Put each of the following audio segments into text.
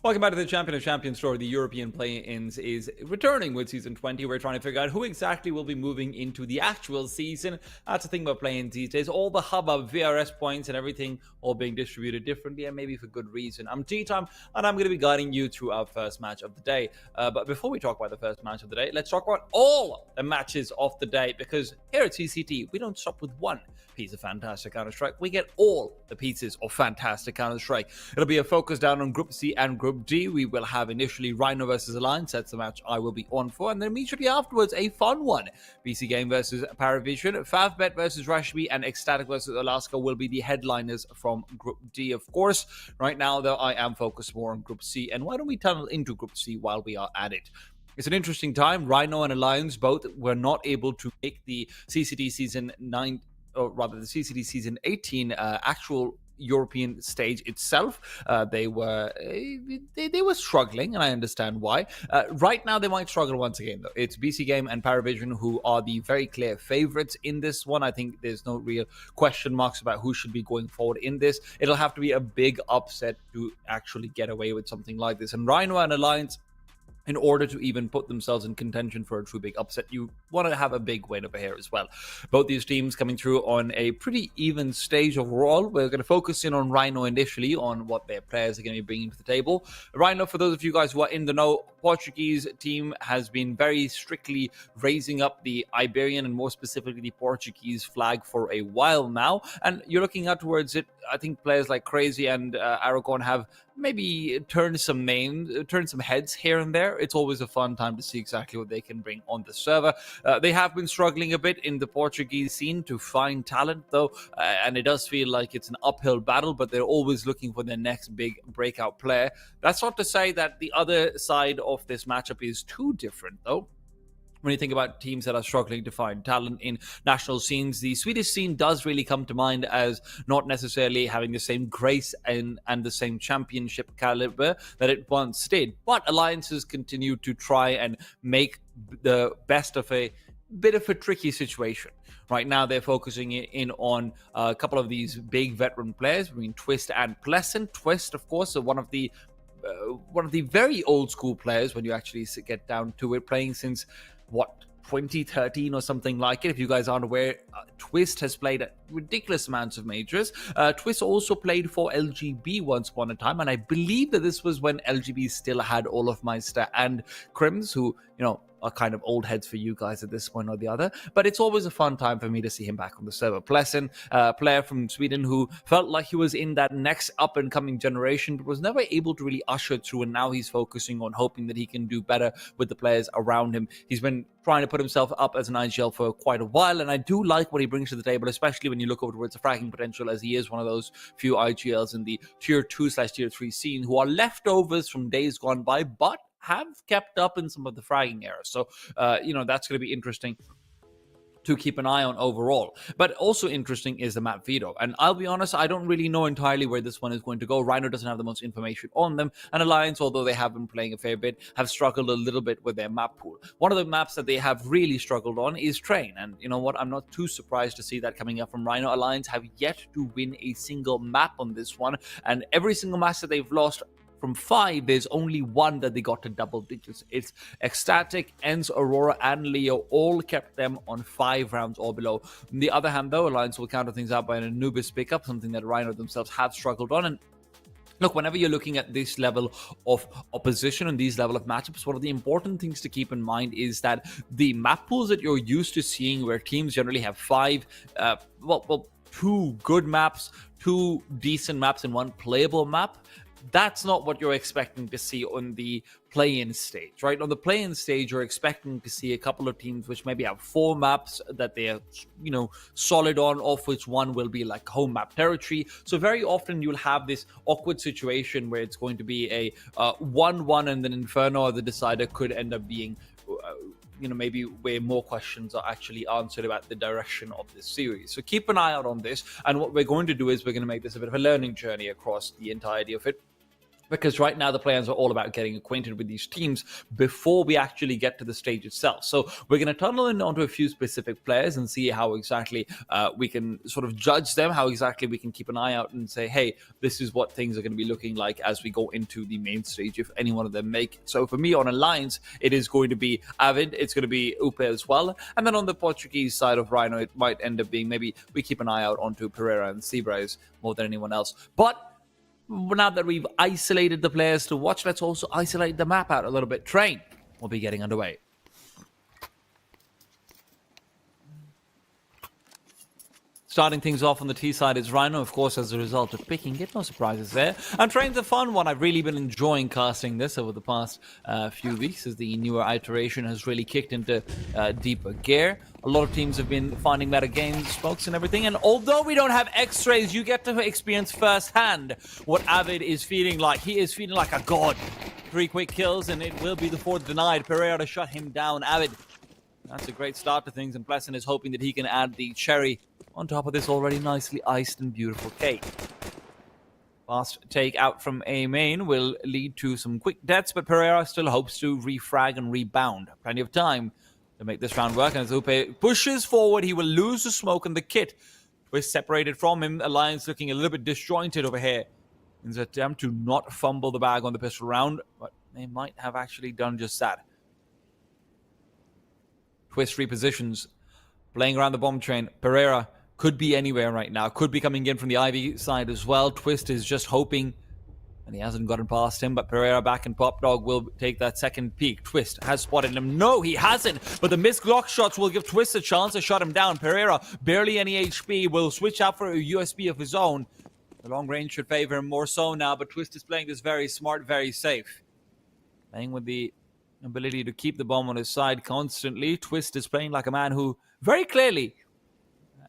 Welcome back to the Champion of Champions story. The European play-ins is returning with Season 20. We're trying to figure out who exactly will be moving into the actual season. That's the thing about play-ins these days. All the hubbub, VRS points and everything all being distributed differently, and maybe for good reason. I'm G-Time, and I'm going to be guiding you through our first match of the day. But before we talk about the first match of the day, let's talk about all the matches of the day, because here at CCT, we don't stop with one piece of fantastic Counter-Strike. We get all the pieces of fantastic Counter-Strike. It'll be a focus down on Group C and Group D. We will have initially Rhino versus Alliance. That's the match I will be on for. And then immediately afterwards, a fun one. BC Game versus Paravision, Favbet versus Rashbi, and Ecstatic versus Alaska will be the headliners from Group D, of course. Right now, though, I am focused more on Group C. And why don't we tunnel into Group C while we are at it? It's an interesting time. Rhino and Alliance both were not able to make the CCT Season 9, or rather the CCT Season 18 actual European stage itself. They were struggling, and I understand why. Right now, they might struggle once again, though. It's BC Game and Paravision who are the very clear favorites in this one. I think there's no real question marks about who should be going forward in this. It'll have to be a big upset to actually get away with something like this. And Rhino and Alliance, in order to even put themselves in contention for a true big upset, you want to have a big win over here as well. Both these teams coming through on a pretty even stage overall. We're going to focus in on Rhino initially, on what their players are going to be bringing to the table. Rhino, for those of you guys who are in the know, Portuguese team has been very strictly raising up the Iberian and more specifically the Portuguese flag for a while now. And you're looking out towards it. I think players like Crazy and Aragon have maybe turned some heads here and there. It's always a fun time to see exactly what they can bring on the server. They have been struggling a bit in the Portuguese scene to find talent, though, and it does feel like it's an uphill battle, but they're always looking for their next big breakout player. That's not to say that the other side of this matchup is too different, though. When you think about teams that are struggling to find talent in national scenes, the Swedish scene does really come to mind as not necessarily having the same grace and the same championship caliber that it once did. But alliances continue to try and make the best of a bit of a tricky situation. Right now, they're focusing in on a couple of these big veteran players between Twist and Pleasant. Twist, of course, one of the very old school players when you actually get down to it, playing since 2013 or something like it. If you guys aren't aware, Twist has played ridiculous amounts of majors. Twist also played for LGB once upon a time, and I believe that this was when LGB still had Olofmeister and Crims, who, are kind of old heads for you guys at this point or the other. But it's always a fun time for me to see him back on the server. Pleasant, player from Sweden who felt like he was in that next up-and-coming generation, but was never able to really usher through, and now he's focusing on hoping that he can do better with the players around him. He's been trying to put himself up as an IGL for quite a while, and I do like what he brings to the table, especially when you look over towards the fragging potential, as he is one of those few IGLs in the Tier 2/Tier 3 scene who are leftovers from days gone by, but have kept up in some of the fragging era. So, that's going to be interesting to keep an eye on overall. But also interesting is the map veto. And I'll be honest, I don't really know entirely where this one is going to go. Rhino doesn't have the most information on them. And Alliance, although they have been playing a fair bit, have struggled a little bit with their map pool. One of the maps that they have really struggled on is Train. And you know what? I'm not too surprised to see that coming up from Rhino. Alliance have yet to win a single map on this one. And every single match that they've lost, from 5, there's only one that they got to double digits. It's Ecstatic, Ens, Aurora, and Leo all kept them on 5 rounds or below. On the other hand, though, Alliance will counter things out by an Anubis pickup, something that Rhino themselves have struggled on. And look, whenever you're looking at this level of opposition and these level of matchups, one of the important things to keep in mind is that the map pools that you're used to seeing, where teams generally have 5, 2 good maps, 2 decent maps, and 1 playable map, that's not what you're expecting to see on the play-in stage, right? On the play-in stage, you're expecting to see a couple of teams which maybe have 4 maps that they're, solid on, of which one will be like home map territory. So very often you'll have this awkward situation where it's going to be a 1-1 and then Inferno or the decider could end up being maybe where more questions are actually answered about the direction of this series. So keep an eye out on this. And what we're going to do is we're going to make this a bit of a learning journey across the entirety of it. Because right now the plans are all about getting acquainted with these teams before we actually get to the stage itself. So we're going to tunnel in onto a few specific players and see how exactly we can sort of judge them, how exactly we can keep an eye out and say, hey, this is what things are going to be looking like as we go into the main stage, if any one of them make it. So for me on Alliance, it is going to be Avid, it's going to be Upe as well. And then on the Portuguese side of Rhino, it might end up being maybe we keep an eye out onto Pereira and Seabreeze more than anyone else. But now that we've isolated the players to watch, let's also isolate the map out a little bit. Train will be getting underway. Starting things off on the T side is Rhino, of course, as a result of picking it. No surprises there. And Train's a fun one. I've really been enjoying casting this over the past few weeks as the newer iteration has really kicked into deeper gear. A lot of teams have been finding meta games, smokes and everything. And although we don't have X-rays, you get to experience firsthand what Avid is feeling like. He is feeling like a god. 3 quick kills and it will be the 4th denied. Pereira to shut him down. Avid, that's a great start to things. And Pleasant is hoping that he can add the cherry on top of this already nicely iced and beautiful cake. Fast take out from A main will lead to some quick deaths, but Pereira still hopes to refrag and rebound. Plenty of time to make this round work, and as Upe pushes forward, he will lose the smoke and the kit. Twist separated from him, Alliance looking a little bit disjointed over here in his attempt to not fumble the bag on the pistol round, but they might have actually done just that. Twist repositions, playing around the bomb train. Pereira could be anywhere right now. Could be coming in from the Ivy side as well. Twist is just hoping, and he hasn't gotten past him, but Pereira back and Pop Dog will take that second peek. Twist has spotted him. No, he hasn't, but the missed Glock shots will give Twist a chance to shut him down. Pereira, barely any HP, will switch out for a USB of his own. The long range should favor him more so now, but Twist is playing this very smart, very safe. Playing with the ability to keep the bomb on his side constantly. Twist is playing like a man who very clearly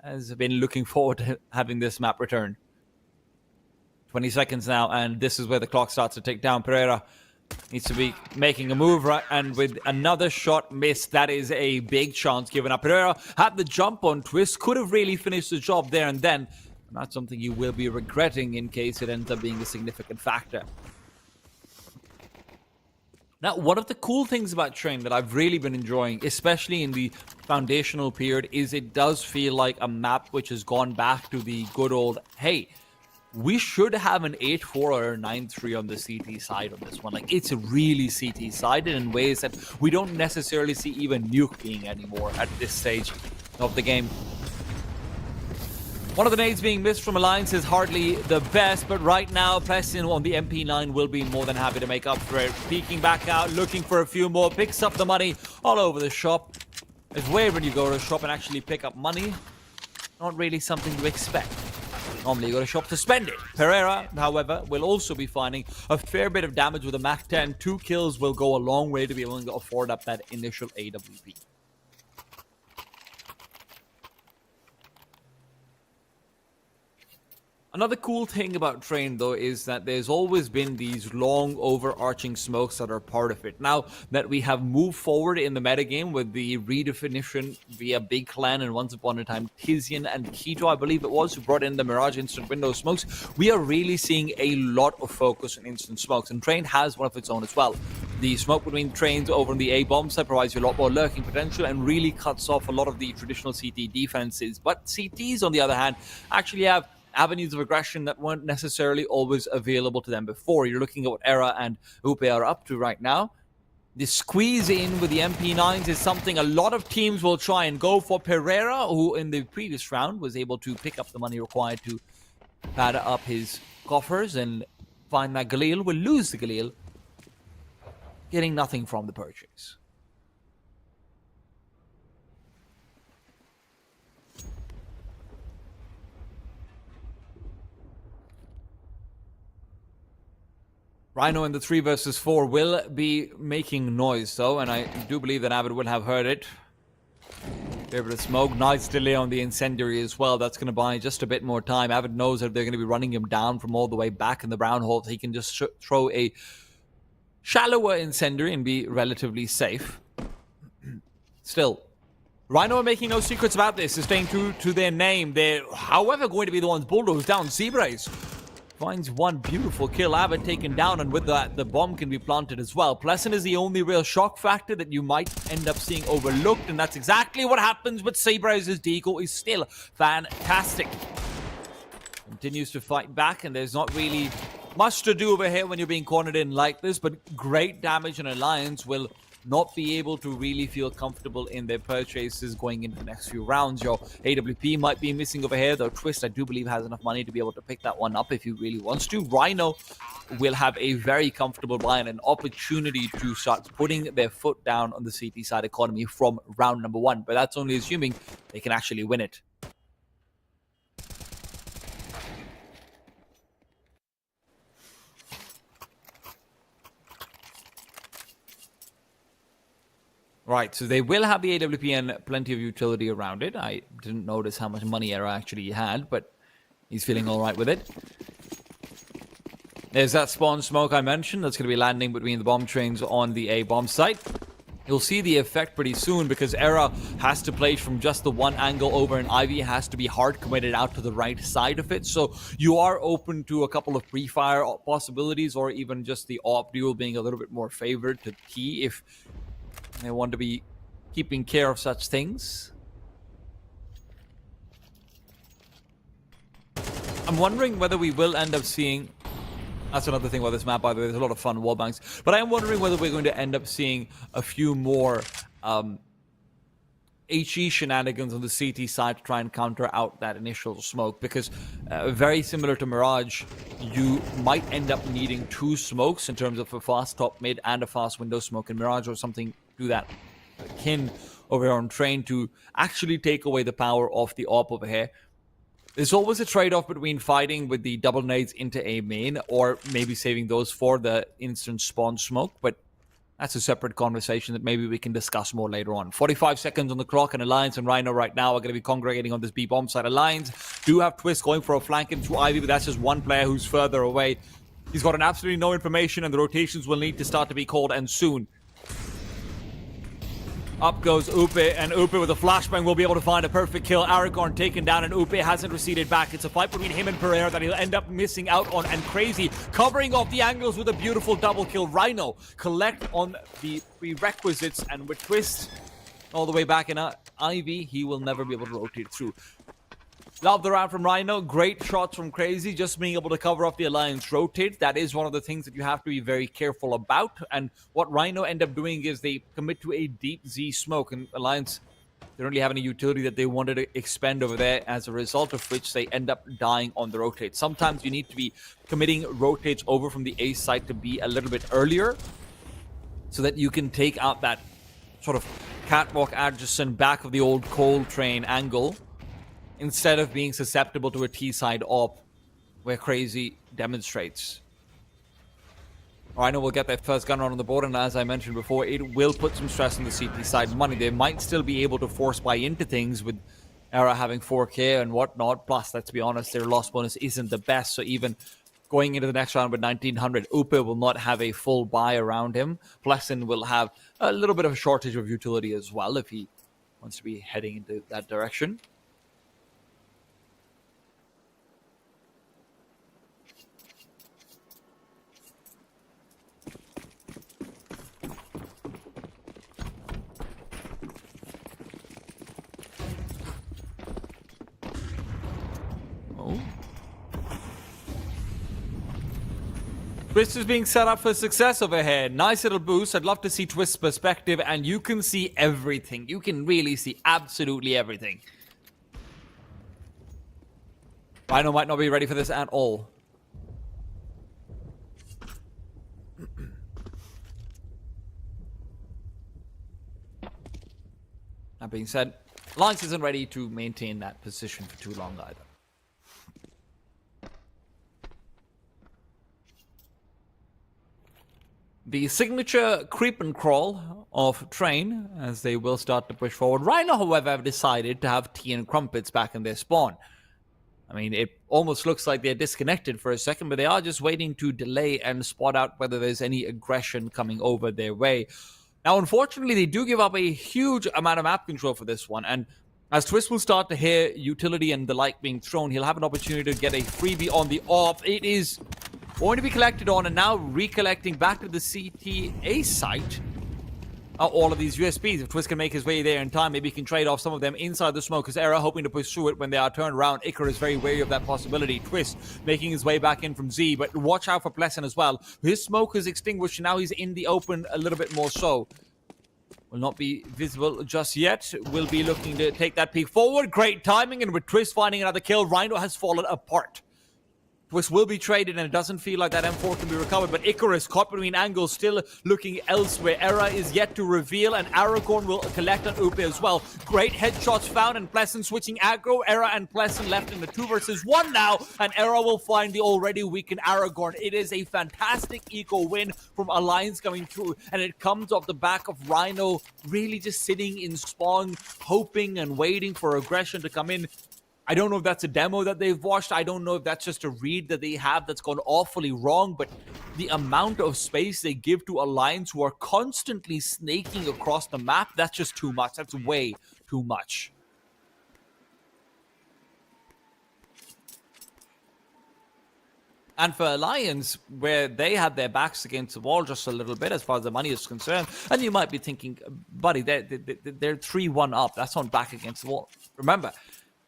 has been looking forward to having this map return. 20 seconds now, and this is where the clock starts to tick down. Pereira needs to be making a move, right? And with another shot missed, that is a big chance given up. Pereira had the jump on Twist, could have really finished the job there and then. And that's something you will be regretting in case it ends up being a significant factor. Now, one of the cool things about Train that I've really been enjoying, especially in the foundational period, is it does feel like a map which has gone back to the good old, hey, we should have an 8-4 or a 9-3 on the CT side on this one. Like, it's really CT-sided in ways that we don't necessarily see even Nuke being anymore at this stage of the game. One of the nades being missed from Alliance is hardly the best, but right now, Plessin on the MP9 will be more than happy to make up for it. Peeking back out, looking for a few more, picks up the money all over the shop. It's weird when you go to a shop and actually pick up money. Not really something to expect. Normally you go to shop to spend it. Pereira, however, will also be finding a fair bit of damage with a Mac 10. 2 kills will go a long way to be able to afford up that initial AWP. Another cool thing about Train, though, is that there's always been these long overarching smokes that are part of it. Now that we have moved forward in the metagame with the redefinition via Big Clan and once upon a time Tizian and Keto, I believe it was, who brought in the Mirage instant window smokes, we are really seeing a lot of focus on instant smokes, and Train has one of its own as well. The smoke between Trains over on the A bomb side provides you a lot more lurking potential and really cuts off a lot of the traditional CT defenses. But CTs, on the other hand, actually have avenues of aggression that weren't necessarily always available to them before. You're looking at what Era and Upe are up to right now. The squeeze in with the MP9s is something a lot of teams will try and go for. Pereira, who in the previous round was able to pick up the money required to pad up his coffers and find that Galil, will lose the Galil, getting nothing from the purchase. Rhino in the 3 versus 4 will be making noise, though, and I do believe that Avid will have heard it. Fair bit of smoke. Nice delay on the incendiary as well. That's going to buy just a bit more time. Avid knows that they're going to be running him down from all the way back in the brown hole, so he can just throw a shallower incendiary and be relatively safe. Still, Rhino are making no secrets about this. They're staying true to their name. They're, however, going to be the ones bulldoze down Seabreeze. Finds one beautiful kill. Abbott taken down, and with that, the bomb can be planted as well. Pleasant is the only real shock factor that you might end up seeing overlooked, and that's exactly what happens with Saber, as his deco is still fantastic. Continues to fight back, and there's not really much to do over here when you're being cornered in like this, but great damage, and Alliance will not be able to really feel comfortable in their purchases going into the next few rounds. Your AWP might be missing over here, though Twist, I do believe, has enough money to be able to pick that one up if he really wants to. Rhino will have a very comfortable buy and an opportunity to start putting their foot down on the CT side economy from round number 1, but that's only assuming they can actually win it. Right, so they will have the AWP and plenty of utility around it. I didn't notice how much money Era actually had, but he's feeling all right with it. There's that spawn smoke I mentioned. That's going to be landing between the bomb trains on the A bomb site. You'll see the effect pretty soon because Era has to play from just the one angle over, and Ivy has to be hard committed out to the right side of it. So you are open to a couple of pre-fire possibilities, or even just the AWP duel being a little bit more favored to T if they want to be keeping care of such things. I'm wondering whether we will end up seeing... That's another thing about this map, by the way. There's a lot of fun wall banks. But I am wondering whether we're going to end up seeing a few more HE shenanigans on the CT side to try and counter out that initial smoke. Because very similar to Mirage, you might end up needing 2 smokes in terms of a fast top mid and a fast window smoke in Mirage, or something to that akin over on Train, to actually take away the power of the AWP over here. There's always a trade-off between fighting with the double nades into A main, or maybe saving those for the instant spawn smoke, but that's a separate conversation that maybe we can discuss more later on. 45 seconds on the clock, and Alliance and Rhino right now are going to be congregating on this B bomb side. Alliance do have Twist going for a flank into Ivy, but that's just one player who's further away. He's got absolutely no information, and the rotations will need to start to be called, and soon. Up goes Upe, and Upe with a flashbang will be able to find a perfect kill. Aragorn taken down, and Upe hasn't receded back. It's a fight between him and Pereira that he'll end up missing out on, and Crazy covering off the angles with a beautiful double kill. Rhino collect on the prerequisites, and with Twist all the way back in Ivy, he will never be able to rotate through. Love the round from Rhino. Great shots from Crazy. Just being able to cover off the Alliance rotate. That is one of the things that you have to be very careful about. And what Rhino end up doing is they commit to a deep Z smoke. And Alliance, they don't really have any utility that they wanted to expend over there, as a result of which they end up dying on the rotate. Sometimes you need to be committing rotates over from the A side to be a little bit earlier, so that you can take out that sort of catwalk adjacent back of the old coal train angle, instead of being susceptible to a T-side AWP, where Crazy demonstrates. Rhino will get their first gun round on the board, and as I mentioned before, it will put some stress on the CT side money. They might still be able to force buy into things with Era having 4K and whatnot. Plus, let's be honest, their loss bonus isn't the best, so even going into the next round with 1900, Upe will not have a full buy around him. Pleasant will have a little bit of a shortage of utility as well if he wants to be heading into that direction. Twist is being set up for success over here. Nice little boost. I'd love to see Twist's perspective, and you can see everything. You can really see absolutely everything. Rhino might not be ready for this at all. That being said, Alliance isn't ready to maintain that position for too long either. The signature creep and crawl of Train, as they will start to push forward. Rhino, however, have decided to have Tea and Crumpets back in their spawn. I mean, it almost looks like they're disconnected for a second, but they are just waiting to delay and spot out whether there's any aggression coming over their way. Now, unfortunately, they do give up a huge amount of map control for this one, and As Twist will start to hear utility and the like being thrown, he'll have an opportunity to get a freebie on the off. It is going to be collected on, and now recollecting back to the CTA site. All of these USBs. If Twist can make his way there in time, maybe he can trade off some of them inside the Smoker's era, hoping to pursue it when they are turned around. Icar is very wary of that possibility. Twist making his way back in from Z, but watch out for Pleasant as well. His smoke is extinguished, and now he's in the open a little bit more so. Will not be visible just yet. Will be looking to take that peek forward. Great timing, and with Twist finding another kill, Rhino has fallen apart. Twist will be traded, and it doesn't feel like that M4 can be recovered, but Icarus caught between angles, still looking elsewhere. Era is yet to reveal, and Aragorn will collect on Upe as well. Great headshots found, and Pleasant switching aggro. Era and Pleasant left in the 2 versus 1 now, and Era will find the already weakened Aragorn. It is a fantastic eco win from Alliance coming through, and it comes off the back of Rhino really just sitting in spawn, hoping and waiting for aggression to come in. I don't know if that's a demo that they've watched. I don't know if that's just a read that they have that's gone awfully wrong, but the amount of space they give to Alliance, who are constantly snaking across the map, that's just too much. That's way too much. And for Alliance, where they had their backs against the wall just a little bit as far as the money is concerned, and you might be thinking, buddy, they're 3-1 up. That's not back against the wall. Remember,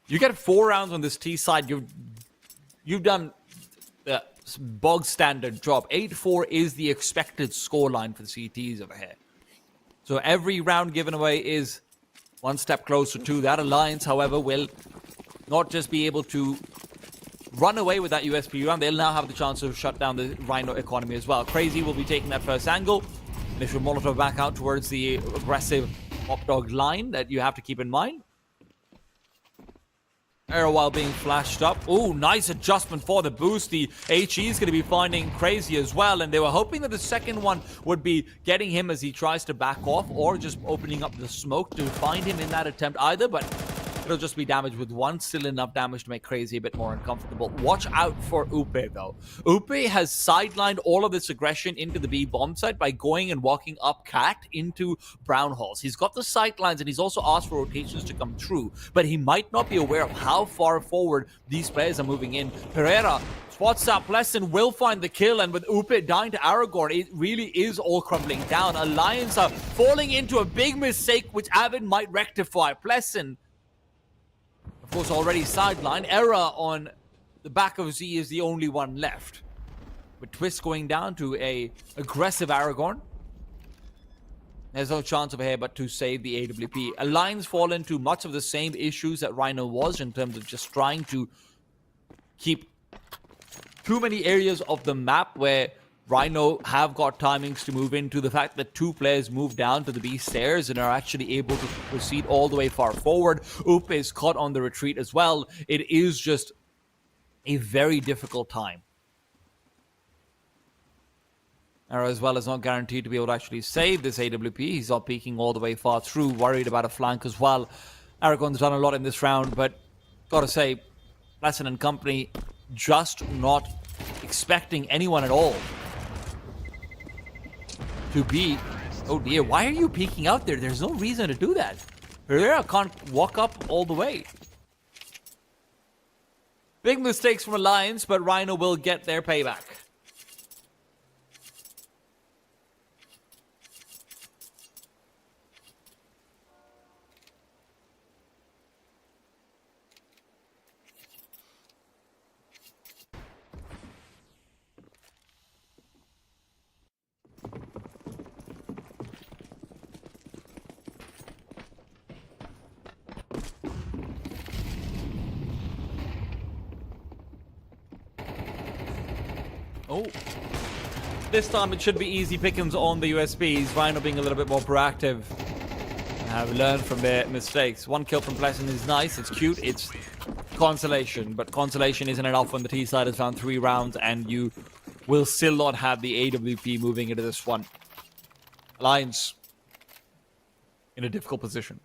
you get 4 rounds on this T side. You've done the bog standard job. 8-4 is the expected scoreline for the CTs over here. So every round given away is one step closer to that. Alliance, however, will not just be able to run away with that USP round. They'll now have the chance to shut down the Rhino economy as well. Crazy will be taking that first angle. Initial Molotov back out towards the aggressive Hop Dog line that you have to keep in mind. Arrow while being flashed up. Oh, nice adjustment for the boost. The HE is going to be finding Crazy as well, and they were hoping that the second one would be getting him as he tries to back off, or just opening up the smoke to find him in that attempt either, but it'll just be damage with one. Still enough damage to make Crazy a bit more uncomfortable. Watch out for Upe, though. Upe has sidelined all of this aggression into the B bomb site by going and walking up Cat into Brown Halls. He's got the sight lines, and he's also asked for rotations to come through, but he might not be aware of how far forward these players are moving in. Pereira spots up Pleasant, will find the kill, and with Upe dying to Aragorn, it really is all crumbling down. Alliance are falling into a big mistake, which Avid might rectify. Pleasant, of course, already sidelined. Era on the back of Z is the only one left. With Twist going down to a aggressive Aragorn, there's no chance over here but to save the AWP. Alliance fall into much of the same issues that Rhino was in terms of just trying to keep too many areas of the map where Rhino have got timings to move into. The fact that 2 players move down to the B stairs and are actually able to proceed all the way far forward. Upe is caught on the retreat as well. It is just a very difficult time. Arrow as well is not guaranteed to be able to actually save this AWP. He's not peeking all the way far through, worried about a flank as well. Aragorn's done a lot in this round, but gotta say, Pleasant and company just not expecting anyone at all to be... Oh dear, why are you peeking out there? There's no reason to do that. Pereira can't walk up all the way. Big mistakes from Alliance, but Rhino will get their payback. Oh, this time it should be easy pickings on the USBs. Rhino being a little bit more proactive. Have learned from their mistakes. 1 kill from Pleasant is nice, it's cute, it's consolation. But consolation isn't enough when the T side has found 3 rounds and you will still not have the AWP moving into this one. Alliance in a difficult position.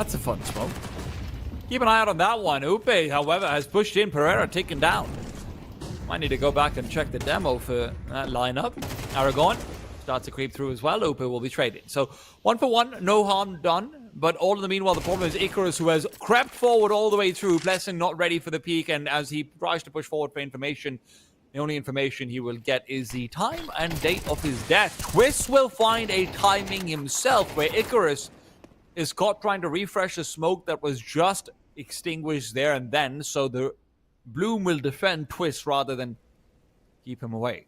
That's a fun smoke. Keep an eye out on that one. Upe, however, has pushed in. Pereira taken down. Might need to go back and check the demo for that lineup. Aragon starts to creep through as well. Upe will be traded. So 1 for 1, no harm done. But all in the meanwhile, the problem is Icarus, who has crept forward all the way through. Blessing not ready for the peak. And as he tries to push forward for information, the only information he will get is the time and date of his death. Twist will find a timing himself where Icarus is caught trying to refresh a smoke that was just extinguished there and then. So the Bloom will defend Twist rather than keep him away.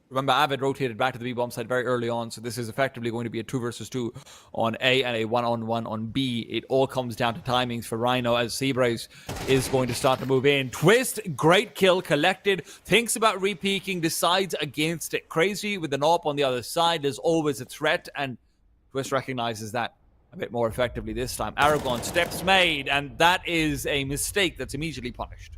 Remember, Avid rotated back to the B-bomb side very early on, so this is effectively going to be a 2 versus 2 on A and a 1-on-1 on B. It all comes down to timings for Rhino as Seabrace is going to start to move in. Twist, great kill, collected, thinks about re-peeking, decides against it. Crazy with the AWP on the other side. There's always a threat, and Twist recognizes that a bit more effectively this time. Aragon, steps made, and that is a mistake that's immediately punished.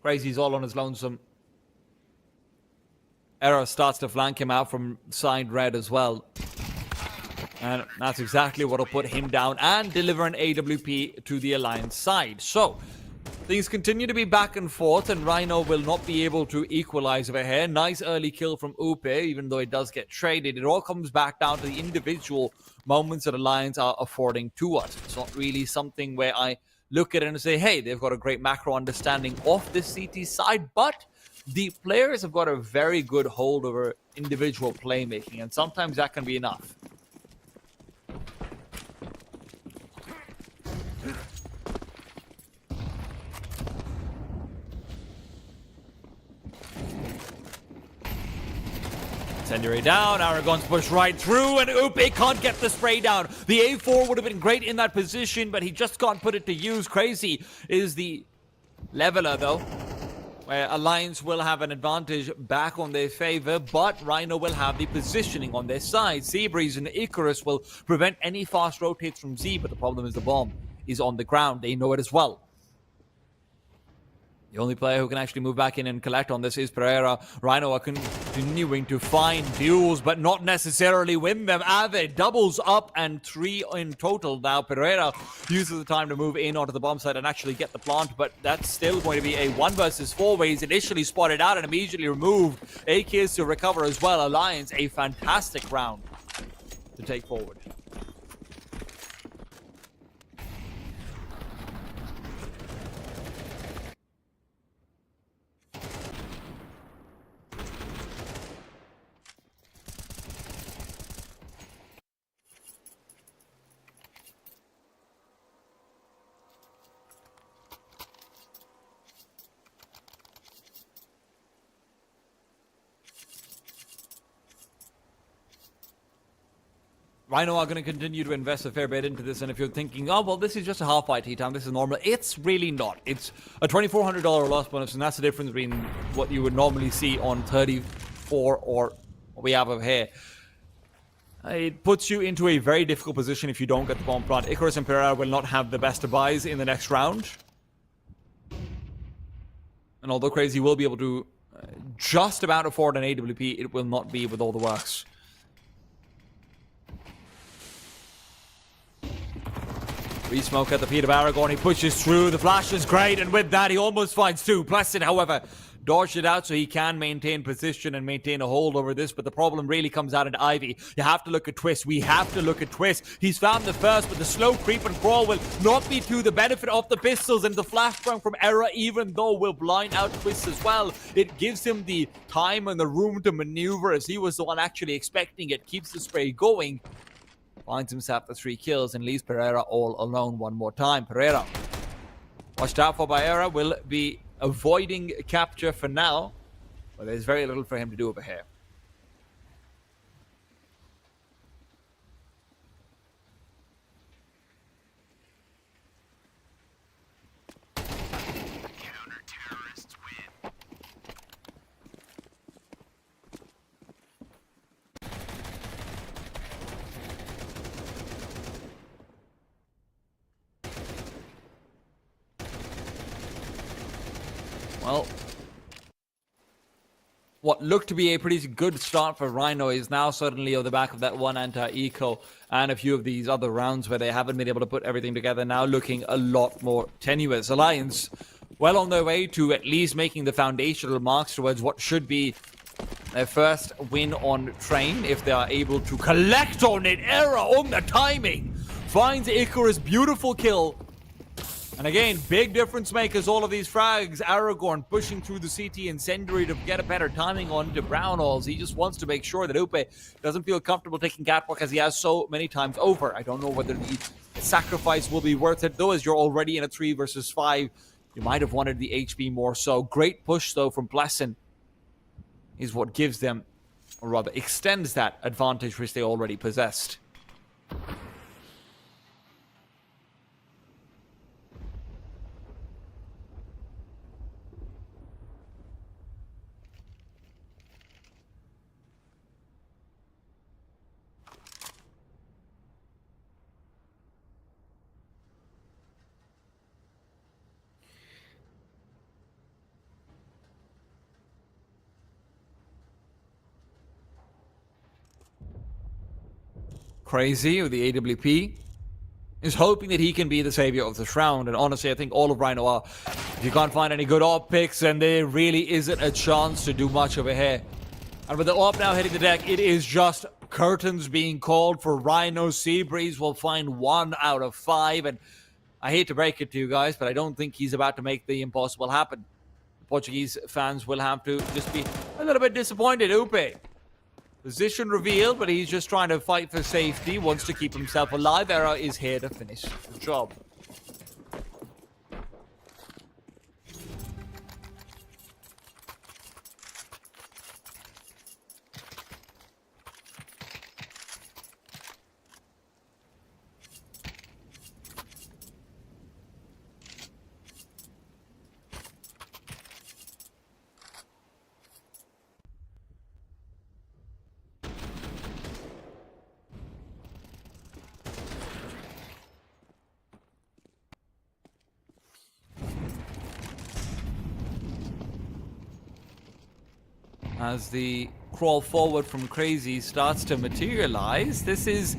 Crazy's all on his lonesome. Era starts to flank him out from side red as well. And that's exactly what will put him down and deliver an AWP to the Alliance side. So, things continue to be back and forth, and Rhino will not be able to equalize over here. Nice early kill from Upe, even though it does get traded. It all comes back down to the individual moments that Alliance are affording to us. It's not really something where I look at it and say, hey, they've got a great macro understanding of this CT side, but the players have got a very good hold over individual playmaking, and sometimes that can be enough. Incendiary down, Aragon's pushed right through, and Upe can't get the spray down. The A4 would have been great in that position, but he just can't put it to use. Crazy is the leveler, though, where Alliance will have an advantage back on their favor, but Rhino will have the positioning on their side. Seabreeze and Icarus will prevent any fast rotates from Z, but the problem is the bomb is on the ground. They know it as well. The only player who can actually move back in and collect on this is Pereira. Rhino are continuing to find duels, but not necessarily win them. Avid doubles up and 3 in total. Now Pereira uses the time to move in onto the bomb site and actually get the plant, but that's still going to be a 1 versus 4 where he's initially spotted out and immediately removed. AK is to recover as well. Alliance, a fantastic round to take forward. Rhino are going to continue to invest a fair bit into this, and if you're thinking, oh, well, this is just a half-fight T-Time, this is normal, it's really not. It's a $2,400 loss bonus, and that's the difference between what you would normally see on 34 or what we have over here. It puts you into a very difficult position if you don't get the bomb plant. Icarus and Pereira will not have the best of buys in the next round. And although Crazy will be able to just about afford an AWP, it will not be with all the works. Re-smoke at the feet of Aragon. He pushes through. The flash is great, and with that, he almost finds 2. Blessed, however, dodged it out so he can maintain position and maintain a hold over this, but the problem really comes out into Ivy. You have to look at Twist. We have to look at Twist. He's found the first, but the slow creep and crawl will not be to the benefit of the pistols, and the flashbang from Era, even though, will blind out Twist as well. It gives him the time and the room to maneuver as he was the one actually expecting it. Keeps the spray going. Finds himself the 3 kills and leaves Pereira all alone one more time. Pereira, watched out for by Era, will be avoiding capture for now, but there's very little for him to do over here. Well, what looked to be a pretty good start for Rhino is now suddenly on the back of that one anti-eco and a few of these other rounds where they haven't been able to put everything together, now looking a lot more tenuous. Alliance well on their way to at least making the foundational marks towards what should be their first win on train if they are able to collect on it. Era on the timing finds Icarus, beautiful kill. And again, big difference makers, all of these frags. Aragorn pushing through the CT Incendiary to get a better timing on to Brownalls. He just wants to make sure that Upe doesn't feel comfortable taking Catwalk as he has so many times over. I don't know whether the sacrifice will be worth it, though, as you're already in a 3 versus 5. You might have wanted the HP more so. Great push, though, from Blessin is what gives them, or rather extends that advantage which they already possessed. Crazy with the AWP is hoping that he can be the savior of this round, and honestly I think all of Rhino are. If you can't find any good AWP picks, then there really isn't a chance to do much over here. And with the AWP now hitting the deck, it is just curtains being called for Rhino. Seabreeze will find 1 out of 5, and I hate to break it to you guys, but I don't think he's about to make the impossible happen. The Portuguese fans will have to just be a little bit disappointed. Upe, position revealed, but he's just trying to fight for safety, wants to keep himself alive. Era is here to finish the job. As the crawl forward from Crazy starts to materialize, this is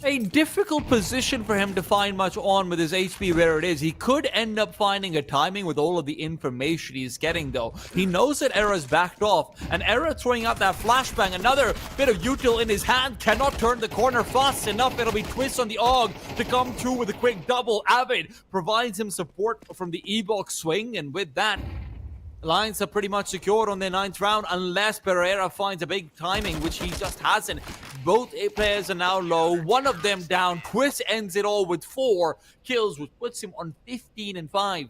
a difficult position for him to find much on with his HP where it is. He could end up finding a timing with all of the information he's getting, though. He knows that Era's backed off, and Era throwing out that flashbang, another bit of util in his hand, cannot turn the corner fast enough. It'll be Twist on the AUG to come through with a quick double. Avid provides him support from the E-box swing, and with that, Alliance are pretty much secured on their 9th round unless Pereira finds a big timing, which he just hasn't. Both players are now low, one of them down. Twist ends it all with 4 kills, which puts him on 15-5.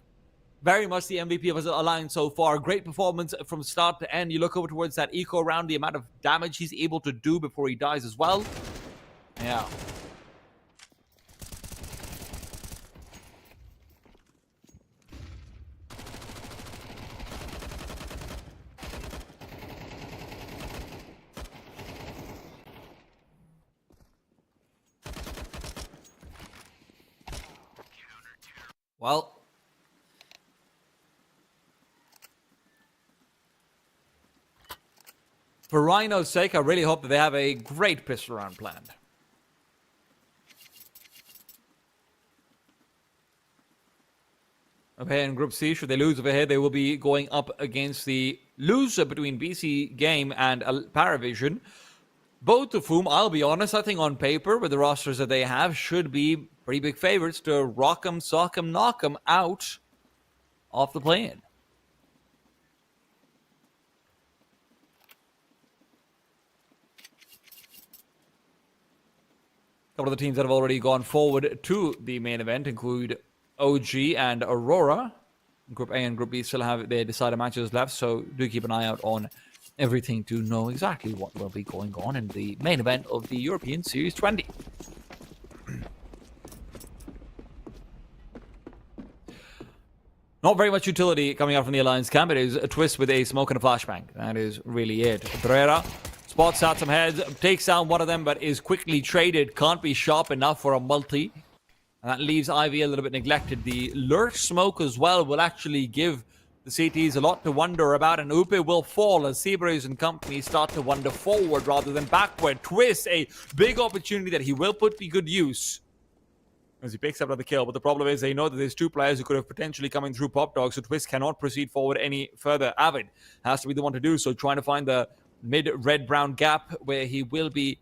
Very much the MVP of his Alliance so far. Great performance from start to end. You look over towards that eco round, the amount of damage he's able to do before he dies as well. Yeah. Well, for Rhino's sake, I really hope that they have a great pistol round planned. Over here in Group C, should they lose over here, they will be going up against the loser between BC Game and Paravision. Both of whom, I'll be honest, I think on paper, with the rosters that they have, should be pretty big favorites to rock 'em, sock 'em, knock 'em out off the play-in. A couple of the teams that have already gone forward to the main event include OG and Aurora. Group A and Group B still have their decided matches left, so do keep an eye out on everything to know exactly what will be going on in the main event of the European Series 20. Not very much utility coming out from the Alliance camp. It is a Twist with a smoke and a flashbang. That is really it. Pereira spots out some heads, takes down one of them, but is quickly traded. Can't be sharp enough for a multi. And that leaves Ivy a little bit neglected. The lurch smoke as well will actually give The CT is a lot to wonder about, and Upe will fall as Seabreeze and company start to wander forward rather than backward. Twist, a big opportunity that he will put to good use as he picks up another kill. But the problem is they know that there's two players who could have potentially coming through Pop Dog, so Twist cannot proceed forward any further. Avid has to be the one to do so, trying to find the mid-red-brown gap where he will be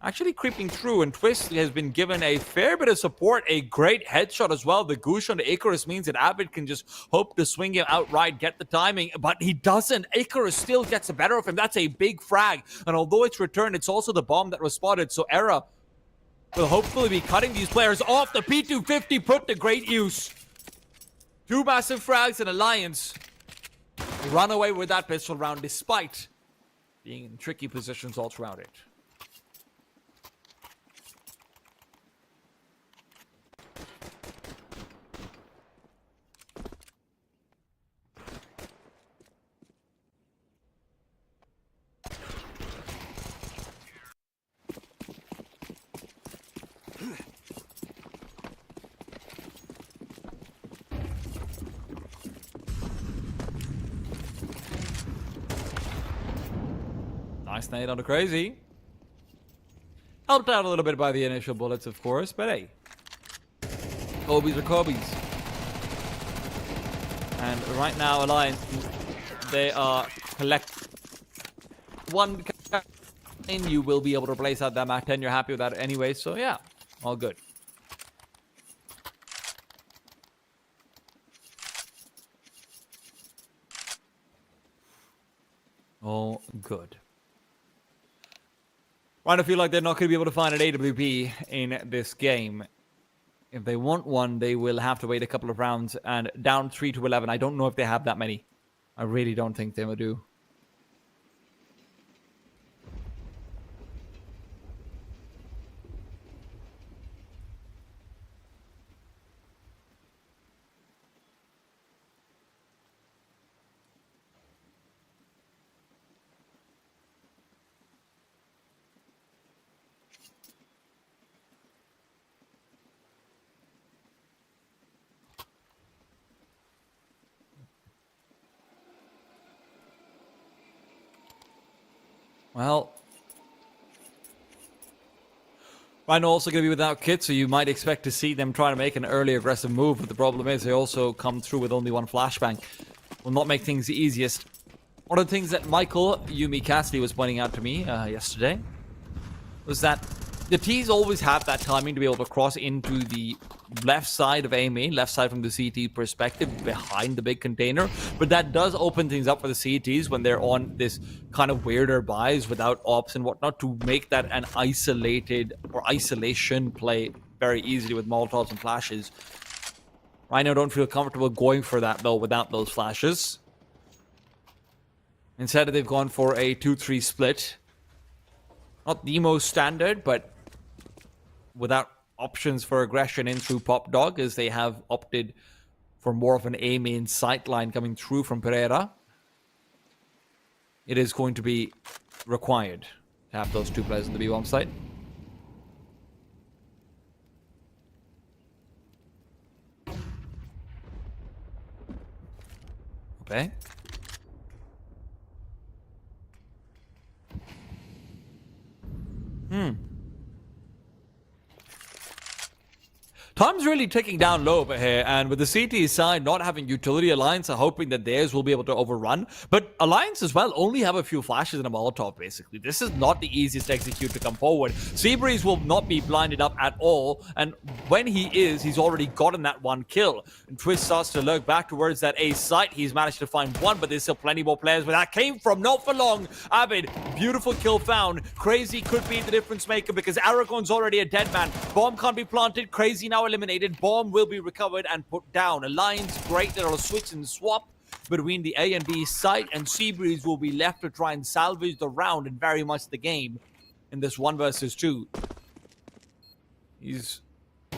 actually creeping through, and Twist has been given a fair bit of support, a great headshot as well. The goosh on the Icarus means that Avid can just hope to swing him outright, get the timing, but he doesn't. Icarus still gets the better of him. That's a big frag, and although it's returned, it's also the bomb that was spotted, so Era will hopefully be cutting these players off. The P250 put to great use. Two massive frags and Alliance run away with that pistol round despite being in tricky positions all throughout it. Nice nade on the Crazy. Helped out a little bit by the initial bullets, of course, but hey. Kobe's are Kobe's. And right now, Alliance, they are collect one. You will be able to replace out that Mac 10. You're happy with that anyway, so yeah, all good. All good. I feel like they're not going to be able to find an AWP in this game. If they want one, they will have to wait a couple of rounds. And down 3-11, I don't know if they have that many. I really don't think they will do. Well, Rhino also going to be without kit, so you might expect to see them try to make an early aggressive move, but the problem is they also come through with only one flashbang. Will not make things the easiest. One of the things that Michael Yumi Cassidy was pointing out to me yesterday was that the T's always have that timing to be able to cross into the left side of A main, left side from the CT perspective, behind the big container. But that does open things up for the CTs when they're on this kind of weirder buys without ops and whatnot to make that an isolated or isolation play very easily with Molotovs and flashes. Right now, don't feel comfortable going for that though without those flashes. Instead, they've gone for a 2-3 split. Not the most standard, but without options for aggression in through Pop Dog, as they have opted for more of an A main sight line coming through from Pereira. It is going to be required to have those two players in the B-bomb site. Okay. Time's really ticking down low over here, and with the CT side not having utility, Alliance are hoping that theirs will be able to overrun. But Alliance as well only have a few flashes and a Molotov, basically. This is not the easiest to execute to come forward. Seabreeze will not be blinded up at all, and when he is, he's already gotten that one kill. And Twist starts to lurk back towards that A site. He's managed to find one, but there's still plenty more players where that came from. Not for long. Avid, beautiful kill found. Crazy could be the difference maker because Aragon's already a dead man. Bomb can't be planted. Crazy now eliminated. Bomb will be recovered and put down. Alliance, great little switch and swap between the A and B site, and Seabreeze will be left to try and salvage the round and very much the game in this 1 versus 2. He's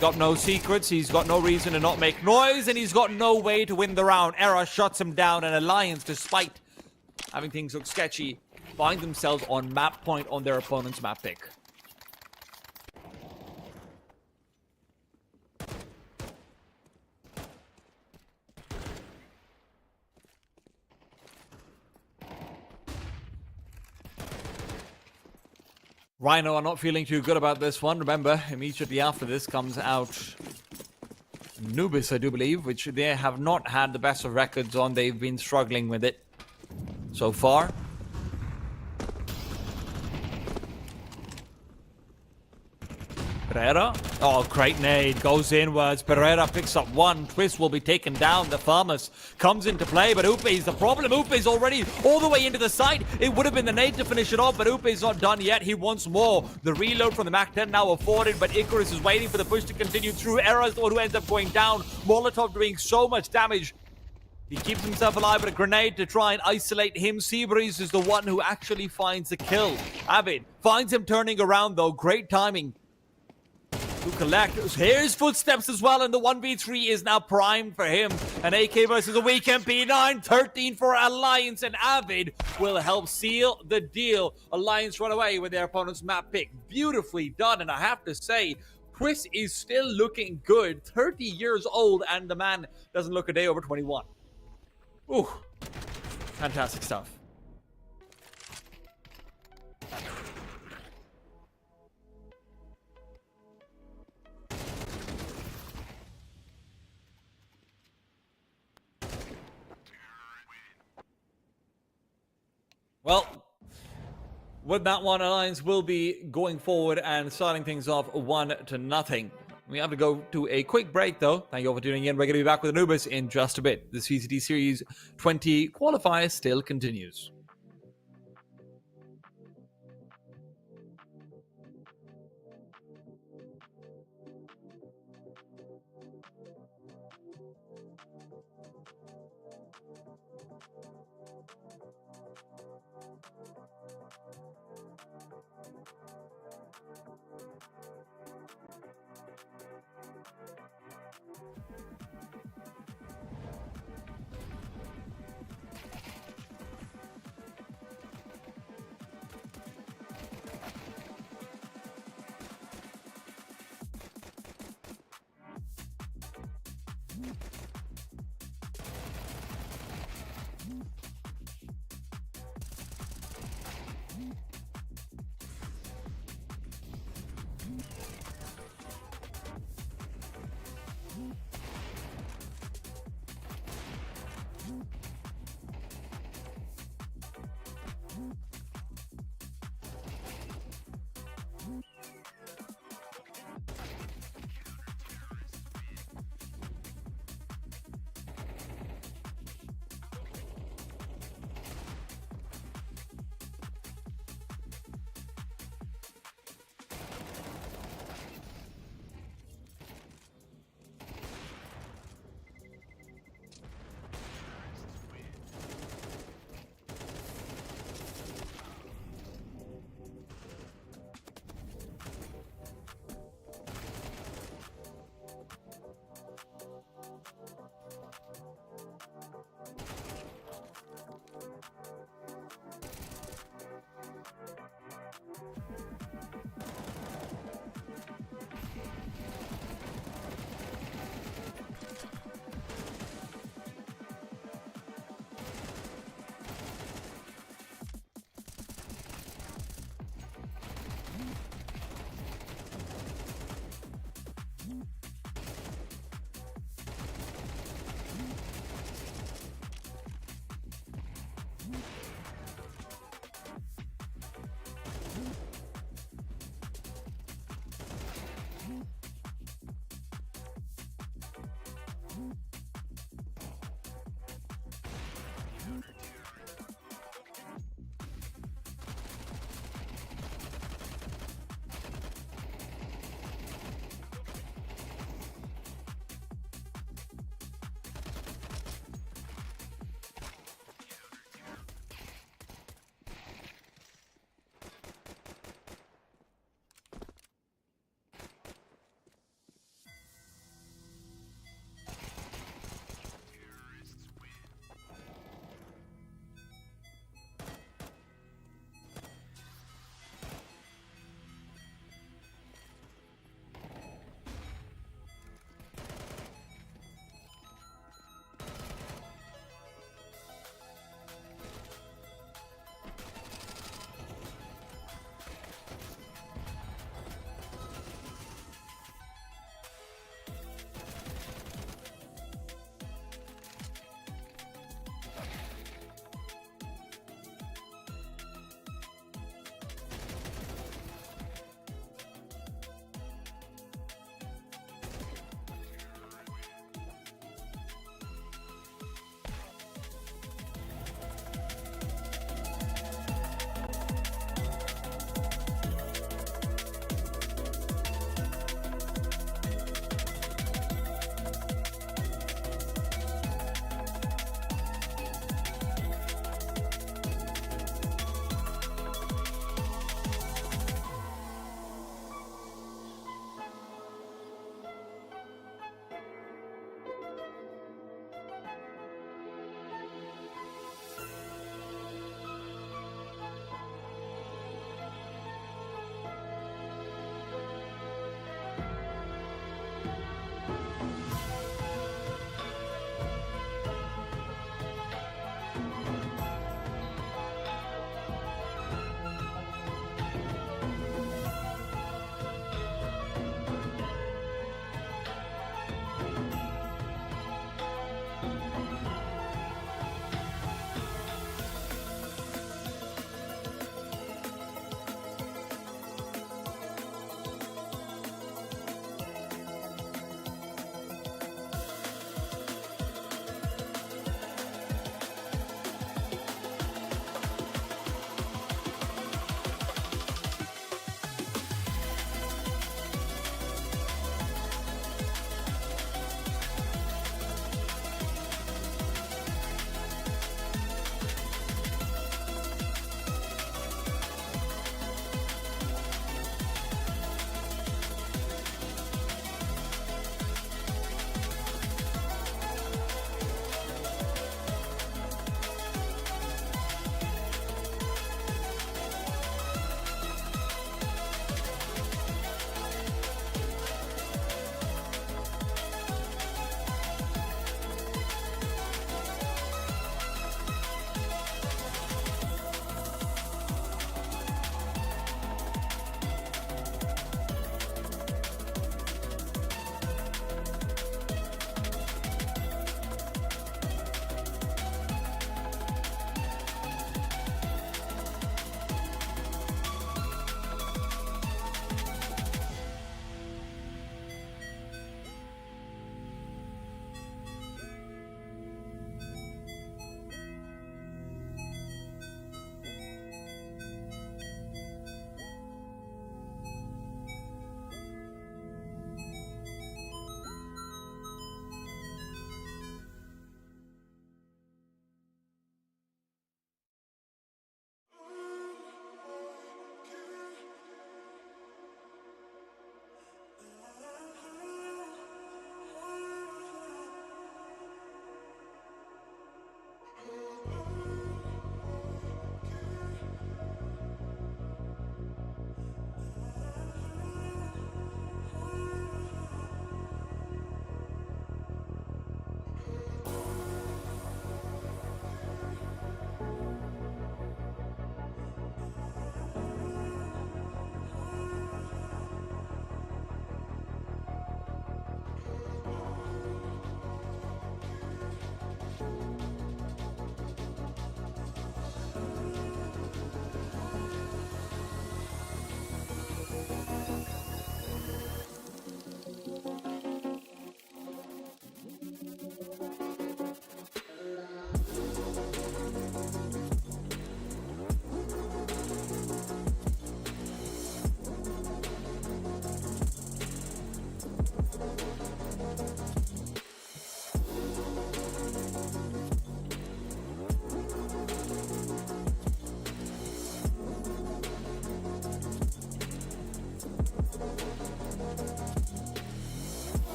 got no secrets, he's got no reason to not make noise, and he's got no way to win the round. Era shuts him down, and Alliance, despite having things look sketchy, find themselves on map point on their opponent's map pick. Rhino are not feeling too good about this one. Remember, immediately after this comes out Anubis, I do believe, which they have not had the best of records on. They've been struggling with it so far. Pereira. Oh, great nade. Goes inwards. Pereira picks up one. Twist will be taken down. The Farmers comes into play, but Upe is the problem. Upe is already all the way into the site. It would have been the nade to finish it off, but Upe is not done yet. He wants more. The reload from the Mac-10 now afforded, but Icarus is waiting for the push to continue through. Era is the one who ends up going down. Molotov doing so much damage. He keeps himself alive with a grenade to try and isolate him. Seabreeze is the one who actually finds the kill. Avid finds him turning around, though. Great timing to collect. Here's footsteps as well, and the 1v3 is now primed for him. An AK versus a weekend P9, 13 for Alliance, and Avid will help seal the deal. Alliance run away with their opponent's map pick. Beautifully done, and I have to say, Chris is still looking good. 30 years old, and the man doesn't look a day over 21. Ooh, fantastic stuff. Well, with that one, Alliance will be going forward and starting things off 1-0. We have to go to a quick break, though. Thank you all for tuning in. We're going to be back with Anubis in just a bit. The CCT Series 20 qualifier still continues.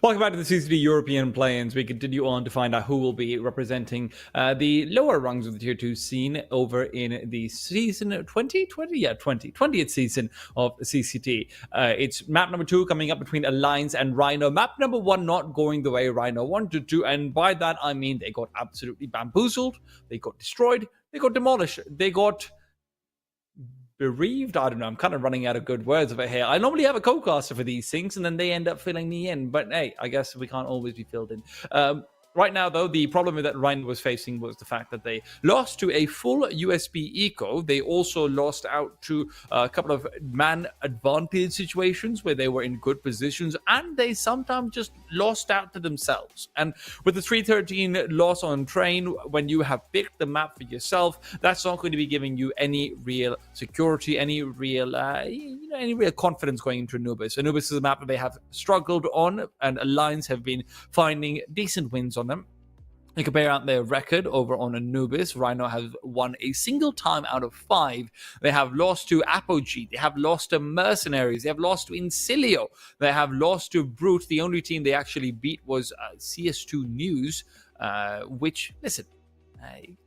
Welcome back to the CCT European play-ins. We continue on to find out who will be representing the lower rungs of the Tier 2 scene over in the season 20th season of CCT. It's map number 2 coming up between Alliance and Rhino. Map number 1 not going the way Rhino wanted to, and by that I mean they got absolutely bamboozled, they got destroyed, they got demolished, they got bereaved. I don't know. I'm kind of running out of good words over here. I normally have a co-caster for these things, and then they end up filling me in. But hey, I guess we can't always be filled in. Right now, though, the problem that Ryan was facing was the fact that they lost to a full USB eco. They also lost out to a couple of man advantage situations where they were in good positions, and they sometimes just lost out to themselves. And with the 313 loss on train, when you have picked the map for yourself, that's not going to be giving you any real security, any real confidence going into Anubis. Anubis is a map that they have struggled on, and Alliance have been finding decent wins on them. You compare out their record over on Anubis. Rhino has won a single time out of 5. They have lost to Apogee. They have lost to Mercenaries. They have lost to Incilio. They have lost to Brute. The only team they actually beat was CS2 News, which, listen,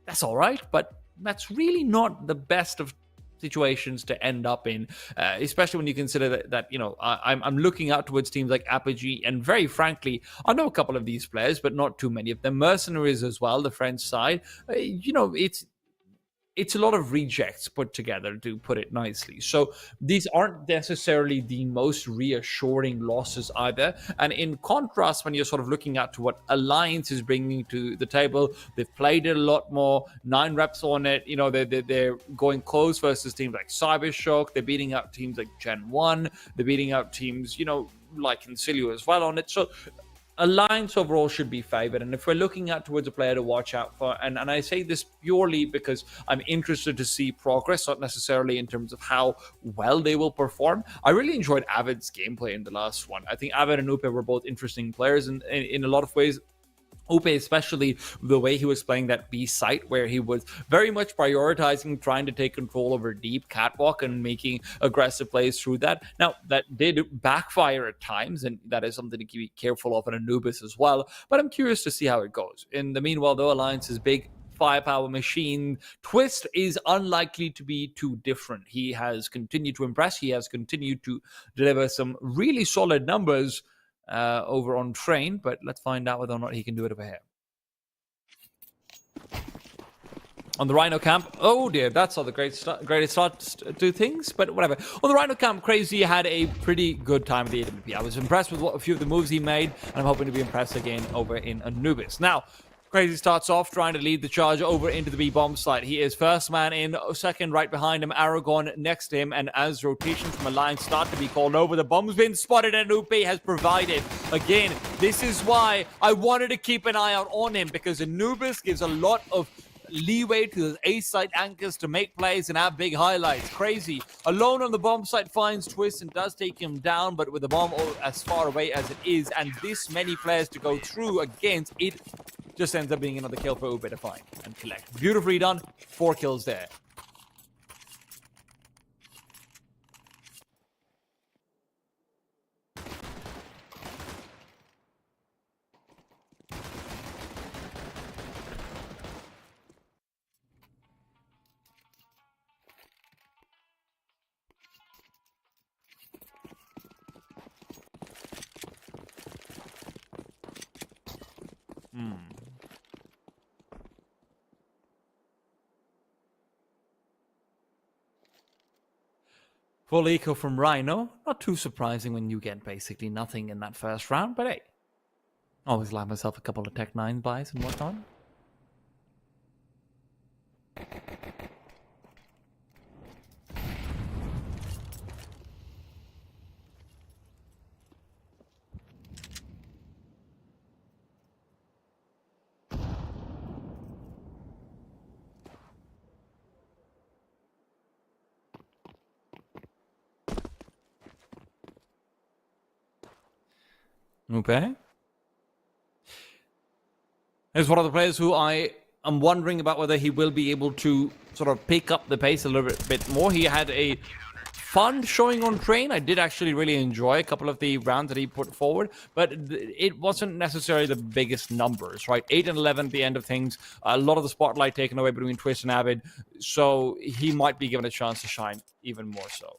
that's all right, but that's really not the best of situations to end up in, especially when you consider that I'm looking out towards teams like Apogee, and very frankly, I know a couple of these players, but not too many of them. Mercenaries as well, the French side. It's a lot of rejects put together, to put it nicely. So these aren't necessarily the most reassuring losses either. And in contrast, when you're sort of looking at to what Alliance is bringing to the table, they've played it a lot more, 9 reps on it. They're going close versus teams like Cybershock. They're beating out teams like Gen 1. They're beating out teams, like Incilio as well on it. So Alliance overall should be favored, and if we're looking out towards a player to watch out for, and I say this purely because I'm interested to see progress, not necessarily in terms of how well they will perform. I really enjoyed Avid's gameplay in the last one. I think Avid and Upe were both interesting players in a lot of ways. Upe, especially the way he was playing that B site, where he was very much prioritizing trying to take control over deep catwalk and making aggressive plays through that. Now, that did backfire at times, and that is something to be careful of in Anubis as well, but I'm curious to see how it goes. In the meanwhile, though, Alliance's big firepower machine Twist is unlikely to be too different. He has continued to impress. He has continued to deliver some really solid numbers over on train, but let's find out whether or not he can do it over here. On the Rhino camp, oh dear, that's not the greatest start to do things, but whatever. On the Rhino camp, Crazy had a pretty good time at the AWP. I was impressed with a few of the moves he made, and I'm hoping to be impressed again over in Anubis. Now, Crazy starts off trying to lead the charge over into the B-bomb site. He is first man in, second right behind him, Aragon next to him, and as rotations from Alliance start to be called over, the bomb's been spotted and Upe has provided. Again, this is why I wanted to keep an eye out on him, because Anubis gives a lot of leeway to the A-site anchors to make plays and have big highlights. Crazy, alone on the bomb site, finds Twist and does take him down, but with the bomb as far away as it is, and this many players to go through against it, just ends up being another kill for Upe to find and collect. Beautifully done. 4 kills there. Full eco from Rhino. Not too surprising when you get basically nothing in that first round, but hey. Always allow myself a couple of Tech 9 buys and whatnot. Okay. There's one of the players who I am wondering about whether he will be able to sort of pick up the pace a little bit more. He had a fun showing on Train. I did actually really enjoy a couple of the rounds that he put forward, but it wasn't necessarily the biggest numbers, right? 8 and 11 at the end of things. A lot of the spotlight taken away between Twist and Avid, so he might be given a chance to shine even more so.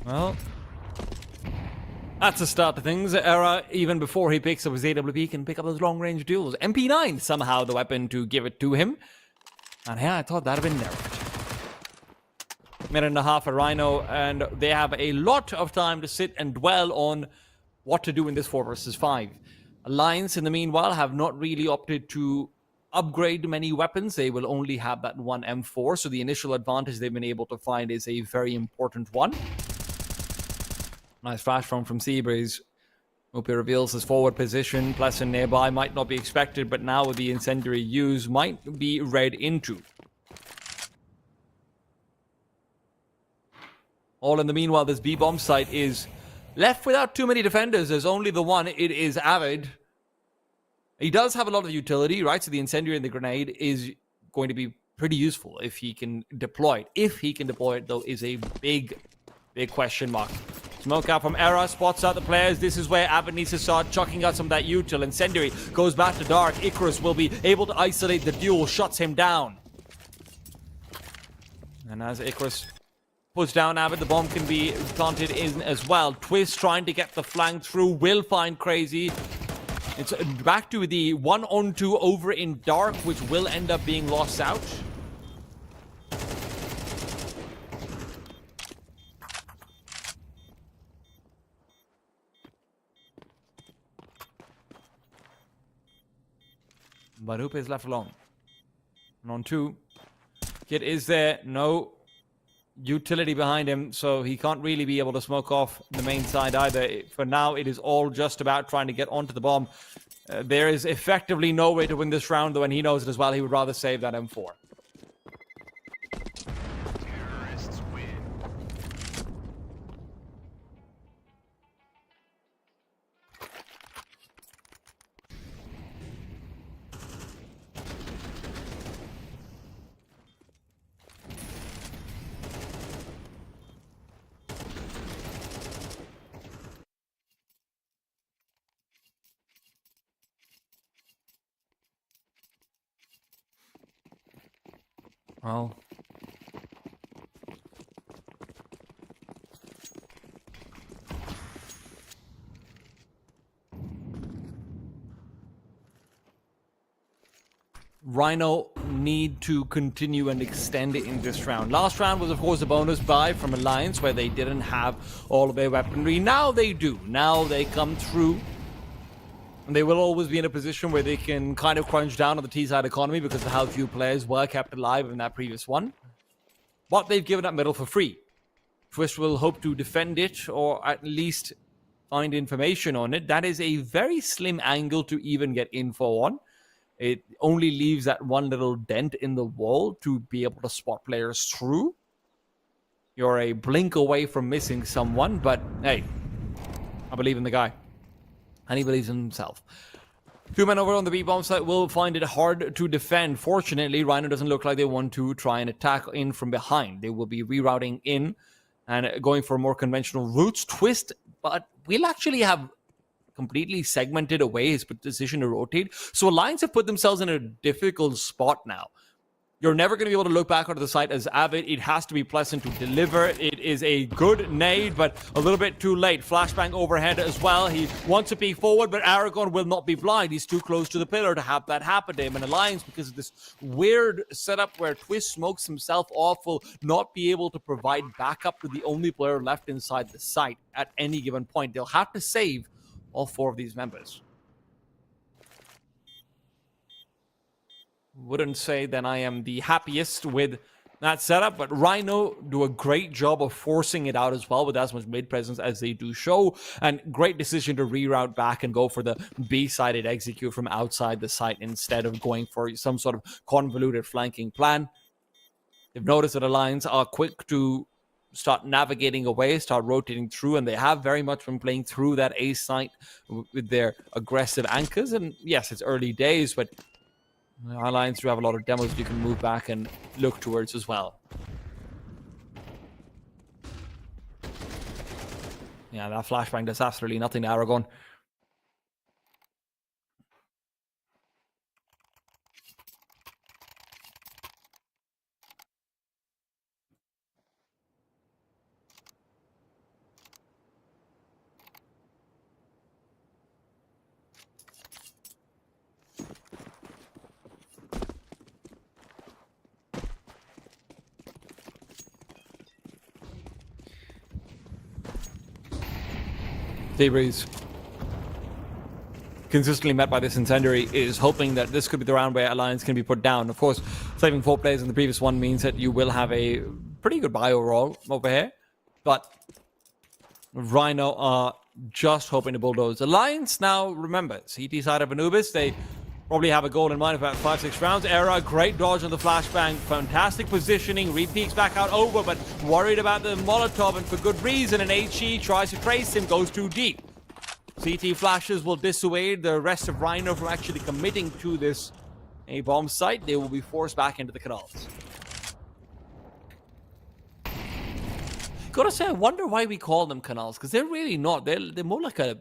Well, that's the start of things. Era, even before he picks up his AWP, can pick up those long-range duels. MP9, somehow the weapon to give it to him. And yeah, I thought that had been nerfed. Minute and a half for Rhino, and they have a lot of time to sit and dwell on what to do in this 4 versus 5. Alliance, in the meanwhile, have not really opted to upgrade many weapons. They will only have that one M4, so the initial advantage they've been able to find is a very important one. Nice flash from Seabreeze. Hope he reveals his forward position. Pleasant nearby might not be expected, but now with the incendiary use, might be read into. All in the meanwhile, this B-bomb site is left without too many defenders. There's only the one. It is Avid. He does have a lot of utility, right? So the incendiary and the grenade is going to be pretty useful if he can deploy it. If he can deploy it, though, is a big question mark. Smoke out from Era, spots out the players. This is where Avid needs to start chucking out some of that util. Incendiary goes back to Dark. Icarus will be able to isolate the duel, shuts him down. And as Icarus puts down Avid, the bomb can be planted in as well. Twist trying to get the flank through, will find Crazy. It's back to the 1-on-2 over in Dark, which will end up being lost out. Barupe is left alone. And on 2. Kid is there. No utility behind him, so he can't really be able to smoke off the main side either. For now, it is all just about trying to get onto the bomb. There is effectively no way to win this round, though, and he knows it as well. He would rather save that M4. Terrorists win. Well, Rhino need to continue and extend it in this round. Last round was, of course, a bonus buy from Alliance where they didn't have all of their weaponry. Now they do. Now they come through. And they will always be in a position where they can kind of crunch down on the T-side economy because of how few players were kept alive in that previous one. But they've given up middle for free. Twist will hope to defend it or at least find information on it. That is a very slim angle to even get info on. It only leaves that one little dent in the wall to be able to spot players through. You're a blink away from missing someone, but hey, I believe in the guy. And he believes in himself. 2 men over on the B-bomb site will find it hard to defend. Fortunately, Rhino doesn't look like they want to try and attack in from behind. They will be rerouting in and going for more conventional routes. Twist, but we'll actually have completely segmented away his decision to rotate. So Alliance have put themselves in a difficult spot now. You're never going to be able to look back onto the site as Avid. It has to be Pleasant to deliver. It is a good nade, but a little bit too late. Flashbang overhead as well. He wants to peek forward, but Aragon will not be blind. He's too close to the pillar to have that happen to him. And Alliance, because of this weird setup where Twist smokes himself off, will not be able to provide backup to the only player left inside the site at any given point. They'll have to save all 4 of these members. Wouldn't say that I am the happiest with that setup, but Rhino do a great job of forcing it out as well with as much mid presence as they do show, and great decision to reroute back and go for the B-sided execute from outside the site instead of going for some sort of convoluted flanking plan. They've noticed that Alliance are quick to start navigating away, start rotating through, and they have very much been playing through that A site with their aggressive anchors. And yes, it's early days, but Alliance do have a lot of demos you can move back and look towards as well. Yeah, that flashbang does absolutely nothing to Aragon. Breeze, consistently met by this incendiary, is hoping that this could be the round where Alliance can be put down. Of course, saving 4 players in the previous one means that you will have a pretty good buy overall over here, but Rhino are just hoping to bulldoze. Alliance now, remember, CT side of Anubis, they probably have a goal in mind of about 5-6 rounds. Era, great dodge on the flashbang, fantastic positioning, re-peeks back out over, but worried about the Molotov, and for good reason, and HE tries to trace him, goes too deep. CT flashes will dissuade the rest of Rhino from actually committing to this A-bomb site. They will be forced back into the canals. Gotta say, I wonder why we call them canals, because they're really not. They're more like a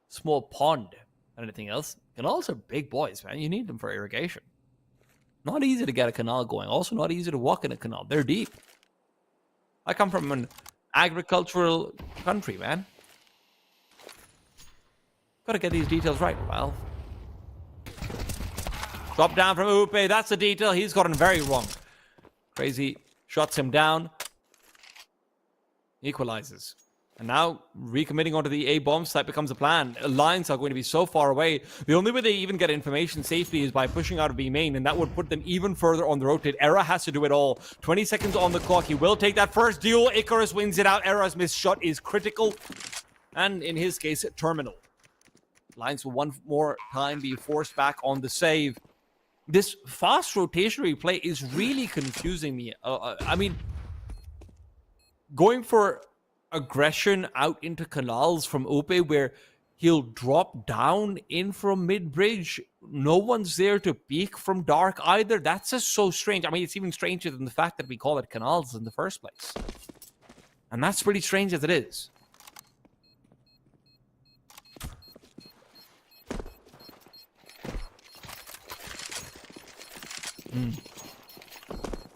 small pond than anything else. Canals are big boys, man. You need them for irrigation. Not easy to get a canal going. Also not easy to walk in a canal. They're deep. I come from an agricultural country, man. Gotta get these details right, Valve. Drop down from Upe. That's a detail he's gotten very wrong. Crazy shuts him down. Equalizes. And now, recommitting onto the A-bomb site becomes a plan. Alliance are going to be so far away. The only way they even get information safely is by pushing out of B main, and that would put them even further on the rotate. Era has to do it all. 20 seconds on the clock. He will take that first duel. Icarus wins it out. Era's missed shot is critical. And in his case, terminal. Alliance will one more time be forced back on the save. This fast rotationary play is really confusing me. I mean, going for aggression out into canals from Ope, where he'll drop down in from mid-bridge. No one's there to peek from dark either. That's just so strange. I mean, it's even stranger than the fact that we call it canals in the first place. And that's pretty strange as it is.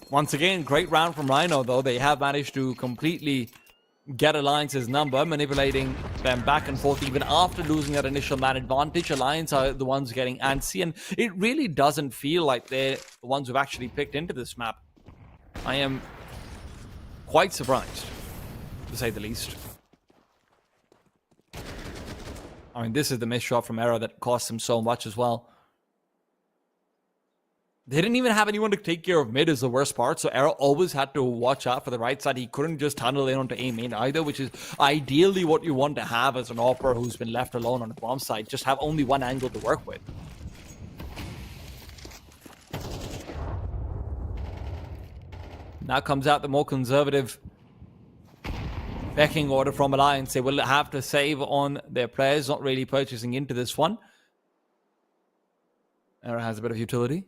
Once again, great round from Rhino, though. They have managed to completely get Alliance's number, manipulating them back and forth even after losing that initial man advantage. Alliance are the ones getting antsy, and it really doesn't feel like they're the ones who've actually picked into this map. I am quite surprised, to say the least. I mean, this is the missed shot from Era that cost him so much as well. They didn't even have anyone to take care of mid is the worst part, so Era always had to watch out for the right side. He couldn't just tunnel in onto A main either, which is ideally what you want to have as an opera who's been left alone on the bomb side. Just have only one angle to work with. Now comes out the more conservative pecking order from Alliance. They will have to save on their players, not really purchasing into this one. Era has a bit of utility.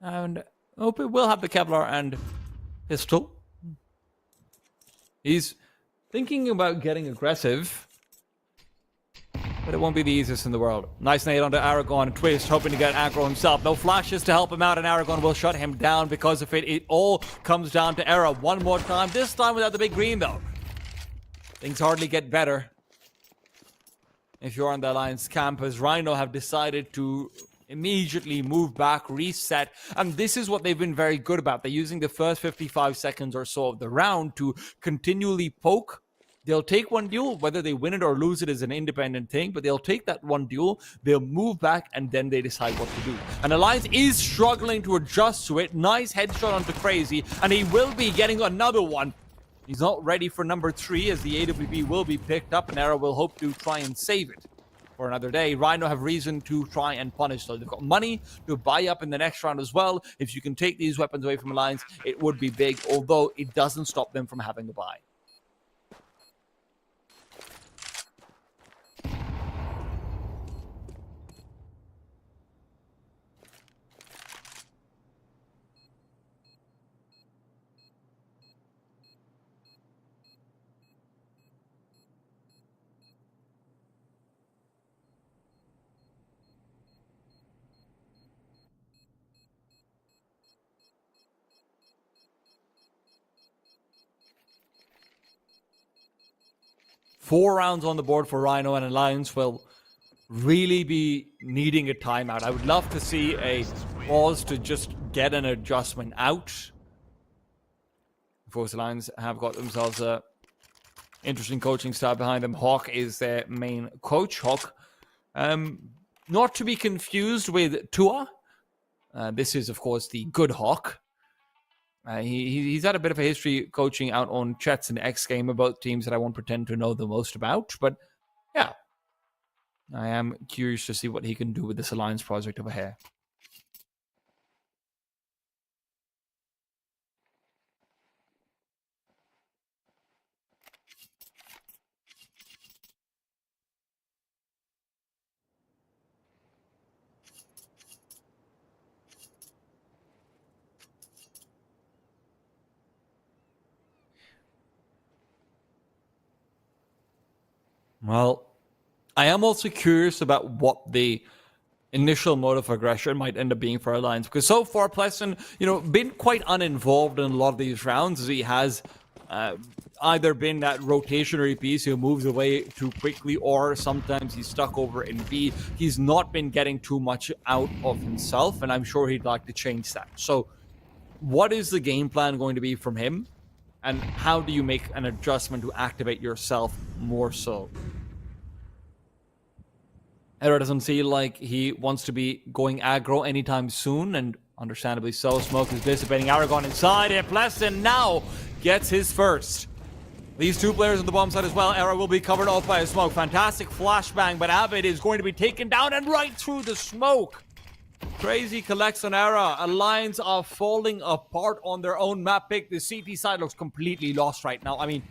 And Ope will have the Kevlar and pistol. He's thinking about getting aggressive, but it won't be the easiest in the world. Nice nade onto Aragon. Twist, hoping to get aggro himself. No flashes to help him out, and Aragon will shut him down because of it. It all comes down to Era one more time. This time without the big green, though. Things hardly get better if you're on the Alliance camp, as Rhino have decided to immediately move back, reset, and this is what they've been very good about. They're using the first 55 seconds or so of the round to continually poke They'll take one duel, whether they win it or lose it is an independent thing, but they'll take that one duel, they'll move back, and then they decide what to do. And Alliance is struggling to adjust to it. Nice headshot onto Crazy, and he will be getting another one. He's not ready for number 3, as the AWP will be picked up, and Era will hope to try and save it for another day. Rhino have reason to try and punish, though. They've got money to buy up in the next round as well. If you can take these weapons away from Alliance, it would be big, although it doesn't stop them from having a buy. 4 rounds on the board for Rhino, and Alliance will really be needing a timeout. I would love to see a pause to just get an adjustment out. Of course, Alliance have got themselves a interesting coaching staff behind them. Hawk is their main coach. Hawk, not to be confused with Tua. This is, of course, the good Hawk. He's had a bit of a history coaching out on Chets and X Game about teams that I won't pretend to know the most about. But yeah, I am curious to see what he can do with this Alliance project over here. Well, I am also curious about what the initial mode of aggression might end up being for Alliance, because so far Pleasant, been quite uninvolved in a lot of these rounds, as he has either been that rotationary piece who moves away too quickly, or sometimes he's stuck over in B. He's not been getting too much out of himself, and I'm sure he'd like to change that. So what is the game plan going to be from him, and how do you make an adjustment to activate yourself more so? Era doesn't feel like he wants to be going aggro anytime soon, and understandably so. Smoke is dissipating. Aragon inside, and Pleasant now gets his first. These 2 players on the bomb side as well. Era will be covered off by a smoke. Fantastic flashbang, but Avid is going to be taken down and right through the smoke. Crazy collects on Era. Alliance are falling apart on their own map pick. The CT side looks completely lost right now. I mean,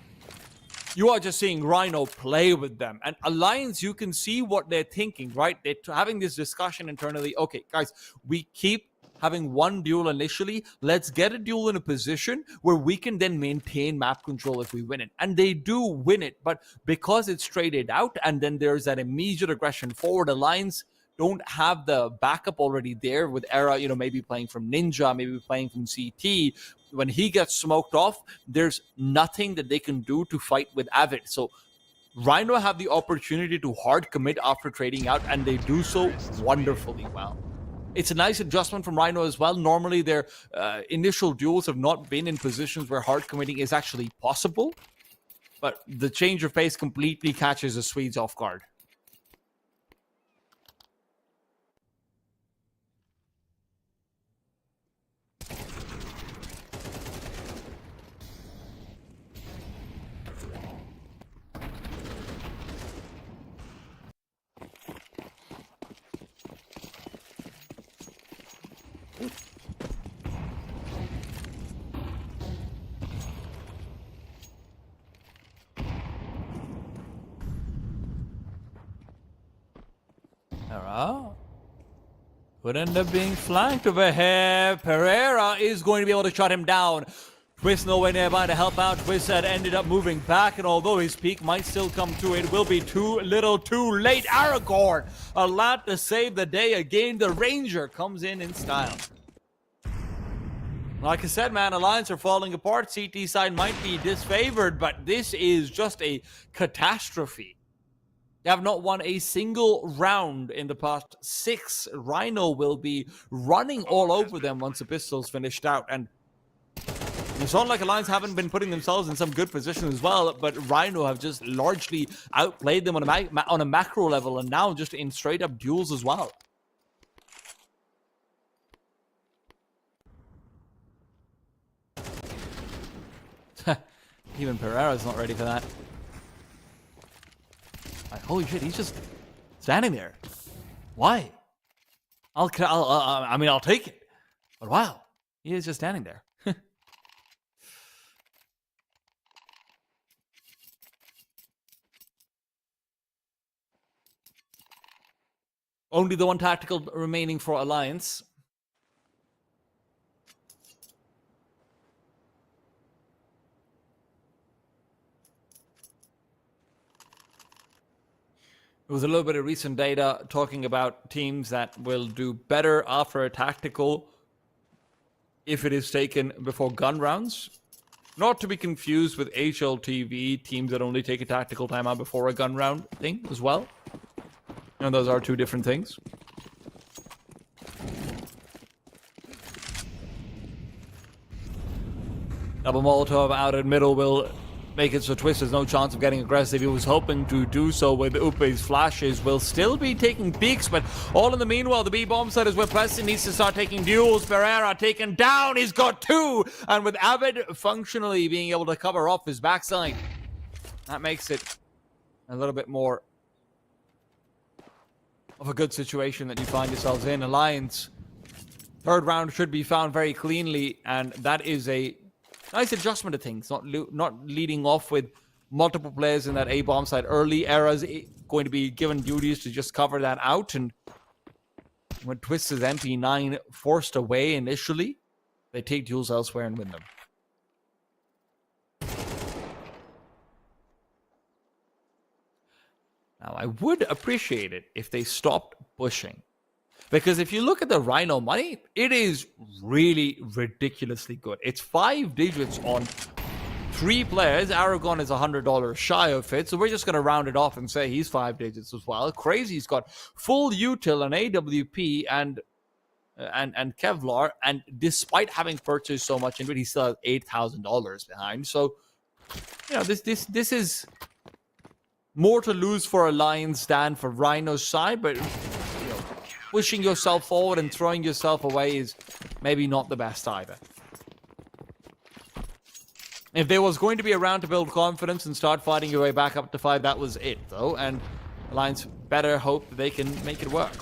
you are just seeing Rhino play with them. And Alliance, you can see what they're thinking, right? They're having this discussion internally. Okay, guys, we keep having one duel initially. Let's get a duel in a position where we can then maintain map control if we win it. And they do win it, but because it's traded out and then there's that immediate aggression forward, Alliance don't have the backup already there with Era, maybe playing from Ninja, maybe playing from CT. When he gets smoked off, there's nothing that they can do to fight with Avid. So Rhino have the opportunity to hard commit after trading out, and they do so wonderfully well. It's a nice adjustment from Rhino as well. Normally, their initial duels have not been in positions where hard committing is actually possible. But the change of pace completely catches the Swedes off guard. Could end up being flanked over here. Pereira is going to be able to shut him down. Twist nowhere nearby to help out. Twist had ended up moving back, and although his peak might still come to, it will be too little too late. Aragorn, a lot to save the day again. The Ranger comes in style. Like I said, man, Alliance are falling apart. CT side might be disfavored, but this is just a catastrophe. They have not won a single round in the past 6. Rhino will be running all over them once the pistol's finished out. And It's not like Alliance haven't been putting themselves in some good position as well, but Rhino have just largely outplayed them on a macro level, and now just in straight up duels as well. Even Pereira's not ready for that. Like, holy shit, he's just standing there. Why? I mean, I'll take it. But wow, he is just standing there. Only the one tactical remaining for Alliance. There was a little bit of recent data talking about teams that will do better after a tactical if it is taken before gun rounds. Not to be confused with HLTV, teams that only take a tactical timeout before a gun round thing as well. And those are two different things. Double Molotov out in middle will make it so Twist has no chance of getting aggressive. He was hoping to do so with Upe's flashes. Will still be taking peeks, but all in the meanwhile, the B-bomb side is where Preston needs to start taking duels. Pereira taken down. He's got two. And with Avid functionally being able to cover off his backside, that makes it a little bit more of a good situation that you find yourselves in. Alliance, third round should be found very cleanly, and that is a nice adjustment of things. Not leading off with multiple players in that A-bomb side early. Era's going to be given duties to just cover that out, and when Twist's MP9 forced away initially, they take duels elsewhere and win them. Now, I would appreciate it if they stopped pushing. Because if you look at the Rhino money, it is really ridiculously good. It's 5 digits on 3 players. Aragon is $100 shy of it, so we're just going to round it off and say he's 5 digits as well. Crazy's got full util and AWP and Kevlar, and despite having purchased so much into it, he still has $8,000 behind. So, you know, this is more to lose for Alliance than for Rhino's side, but you know, pushing yourself forward and throwing yourself away is maybe not the best either. If there was going to be a round to build confidence and start fighting your way back up to 5, that was it, though, and Alliance better hope that they can make it work.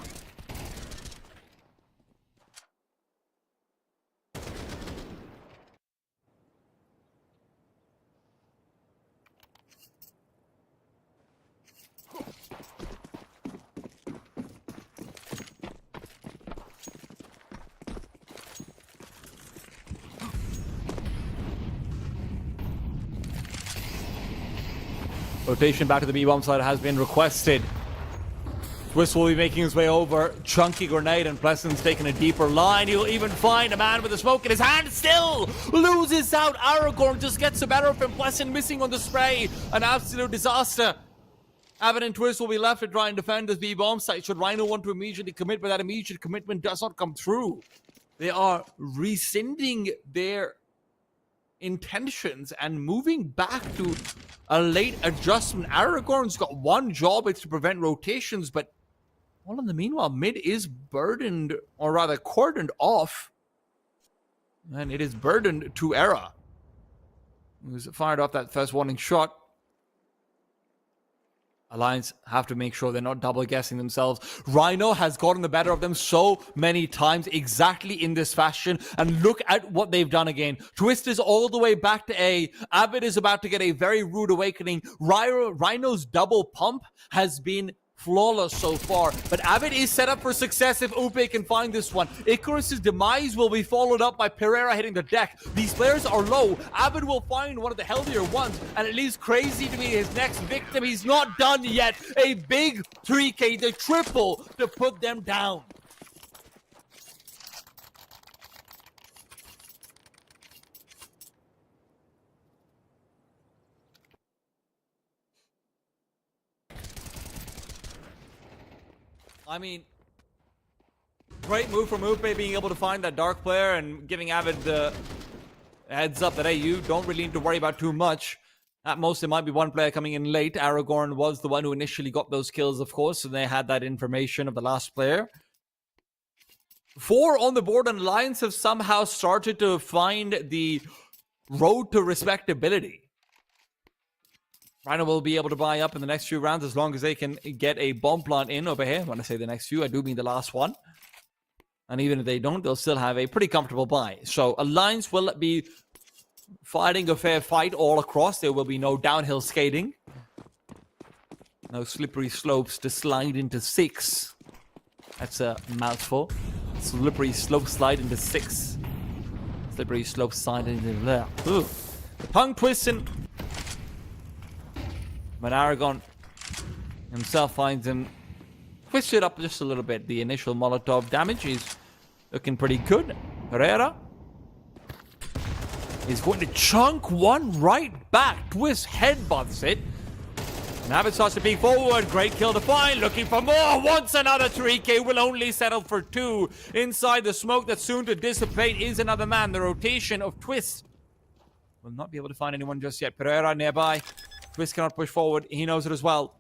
Rotation back to the B-bomb side has been requested. Twist will be making his way over. Chunky grenade, and Plesson's taking a deeper line. He'll even find a man with a smoke in his hand. Still loses out. Aragorn just gets the better of him. Plesson missing on the spray. An absolute disaster. Avid and Twist will be left to try and defend this B-bomb site. Should Rhino want to immediately commit, but that immediate commitment does not come through. They are rescinding their intentions and moving back to a late adjustment. Aragorn's got one job, it's to prevent rotations, but all in the meanwhile, mid is burdened, or rather cordoned off, and it is burdened to Era, who's fired off that first warning shot. Alliance have to make sure they're not double guessing themselves. Rhino has gotten the better of them so many times exactly in this fashion, and look at what they've done again. Twist is all the way back to A. Avid is about to get a very rude awakening. Rhino's double pump has been flawless so far, but Avid is set up for success if Upe can find this one. Icarus's demise will be followed up by Pereira hitting the deck. These players are low. Avid will find one of the healthier ones, and it leaves Crazy to be his next victim. He's not done yet. A big 3K, the triple to put them down. I mean, great move from Upe being able to find that dark player and giving Avid the Heads up that AU don't really need to worry about too much. At most, there might be one player coming in late. Aragorn was the one who initially got those kills, of course, so they had that information of the last player. 4 on the board, and Alliance have somehow started to find the road to respectability. Rhino will be able to buy up in the next few rounds as long as they can get a bomb plant in over here. When I say the next few, I do mean the last one. And even if they don't, they'll still have a pretty comfortable buy. So Alliance will be fighting a fair fight all across. There will be no downhill skating. No slippery slopes to slide into 6. That's a mouthful. Slippery slope slide into 6. Slippery slope slide into there. Ooh. Tongue twisting. But Aragorn himself finds him twisted up just a little bit. The initial Molotov damage is looking pretty good. Pereira is going to chunk one right back. Twist headbutts it. Anubis starts to peek forward. Great kill to find. Looking for more. Once another 3K will only settle for 2. Inside the smoke that's soon to dissipate is another man. The rotation of Twist will not be able to find anyone just yet. Pereira nearby. Twist cannot push forward. He knows it as well.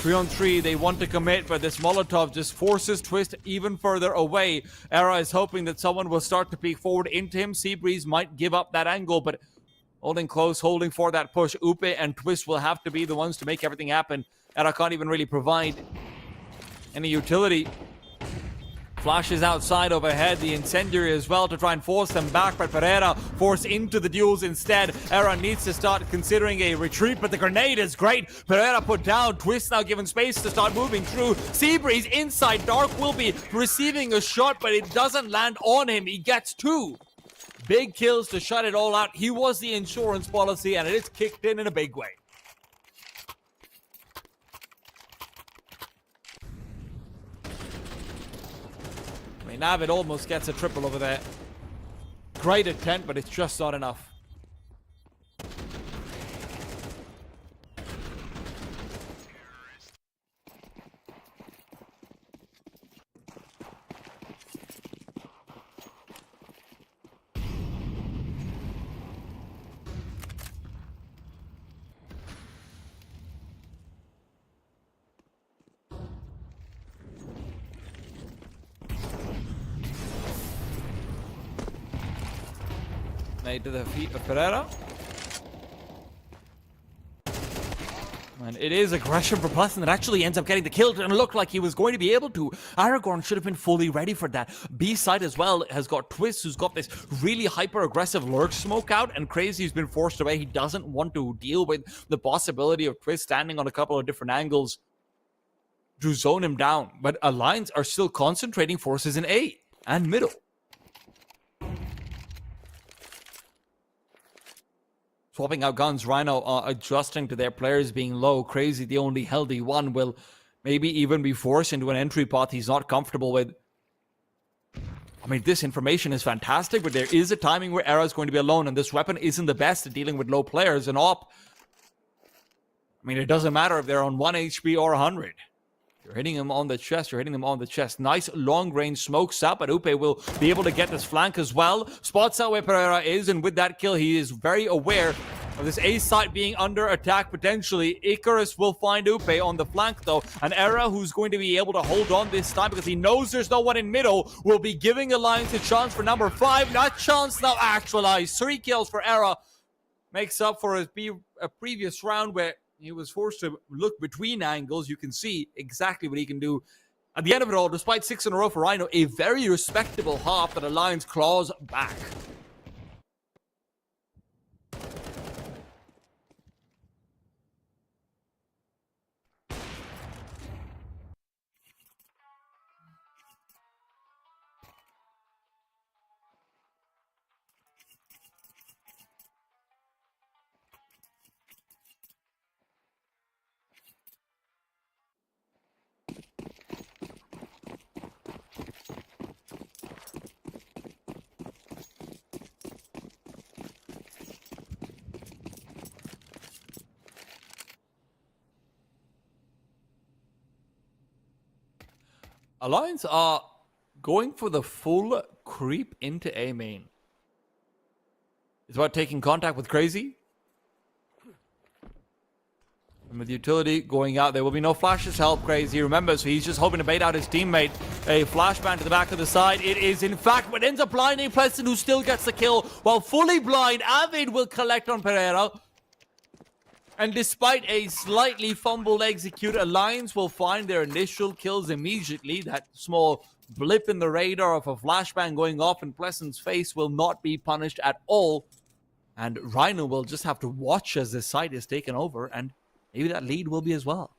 3 on 3. They want to commit, but this Molotov just forces Twist even further away. Era is hoping that someone will start to peek forward into him. Seabreeze might give up that angle, but holding close, holding for that push. Upe and Twist will have to be the ones to make everything happen. Era can't even really provide any utility. Flashes outside overhead, the incendiary as well to try and force them back, but Pereira forced into the duels instead. Era needs to start considering a retreat, but the grenade is great. Pereira put down. Twist now given space to start moving through. Seabreeze inside. Dark will be receiving a shot, but it doesn't land on him. He gets 2. Big kills to shut it all out. He was the insurance policy, and it is kicked in a big way. I mean, Navid almost gets a triple over there. Great attempt, but it's just not enough. Made to the feet of Pereira. And it is aggression for Plus, that actually ends up getting the kill, and looked like he was going to be able to. Aragorn should have been fully ready for that. B-side as well has got Twist, who's got this really hyper-aggressive lurk smoke out, and Crazy's been forced away. He doesn't want to deal with the possibility of Twist standing on a couple of different angles to zone him down. But Alliance are still concentrating forces in A and middle. Swapping out guns, Rhino are adjusting to their players being low. Crazy, the only healthy one, will maybe even be forced into an entry path he's not comfortable with. I mean, this information is fantastic, but there is a timing where Era is going to be alone, and this weapon isn't the best at dealing with low players. And Op, I mean, it doesn't matter if they're on 1 HP or 100. You're hitting him on the chest. You're hitting him on the chest. Nice long-range smokes up, but Upe will be able to get this flank as well. Spots out where Pereira is, and with that kill, he is very aware of this A site being under attack potentially. Icarus will find Upe on the flank, though. An Era who's going to be able to hold on this time because he knows there's no one in middle, will be giving Alliance a chance for number 5. Not chance, now actualized. 3 kills for Era. Makes up for a previous round where he was forced to look between angles. You can see exactly what he can do. At the end of it all, despite 6 in a row for Rhino, a very respectable half that Alliance claws back. Alliance are going for the full creep into A main. It's about taking contact with Crazy. And with utility going out, there will be no flashes to help Crazy. Remember, so he's just hoping to bait out his teammate. A flashbang to the back of the side. It is, in fact, what ends up blinding Pleasant, who still gets the kill. While fully blind, Avid will collect on Pereira. And despite a slightly fumbled execute, Alliance will find their initial kills immediately. That small blip in the radar of a flashbang going off in Pleasant's face will not be punished at all. And Rhino will just have to watch as this site is taken over, and maybe that lead will be as well.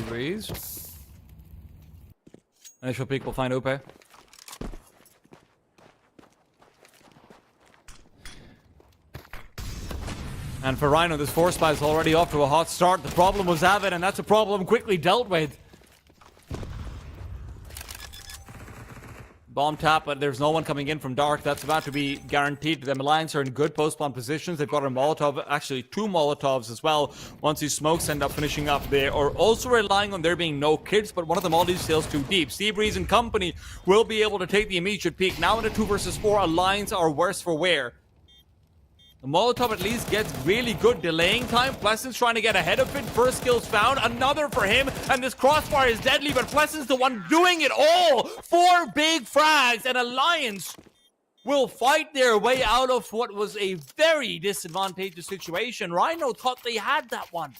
Breeze. Initial peek will find Ope. And for Rhino, this force spy is already off to a hot start. The problem was Avid, and that's a problem quickly dealt with. Bomb tap, but there's no one coming in from Dark. That's about to be guaranteed to them. Alliance are in good post-spawn positions. They've got a Molotov, actually 2 Molotovs as well. Once these smokes end up finishing up, they are also relying on there being no kids, but one of the Molotov sails too deep. Seabreeze and company will be able to take the immediate peak. Now in a 2 versus 4, Alliance are worse for wear. The Molotov at least gets really good delaying time. Pleasant's trying to get ahead of it. First skill's found. Another for him. And this crossfire is deadly, but Pleasant's the one doing it all. 4 big frags, and Alliance will fight their way out of what was a very disadvantageous situation. Rhino thought they had that one.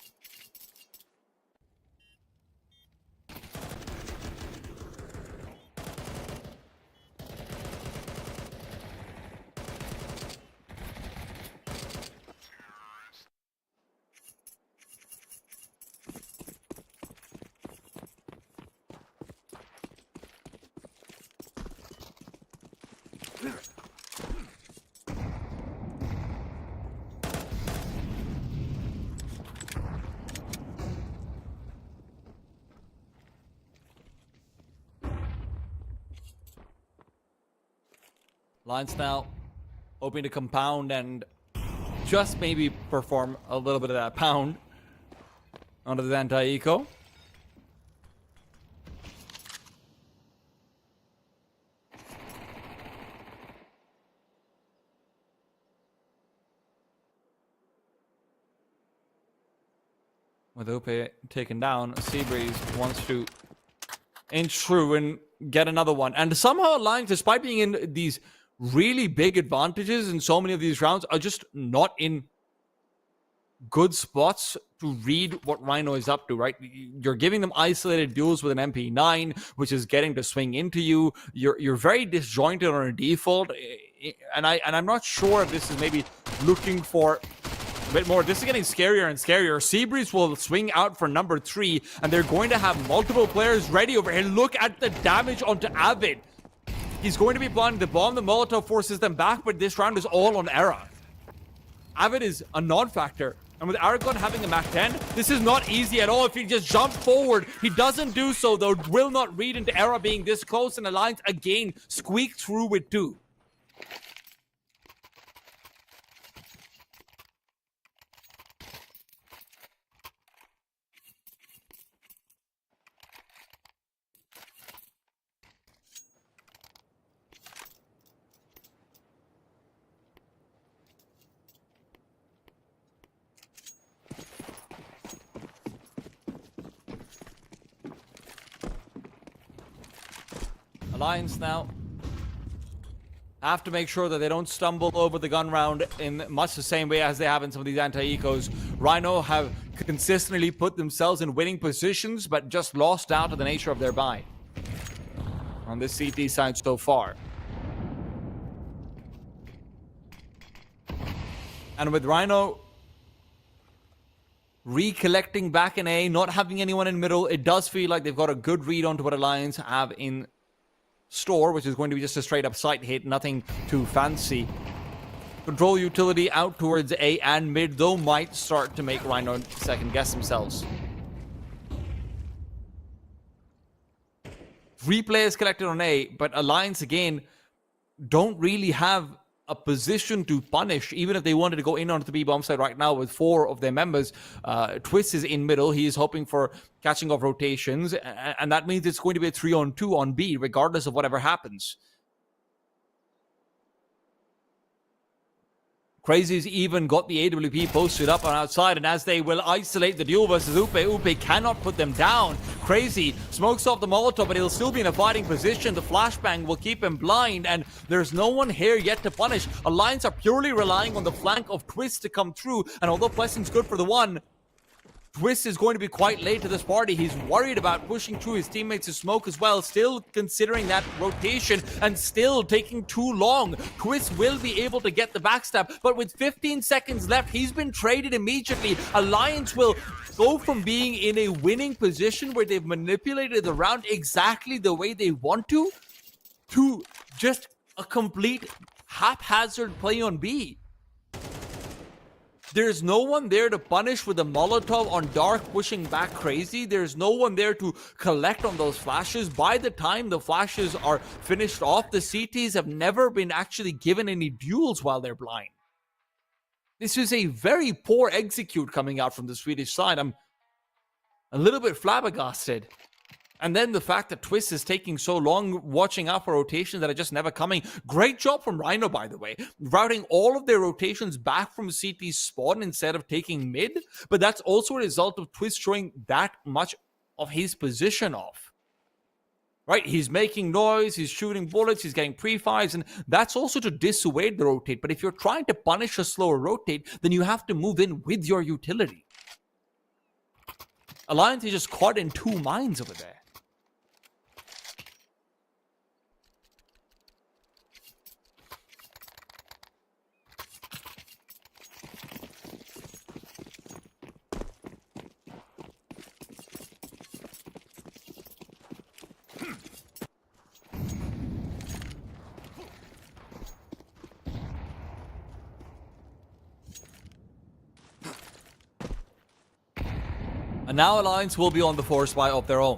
Lines now hoping to compound and just maybe perform a little bit of that pound onto the anti-eco. With Ope taken down, Seabreeze wants to inch through and get another one. And somehow Alliance, despite being in these really big advantages in so many of these rounds, are just not in good spots to read what Rhino is up to, right? You're giving them isolated duels with an MP9, which is getting to swing into you. You're very disjointed on a default, and I'm not sure if this is maybe looking for a bit more. This is getting scarier and scarier. Seabreeze will swing out for number 3, and they're going to have multiple players ready over here. Look at the damage onto Avid. He's going to be blinding the bomb. The Molotov forces them back, but this round is all on Era. Avid is a non-factor. And with Aragon having a Mach 10, this is not easy at all. If he just jumps forward, he doesn't do so, though. Will not read into Era being this close, and Alliance again squeak through with 2. Alliance now have to make sure that they don't stumble over the gun round in much the same way as they have in some of these anti-ecos. Rhino have consistently put themselves in winning positions, but just lost out to the nature of their buy on this CT side so far. And with Rhino recollecting back in A, not having anyone in middle, it does feel like they've got a good read onto what Alliance have in store, which is going to be just a straight up sight hit, nothing too fancy. Control utility out towards A and mid, though, might start to make Rhino second guess themselves. 3 players collected on A, but Alliance again don't really have a position to punish, even if they wanted to go in onto the B bomb side right now with 4 of their members. Twist is in middle. He is hoping for catching off rotations, and that means it's going to be a 3-on-2 on B, regardless of whatever happens. Crazy's even got the AWP posted up on outside, and as they will isolate the duel versus Upe cannot put them down. Crazy smokes off the Molotov, but he'll still be in a fighting position. The flashbang will keep him blind, and there's no one here yet to punish. Alliance are purely relying on the flank of Twist to come through, and although Plessing's good for the one, Twist is going to be quite late to this party. He's worried about pushing through his teammates to smoke as well, still considering that rotation and still taking too long. Twist will be able to get the backstab, but with 15 seconds left, he's been traded immediately. Alliance will go from being in a winning position where they've manipulated the round exactly the way they want to just a complete haphazard play on B. There's no one there to punish with a Molotov on Dark pushing back Crazy. There's no one there to collect on those flashes. By the time the flashes are finished off, the CTs have never been actually given any duels while they're blind. This is a very poor execute coming out from the Swedish side. I'm a little bit flabbergasted. And then the fact that Twist is taking so long watching out for rotations that are just never coming. Great job from Rhino, by the way, routing all of their rotations back from CT's spawn instead of taking mid. But that's also a result of Twist showing that much of his position off. Right? He's making noise, he's shooting bullets, he's getting pre-fires, and that's also to dissuade the rotate. But if you're trying to punish a slower rotate, then you have to move in with your utility. Alliance is just caught in 2 minds over there. And now Alliance will be on the force buy of their own.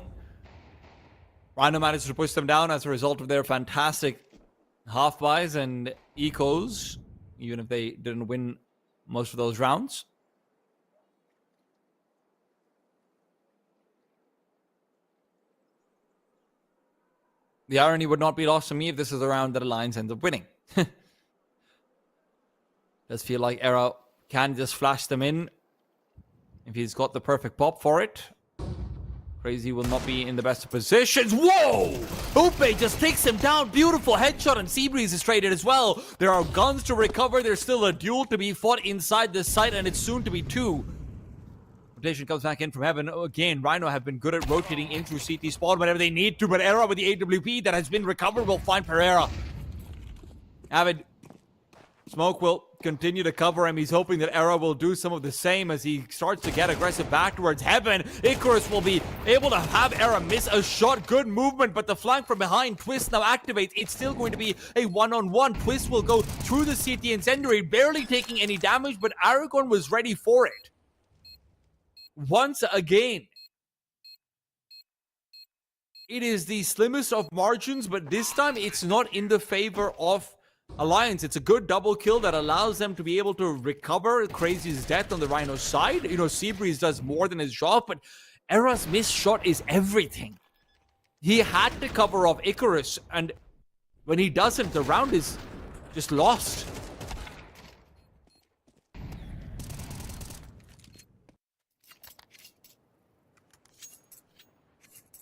Rhino managed to push them down as a result of their fantastic half buys and ecos, even if they didn't win most of those rounds. The irony would not be lost to me if this is a round that Alliance ends up winning. Does feel like Era can just flash them in if he's got the perfect pop for it. Crazy will not be in the best of positions. Whoa! Upe just takes him down. Beautiful headshot, and Seabreeze is traded as well. There are guns to recover. There's still a duel to be fought inside this site, and it's soon to be 2. Rotation comes back in from heaven. Again, Rhino have been good at rotating in through CT spawn whenever they need to, but Era with the AWP that has been recovered will find Pereira. Avid Smoke will continue to cover him. He's hoping that Era will do some of the same as he starts to get aggressive back towards heaven. Icarus will be able to have Era miss a shot. Good movement, but the flank from behind, Twist now activates. It's still going to be a one-on-one. Twist will go through the CT incendiary, barely taking any damage, but Aragorn was ready for it. Once again, it is the slimmest of margins, but this time it's not in the favor of Alliance. It's a good double kill that allows them to be able to recover Crazy's death on the Rhino side. You know, Seabreeze does more than his job, but Era's missed shot is everything. He had to cover off Icarus, and when he doesn't, the round is just lost.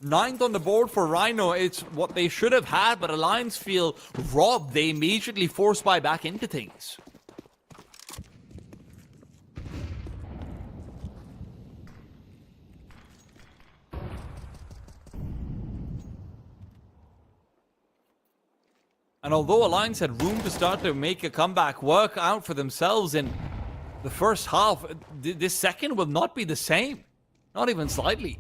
9th on the board for Rhino. It's what they should have had, but Alliance feel robbed. They immediately force buy back into things. And although Alliance had room to start to make a comeback work out for themselves in the first half, this second will not be the same. Not even slightly.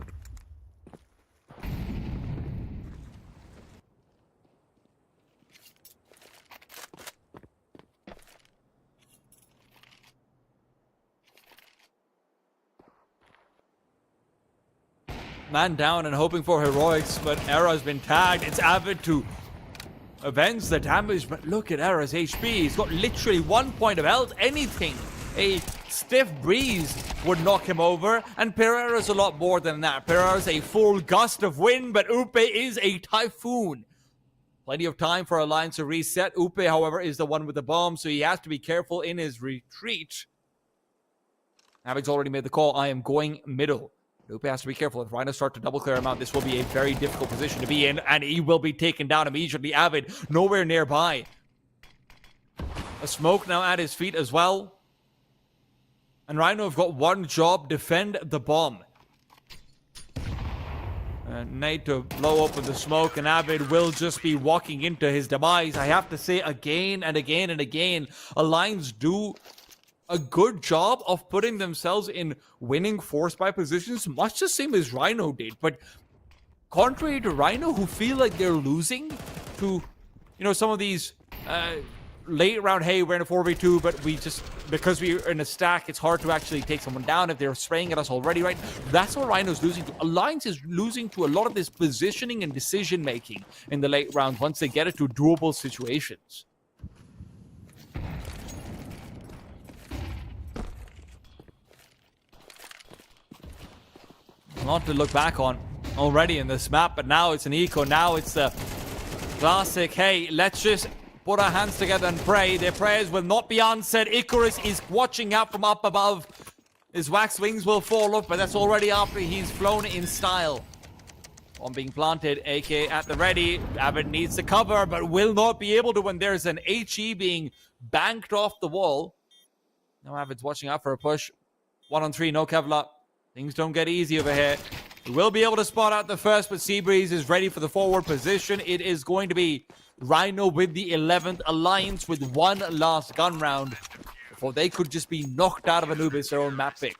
Man down and hoping for heroics, but Era has been tagged. It's Avid to avenge the damage, but look at Era's HP. He's got literally 1 point of health. Anything, a stiff breeze would knock him over, and Pereira's a lot more than that. Pereira's a full gust of wind, but Upe is a typhoon. Plenty of time for Alliance to reset. Upe, however, is the one with the bomb, so he has to be careful in his retreat. Avid's already made the call. I am going middle. Upe has to be careful. If Rhino start to double clear him out, this will be a very difficult position to be in, and he will be taken down immediately. Avid, nowhere nearby. A smoke now at his feet as well. And Rhino have got one job, defend the bomb. Nate to blow open the smoke, and Avid will just be walking into his demise. I have to say again and again and again, Alliance do a good job of putting themselves in winning force buy positions, much the same as Rhino did. But contrary to Rhino, who feel like they're losing to, some of these late round, hey, we're in a 4v2, but we just, because we're in a stack, it's hard to actually take someone down if they're spraying at us already, right? That's what Rhino's losing to. Alliance is losing to a lot of this positioning and decision making in the late rounds once they get it to doable situations. A lot to look back on already in this map, but now it's an eco. Now it's the classic, hey, let's just put our hands together and pray. Their prayers will not be answered. Icarus is watching out from up above. His wax wings will fall off, but that's already after he's flown in style. One being planted, AK at the ready. Avid needs to cover, but will not be able to when there's an HE being banked off the wall. Now Avid's watching out for a push. 1-on-3, no Kevlar. Things don't get easy over here. We will be able to spot out the first, but Seabreeze is ready for the forward position. It is going to be Rhino with the 11th, Alliance with one last gun round before they could just be knocked out of Anubis, their own map pick.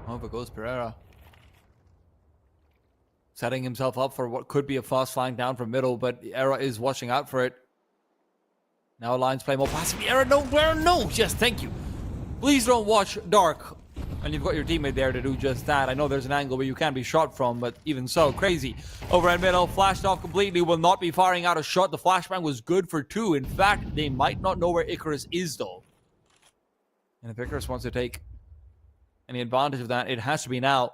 Over goes Pereira. Setting himself up for what could be a fast flank down from middle, but Era is watching out for it. Now Alliance play more passively. Era, no, no! Yes, thank you. Please don't watch Dark. And you've got your teammate there to do just that. I know there's an angle where you can be shot from, but even so, crazy. Over in middle, flashed off completely, will not be firing out a shot. The flashbang was good for 2. In fact, they might not know where Icarus is, though. And if Icarus wants to take any advantage of that, it has to be now.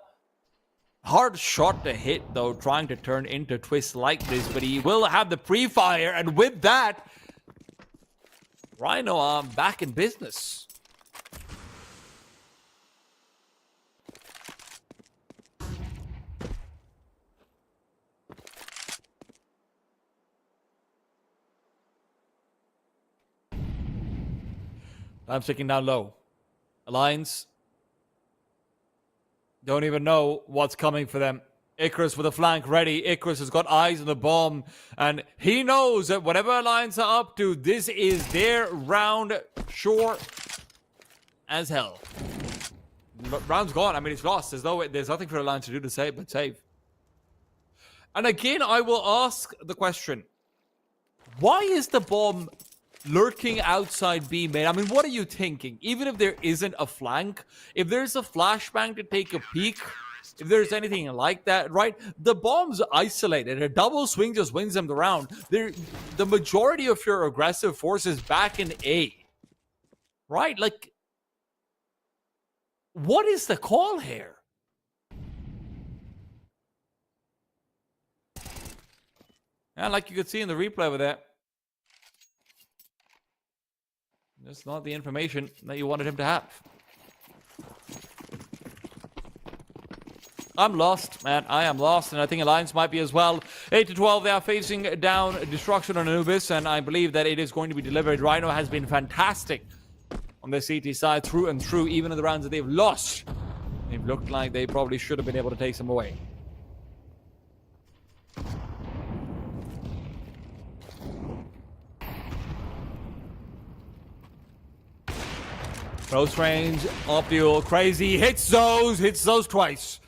Hard shot to hit, though, trying to turn into twists like this, but he will have the pre-fire, and with that, Rhino back in business. I'm sticking down low. Alliance don't even know what's coming for them. Icarus with a flank ready. Icarus has got eyes on the bomb, and he knows that whatever Alliance are up to, this is their round, sure as hell. round's gone. I mean, it's lost. There's nothing for Alliance to do to save but save. And again, I will ask the question. Why is the bomb lurking outside B main? I mean, what are you thinking? Even if there isn't a flank, if there's a flashbang to take a peek, if there's anything like that, right? The bomb's isolated. A double swing just wins them the round. The majority of your aggressive force is back in A. Right? Like, what is the call here? And like you could see in the replay with that, that's not the information that you wanted him to have. I'm lost, man. I am lost, and I think Alliance might be as well. 8-12, they are facing down Destruction on Anubis, and I believe that it is going to be delivered. Rhino has been fantastic on the CT side through and through, even in the rounds that they've lost. They've looked like they probably should have been able to take some away. Close range, Optical, crazy, hits those twice.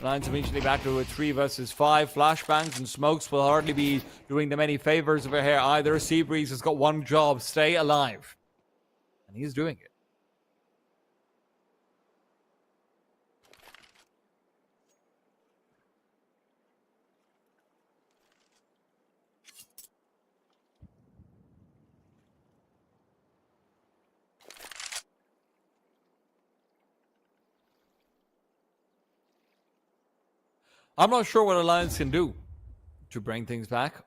Alliance eventually back to a 3 versus 5. Flashbangs and smokes will hardly be doing them any favors over here either. Seabreeze has got one job, stay alive. And he's doing it. I'm not sure what Alliance can do to bring things back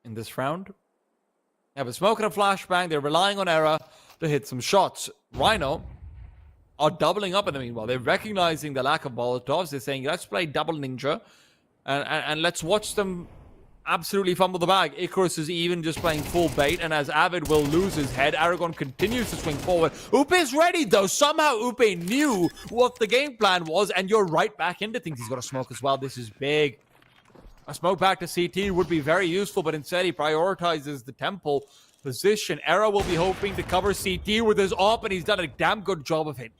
in this round. They have a smoke and a flashbang. They're relying on Era to hit some shots. Rhino are doubling up in the meanwhile. They're recognizing the lack of Molotovs. They're saying, let's play double ninja and let's watch them absolutely fumble the bag. Icarus is even just playing full bait, and as Avid will lose his head, Aragon continues to swing forward. Upe's ready though. Somehow Upe knew what the game plan was, and you're right back into things. He's got a smoke as well. This is big. A smoke back to CT would be very useful, but instead he prioritizes the temple position. Era will be hoping to cover CT with his AWP, and he's done a damn good job of it.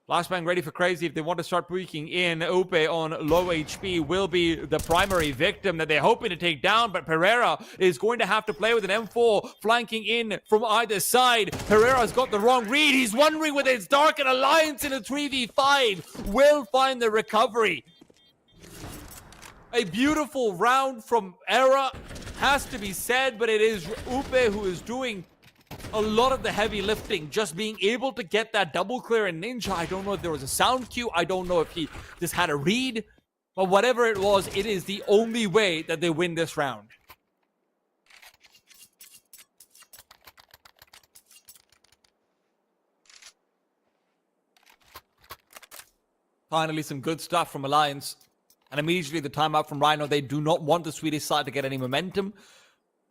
Flashbang ready for crazy if they want to start peeking in. Upe on low HP will be the primary victim that they're hoping to take down, but Pereira is going to have to play with an M4 flanking in from either side. Pereira's got the wrong read. He's wondering whether it's Dark and Alliance in a 3v5 will find the recovery. A beautiful round from Era has to be said, but it is Upe who is doing a lot of the heavy lifting, just being able to get that double clear in Ninja. I don't know if there was a sound cue. I don't know if he just had a read. But whatever it was, it is the only way that they win this round. Finally, some good stuff from Alliance. And immediately the timeout from Rhino. They do not want the Swedish side to get any momentum.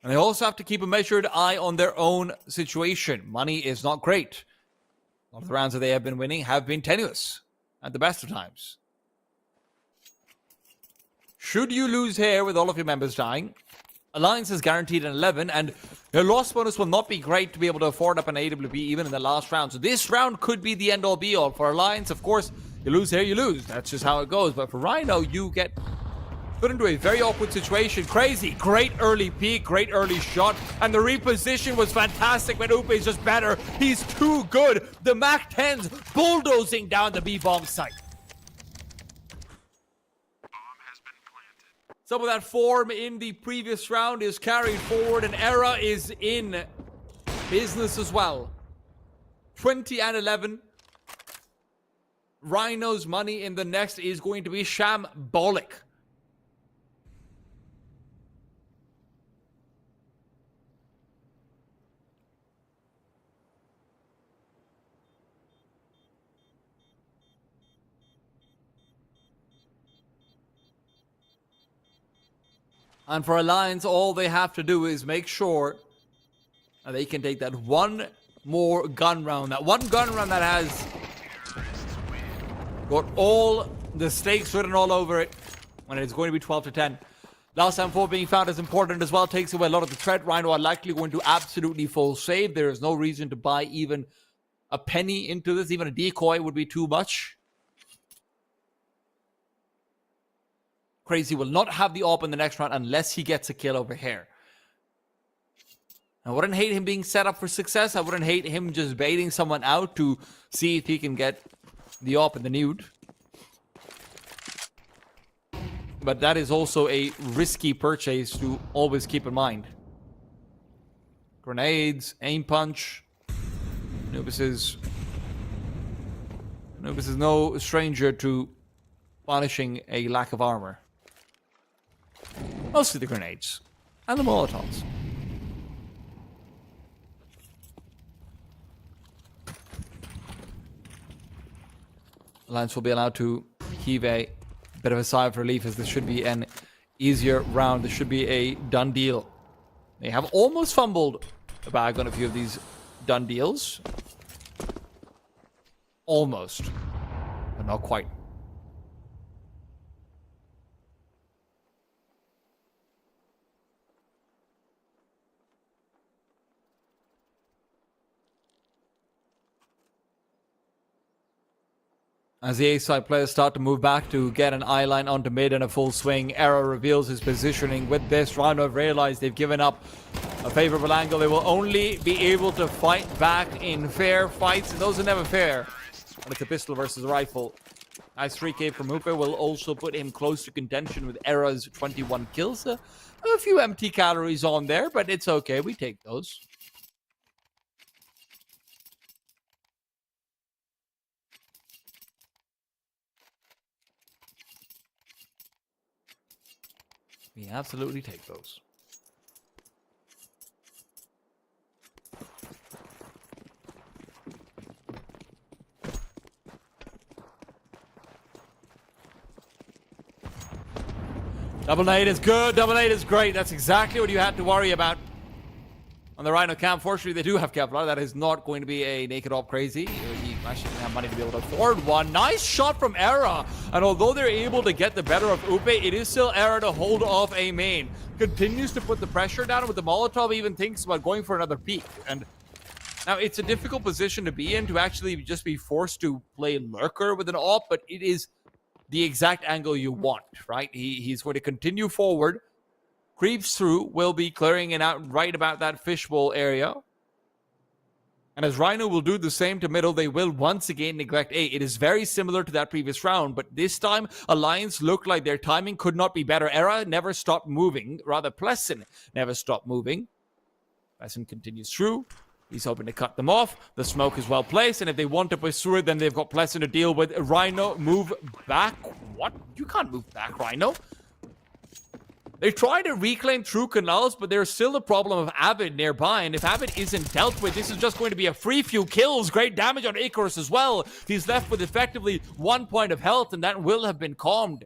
And they also have to keep a measured eye on their own situation. Money is not great. A lot of the rounds that they have been winning have been tenuous at the best of times. Should you lose here with all of your members dying, Alliance is guaranteed an 11, and their loss bonus will not be great to be able to afford up an AWP even in the last round. So this round could be the end-all be-all. For Alliance, of course, you lose here, you lose. That's just how it goes. But for Rhino, you get put into a very awkward situation. Crazy. Great early peek, great early shot, and the reposition was fantastic, but Upe is just better. He's too good. The MAC-10's bulldozing down the B-bomb site. Some of that form in the previous round is carried forward, and Era is in business as well. 20 and 11. Rhino's money in the next is going to be shambolic. And for Alliance, all they have to do is make sure that they can take that one more gun round. That one gun round that has got all the stakes written all over it when it's going to be 12-10. Last time 4 being found is important as well. Takes away a lot of the threat. Rhino are likely going to absolutely full save. There is no reason to buy even a penny into this. Even a decoy would be too much. Crazy will not have the AWP in the next round unless he gets a kill over here. I wouldn't hate him being set up for success. I wouldn't hate him just baiting someone out to see if he can get the AWP in the nude. But that is also a risky purchase to always keep in mind. Grenades, aim punch. Anubis is no stranger to punishing a lack of armor. Mostly the grenades and the molotovs. Alliance will be allowed to heave a bit of a sigh of relief, as this should be an easier round. This should be a done deal. They have almost fumbled the bag on a few of these done deals. Almost, but not quite. As the A-side players start to move back to get an eye line onto mid and a full swing, Era reveals his positioning. With this, Rhino have realized they've given up a favorable angle. They will only be able to fight back in fair fights, and those are never fair when it's a pistol versus a rifle. Nice 3K from Hooper will also put him close to contention with Era's 21 kills. A few empty calories on there, but it's okay. We take those. We absolutely take those. Double nade is good. Double nade is great. That's exactly what you had to worry about on the Rhino camp. Fortunately, they do have Kevlar. That is not going to be a naked op crazy. He actually didn't have money to be able to afford one. Nice shot from Era. And although they're able to get the better of Upe, it is still Era to hold off a main. Continues to put the pressure down with the Molotov, even thinks about going for another peek. And now it's a difficult position to be in, to actually just be forced to play lurker with an op, but it is the exact angle you want, right? He's going to continue forward. Creeps through, will be clearing it out right about that fishbowl area. And as Rhino will do the same to middle, they will once again neglect A. It is very similar to that previous round, but this time, Alliance looked like their timing could not be better. Era never stopped moving. Rather, Pleasant never stopped moving. Pleasant continues through. He's hoping to cut them off. The smoke is well placed, and if they want to pursue it, then they've got Pleasant to deal with. Rhino, move back. What? You can't move back, Rhino. They try to reclaim true canals, but there's still a problem of Avid nearby, and if Avid isn't dealt with, this is just going to be a free few kills. Great damage on Icarus as well. He's left with effectively 1 point of health, and that will have been calmed.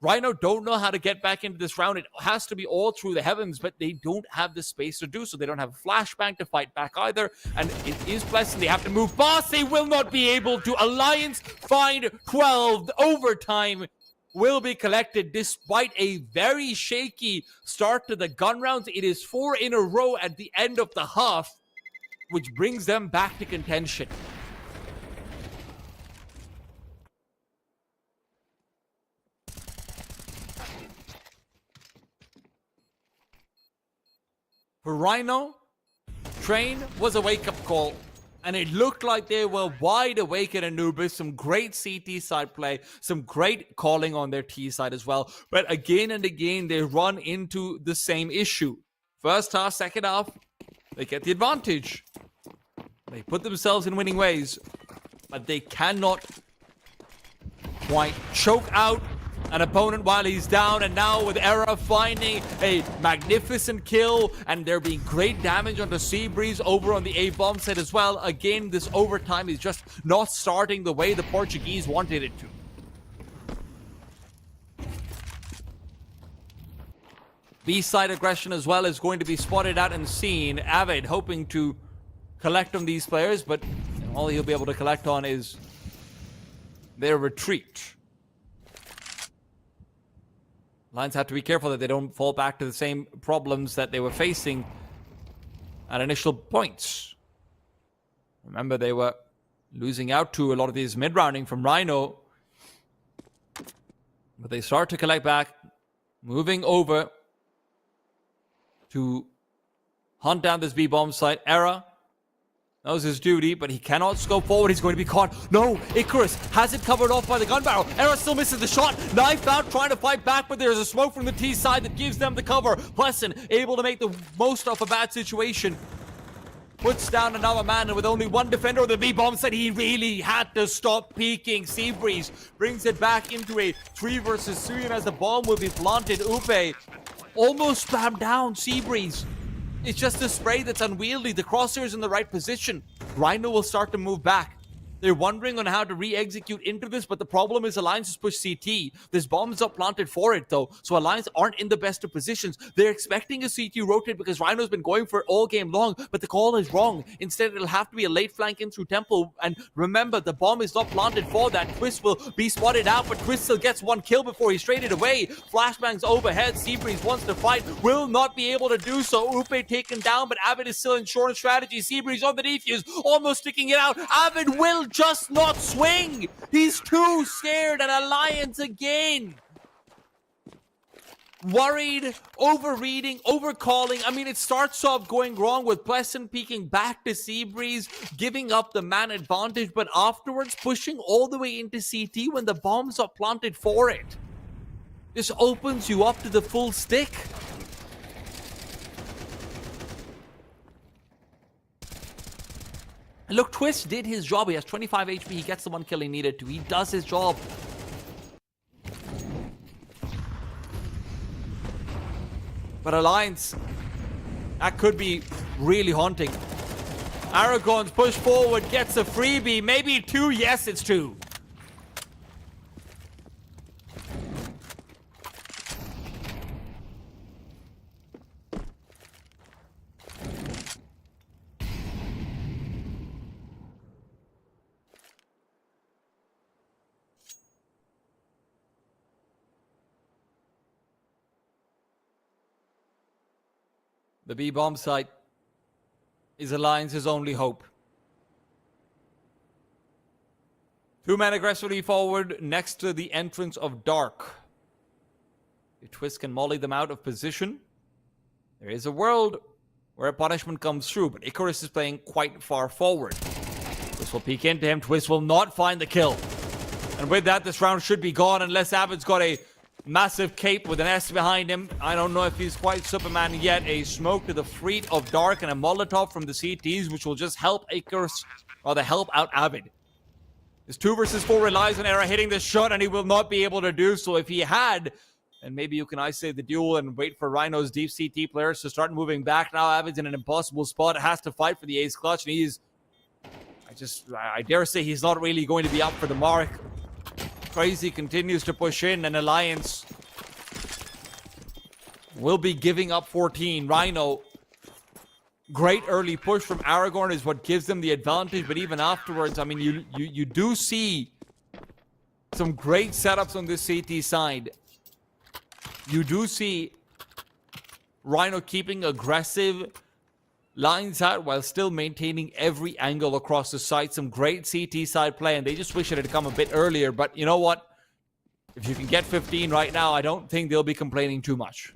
Rhino don't know how to get back into this round. It has to be all through the heavens, but they don't have the space to do so. They don't have a flashbang to fight back either, and it is Pleasant. They have to move fast. They will not be able to. Alliance find 12. Overtime will be collected despite a very shaky start to the gun rounds. It is 4 in a row at the end of the half, which brings them back to contention. For Rhino, Train was a wake-up call, and it looked like they were wide awake at Anubis. Some great CT side play, some great calling on their T side as well. But again and again, they run into the same issue. First half, second half, they get the advantage. They put themselves in winning ways, but they cannot quite choke out an opponent while he's down. And now with Era finding a magnificent kill, and there being great damage on the Seabreeze over on the A-bomb set as well. Again, this overtime is just not starting the way the Portuguese wanted it to. B-side aggression as well is going to be spotted out and seen. Avid hoping to collect on these players, but all he'll be able to collect on is their retreat. Lions have to be careful that they don't fall back to the same problems that they were facing at initial points. Remember, they were losing out to a lot of these mid-rounding from Rhino. But they start to collect back, moving over to hunt down this B-bomb site. Era knows his duty, but he cannot scope forward. He's going to be caught. No, Icarus has it covered off by the gun barrel. Era still misses the shot. Knife out, trying to fight back, but there's a smoke from the T side that gives them the cover. Plesson able to make the most of a bad situation. Puts down another man, and with only one defender on the B-bomb side, he really had to stop peeking. Seabreeze brings it back into a 3 versus 3, and as the bomb will be planted, Upe almost spammed down Seabreeze. It's just a spray that's unwieldy. The crosshair's in the right position. Rhino will start to move back. They're wondering on how to re-execute into this, but the problem is Alliance has pushed CT. This bomb is up planted for it, though, so Alliance aren't in the best of positions. They're expecting a CT rotate because Rhino's been going for it all game long, but the call is wrong. Instead, it'll have to be a late flank in through Temple, and remember, the bomb is not planted for that. Twist will be spotted out, but Twist still gets one kill before he's traded away. Flashbangs overhead. Seabreeze wants to fight, will not be able to do so. Upe taken down, but Avid is still in short strategy. Seabreeze on the defuse, almost sticking it out. Avid will just not swing. He's too scared, and Alliance again. Worried, overreading, overcalling. I mean, it starts off going wrong with Plesson peeking back to Seabreeze, giving up the man advantage, but afterwards pushing all the way into CT when the bombs are planted for it. This opens you up to the full stick. Look, Twist did his job. He has 25 HP. He gets the one kill he needed to. He does his job. But Alliance, that could be really haunting. Aragon's push forward, gets a freebie. Maybe 2. Yes, it's 2. The B-bomb site is Alliance's only hope. 2 men aggressively forward next to the entrance of Dark. If Twist can molly them out of position, there is a world where a punishment comes through, but Icarus is playing quite far forward. Twist will peek into him. Twist will not find the kill. And with that, this round should be gone unless Avid's got a massive cape with an S behind him. I don't know if he's quite Superman yet. A smoke to the feet of Dark and a Molotov from the CTs, which will just help Icarus, or help out Avid. This 2 versus 4 relies on Era hitting this shot, and he will not be able to do so. If he had, then maybe you can isolate the duel and wait for Rhino's deep CT players to start moving back. Now Avid's in an impossible spot. Has to fight for the ace clutch, and he's, I dare say he's not really going to be up for the mark. Crazy continues to push in, and Alliance will be giving up 14. Rhino, great early push from Aragorn is what gives them the advantage, but even afterwards, I mean, you do see some great setups on this CT side. You do see Rhino keeping aggressive lines out while still maintaining every angle across the site. Some great CT side play, and they just wish it had come a bit earlier. But you know what? If you can get 15 right now, I don't think they'll be complaining too much.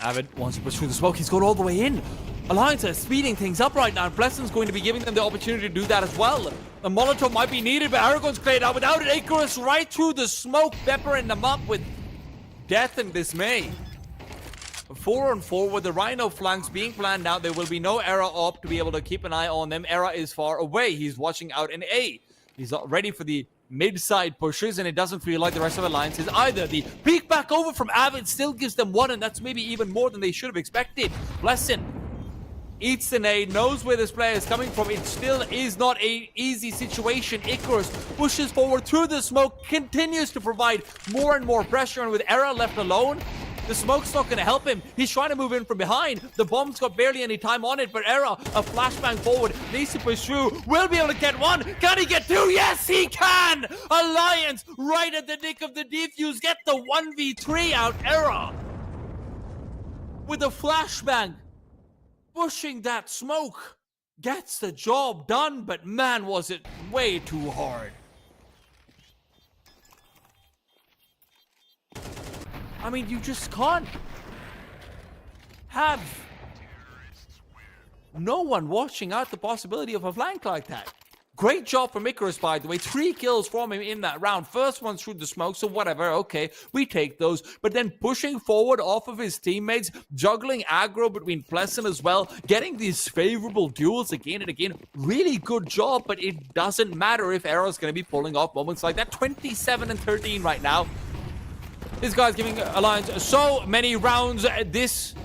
Avid wants to push through the smoke. He's going all the way in. Alliance is speeding things up right now, and Plesson's going to be giving them the opportunity to do that as well. The Molotov might be needed, but Aragon's cleared out. Without it, Icarus right through the smoke, peppering them up with death and dismay. 4-on-4 with the Rhino flanks being planned out. There will be no Era up to be able to keep an eye on them. Era is far away. He's watching out in A. He's not ready for the mid-side pushes, and it doesn't feel like the rest of Alliance is either. The peek back over from Avid still gives them 1, and that's maybe even more than they should have expected. Plesson eats the nade, knows where this player is coming from. It still is not an easy situation. Icarus pushes forward through the smoke, continues to provide more and more pressure, and with Era left alone, The smoke's not going to help him. He's trying to move in from behind. The bomb's got barely any time on it, but Era, a flashbang forward, needs to push through. Will be able to get one. Can he get two? Yes, he can! Alliance, right at the nick of the defuse, get the 1v3 out. Era, with a flashbang, pushing that smoke, gets the job done, but man, was it way too hard. I mean, you just can't have no one watching out the possibility of a flank like that. Great job from Icarus, by the way. 3 kills from him in that round. First one through the smoke, so whatever, okay, we take those. But then pushing forward off of his teammates, juggling aggro between Pleasant as well, getting these favorable duels again and again. Really good job, but it doesn't matter if Era's going to be pulling off moments like that. 27 and 13 right now. This guy's giving Alliance so many rounds. This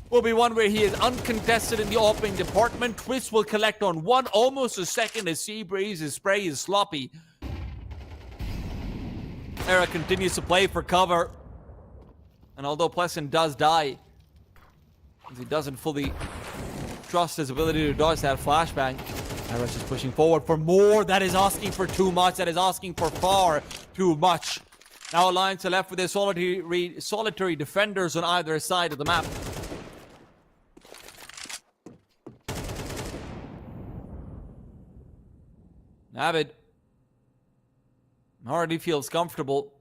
will be one where he is uncontested in the opening department. Twist will collect on one, almost a second as Seabreeze's spray is sloppy. Era continues to play for cover. And although Pleasant does die, as he doesn't fully trust his ability to dodge that flashbang, Era's just pushing forward for more. That is asking for too much. That is asking for far too much. Now Alliance are left with their solitary defenders on either side of the map. Avid already feels comfortable.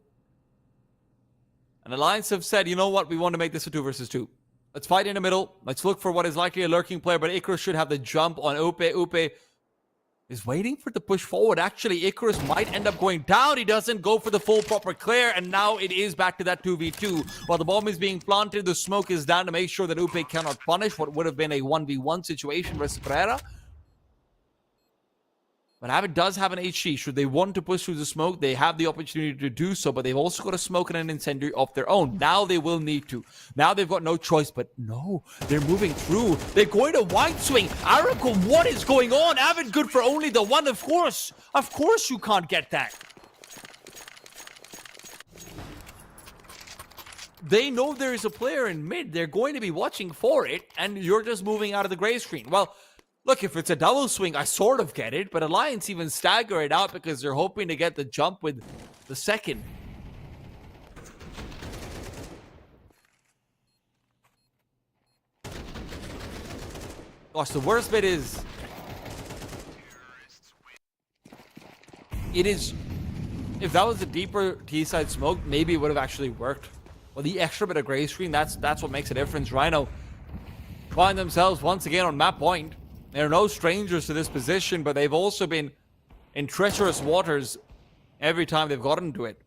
And Alliance have said, you know what, we want to make this a 2 versus 2. Let's fight in the middle. Let's look for what is likely a lurking player, but Icarus should have the jump on Upe. Upe is waiting for the push forward. Actually, Icarus might end up going down. He doesn't go for the full proper clear, and now it is back to that 2v2. While the bomb is being planted, the smoke is down to make sure that Upe cannot punish what would have been a 1v1 situation versus Pereira. But Avid does have an HC. Should they want to push through the smoke, they have the opportunity to do so, but they've also got a smoke and an incendiary of their own. Now they will need to. Now they've got no choice, but no, they're moving through. They're going to wide swing. Aragon, what is going on? Avid good for only the one, of course. Of course you can't get that. They know there is a player in mid. They're going to be watching for it, and you're just moving out of the gray screen. Well, look, if it's a double swing, I sort of get it, but Alliance even stagger it out because they're hoping to get the jump with the second. Gosh, the worst bit is... If that was a deeper T-side smoke, maybe it would have actually worked. Well, the extra bit of gray screen, that's what makes a difference. Rhino find themselves once again on map point. They're no strangers to this position, but they've also been in treacherous waters every time they've gotten to it.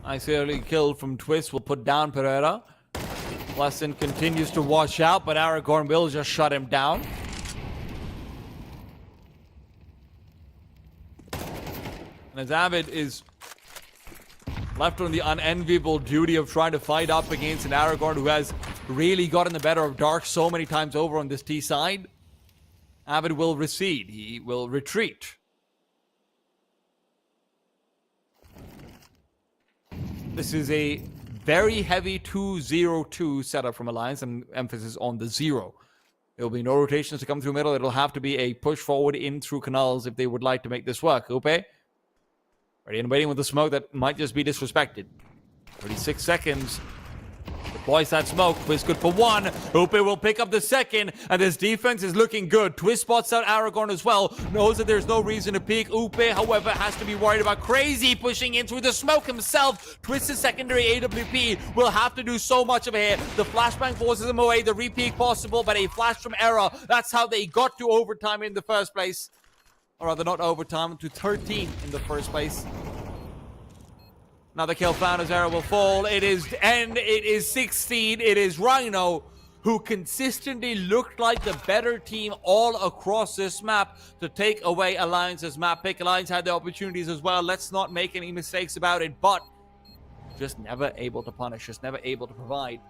Nice early kill from Twist will put down Pereira. Pleasant continues to watch out, but Aragorn will just shut him down. And as Avid is left on the unenviable duty of trying to fight up against an Aragorn who has really gotten the better of Dark so many times over on this T side, Avid will recede. He will retreat. This is a very heavy 2-0-2 setup from Alliance, and emphasis on the 0. There will be no rotations to come through middle. It'll have to be a push forward in through canals if they would like to make this work. Upe? Ready and waiting with the smoke that might just be disrespected. 36 seconds. Deploys that smoke. Twist good for one. Upe will pick up the second. And this defense is looking good. Twist spots out Aragorn as well. Knows that there's no reason to peek. Upe, however, has to be worried about Crazy pushing in through the smoke himself. Twist's secondary AWP will have to do so much of it. The flashbang forces him away. The repeat possible, but a flash from Era. That's how they got to overtime in the first place. Or rather, not overtime, to 13 in the first place. Another kill found as Era will fall. It is 16. It is Rhino who consistently looked like the better team all across this map to take away Alliance's map pick. Alliance had the opportunities as well. Let's not make any mistakes about it, but just never able to punish, just never able to provide.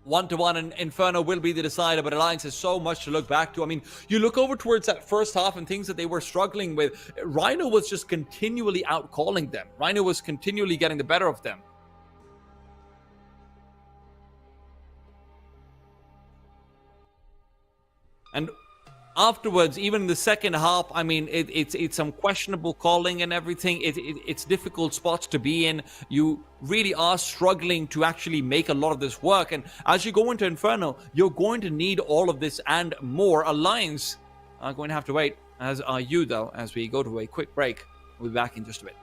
1-1, and Inferno will be the decider, but Alliance has so much to look back to. I mean, you look over towards that first half and things that they were struggling with. Rhino was just continually outcalling them. Rhino was continually getting the better of them. And afterwards, even in the second half, I mean, it's some questionable calling and everything. It's difficult spots to be in. You really are struggling to actually make a lot of this work. And as you go into Inferno, you're going to need all of this and more. Alliance are going to have to wait, as are you, though, as we go to a quick break. We'll be back in just a bit.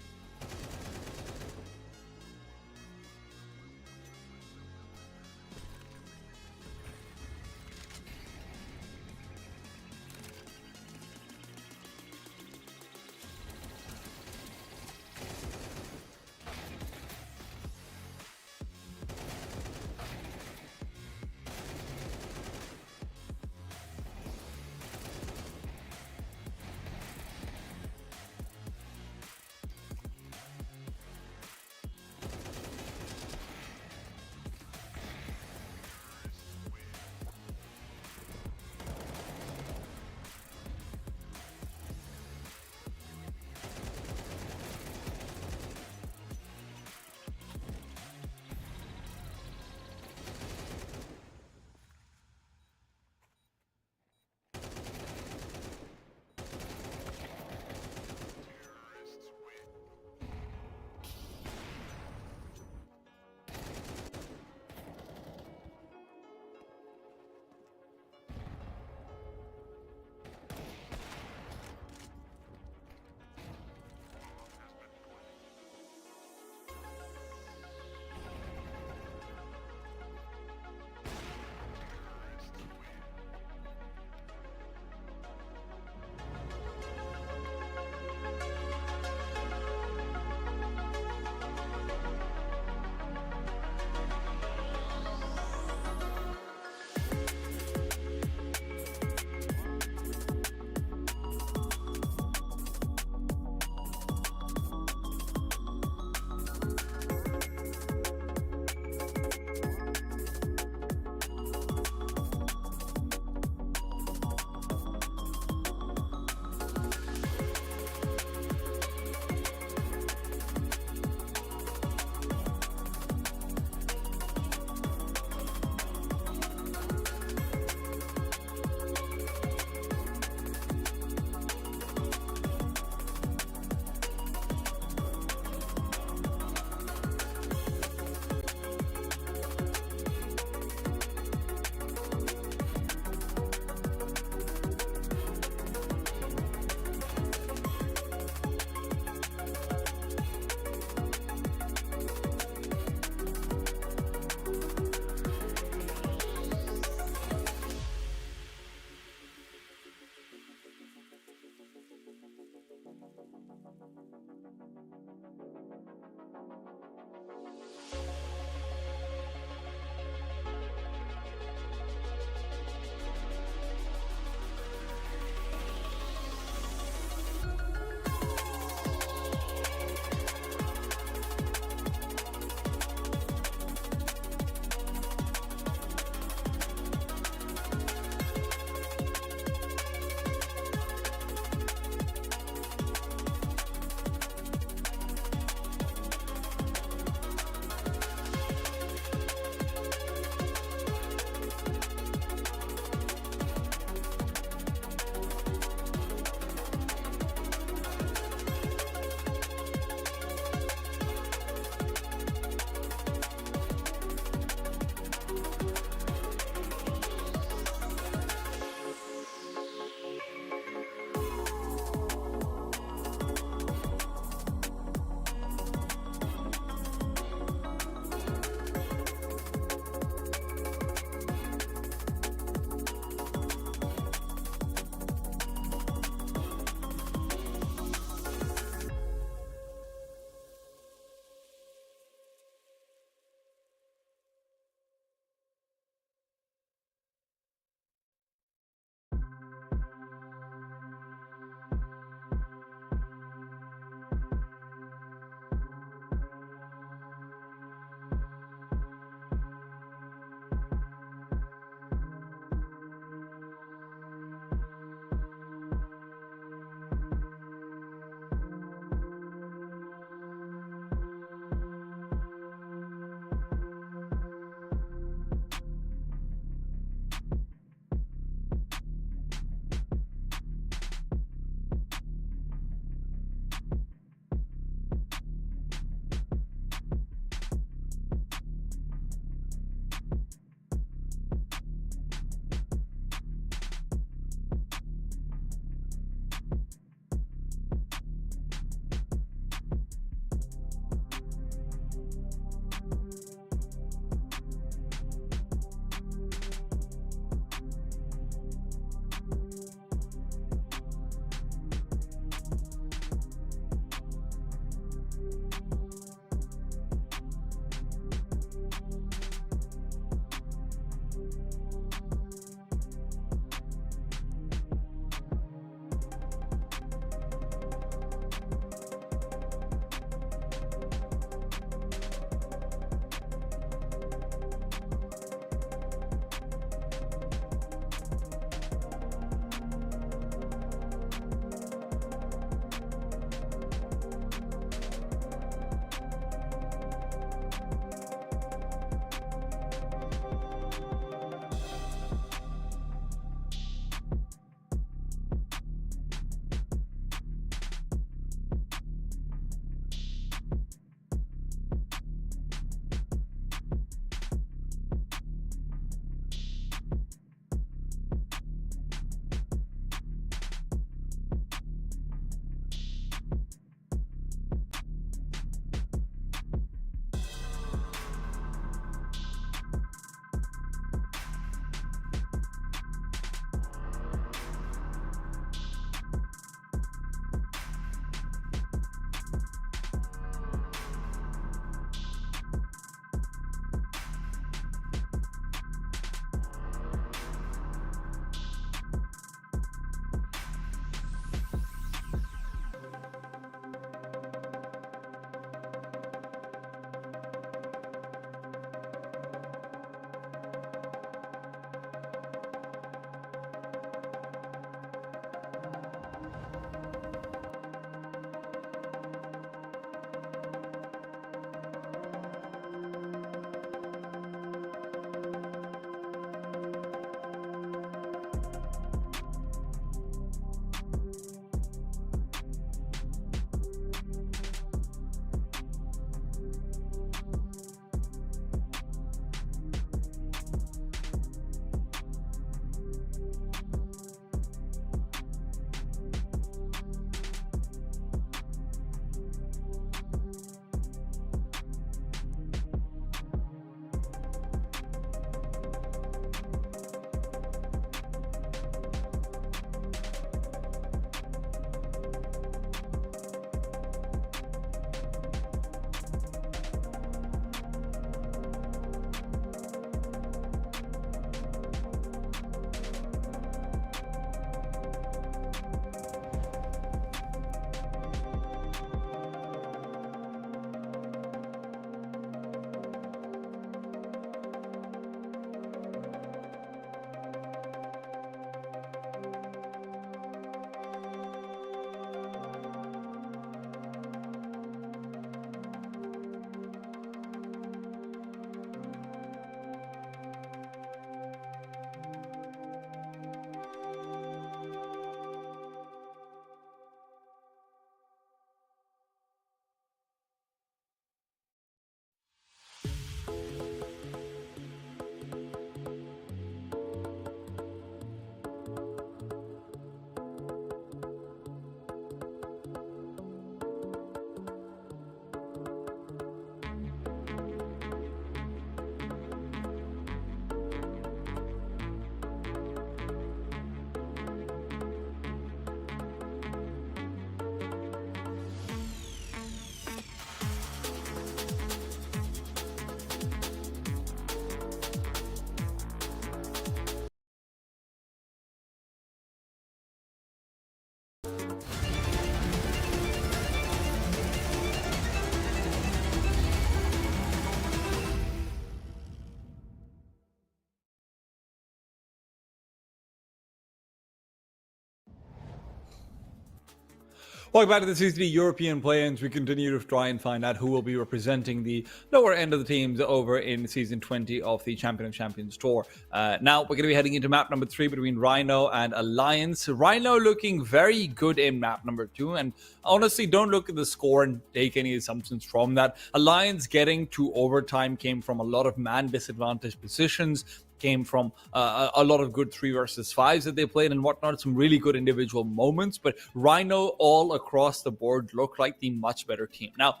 Welcome back to the CCT European play-ins. We continue to try and find out who will be representing the lower end of the teams over in Season 20 of the Champion of Champions Tour. Now, we're going to be heading into map number 3 between Rhino and Alliance. Rhino looking very good in map number 2, and honestly, don't look at the score and take any assumptions from that. Alliance getting to overtime came from a lot of man disadvantaged positions, came from a lot of good 3 versus 5s that they played and whatnot, some really good individual moments, but Rhino all across the board looked like the much better team. Now,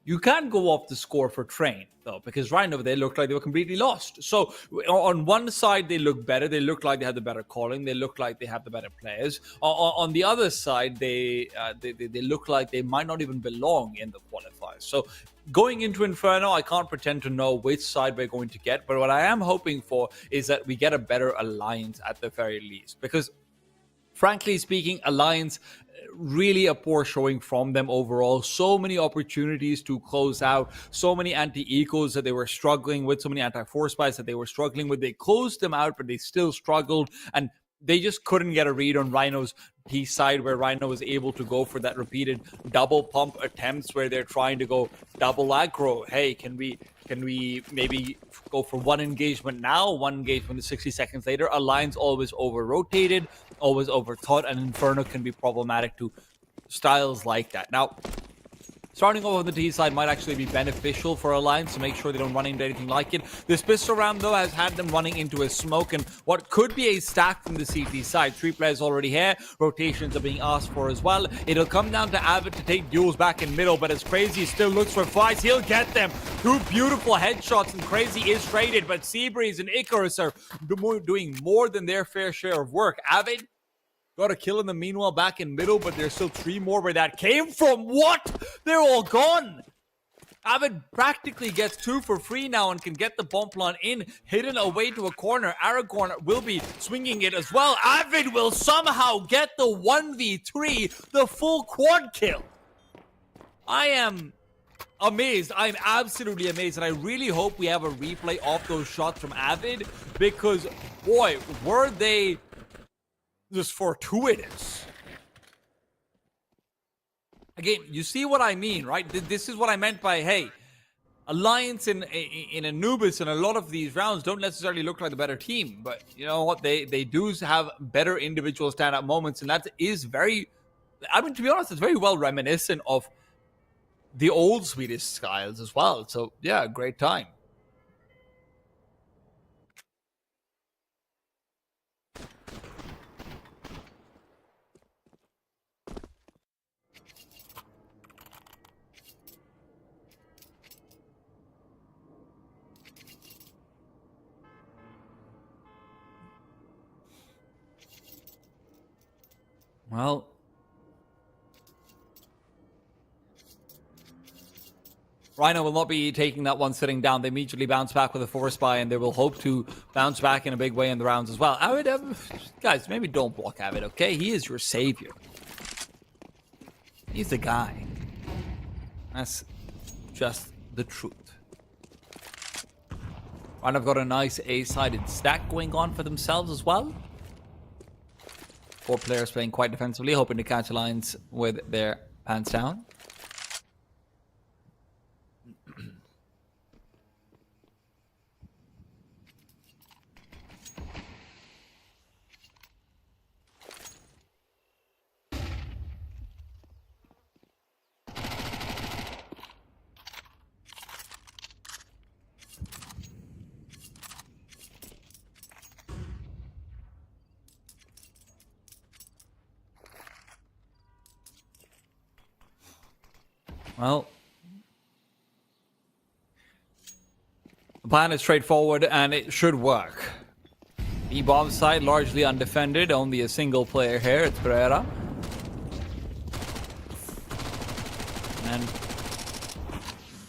you can't go off the score for Train, though, because Rhino, they looked like they were completely lost. So on one side, they look better. They look like they had the better calling. They look like they have the better players. On the other side, they look like they might not even belong in the qualifiers. So going into Inferno, I can't pretend to know which side we're going to get, but what I am hoping for is that we get a better Alliance at the very least, because frankly speaking, Alliance, really a poor showing from them overall. So many opportunities to close out, so many anti-ecos that they were struggling with, so many anti-force buys that they were struggling with. They closed them out, but they still struggled, and they just couldn't get a read on Rhino's P side, where Rhino was able to go for that repeated double pump attempts where they're trying to go double aggro. Hey, can we maybe go for one engagement now, one engagement 60 seconds later? Alliance always over-rotated, always overthought, and Inferno can be problematic to styles like that. Now, starting off on the T side might actually be beneficial for Alliance to make sure they don't run into anything like it. This pistol round, though, has had them running into a smoke and what could be a stack from the CT side. 3 players already here. Rotations are being asked for as well. It'll come down to Avid to take duels back in middle, but as Crazy still looks for fights, he'll get them. 2 beautiful headshots, and Crazy is traded, but Seabreeze and Icarus are doing more than their fair share of work. Avid got a kill in the meanwhile back in middle, but there's still 3 more where that came from. What? They're all gone. Avid practically gets 2 for free now and can get the bomb plant in, hidden away to a corner. Aragorn will be swinging it as well. Avid will somehow get the 1v3, the full quad kill. I am amazed. I'm absolutely amazed, and I really hope we have a replay of those shots from Avid, because, boy, were they just fortuitous. Again, you see what I mean, right? This is what I meant by, hey, Alliance in Anubis and a lot of these rounds don't necessarily look like the better team, but you know what? They do have better individual standout moments, and that is very, I mean, to be honest, it's very well reminiscent of the old Swedish styles as well. So yeah, great time. Well, Rhino will not be taking that one sitting down. They immediately bounce back with a force buy, and they will hope to bounce back in a big way in the rounds as well. Avid, guys, maybe don't block Avid, okay? He is your savior. He's the guy. That's just the truth. Rhino have got a nice A-sided stack going on for themselves as well. 4 players playing quite defensively, hoping to catch Alliance with their pants down. Well, the plan is straightforward and it should work. B-bomb side largely undefended, only a single player here, it's Pereira. And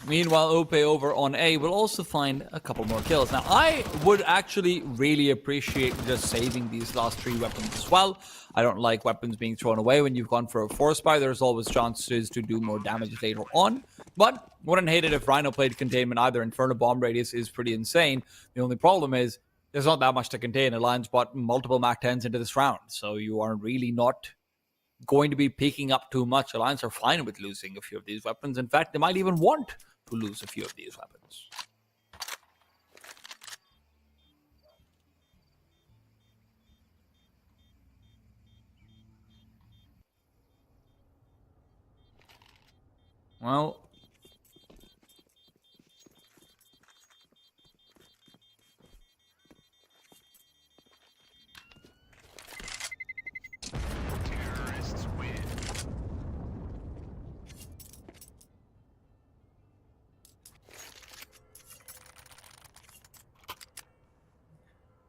meanwhile, Ope over on A will also find a couple more kills. Now, I would actually really appreciate just saving these last 3 weapons as well. I don't like weapons being thrown away when you've gone for a force buy. There's always chances to do more damage later on. But wouldn't hate it if Rhino played containment either. Inferno bomb radius is pretty insane. The only problem is there's not that much to contain. Alliance bought multiple Mac 10s into this round, so you are really not going to be picking up too much. Alliance are fine with losing a few of these weapons. In fact, they might even want to lose a few of these weapons. Well,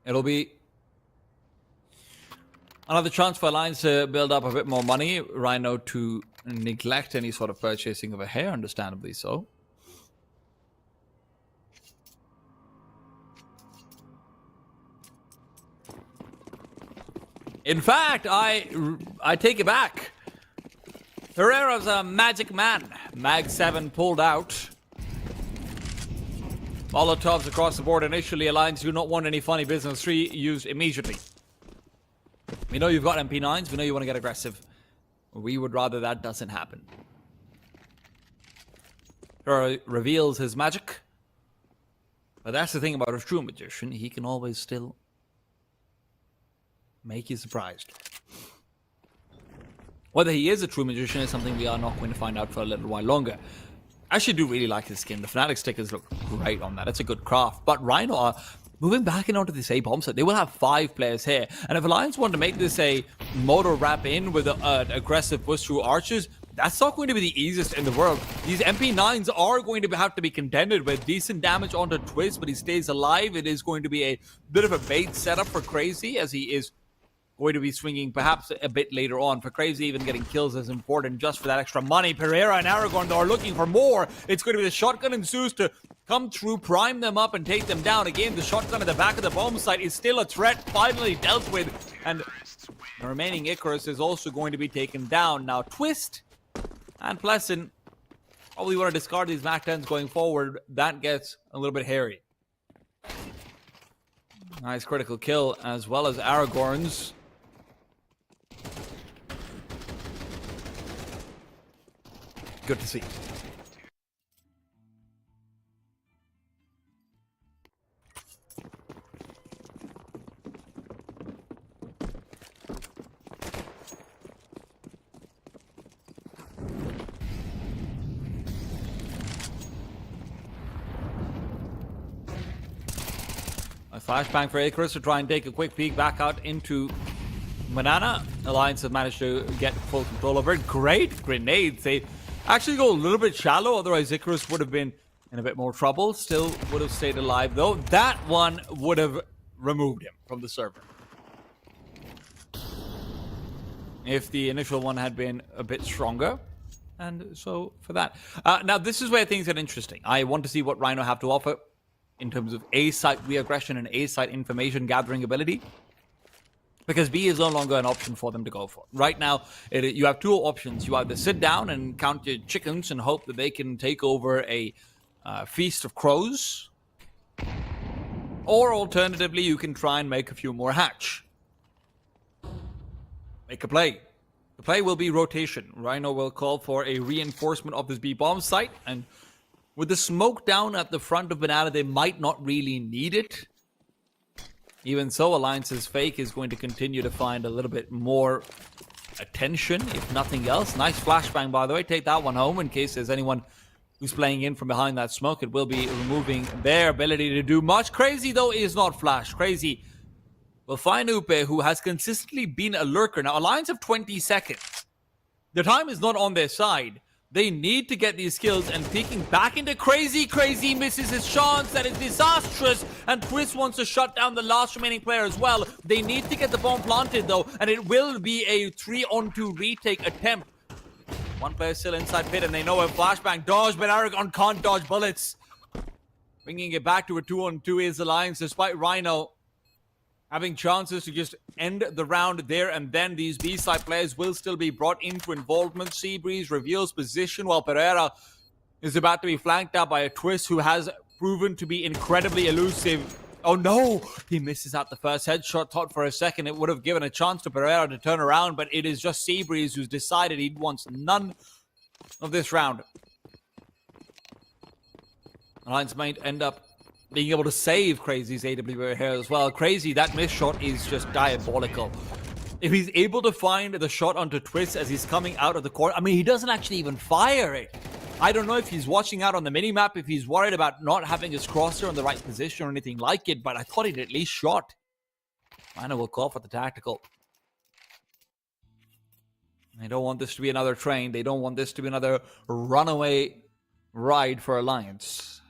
it'll be another chance for Alliance to build up a bit more money. Rhino to neglect any sort of purchasing of a hair, understandably so. In fact, I take it back. Pereira's a magic man. Mag 7 pulled out. Molotovs across the board initially. Alliance do not want any funny business 3 used immediately. We know you've got MP9s. We know you want to get aggressive. We would rather that doesn't happen. Pereira reveals his magic. But that's the thing about a true magician. He can always still make you surprised. Whether he is a true magician is something we are not going to find out for a little while longer. I actually do really like his skin. The Fnatic stickers look great on that. It's a good craft. But Rhino are moving back in onto this A bomb set. They will have 5 players here. And if Alliance want to make this a motor wrap in with an aggressive push through archers, that's not going to be the easiest in the world. These MP9s are going to have to be contended with. Decent damage onto Twist, but he stays alive. It is going to be a bit of a bait setup for Crazy, as he is going to be swinging perhaps a bit later on. For Crazy, even getting kills is important just for that extra money. Pereira and Aragorn, though, are looking for more. It's going to be the shotgun and Zeus to come through, prime them up, and take them down. Again, the shotgun at the back of the bomb site is still a threat, finally dealt with. And the remaining Icarus is also going to be taken down. Now, Twist and Pleasant probably want to discard these Mac 10s going forward. That gets a little bit hairy. Nice critical kill, as well as Aragorn's. Good to see. A flashbang for Icarus to try and take a quick peek back out into Banana. Alliance have managed to get full control over it. Great grenades. They actually go a little bit shallow, otherwise Icarus would have been in a bit more trouble. Still would have stayed alive, though. That one would have removed him from the server if the initial one had been a bit stronger. And so for that. Now, this is where things get interesting. I want to see what Rhino have to offer in terms of A-site re-aggression and A-site information gathering ability. Because B is no longer an option for them to go for. Right now, you have 2 options. You either sit down and count your chickens and hope that they can take over a feast of crows. Or alternatively, you can try and make a few more hatch. Make a play. The play will be rotation. Rhino will call for a reinforcement of this B bomb site. And with the smoke down at the front of Banana, they might not really need it. Even so, Alliance's fake is going to continue to find a little bit more attention, if nothing else. Nice flashbang, by the way. Take that one home in case there's anyone who's playing in from behind that smoke. It will be removing their ability to do much. Crazy, though, is not flash. Crazy will find Upe, who has consistently been a lurker. Now, Alliance have 20 seconds. The time is not on their side. They need to get these kills, and peeking back into Crazy. Crazy misses his chance. That is disastrous. And Twist wants to shut down the last remaining player as well. They need to get the bomb planted, though, and it will be a 3-on-2 retake attempt. One player still inside pit, and they know a flashbang dodge, but Aragorn can't dodge bullets. Bringing it back to a 2-on-2 is Alliance, despite Rhino having chances to just end the round there and then. These B-side players will still be brought into involvement. Seabreeze reveals position while Pereira is about to be flanked out by a Twist who has proven to be incredibly elusive Oh no! He misses out the first headshot. Thought for a second it would have given a chance to Pereira to turn around, but it is just Seabreeze who's decided he wants none of this round. Alliance might end up being able to save Crazy's AW here as well. Crazy, that miss shot is just diabolical. If he's able to find the shot onto Twist as he's coming out of the corner, I mean, he doesn't actually even fire it. I don't know if he's watching out on the minimap, if he's worried about not having his crosser in the right position or anything like it, but I thought he'd at least shot. Mana will call for the tactical. They don't want this to be another train. They don't want this to be another runaway ride for Alliance.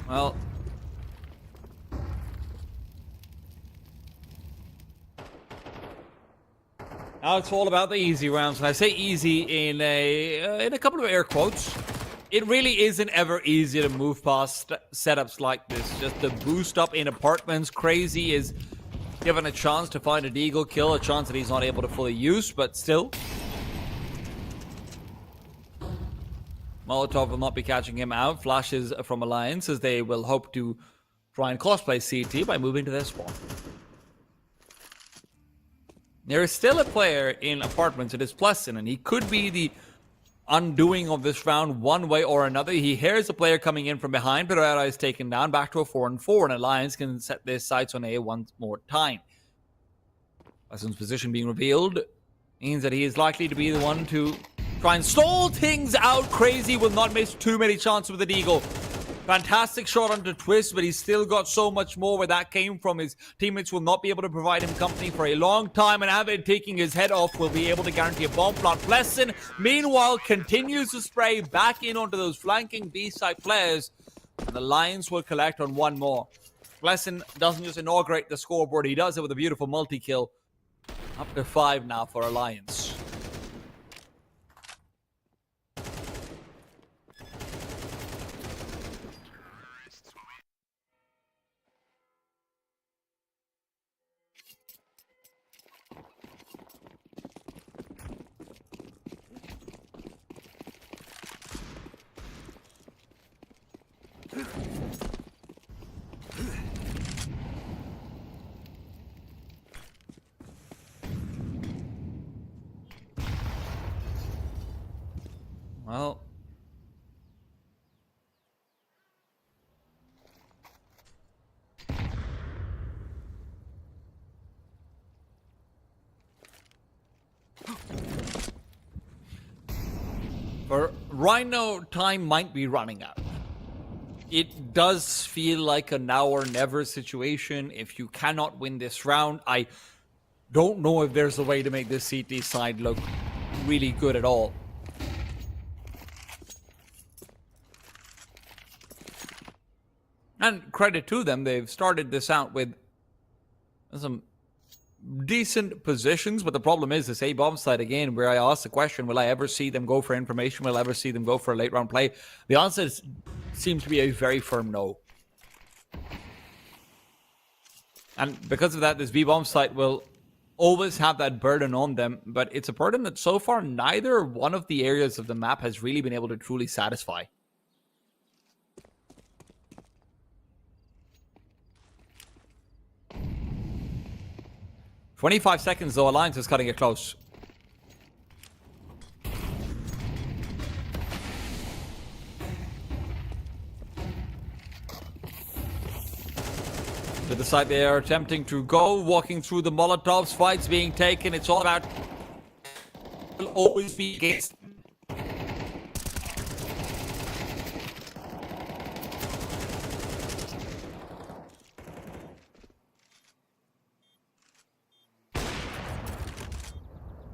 Well, now it's all about the easy rounds. And I say easy in a couple of air quotes. It really isn't ever easy to move past setups like this. Just the boost up in apartments. Crazy is given a chance to find a deagle kill, a chance that he's not able to fully use, but still. Molotov will not be catching him out. Flashes from Alliance as they will hope to try and cosplay CT by moving to their spawn. There is still a player in apartments. It is Plessin, and he could be the undoing of this round one way or another. He hears a player coming in from behind. Pereira is taken down back to a 4-4, and Alliance can set their sights on A one more time. Plessin's position being revealed means that he is likely to be the one to try and stall things out. Crazy will not miss too many chances with the deagle. Fantastic shot onto Twist, but he's still got so much more where that came from. His teammates will not be able to provide him company for a long time, and Avid taking his head off will be able to guarantee a bomb plot. Plessin, meanwhile, continues to spray back in onto those flanking B-side players, and the Lions will collect on one more. Plessin doesn't just inaugurate the scoreboard, he does it with a beautiful multi-kill. Up to 5 now for Alliance. Well, for Rhino, time might be running out. It does feel like a now or never situation. If you cannot win this round, I don't know if there's a way to make this CT side look really good at all. And credit to them, they've started this out with some decent positions, but the problem is this A-bomb side again, where I asked the question, will I ever see them go for information? Will I ever see them go for a late round play? The answer seems to be a very firm no. And because of that, this B-bomb site will always have that burden on them, but it's a burden that so far neither one of the areas of the map has really been able to truly satisfy. 25 seconds though, Alliance is cutting it close. To the side they are attempting to go, walking through the Molotovs, fights being taken, it's all about... will always be against...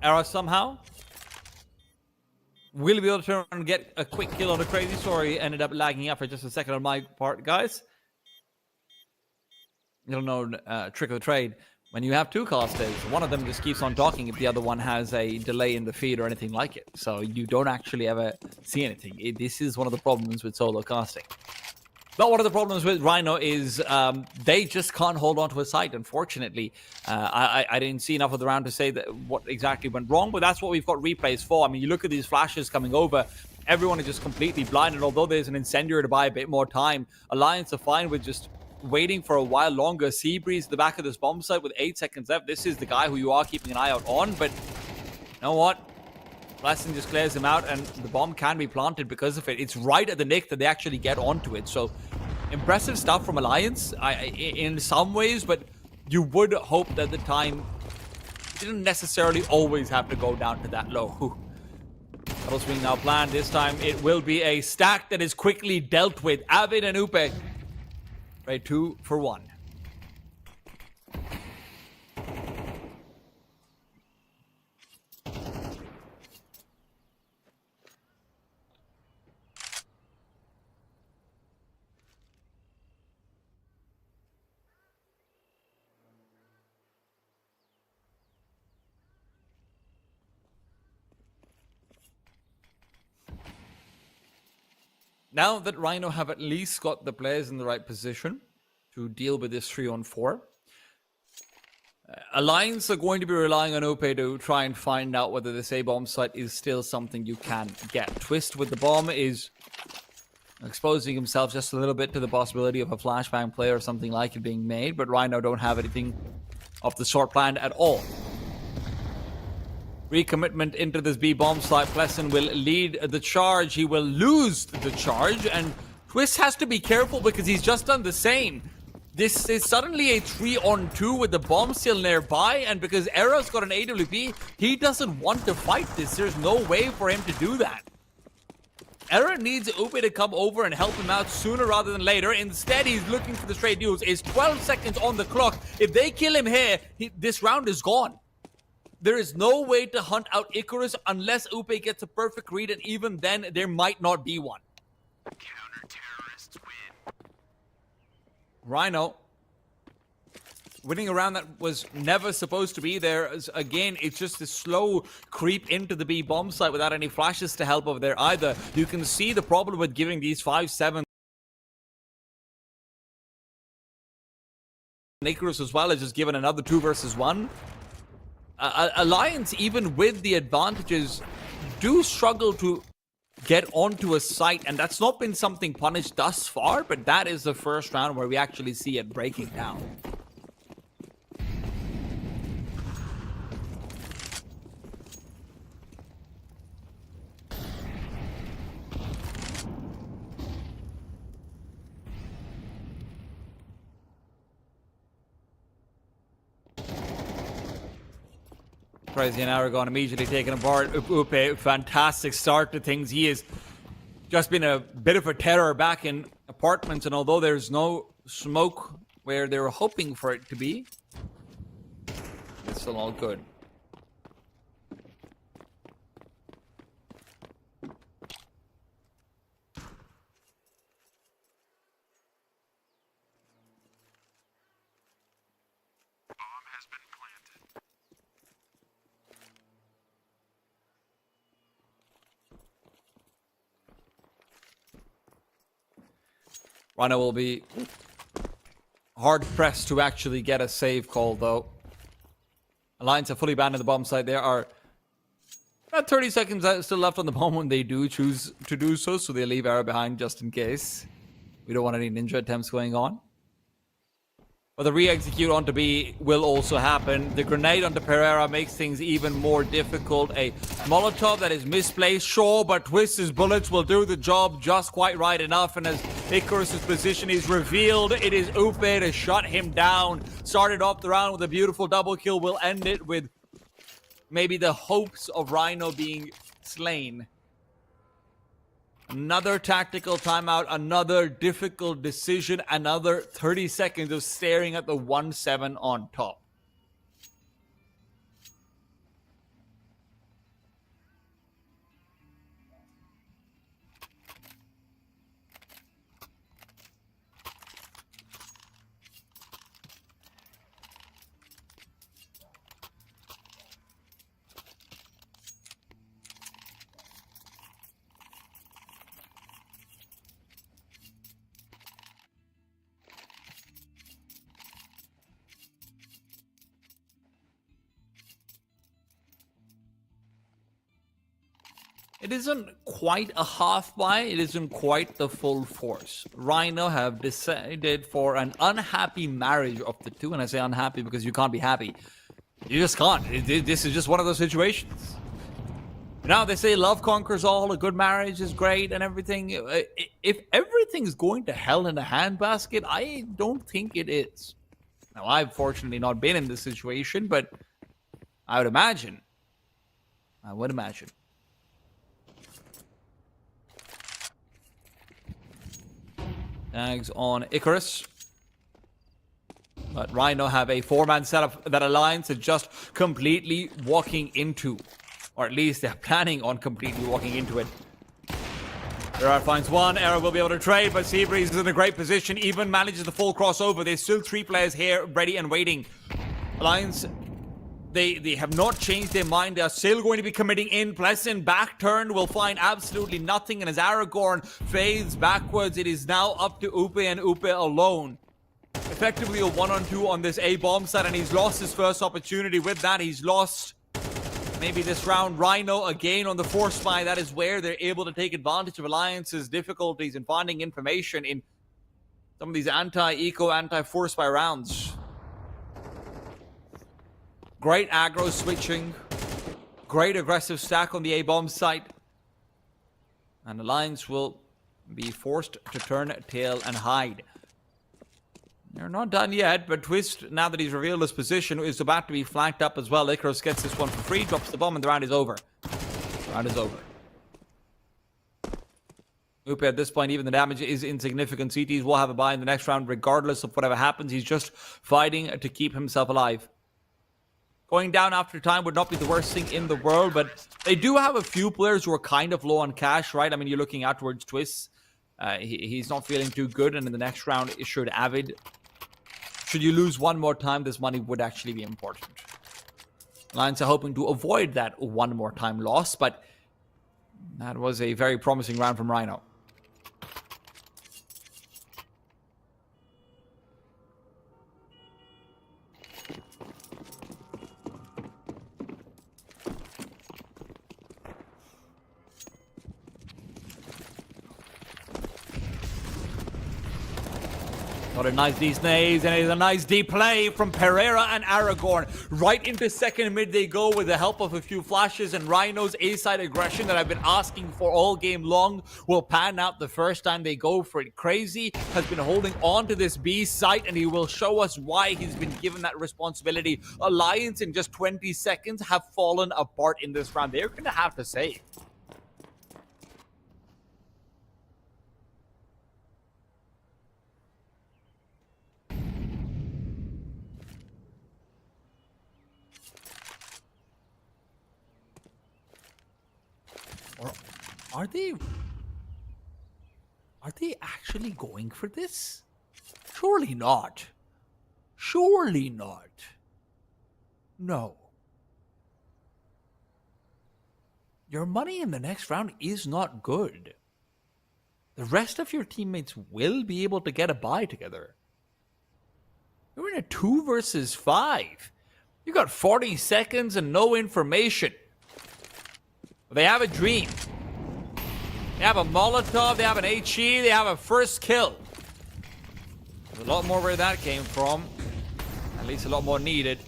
Era somehow will be able to turn and get a quick kill on the Crazy Story. Ended up lagging up for just a second on my part, guys. You don't know, trick of the trade. When you have two casters, one of them just keeps on talking if the other one has a delay in the feed or anything like it. So you don't actually ever see anything. This is one of the problems with solo casting. But one of the problems with Rhino is they just can't hold on to a site, unfortunately. I didn't see enough of the round to say that what exactly went wrong, but that's what we've got replays for. I mean, you look at these flashes coming over, everyone is just completely blind, and although there's an incendiary to buy a bit more time, Alliance are fine with just waiting for a while longer. Seabreeze at the back of this bomb site with 8 seconds left. This is the guy who you are keeping an eye out on, but you know what? Blessing just clears him out, and the bomb can be planted because of it. It's right at the nick that they actually get onto it. So impressive stuff from Alliance in some ways, but you would hope that the time didn't necessarily always have to go down to that low. Double swing now planned. This time it will be a stack that is quickly dealt with. Avid and Upe. Right, 2 for 1. Now that Rhino have at least got the players in the right position to deal with this 3-on-4, Alliance are going to be relying on Ope to try and find out whether this A-bomb site is still something you can get. Twist with the bomb is exposing himself just a little bit to the possibility of a flashbang play or something like it being made, but Rhino don't have anything of the sort planned at all. Recommitment into this B-bomb site. Pleasant will lead the charge. He will lose the charge, and Twist has to be careful because he's just done the same. This is suddenly a 3-on-2 with the bomb still nearby, and because Era's got an AWP, he doesn't want to fight this. There's no way for him to do that. Era needs Upe to come over and help him out sooner rather than later. Instead, he's looking for the straight deals. It's 12 seconds on the clock. If they kill him here, this round is gone. There is no way to hunt out Icarus unless Upe gets a perfect read, and even then, there might not be one. Counter-terrorists win. Rhino winning a round that was never supposed to be there. Again, it's just a slow creep into the B bomb site without any flashes to help over there either. You can see the problem with giving these 5-7 Icarus as well as just given another 2 versus 1. Alliance, even with the advantages, do struggle to get onto a site, and that's not been something punished thus far, but that is the first round where we actually see it breaking down. Crazy and Aragon immediately taken apart. Upe, fantastic start to things. He has just been a bit of a terror back in apartments, and although there's no smoke where they were hoping for it to be, it's still all good. Rhino will be hard-pressed to actually get a save call, though. Alliance have fully abandoned the bomb site. There are about 30 seconds still left on the bomb when they do choose to do so, so they leave Era behind just in case. We don't want any ninja attempts going on. But the re-execute onto B will also happen. The grenade onto Pereira makes things even more difficult. A Molotov that is misplaced, sure, but Twist's bullets will do the job just quite right enough. And as Icarus' position is revealed, it is Upe to shut him down. Started off the round with a beautiful double kill. Will end it with maybe the hopes of Rhino being slain. Another tactical timeout, another difficult decision, another 30 seconds of staring at the 1-7 on top. It isn't quite a half buy. It isn't quite the full force. Rhino have decided for an unhappy marriage of the two. And I say unhappy because you can't be happy. You just can't. This is just one of those situations. Now they say love conquers all. A good marriage is great and everything. If everything's going to hell in a handbasket, I don't think it is. Now, I've fortunately not been in this situation, but I would imagine. Tags on Icarus. But Rhino have a 4-man setup that Alliance is just completely walking into. Or at least they're planning on completely walking into it. Mirage finds one. Era will be able to trade, but Seabreeze is in a great position. Even manages the full crossover. There's still 3 players here ready and waiting. Alliance, they have not changed their mind. They are still going to be committing in. Pleasant back turn will find absolutely nothing. And as Aragorn fades backwards, it is now up to Upe and Upe alone. Effectively a 1-on-2 on this A-bomb side, and he's lost his first opportunity. With that, he's lost maybe this round. Rhino again on the force spy. That is where they're able to take advantage of Alliance's difficulties in finding information in some of these anti-eco, anti-force spy rounds. Great aggro switching. Great aggressive stack on the A-bomb site. And Alliance will be forced to turn tail and hide. They're not done yet, but Twist, now that he's revealed his position, is about to be flanked up as well. Icarus gets this one for free, drops the bomb, and the round is over. Upe at this point, even the damage is insignificant. CTs will have a buy in the next round regardless of whatever happens. He's just fighting to keep himself alive. Going down after time would not be the worst thing in the world, but they do have a few players who are kind of low on cash, right? I mean, you're looking out towards Twist. He's not feeling too good, and in the next round, should Avid... Should you lose one more time, this money would actually be important. Lions are hoping to avoid that one more time loss, but that was a very promising round from Rhino. Got a nice deep nades, and it's a nice deep play from Pereira and Aragorn. Right into second mid they go with the help of a few flashes, and Rhino's A-side aggression that I've been asking for all game long will pan out the first time they go for it. Crazy has been holding on to this B site, and he will show us why he's been given that responsibility. Alliance in just 20 seconds have fallen apart in this round. They're going to have to save. Or are they actually going for this? Surely not. Surely not. No. Your money in the next round is not good. The rest of your teammates will be able to get a bye together. You're in a 2 versus 5. You got 40 seconds and no information. They have a dream. They have a Molotov, they have an HE, they have a first kill. There's a lot more where that came from. At least a lot more needed.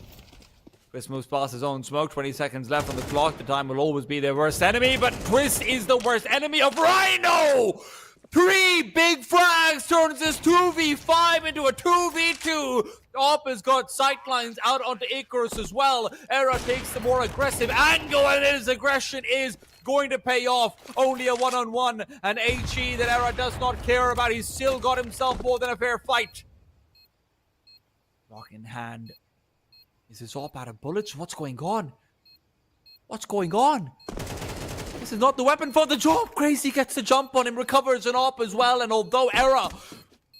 Twist moves past his own smoke. 20 seconds left on the clock. The time will always be their worst enemy, but Twist is the worst enemy of Rhino! 3 big frags turns this 2v5 into a 2v2. Op has got sightlines out onto Icarus as well. Era takes the more aggressive angle, and his aggression is going to pay off. Only a 1-on-1, and HE that Era does not care about. He's still got himself more than a fair fight. Lock in hand. Is this Op out of bullets? What's going on? What's going on? This is not the weapon for the job. Crazy gets the jump on him, recovers an Op as well, and although Era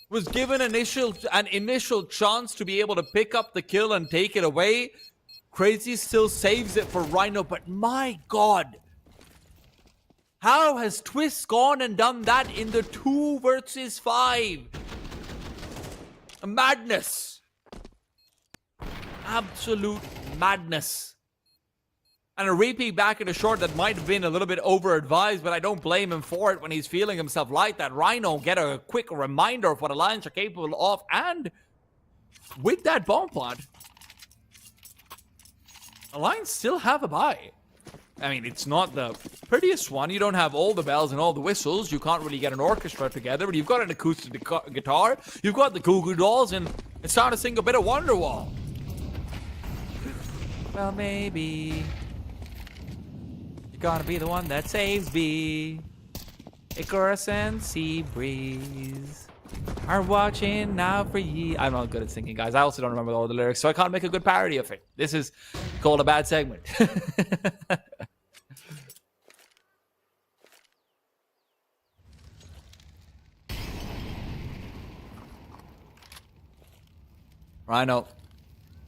was given an initial chance to be able to pick up the kill and take it away, Crazy still saves it for Rhino, but my god. How has Twist gone and done that in the 2 versus 5? A madness. Absolute madness. And a repeat back in the short that might have been a little bit over-advised, but I don't blame him for it when he's feeling himself light. That Rhino get a quick reminder of what Alliance are capable of. And with that bomb plant, Alliance still have a buy. I mean, it's not the prettiest one. You don't have all the bells and all the whistles. You can't really get an orchestra together, but you've got an acoustic guitar. You've got the Goo Goo Dolls, and it's time to sing a bit of Wonderwall. Well, maybe you're gonna be the one that saves me. Icarus and Seabreeze are watching out for ye. I'm not good at singing, guys. I also don't remember all the lyrics, so I can't make a good parody of it. This is called a bad segment. Rhino,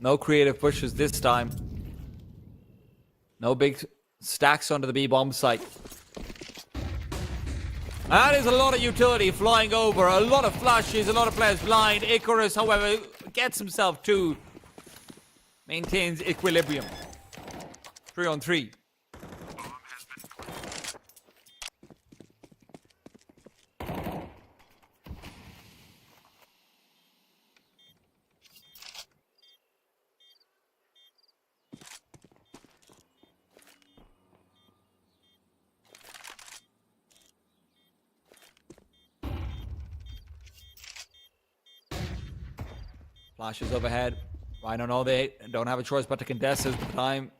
no creative pushes this time. No big stacks onto the B-bomb site. That is a lot of utility flying over. A lot of flashes, a lot of players blind. Icarus, however, gets himself to. Maintains equilibrium. 3-on-3. Flashes overhead. Rhino know they don't have a choice but to contest this time.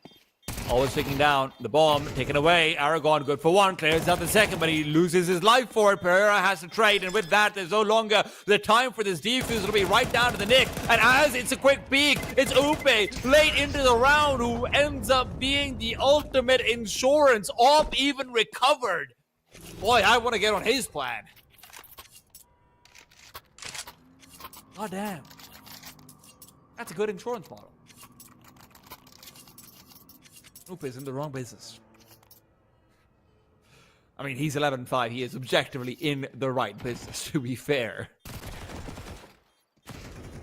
Always taking down. The bomb taken away. Aragon good for one. Clears out the second, but he loses his life for it. Pereira has to trade, and with that, there's no longer the time for this defuse. It'll be right down to the nick. And as it's a quick peek, it's Upe late into the round who ends up being the ultimate insurance off even recovered. Boy, I want to get on his plan. God damn. That's a good insurance model. Upe is in the wrong business. I mean, he's 11-5. He is objectively in the right business, to be fair.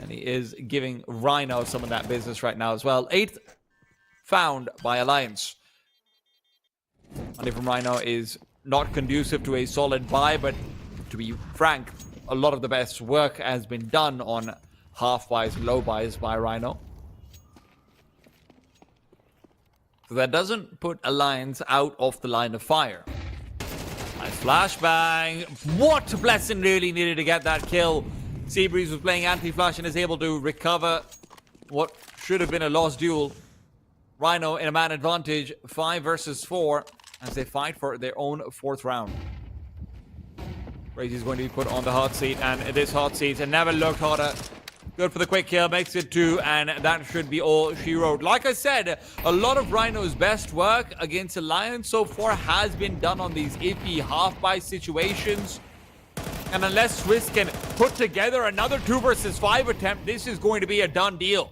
And he is giving Rhino some of that business right now as well. 8th found by Alliance. Money from Rhino is not conducive to a solid buy, but to be frank, a lot of the best work has been done on half buys, low buys by Rhino. So that doesn't put Alliance out of the line of fire. Nice flashbang. What blessing really needed to get that kill. Seabreeze was playing anti-flash and is able to recover what should have been a lost duel. Rhino in a man advantage, 5 versus 4, as they fight for their own 4th round. Crazy is going to be put on the hot seat, and this hot seat never looked hotter. Good for the quick kill, makes it 2, and that should be all she wrote. Like I said, a lot of Rhino's best work against Alliance so far has been done on these iffy half-buy situations. And unless Swiss can put together another 2 versus 5 attempt, this is going to be a done deal.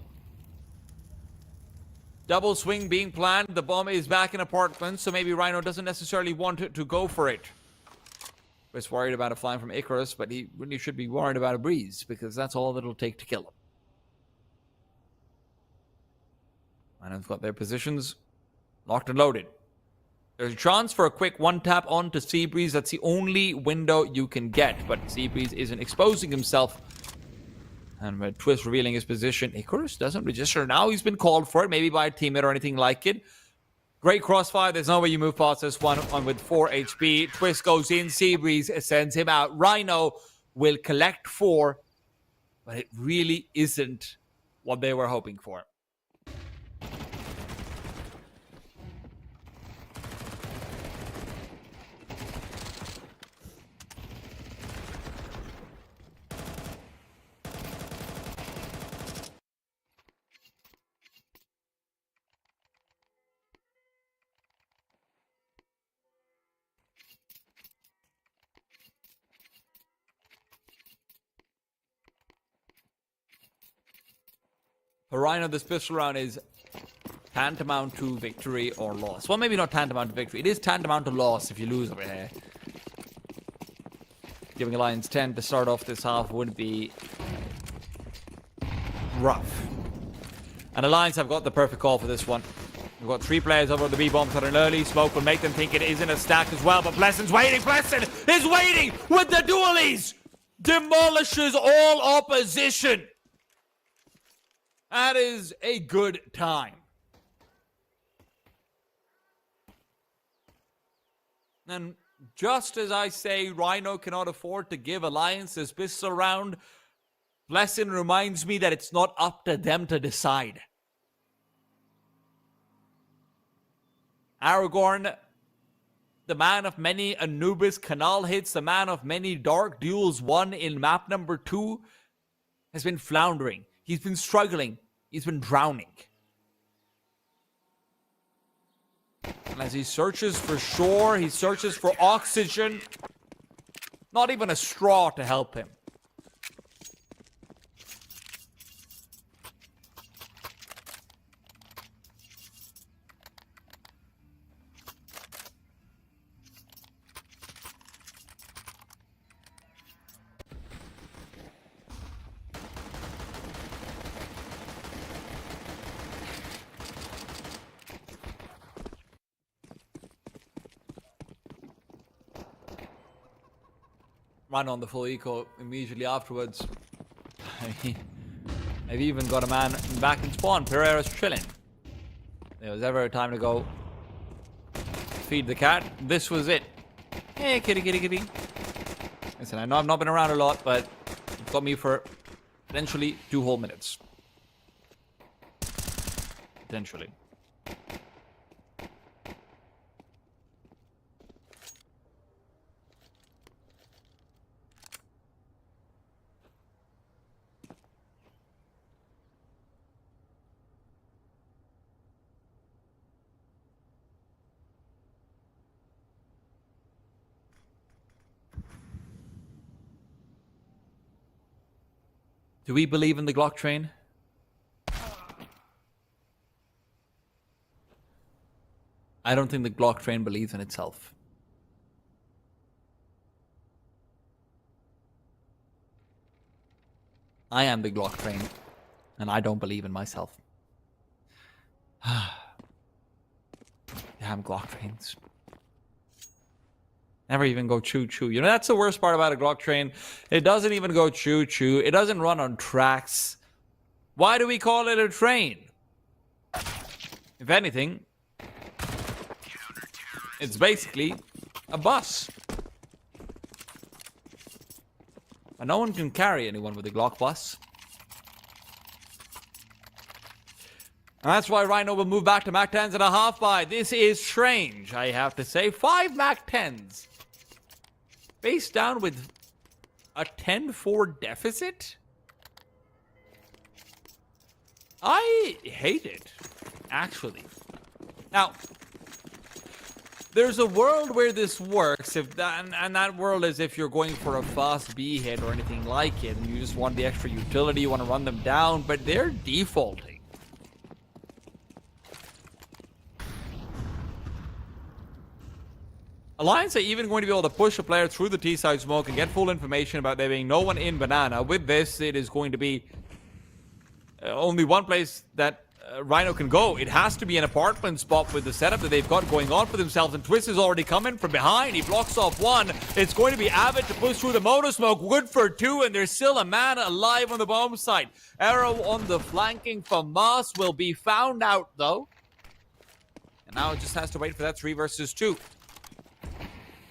Double swing being planned. The bomb is back in apartments, so maybe Rhino doesn't necessarily want to go for it. Was worried about a flying from Icarus, but he really should be worried about a breeze, because that's all it'll take to kill him. Rhino's got their positions locked and loaded. There's a chance for a quick one-tap onto Seabreeze. That's the only window you can get, but Seabreeze isn't exposing himself. And with Twist revealing his position, Icarus doesn't register. Now he's been called for it, maybe by a teammate or anything like it. Great crossfire. There's no way you move past this one with 4 HP. Twist goes in. Seabreeze sends him out. Rhino will collect 4, but it really isn't what they were hoping for. For Rhino, this pistol round is tantamount to victory or loss. Well, maybe not tantamount to victory. It is tantamount to loss if you lose over here. Giving Alliance 10 to start off this half would be rough. And Alliance have got the perfect call for this one. We've got 3 players over the B bombs that are early. Smoke will make them think it isn't a stack as well, but Blessen's waiting. Blessen is waiting with the dualies. Demolishes all opposition. That is a good time. And just as I say, Rhino cannot afford to give Alliance this pistol round, Blessin reminds me that it's not up to them to decide. Aragorn, the man of many Anubis canal hits, the man of many dark duels won in map number 2, has been floundering. He's been struggling. He's been drowning. And as he searches for shore, he searches for oxygen. Not even a straw to help him. Run on the full eco immediately afterwards. I've even got a man back in spawn. Pereira's chilling. There was ever a time to go feed the cat. This was it. Hey, kitty, kitty, kitty. Listen, I know I've not been around a lot, but you've got me for potentially 2 whole minutes. Potentially. Do we believe in the Glock train? I don't think the Glock train believes in itself. I am the Glock train, and I don't believe in myself. Damn Glock trains. Never even go choo-choo. You know, that's the worst part about a Glock train. It doesn't even go choo-choo. It doesn't run on tracks. Why do we call it a train? If anything, it's basically a bus. And no one can carry anyone with a Glock bus. And that's why Rhino will move back to Mac 10s and a half by. This is strange, I have to say. 5 Mac 10s. Face down with a 10-4 deficit? I hate it, actually. Now, there's a world where this works, if that, and that world is if you're going for a fast B hit or anything like it, and you just want the extra utility, you want to run them down, but they're defaulting. Alliance are even going to be able to push a player through the T-side smoke and get full information about there being no one in Banana. With this, it is going to be only one place that Rhino can go. It has to be an apartment spot with the setup that they've got going on for themselves. And Twist is already coming from behind. He blocks off 1. It's going to be Avid to push through the motor smoke. Good for 2, and there's still a man alive on the bomb site. Arrow on the flanking from Moss will be found out, though. And now it just has to wait for that 3 versus 2.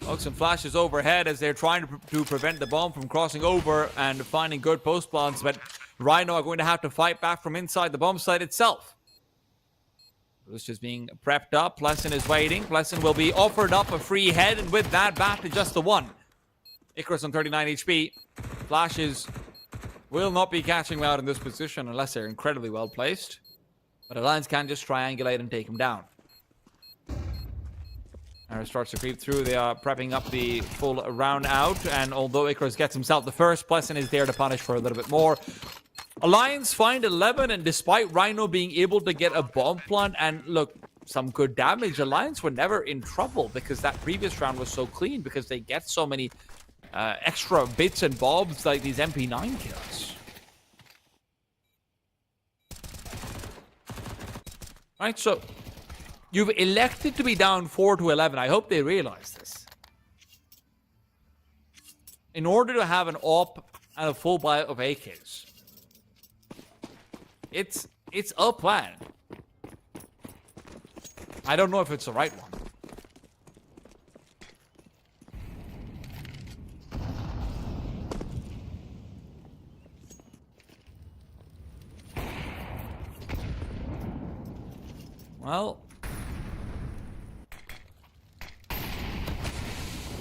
Looks and flashes overhead as they're trying to prevent the bomb from crossing over and finding good post spawns, but Rhino are going to have to fight back from inside the bomb site itself. It's just being prepped up. Pleasant is waiting. Pleasant will be offered up a free head, and with that, back to just the 1. Icarus on 39 HP. Flashes will not be catching him out in this position unless they're incredibly well placed. But Alliance can just triangulate and take him down. Arrow starts to creep through. They are prepping up the full round out. And although Icarus gets himself the first, Pleasant is there to punish for a little bit more. Alliance find 11, and despite Rhino being able to get a bomb plant and look, some good damage, Alliance were never in trouble because that previous round was so clean because they get so many extra bits and bobs like these MP9 kills. Right, so You've elected to be down 4-11. I hope they realize this. In order to have an AWP and a full buy of AKs, it's a plan. I don't know if it's the right one. Well,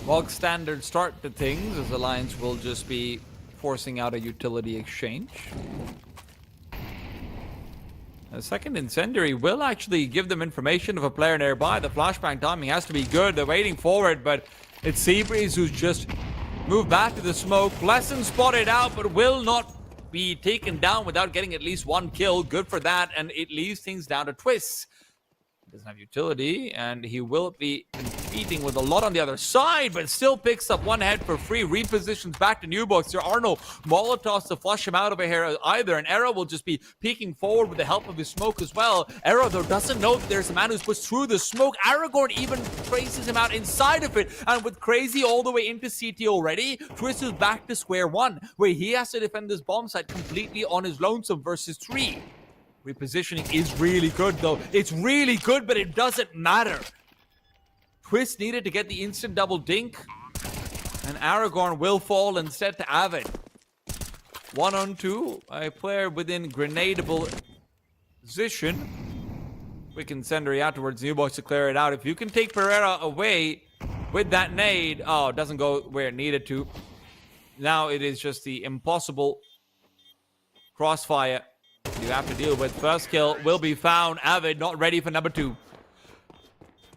bog standard start to things, as Alliance will just be forcing out a utility exchange. A second incendiary will actually give them information of a player nearby. The flashbang timing has to be good. They're waiting forward, but it's Seabreeze who's just moved back to the smoke. Blessin spotted out, but will not be taken down without getting at least one kill. Good for that, and it leaves things down to Twist. Doesn't have utility, and he will be competing with a lot on the other side, but still picks up one head for free. Repositions back to New Books. There are no Molotovs to flush him out of here either, and Era will just be peeking forward with the help of his smoke as well. Era, though, doesn't know that there's a man who's pushed through the smoke. Aragorn even traces him out inside of it, and with Crazy all the way into CT already, Twist is back to square one, where he has to defend this bomb site completely on his lonesome versus 3. Repositioning is really good, though. It's really good, but it doesn't matter. Twist needed to get the instant double dink, and Aragorn will fall instead to Avid. 1-on-2, a player within grenadable position. Quick incendiary out towards New Boys to clear it out. If you can take Pereira away with that nade, oh, it doesn't go where it needed to. Now it is just the impossible crossfire you have to deal with. First kill will be found. Avid not ready for number 2.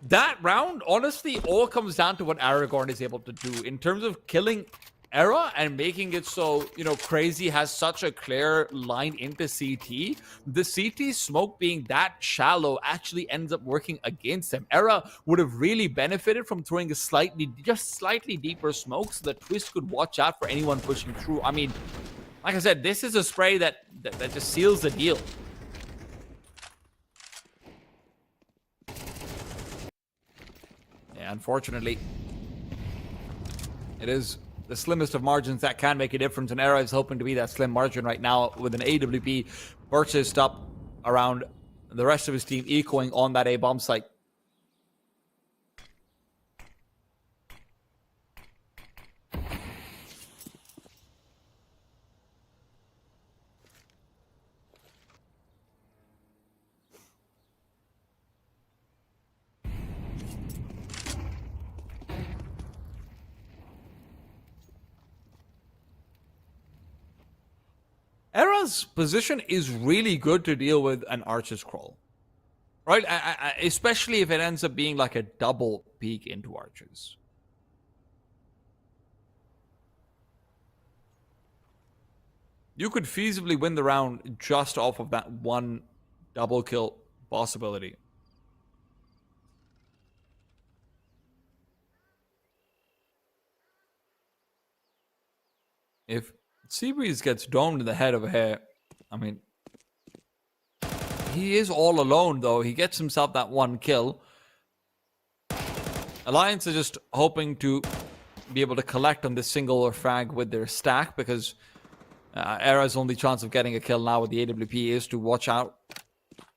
That round, honestly, all comes down to what Aragorn is able to do in terms of killing Era and making it so, you know, Crazy has such a clear line into CT. The CT smoke being that shallow actually ends up working against him. Era would have really benefited from throwing a just slightly deeper smoke so that Twist could watch out for anyone pushing through. I mean, like I said, this is a spray that just seals the deal. Yeah, unfortunately, it is the slimmest of margins that can make a difference, and Era is hoping to be that slim margin right now with an AWP purchased up around the rest of his team, echoing on that A bomb site. Era's position is really good to deal with an Archer's Crawl. Right? Especially if it ends up being like a double peek into Archers. You could feasibly win the round just off of that one double kill possibility. If Seabreeze gets domed in the head over here, I mean, he is all alone, though. He gets himself that one kill. Alliance are just hoping to be able to collect on this single frag with their stack, because Era's only chance of getting a kill now with the AWP is to watch out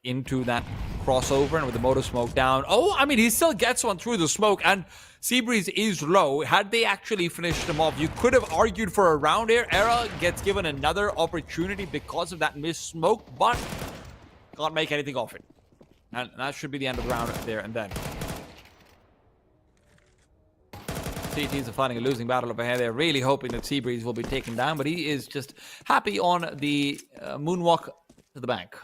into that crossover, and with the motor smoke down. Oh, I mean, he still gets one through the smoke, and Seabreeze is low. Had they actually finished him off, you could have argued for a round here. Era gets given another opportunity because of that missed smoke, but can't make anything of it. And that should be the end of the round there and then. CTs are fighting a losing battle over here. They're really hoping that Seabreeze will be taken down, but he is just happy on the moonwalk to the bank.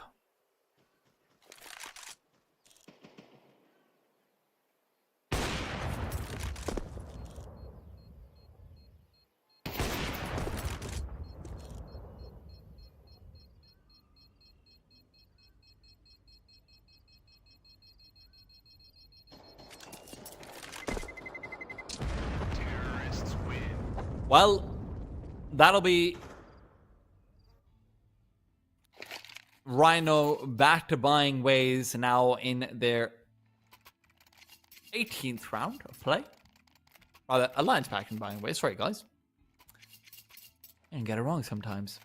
Well, that'll be Rhino back to buying ways now in their 18th round of play. Rather, Alliance Pack, by the way. Sorry, guys. And get it wrong sometimes.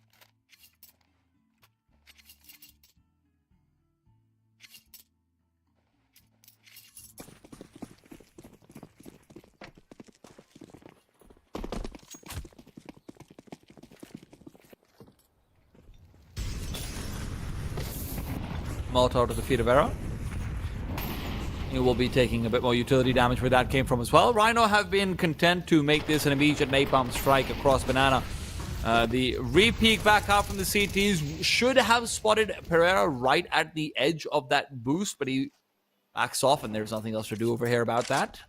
Molotov to the feet of Era. He will be taking a bit more utility damage where that came from as well. Rhino have been content to make this an immediate napalm strike across Banana. The re-peek back out from the CTs should have spotted Pereira right at the edge of that boost, but he backs off and there's nothing else to do over here about that.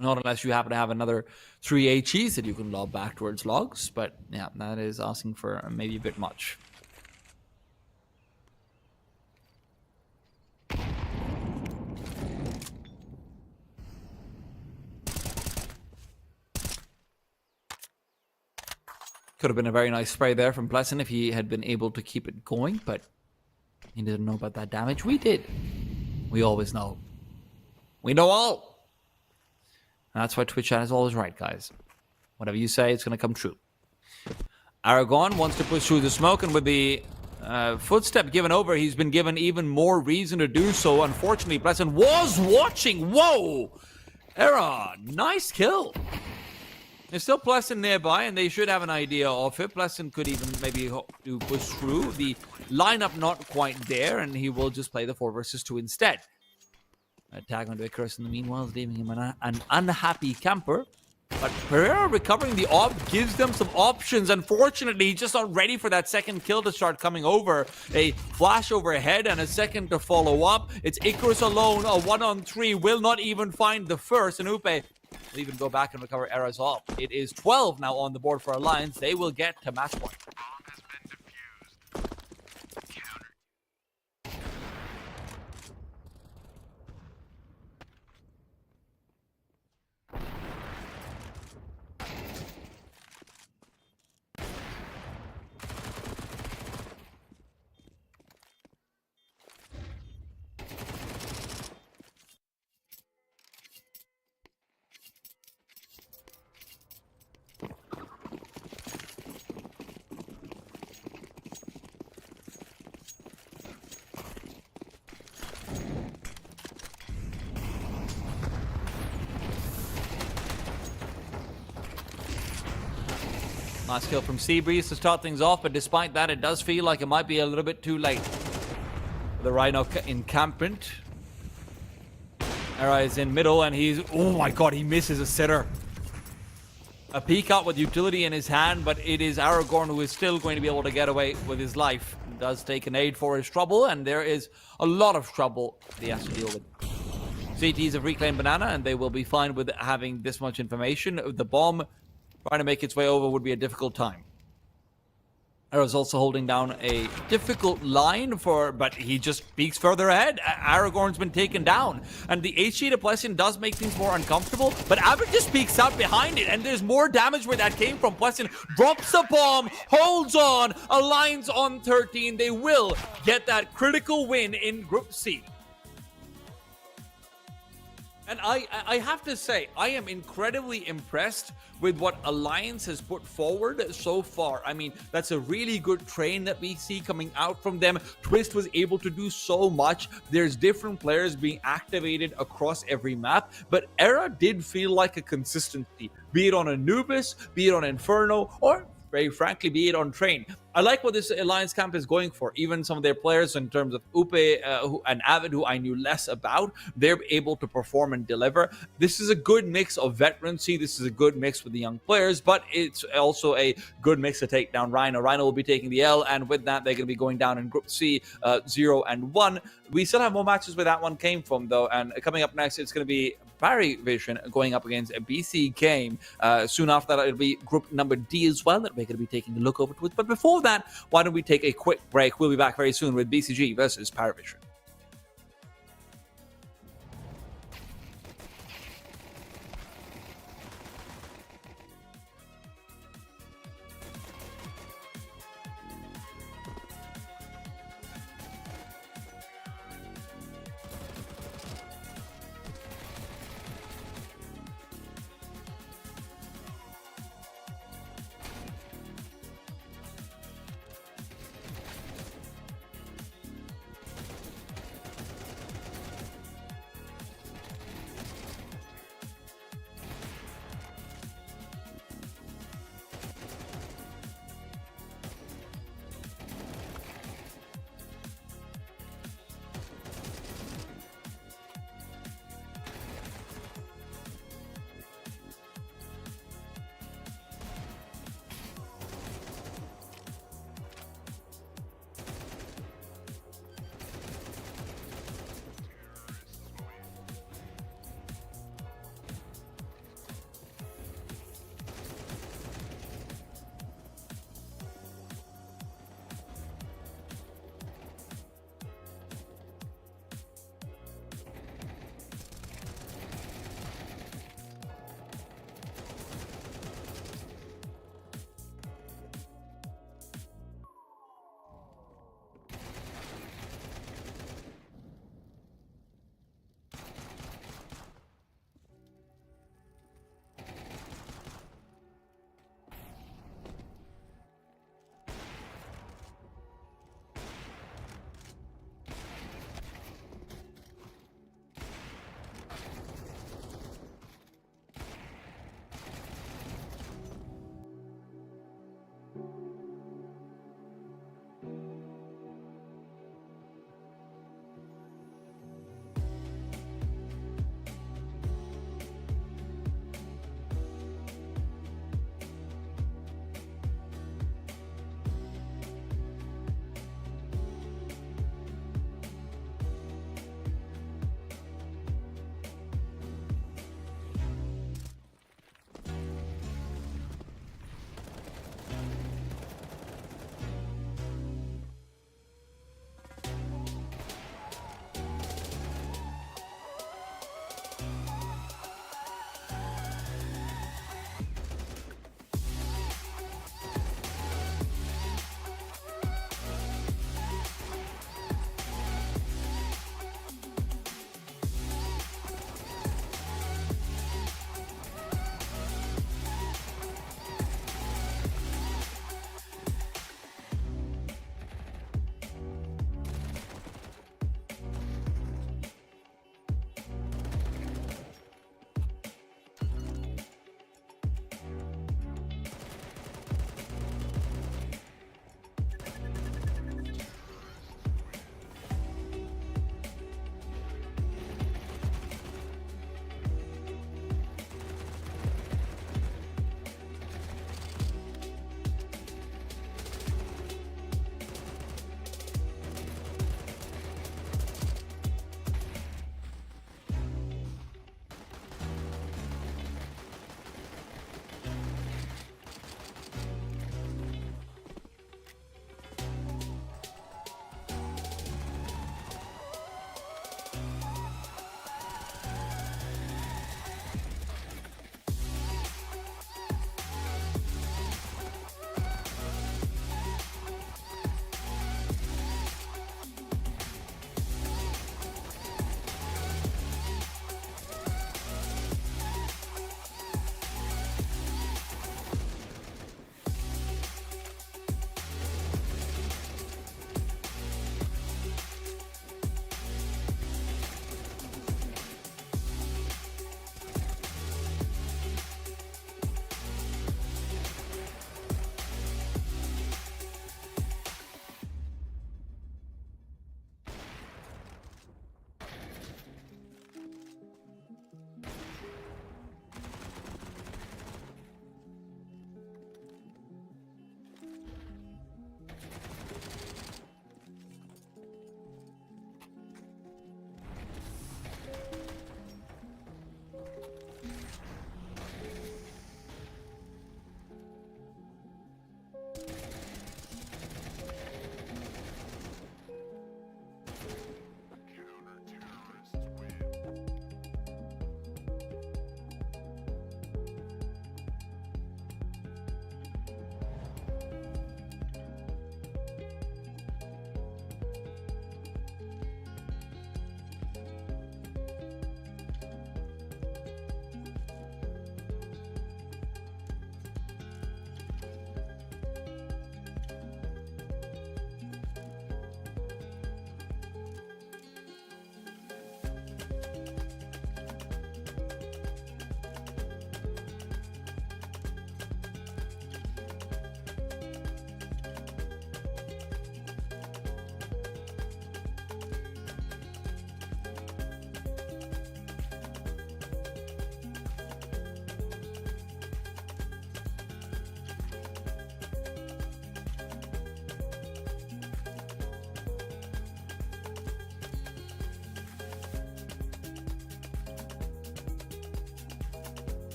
Not unless you happen to have another 3 HEs that you can lob back towards logs, but yeah, that is asking for maybe a bit much. Could have been a very nice spray there from Pleasant if he had been able to keep it going, but he didn't know about that damage. We did. We always know. We know all. And that's why Twitch chat is always right, guys. Whatever you say, it's going to come true. Aragon wants to push through the smoke, and with the footstep given over, he's been given even more reason to do so. Unfortunately, Pleasant was watching. Whoa! Era, nice kill. There's still Pleasant nearby, and they should have an idea of it. Pleasant could even maybe hope to push through. The lineup not quite there, and he will just play the 4 versus 2 instead. Tag onto Icarus in the meanwhile, leaving him an unhappy camper. But Pereira recovering the orb gives them some options. Unfortunately, he's just not ready for that second kill to start coming over. A flash overhead and a second to follow up. It's Icarus alone, a 1-on-3, will not even find the first. And Upe will even go back and recover Era's orb. It is 12 now on the board for Alliance. They will get to match point. Nice kill from Seabreeze to start things off, but despite that, it does feel like it might be a little bit too late. The Rhino encampment. Era is in middle, and he's... Oh my god, he misses a sitter. A peek out with utility in his hand, but it is Aragorn who is still going to be able to get away with his life. He does take an aid for his trouble, and there is a lot of trouble he has to deal with. CTs have reclaimed Banana, and they will be fine with having this much information. The bomb trying to make its way over would be a difficult time. Era's also holding down a difficult line but he just peeks further ahead. Aragorn's been taken down, and the HE to Pleasant does make things more uncomfortable, but Abbott just peeks out behind it, and there's more damage where that came from. Pleasant drops the bomb, holds on, Alliance on 13. They will get that critical win in Group C. And I have to say, I am incredibly impressed with what Alliance has put forward so far. I mean, that's a really good train that we see coming out from them. Twist was able to do so much. There's different players being activated across every map, but Era did feel like a consistency, be it on Anubis, be it on Inferno, or very frankly, be it on train. I like what this Alliance camp is going for. Even some of their players in terms of Upe and Avid, who I knew less about, they're able to perform and deliver. This is a good mix of veterancy. This is a good mix with the young players, but it's also a good mix to take down Rhino. Rhino will be taking the L, and with that, they're going to be going down in Group C, 0 and 1. We still have more matches where that one came from, though, and coming up next, it's going to be Barry Vision going up against a BC Game. Soon after that, it'll be group number D as well that we're going to be taking a look over to it. But before that, why don't we take a quick break? We'll be back very soon with BCG versus Paravision.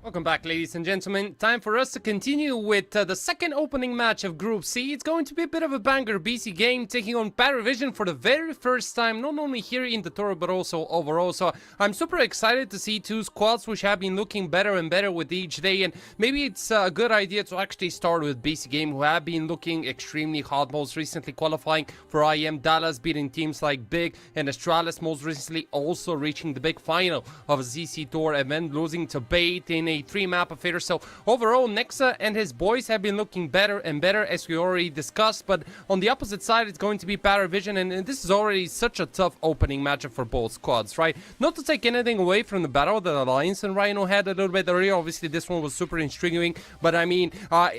Welcome back, ladies and gentlemen. Time for us to continue with the second opening match of Group C. It's going to be a bit of a banger. BC Game taking on Paravision for the very first time, not only here in the tour, but also overall. So I'm super excited to see two squads which have been looking better and better with each day. And maybe it's a good idea to actually start with BC Game, who have been looking extremely hot, most recently qualifying for IEM Dallas, beating teams like Big and Astralis, most recently also reaching the big final of a ZC Tour event, losing to Bait in a 3-map affair. So overall, Nexa and his boys have been looking better and better, as we already discussed. But on the opposite side, it's going to be Paravision, and this is already such a tough opening matchup for both squads, right? Not to take anything away from the battle that Alliance and Rhino had a little bit earlier. Obviously, this one was super intriguing, but I mean,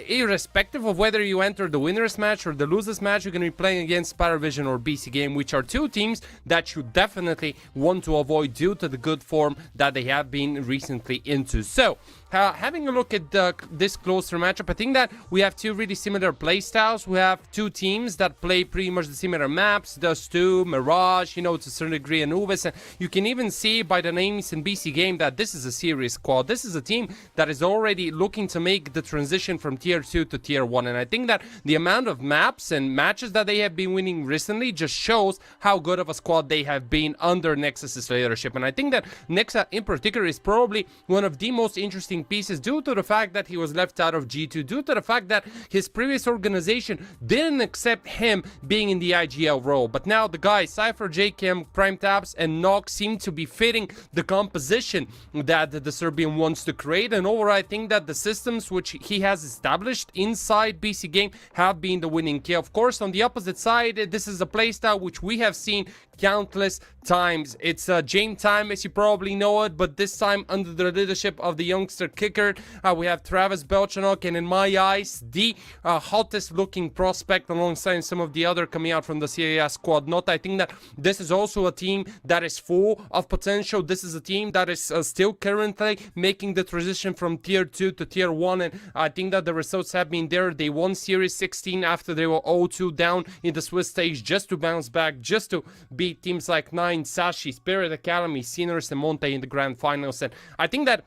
irrespective of whether you enter the winner's match or the loser's match, you're going to be playing against Paravision or BC Game, which are two teams that you definitely want to avoid due to the good form that they have been recently into. So, having a look at this closer matchup, I think that we have two really similar playstyles. We have two teams that play pretty much the similar maps, Dust 2, Mirage, you know, to a certain degree Anubis, and you can even see by the names in BC Game that this is a serious squad. This is a team that is already looking to make the transition from Tier 2 to Tier 1, and I think that the amount of maps and matches that they have been winning recently just shows how good of a squad they have been under Nexus's leadership. And I think that Nexa in particular is probably one of the most interesting pieces due to the fact that he was left out of G2, due to the fact that his previous organization didn't accept him being in the IGL role. But now the guys, Cypher, JKM, Prime Tabs, and Nox seem to be fitting the composition that the Serbian wants to create. And overall, I think that the systems which he has established inside BC Game have been the winning key. Of course, on the opposite side, this is a playstyle which we have seen countless times. It's Jame time, as you probably know it, but this time under the leadership of the youngster Kicker. We have Travis Belchanok, and in my eyes, the hottest looking prospect alongside some of the other coming out from the CAS squad. Not, I think that this is also a team that is full of potential. This is a team that is still currently making the transition from Tier 2 to Tier 1, and I think that the results have been there. They won Series 16 after they were 0-2 down in the Swiss stage, just to bounce back, just to beat teams like Nine, Sashi, Spirit Academy, Sinners, and Monte in the grand finals. And I think that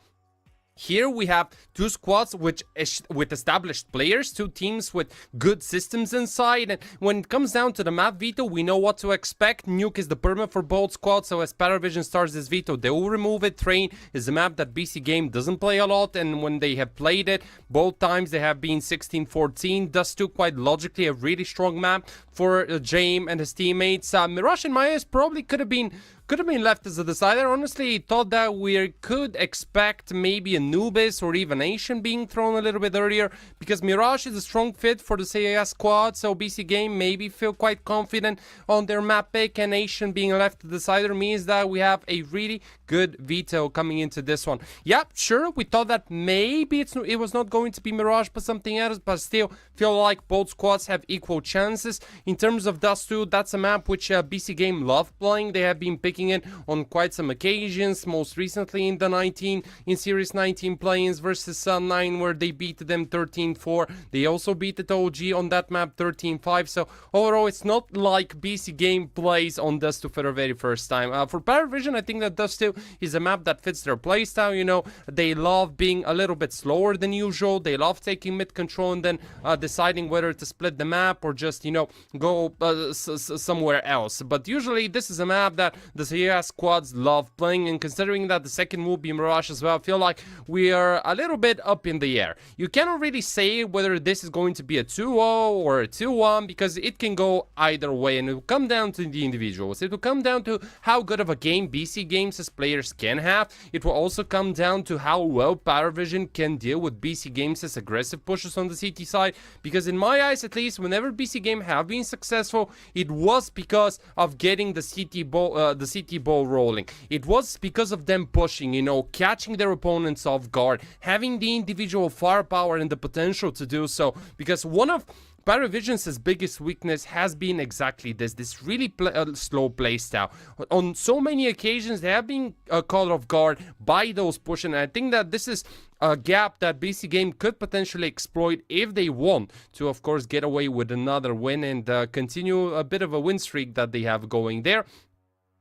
here we have two squads with established players, two teams with good systems inside, and when it comes down to the map veto, we know what to expect. Nuke is the perma for both squads, so as Paravision starts this veto, they will remove it. Train is a map that BC Game doesn't play a lot, and when they have played it, both times they have been 16-14. Dust 2, quite logically, a really strong map for Jame and his teammates. Mirage and Myers probably could have been left as a decider. Honestly, thought that we could expect maybe Anubis or even Asian being thrown a little bit earlier, because Mirage is a strong fit for the CAS squad, so BC Game maybe feel quite confident on their map pick, and Asian being left as decider means that we have a really good veto coming into this one. Yeah, sure, we thought that maybe it was not going to be Mirage but something else, but still feel like both squads have equal chances. In terms of Dust 2, that's a map which BC Game love playing. They have been picking it on quite some occasions, most recently in the Series 19 play-ins versus 9, where they beat them 13-4. They also beat the OG on that map 13-5. So overall, it's not like BC Game plays on Dust 2 for the very first time. For Paravision, I think that Dust 2 is a map that fits their playstyle. You know, they love being a little bit slower than usual. They love taking mid control and then deciding whether to split the map or just, you know, go somewhere else. But usually this is a map that the CAS squads love playing, and considering that the second will be Mirage as well, I feel like we are a little bit up in the air. You cannot really say whether this is going to be a 2-0 or a 2-1, because it can go either way, and it will come down to the individuals. It will come down to how good of a game BC Games as players can have. It will also come down to how well Paravision can deal with BC Games' aggressive pushes on the CT side, because in my eyes at least, whenever BC Game have been successful, it was because of getting the CT ball rolling. It was because of them pushing, you know, catching their opponents off guard, having the individual firepower and the potential to do so, because one of Paravision's biggest weakness has been exactly this really slow playstyle. On so many occasions, they have been caught off guard by those push, and I think that this is a gap that BC Game could potentially exploit if they want to, of course, get away with another win and continue a bit of a win streak that they have going there.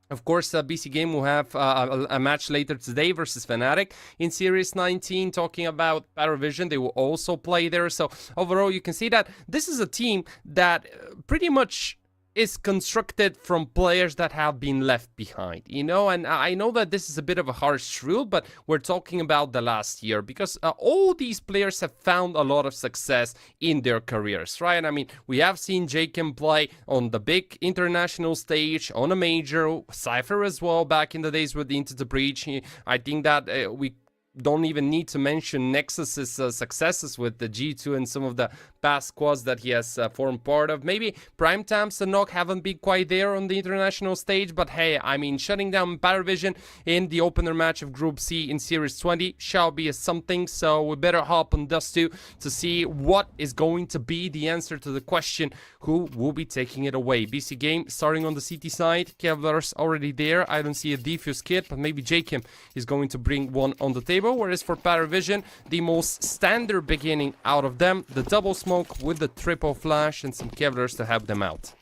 Of course, BC Game will have a match later today versus Fnatic in Series 19. Talking about Paravision, they will also play there. So overall, you can see that this is a team that pretty much is constructed from players that have been left behind, you know. And I know that this is a bit of a harsh rule, but we're talking about the last year because all these players have found a lot of success in their careers, right? I mean, we have seen Jaken play on the big international stage, on a major, Cypher as well back in the days with the Into the Breach. I think that we don't even need to mention Nexus's successes with the G2 and some of the past squads that he has formed part of. Maybe Primetimes and Nok haven't been quite there on the international stage, but hey, I mean, shutting down Paravision in the opener match of Group C in Series 20 shall be a something, so we better hop on Dust2 to see what is going to be the answer to the question, who will be taking it away. BC Game starting on the CT side, Kevlar's already there. I don't see a defuse kit, but maybe Jakem is going to bring one on the table, whereas for Paravision, the most standard beginning out of them, the double smoke with the triple flash and some Kevlars to help them out.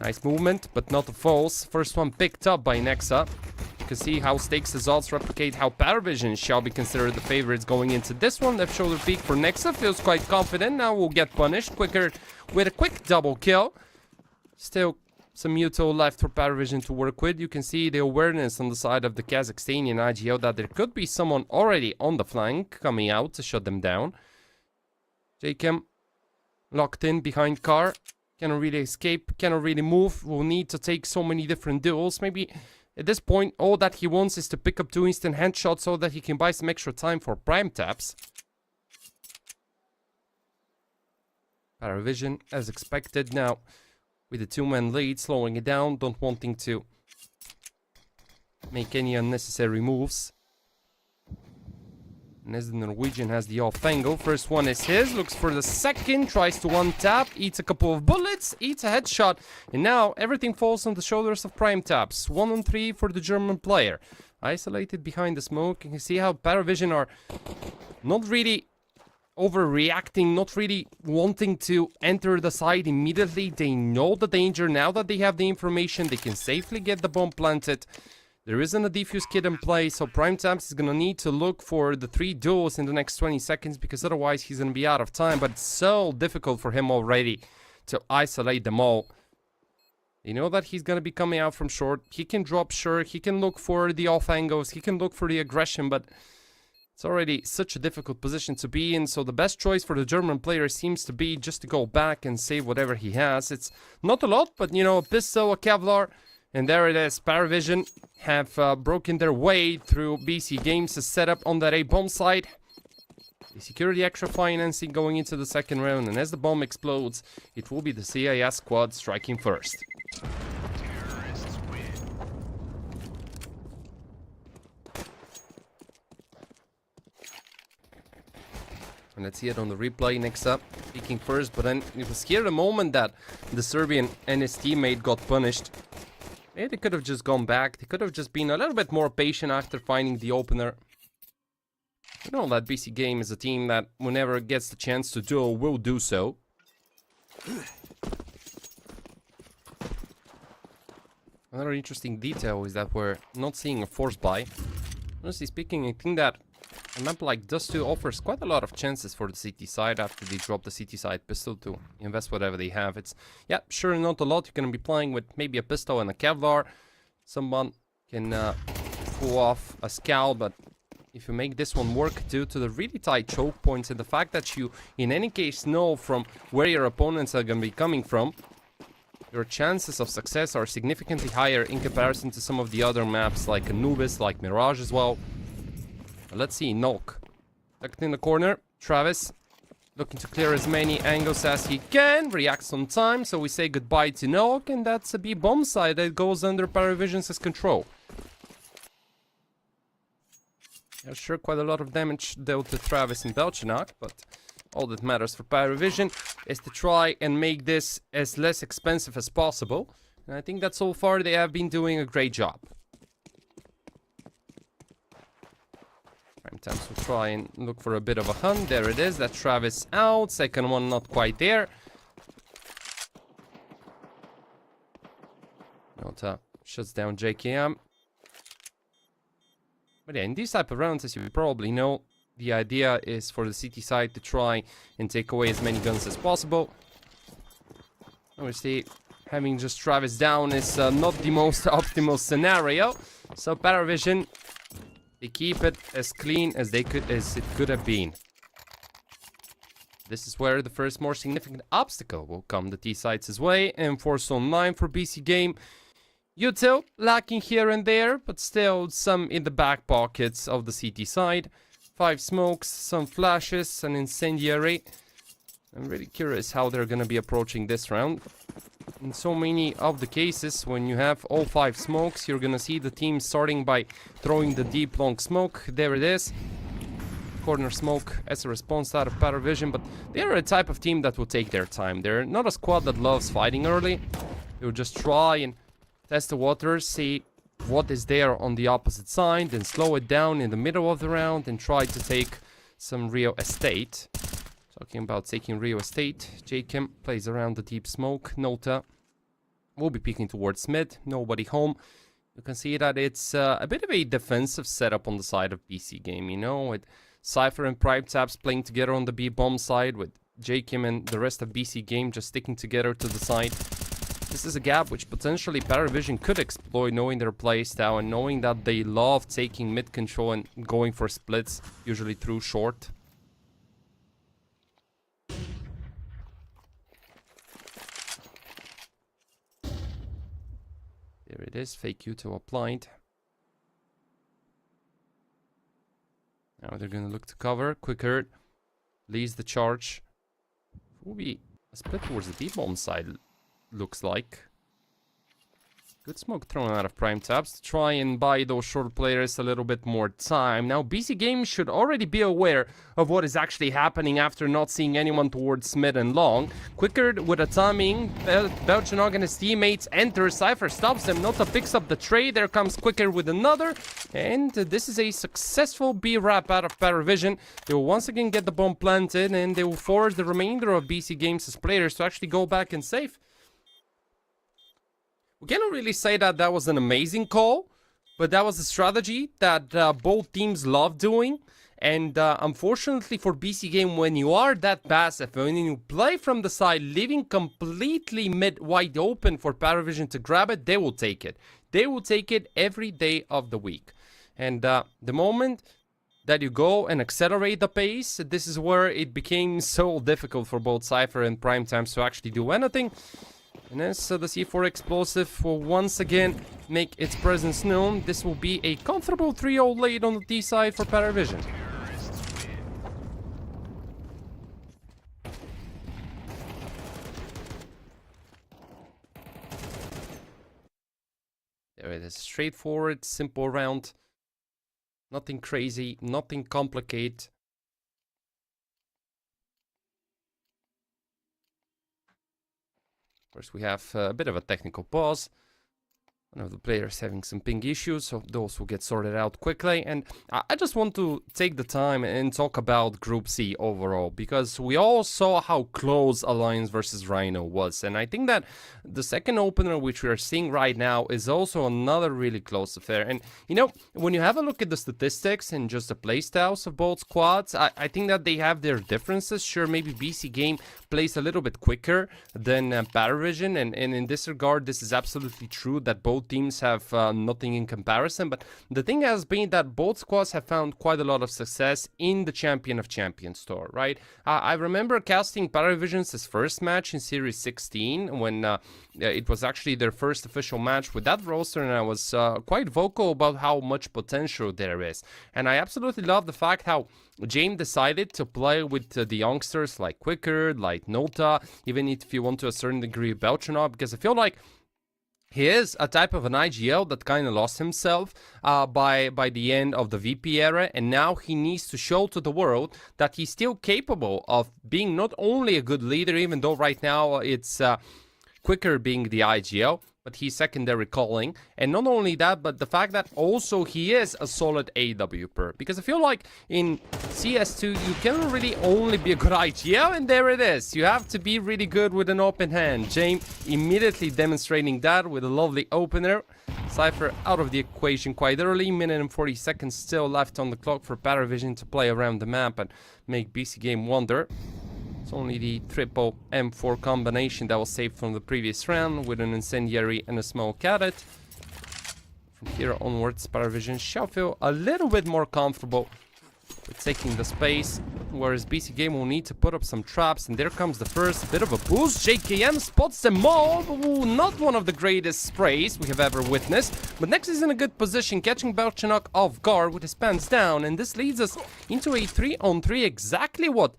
Nice movement, but not a false. First one picked up by Nexa. You can see how Stakes' results replicate how Paravision shall be considered the favorites going into this one. Left shoulder peek for Nexa, feels quite confident. Now will get punished quicker with a quick double kill. Still some Muto left for Paravision to work with. You can see the awareness on the side of the Kazakhstanian IGO that there could be someone already on the flank coming out to shut them down. Jakem locked in behind car. Cannot really escape, cannot really move. Will need to take so many different duels. Maybe at this point, all that he wants is to pick up 2 instant headshots so that he can buy some extra time for prime taps. Paravision, as expected, now with the 2-man lead, slowing it down, don't wanting to make any unnecessary moves. And as the Norwegian has the off angle, first one is his, looks for the second, tries to one tap, eats a couple of bullets, eats a headshot, and now everything falls on the shoulders of prime taps. 1 on 3 for the German player. Isolated behind the smoke. You can see how Paravision are not really overreacting, not really wanting to enter the side immediately. They know the danger. Now that they have the information, they can safely get the bomb planted. There isn't a defuse kit in play, so Primetimes is gonna need to look for the 3 duels in the next 20 seconds, because otherwise he's gonna be out of time. But it's so difficult for him already to isolate them all. You know that he's gonna be coming out from short. He can drop sure, he can look for the off angles, he can look for the aggression, but it's already such a difficult position to be in. So the best choice for the German player seems to be just to go back and save whatever he has. It's not a lot, but you know, a pistol, a Kevlar, and there it is. Paravision have broken their way through BC Games' setup on that A bomb site. They secure the extra financing going into the second round, and as the bomb explodes, it will be the CIS squad striking first. Terrorists win. And let's see it on the replay next up. Peeking first, but then it was here the moment that the Serbian and his teammate got punished. Maybe they could have just gone back. They could have just been a little bit more patient after finding the opener. You know that BC Game is a team that whenever it gets the chance to duel, will do so. Another interesting detail is that we're not seeing a force buy. Honestly speaking, I think that a map like Dust2 offers quite a lot of chances for the CT side after they drop the CT side pistol to invest whatever they have. It's, yeah, sure, not a lot. You're going to be playing with maybe a pistol and a Kevlar. Someone can pull off a scout, but if you make this one work due to the really tight choke points and the fact that you, in any case, know from where your opponents are going to be coming from, your chances of success are significantly higher in comparison to some of the other maps like Anubis, like Mirage as well. Let's see, Nok. Tucked in the corner. Travis looking to clear as many angles as he can. Reacts on time, so we say goodbye to Nok, and that's a B bomb side that goes under Paravision's control. Yeah, sure, quite a lot of damage dealt to Travis and Belchanok, but all that matters for Paravision is to try and make this as less expensive as possible. And I think that so far they have been doing a great job. Primetimes will try and look for a bit of a hunt. There it is. That Travis out. Second one not quite there. Nota shuts down JKM. But yeah, in these type of rounds, as you probably know, the idea is for the CT side to try and take away as many guns as possible. Obviously, having just Travis down is not the most optimal scenario. So Paravision, they keep it as clean as it could have been. This is where the first more significant obstacle will come the T side's way, and for Zone 9 for BC Game. Util lacking here and there, but still some in the back pockets of the CT side. 5 smokes, some flashes, an incendiary. I'm really curious how they're gonna be approaching this round. In so many of the cases, when you have all 5 smokes, you're gonna see the team starting by throwing the deep long smoke. There it is. Corner smoke as a response out of Paravision, but they are a type of team that will take their time. They're not a squad that loves fighting early. They'll just try and test the waters, see what is there on the opposite side, then slow it down in the middle of the round and try to take some real estate. Talking about taking real estate, Jakem plays around the deep smoke. Nota will be peeking towards mid, nobody home. You can see that it's a bit of a defensive setup on the side of BC Game, you know, with Cypher and Prime Taps playing together on the B-bomb side, with Jakem and the rest of BC Game just sticking together to the side. This is a gap which potentially Paravision could exploit, knowing their playstyle and knowing that they love taking mid control and going for splits, usually through short. There it is, fake Util applied. Now they're gonna look to cover, quicker, leads the charge. Will be a split towards the B-bomb side. Looks like. Good smoke thrown out of Prime Taps to try and buy those short players a little bit more time. Now, BC Game should already be aware of what is actually happening after not seeing anyone towards mid and long. Quicker with a timing, Belchanog and his teammates enter. Cypher stops them. Nota picks up the trade. There comes Quicker with another. And this is a successful B-wrap out of Paravision. They will once again get the bomb planted, and they will force the remainder of BC Games' players to actually go back and save. We cannot really say that that was an amazing call, but that was a strategy that both teams love doing. And unfortunately for BC Game, when you are that passive, when you play from the side, leaving completely mid wide open for Paravision to grab it, they will take it. They will take it every day of the week. And the moment that you go and accelerate the pace, this is where it became so difficult for both Cypher and Prime Times to actually do anything. And as the C4 explosive will once again make its presence known, this will be a comfortable 3-0 lead on the D side for Paravision. There it is, straightforward, simple round. Nothing crazy, nothing complicated. First, we have a bit of a technical pause. One of the players having some ping issues, so those will get sorted out quickly. And I just want to take the time and talk about Group C overall, because we all saw how close Alliance versus Rhino was. And I think that the second opener, which we are seeing right now, is also another really close affair. And, you know, when you have a look at the statistics and just the playstyles of both squads, I think that they have their differences. Sure, maybe BC Game plays a little bit quicker than Paravision. And in this regard, this is absolutely true that both teams have nothing in comparison, but the thing has been that both squads have found quite a lot of success in the Champion of Champions tour, right? I remember casting Paravision's first match in Series 16 when it was actually their first official match with that roster, and I was quite vocal about how much potential there is. And I absolutely love the fact how James decided to play with the youngsters like Quicker, like Nota, even if you want to a certain degree Belchanog, because I feel like he is a type of an IGL that kind of lost himself by the end of the VP era, and now he needs to show to the world that he's still capable of being not only a good leader, even though right now it's Quicker being the IGL, but he's secondary calling. And not only that, but the fact that also he is a solid AWPer. Because I feel like in CS2, you cannot really only be a good IGL, and there it is. You have to be really good with an open hand. James immediately demonstrating that with a lovely opener. Cypher out of the equation quite early. Minute and 40 seconds still left on the clock for Paravision to play around the map and make BC Game wonder. It's only the triple M4 combination that was saved from the previous round with an incendiary and a smoke at it. From here onwards, Paravision shall feel a little bit more comfortable with taking the space, whereas BC Game will need to put up some traps, and there comes the first bit of a boost. JKM spots them all. Ooh, not one of the greatest sprays we have ever witnessed, but Nex is in a good position, catching Belchanok off guard with his pants down, and this leads us into a 3-on-3, exactly what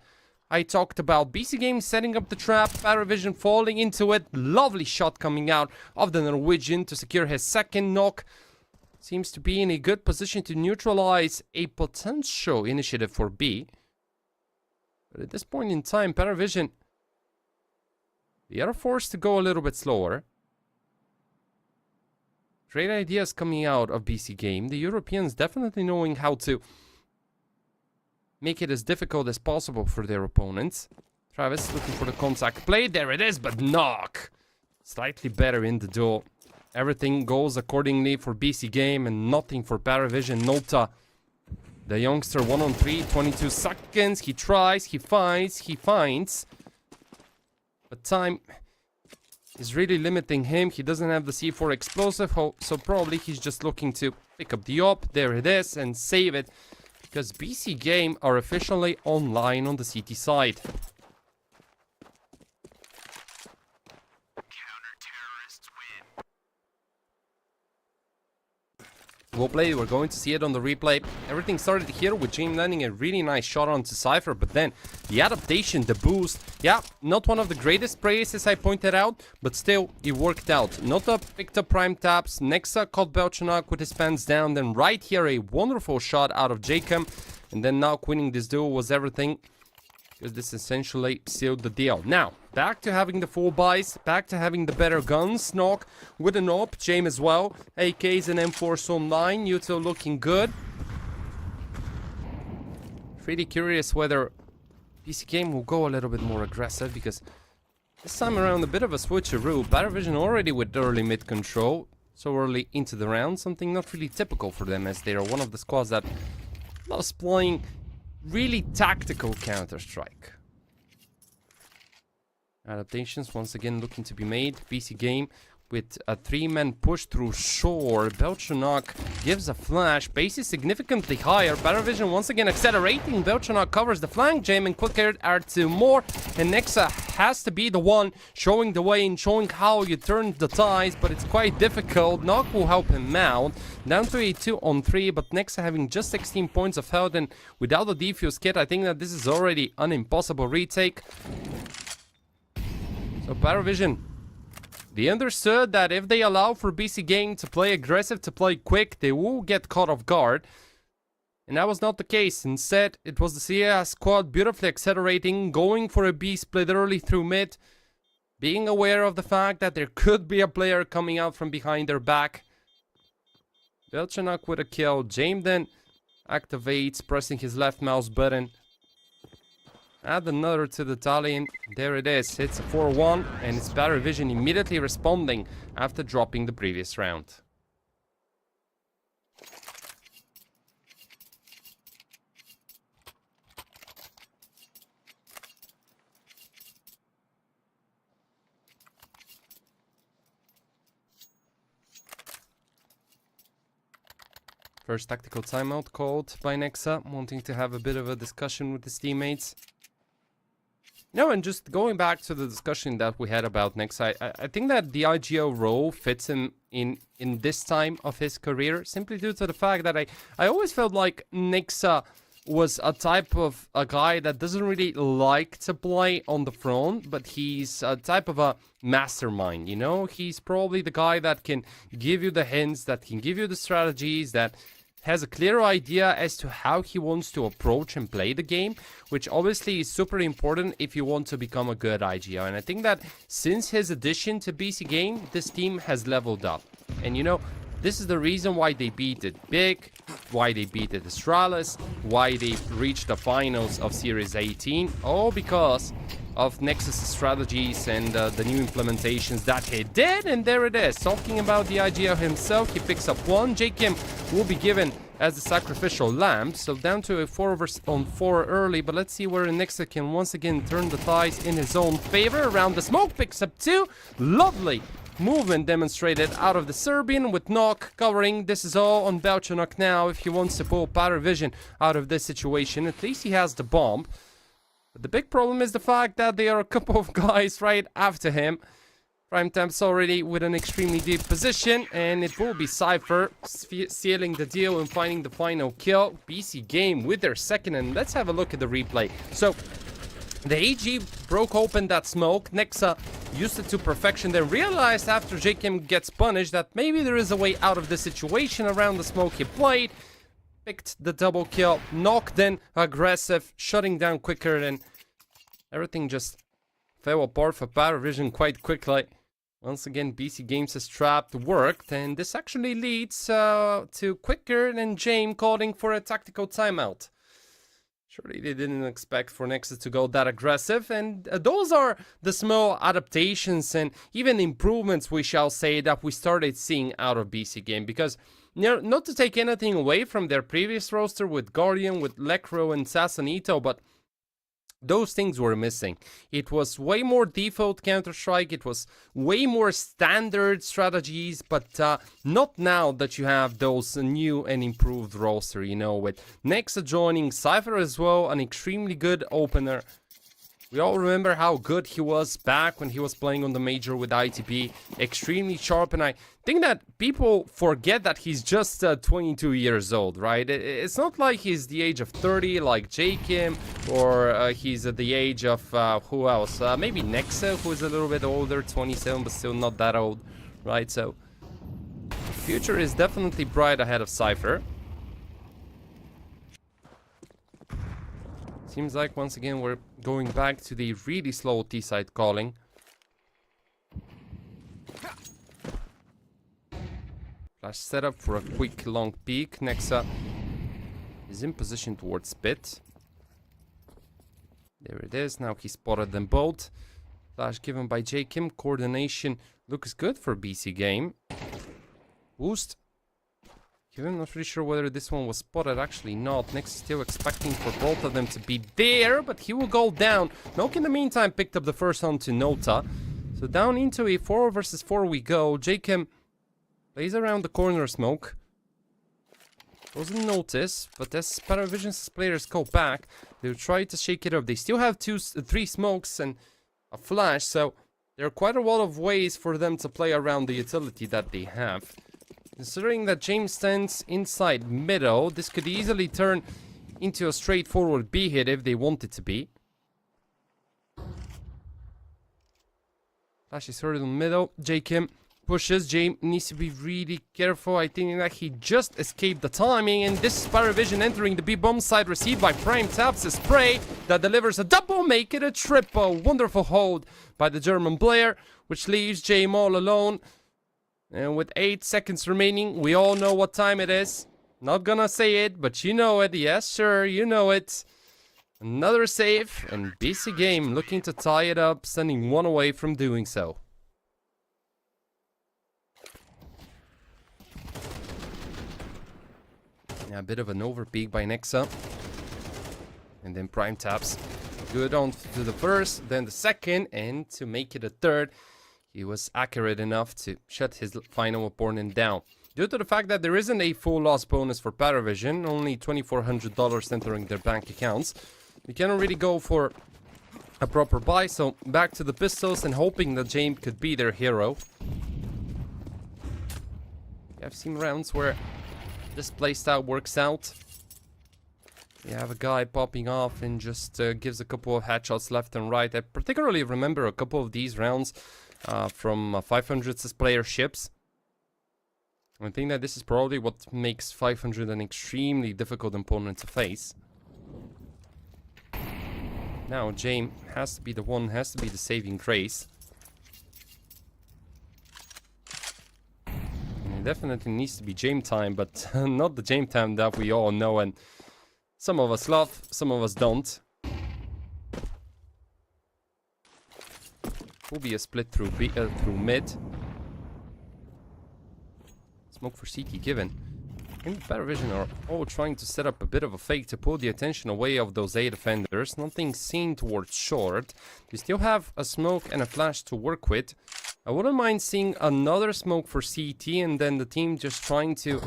I talked about. BC Game setting up the trap, Paravision falling into it. Lovely shot coming out of the Norwegian to secure his second knock. Seems to be in a good position to neutralize a potential initiative for B. But at this point in time, Paravision, they are forced to go a little bit slower. Great ideas coming out of BC Game. The Europeans definitely knowing how to make it as difficult as possible for their opponents. Travis looking for the contact play. There it is, but knock. Slightly better in the duel. Everything goes accordingly for BC Game and nothing for Paravision. Nota, the youngster, 1-on-3, 22 seconds. He tries, he finds. But time is really limiting him. He doesn't have the C4 explosive, so probably he's just looking to pick up the op. There it is, and save it. Because BC Game are officially online on the CT side. Well played, we're going to see it on the replay. Everything started here with James landing a really nice shot onto Cypher, but then the adaptation, the boost, yeah, not one of the greatest sprays as I pointed out, but still, it worked out. Nota picked up prime taps, Nexa caught Belchanok with his pants down, then right here a wonderful shot out of Jacob, and then now winning this duel was everything, because this essentially sealed the deal. Now, back to having the full buys, back to having the better guns. Knock with an op, James as well. AKs and M4 Soul 9, Yuto looking good. Pretty curious whether BC Game will go a little bit more aggressive, because this time around a bit of a switcheroo. Paravision already with early mid control, so early into the round, something not really typical for them, as they are one of the squads that loves playing really tactical Counter-Strike. Adaptations once again looking to be made. BC Game with a 3-man push through shore. Belchanok gives a flash. Base is significantly higher. Paravision once again accelerating. Belchanok covers the flank. Jam and Quicker are 2 more. And Nexa has to be the one showing the way and showing how you turn the ties, but it's quite difficult. Knock will help him out. Down to a 2-on-3, but Nexa having just 16 points of health, and without the defuse kit, I think that this is already an impossible retake. So Paravision, they understood that if they allow for BC Game to play aggressive, to play quick, they will get caught off guard. And that was not the case. Instead, it was the CS squad beautifully accelerating, going for a B split early through mid, being aware of the fact that there could be a player coming out from behind their back. Belchanok with a kill. James then activates, pressing his left mouse button. Add another to the tally, and there it is. It's a 4-1, and it's Paravision immediately responding after dropping the previous round. First tactical timeout called by Nexa, wanting to have a bit of a discussion with his teammates. No, and just going back to the discussion that we had about Nexa, I think that the IGL role fits him in this time of his career, simply due to the fact that I always felt like Nexa was a type of a guy that doesn't really like to play on the front, but he's a type of a mastermind, you know? He's probably the guy that can give you the hints, that can give you the strategies, that has a clear idea as to how he wants to approach and play the game, which obviously is super important if you want to become a good IGL. And I think that since his addition to BC Game, this team has leveled up. And you know, this is the reason why they beat it big, why they beat it Astralis, why they reached the finals of Series 18, all because of Nexus strategies and the new implementations that he did. And there it is. Talking about the IGL himself, he picks up one. J-Kim will be given as the sacrificial lamb. So down to a 4-on-4 early, but let's see where Nexus can once again turn the ties in his own favor. Around the smoke, picks up 2. Lovely movement demonstrated out of the Serbian with Knock covering. This is all on Belchanok now if he wants to pull Paravision out of this situation. At least he has the bomb. But the big problem is the fact that there are a couple of guys right after him. Primetime's already with an extremely deep position, and it will be Cypher sealing the deal and finding the final kill. BC Game with their second, and let's have a look at the replay. So the AG broke open that smoke. Nexa used it to perfection, then realized after JKim gets punished that maybe there is a way out of the situation. Around the smoke he played, picked the double kill, knocked in, aggressive, shutting down quicker, and everything just fell apart for Paravision quite quickly. Once again, BC Games' trap worked, and this actually leads to Quicker and James calling for a tactical timeout. Surely they didn't expect for Nexus to go that aggressive, and those are the small adaptations and even improvements, we shall say, that we started seeing out of BC Game. Because, you know, not to take anything away from their previous roster with Guardian, with Lekro and Sassanito, but those things were missing. It was way more default Counter-Strike, it was way more standard strategies, but not now that you have those new and improved roster, you know, with Nexa joining, Cypher as well, an extremely good opener. We all remember how good he was back when he was playing on the major with ITP. Extremely sharp, and I think that people forget that he's just 22 years old, right? It's not like he's the age of 30 like J-Kim, or he's at the age of, who else? Maybe Nexa, who is a little bit older, 27, but still not that old, right? So, the future is definitely bright ahead of Cypher. Seems like once again we're going back to the really slow T-side calling. Flash setup for a quick long peek. Nexa is in position towards Pit. There it is. Now he spotted them both. Flash given by J-Kim. Coordination looks good for BC Game. Boost. I'm not really sure whether this one was spotted. Actually not. Next, still expecting for both of them to be there, but he will go down. Noke in the meantime picked up the first on to Nota. So down into a 4 versus 4 we go. J-Kim plays around the corner smoke. Doesn't notice, but as Paravision's players go back, they'll try to shake it up. They still have 3 smokes and a flash, so there are quite a lot of ways for them to play around the utility that they have. Considering that James stands inside middle, this could easily turn into a straightforward B hit if they want it to be. Flash is heard in the middle. J-Kim pushes. James needs to be really careful. I think that he just escaped the timing, and this is Paravision entering the B-bomb side, received by Prime Taps a spray that delivers a double, make it a triple. Wonderful hold by the German player, which leaves James all alone. And with 8 seconds remaining, we all know what time it is. Not gonna say it, but you know it. Yes, sure, you know it. Another save, and BC Game looking to tie it up, sending one away from doing so. Yeah, a bit of an overpeak by Nexa. And then Prime Taps. Good on to the first, then the second, and to make it a third. He was accurate enough to shut his final opponent down. Due to the fact that there isn't a full loss bonus for Paravision, only $2,400 entering their bank accounts, we cannot really go for a proper buy, so back to the pistols and hoping that James could be their hero. I've seen rounds where this playstyle works out. You have a guy popping off and just gives a couple of headshots left and right. I particularly remember a couple of these rounds from 500's player ships. I think that this is probably what makes 500 an extremely difficult opponent to face. Now, James has to be the one, has to be the saving grace. And it definitely needs to be James time, but not the James time that we all know and some of us love, some of us don't. Will be a split through through mid. Smoke for CT given. I think Paravision are all trying to set up a bit of a fake to pull the attention away of those A defenders. Nothing seen towards short. We still have a smoke and a flash to work with. I wouldn't mind seeing another smoke for CT and then the team just trying to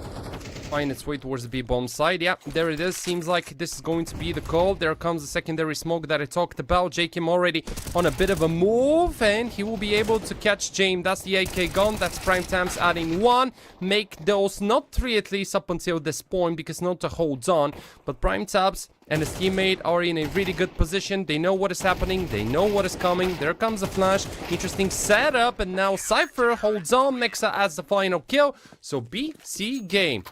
find its way towards the B-bomb side. Yeah, there it is. Seems like this is going to be the call. There comes the secondary smoke that I talked about. Jakim already on a bit of a move, and he will be able to catch James. That's the AK gun. That's Prime Times adding 1. Make those not 3 at least up until this point, because not to hold on. But Prime Tabs and his teammate are in a really good position. They know what is happening. They know what is coming. There comes a flash. Interesting setup, and now Cypher holds on. Nexa adds the final kill. So BC game.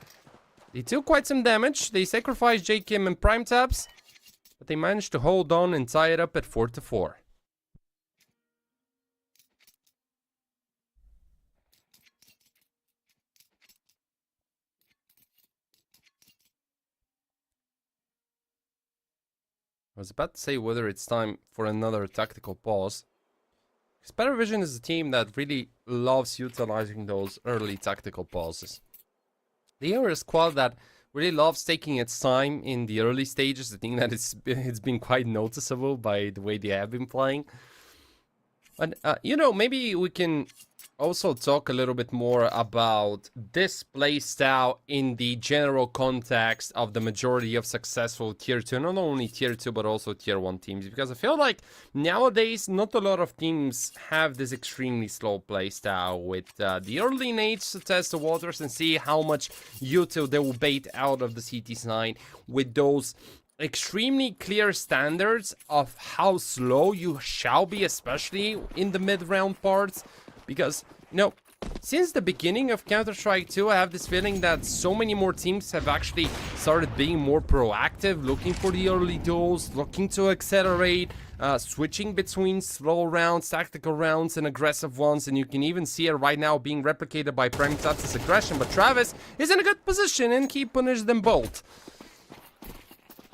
They took quite some damage. They sacrificed Jakim and Prime Tabs, but they managed to hold on and tie it up at 4-4. I was about to say whether it's time for another tactical pause. Paravision is a team that really loves utilizing those early tactical pauses. They are a squad that really loves taking its time in the early stages. I think that it's been quite noticeable by the way they have been playing. And, you know, maybe we can also talk a little bit more about this playstyle in the general context of the majority of successful tier 2, not only tier 2 but also tier 1 teams, because I feel like nowadays not a lot of teams have this extremely slow playstyle with the early nades to test the waters and see how much util they will bait out of the CT side with those extremely clear standards of how slow you shall be, especially in the mid-round parts. Because, you know, since the beginning of Counter-Strike 2, I have this feeling that so many more teams have actually started being more proactive, looking for the early duels, looking to accelerate, switching between slow rounds, tactical rounds, and aggressive ones. And you can even see it right now being replicated by Prime Tabs' aggression. But Travis is in a good position and he punished them both.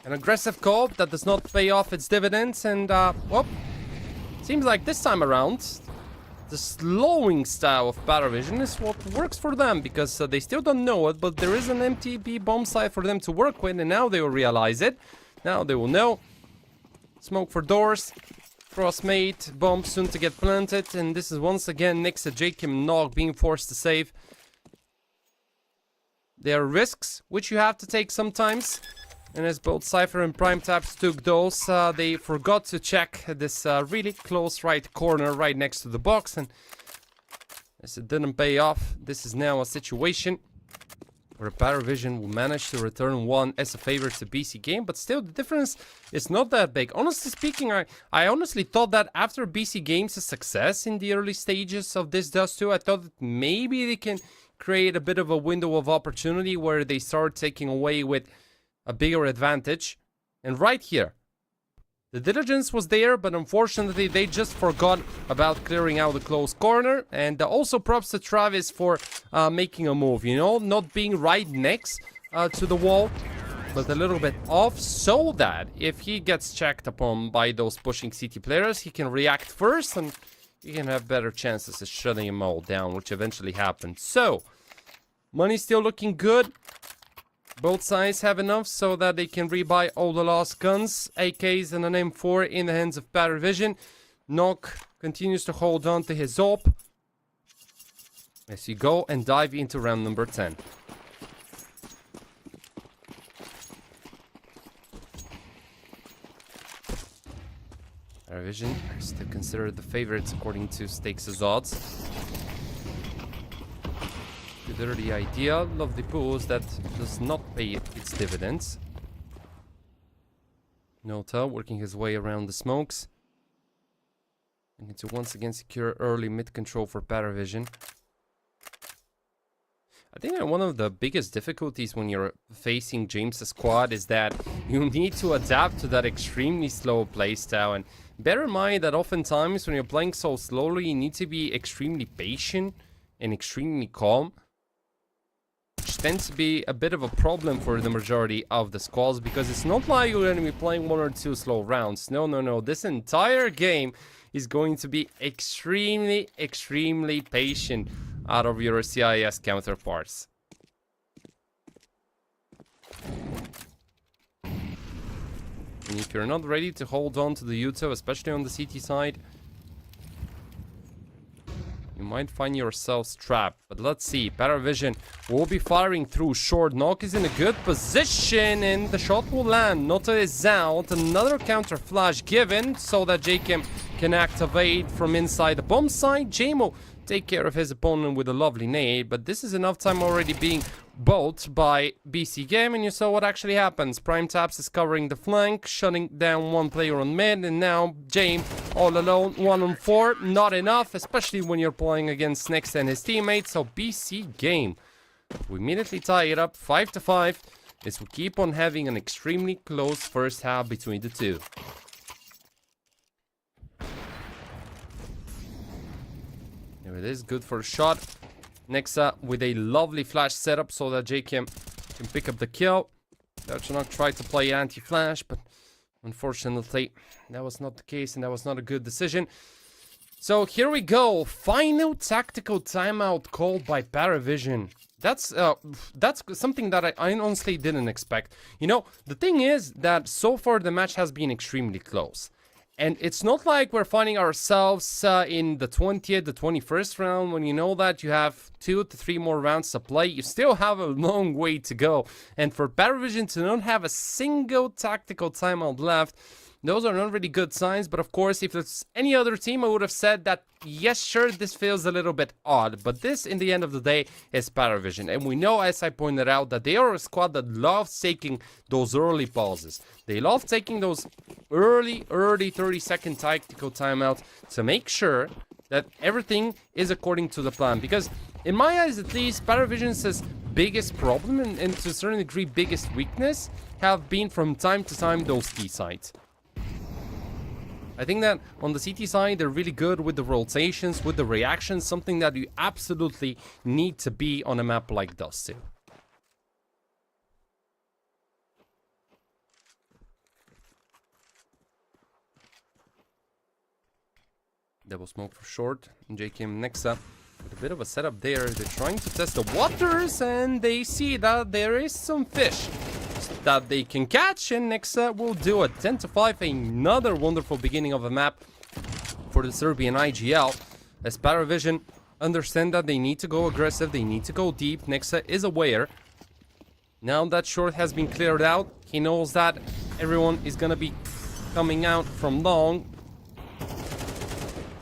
An aggressive call that does not pay off its dividends, and, well, seems like this time around, the slowing style of Paravision is what works for them, because they still don't know it, but there is an MTB bomb site for them to work with, and now they will realize it. Now they will know. Smoke for doors, crossmate, bomb soon to get planted, and this is once again next to Jakim Nog being forced to save. There are risks which you have to take sometimes. And as both Cypher and Prime Tabs took those, they forgot to check this really close right corner right next to the box. And as it didn't pay off, this is now a situation where Paravision will manage to return 1 as a favor to BC game. But still, the difference is not that big. Honestly speaking, I honestly thought that after BC game's success in the early stages of this Dust 2, I thought that maybe they can create a bit of a window of opportunity where they start taking away with a bigger advantage. And right here, the diligence was there, but unfortunately they just forgot about clearing out the close corner. And also props to Travis for making a move, you know, not being right next to the wall, but a little bit off, so that if he gets checked upon by those pushing CT players, he can react first and he can have better chances of shutting them all down, which eventually happened. So, money's still looking good. Both sides have enough so that they can rebuy all the lost guns, AKs and an M4 in the hands of Paravision. Nok continues to hold on to his AWP as you go and dive into round number 10. Paravision are still considered the favorites according to Stakes' odds. The dirty idea, lovely pools that does not pay its dividends. Nota working his way around the smokes. And to once again secure early mid control for Paravision. I think that one of the biggest difficulties when you're facing James' squad is that you need to adapt to that extremely slow playstyle. And bear in mind that oftentimes when you're playing so slowly, you need to be extremely patient and extremely calm, which tends to be a bit of a problem for the majority of the squads, because it's not like you're going to be playing 1 or 2 slow rounds. No. This entire game is going to be extremely patient out of your CIS counterparts. And if you're not ready to hold on to the Uto, especially on the CT side, you might find yourselves trapped. But let's see, Paravision will be firing through short. Knock is in a good position and the shot will land. Nota is out. Another counter flash given so that JCam can activate from inside the bomb site. JMO take care of his opponent with a lovely nade, but this is enough time already being bought by BC Game, and you saw what actually happens. Prime Taps is covering the flank, shutting down one player on mid, and now James all alone, 1 on 4, not enough, especially when you're playing against Next and his teammates. So BC Game, we immediately tie it up 5-5, as we keep on having an extremely close first half between the two. There it is, good for a shot. Nexa with a lovely flash setup so that JCam can pick up the kill. Dutchnok tried to play anti-flash, but unfortunately that was not the case and that was not a good decision. So here we go. Final tactical timeout called by Paravision. That's something that I honestly didn't expect. You know, the thing is that so far the match has been extremely close. And it's not like we're finding ourselves in the 20th, the 21st round, when you know that you have 2 to 3 more rounds to play. You still have a long way to go. And for Paravision to not have a single tactical timeout left, those are not really good signs. But of course, if it's any other team, I would have said that, yes, sure, this feels a little bit odd. But this, in the end of the day, is Paravision. And we know, as I pointed out, that they are a squad that loves taking those early pauses. They love taking those early 30-second tactical timeouts to make sure that everything is according to the plan. Because, in my eyes at least, Paravision's biggest problem, and to a certain degree biggest weakness, have been from time to time those T sites. I think that on the CT side, they're really good with the rotations, with the reactions, something that you absolutely need to be on a map like Dust 2. Double smoke for short, and JKM next up with a bit of a setup there. They're trying to test the waters, and they see that there is some fish that they can catch, and Nexa will do a 10-5, another wonderful beginning of a map for the Serbian IGL, as Paravision understand that they need to go aggressive, they need to go deep. Nexa is aware. Now that short has been cleared out, he knows that everyone is gonna be coming out from long.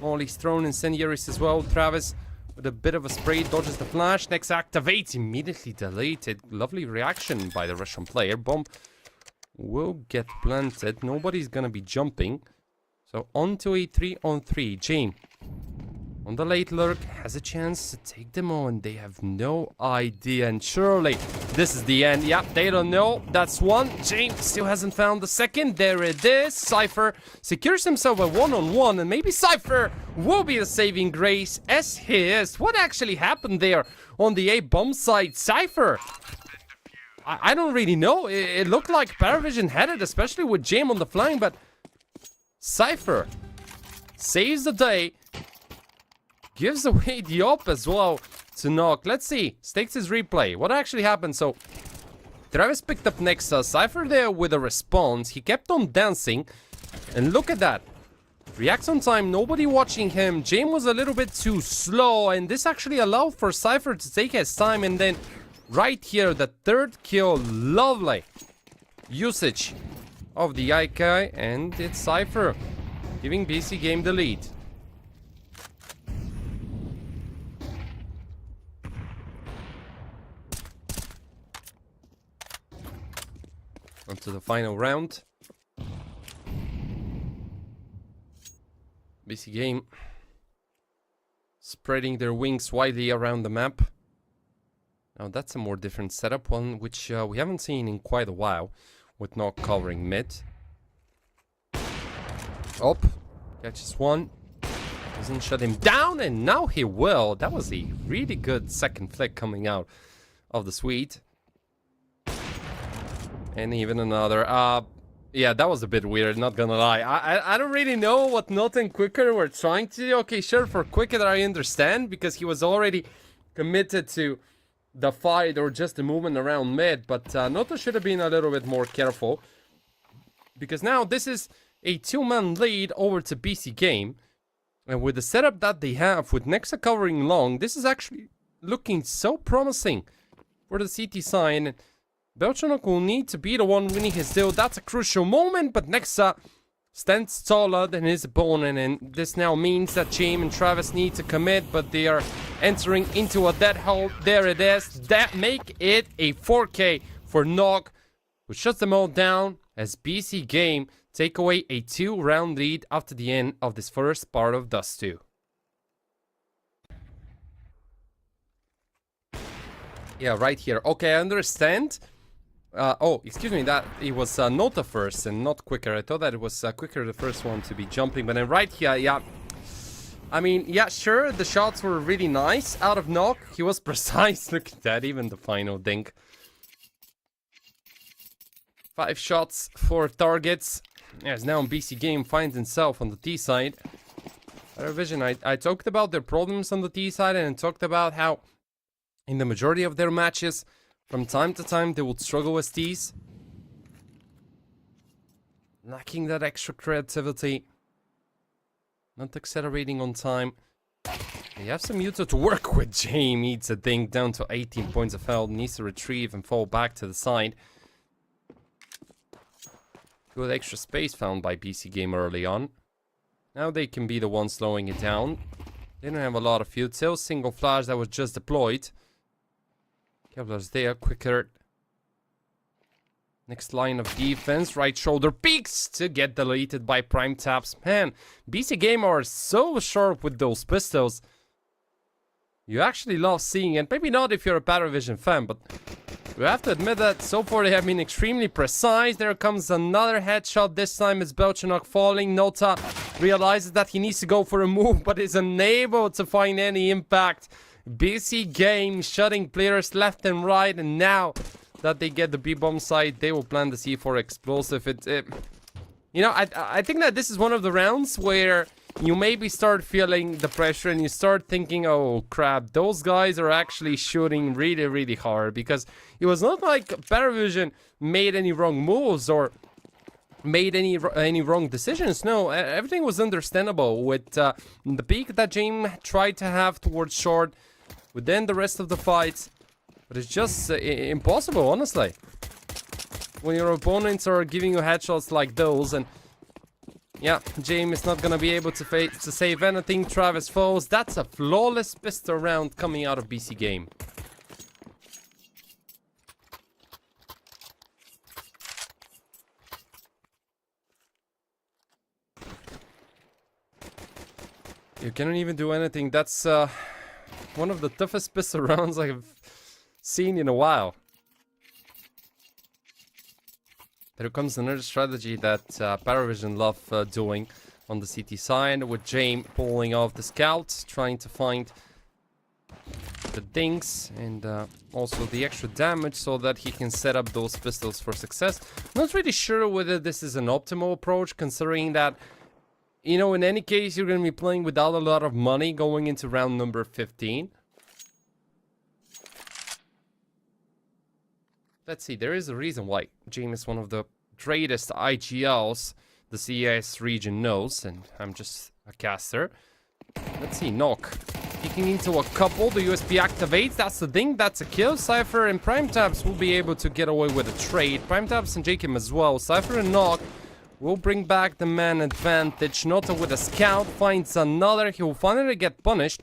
Molly's thrown incendiaries as well. Travis with a bit of a spray, dodges the flash. Next activates, immediately deleted. Lovely reaction by the Russian player. Bomb will get planted. Nobody's gonna be jumping. So on to a 3-on-3. Jane on the late lurk has a chance to take them on. They have no idea, and surely this is the end. Yep, they don't know. That's one. Jane still hasn't found the second. There it is. Cypher secures himself a 1-on-1, and maybe Cypher will be the saving grace, as he is. What actually happened there on the A bomb site? Cypher, I don't really know. It looked like Paravision had it, especially with Jame on the flank, but Cypher saves the day. Gives away the op as well to Knock. Let's see. Stakes his replay. What actually happened? So, Travis picked up Nexa. Cypher there with a response. He kept on dancing. And look at that. Reacts on time. Nobody watching him. Jame was a little bit too slow. And this actually allowed for Cypher to take his time. And then, right here, the third kill. Lovely usage of the Ikai. And it's Cypher giving BC Game the lead. Onto the final round. BC Game spreading their wings widely around the map. Now that's a more different setup, one which we haven't seen in quite a while, with Nog covering mid. Up, catches one, doesn't shut him down, and now he will. That was a really good second flick coming out of the Swede. And even another. Yeah, that was a bit weird, not gonna lie. I don't really know what Not and Quicker were trying to do. Okay, sure, for Quicker I understand, because he was already committed to the fight or just the movement around mid, but Noto should have been a little bit more careful, because now this is a 2-man lead over to BC Game, and with the setup that they have with Nexa covering long, this is actually looking so promising for the CT side. Belchanok will need to be the one winning his deal. That's a crucial moment, but Nexa stands taller than his opponent, and this now means that James and Travis need to commit, but they are entering into a dead hole. There it is. That make it a 4K for Nog, who shuts them all down as BC Game take away a 2-round lead after the end of this first part of Dust 2. Yeah, right here. Okay, I understand. Oh, excuse me, that it was Nota first and not Quicker. I thought that it was Quicker the first one to be jumping, but then right here, yeah. I mean, yeah, sure, the shots were really nice out of Nog. He was precise. Look at that, even the final dink. 5 shots, 4 targets. As now BC Game finds himself on the T side. Vision, I talked about their problems on the T side, and I talked about how in the majority of their matches, from time to time, they would struggle with T's. Lacking that extra creativity. Not accelerating on time. They have some Yuta to work with. Jay needs a dink down to 18 points of health. Needs to retrieve and fall back to the side. Good extra space found by BC Game early on. Now they can be the ones slowing it down. They don't have a lot of field sales. Single flash that was just deployed. Kevlar's there, Quicker. Next line of defense, right shoulder peaks to get deleted by Prime Taps. Man, BC Game are so sharp with those pistols. You actually love seeing it. Maybe not if you're a Paravision fan, but you have to admit that so far they have been extremely precise. There comes another headshot. This time it's Belchanok falling. Nota realizes that he needs to go for a move, but is unable to find any impact. BC Game shutting players left and right, and now that they get the B-bomb side, they will plant the C4 explosive. You know, I think that this is one of the rounds where you maybe start feeling the pressure and you start thinking, oh crap, those guys are actually shooting really, really hard, because it was not like Paravision made any wrong moves or made any wrong decisions. No, everything was understandable with the peak that James tried to have towards short, within the rest of the fights. But it's just impossible, honestly. When your opponents are giving you headshots like those, and yeah, James is not gonna be able to save anything. Travis falls. That's a flawless pistol round coming out of BC Game. You cannot even do anything. That's one of the toughest pistol rounds I've seen in a while. There comes another strategy that Paravision love doing on the CT side, with James pulling off the scout, trying to find the dinks and also the extra damage so that he can set up those pistols for success. Not really sure whether this is an optimal approach, considering that, you know, in any case, you're going to be playing without a lot of money going into round number 15. Let's see, there is a reason why James is one of the greatest IGLs the CIS region knows, and I'm just a caster. Let's see, Knock. Peeking into a couple, the USB activates, that's the thing, that's a kill. Cypher and Prime Taps will be able to get away with a trade. Prime Taps and Jacob as well. Cypher and Knock will bring back the man advantage. Nota with a scout finds another. He will finally get punished,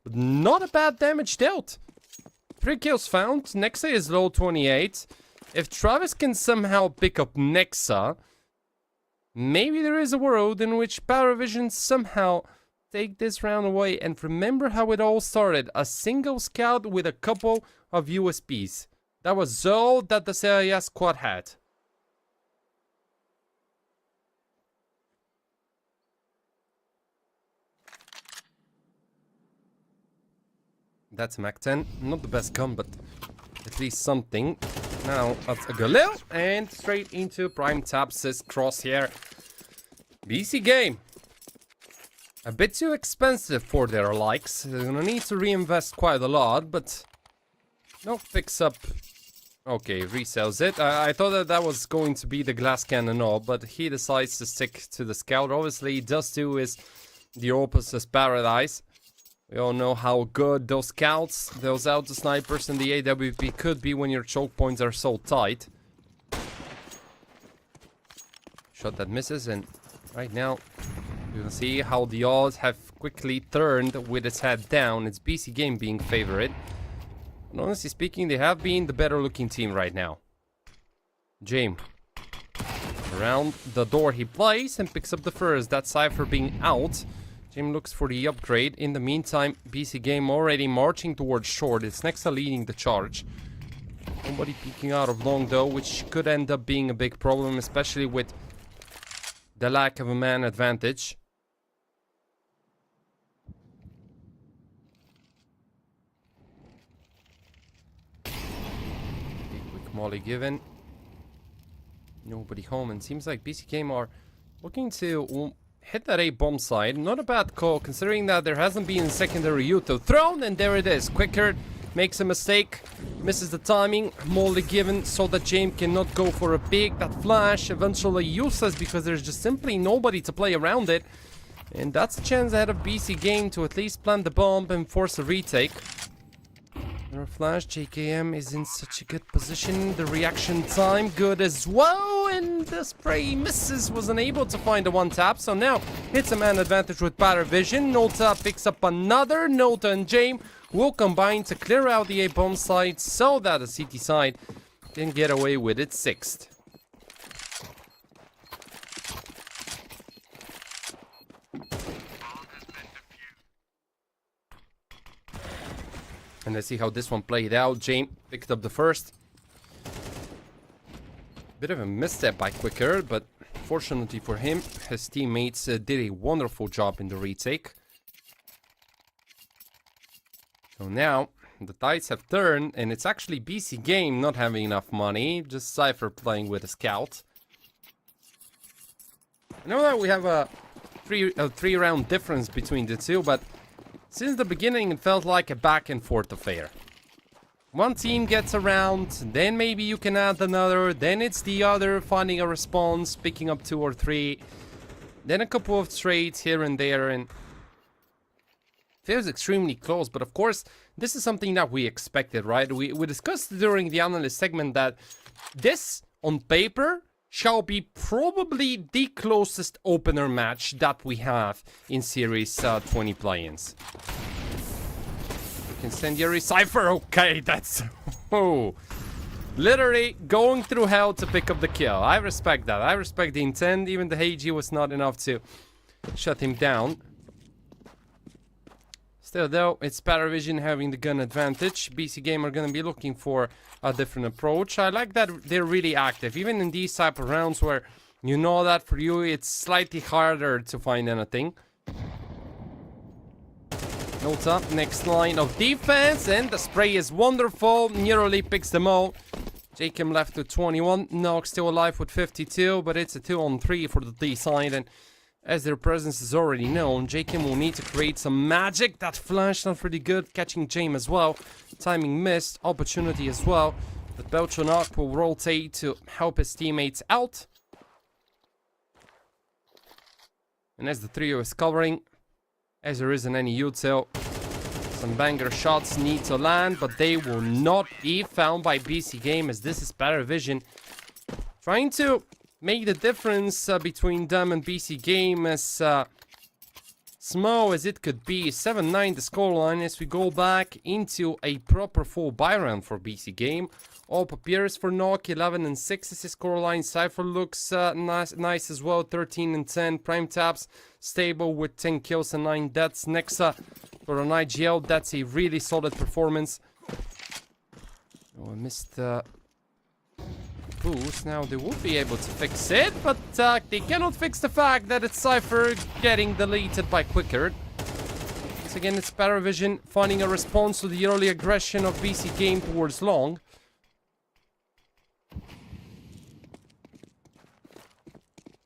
but not a bad damage dealt. 3 kills found. Nexa is low 28. If Travis can somehow pick up Nexa, maybe there is a world in which Paravision somehow take this round away. And remember how it all started. A single scout with a couple of USPs. That was all that the CIS squad had. That's a Mac-10. Not the best gun, but at least something. Now, that's a Galil. And straight into Prime Taps's crosshair. BC game. A bit too expensive for their likes. They're gonna need to reinvest quite a lot, but... No, picks up... Okay, resells it. I thought that was going to be the glass cannon all, but he decides to stick to the scout. Obviously, Dust 2 is the Opus's paradise. We all know how good those scouts, those auto snipers and the AWP could be when your choke points are so tight. Shot that misses, and right now you can see how the odds have quickly turned with its head down. It's BC game being favorite. And honestly speaking, they have been the better looking team right now. James. Around the door he plays and picks up the first. That Cypher being out. James looks for the upgrade. In the meantime, BC game already marching towards short. It's Nexa leading the charge. Nobody peeking out of long though, which could end up being a big problem, especially with the lack of a man advantage. Quick molly given. Nobody home, and seems like BC game are looking to hit that A bomb side. Not a bad call, considering that there hasn't been secondary Yuto thrown, and there it is. Quicker makes a mistake, misses the timing. Molly given so that James cannot go for a pick. That flash eventually useless because there's just simply nobody to play around it. And that's a chance ahead of BC game to at least plant the bomb and force a retake. Another flash. JKM is in such a good position. The reaction time good as well, and the spray misses. Was unable to find a one tap, so now hits a man advantage with Power Vision. Nota picks up another. Nota and James will combine to clear out the A bomb side so that the CT side can get away with its sixth. And let's see how this one played out. James picked up the first. Bit of a misstep by Quicker, but fortunately for him, his teammates did a wonderful job in the retake. So now, the tides have turned, and it's actually BC game not having enough money. Just Cypher playing with a scout. I know that we have a three round difference between the two, but since the beginning, it felt like a back and forth affair. One team gets around, then maybe you can add another, then it's the other finding a response, picking up 2 or 3, then a couple of trades here and there, and feels extremely close. But of course, this is something that we expected, right? We discussed during the analyst segment that this, on paper, shall be probably the closest opener match that we have in Series 20 play-ins. Incendiary Cypher, okay, that's... Oh, literally going through hell to pick up the kill. I respect that, I respect the intent. Even the HG was not enough to shut him down. Still though, it's Paravision having the gun advantage. BC game are gonna be looking for a different approach. I like that they're really active, even in these type of rounds where you know that for you it's slightly harder to find anything. Notes up, next line of defense, and the spray is wonderful. Nearly picks them all. Jacob left with 21. Nox still alive with 52, but it's a 2-on-3 for the D side, and as their presence is already known, Jacob will need to create some magic. That flash not pretty good, catching James as well. Timing missed, opportunity as well. But Belchonok will rotate to help his teammates out. And as the trio is covering, as there isn't any util, some banger shots need to land, but they will not be found by BC game, as this is Paravision trying to make the difference between them and BC game as small as it could be. 7-9 the scoreline as we go back into a proper full buy round for BC game. All appears for Nock, 11-6 is his scoreline. Cypher looks nice as well, 13-10. Prime Taps stable with 10 kills and 9 deaths. Nexa for an IGL, that's a really solid performance. Oh, I missed the boost. Now they will be able to fix it, but they cannot fix the fact that it's Cypher getting deleted by Quicker. Once again, it's Paravision finding a response to the early aggression of BC Game towards Long.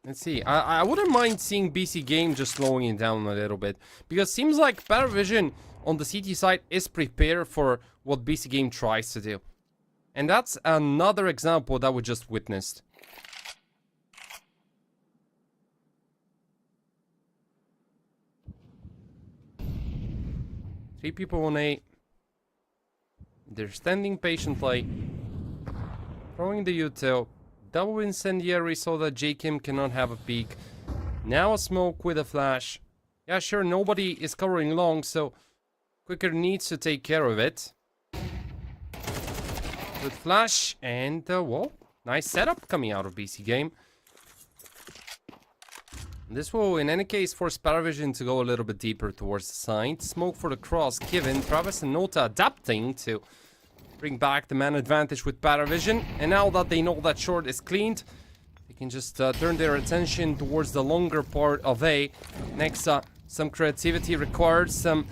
Let's see. I wouldn't mind seeing BC Game just slowing it down a little bit, because it seems like Paravision on the CT side is prepared for what BC Game tries to do. And that's another example that we just witnessed. Three people on A. They're standing patiently. Throwing the util. Double incendiary so that J-Kim cannot have a peek. Now a smoke with a flash. Yeah, sure, nobody is covering Long, so Quicker needs to take care of it. Good flash, and well, nice setup coming out of BC Game. This will, in any case, force Paravision to go a little bit deeper towards the side. Smoke for the cross given. Travis and Nota adapting to bring back the man advantage with Paravision. And now that they know that short is cleaned, they can just turn their attention towards the longer part of A. Next up, some creativity required, some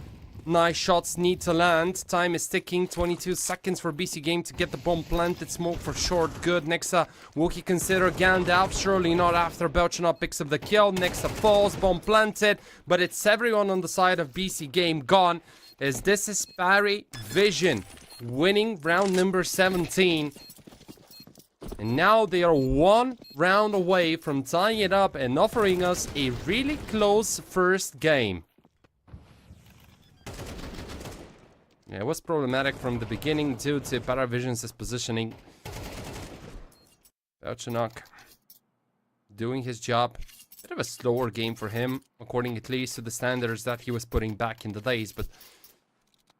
nice shots need to land. Time is ticking. 22 seconds for BC Game to get the bomb planted. Smoke for short. Good. Nexa will he consider Gandalf? Surely not after Belchanov picks up the kill. Nexa falls. Bomb planted. But it's everyone on the side of BC Game gone. As this is Paravision winning round number 17. And now they are one round away from tying it up and offering us a really close first game. Yeah, it was problematic from the beginning due to Paravision's positioning. Belchanok doing his job. Bit of a slower game for him, according at least to the standards that he was putting back in the days. But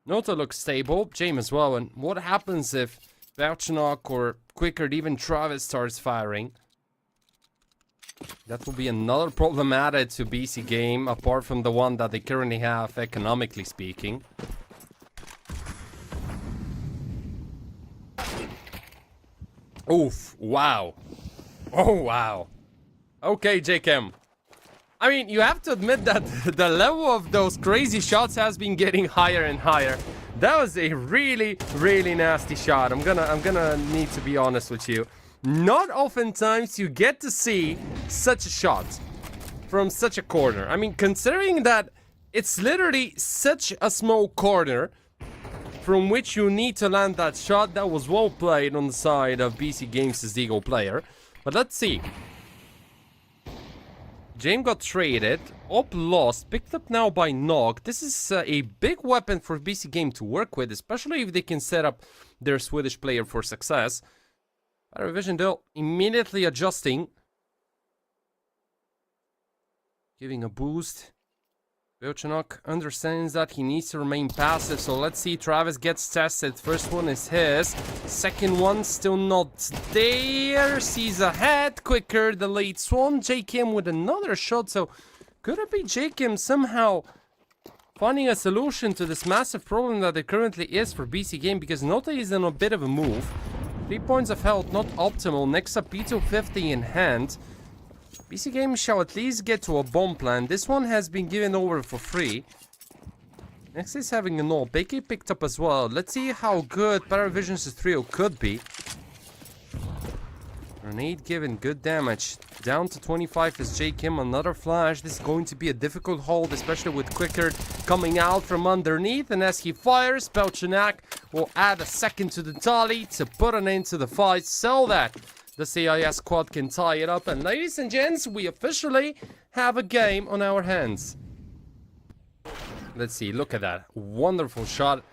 Nota looks stable, James as well. And what happens if Belchanok or Quicker, even Travis starts firing? That will be another problem added to BC Game, apart from the one that they currently have, economically speaking. Oof, wow. Oh, wow. Okay, JKM. I mean, you have to admit that the level of those crazy shots has been getting higher and higher. That was a really, really nasty shot. I'm gonna need to be honest with you. Not oftentimes you get to see such a shot from such a corner. I mean, considering that it's literally such a small corner from which you need to land that shot, that was well played on the side of BC Games' Eagle player. But let's see. James got traded, Op lost, picked up now by Nog. This is a big weapon for BC Game to work with, especially if they can set up their Swedish player for success. Paravision though, immediately adjusting. Giving a boost. Belchanok understands that he needs to remain passive, so let's see. Travis gets tested. First one is his. Second one still not there. Sees ahead. Quicker, the late swan. J-Kim with another shot, so could it be J-Kim somehow finding a solution to this massive problem that it currently is for BC Game, because Nota is in a bit of a move. 3 points of health, not optimal. Next up, P250 in hand. BC Game shall at least get to a bomb plan. This one has been given over for free. Next is having a null. Becky picked up as well. Let's see how good Paravision's trio could be. Grenade given, good damage. Down to 25 is J-Kim. Another flash. This is going to be a difficult hold, especially with Quicker coming out from underneath. And as he fires, Belchanok will add a second to the tally to put an end to the fight, so that the CIS squad can tie it up. And ladies and gents, we officially have a game on our hands. Let's see, look at that. Wonderful shot.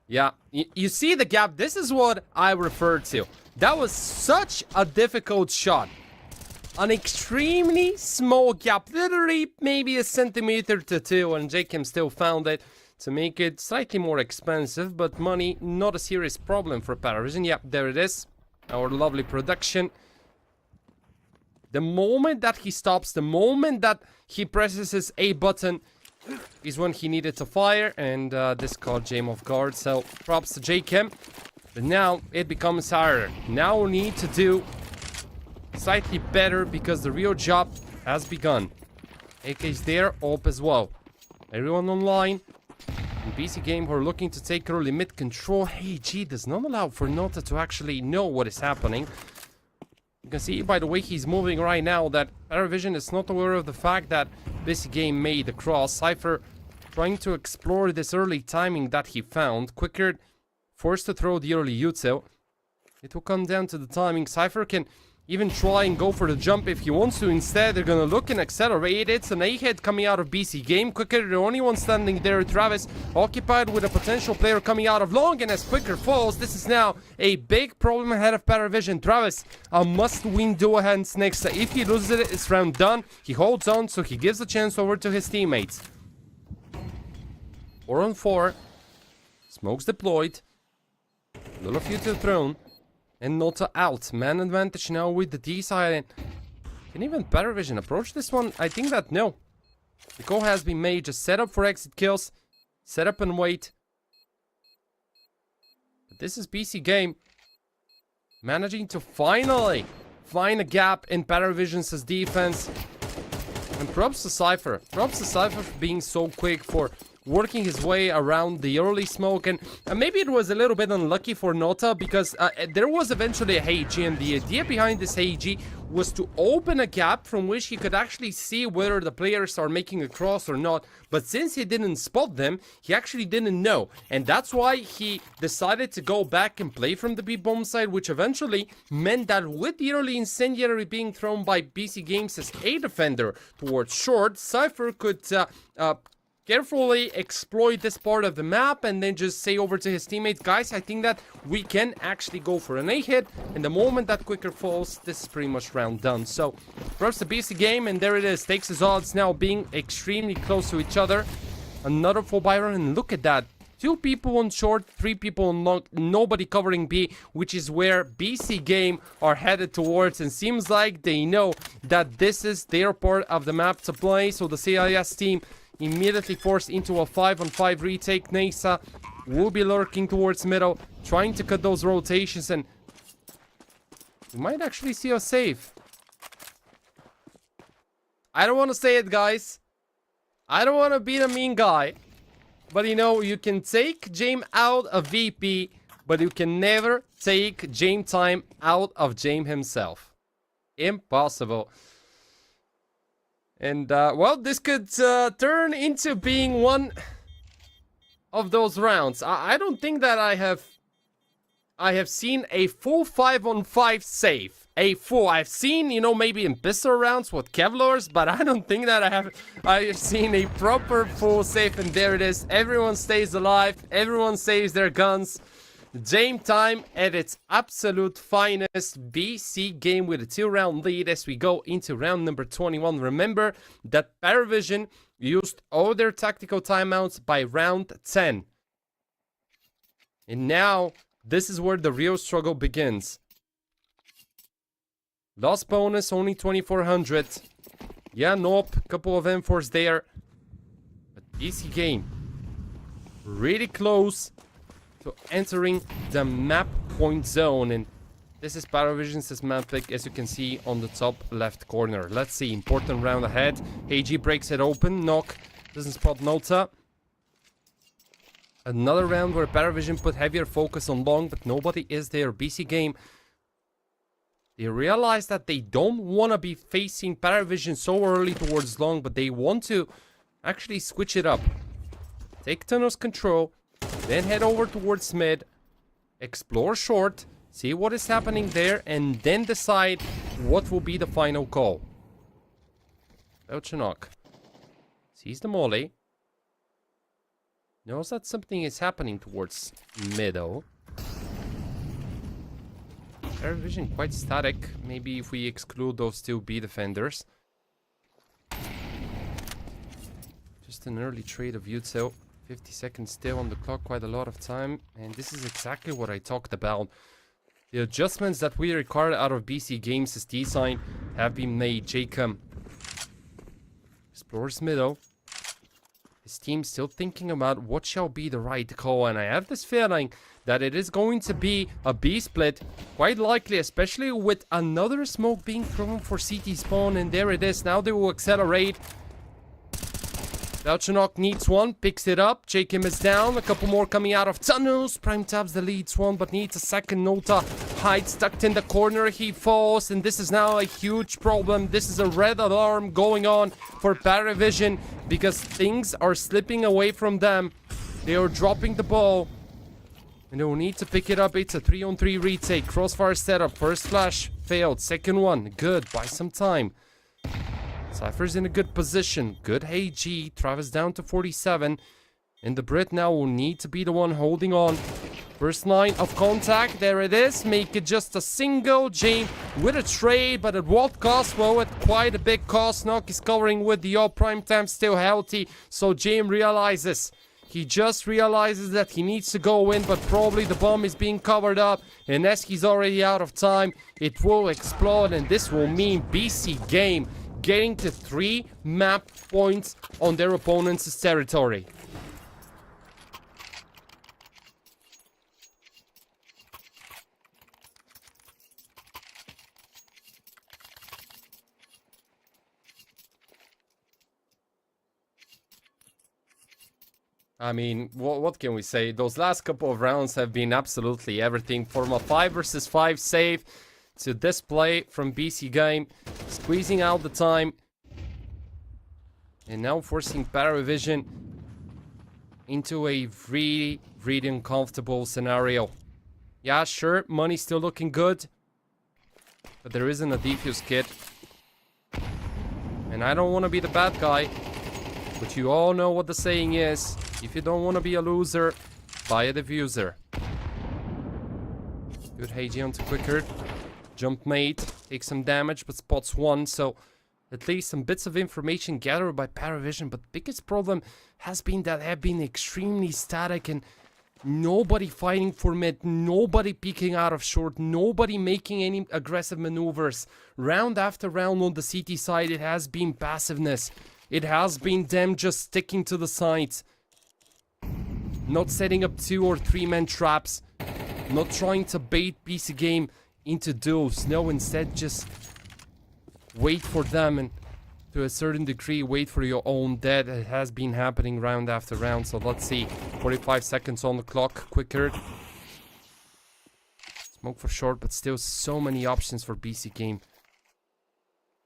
Yeah, you see the gap? This is what I referred to. That was such a difficult shot. An extremely small gap. Literally maybe a centimeter to two. And J-Kim still found it to make it slightly more expensive. But money, not a serious problem for Paravision. Yep, there it is. Our lovely production. The moment that he stops, the moment that he presses his A button, is when he needed to fire. And this caught James off guard. So props to J-Kim But now it becomes harder. Now we need to do slightly better because the real job has begun. AK's there, op as well. Everyone online. In BC Game, we're looking to take early mid control. HG does not allow for Nota to actually know what is happening. You can see by the way he's moving right now that Paravision is not aware of the fact that BC Game made the cross. Cypher trying to explore this early timing that he found. Quicker forced to throw the early util. It will come down to the timing. Cypher can even try and go for the jump if he wants to. Instead, they're gonna look and accelerate. It's an A-hit coming out of BC Game. Quicker, the only one standing there, Travis, occupied with a potential player coming out of long. And as Quicker falls, this is now a big problem ahead of Paravision. Travis, a must-win duo hands next. If he loses it, it's round done. He holds on, so he gives the chance over to his teammates. 4 on 4. Smokes deployed. Little future thrown. And Nota out. Man advantage now with the D side. Can even Paravision approach this one? I think that no. The call has been made. Just set up for exit kills. Set up and wait. But this is BC Game. Managing to finally find a gap in Paravision's defense. And props to Cypher. Props to Cypher for being so quick, for working his way around the early smoke. And maybe it was a little bit unlucky for Nota because there was eventually a HG, and the idea behind this HG was to open a gap from which he could actually see whether the players are making a cross or not. But since he didn't spot them, he actually didn't know, and that's why he decided to go back and play from the B-bomb side, which eventually meant that with the early incendiary being thrown by BC Games as a defender towards short, Cypher could carefully exploit this part of the map and then just say over to his teammates, guys, I think that we can actually go for an A-hit. And the moment that Quicker falls, this is pretty much round done. So, perhaps the BC Game, and there it is. Takes his odds now being extremely close to each other. Another full Byron, and look at that. 2 people on short, 3 people on long, nobody covering B, which is where BC Game are headed towards. And seems like they know that this is their part of the map to play. So the CIS team immediately forced into a 5-on-5 retake. Nasa will be lurking towards middle, trying to cut those rotations, and we might actually see a save. I don't want to say it, guys. I don't want to be the mean guy. But you know, you can take Jame out of VP, but you can never take Jame time out of Jame himself. Impossible. And, well, this could turn into being one of those rounds. I don't think that I have seen a full 5-on-5 save. I've seen, you know, maybe in pistol rounds with Kevlars, but I don't think that I have seen a proper full save. And there it is. Everyone stays alive. Everyone saves their guns. Jame time at its absolute finest. BC Game with a 2-round lead as we go into round number 21. Remember that Paravision used all their tactical timeouts by round 10. And now, this is where the real struggle begins. Lost bonus, only 2400. Yeah, nope, couple of M4s there. But BC Game, really close to entering the map point zone. And this is Paravision's map pick, as you can see on the top left corner. Let's see, important round ahead. AG breaks it open. Knock doesn't spot Nota. Another round where Paravision put heavier focus on long, but nobody is there. BC Game, they realize that they don't want to be facing Paravision so early towards long, but they want to actually switch it up. Take tunnels control, then head over towards mid, explore short, see what is happening there, and then decide what will be the final call. Belchanok sees the molly, knows that something is happening towards middle. Air vision quite static, maybe if we exclude those 2 B defenders. Just an early trade of util. 50 seconds still on the clock, quite a lot of time. And this is exactly what I talked about. The adjustments that we required out of BC Games' design have been made. Jacob explores middle. his team still thinking about what shall be the right call, and I have this feeling that it is going to be a B split, quite likely, especially with another smoke being thrown for CT spawn, and there it is. Now they will accelerate. Belchanok needs one, picks it up. Jacob is down. A couple more coming out of tunnels. Prime tabs the leads one, but needs a second. Nota hides tucked in the corner. He falls, and this is now a huge problem. This is a red alarm going on for Paravision because things are slipping away from them. They are dropping the ball, and they will need to pick it up. It's a 3-on-3 retake. Crossfire setup. First flash failed. Second one good. Buy some time. Cypher's in a good position. Good AG. Travis down to 47. And the Brit now will need to be the one holding on. First line of contact. There it is. Make it just a single. James with a trade, but at what cost? Well, at quite a big cost. Knock is covering with the all prime time still healthy. So James realizes. He just realizes that he needs to go in, but probably the bomb is being covered up. And as he's already out of time, it will explode. And this will mean BC Game getting to 3 map points on their opponent's territory. I mean, what can we say? Those last couple of rounds have been absolutely everything. From a 5 versus 5 save to this play from BC Game, squeezing out the time, and now forcing Paravision into a really, really uncomfortable scenario. Yeah, sure, money's still looking good, but there isn't a defuse kit. And I don't want to be the bad guy, but you all know what the saying is. If you don't want to be a loser, buy a diffuser. Good Heiji onto Quicker. Jump mate, takes some damage, but spots one, so at least some bits of information gathered by Paravision. But the biggest problem has been that they have been extremely static and nobody fighting for mid, nobody peeking out of short, nobody making any aggressive maneuvers. Round after round on the CT side, it has been passiveness. It has been them just sticking to the sides. Not setting up 2 or 3 man traps. Not trying to bait BC Game into duels. No, instead just wait for them, and to a certain degree wait for your own death. It has been happening round after round. So let's see. 45 seconds on the clock. Quicker. Smoke for short, but still so many options for BC Game.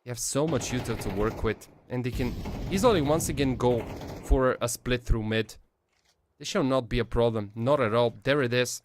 You have so much util to work with, and they can easily once again go for a split through mid. This shall not be a problem, not at all. There it is.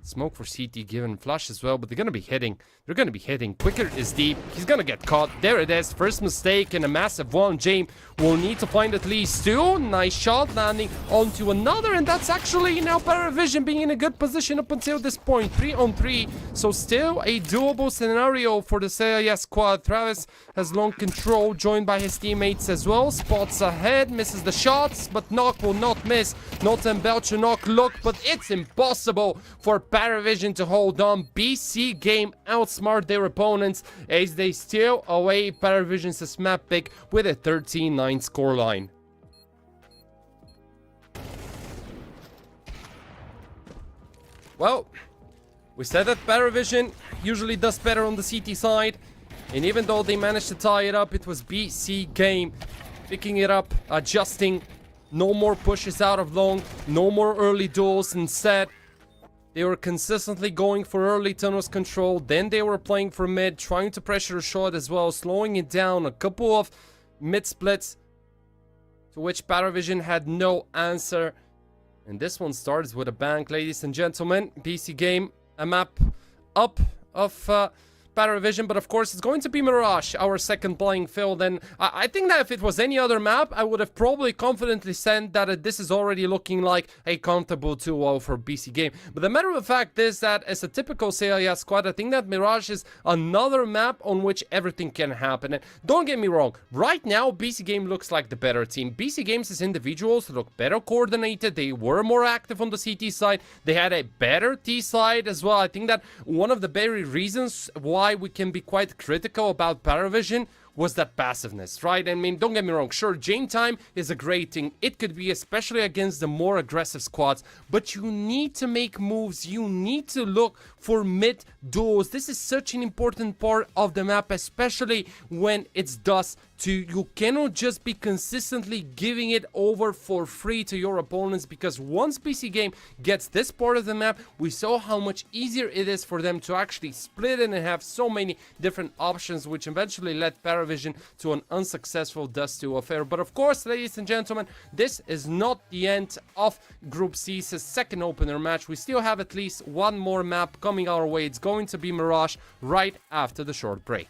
Smoke for CT given, flash as well, but they're gonna be hitting. They're gonna be hitting. Quicker is deep. He's gonna get caught. There it is. First mistake and a massive one. James will need to find at least 2. Nice shot landing onto another, and that's actually now Paravision being in a good position up until this point. 3-on-3, so still a doable scenario for the CIS squad. Travis has long control, joined by his teammates as well. Spots ahead, misses the shots, but Knock will not miss. Not and Belcher Knock look, but it's impossible for Paravision to hold on. BC Game outsmart their opponents as they steal away Paravision's map pick with a 13-9 scoreline. Well, we said that Paravision usually does better on the CT side, and even though they managed to tie it up, it was BC Game picking it up, adjusting. No more pushes out of long, no more early duels. Instead, they were consistently going for early tunnels control. Then they were playing for mid, trying to pressure a shot as well, slowing it down. A couple of mid splits to which Paravision had no answer. And this one starts with a bang, ladies and gentlemen. BC Game, a map up of Paravision, but of course it's going to be Mirage, our second playing field. And I think that if it was any other map, I would have probably confidently said that this is already looking like a comfortable 2-0 for BC Game. But the matter of fact is that as a typical CIS squad, I think that Mirage is another map on which everything can happen. And don't get me wrong, right now BC Game looks like the better team. BC Game's individuals look better coordinated, they were more active on the CT side, they had a better T side as well. I think that one of the very reasons why we can be quite critical about Paravision was that passiveness, right? I mean, don't get me wrong, sure, Jane time is a great thing. It could be, especially against the more aggressive squads, but you need to make moves. You need to look for mid duels. This is such an important part of the map, especially when it's dust. You cannot just be consistently giving it over for free to your opponents, because once PC Game gets this part of the map, we saw how much easier it is for them to actually split it and have so many different options, which eventually led Paravision to an unsuccessful Dust 2 affair. But of course, ladies and gentlemen, this is not the end of Group C's second opener match. We still have at least one more map coming our way. It's going to be Mirage right after the short break.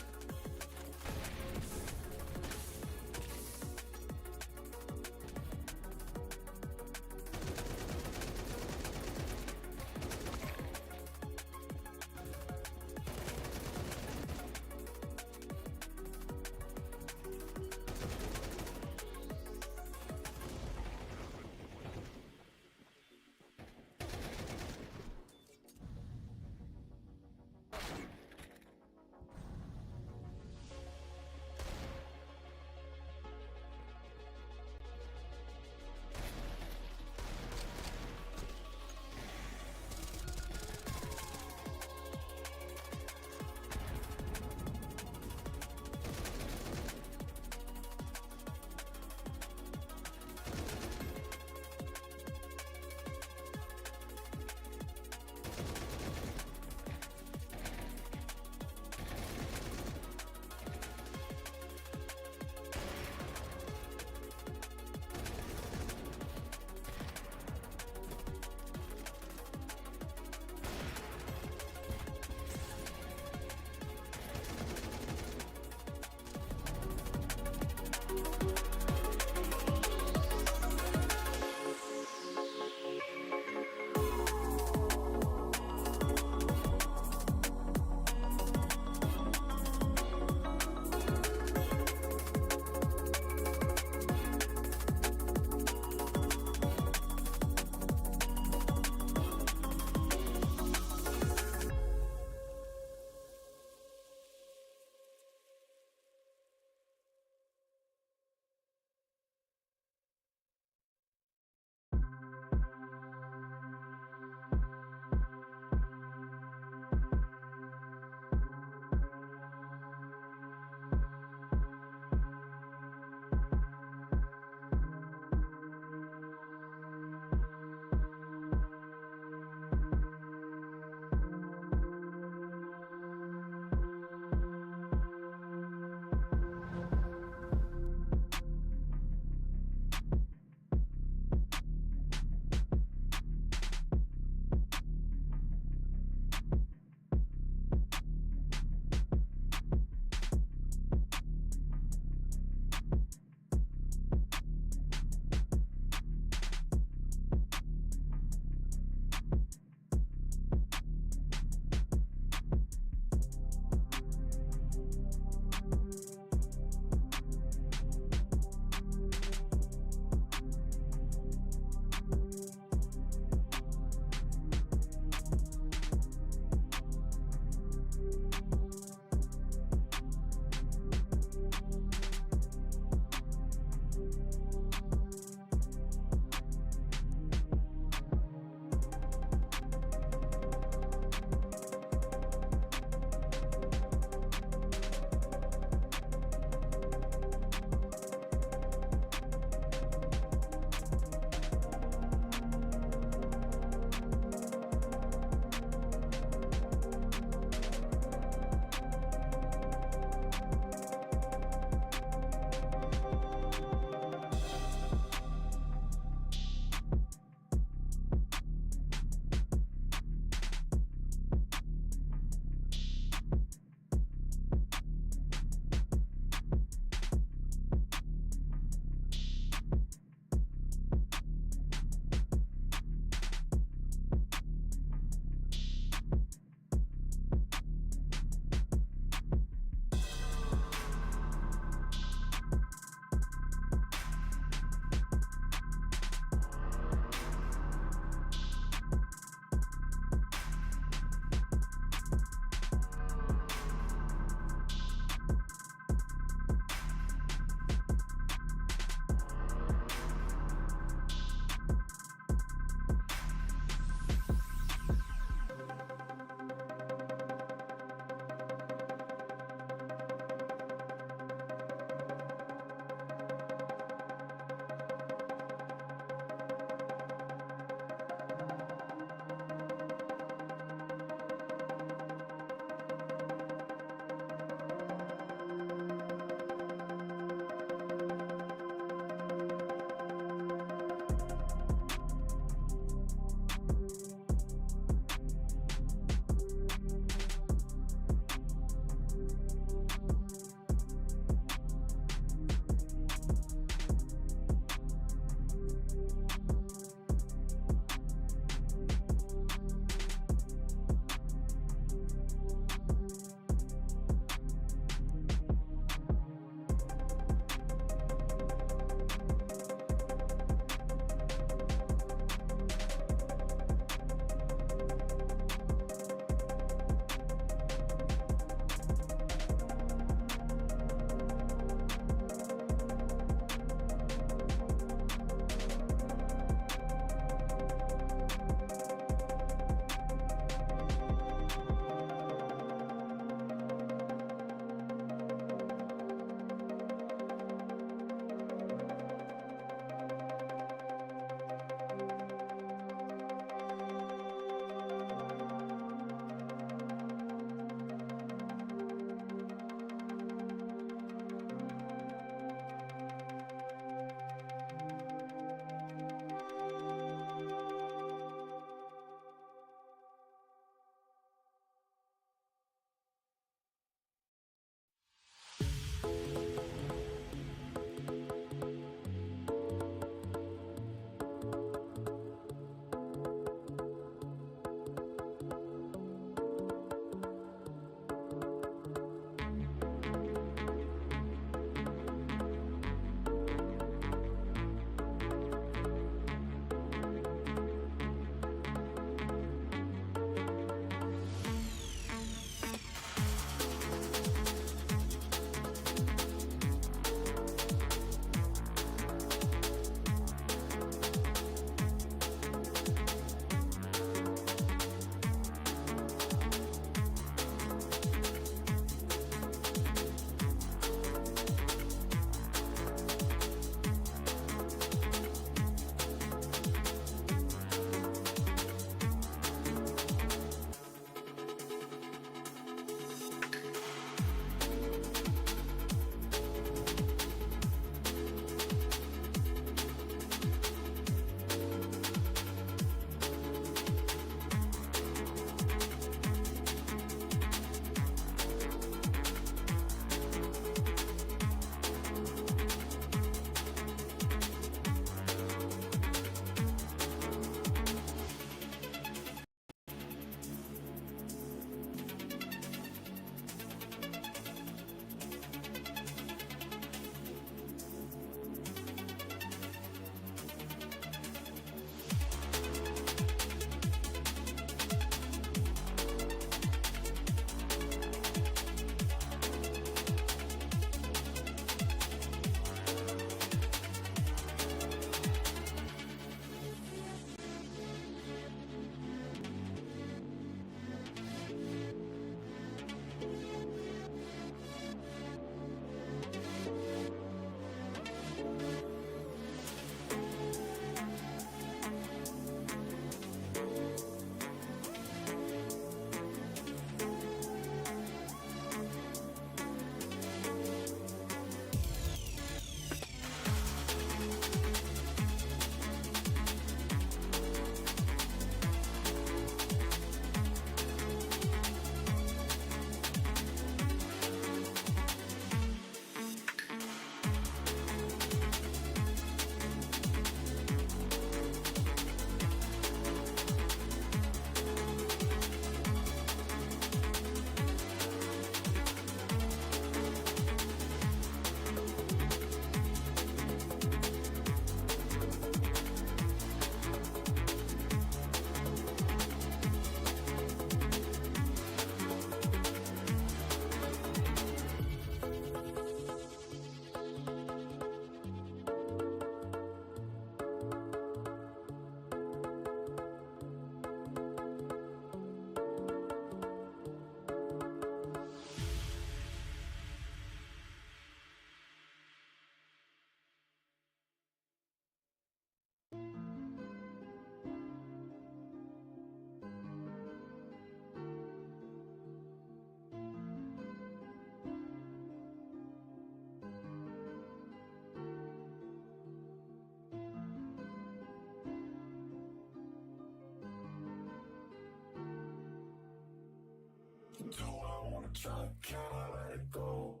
Do I wanna try? Can I let it go?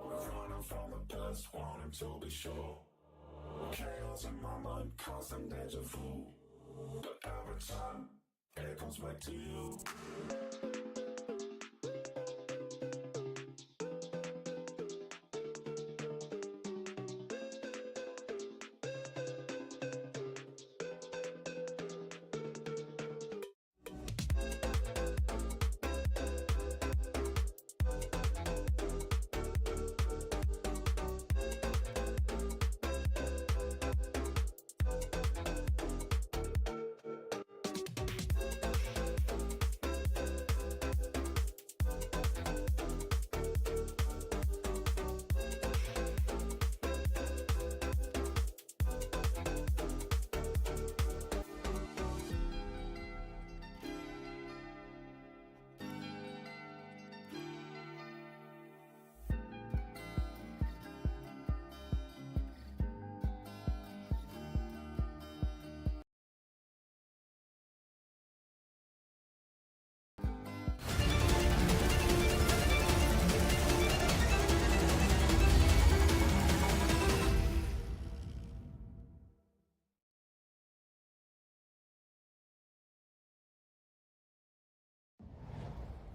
We're running from the past, wanting to be sure. Chaos in my mind, constant deja vu. But every time, it comes back to you.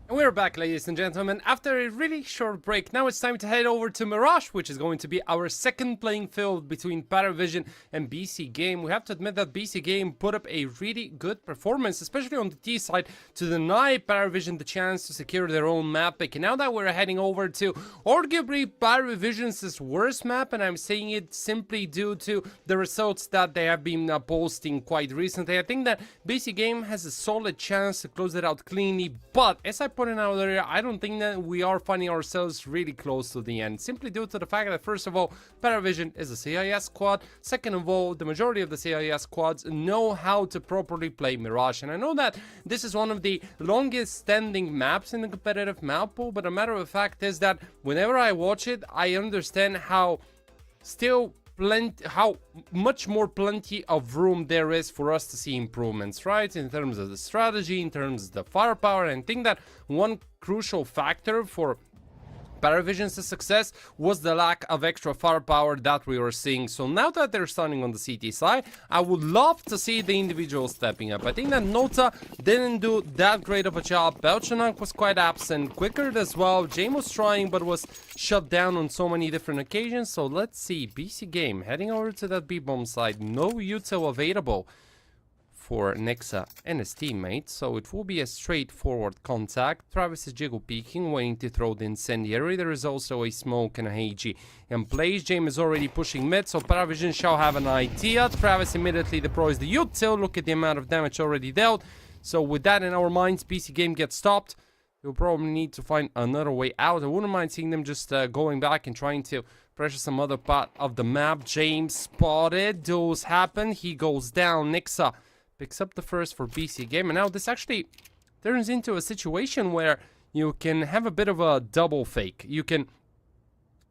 And we're back, ladies and gentlemen, after a really short break. Now it's time to head over to Mirage, which is going to be our second playing field between Paravision and BC Game. We have to admit that BC Game put up a really good performance, especially on the T side, to deny Paravision the chance to secure their own map pick. And now that we're heading over to arguably Paravision's worst map, and I'm saying it simply due to the results that they have been posting quite recently, I think that BC Game has a solid chance to close it out cleanly, but as I pointed out earlier, I don't think that we are finding ourselves really close to the end, simply due to the fact that, first of all, Paravision is a CIS squad. Second of all, the majority of the CIS squads know how to properly play Mirage, and I know that this is one of the longest standing maps in the competitive map pool, but a matter of fact is that whenever I watch it, I understand how much more plenty of room there is for us to see improvements, right? In terms of the strategy, in terms of the firepower, and I think that one crucial factor for Paravision's success was the lack of extra firepower that we were seeing. So now that they're starting on the CT side, I would love to see the individuals stepping up. I think that Nota didn't do that great of a job. Belchanok was quite absent. Quickard as well. Jame was trying but was shut down on so many different occasions. So let's see. BC Game heading over to that B-bomb side. No util available for Nexa and his teammates, so it will be a straightforward contact. Travis is jiggle peeking, waiting to throw the incendiary. There is also a smoke and a HG in place. James is already pushing mid, so Paravision shall have an idea. Travis immediately deploys the util. Look at the amount of damage already dealt. So with that in our minds, BC Game gets stopped. We'll probably need to find another way out. I wouldn't mind seeing them just going back and trying to pressure some other part of the map. James spotted. Those happen. He goes down. Nexa picks up the first for BC Game, and now this actually turns into a situation where you can have a bit of a double fake. You can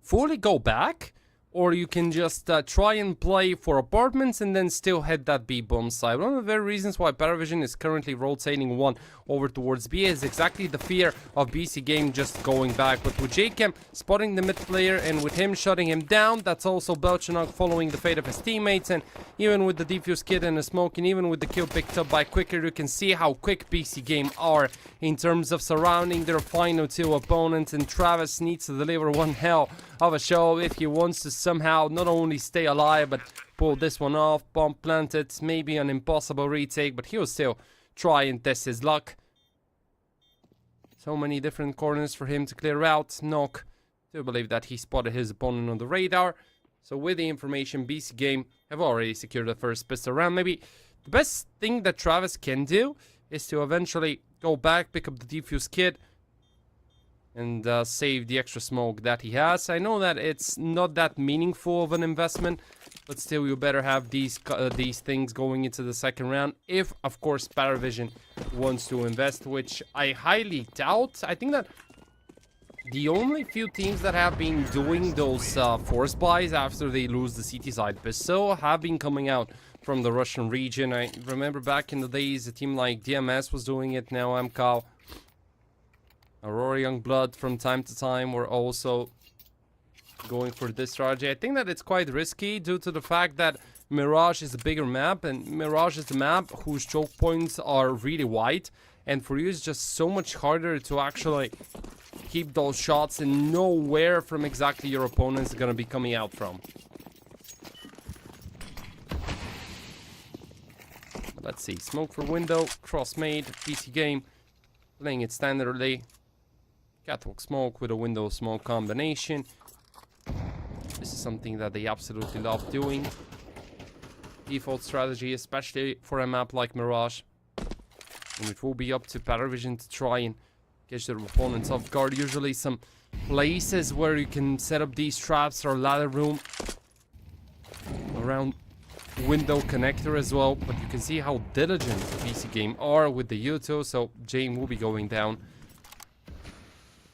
fully go back, or you can just try and play for apartments and then still head that B-bomb side. One of the very reasons why Paravision is currently rotating one over towards B is exactly the fear of BC Game just going back. But with Jakem spotting the mid player and with him shutting him down, that's also Belchanok following the fate of his teammates. And even with the defuse kit and the smoke, and even with the kill picked up by Quicker, you can see how quick BC Game are in terms of surrounding their final two opponents. And Travis needs to deliver one hell of a show if he wants to somehow not only stay alive but pull this one off. Bomb planted, maybe an impossible retake, but he'll still try and test his luck. So many different corners for him to clear out. Knock, do believe that he spotted his opponent on the radar. So with the information, BC Game have already secured the first pistol round. Maybe the best thing that Travis can do is to eventually go back, pick up the defuse kit, and save the extra smoke that he has. I know that it's not that meaningful of an investment, but still you better have these things going into the second round, if of course Paravision wants to invest, which I highly doubt. I think that the only few teams that have been doing those force buys after they lose the CT side pistol have been coming out from the Russian region. I remember back in the days a team like DMS was doing it. Now MCAL Aurora Youngblood from time to time were also going for this strategy. I think that it's quite risky due to the fact that Mirage is a bigger map, and Mirage is a map whose choke points are really wide, and for you it's just so much harder to actually keep those shots and know where from exactly your opponent is gonna be coming out from. Let's see, smoke for window, cross-made, PC game, playing it standardly. Catwalk smoke with a window smoke combination. This is something that they absolutely love doing. Default strategy, especially for a map like Mirage. And it will be up to Paravision to try and catch their opponents off guard. Usually some places where you can set up these traps or ladder room around window connector as well, but you can see how diligent PC game are with the U2, so Jane will be going down.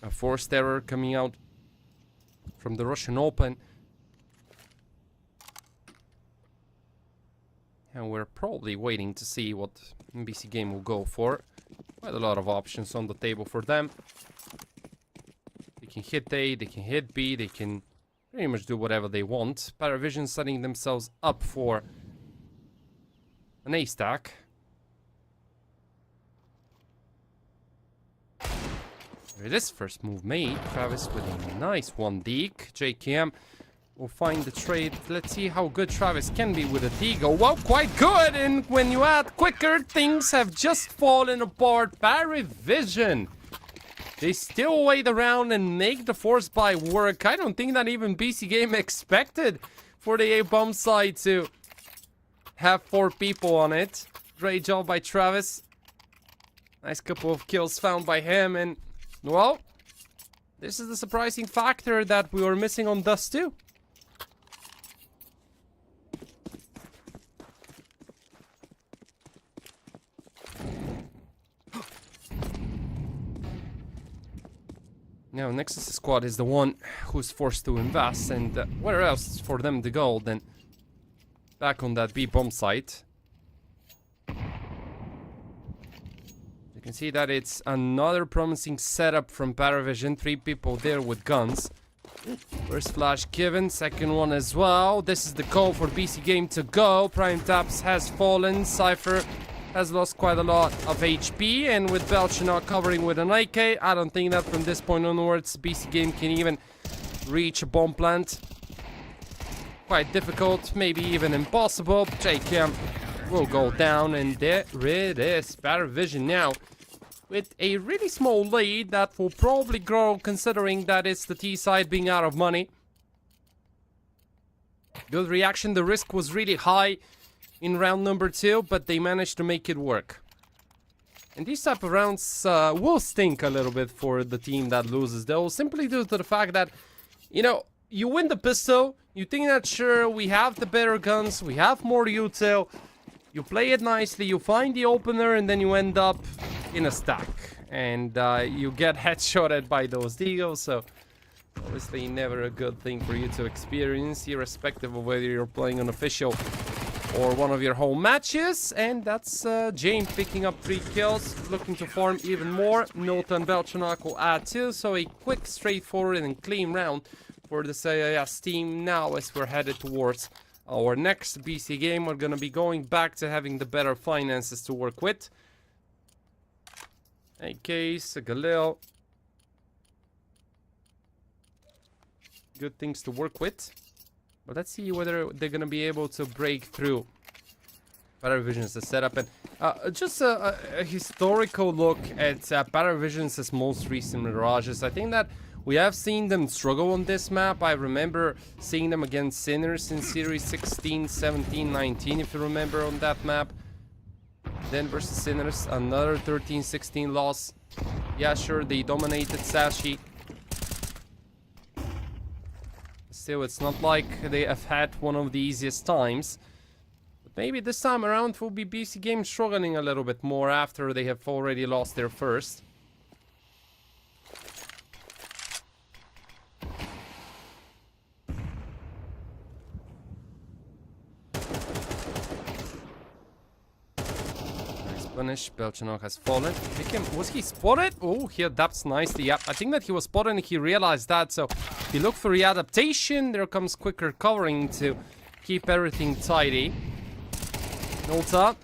A forced error coming out from the Russian Open, and we're probably waiting to see what BC game will go for. Quite a lot of options on the table for them. They can hit A, they can hit B, they can pretty much do whatever they want. Paravision setting themselves up for an A stack. There it is, first move made. Travis with a nice one deke. JKM will find the trade. Let's see how good Travis can be with a deagle. Well, quite good, and when you add quicker, things have just fallen apart. Paravision, they still wait around and make the force buy work. I don't think that even BC Game expected for the A-bomb side to have 4 people on it. Great job by Travis. Nice couple of kills found by him, and well, this is the surprising factor that we were missing on Dust 2. Now, Nexus squad is the one who's forced to invest, and where else for them to go than back on that B bomb site. You can see that it's another promising setup from Paravision. 3 people there with guns. First flash given, second one as well. This is the call for BC Game to go. Prime Taps has fallen. Cypher has lost quite a lot of HP, and with Belchinok covering with an AK, I don't think that from this point onwards BC Game can even reach a bomb plant. Quite difficult, maybe even impossible. JKM will go down, and there it is. Paravision now with a really small lead that will probably grow considering that it's the T side being out of money. Good reaction, the risk was really high in round number 2, but they managed to make it work. And these type of rounds will stink a little bit for the team that loses, though, simply due to the fact that, you know, you win the pistol, you think that sure, we have the better guns, we have more util, you play it nicely, you find the opener, and then you end up in a stack. And you get headshotted by those deagles, so obviously never a good thing for you to experience, irrespective of whether you're playing an official or one of your home matches. And that's Jane picking up 3 kills, looking to farm even more. Nota and Belchinok will add 2, so a quick, straightforward and clean round for the CIS team. Now as we're headed towards our next BC game, we're gonna be going back to having the better finances to work with. AKs, a Galil. Good things to work with. But let's see whether they're going to be able to break through Paravision's setup. And just a historical look at Paravision's most recent Mirages. I think that we have seen them struggle on this map. I remember seeing them against Sinners in Series 16, 17, 19, if you remember on that map. Then versus Sinners, another 13-16 loss. Yeah, sure, they dominated Sashi. Still, it's not like they have had one of the easiest times. But maybe this time around will be BC Game struggling a little bit more after they have already lost their first. finish. Belchanok has fallen. Was he spotted? Oh, he adapts nicely. Yep, I think that he was spotted and he realized that. So he looked for readaptation. There comes quicker covering to keep everything tidy. Nolta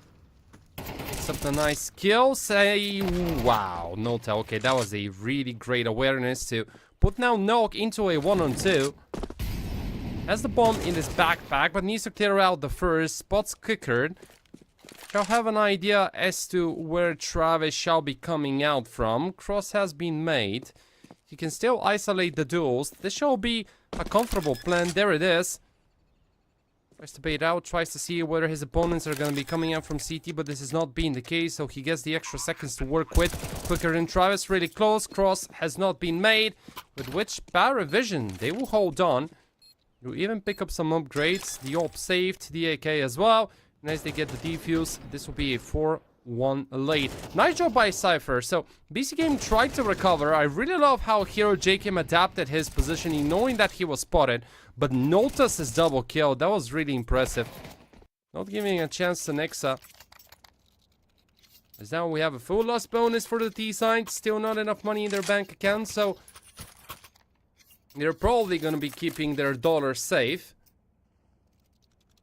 picks up the nice kill. Wow, Nolta. Okay, that was a really great awareness to put now Nog into a 1-on-2. Has the bomb in his backpack, but needs to clear out the first. Spots Kickered. Shall have an idea as to where Travis shall be coming out from. Cross has been made. You can still isolate the duels. This shall be a comfortable plan. There it is. Tries to bait out, tries to see whether his opponents are going to be coming out from CT, but this is not being the case, so he gets the extra seconds to work with. Quicker than Travis, really close. Cross has not been made, with which Paravision, they will hold on. You even pick up some upgrades. The AWP saved, the AK as well. Nice, they get the defuse. This will be a 4-1 lead. Nice job by Cypher. So, BC Game tried to recover. I really love how Hero JKM adapted his positioning, knowing that he was spotted. But notice his double kill. That was really impressive. Not giving a chance to Nexa. As now we have a full loss bonus for the T side. Still not enough money in their bank account. So, they're probably going to be keeping their dollars safe.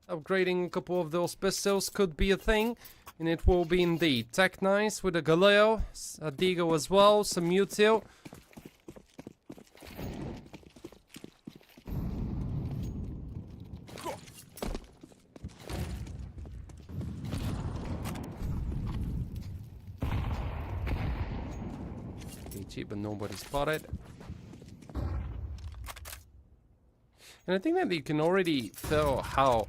Upgrading a couple of those pistols could be a thing, and it will be indeed. Tech Nice with a Galeo, a Digo as well, some Mutil. HG, but nobody spotted. And I think that you can already feel how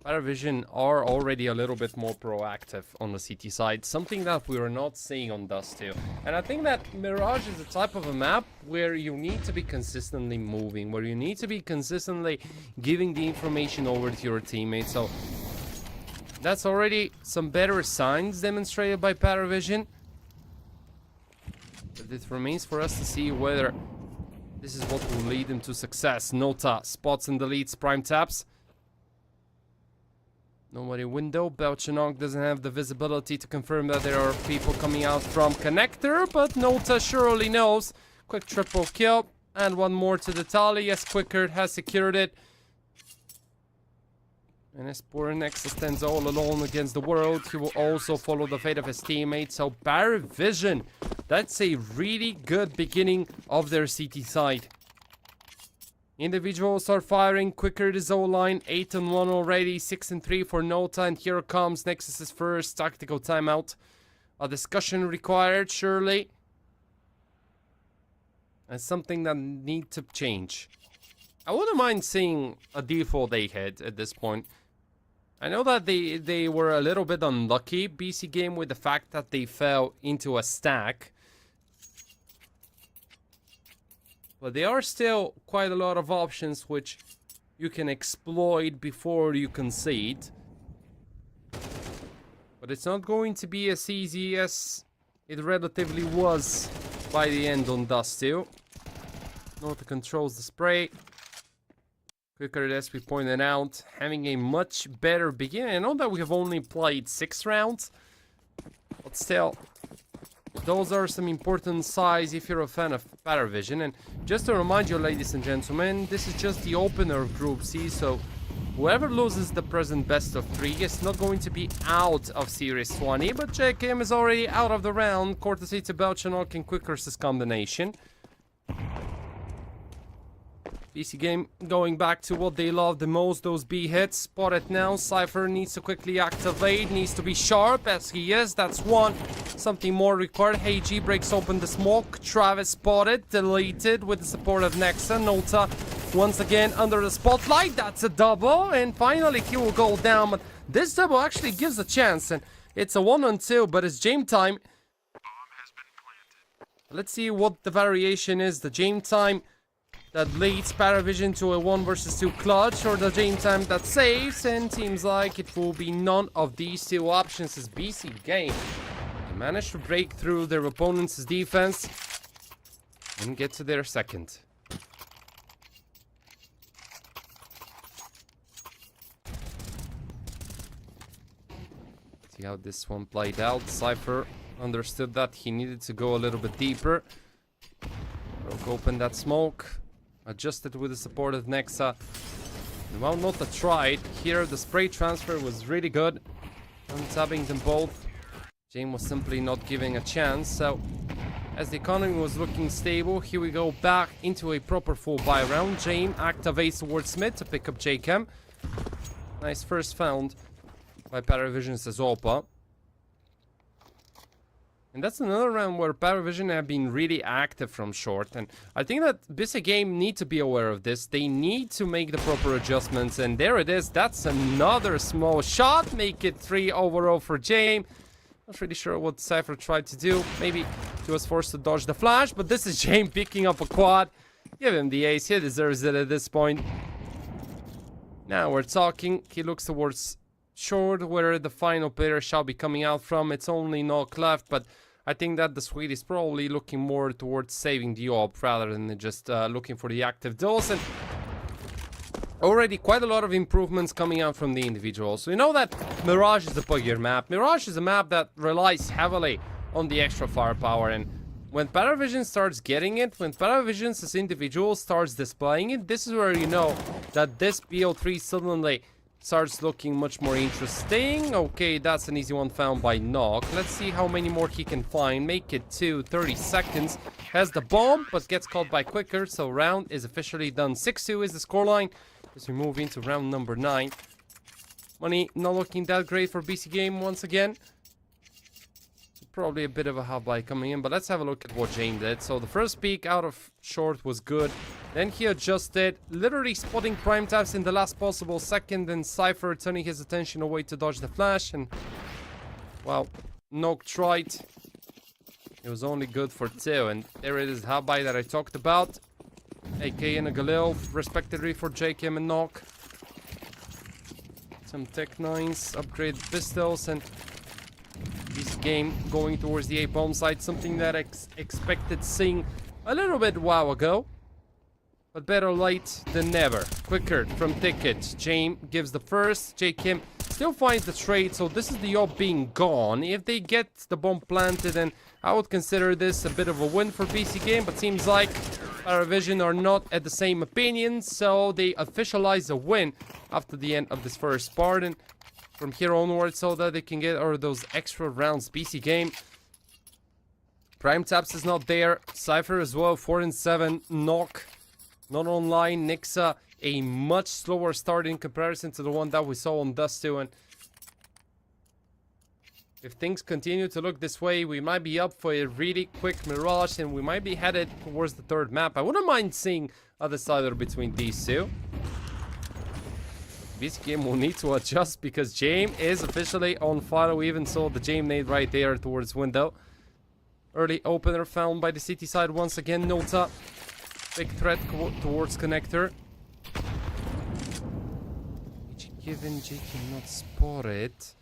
Paravision are already a little bit more proactive on the CT side. Something that we are not seeing on Dust 2. And I think that Mirage is the type of a map where you need to be consistently moving. Where you need to be consistently giving the information over to your teammates. So that's already some better signs demonstrated by Paravision. But it remains for us to see whether this is what will lead them to success. Nota spots and deletes prime taps. Nobody window. Belchanok doesn't have the visibility to confirm that there are people coming out from connector, but Nota surely knows. Quick triple kill. And one more to the tally. Yes, Quicker has secured it. And as poor Nexus stands all alone against the world, he will also follow the fate of his teammates. So Paravision, that's a really good beginning of their CT side. Individuals are firing quicker the zone line. 8-1 already, 6-3 for Nota, and here comes Nexus's first tactical timeout. A discussion required, surely. And something that need to change. I wouldn't mind seeing a default A-head at this point. I know that they were a little bit unlucky, BC Game, with the fact that they fell into a stack. But there are still quite a lot of options which you can exploit before you concede. But it's not going to be as easy as it relatively was by the end on Dust 2. Nota controls the spray. Quicker, as we pointed out, having a much better beginning. I know that we have only played 6 rounds, but still, those are some important size if you're a fan of Paravision. And just to remind you, ladies and gentlemen, this is just the opener of Group C, so whoever loses the present best of 3 is not going to be out of Series 20, but JKM is already out of the round, courtesy to Belchanok and Quicker's combination. BC Game going back to what they love the most, those B hits. Spotted now. Cypher needs to quickly activate, needs to be sharp as he is. That's one. Something more required. HG breaks open the smoke. Travis spotted, deleted with the support of Nexa. Nota once again under the spotlight. That's a double. And finally he will go down. But this double actually gives a chance. And it's a 1-on-2, but it's Jame time. Let's see what the variation is. The Jame time that leads Paravision to a 1 versus 2 clutch, or the Jame time that saves, and seems like it will be none of these two options as BC Game. They managed to break through their opponent's defense and get to their second. See how this one played out. Cypher understood that he needed to go a little bit deeper. Broke open that smoke. Adjusted with the support of Nexa. Well, not a try. Here, the spray transfer was really good. Untabbing them both. James was simply not giving a chance. So, as the economy was looking stable, here we go back into a proper full buy round. James activates towards mid to pick up JChem. Nice first found by Paravision's Opa. And that's another round where Paravision have been really active from short. And I think that BC Game need to be aware of this. They need to make the proper adjustments. And there it is. That's another small shot. Make it 3 overall for James. Not really sure what Cypher tried to do. Maybe he was forced to dodge the flash. But this is James picking up a quad. Give him the ace. He deserves it at this point. Now we're talking. He looks towards short where the final player shall be coming out from. It's only knock left, but I think that the Swede is probably looking more towards saving the AWP rather than just looking for the active dose. And already quite a lot of improvements coming out from the individuals. So you know that Mirage is a buggier map. Mirage is a map that relies heavily on the extra firepower, and when Paravision starts getting it, when Paravision as individual starts displaying it, this is where you know that this BO3 suddenly starts looking much more interesting. Okay, that's an easy one found by Knock. Let's see how many more he can find. Make it 30 seconds. Has the bomb, but gets caught by Quicker. So round is officially done. 6-2 is the scoreline as we move into round number 9. Money not looking that great for BC Game once again. Probably a bit of a half buy coming in, but let's have a look at what James did. So the first peek out of short was good. Then he adjusted, literally spotting prime taps in the last possible second, and Cypher turning his attention away to dodge the flash. And well, Knock tried. It was only good for 2, and there it is, half buy that I talked about. AK and a Galil, respectively for JKM and Knock. Some Tech 9s, upgrade pistols, and this game going towards the A-bomb side, something that expected seeing a little bit while ago. But better late than never. Quicker from Ticket. James gives the first. J. Kim still finds the trade, so this is the op being gone. If they get the bomb planted, then I would consider this a bit of a win for BC Game, but seems like Paravision are not at the same opinion, so they officialize a win after the end of this first part. And from here onwards, so that they can get those extra rounds. BC Game. Prime Taps is not there. Cypher as well, 4 and 7. Knock not online. Nixa a much slower start in comparison to the one that we saw on Dust 2. And if things continue to look this way, we might be up for a really quick Mirage, and we might be headed towards the third map. I wouldn't mind seeing a decider between these two. This game will need to adjust because James is officially on fire. We even saw the James nade right there towards window. Early opener found by the city side once again. Nota. Big threat towards connector. Given J cannot spot it.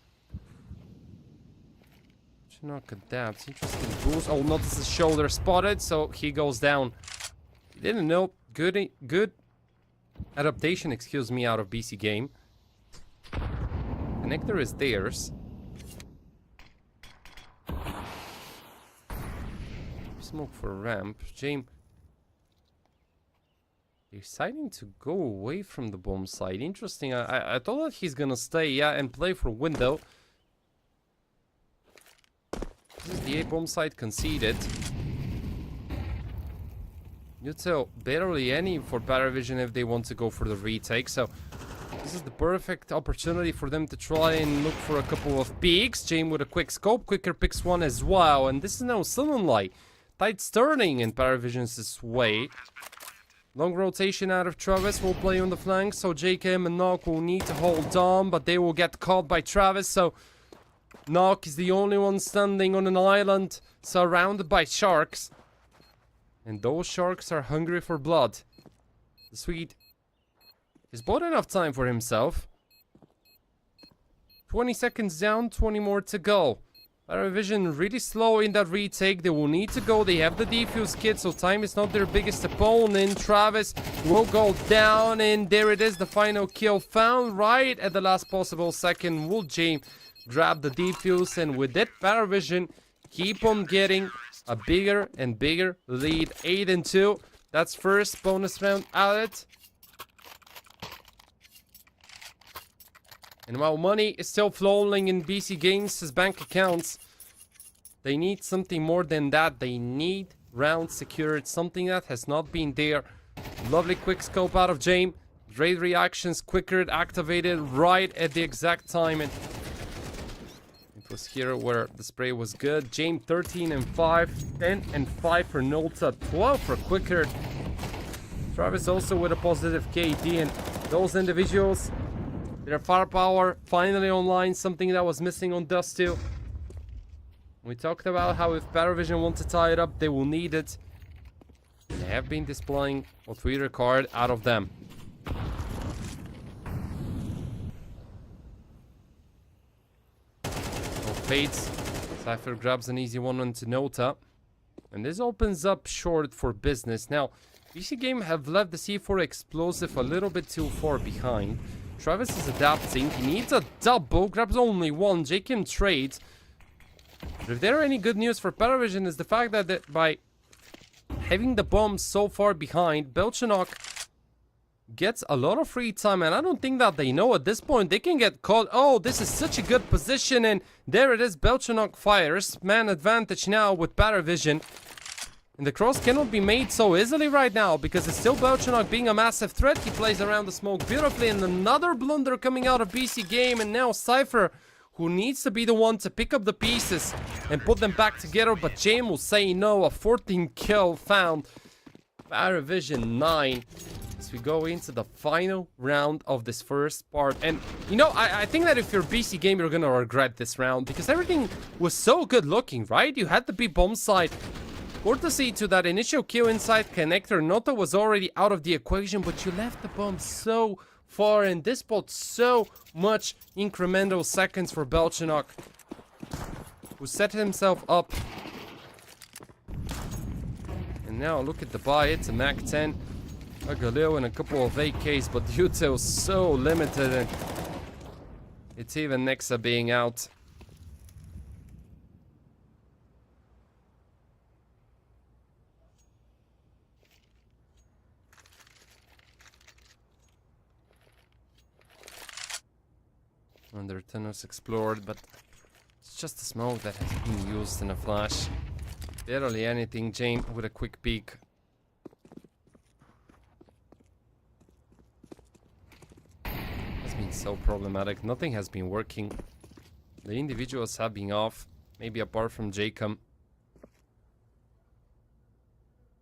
Knock adapts. Interesting boost. Oh, notice his shoulder spotted, so he goes down. He didn't know. Good adaptation, excuse me, out of BC Game. Connector is theirs. Smoke for ramp. James deciding to go away from the bomb side. Interesting. I thought that he's gonna stay, yeah, and play for window. This is the A-bomb side conceded. Util barely any for Paravision if they want to go for the retake. So this is the perfect opportunity for them to try and look for a couple of peaks. James with a quick scope. Quicker picks one as well. And this is now suddenly tight turning in Paravision's way. Long rotation out of Travis will play on the flank. So JKM and Knock will need to hold on, but they will get caught by Travis. So Knock is the only one standing on an island surrounded by sharks. And those sharks are hungry for blood. The Swede has bought enough time for himself. 20 seconds down, 20 more to go. Paravision really slow in that retake. They will need to go. They have the defuse kit, so time is not their biggest opponent. Travis will go down, and there it is. The final kill found right at the last possible second. Will James grab the defuse, and with that, Paravision keep on getting a bigger and bigger lead. 8-2. That's first bonus round at it. And while money is still flowing in BC Games' bank accounts, they need something more than that. They need round secured, something that has not been there. Lovely quick scope out of James. Great reactions, quicker activated right at the exact time. And it was here where the spray was good. James 13-5, 10-5 for Nolta, 12 for quicker. Travis also with a positive KD, and those individuals, their firepower finally online, something that was missing on Dust 2. We talked about how if Paravision want to tie it up, they will need it. They have been displaying what we required out of them. No fades. Cypher grabs an easy one onto Nota. And this opens up short for business. Now, BC Game have left the C4 explosive a little bit too far behind. Travis is adapting. He needs a double. Grabs only one. Jakim trades. But if there are any good news for Paravision is the fact that by having the bomb so far behind, Belchenok gets a lot of free time, and I don't think that they know at this point they can get caught. Oh, this is such a good position, and there it is. Belchenok fires. Man advantage now with Paravision. And the cross cannot be made so easily right now because it's still Belchenok being a massive threat. He plays around the smoke beautifully, and another blunder coming out of BC Game, and now Cypher, who needs to be the one to pick up the pieces and put them back together, but James will say no. A 14 kill found. Paravision 9. As we go into the final round of this first part. And, you know, I think that if you're BC Game, you're gonna regret this round because everything was so good looking, right? You had to be bomb side. Courtesy to that initial kill inside connector, Nota was already out of the equation, but you left the bomb so far, and this bought so much incremental seconds for Belchenok, who set himself up. And now look at the buy, it's a Mac 10, a Galil and a couple of AKs, but the util is so limited, and it's even Nexa being out. Under tunnels explored, but it's just a smoke that has been used in a flash. Barely anything. Jane with a quick peek. It's been so problematic. Nothing has been working. The individuals have been off, maybe apart from Jacob.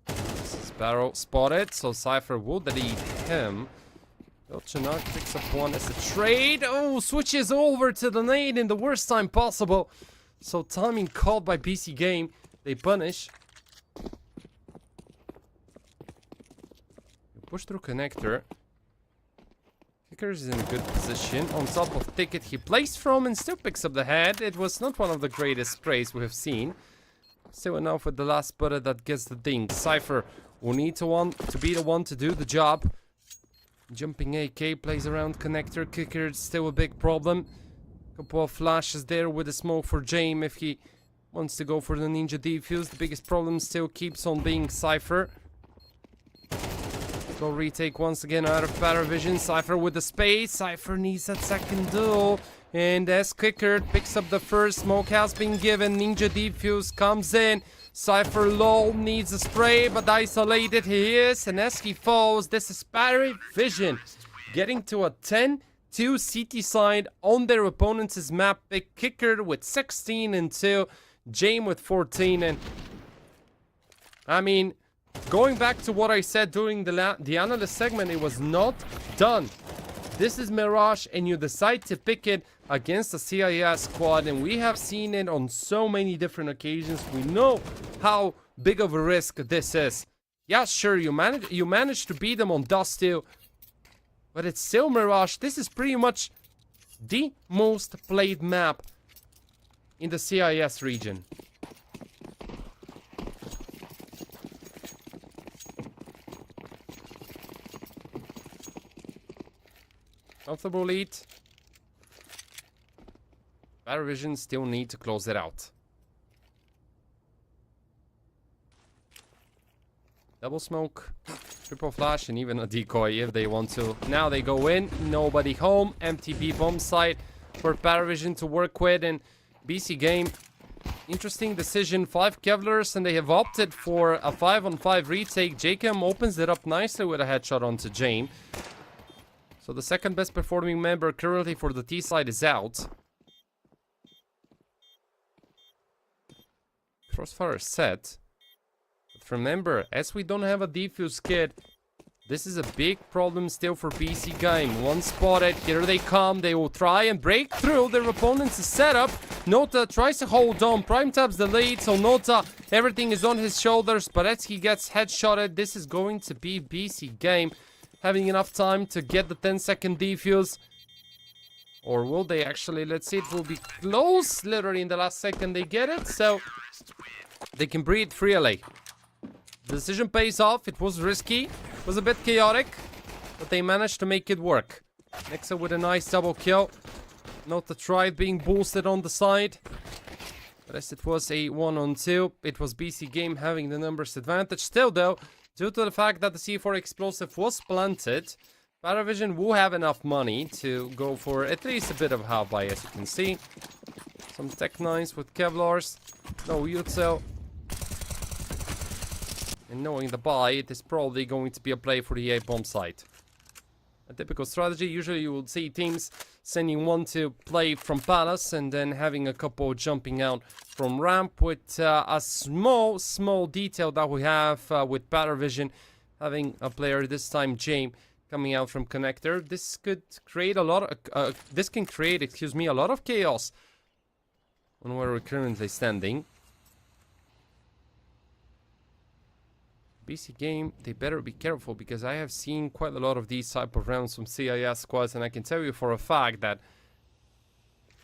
This is Barrow spotted, so Cypher would lead him. Belchenok picks up one as a trade. Oh, switches over to the nade in the worst time possible. So timing called by BC Game. They punish. You push through connector. Kickers is in a good position. On top of ticket he plays from and still picks up the head. It was not one of the greatest sprays we have seen. Still enough with the last butter that gets the ding. Cypher will need to be the one to do the job. Jumping AK plays around connector. Kicker still a big problem. Couple of flashes there with the smoke for James if he wants to go for the ninja defuse. The biggest problem still keeps on being Cypher. Slow retake once again out of Paravision. Cypher with the space. Cypher needs that second duel. And as Kicker picks up the first, smoke has been given. Ninja defuse comes in. Cypher low, needs a spray, but isolated he is. And as he falls, this is Paravision getting to a 10-2 CT side on their opponent's map. Big Kicker with 16-2. James with 14. And I mean, going back to what I said during the analyst segment, it was not done. This is Mirage, and you decide to pick it against the CIS squad, and we have seen it on so many different occasions. We know how big of a risk this is. Yeah, sure, you managed to beat them on Dust 2, but it's still Mirage. This is pretty much the most played map in the CIS region. Comfortable lead. Paravision still need to close it out. Double smoke, triple flash, and even a decoy if they want to. Now they go in, nobody home, empty B bomb site for Paravision to work with, and BC Game, interesting decision, 5 Kevlars, and they have opted for a 5-on-5 retake. Jacob opens it up nicely with a headshot onto Jame. So the second best performing member currently for the T side is out. Crossfire is set. But remember, as we don't have a defuse kit, this is a big problem still for BC Game. One spotted, here they come, they will try and break through their opponent's setup. Nota tries to hold on, Prime taps the lead, so Nota, everything is on his shoulders, but as he gets headshotted, this is going to be BC Game having enough time to get the 10-second defuse. Or will they actually? Let's see, it will be close, literally in the last second they get it, so they can breathe freely. The decision pays off. It was risky, it was a bit chaotic, but they managed to make it work. Nexa with a nice double kill. Not the try being boosted on the side. But as it was a 1-on-2, it was BC Game having the numbers advantage. Still though, due to the fact that the C4 explosive was planted, Paravision will have enough money to go for at least a bit of half buy, as you can see. Some Tech 9s with Kevlars, no util. And knowing the buy, it is probably going to be a play for the A bomb site. A typical strategy, usually you will see teams sending one to play from Palace and then having a couple jumping out from ramp, with a small detail that we have with Paravision having a player, this time Jame, coming out from connector. This could create a lot of, excuse me, a lot of chaos on where we're currently standing. BC Game, they better be careful, because I have seen quite a lot of these type of rounds from CIS squads, and I can tell you for a fact that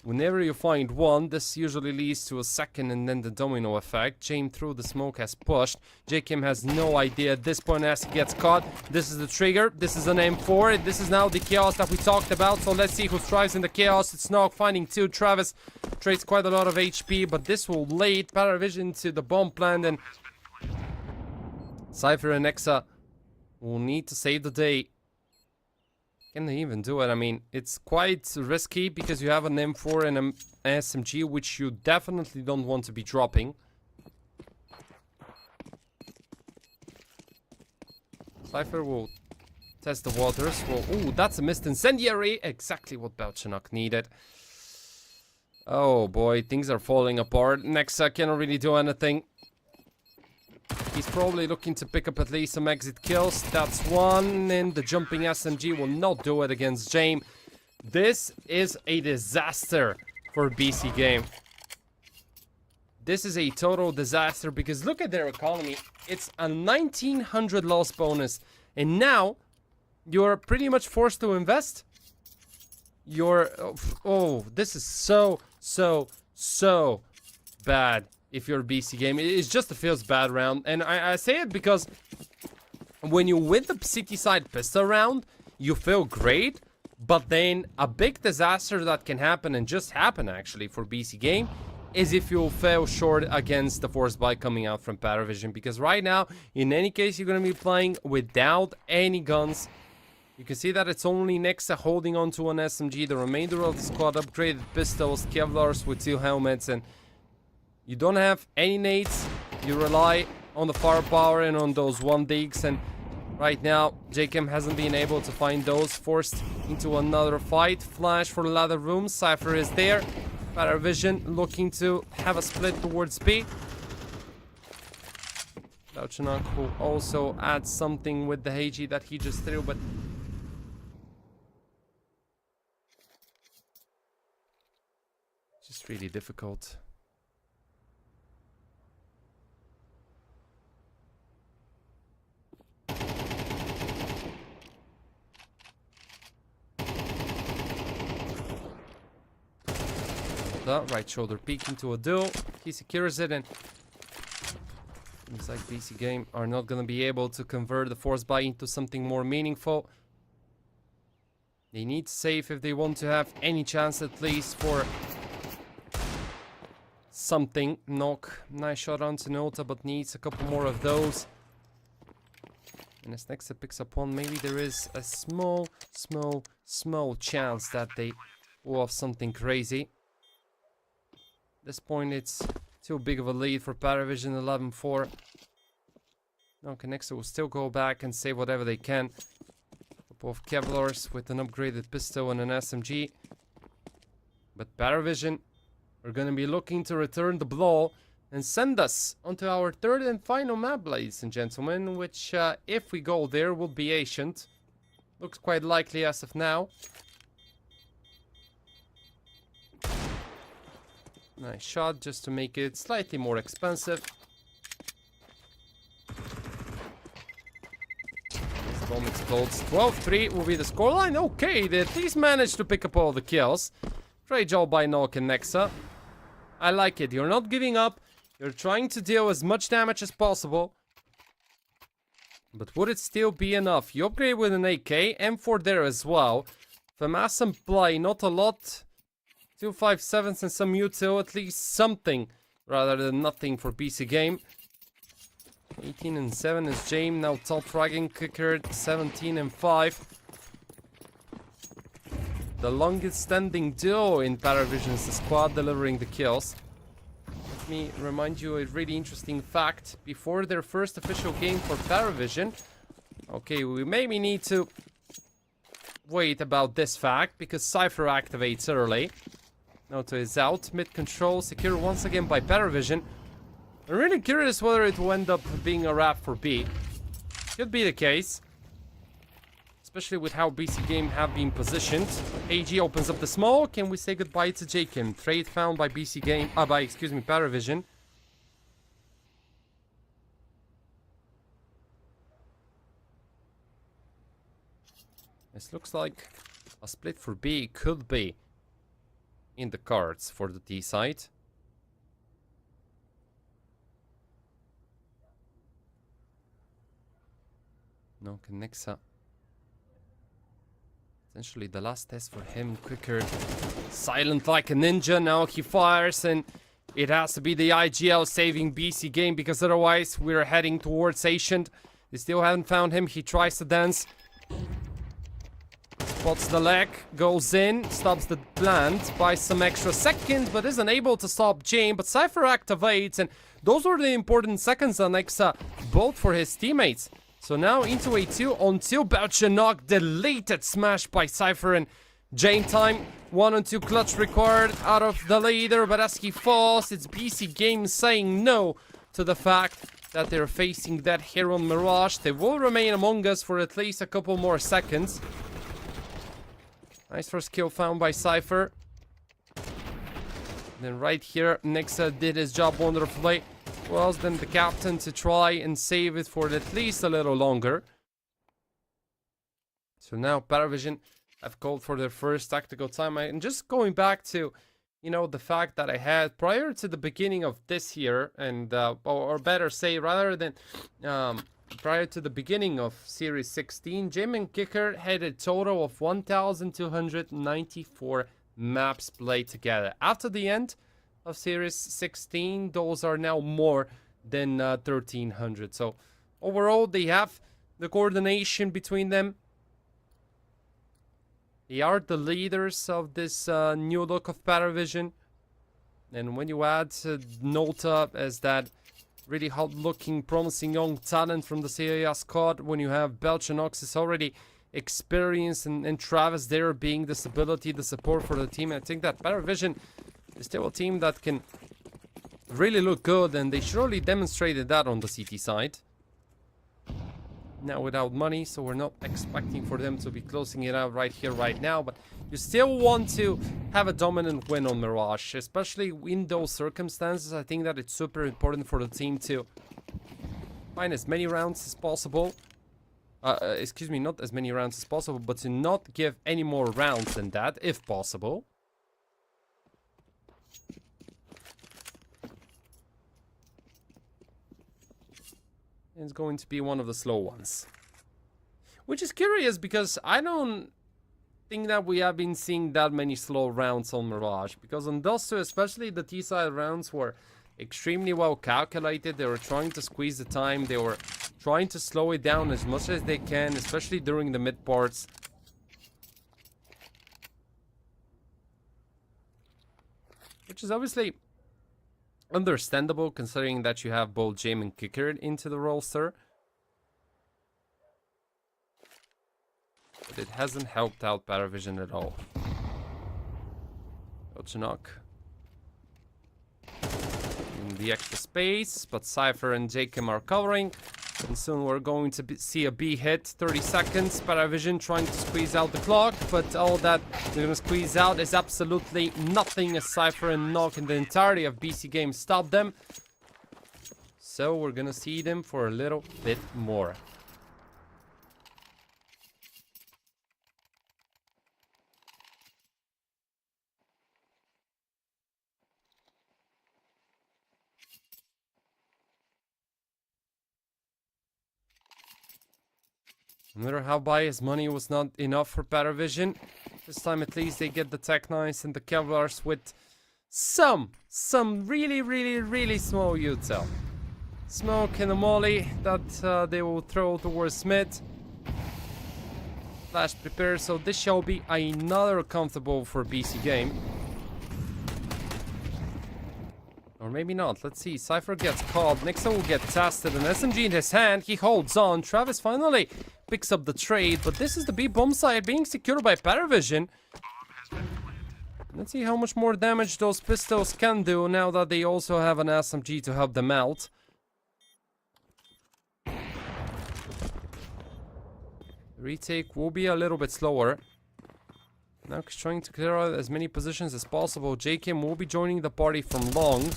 whenever you find one, this usually leads to a second and then the domino effect. James through the smoke has pushed. Jakim has no idea at this point as he gets caught. This is the trigger. This is an M4. This is now the chaos that we talked about. So let's see who thrives in the chaos. It's Nog finding 2. Travis trades quite a lot of HP, but this will lead Paravision to the bomb plant, and Cypher and Nexa will need to save the day. Can they even do it? I mean, it's quite risky because you have an M4 and an SMG, which you definitely don't want to be dropping. Cypher will test the waters. Well, ooh, that's a missed incendiary. Exactly what Belchanok needed. Oh boy, things are falling apart. Nexa cannot really do anything. He's probably looking to pick up at least some exit kills. That's one, and the jumping SMG will not do it against Jame. This is a disaster for BC Game. This is a total disaster, because look at their economy. It's a 1900 loss bonus, and now you're pretty much forced to invest. You're... oh, this is so bad. If you're BC Game, it just feels bad round, and I say it because when you win the city side pistol round, you feel great, but then a big disaster that can happen, and just happen actually for BC Game, is if you fail short against the force buy coming out from Paravision, because right now, in any case, you're gonna be playing without any guns. You can see that it's only Nexa holding on to an SMG, the remainder of the squad upgraded pistols, Kevlars with 2 helmets, and you don't have any nades. You rely on the firepower and on those 1 digs, and right now Jacob hasn't been able to find those, forced into another fight. Flash for the ladder room. Cypher is there. Paravision looking to have a split towards B. Belchanok will also add something with the HG that he just threw, but just really difficult. Right shoulder peek into a duel. He secures it, and looks like BC Game are not going to be able to convert the force buy into something more meaningful. They need to save if they want to have any chance at least for something. Knock. Nice shot onto Nota, but needs a couple more of those. And as Nexa picks up one, maybe there is a small chance that they will have something crazy. At this point, it's too big of a lead for Paravision, 11-4. Okay, Nexa will still go back and save whatever they can. Couple of Kevlars with an upgraded pistol and an SMG. But Paravision are going to be looking to return the blow and send us onto our third and final map, ladies and gentlemen, which, if we go there, will be Ancient. Looks quite likely as of now. Nice shot, just to make it slightly more expensive. This bomb explodes. 12-3 will be the scoreline. Okay, they at least managed to pick up all the kills. Great job by Nok and Nexa. I like it. You're not giving up. You're trying to deal as much damage as possible. But would it still be enough? You upgrade with an AK, M4 there as well. FAMAS and play, not a lot. 257s and some util, at least something rather than nothing for PC Game. 18-7 is James, now top fragging kicker, 17-5. The longest standing duo in Paravision is the squad delivering the kills. Let me remind you a really interesting fact. Before their first official game for Paravision, okay, we maybe need to wait about this fact because Cypher activates early. Noto is out, mid control, secured once again by Paravision. I'm really curious whether it will end up being a wrap for B. Could be the case. Especially with how BC Game have been positioned. AG opens up the smoke and we say goodbye to Jakim. Trade found by BC Game, Paravision. This looks like a split for B could be in the cards for the T side. No, Nexa. Essentially the last test for him, quicker, silent like a ninja. Now he fires and it has to be the IGL saving BC Game because otherwise we're heading towards Ancient. They still haven't found him. He tries to dance. Spots the leg, goes in, stops the plant by some extra seconds, but isn't able to stop Jane. But Cypher activates, and those were the important seconds on Nexa, both for his teammates. So now into a 2 until Belchanok, deleted smash by Cypher, and Jane time. 1 and 2 clutch required out of the leader, but as he falls, it's BC Game saying no to the fact that they're facing that here on Mirage. They will remain among us for at least a couple more seconds. Nice first kill found by Cypher. Then right here, Nexa did his job wonderfully. Well, then the captain to try and save it for at least a little longer. So now Paravision have called for their first tactical time. And just going back to, you know, the fact that I had prior to the beginning of this year, and or better say, rather than prior to the beginning of Series 16, Jim and Kicker had a total of 1,294 maps played together. After the end of Series 16, those are now more than 1,300. So overall, they have the coordination between them. They are the leaders of this new look of Paravision. And when you add Nota as that really hot-looking, promising young talent from the CIA squad, when you have Belchanox is already experienced, and Travis there being the stability, the support for the team, I think that Paravision is still a team that can really look good, and they surely demonstrated that on the CT side. Now without money, so we're not expecting for them to be closing it out right here, right now, but you still want to have a dominant win on Mirage, especially in those circumstances. I think that it's super important for the team to find as many rounds as possible. Excuse me, not as many rounds as possible, but to not give any more rounds than that, if possible. It's going to be one of the slow ones. Which is curious because I don't think that we have been seeing that many slow rounds on Mirage, because on those two, especially the T-side rounds, were extremely well calculated. They were trying to squeeze the time. They were trying to slow it down as much as they can, especially during the mid parts. Which is obviously understandable, considering that you have both Jame and Kicker into the roster. But it hasn't helped out Paravision at all. Ochinok. In the extra space, but Cypher and Jacob are covering. And soon we're going to see a B hit. 30 seconds. Paravision trying to squeeze out the clock, but all that they're going to squeeze out is absolutely nothing, as Cypher and Knock in the entirety of BC game stop them. So we're going to see them for a little bit more. No matter how biased money was not enough for Paravision, this time at least they get the Tech Knights and the Kevlars with some really small util. Smoke and a molly that they will throw towards mid. Flash prepare, so this shall be another comfortable for BC game. Or maybe not. Let's see. Cypher gets caught. Nixa will get tested. An SMG in his hand. He holds on. Travis finally picks up the trade. But this is the B bomb site being secured by Paravision. Let's see how much more damage those pistols can do now that they also have an SMG to help them out. Retake will be a little bit slower. Now he's trying to clear out as many positions as possible. JKM will be joining the party from long.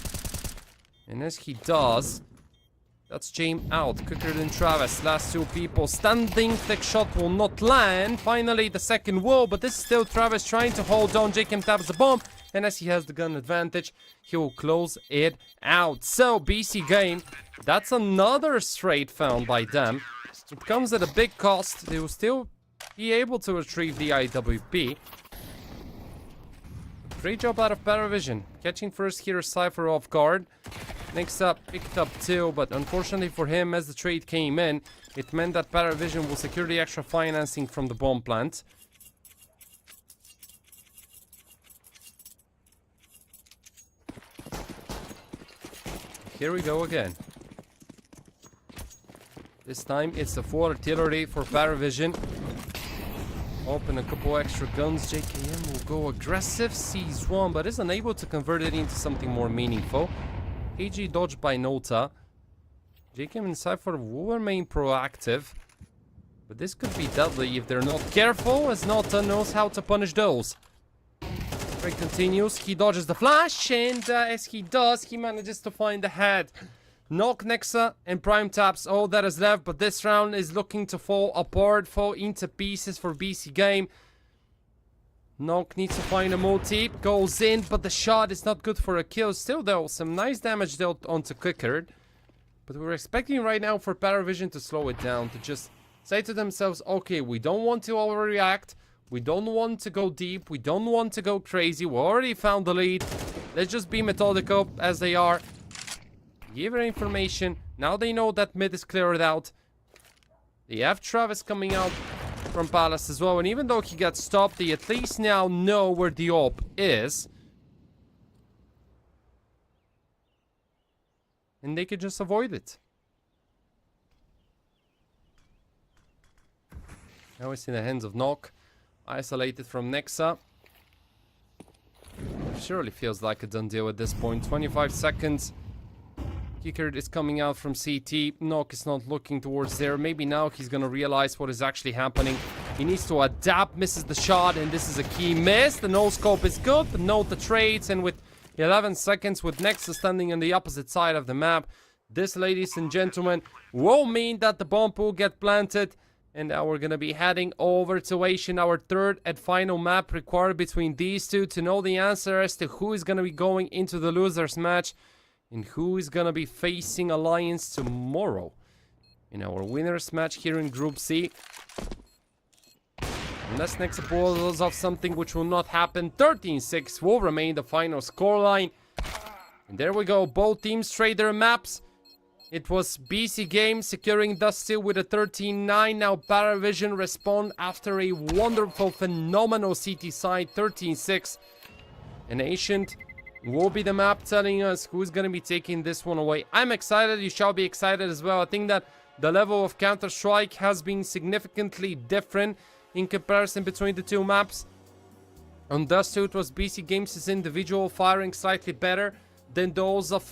And as he does, that's James out. Quicker than Travis. Last two people standing. Thick shot will not land. Finally, the second will, but this is still Travis trying to hold on. JKM taps the bomb. And as he has the gun advantage, he will close it out. So, BC game, that's another straight found by them. It comes at a big cost. They will still be able to retrieve the IWP. Great job out of Paravision. Catching first here Cypher off guard. Next up, picked up two, but unfortunately for him, as the trade came in, it meant that Paravision will secure the extra financing from the bomb plant. Here we go again. This time it's the full artillery for Paravision. Open a couple extra guns. JKM will go aggressive. Sees one, but is unable to convert it into something more meaningful. AG dodged by Nota. JKM and Cypher will remain proactive. But this could be deadly if they're not careful, as Nota knows how to punish those. Break continues. He dodges the flash, and as he does, he manages to find the head. Knock, Nexa, and Prime taps all that is left, but this round is looking to fall apart, fall into pieces for BC game. Knock needs to find a multi, goes in, but the shot is not good for a kill. Still though, some nice damage dealt onto Quicker. But we're expecting right now for Paravision to slow it down, to just say to themselves, okay, we don't want to overreact, we don't want to go deep, we don't want to go crazy, we already found the lead. Let's just be methodical as they are. Give her information. Now they know that mid is cleared out. They have Travis coming out from Palace as well. And even though he got stopped, they at least now know where the op is. And they could just avoid it. Now it's in the hands of Knock. Isolated from Nexa. Surely feels like a done deal at this point. 25 seconds. Kicker is coming out from CT. Knock is not looking towards there. Maybe now he's gonna realize what is actually happening. He needs to adapt, misses the shot, and this is a key miss. The no scope is good, but note the trades, and with 11 seconds with Nexa standing on the opposite side of the map, this, ladies and gentlemen, will mean that the bomb will get planted. And now we're gonna be heading over to Asian, our third and final map required between these two to know the answer as to who is gonna be going into the losers match. And who is gonna be facing Alliance tomorrow in our winners match here in Group C. Unless next pulls off something which will not happen, 13-6 will remain the final scoreline. And there we go, both teams trade their maps. It was BC Game securing Dust Seal with a 13-9. Now Paravision respond after a wonderful, phenomenal CT side, 13-6. And Ancient will be the map telling us who's going to be taking this one away. I'm excited, you shall be excited as well. I think that the level of Counter-Strike has been significantly different in comparison between the two maps. On Dust 2, it was BC Games' individual firing slightly better than those of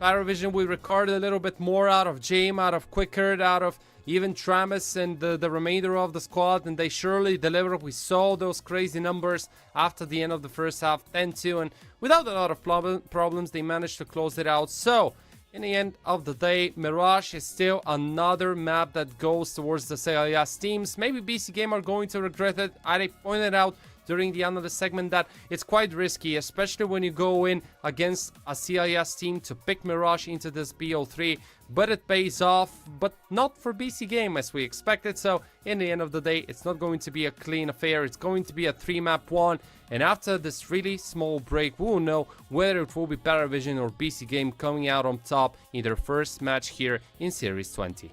Paravision. We recorded a little bit more out of Jame, out of Quickert, out of even Travis and the remainder of the squad, and they surely delivered. We saw those crazy numbers after the end of the first half, 10-2, and without a lot of problems, they managed to close it out. So, in the end of the day, Mirage is still another map that goes towards the CIS teams. Maybe BC Game are going to regret it. I pointed out during the analyst segment that it's quite risky, especially when you go in against a CIS team to pick Mirage into this BO3, but it pays off, but not for BC Game as we expected. So in the end of the day, it's not going to be a clean affair. It's going to be a 3-map one, and after this really small break, we will know whether it will be Paravision or BC Game coming out on top in their first match here in Series 20.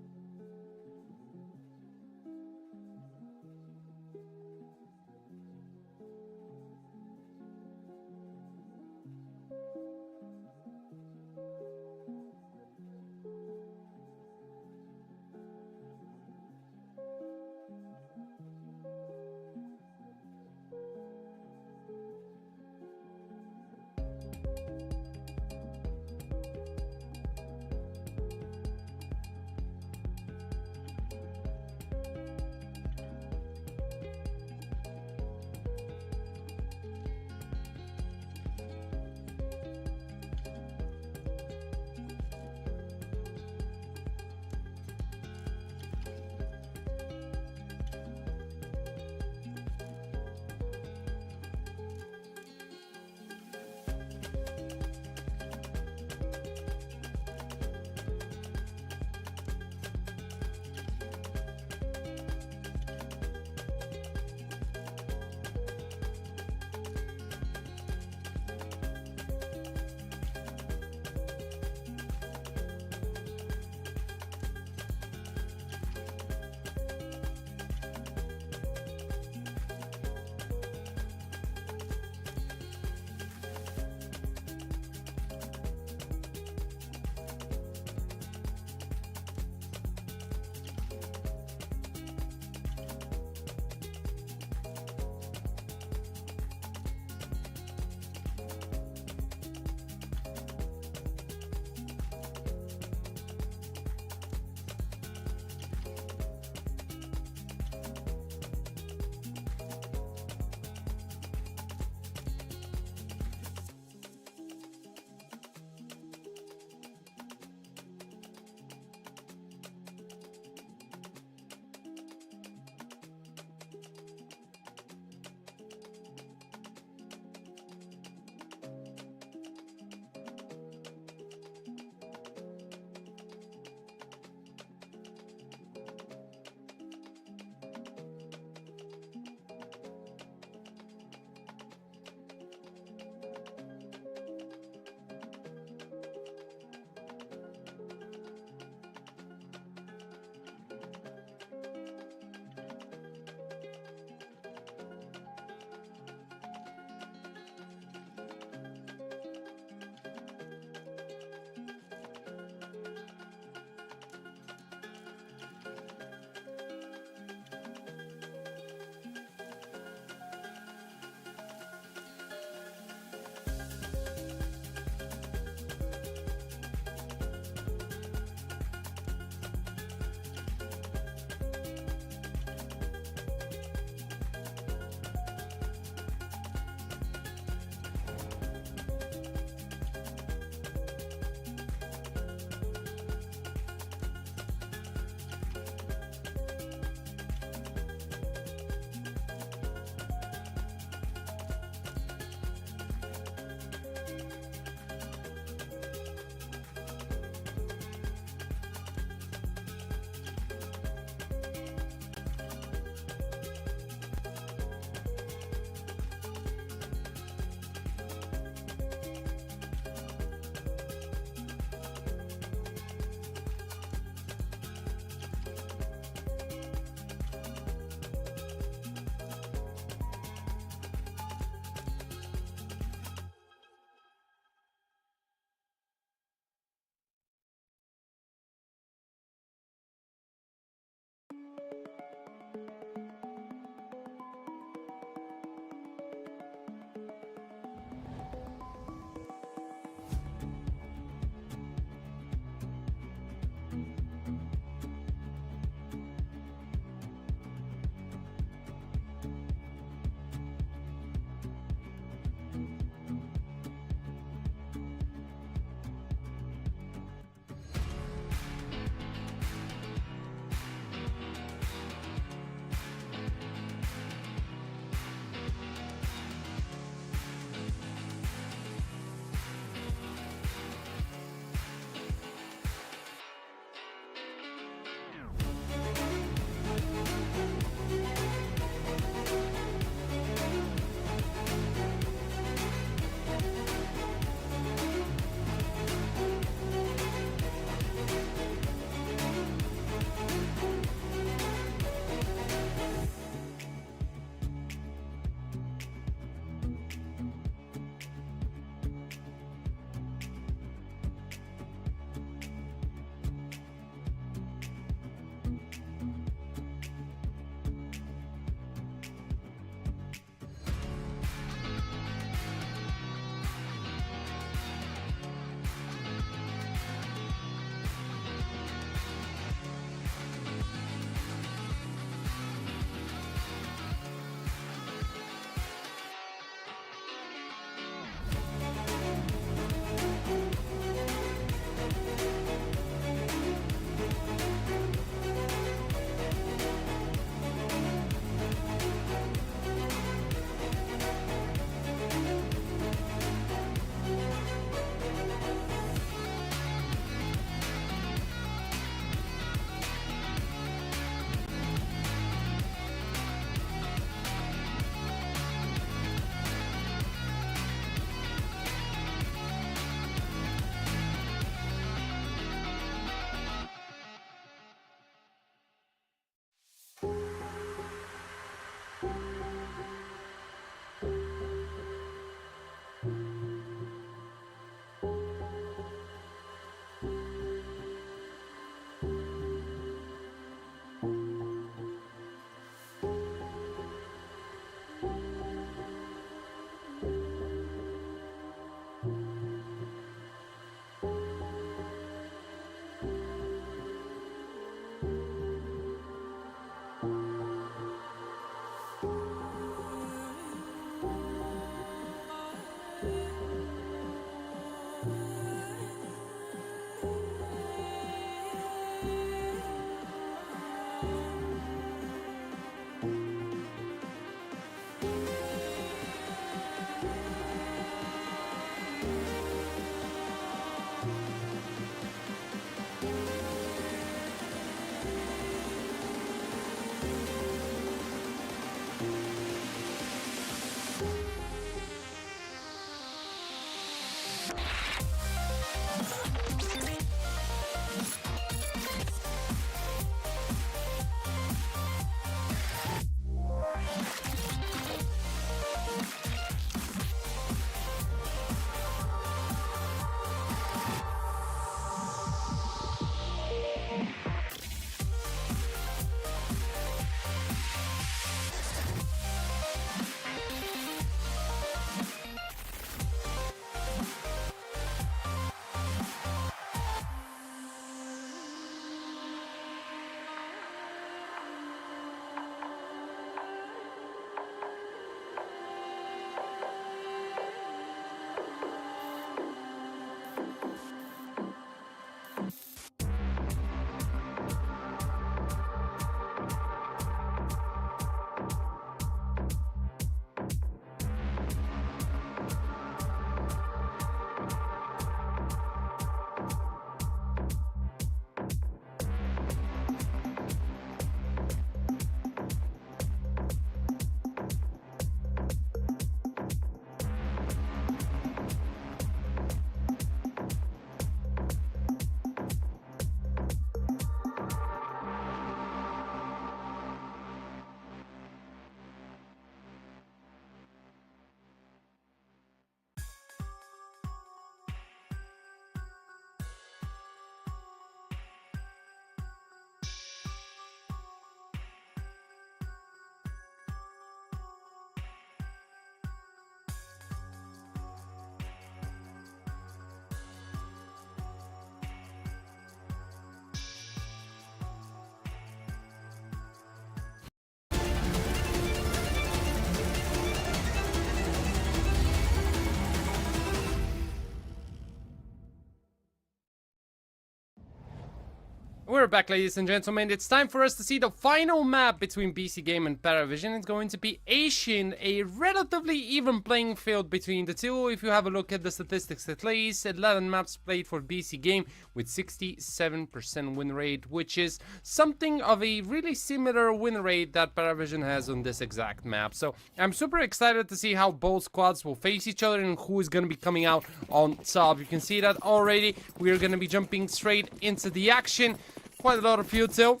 We're back, ladies and gentlemen. It's time for us to see the final map between BC Game and Paravision. It's going to be Asian, a relatively even playing field between the two. If you have a look at the statistics, at least 11 maps played for BC Game with 67% win rate, which is something of a really similar win rate that Paravision has on this exact map. So I'm super excited to see how both squads will face each other and who is going to be coming out on top. You can see that already. We are going to be jumping straight into the action. Quite a lot of you too.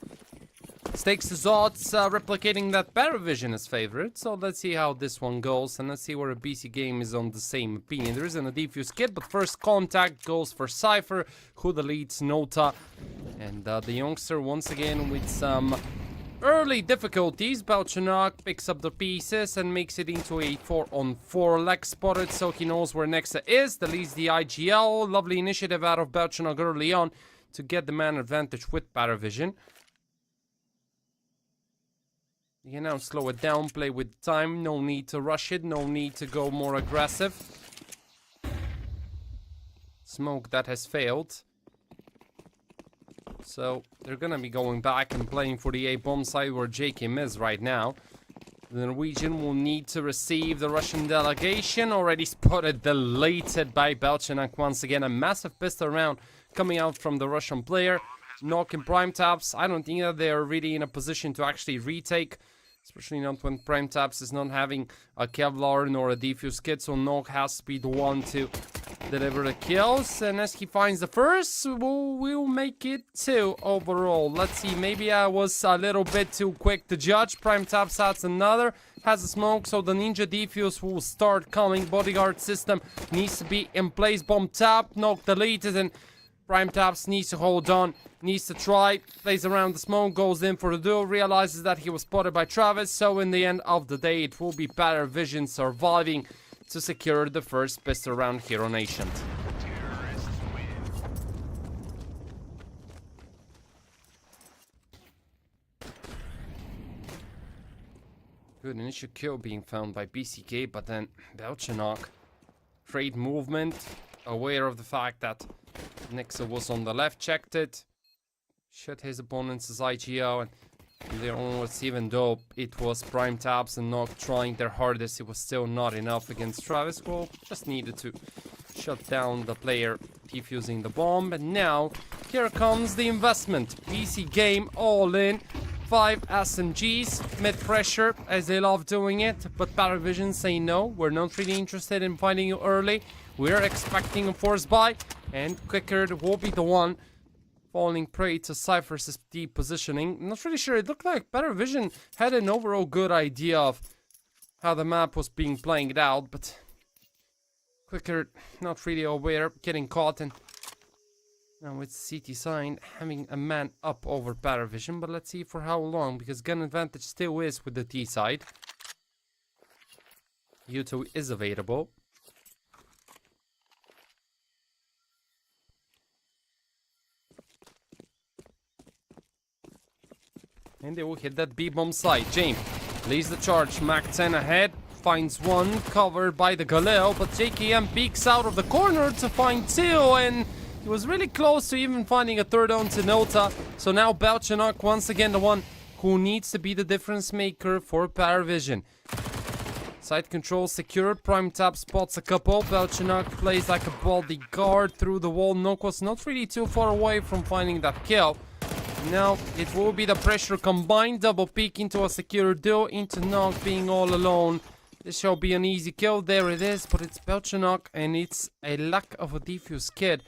Stakes is odds, replicating that Paravision is favorite. So let's see how this one goes, and let's see where a BC Game is on the same opinion. There isn't a defuse kit, but first contact goes for Cypher, who deletes Nota. And the youngster once again with some early difficulties. Belchanok picks up the pieces and makes it into a 4-on-4 leg spotted, so he knows where Nexa is. Deletes the IGL. Lovely initiative out of Belchanok early on to get the man advantage with Paravision. You can now slow it down, play with time. No need to rush it, no need to go more aggressive. Smoke that has failed. So they're gonna be going back and playing for the A-bomb side where JKM is right now. The Norwegian will need to receive the Russian delegation. Already spotted, deleted by Belchanok once again. A massive pistol round coming out from the Russian player. Knock and Prime Taps. I don't think that they're really in a position to actually retake. Especially not when Prime Taps is not having a Kevlar nor a defuse kit. So Knock has to be the one to deliver the kills. And as he finds the first, we'll make it 2 overall. Let's see, maybe I was a little bit too quick to judge. Prime Taps adds another. Has a smoke, so the Ninja defuse will start coming. Bodyguard system needs to be in place. Bomb tap, Knock deleted, and Prime Taps needs to hold on, needs to try, plays around the smoke, goes in for the duel, realizes that he was spotted by Travis, so in the end of the day it will be Paravision surviving to secure the first pistol round here on Ancient. Terrorists win. Good initial kill being found by BCK, but then Belchanok, trade movement, aware of the fact that Nexa was on the left, checked it, shot his opponent's IGO, and there was, even though it was Prime Taps and Knock trying their hardest, it was still not enough against Travis. Well, just needed to shut down the player defusing the bomb, and now here comes the investment. BC Game all in. 5 SMGs, mid pressure, as they love doing it, but Paravision say no, we're not really interested in fighting you early. We're expecting a force buy, and Quicker will be the one falling prey to Cypher's deep positioning. I'm not really sure, it looked like Paravision had an overall good idea of how the map was being played out, but Quicker not really aware, getting caught, and now it's CT sign having a man up over Paravision, but let's see for how long, because gun advantage still is with the T side. U2 is available. And they will hit that B-bomb side. James leads the charge. Mac 10 ahead. Finds one. Covered by the Galil. But JKM peeks out of the corner to find 2. And he was really close to even finding a third on to Nota. So now Belchanok once again the one who needs to be the difference maker for Paravision. Side control secured. Prime Tap spots a couple. Belchanok plays like a bodyguard through the wall. Knock was not really too far away from finding that kill. Now it will be the pressure combined. Double peek into a secure duel. Into Knock being all alone. This shall be an easy kill. There it is. But it's Belchanok, and it's a lack of a defuse kit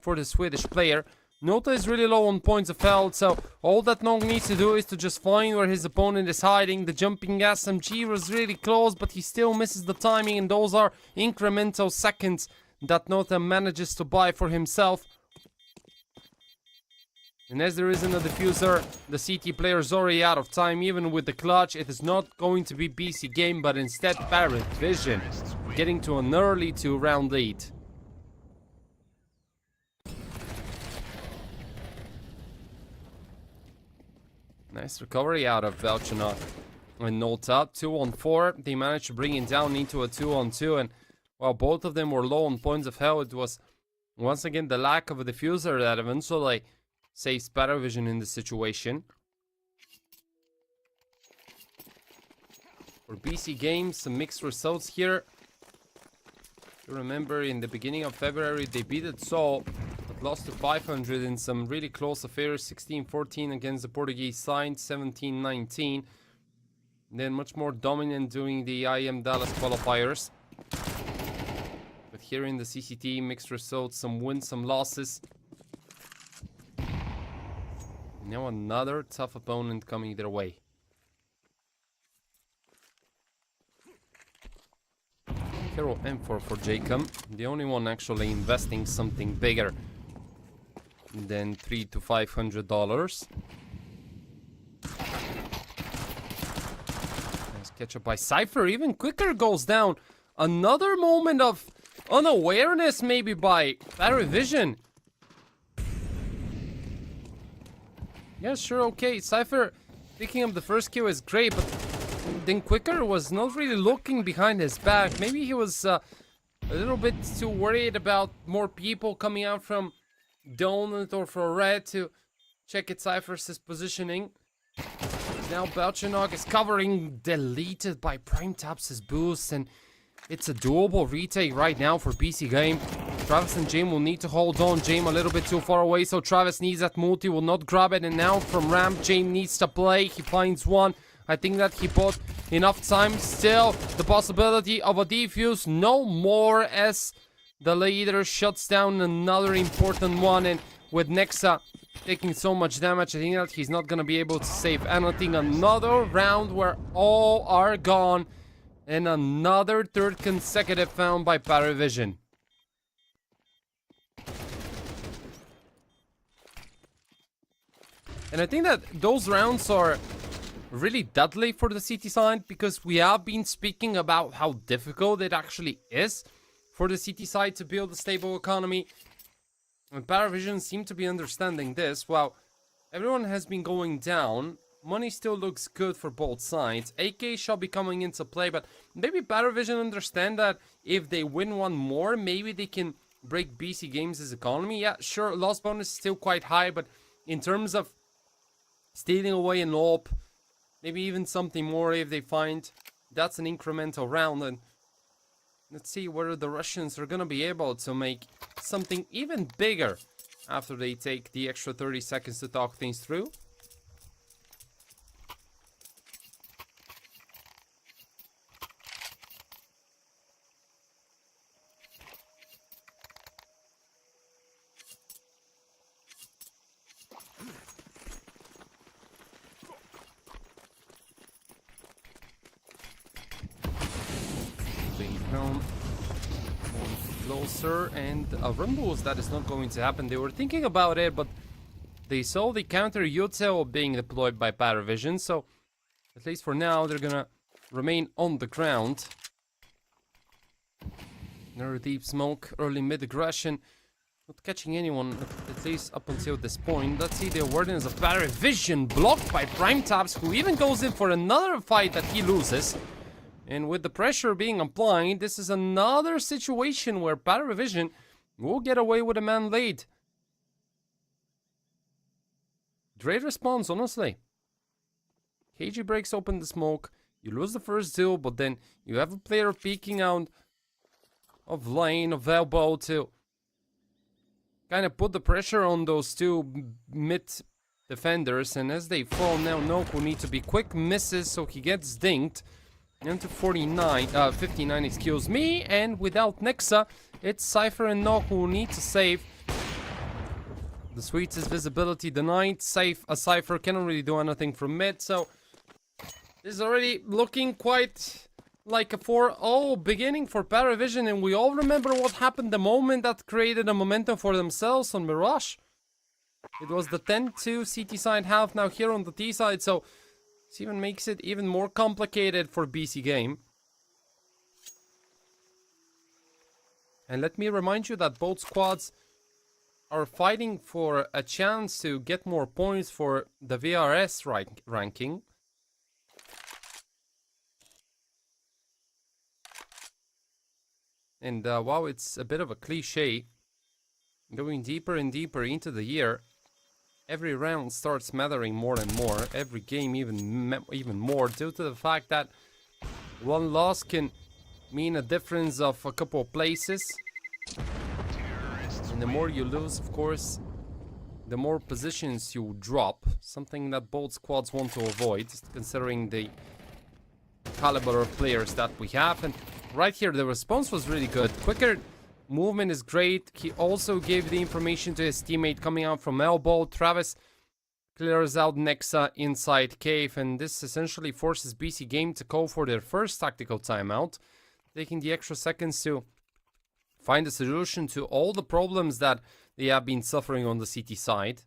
for the Swedish player. Nota is really low on points of health, so all that Nog needs to do is to just find where his opponent is hiding. The jumping SMG was really close, but he still misses the timing, and those are incremental seconds that Nota manages to buy for himself. And as there isn't a diffuser, the CT player is already out of time. Even with the clutch, it is not going to be BC Game, but instead Paravision getting to an early 2 round lead. Nice recovery out of Belchanok and Nota. 2-on-4. They managed to bring it down into a 2-on-2. And while both of them were low on points of health, it was once again the lack of a diffuser that eventually saves Paravision in this situation. For BC Games, some mixed results here. You remember in the beginning of February they beat it Seoul, but lost to 500 in some really close affairs. 16-14 against the Portuguese side, 17-19. Then much more dominant during the IM Dallas qualifiers. But here in the CCT, mixed results, some wins, some losses. Now another tough opponent coming their way. Hero M4 for Jacob, the only one actually investing something bigger than $300 to $500. Nice catch up by Cypher, even quicker goes down. Another moment of unawareness maybe by Paravision. Yeah, sure, okay, Cypher picking up the first kill is great, but then Quicker was not really looking behind his back. Maybe he was a little bit too worried about more people coming out from Donut or for Red to check its Cypher's positioning. Now Belchenok is covering, deleted by Prime Taps' boost, and it's a doable retake right now for BC Game. Travis and Jame will need to hold on. Jame a little bit too far away, so Travis needs that multi, will not grab it, and now from ramp, Jame needs to play. He finds one. I think that he bought enough time. Still, the possibility of a defuse, no more, as the leader shuts down another important one. And with Nexa taking so much damage, I think that he's not gonna be able to save anything. Another round where all are gone, and another third consecutive found by Paravision. And I think that those rounds are really deadly for the CT side, because we have been speaking about how difficult it actually is for the CT side to build a stable economy. And Paravision seem to be understanding this. While everyone has been going down, money still looks good for both sides. AK shall be coming into play, but maybe Paravision understand that if they win one more, maybe they can break BC Games' economy. Yeah, sure, loss bonus is still quite high, but in terms of stealing away an AWP, maybe even something more if they find, that's an incremental round. And let's see whether the Russians are gonna be able to make something even bigger after they take the extra 30 seconds to talk things through. Closer, and a rumble that is not going to happen. They were thinking about it, but they saw the counter util being deployed by Paravision, so at least for now they're gonna remain on the ground. Another deep smoke, early mid aggression, not catching anyone, at least up until this point. Let's see the awareness of Paravision, blocked by Prime Taps, who even goes in for another fight that he loses. And with the pressure being applied, this is another situation where Paravision will get away with a man late. Great response, honestly. KG breaks open the smoke, you lose the first duel, but then you have a player peeking out of lane, of elbow, to kind of put the pressure on those two mid defenders. And as they fall now, Noku needs to be quick, misses, so he gets dinged. Into 59, excuse me, and without Nexa, it's Cypher and Noku who need to save. The sweetest visibility denied. Cypher cannot really do anything from mid, so this is already looking quite like a 4-0 beginning for Paravision, and we all remember what happened the moment that created a momentum for themselves on Mirage. It was the 10-2 CT side half now here on the T side, so this even makes it even more complicated for BC Game. And let me remind you that both squads are fighting for a chance to get more points for the VRS ranking. And while it's a bit of a cliche, going deeper and deeper into the year, every round starts mattering more and more. Every game even more, due to the fact that one loss can mean a difference of a couple of places. And the more you lose, of course, the more positions you drop. Something that both squads want to avoid, considering the caliber of players that we have. And right here, the response was really good. Quicker movement is great. He also gave the information to his teammate coming out from elbow. Travis clears out Nexa inside cave, and this essentially forces BC Game to go for their first tactical timeout, taking the extra seconds to find a solution to all the problems that they have been suffering on the CT side.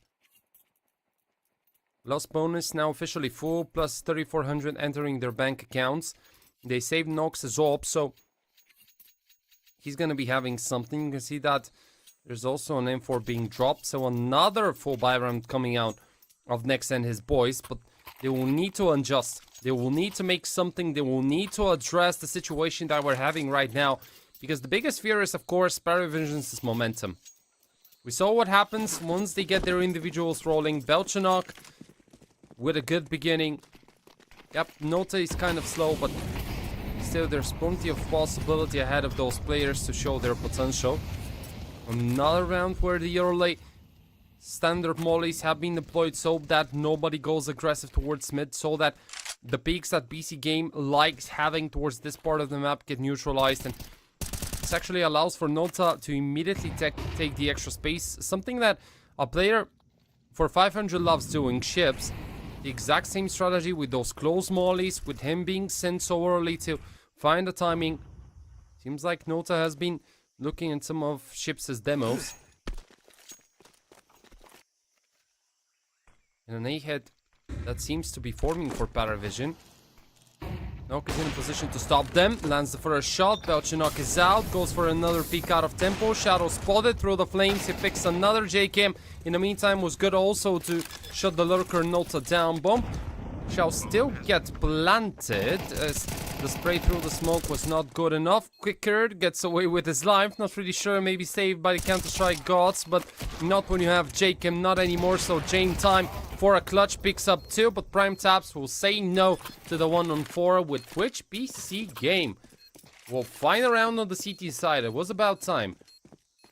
Loss bonus now officially full, plus 3,400 entering their bank accounts. They saved Nox's op, so he's gonna be having something. You can see that there's also an M4 being dropped, so another full buy round coming out of Nex and his boys, but they will need to adjust. They will need to make something. They will need to address the situation that we're having right now, because the biggest fear is, of course, Paravision's momentum. We saw what happens once they get their individuals rolling. Belchanok with a good beginning. Yep, Nota is kind of slow, but still there's plenty of possibility ahead of those players to show their potential. Another round where the early standard mollies have been deployed so that nobody goes aggressive towards mid, so that the peaks that BC Game likes having towards this part of the map get neutralized, and this actually allows for Nota to immediately take the extra space, something that a player for 500 loves doing. Ships the exact same strategy with those close mollies, with him being sent so early to find the timing. Seems like Nota has been looking at some of Ships' demos. And an A-head that seems to be forming for Paravision. Nok is in a position to stop them. Lands the first shot. Belchanok is out. Goes for another peek out of tempo. Shadow spotted through the flames. He picks another JKM. In the meantime, was good also to shut the lurker Nota down. Bomb shall still get planted, as the spray through the smoke was not good enough. Quicker gets away with his life. Not really sure, maybe saved by the Counter-Strike gods, but not when you have JKM, not anymore. So Jane time for a clutch, picks up 2, but Prime Taps will say no to the 1-on-4, with which BC Game will find a round on the CT side. It was about time.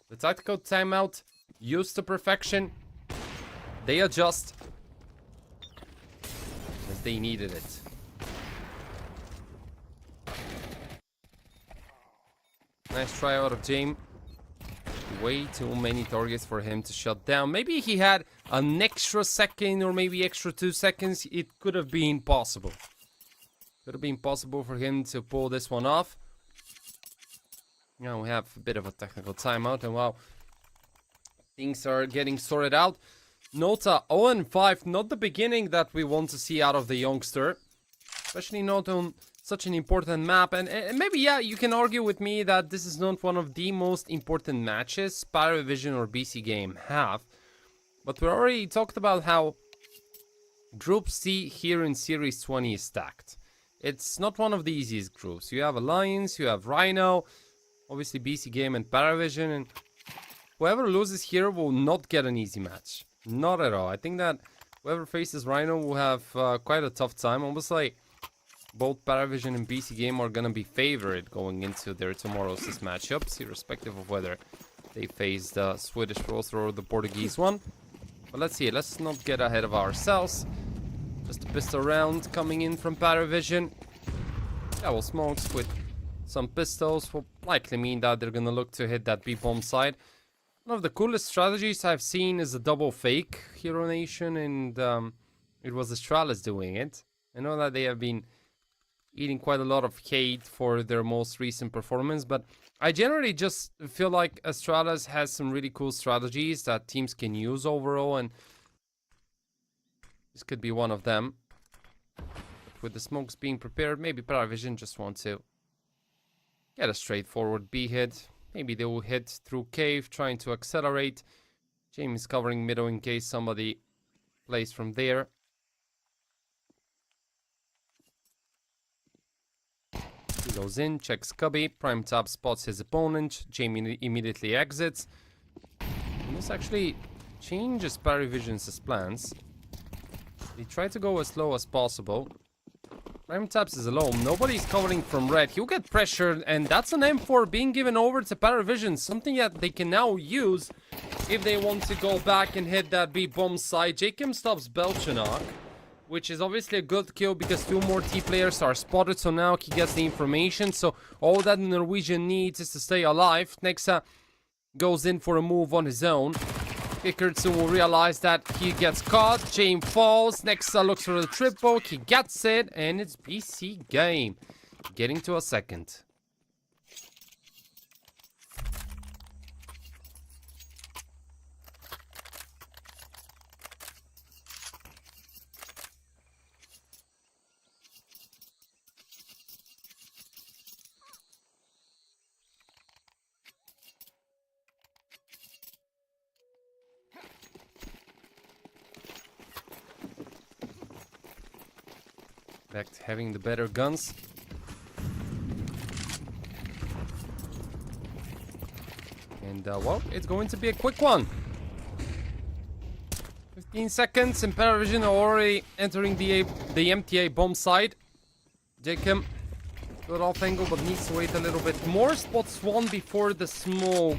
The tactical timeout used to perfection. They adjust as they needed it. Nice try out of James. Way too many targets for him to shut down. Maybe he had an extra second or maybe extra 2 seconds. It could have been possible. Could have been possible for him to pull this one off. Now we have a bit of a technical timeout, and while things are getting sorted out, Nota 0-5, not the beginning that we want to see out of the youngster. Especially not on such an important map, and maybe, yeah, you can argue with me that this is not one of the most important matches Paravision or BC Game have, but we already talked about how Group C here in Series 20 is stacked. It's not one of the easiest groups. You have Alliance, you have Rhino, obviously BC Game and Paravision, and whoever loses here will not get an easy match. Not at all. I think that whoever faces Rhino will have quite a tough time. Almost like both Paravision and BC Game are gonna be favored going into their tomorrow's matchups, irrespective of whether they face the Swedish roster or the Portuguese one. But let's see, let's not get ahead of ourselves. Just a pistol round coming in from Paravision. Double smokes with some pistols will likely mean that they're gonna look to hit that B-bomb side. One of the coolest strategies I've seen is a double fake, Hero Nation, and it was Astralis doing it. I know that they have been eating quite a lot of hate for their most recent performance, but I generally just feel like Astralis has some really cool strategies that teams can use overall, and this could be one of them. With the smokes being prepared, maybe Paravision just want to get a straightforward B hit. Maybe they will hit through cave, trying to accelerate. James covering middle in case somebody plays from there. He goes in, checks Cubby. Prime Tab spots his opponent. Jamie immediately exits. And this actually changes Paravision's plans. They try to go as slow as possible. Prime Taps is alone. Nobody's covering from red. He'll get pressured, and that's an M4 being given over to Paravision. Something that they can now use if they want to go back and hit that B bomb side. Jacob stops Belchanok, which is obviously a good kill because 2 more T players are spotted. So now he gets the information. So all that the Norwegian needs is to stay alive. Nexa goes in for a move on his own. Pickertson will realize that he gets caught. James falls. Nexa looks for the triple. He gets it. And it's BC game. Getting to a second. Back to having the better guns. And, well, it's going to be a quick one. 15 seconds and Paravision are already entering the MTA bomb side. Jacob, good off angle, but needs to wait a little bit more. Spots one before the smoke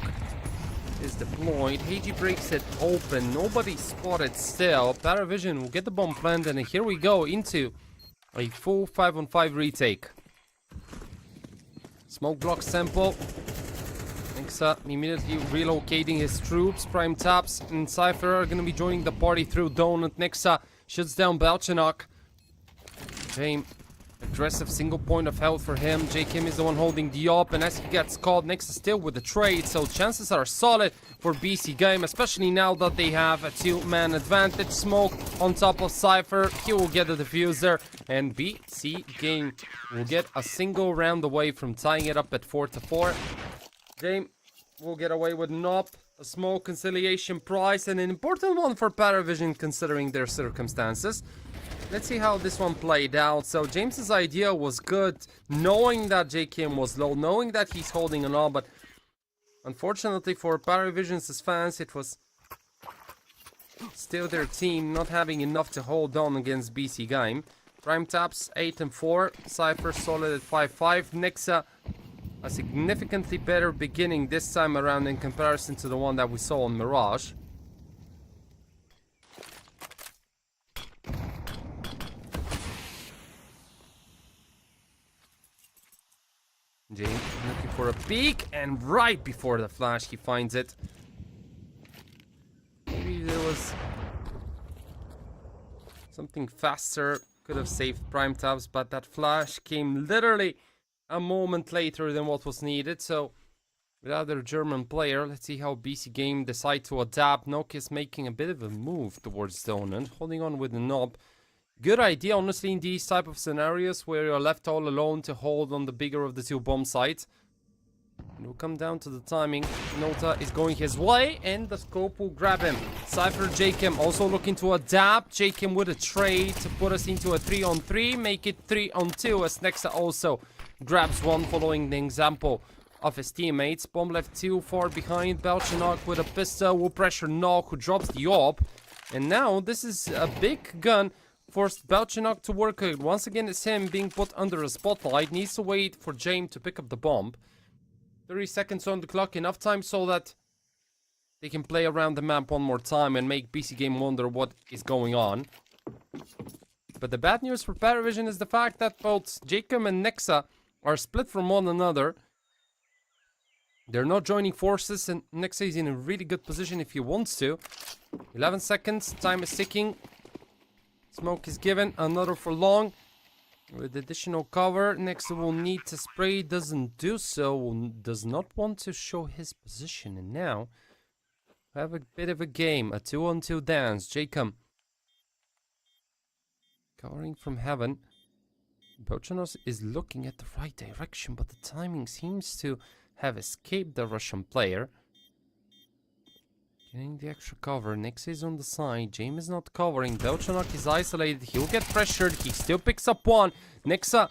is deployed. Heiji breaks it open. Nobody spotted still. Paravision will get the bomb planted, and here we go into a full 5-on-5 retake. Smoke block sample. Nexa immediately relocating his troops. Prime Taps and Cypher are going to be joining the party through Donut. Nexa shuts down Belchanok. James, aggressive single point of health for him. J. Kim is the one holding the op, and as he gets caught, Nexa still with the trade. So chances are solid for BC game, especially now that they have a 2-man advantage. Smoke on top of Cypher. He will get the diffuser, and BC game will get a single round away from tying it up at 4-4. James will get away with NOP, a small conciliation prize, and an important one for Paravision considering their circumstances. Let's see how this one played out. So James's idea was good, knowing that JKM was low, knowing that he's holding an all, but unfortunately for Paravision's fans, it was still their team not having enough to hold on against BC game. Prime Taps 8-4, Cypher solid at 5-5, Nexa a significantly better beginning this time around in comparison to the one that we saw on Mirage. James looking for a peek, and right before the flash he finds it. Maybe there was something faster, could have saved Prime Taps, but that flash came literally a moment later than what was needed. So without their German player, let's see how BC game decide to adapt. Nokia is making a bit of a move towards Donut, holding on with the knob. Good idea, honestly, in these type of scenarios where you're left all alone to hold on the bigger of the 2 bomb sites. It will come down to the timing. Nota is going his way, and the scope will grab him. Cypher Jacob also looking to adapt. Jacob with a trade to put us into a 3-on-3, make it 3-on-2, as Nexa also grabs one following the example of his teammates. Bomb left too far behind. Belchanok with a pistol will pressure Nog, who drops the op. And now this is a big gun. Forced Belchanok to work it. Once again, it's him being put under a spotlight. Needs to wait for James to pick up the bomb. 30 seconds on the clock. Enough time so that they can play around the map one more time and make BC game wonder what is going on. But the bad news for Paravision is the fact that both Jacob and Nexa are split from one another. They're not joining forces, and Nexa is in a really good position if he wants to. 11 seconds. Time is ticking. Smoke is given, another for long. With additional cover, Nexa will need to spray, doesn't do so, does not want to show his position. And now, have a bit of a game, a 2-on-2 dance. Jacob covering from heaven. Bochanos is looking at the right direction, but the timing seems to have escaped the Russian player. Getting the extra cover. Nexa is on the side. James is not covering. Belchanok is isolated. He'll get pressured. He still picks up one. Nexa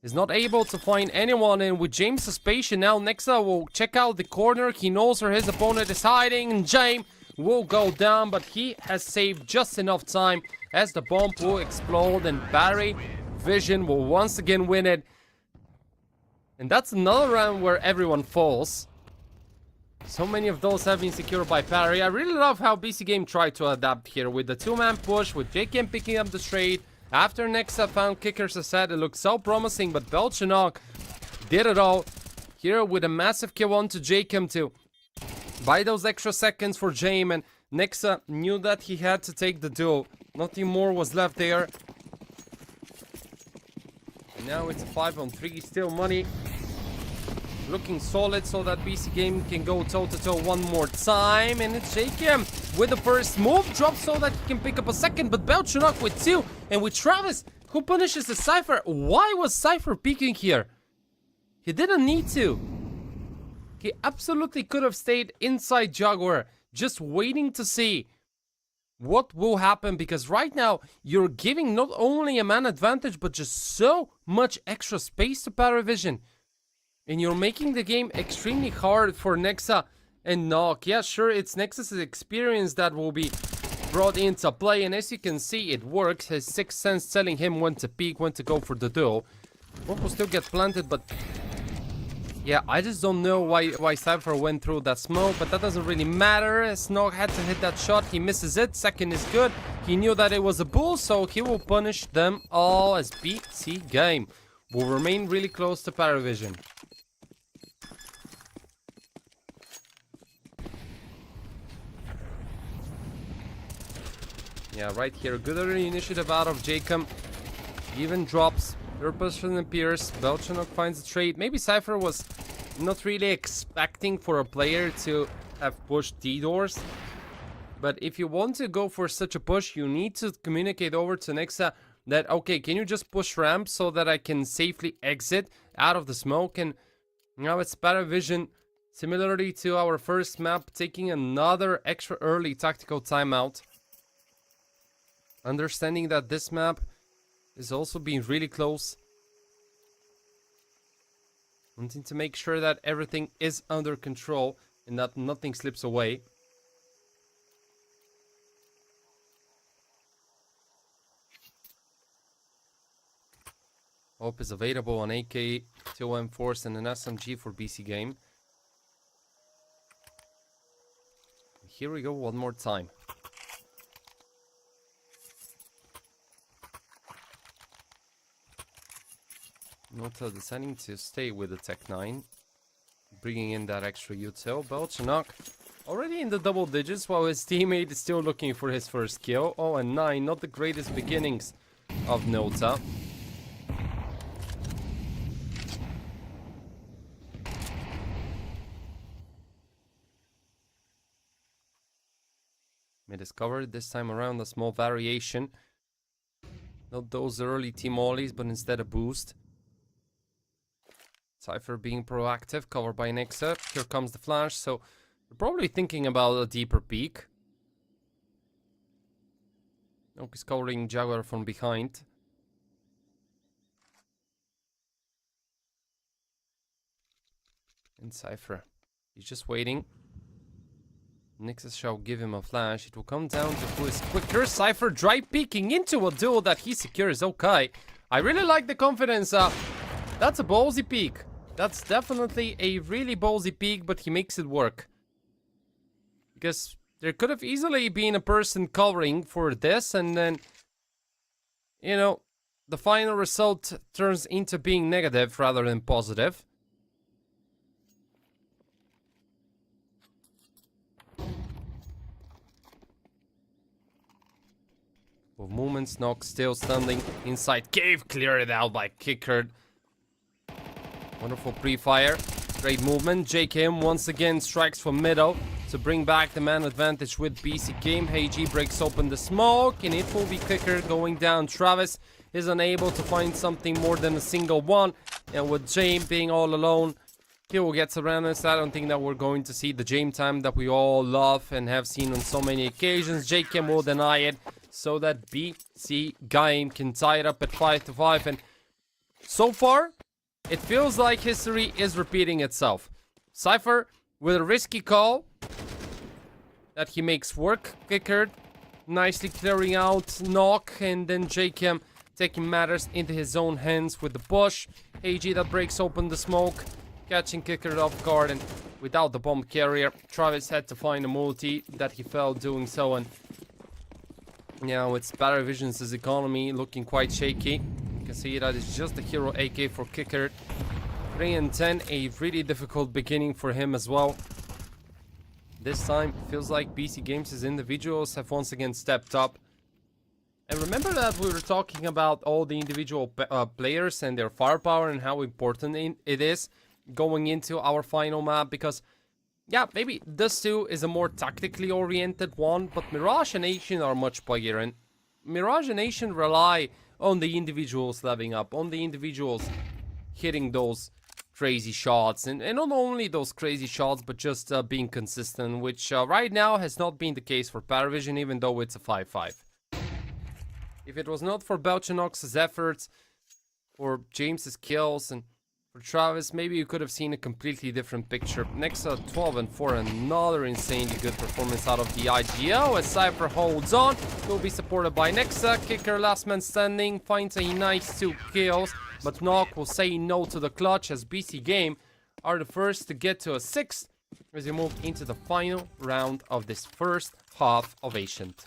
is not able to find anyone. And with James' suspicion now, Nexa will check out the corner. He knows where his opponent is hiding. And James will go down, but he has saved just enough time as the bomb will explode and Barry Vision will once again win it. And that's another round where everyone falls. So many of those have been secured by Parry. I really love how BC Game tried to adapt here with the two-man push, with JKM picking up the trade. After Nexa found kickers aside, it looked so promising, but Belchanok did it all. Here with a massive kill on to JKM to buy those extra seconds for Jame, and Nexa knew that he had to take the duel. Nothing more was left there. And now it's a 5-on-3, still money. Looking solid so that BC Game can go toe-to-toe one more time. And it's JKM with the first move drop so that he can pick up a second. But Belchanok with 2. And with Travis, who punishes the Cypher. Why was Cypher peeking here? He didn't need to. He absolutely could have stayed inside Jaguar, just waiting to see what will happen. Because right now, you're giving not only a man advantage, but just so much extra space to Paravision. And you're making the game extremely hard for Nexa and Nok. Yeah, sure, it's Nexus' experience that will be brought into play. And as you can see, it works. His sixth sense telling him when to peek, when to go for the duel. One will still get planted, but yeah, I just don't know why Cypher went through that smoke. But that doesn't really matter, as Nog had to hit that shot. He misses it. Second is good. He knew that it was a bull, so he will punish them all as BC Game will remain really close to Paravision. Yeah, right here. Good early initiative out of Jacob. Even drops. Third position appears. Belchanok finds a trade. Maybe Cypher was not really expecting for a player to have pushed D-doors. But if you want to go for such a push, you need to communicate over to Nexa that, okay, can you just push ramp so that I can safely exit out of the smoke? And now it's Paravision, similarly to our first map, taking another extra early tactical timeout. Understanding that this map is also being really close. Wanting to make sure that everything is under control and that nothing slips away. Hope is available on AK, 2M Force and an SMG for BC Game. Here we go one more time. Nota deciding to stay with the Tech 9. Bringing in that extra util. Belchanok already in the double digits while his teammate is still looking for his first kill. Oh, and 9, not the greatest beginnings of Nota. May discover this time around a small variation. Not those early team ollies, but instead a boost. Cypher being proactive, covered by Nexa. Here comes the flash, so you're probably thinking about a deeper peek. Nook is covering Jaguar from behind. And Cypher, he's just waiting. Nexus shall give him a flash. It will come down to who is quicker. Cypher dry peeking into a duel that he secures. Okay, I really like the confidence. That's a ballsy peek. That's definitely a really ballsy peek, but he makes it work. Because there could have easily been a person covering for this, and then, you know, the final result turns into being negative rather than positive. With movements, Nock still standing inside cave, cleared out by Kickard. Wonderful pre-fire, great movement. JKM once again strikes from middle to bring back the man advantage with BC Game. HG breaks open the smoke and it will be Kickard going down. Travis is unable to find something more than a single one, and with Jame being all alone, he will get surrounded. I don't think that we're going to see the Jame time that we all love and have seen on so many occasions. JKM will deny it so that BC Game can tie it up at 5-5, and so far it feels like history is repeating itself. Cypher with a risky call. that he makes work. Kicker nicely clearing out Knock, and then JKM taking matters into his own hands with the push. AG that breaks open the smoke, catching Kicker off guard, and without the bomb carrier, Travis had to find a multi that he failed doing so, and now it's Paravision's economy looking quite shaky. You can see that it's just the hero AK for Kicker. 3 and 10, a really difficult beginning for him as well. This time, feels like BC Games' individuals have once again stepped up. And remember that we were talking about all the individual players and their firepower and how important it is going into our final map, because yeah, maybe this too is a more tactically oriented one, but Mirage and Nation are much bigger, and Mirage and Nation rely on the individuals leveling up, on the individuals hitting those crazy shots, and not only those crazy shots, but just being consistent, which right now has not been the case for Paravision, even though it's a 5-5. If it was not for Belchanox's efforts, for James's kills, and for Travis, maybe you could have seen a completely different picture. Nexa 12 and 4, another insanely good performance out of the IGL as Cypher holds on. Will be supported by Nexa. Kicker, last man standing, finds a nice 2 kills, but Knock will say no to the clutch as BC Game are the first to get to a 6th as we move into the final round of this first half of Ancient.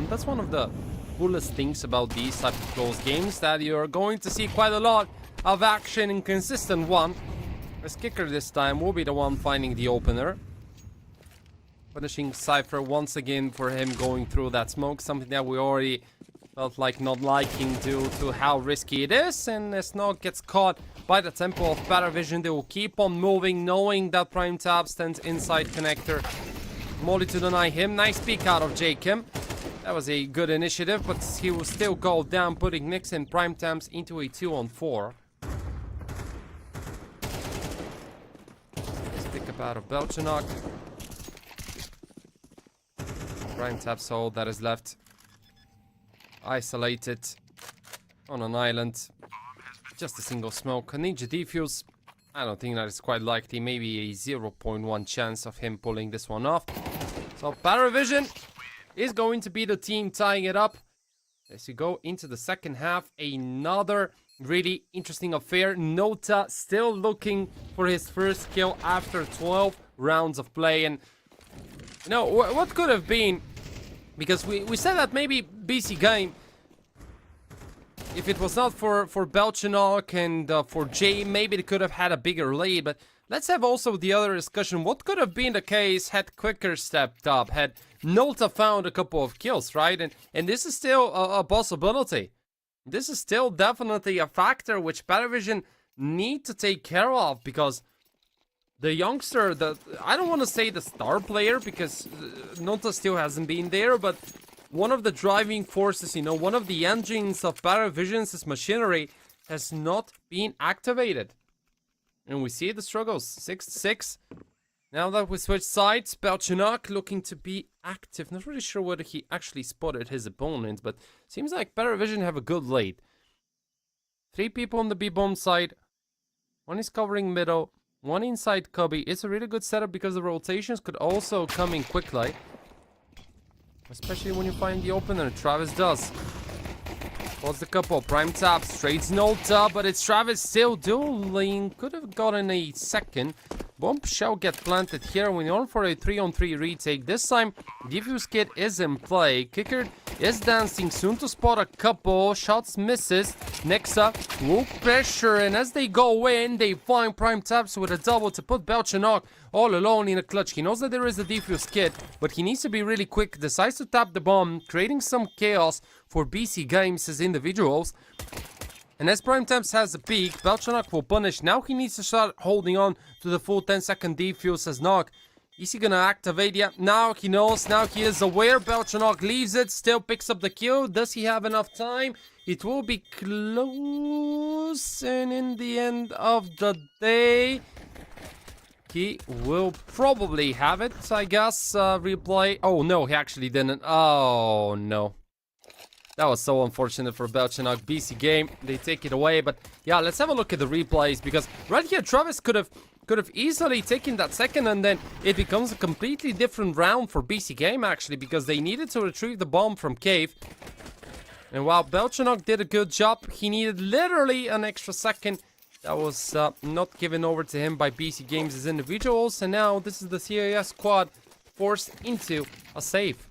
That's one of the coolest things about these type of close games, that you're going to see quite a lot of action in consistent one. As Kicker this time will be the one finding the opener, punishing Cypher once again for him going through that smoke, something that we already felt like not liking due to how risky it is. And as Nog gets caught by the tempo of Paravision, they will keep on moving, knowing that Prime Tab stands inside connector. Molly to deny him. Nice peek out of Jakim. That was a good initiative, but he will still go down, putting Nix and Prime Tabs into a 2-on-4. Let's pick up out of Belchanok. Prime Tabs all that is left. Isolated on an island. Just a single smoke. A Ninja defuse. I don't think that is quite likely. Maybe a 0.1 chance of him pulling this one off. So Paravision is going to be the team tying it up. As you go into the second half, another really interesting affair. Nota still looking for his first kill after 12 rounds of play. And you know, what could have been, because we said that maybe BC Game, if it was not for Belchanok and for Jay, maybe they could have had a bigger lead. But let's have also the other discussion. What could have been the case had Quicker stepped up, had Nota found a couple of kills, right? And this is still a possibility. This is still definitely a factor which Paravision need to take care of, because the youngster, I don't want to say the star player, because Nota still hasn't been there, but one of the driving forces, you know, one of the engines of Paravision's machinery has not been activated. And we see the struggles. 6-6. Now that we switch sides, Belchanok looking to be active. Not really sure whether he actually spotted his opponent, but seems like Paravision have a good lead. 3 people on the B-bomb side. 1 is covering middle. 1 inside Cubby. It's a really good setup because the rotations could also come in quickly. Especially when you find the opener. Travis does. Pulls the couple. Prime Tap. Straight Nota, but it's Travis still dueling. Could have gotten a second. Bomb shall get planted here. We're on for a 3-on-3 retake. This time, Diffuse Kit is in play. Kicker is dancing. Soon to spot a couple. Shots misses. Nexa will pressure. And as they go in, they find Prime Taps with a double to put Belchanok all alone in a clutch. He knows that there is a Diffuse Kit, but he needs to be really quick. Decides to tap the bomb, creating some chaos for BC Games as individuals. And as Prime Temps has a peak, Belchanok will punish. Now he needs to start holding on to the full 10-second defuse as Nog Is he gonna activate? Yeah, now he knows. Now he is aware. Belchanok leaves it. Still picks up the kill. Does he have enough time? It will be close. And in the end of the day, he will probably have it, I guess. Replay. Oh, no, he actually didn't. Oh, no. That was so unfortunate for Belchanok. BC game, they take it away. But yeah, let's have a look at the replays, because right here, Travis could have easily taken that second, and then it becomes a completely different round for BC game, actually, because they needed to retrieve the bomb from Cave. And while Belchanok did a good job, he needed literally an extra second. That was not given over to him by BC Games as individuals. And now this is the CIS squad forced into a save.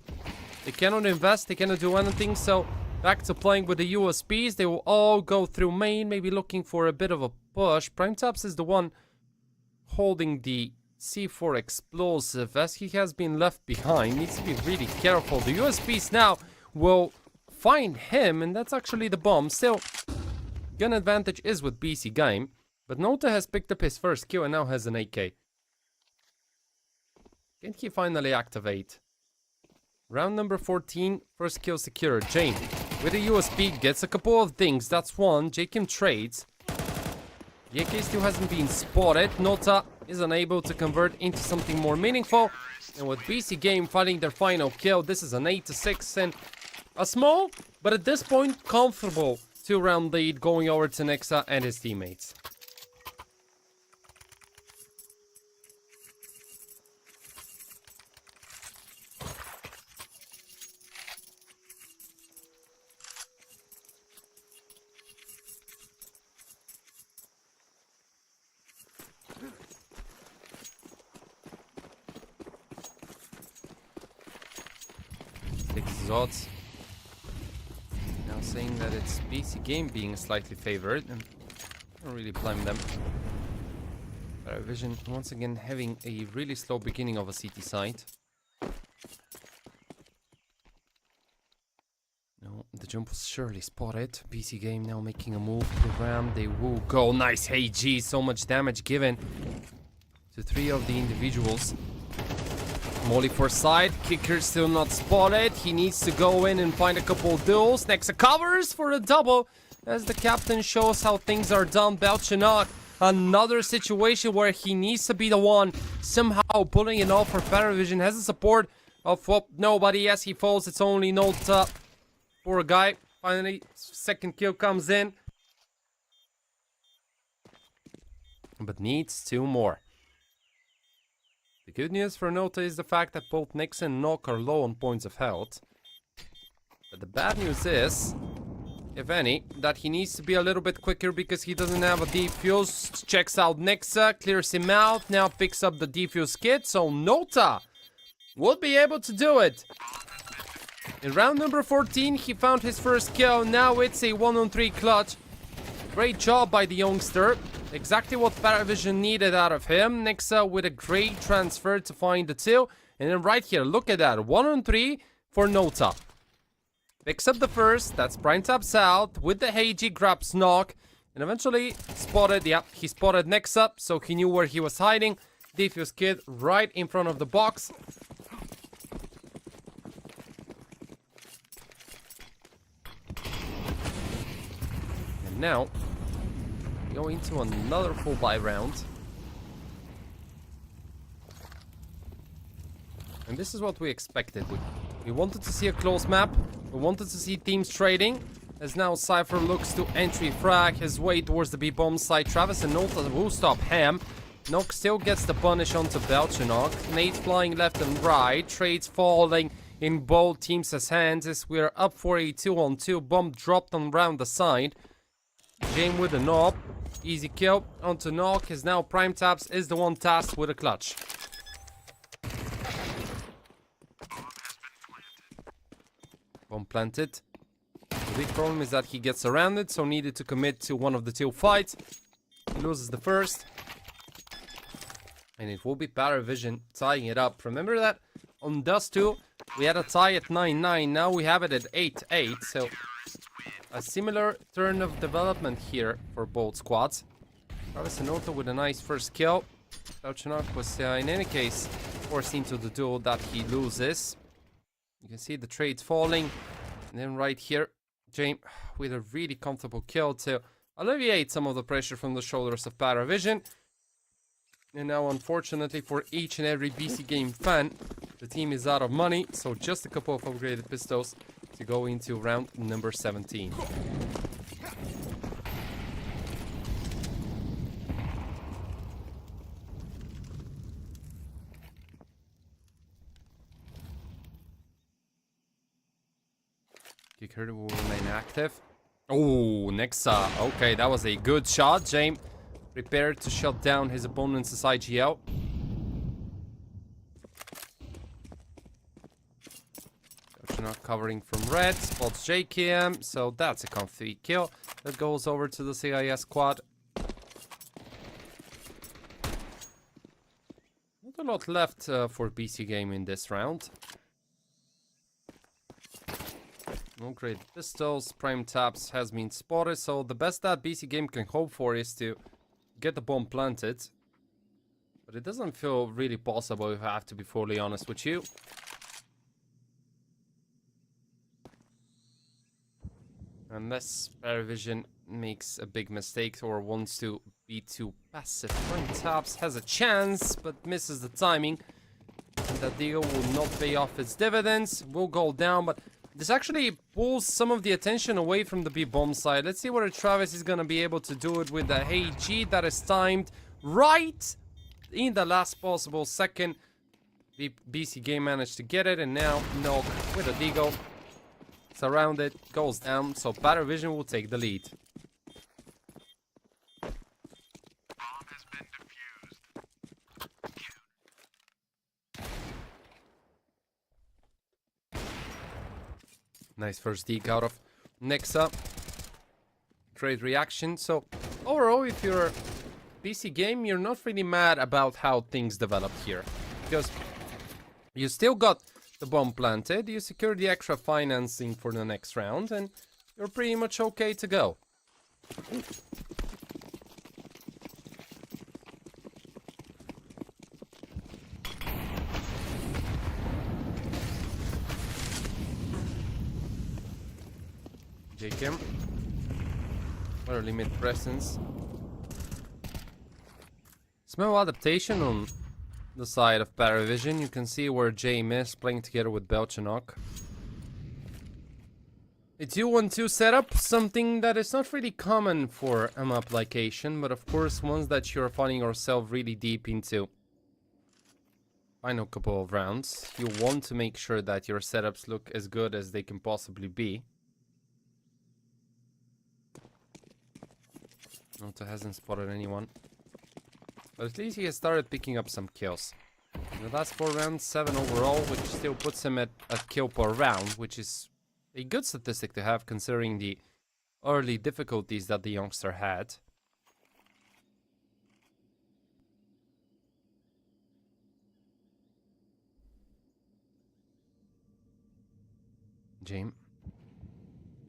They cannot invest, they cannot do anything, so back to playing with the USPs. They will all go through main, maybe looking for a bit of a push. PrimeTaps is the one holding the C4 explosive, as he has been left behind. Needs to be really careful. The USPs now will find him, and that's actually the bomb. Still, gun advantage is with BC game, but Nota has picked up his first kill and now has an AK. Can he finally activate? Round number 14, first kill secured. Jane, with a USP, gets a couple of things. That's one. Jakim trades. The AK still hasn't been spotted. Nota is unable to convert into something more meaningful. And with BC game finding their final kill, this is an 8-6 and a small, but at this point, comfortable 2-round lead going over to Nexa and his teammates. Odds. Now saying that it's BC game being slightly favored, and I don't really blame them. Vision once again having a really slow beginning of a CT site. No, the jump was surely spotted. BC game now making a move to the ram. They will go. Nice. Hey, G, so much damage given to 3 of the individuals. Molly for side, kicker still not spotted. He needs to go in and find a couple of duels. Nexa covers for a double as the captain shows how things are done. Belchanok, another situation where he needs to be the one somehow pulling it off for Paravision. Has the support of nobody as he falls. It's only Nota. Poor guy. Finally, second kill comes in. But needs 2 more. The good news for Nota is the fact that both Nix and Nock are low on points of health. But the bad news is, if any, that he needs to be a little bit quicker because he doesn't have a defuse. Checks out Nexa, clears him out, now picks up the defuse kit, so Nota would be able to do it. In round number 14, he found his first kill. Now it's a 1-on-3 clutch. Great job by the youngster. Exactly what Paravision needed out of him. Nexa with a great transfer to find the 2. And then right here, look at that. 1-on-3 for Nota. Picks up the first. That's PrimeTaps out. With the Heiji, grabs Knock. And eventually spotted. Yeah, he spotted Nexa. So he knew where he was hiding. Defuse kit right in front of the box. And now go into another full buy round. And this is what we expected. We wanted to see a close map. We wanted to see teams trading. As now Cypher looks to entry frag his way towards the B-bomb site. Travis and Nota will stop Ham. Nock still gets the punish onto Belchanok. Nate flying left and right. Trades falling in both teams' hands as we're up for a 2-on-2. Bomb dropped on round the side. Game with a knob. Easy kill onto Knock, as now PrimeTaps is the one tasked with a clutch. Bomb planted. The big problem is that he gets surrounded, so needed to commit to one of the 2 fights. He loses the first. And it will be Paravision tying it up. Remember that on Dust 2, we had a tie at 9-9. Now we have it at 8-8, so a similar turn of development here for both squads. Travis and Nota with a nice first kill. Belchanok was in any case forced into the duel that he loses. You can see the trades falling. And then right here, James with a really comfortable kill to alleviate some of the pressure from the shoulders of Paravision. And now, unfortunately, for each and every BC game fan, the team is out of money. So just a couple of upgraded pistols to go into round number 17. Kicker will remain active. Oh, Nexa. Okay, that was a good shot. James prepared to shut down his opponent's IGL. Not covering from red, spots JKM, so that's a comfy kill. That goes over to the CIS squad. Not a lot left for BC game in this round. No great pistols, prime taps has been spotted, so the best that BC game can hope for is to get the bomb planted. But it doesn't feel really possible, if I have to be fully honest with you. Unless Paravision makes a big mistake or wants to be too passive. Prime taps has a chance, but misses the timing. And that deal will not pay off its dividends. Will go down, but this actually pulls some of the attention away from the B-bomb side. Let's see whether Travis is going to be able to do it with the HG that is timed right in the last possible second. BC game managed to get it, and now Knock with a deagle. Surrounded, goes down, so Paravision will take the lead. Bomb has been defused. Nice first deke out of Nexa. Great reaction. So overall, if you're BC game, you're not really mad about how things developed here, because you still got the bomb planted, you secure the extra financing for the next round, and you're pretty much okay to go. JKM. Or limit presence. Small adaptation on the side of Paravision. You can see where James is playing together with Belchanok. A 2-1-2 setup, something that is not really common for a map like Asian, but of course ones that you're finding yourself really deep into. Final couple of rounds, you want to make sure that your setups look as good as they can possibly be. Noto hasn't spotted anyone. But at least he has started picking up some kills. In the last 4 rounds, 7 overall, which still puts him at a kill per round, which is a good statistic to have considering the early difficulties that the youngster had. James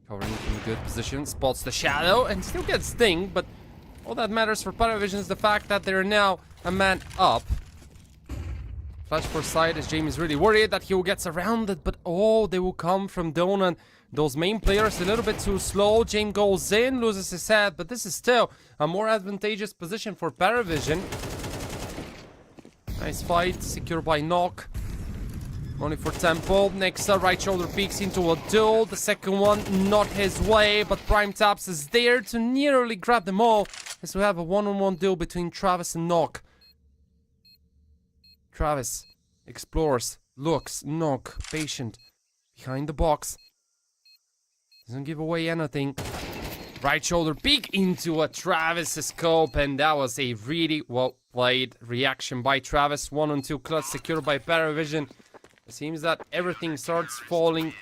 covering from a good position, spots the shadow and still gets sting, but all that matters for Paravision is the fact that they're now a man up. Flash for side as James is really worried that he will get surrounded, but oh, they will come from Donan. Those main players a little bit too slow. James goes in, loses his head, but this is still a more advantageous position for Paravision. Nice fight, secured by Knock. Only for Temple. Next, right shoulder peeks into a duel. The second one, not his way, but Prime Taps is there to nearly grab them all. As we have a one-on-one duel between Travis and Knock. Travis explores, looks, Knock, patient, behind the box. Doesn't give away anything. Right shoulder peek into a Travis scope, and that was a really well played reaction by Travis. 1-on-2 clutch secured by Paravision. It seems that everything starts falling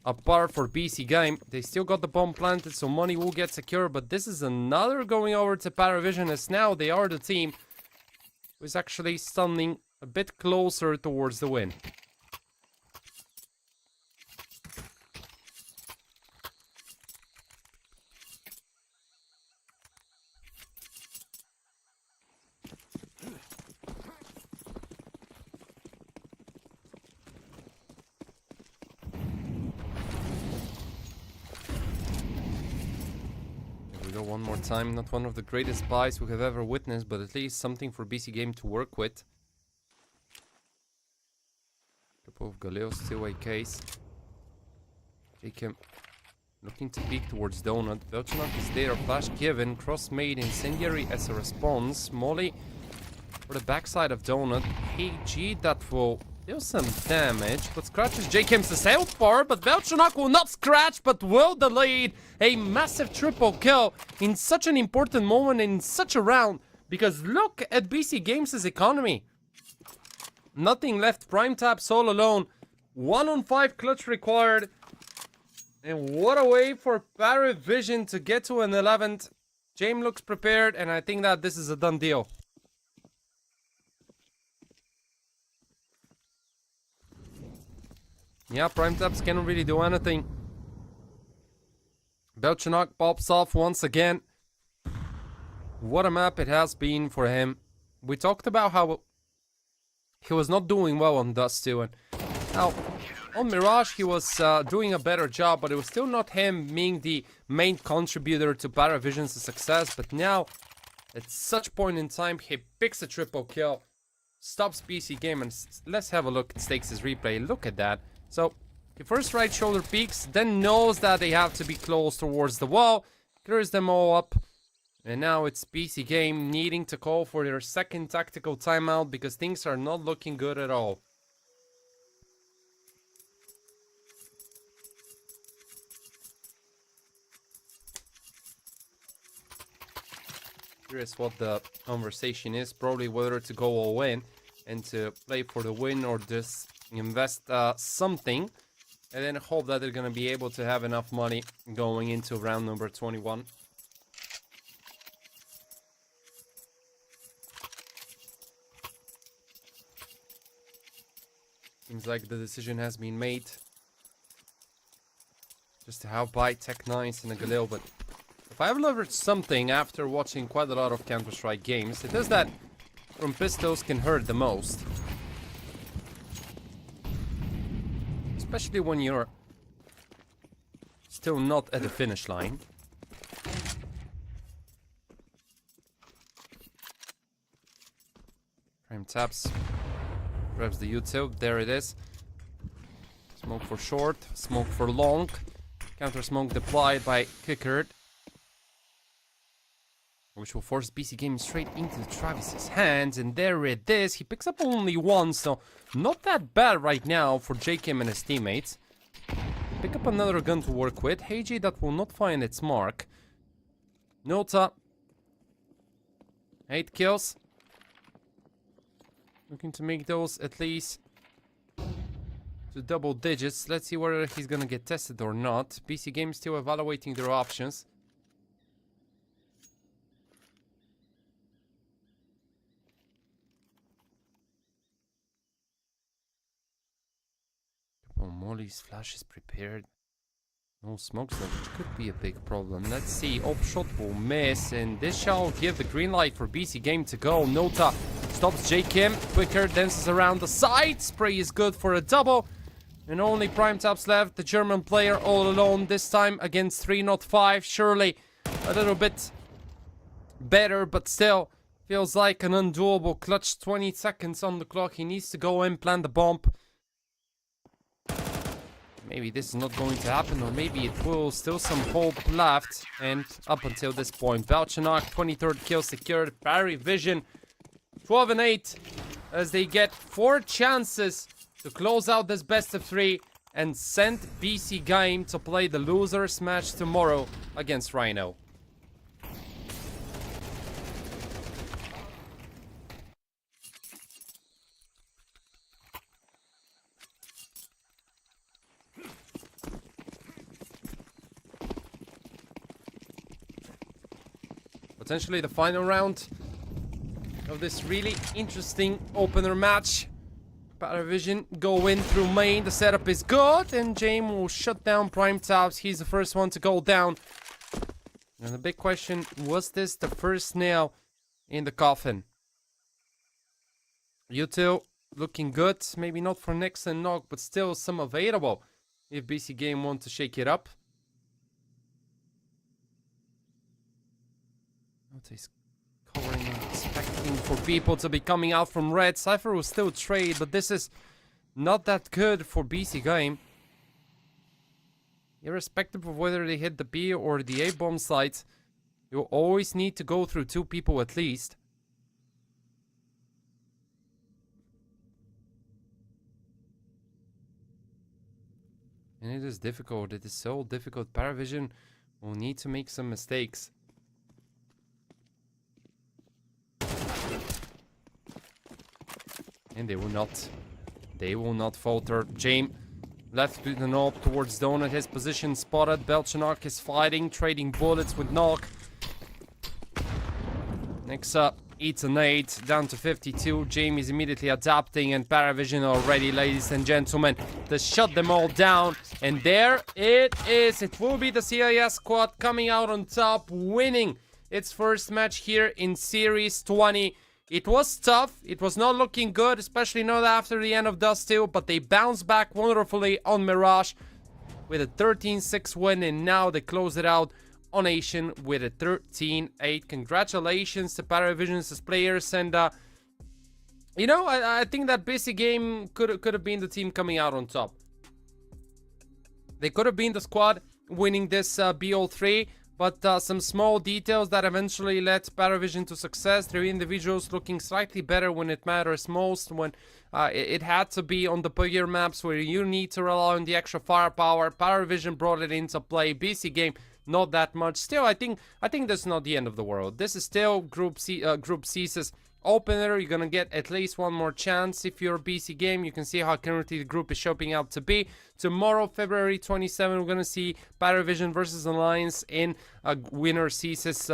apart for BC game. They still got the bomb planted, so money will get secure, but this is another going over to Paravision, as now they are the team who is actually standing a bit closer towards the win. Zero one more time. Not one of the greatest buys we have ever witnessed, but at least something for BC Game to work with. Couple of Galeos, still a case. Jacob looking to peek towards Donut. Velchanok is there. Flash given. Cross made. Incendiary as a response. Molly for the backside of Donut. HG that will deal some damage, but scratches Jacob's south bar, but Velchanok will not scratch, but will delete a massive triple kill in such an important moment in such a round, because look at BC Games' economy. Nothing left, Prime Taps all alone, 1-on-5 clutch required, and what a way for Paravision to get to an 11th. James looks prepared, and I think that this is a done deal. Yeah, Prime Taps cannot really do anything. Velchanok pops off once again. What a map it has been for him. We talked about how he was not doing well on Dust 2. And now, on Mirage, he was doing a better job, but it was still not him being the main contributor to Paravision's success. But now, at such point in time, he picks a triple kill, stops BC Game, and let's have a look at Stakes' replay. Look at that. So, he first right shoulder peeks, then knows that they have to be close towards the wall, clears them all up, and now it's BC Game needing to call for their second tactical timeout because things are not looking good at all. Curious what the conversation is, probably whether to go all in and to play for the win or just invest something and then hope that they're gonna be able to have enough money going into round number 21. Seems like the decision has been made just to have buy Tech 9s and a Galil, but if I've leveraged something after watching quite a lot of Counter-Strike games, it is that from pistols can hurt the most. Especially when you're still not at the finish line. Prime Taps. Grabs the util. There it is. Smoke for short. Smoke for long. Counter smoke deployed by Kickert, which will force BC Game straight into Travis's hands, and there it is. He picks up only one, so not that bad right now for JKM and his teammates. Pick up another gun to work with. HG that will not find its mark. Nota. 8 kills. Looking to make those at least to double digits. Let's see whether he's gonna get tested or not. BC Game still evaluating their options. Oh, Molly's flash is prepared. No smokes though, which could be a big problem. Let's see. Op shot will miss, and this shall give the green light for BC Game to go. Nota stops J-Kim. Quicker dances around the side. Spray is good for a double. And only Prime Taps left. The German player all alone. This time against 3, not 5. Surely a little bit better, but still feels like an undoable clutch. 20 seconds on the clock. He needs to go in, plant the bomb. Maybe this is not going to happen, or maybe it will. Still some hope left. And up until this point, Velchanok, 23rd kill secured. Paravision, 12 and 8, as they get 4 chances to close out this best of 3 and send BC Game to play the losers match tomorrow against Rhino. Potentially the final round of this really interesting opener match. Paravision go in through main. The setup is good, and James will shut down Prime Taps. He's the first one to go down. And the big question, was this the first nail in the coffin? Util looking good. Maybe not for Nix and Nog, but still some available if BC Game want to shake it up. He's covering, expecting for people to be coming out from red. Cypher will still trade, but this is not that good for BC Game. Irrespective of whether they hit the B or the A bomb sites, you always need to go through 2 people at least. And it is difficult. It is so difficult. Paravision will need to make some mistakes. And they will not. They will not falter. James left with the knob towards Donut. His position spotted. Belchanok is fighting, trading bullets with Knock. Next up, eats a nade, down to 52. James is immediately adapting, and Paravision are ready, ladies and gentlemen, to shut them all down. And there it is. It will be the CIS squad coming out on top, winning its first match here in Series 20. It was tough. It was not looking good, especially not after the end of Dust 2, but they bounced back wonderfully on Mirage with a 13-6 win, and now they close it out on Asian with a 13-8. Congratulations to Paravision's players, and you know, I think that BC Game could have been the team coming out on top. They could have been the squad winning this BO3, but some small details that eventually led Paravision to success. Their individuals looking slightly better when it matters most, when it had to be on the bigger maps where you need to rely on the extra firepower. Paravision brought it into play. BC Game not that much. Still, I think this is not the end of the world. This is still Group C's opener. You're gonna get at least one more chance if you're a BC Game. You can see how currently the group is shaping out to be. Tomorrow, February 27, we're gonna see Paravision versus Alliance in a winner C's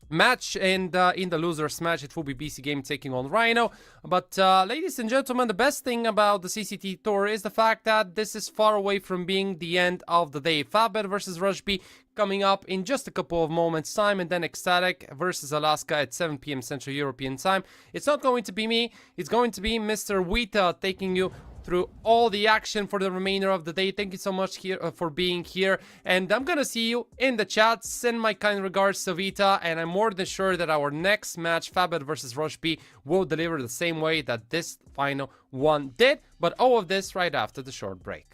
match, and in the losers match it will be BC Game taking on Rhino. But ladies and gentlemen, the best thing about the CCT tour is the fact that this is far away from being the end of the day. Fabed versus Rush B coming up in just a couple of moments time, and then Ecstatic versus Alaska at 7 p.m. Central European time. It's not going to be me, it's going to be Mr. Wita taking you through all the action for the remainder of the day. Thank you so much here for being here, and I'm gonna see you in the chat. Send my kind regards to Vita, and I'm more than sure that our next match, Fabed versus Rush B, will deliver the same way that this final one did. But all of this right after the short break.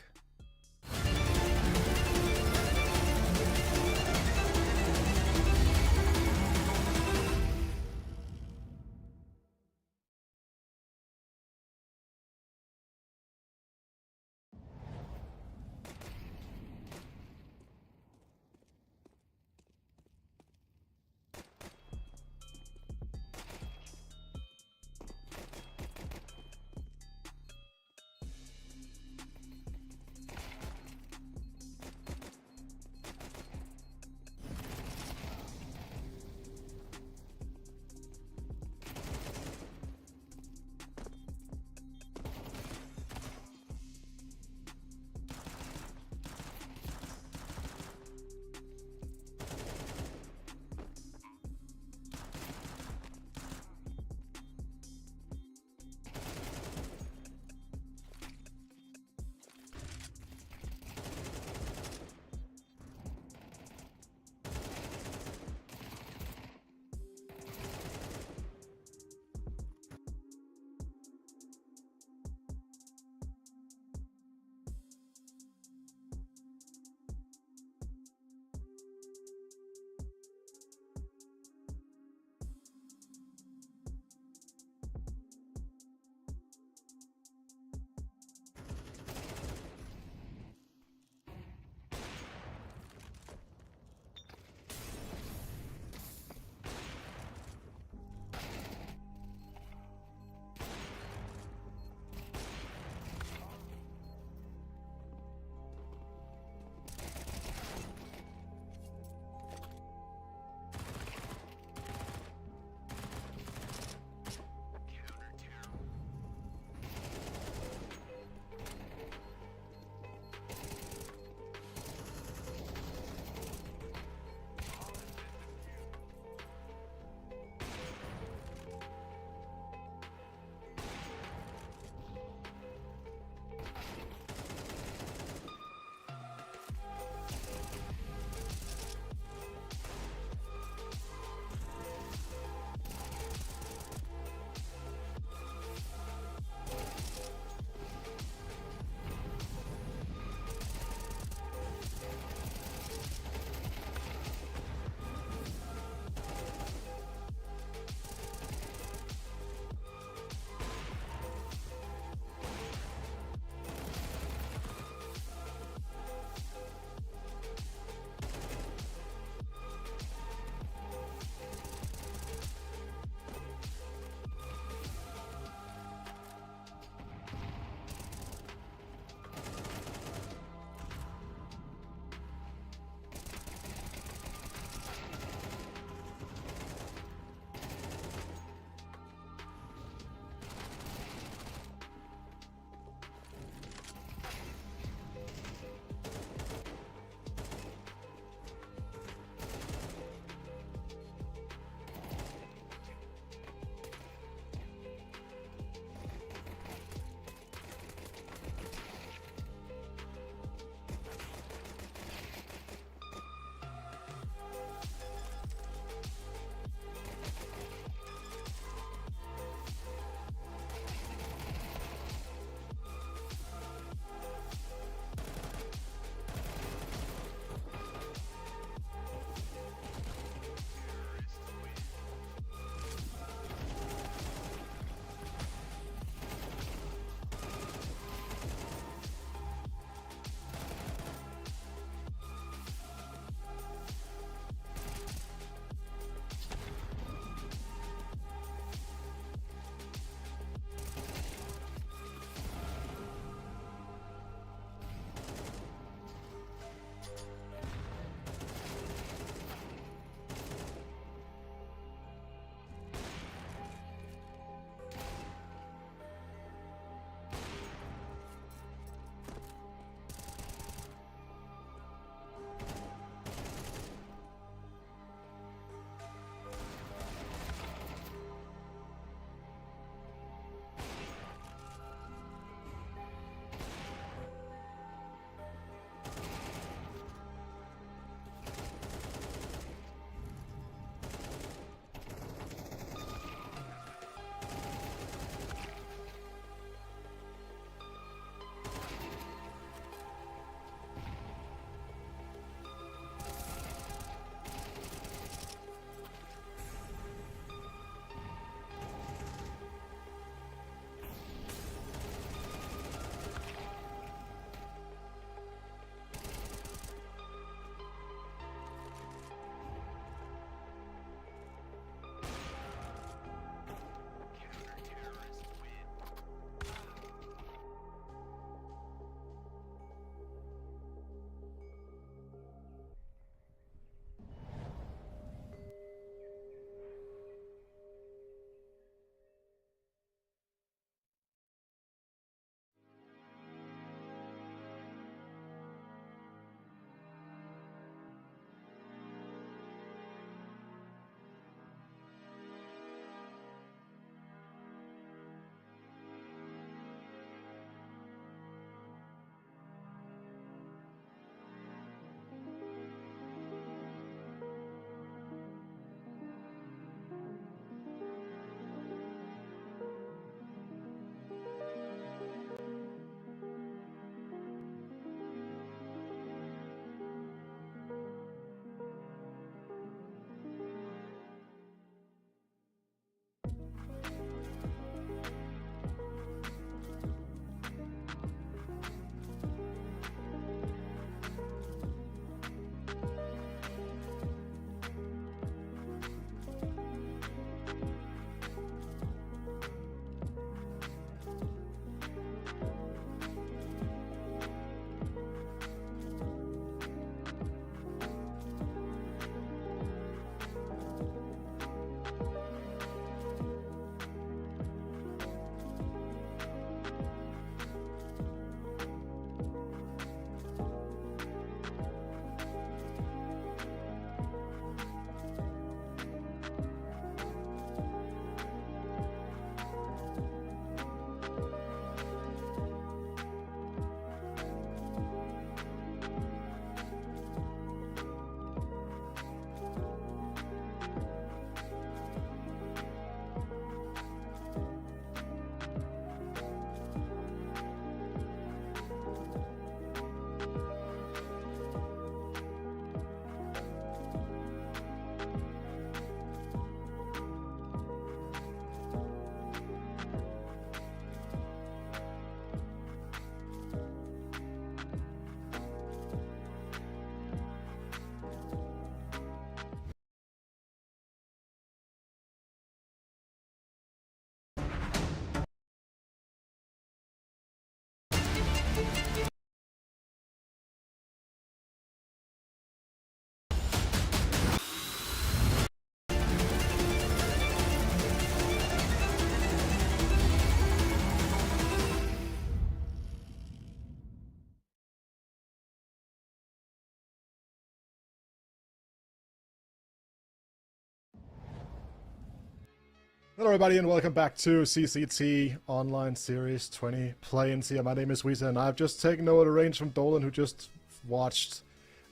Hello everybody and welcome back to CCT Online Series 20 Play-ins here. My name is Weezer and I've just taken over the reins from Dolan, who just watched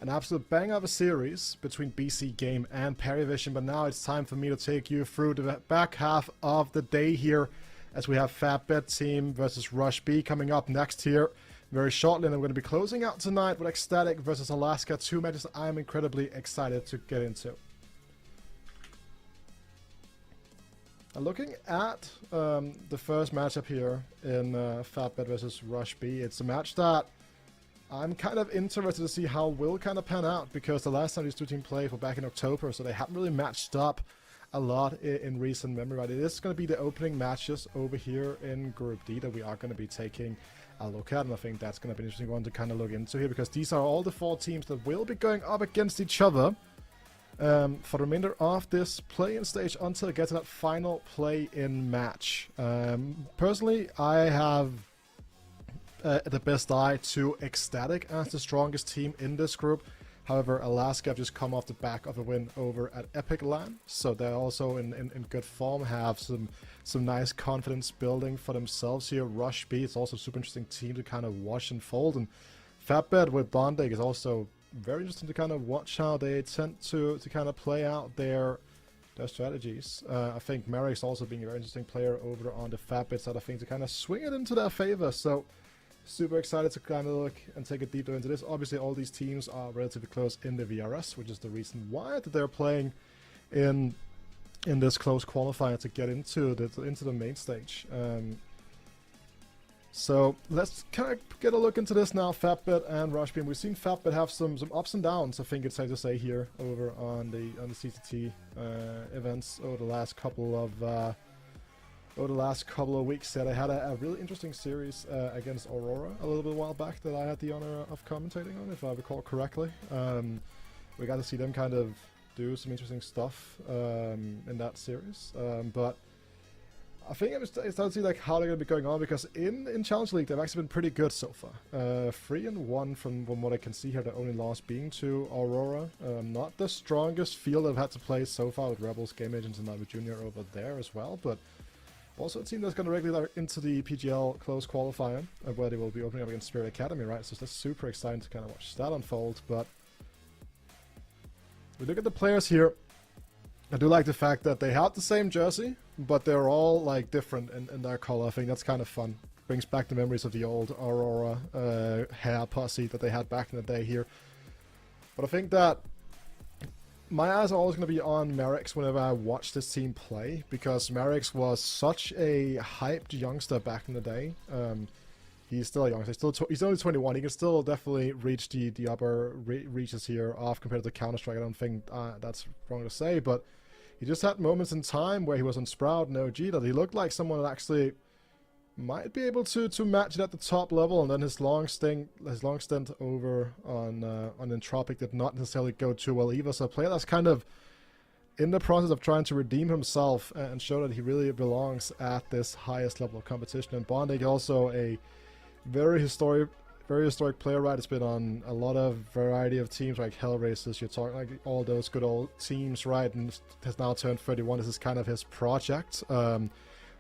an absolute bang of a series between BC Game and Parivision, but now it's time for me to take you through the back half of the day here as we have Fatbet Team versus Rush B coming up next here very shortly, and I'm going to be closing out tonight with Ecstatic versus Alaska, two matches I'm incredibly excited to get into. Looking at the first matchup here in Fatbet versus Rush B, it's a match that I'm kind of interested to see how will kind of pan out, because the last time these two teams played were back in October, so they haven't really matched up a lot in recent memory. Right? It is going to be the opening matches over here in Group D that we are going to be taking a look at, and I think that's going to be an interesting one to kind of look into here, because these are all the four teams that will be going up against each other for the remainder of this play-in stage until it gets to that final play-in match. Personally, I have the best eye to Ecstatic as the strongest team in this group. However, Alaska have just come off the back of a win over at Epic Land, so they're also in good form, have some nice confidence building for themselves here. Rush B is also a super interesting team to kind of watch unfold, and Fatbet with Bondig is also very interesting to kind of watch how they tend to kind of play out their strategies. I think Mirage also being a very interesting player over on the Fatbet side of things to kind of swing it into their favor. So super excited to kind of look and take a deep dive into this. Obviously, all these teams are relatively close in the VRS, which is the reason why that they're playing in this close qualifier to get into the main stage. So let's kind of get a look into this now, Fatbet and Rush B. We've seen Fatbet have some ups and downs, I think it's safe to say, here over on the CCT events over the last couple of weeks. That I had a really interesting series against Aurora a little bit while back that I had the honor of commentating on, if I recall correctly. We got to see them kind of do some interesting stuff in that series, but I think I'm starting to see like how they're going to be going on, because in Challenge League they've actually been pretty good so far. 3-1 from what I can see here. The only loss being to Aurora. Not the strongest field I've had to play so far, with Rebels, Game Agents, and Navi Junior over there as well. But also a team that's going to regularly into the PGL close qualifier, where they will be opening up against Spirit Academy, right? So that's super exciting to kind of watch that unfold. But we look at the players here. I do like the fact that they have the same jersey, but they're all like different in their color. I think that's kind of fun. Brings back the memories of the old Aurora hair posse that they had back in the day here. But I think that my eyes are always going to be on Merrick's whenever I watch this team play, because Merrick's was such a hyped youngster back in the day. He's still a youngster. He's only 21. He can still definitely reach the upper reaches here off compared to Counter-Strike. I don't think that's wrong to say, but he just had moments in time where he was on Sprout and OG that he looked like someone that actually might be able to match it at the top level, and then his long stint over on Entropic did not necessarily go too well either. So a player that's kind of in the process of trying to redeem himself and show that he really belongs at this highest level of competition. And Bondig also a very historic player, right? It's been on a lot of variety of teams like Hellraisers. You're talking like all those good old teams, right? And has now turned 31. This is kind of his project.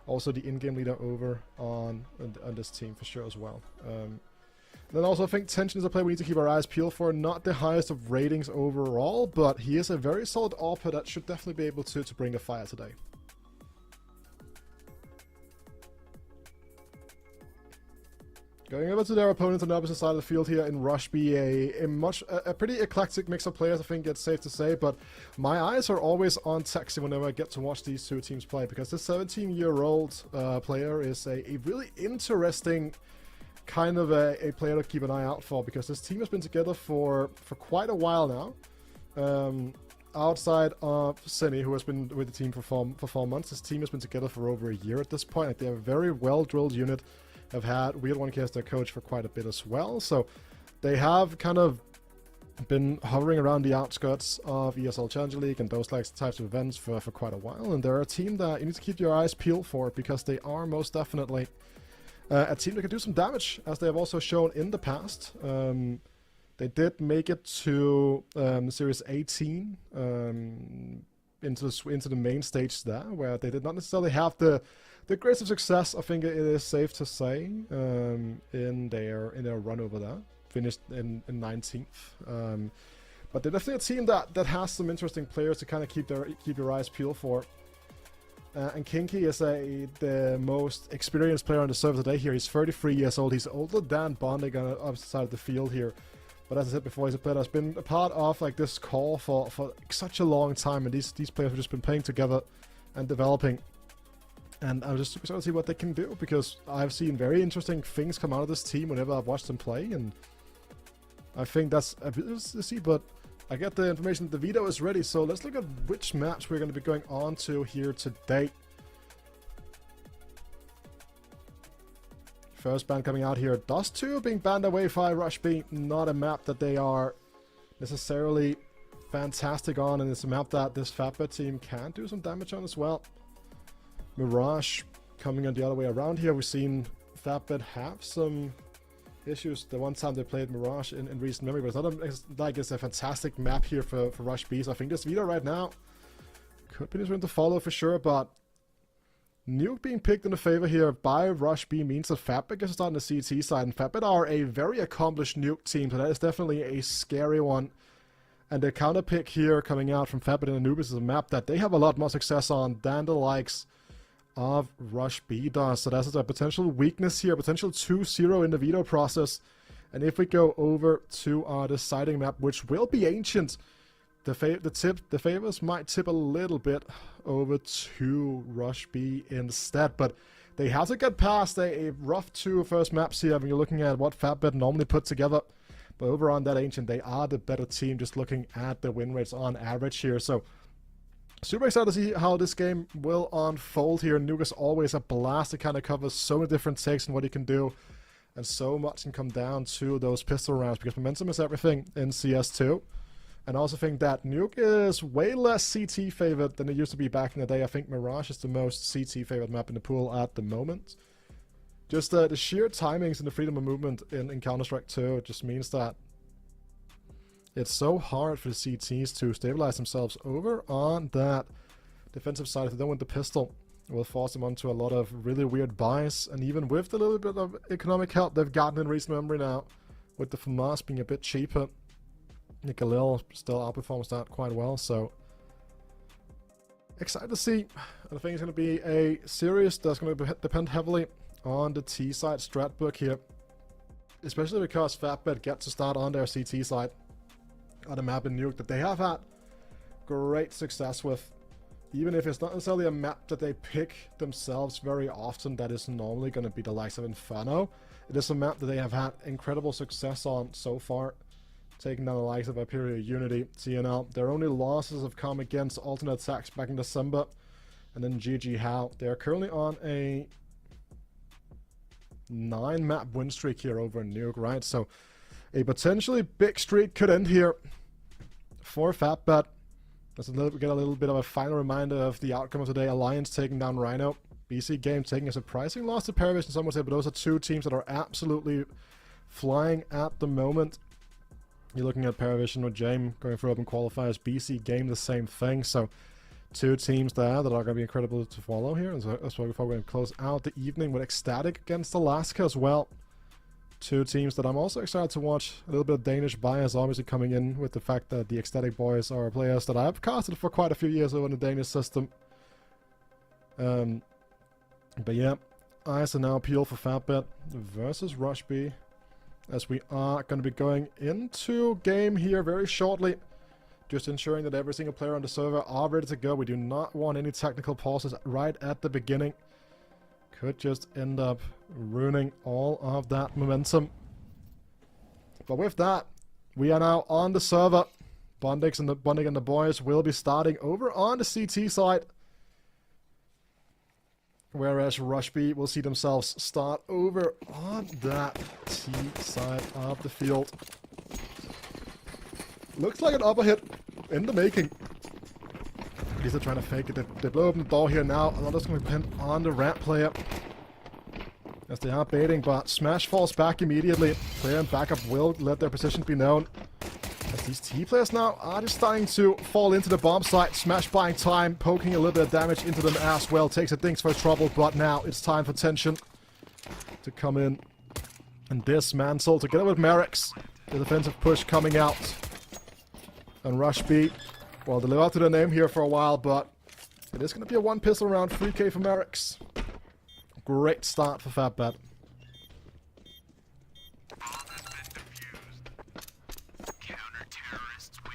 Also the in-game leader over on this team for sure as well. Then also I think Tension is a player we need to keep our eyes peeled for. Not the highest of ratings overall, but he is a very solid AWPer that should definitely be able to bring the fire today. Going over to their opponent on the opposite side of the field here in Rush B, a pretty eclectic mix of players, I think it's safe to say, but my eyes are always on Texi whenever I get to watch these two teams play, because this 17-year-old player is a really interesting kind of a player to keep an eye out for, because this team has been together for quite a while now. Outside of Cine, who has been with the team for 4 months, this team has been together for over a year at this point. Like, they're a very well-drilled unit. Have had Weird One as their coach for quite a bit as well, so they have kind of been hovering around the outskirts of ESL Challenger League and those types of events for quite a while, and they're a team that you need to keep your eyes peeled for, because they are most definitely a team that can do some damage, as they have also shown in the past. They did make it to Series 18 into the main stage there, where they did not necessarily have the greatest of success. I think it is safe to say in their run over there, finished in 19th. But they're definitely a team that has some interesting players to kind of keep your eyes peeled for. And Kinky is the most experienced player on the server today here. He's 33 years old. He's older than Bondig on the opposite side of the field here. But as I said before, he's a player that's been a part of like this core for such a long time. And these players have just been playing together and developing. And I'm just super excited to see what they can do, because I've seen very interesting things come out of this team whenever I've watched them play. And I think that's a bit to see, but I get the information that the veto is ready, so let's look at which maps we're going to be going on to here today. First ban coming out here, Dust 2 being banned away by Rush B. Not a map that they are necessarily fantastic on, and it's a map that this Fatbet team can do some damage on as well. Mirage coming on the other way around here. We've seen Fatbet have some issues the one time they played Mirage in recent memory, but it's not like it's a fantastic map here for Rush B. So I think this veto right now could be this one to follow for sure, but Nuke being picked in the favor here by Rush B means that Fatbet gets to start on the CT side, and Fatbet are a very accomplished Nuke team, so that is definitely a scary one. And the counter pick here coming out from Fatbet and Anubis is a map that they have a lot more success on than the likes of Rush B does. So that's a potential weakness here, potential 2-0 in the veto process. And if we go over to our deciding map, which will be Ancient, the favors might tip a little bit over to Rush B instead, but they have to get past a rough 2 first maps here when you're looking at what Fatbet normally put together. But over on that Ancient, they are the better team, just looking at the win rates on average here. So super excited to see how this game will unfold here. Nuke is always a blast. It kind of covers so many different takes and what he can do. And so much can come down to those pistol rounds, because momentum is everything in CS2. And I also think that Nuke is way less CT favored than it used to be back in the day. I think Mirage is the most CT favored map in the pool at the moment. Just the sheer timings and the freedom of movement in Counter-Strike 2 just means that it's so hard for the CTs to stabilize themselves over on that defensive side. If they don't want the pistol, it will force them onto a lot of really weird buys. And even with the little bit of economic help they've gotten in recent memory now, with the FAMAS being a bit cheaper, Nikolil still outperforms that quite well. So excited to see. And I think it's going to be a series that's going to depend heavily on the T side strat book here, especially because Fatbet gets to start on their CT side on a map in Nuke that they have had great success with. Even if it's not necessarily a map that they pick themselves very often, that is normally going to be the likes of Inferno. It is a map that they have had incredible success on so far, taking down the likes of Imperial Unity, TNL. Their only losses have come against Alternate Attacks back in December, and then GG How. They are currently on a 9-map win streak here over in Nuke, right? So a potentially big streak could end here for Fatbet. Let's get a little bit of a final reminder of the outcome of today. Alliance taking down Rhino. BC Game taking a surprising loss to Paravision, some would say, but those are two teams that are absolutely flying at the moment. You're looking at Paravision with James going for open qualifiers. BC Game the same thing. So two teams there that are going to be incredible to follow here. And so that's why we're going to close out the evening with Ecstatic against Alaska as well. Two teams that I'm also excited to watch. A little bit of Danish bias obviously coming in with the fact that the Ecstatic boys are players that I've casted for quite a few years over in the Danish system. But yeah, eyes are now peeled for Fatbet versus Rush B, as we are going to be going into game here very shortly. Just ensuring that every single player on the server are ready to go. We do not want any technical pauses right at the beginning. Could just end up ruining all of that momentum. But with that, we are now on the server. Bondig and the boys will be starting over on the CT side, whereas Rush B will see themselves start over on that T side of the field. Looks like an upper hit in the making. At least they're trying to fake it. They blow open the door here now. A lot is going to depend on the ramp player, as they are baiting, but Smash falls back immediately. Player and backup will let their position be known. As These T players now are just starting to fall into the bomb site. Smash buying time, poking a little bit of damage into them as well. Takes a Things for trouble, but now it's time for Tension to come in and dismantle together with Merrick's. The defensive push coming out. And Rush B, well, they live up to their name here for a while, but it is going to be a one pistol round, 3k for Merrick's. Great start for Fatbet. Counter-terrorists win.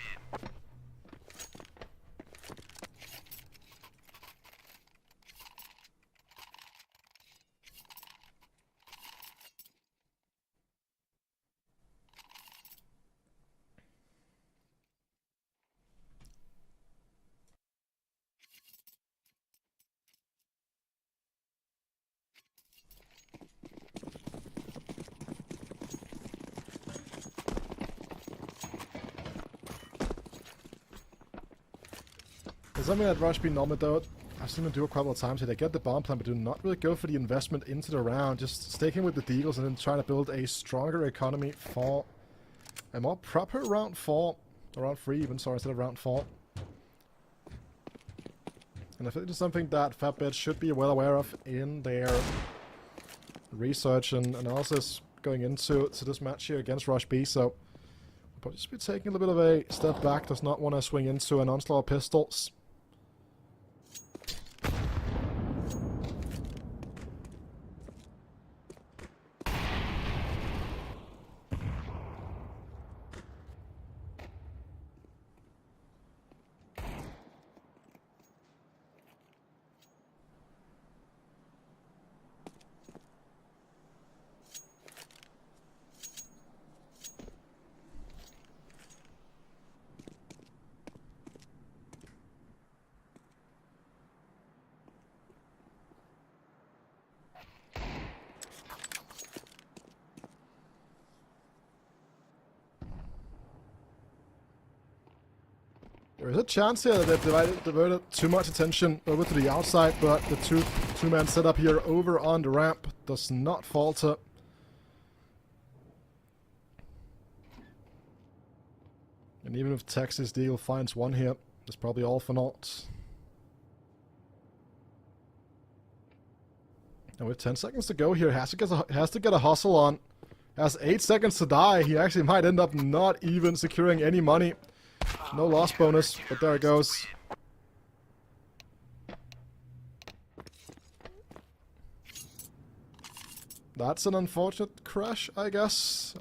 There's something that Rush B normally do. I've seen them do a couple of times here. They get the bomb plan, but do not really go for the investment into the round. Just sticking with the deagles and then trying to build a stronger economy for a more proper round 4. Or round 3 even, sorry, instead of round 4. And I think it's something that Fatbet should be well aware of in their research and analysis going into this match here against Rush B. So, we'll probably just be taking a little bit of a step back. Does not want to swing into an onslaught of pistols. There is a chance here that they've diverted too much attention over to the outside, but the two-man setup here over on the ramp does not falter. And even if Texas Deagle finds one here, it's probably all for naught. And with 10 seconds to go here, has to get a hustle on. Has 8 seconds to die. He actually might end up not even securing any money. No loss bonus, but there it goes. That's an unfortunate crash, I guess.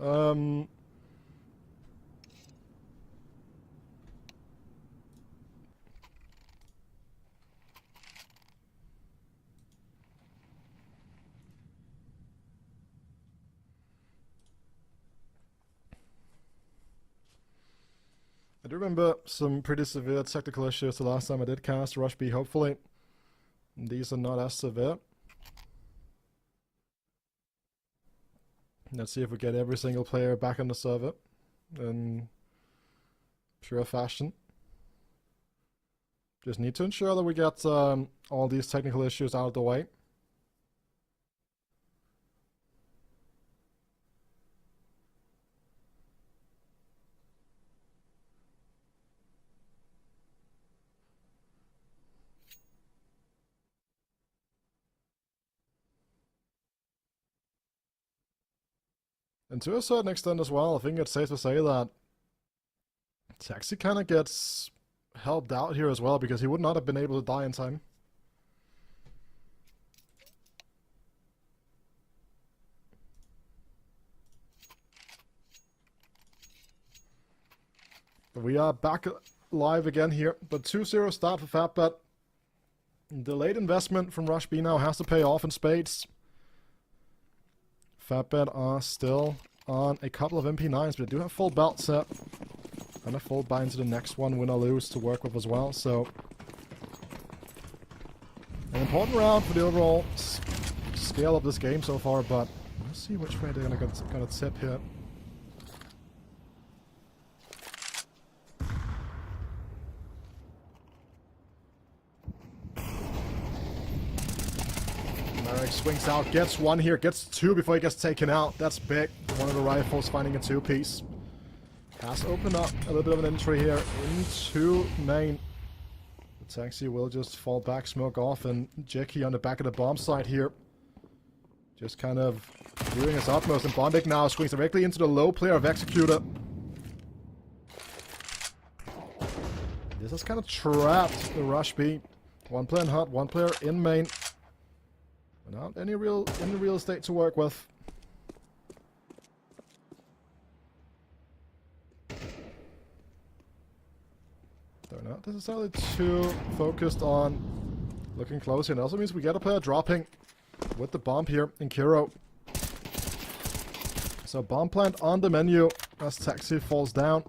I do remember some pretty severe technical issues the last time I did cast Rush B, hopefully. These are not as severe. Let's see if we get every single player back on the server in pure fashion. Just need to ensure that we get all these technical issues out of the way. And to a certain extent as well, I think it's safe to say that Taxi kind of gets helped out here as well, because he would not have been able to die in time. But we are back live again here, but 2-0 start for Fatbet. Delayed investment from Rush B now has to pay off in spades. Fatbet are still on a couple of MP9s, but they do have full belt set. And a full buy into the next one, win or lose, to work with as well, so... An important round for the overall scale of this game so far, but let's see which way they're gonna tip here. Swings out, gets one here, gets two before he gets taken out. That's big. One of the rifles finding a two-piece. has opened up a little bit of an entry here into main. The taxi will just fall back, smoke off, and Jackie on the back of the bomb site here. Just kind of doing his utmost, and Bondic now swings directly into the low player of Executor. This has kind of trapped the Rush B. One player in hut, one player in main. Without any real estate to work with. They're not necessarily too focused on looking close here. It also means we get a player dropping with the bomb here in Kiro. So bomb plant on the menu as Taxi falls down.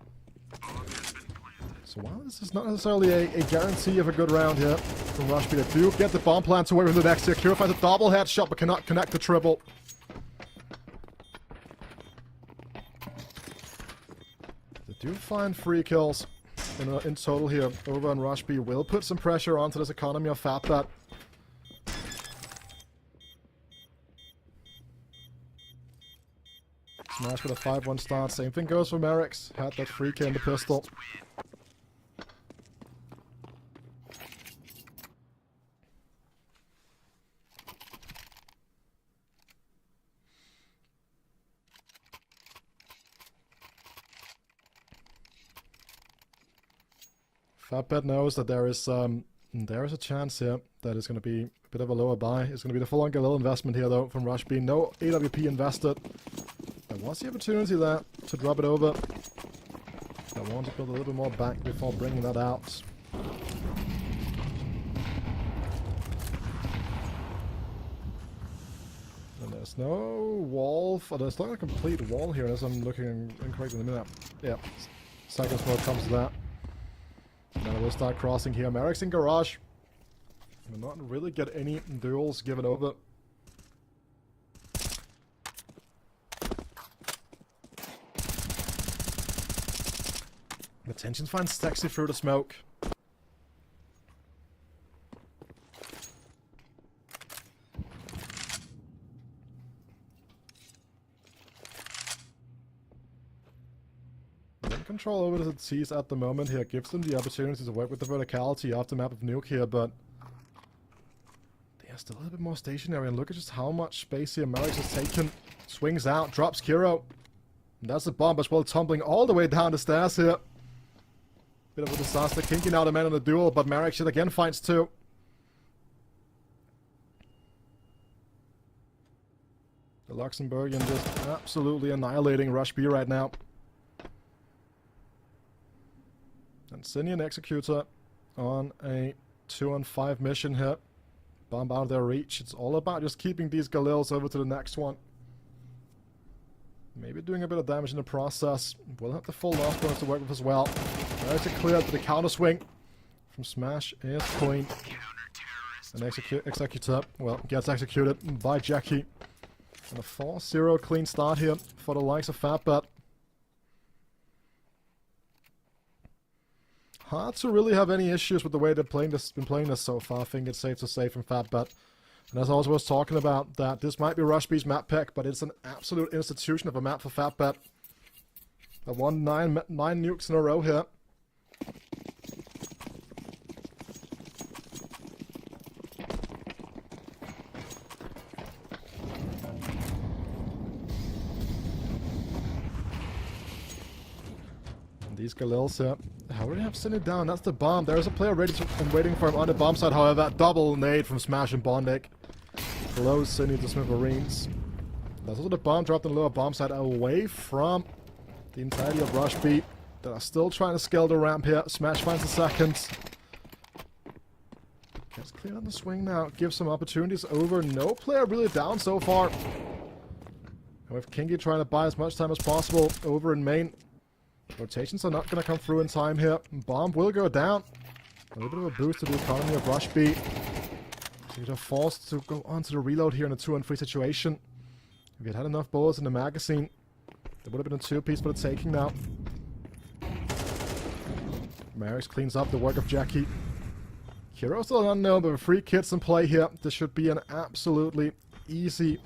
So while this is not necessarily a guarantee of a good round here from Rush B, they do get the bomb plant away from the next here. Kiro finds a double headshot but cannot connect the triple. They do find 3 kills in total here over on Rush B. Will put some pressure onto this economy of Fatbat. Smash with a 5-1 start. Same thing goes for Merrick's. Had that free kill in the pistol. Fatbat knows that there is a chance here that it's going to be a bit of a lower buy. It's going to be the full-on Galil investment here, though, from Rush B. No AWP invested. There was the opportunity there to drop it over. I want to build a little bit more back before bringing that out. And there's no wall. There's not a complete wall here, as I'm looking incorrectly in the minute. Yeah, second smoke comes to that. Now we'll start crossing here. Merrick's in garage. Will not really get any duels given over. The tension finds Taxi through the smoke. Control over the T's at the moment here gives them the opportunity to work with the verticality off the map of Nuke here, but they are still a little bit more stationary, and look at just how much space here Mirage has taken. Swings out, drops Kiro. And that's the bomb as well, tumbling all the way down the stairs here. Bit of a disaster, kinking out a man on the duel, but Mirage yet again finds 2. The Luxembourgian just absolutely annihilating Rush B right now. And Sinian Executor on a 2-on-5 mission here. Bomb out of their reach. It's all about just keeping these Galils over to the next one. Maybe doing a bit of damage in the process. We'll have the full loss bonus to work with as well. There's a clear to the counter swing from Smash is clean. And Executor, well, gets executed by Jackie. And a 4-0 clean start here for the likes of Fatbat. Hard to really have any issues with the way they've been playing this so far. I think it's safe to say from Fatbat. And as I was talking about, that this might be Rush B's map pick, but it's an absolute institution of a map for Fatbat. They won 9 nukes in a row here. These Galils here. I already have sent it down. That's the bomb. There's a player ready and waiting for him on the bomb side, however. Double nade from Smash and Bondic. Close Cindy to Smithereens. There's also the bomb dropped on the lower bomb side away from the entirety of Rush B. That are still trying to scale the ramp here. Smash finds the second. Gets clear on the swing now. Gives some opportunities over. No player really down so far. And with Kingy trying to buy as much time as possible over in main. Rotations are not going to come through in time here. Bomb will go down. A little bit of a boost to the economy of Rush B. So you're forced to go on to the reload here in a 2-on-3 situation. If you had enough bullets in the magazine, there would have been a 2-piece for the taking now. Maris cleans up the work of Jackie. Hero still unknown, but with 3 kits in play here, this should be an absolutely easy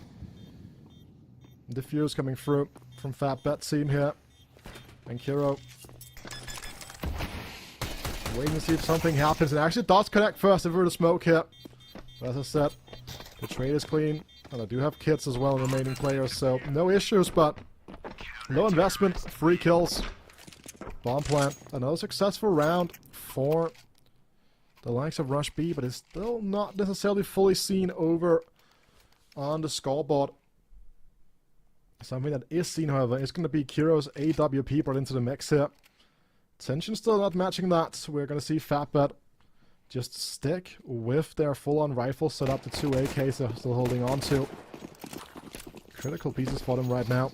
defuse coming through from Fatbat team here. And Kiro waiting to see if something happens. And actually does connect first if we were to smoke here. But as I said, the trade is clean. And I do have kits as well, remaining players. So no issues, but no investment. 3 kills. Bomb plant. Another successful round for the likes of Rush B. But it's still not necessarily fully seen over on the scoreboard. Something that is seen, however, is going to be Kiro's AWP brought into the mix here. Tension still not matching that. We're going to see Fatbet just stick with their full-on rifle set up. The 2 AKs they're still holding on to. Critical pieces for them right now.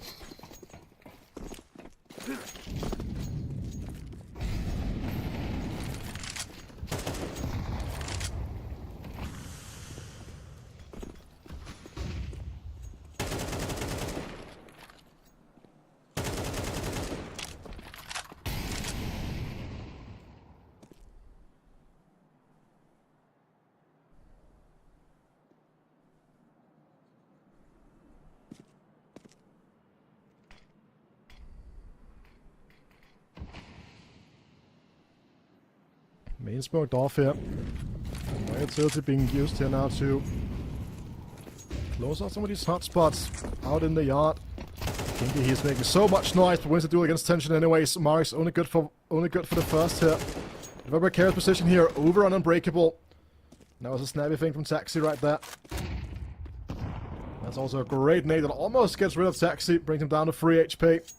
Main smoked off here. My utility being used here now to close out some of these hotspots out in the yard. Kinky, he's making so much noise, but wins the duel against Tension anyways. Mark's only good for the first hit. November carries position here, over on Unbreakable. That was a snappy thing from Taxi right there. That's also a great nade that almost gets rid of Taxi, brings him down to 3 HP.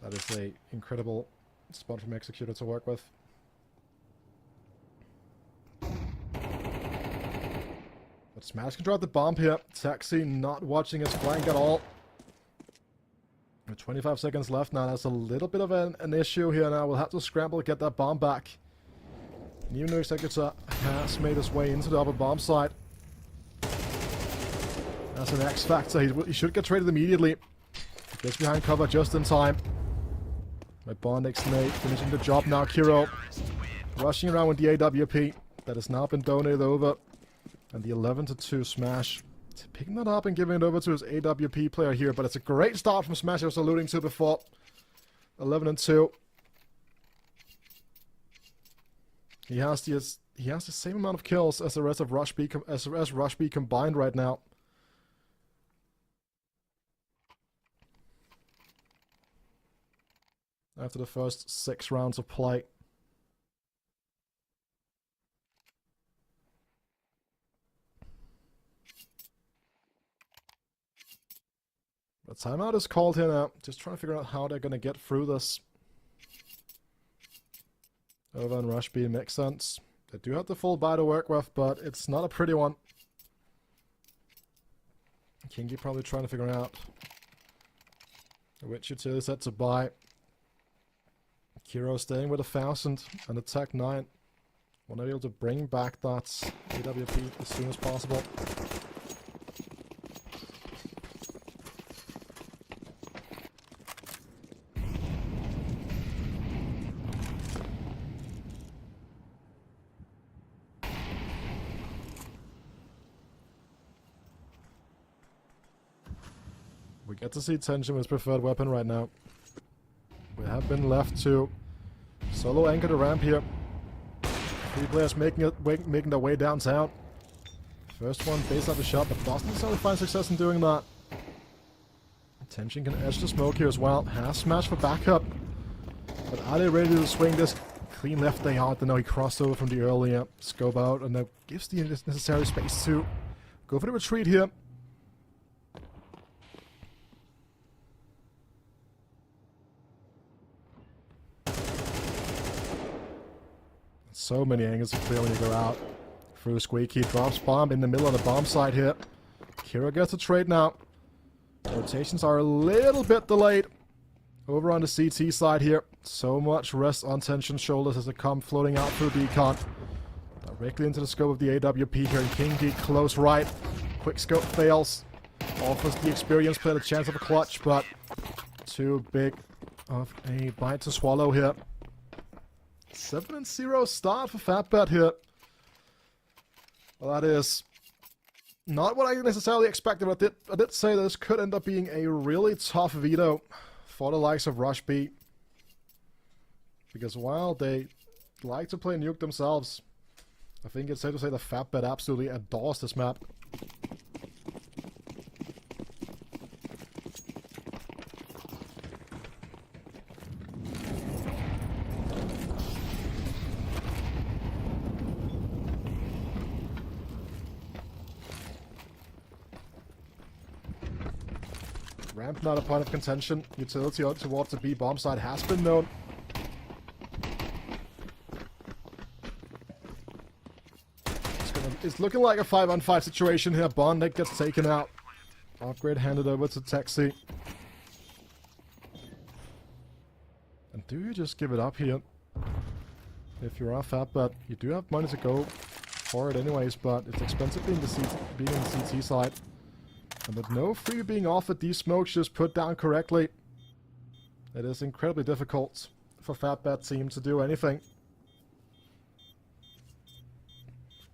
That is a incredible spot from Executor to work with. But Smash can drop the bomb here. Taxi not watching his flank at all. With 25 seconds left now, that's a little bit of an issue here now. We'll have to scramble to get that bomb back. New Executor has made his way into the upper bomb site. That's an X factor. He should get traded immediately. Gets behind cover just in time. My Bond X-Nate finishing the job now. Kiro rushing around with the AWP that has now been donated over. And the 11-2 Smash. Picking that up and giving it over to his AWP player here. But it's a great start from Smash I was alluding to before. 11-2. He has the same amount of kills as the rest of Rush B as Rush B combined right now. After the first 6 rounds of play. The timeout is called here now. Just trying to figure out how they're going to get through this. Over on Rush B makes sense. They do have the full buy to work with, but it's not a pretty one. Kingy probably trying to figure out which utility set to buy. Kiro staying with 1,000 and attack 9. Want to be able to bring back that AWP as soon as possible. We get to see Tension with his preferred weapon right now. We have been left to solo anchor the ramp here. 3 players making their way downtown. First one based off the shot, but doesn't necessarily find success in doing that. Tension can edge the smoke here as well. Has Smash for backup. But are they ready to swing this? Clean left they are. Then now he crossed over from the earlier scope out, and that gives the necessary space to go for the retreat here. So many angles to clear when you go out. Through Squeaky, drops bomb in the middle of the bomb site here. Kira gets a trade now. Rotations are a little bit delayed. Over on the CT side here. So much rest on Tension's shoulders as they come floating out through Decon. Directly into the scope of the AWP here. And Kingy close right. Quick scope fails. Offers the experienced player the chance of a clutch, but too big of a bite to swallow here. 7-0 start for Fatbet here. Well, that is Not what I necessarily expected, but I did say this could end up being a really tough veto for the likes of Rush B. Because while they like to play Nuke themselves, I think it's safe to say the Fatbet absolutely adores this map. Ramp not a point of contention. Utility towards the B bomb side has been known. It's looking like a 5-on-5 situation here. Bondnik gets taken out. Upgrade handed over to Texi. And do you just give it up here? If you're off that, but you do have money to go for it anyways, but it's expensive being on the CT side. And with no free being offered, these smokes just put down correctly, it is incredibly difficult for Fatbet team to do anything.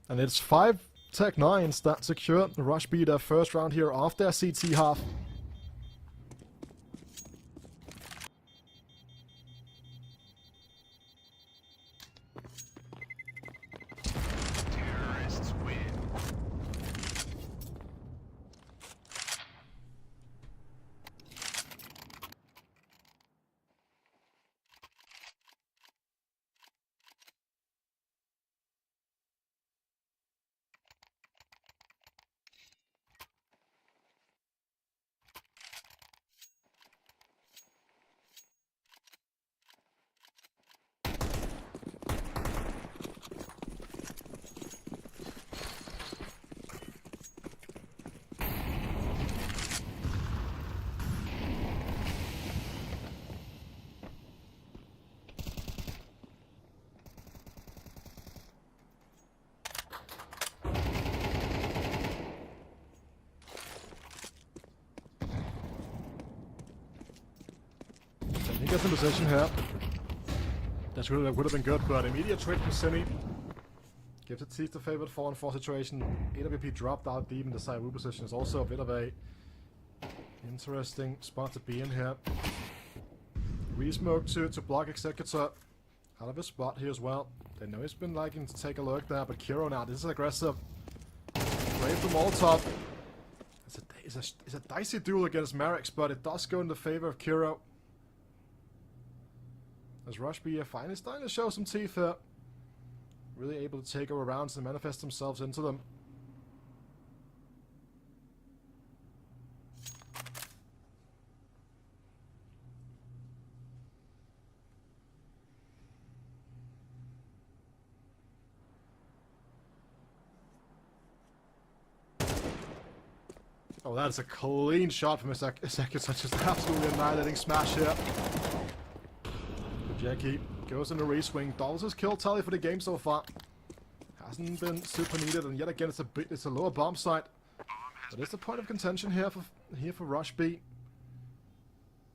And it's 5 Tech 9s that secure Rush B their first round here off their CT half. Terrorists win. He gets in position here. That would have been good, but immediate trade from Simi. Gives it Teeth the favorite 4-on-4 situation. AWP dropped out deep in the side woo position is also a bit of a interesting spot to be in here. Resmoke to block Executor out of his spot here as well. They know he's been liking to take a look there, but Kiro now, this is aggressive. Brave from Molotov. It's a dicey duel against Merrick's, but it does go in the favor of Kiro. As Rush B are finally starting to show some teeth here. Really able to take over rounds and manifest themselves into them. Oh, that's a clean shot from Executor, just absolutely annihilating smash here. Jackie goes in the re-swing, doubles his kill tally for the game so far. Hasn't been super needed, and yet again it's a lower bomb site. But it's the point of contention here for Rush B.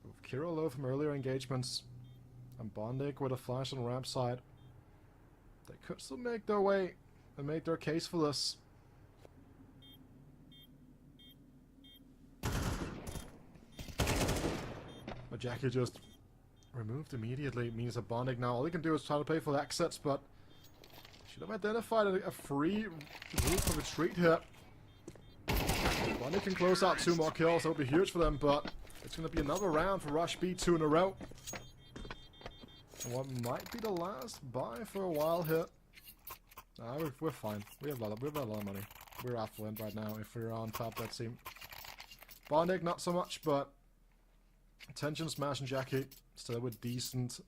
With Kiro low from earlier engagements, and Bondnik with a flash on ramp side. They could still make their way and make their case for this. But Jackie just removed immediately. Means that Bondnik now all he can do is try to pay for the exits, but should have identified a free route for retreat here. Bondnik can close out 2 more kills, that would be huge for them, but it's going to be another round for Rush B, 2 in a row. And what might be the last buy for a while here. Nah, we're fine. We have a lot of money. We're affluent right now if we're on top of that team. Bondnik not so much, but Attention Smash and Jackie still with decent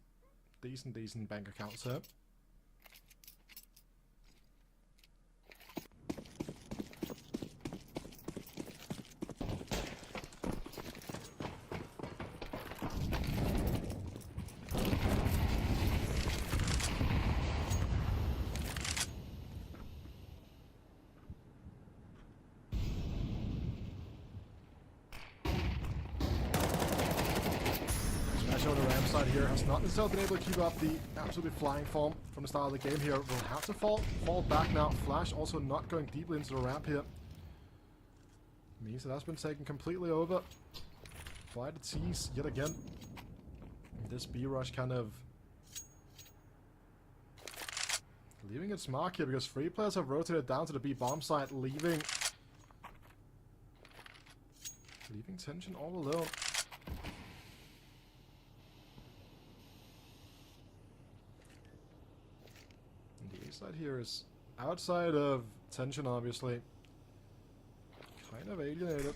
bank accounts here. On the ramp side here has not necessarily been able to keep up the absolutely flying form from the start of the game here. Will have to fall back now. Flash also not going deeply into the ramp here. Means it has been taken completely over by the T's yet again. This B-Rush kind of leaving its mark here because 3 players have rotated down to the B bomb site, leaving Tension all alone. And the A side here is outside of Tension, obviously. Kind of alienated.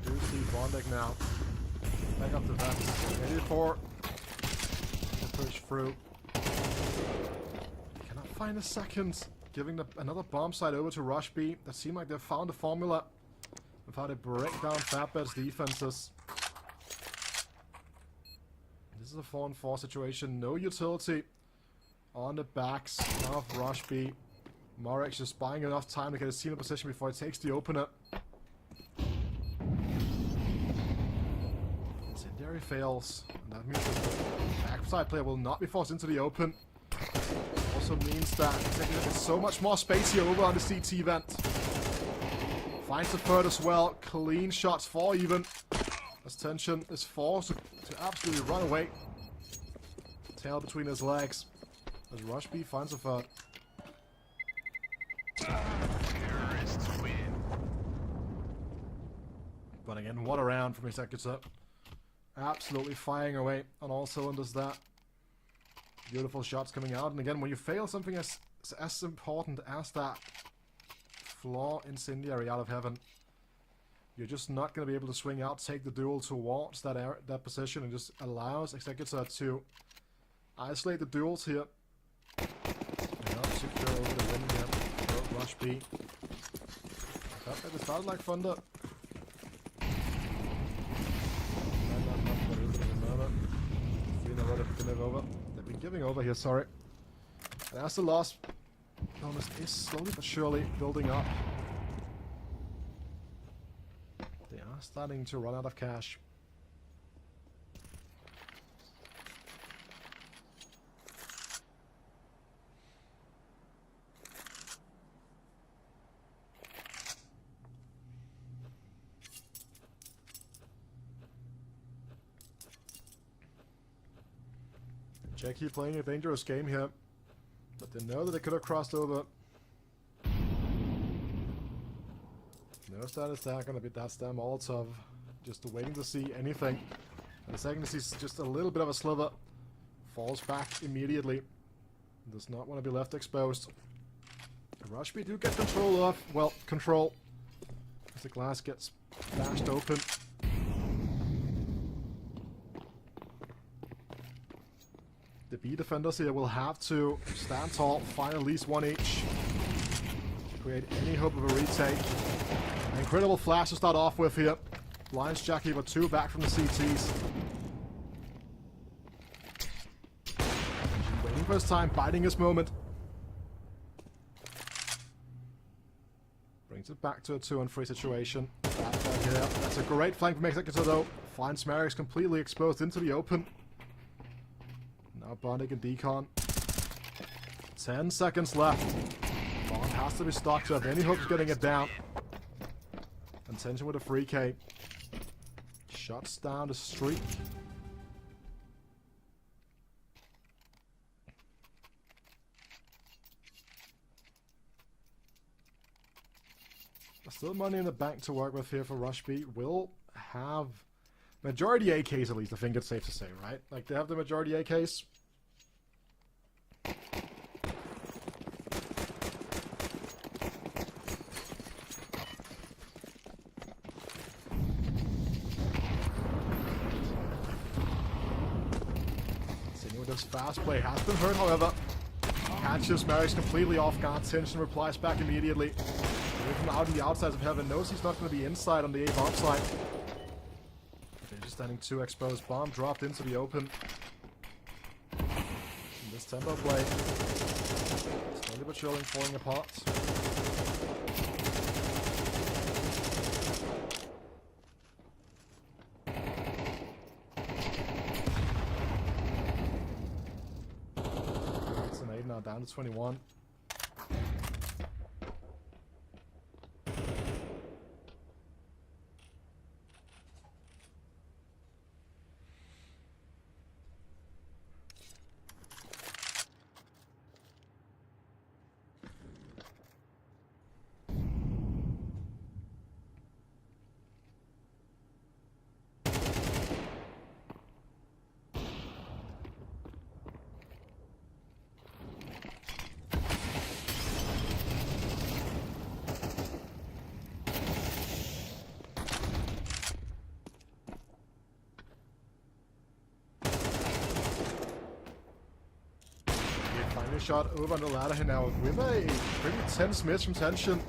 Do see Bondek now. Back up to that. Ready for push through. Cannot find a second. Giving another bomb site over to Rush B. That seemed like they've found a formula of how to break down Fatbet's defenses. This is a 4-on-4 situation. No utility on the backs of Rush B. Mirage just buying enough time to get a scene position before it takes the opener. Incendiary fails. And that means that the backside player will not be forced into the open. Also means that there's so much more space here over on the CT vent. Finds the third as well. Clean shots, 4 even. As Tension is forced to absolutely run away. Tail between his legs. As Rush B finds a third. Terrorists win. But again, what a round from Executor. Absolutely firing away on all cylinders there. Beautiful shots coming out. And again, when you fail something as important as that floor incendiary out of heaven, you're just not going to be able to swing out, take the duel towards that position, and just allows Executor to isolate the duels here. And not secure over the win here for Rush B. That started like thunder. They've been giving over here, sorry. And as the last bonus is slowly but surely building up, they are starting to run out of cash. Jackie playing a dangerous game here, but they know that they could have crossed over. No status there, gonna be that stem Molotov, just waiting to see anything. And the second he sees just a little bit of a sliver, falls back immediately. Does not want to be left exposed. Rush B do get control of, well, control, as the glass gets bashed open. The B defenders here will have to stand tall, find at least one each to create any hope of a retake. An incredible flash to start off with here. Blinds Jackie, but 2 back from the CTs. Waiting for his time, biding his moment. Brings it back to a 2-on-3 situation. That's a great flank from Executor though. Finds Mirage completely exposed into the open. Now Bondek and Decon. 10 seconds left. Bond has to be stocked up. Any hopes of getting it down. And Tension with a 3K. Shuts down the streak. There's still money in the bank to work with here for Rush B. Will have majority AKs at least, I think it's safe to say, right? Like, they have the majority AKs. This fast play has been hurt, however. Catches Mirage completely off guard. Tension replies back immediately. Away from out on the outsides of heaven. Knows he's not going to be inside on the A bomb side. They're just standing 2 exposed. Bomb dropped into the open. And this tempo play slowly but surely falling apart. Now down to 21. Getting a shot over on the ladder here now with a pretty tense miss from Tension.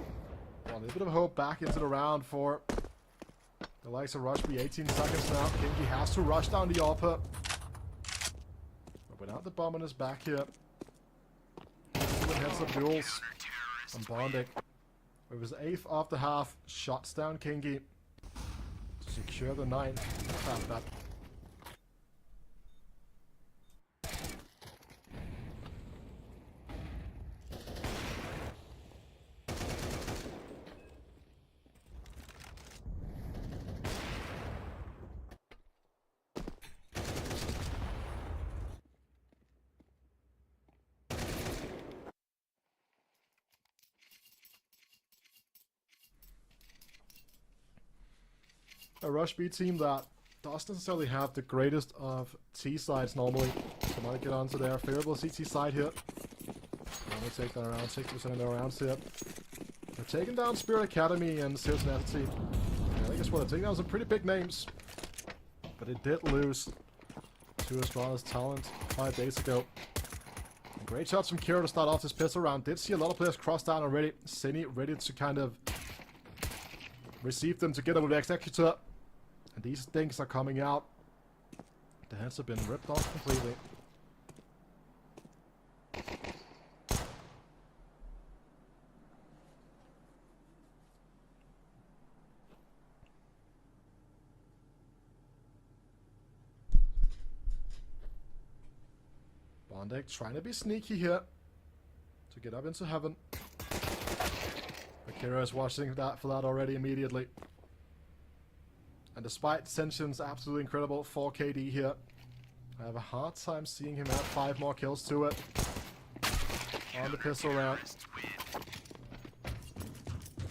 Well, a little bit of hope back into the round for the likes of Rush B. 18 seconds now. Kinky has to rush down the upper. But without the bomb on his back here. Still heads up duels on Bondic. With his 8th of the half, shots down Kinky to secure the 9th. That. A Rush B team that doesn't necessarily have the greatest of T sides normally. So might get onto their favorable CT side here. Only take down around 60% of their rounds here. They're taking down Spirit Academy and Sales Tenacity. I think it's what they're taking down some pretty big names. But it did lose to as well as Talent 5 days ago. And great shots from Kira to start off this pistol round. Did see a lot of players cross down already. Cine ready to kind of receive them together with the Executor. And these things are coming out. The heads have been ripped off completely. Bondic trying to be sneaky here to get up into heaven. Akira is watching that for that already immediately. And despite Tension's absolutely incredible 4 KD here, I have a hard time seeing him add 5 more kills to it. On the pistol round.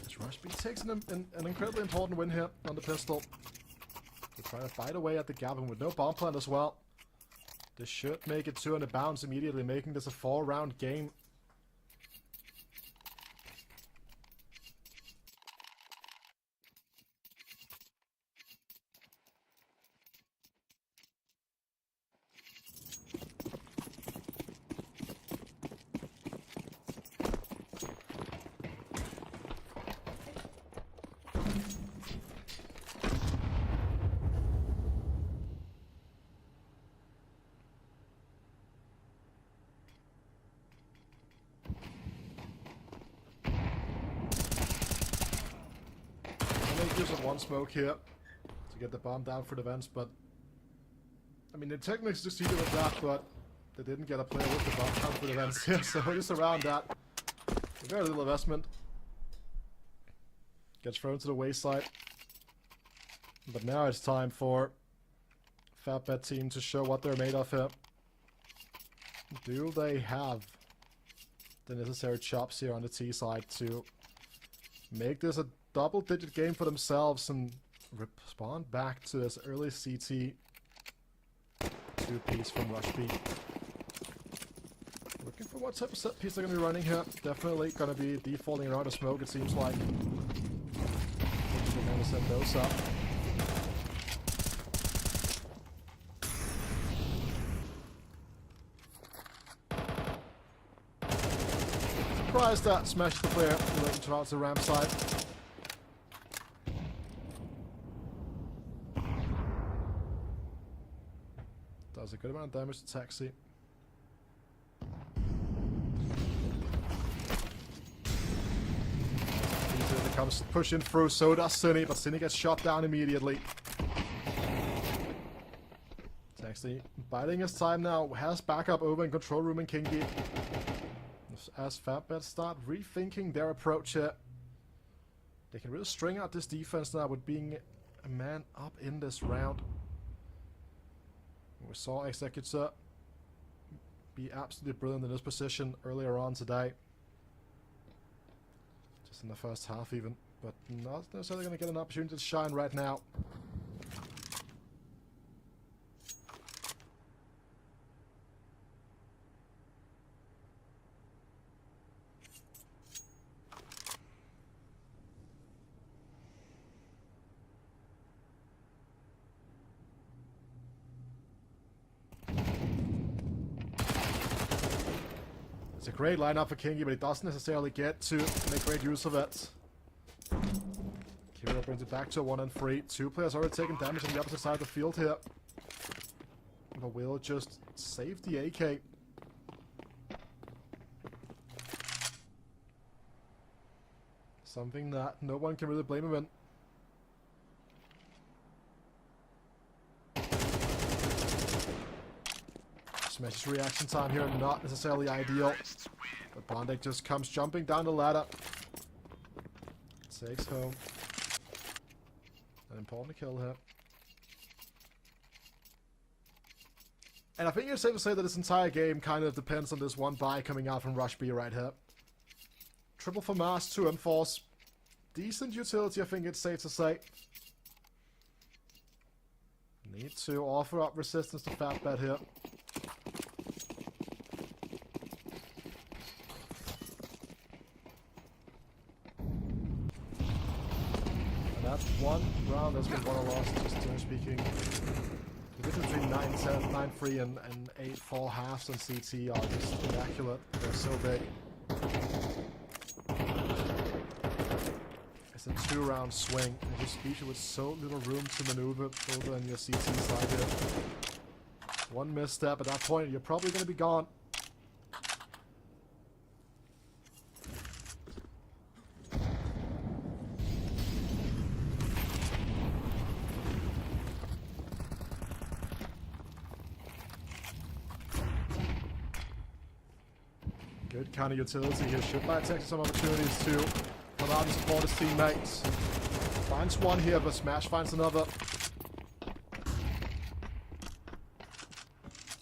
This Rush B takes an incredibly important win here on the pistol. To try to fight away at the Gavin with no bomb plant as well. This should make it 2 on the bounce immediately, making this a 4-round game. Gives it 1 smoke here to get the bomb down for the vents, but I mean they technically succeeded with that, but they didn't get a player with the bomb down for the vents here, so just around that. Very little investment. Gets thrown to the wayside. But now it's time for Fatbet team to show what they're made of here. Do they have the necessary chops here on the T side to make this a double-digit game for themselves and respond back to this early CT 2-piece from Rush B. Looking for what type of set piece they're going to be running here. Definitely going to be defaulting around a smoke, it seems like. They're going to set those up. Surprised that smashed the player looking towards the ramp side. Does a good amount of damage to Taxi. He comes pushing through, so does Cine, but Cine gets shot down immediately. Taxi biding his time now, has backup over in control room in Kinky. As Fatbet start rethinking their approach here. They can really string out this defense now with being a man up in this round. We saw Executor be absolutely brilliant in this position earlier on today. Just in the first half even. But not necessarily going to get an opportunity to shine right now. It's a great lineup for Kingy, but he doesn't necessarily get to make great use of it. Kira brings it back to a 1 and 3. 2 players already taking damage on the opposite side of the field here. But will just save the AK. Something that no one can really blame him in. Smash's reaction time here, not necessarily ideal. But Bondek just comes jumping down the ladder. Takes home an important kill here. And I think it's safe to say that this entire game kind of depends on this one buy coming out from Rush B right here. Triple for Mars, 2 Enforce. Decent utility, I think it's safe to say. Need to offer up resistance to Fatbed here. And that's one round that's been won or lost, just generally speaking. The difference between 9-3 and 8-4 halves on CT are just immaculate. They're so big. It's a 2-round swing, and just leaves you with so little room to maneuver over on your CT side here. One misstep at that point, you're probably going to be gone. Good kind of utility here. Should buy Texas some opportunities to come out and support his teammates. Finds one here, but Smash finds another.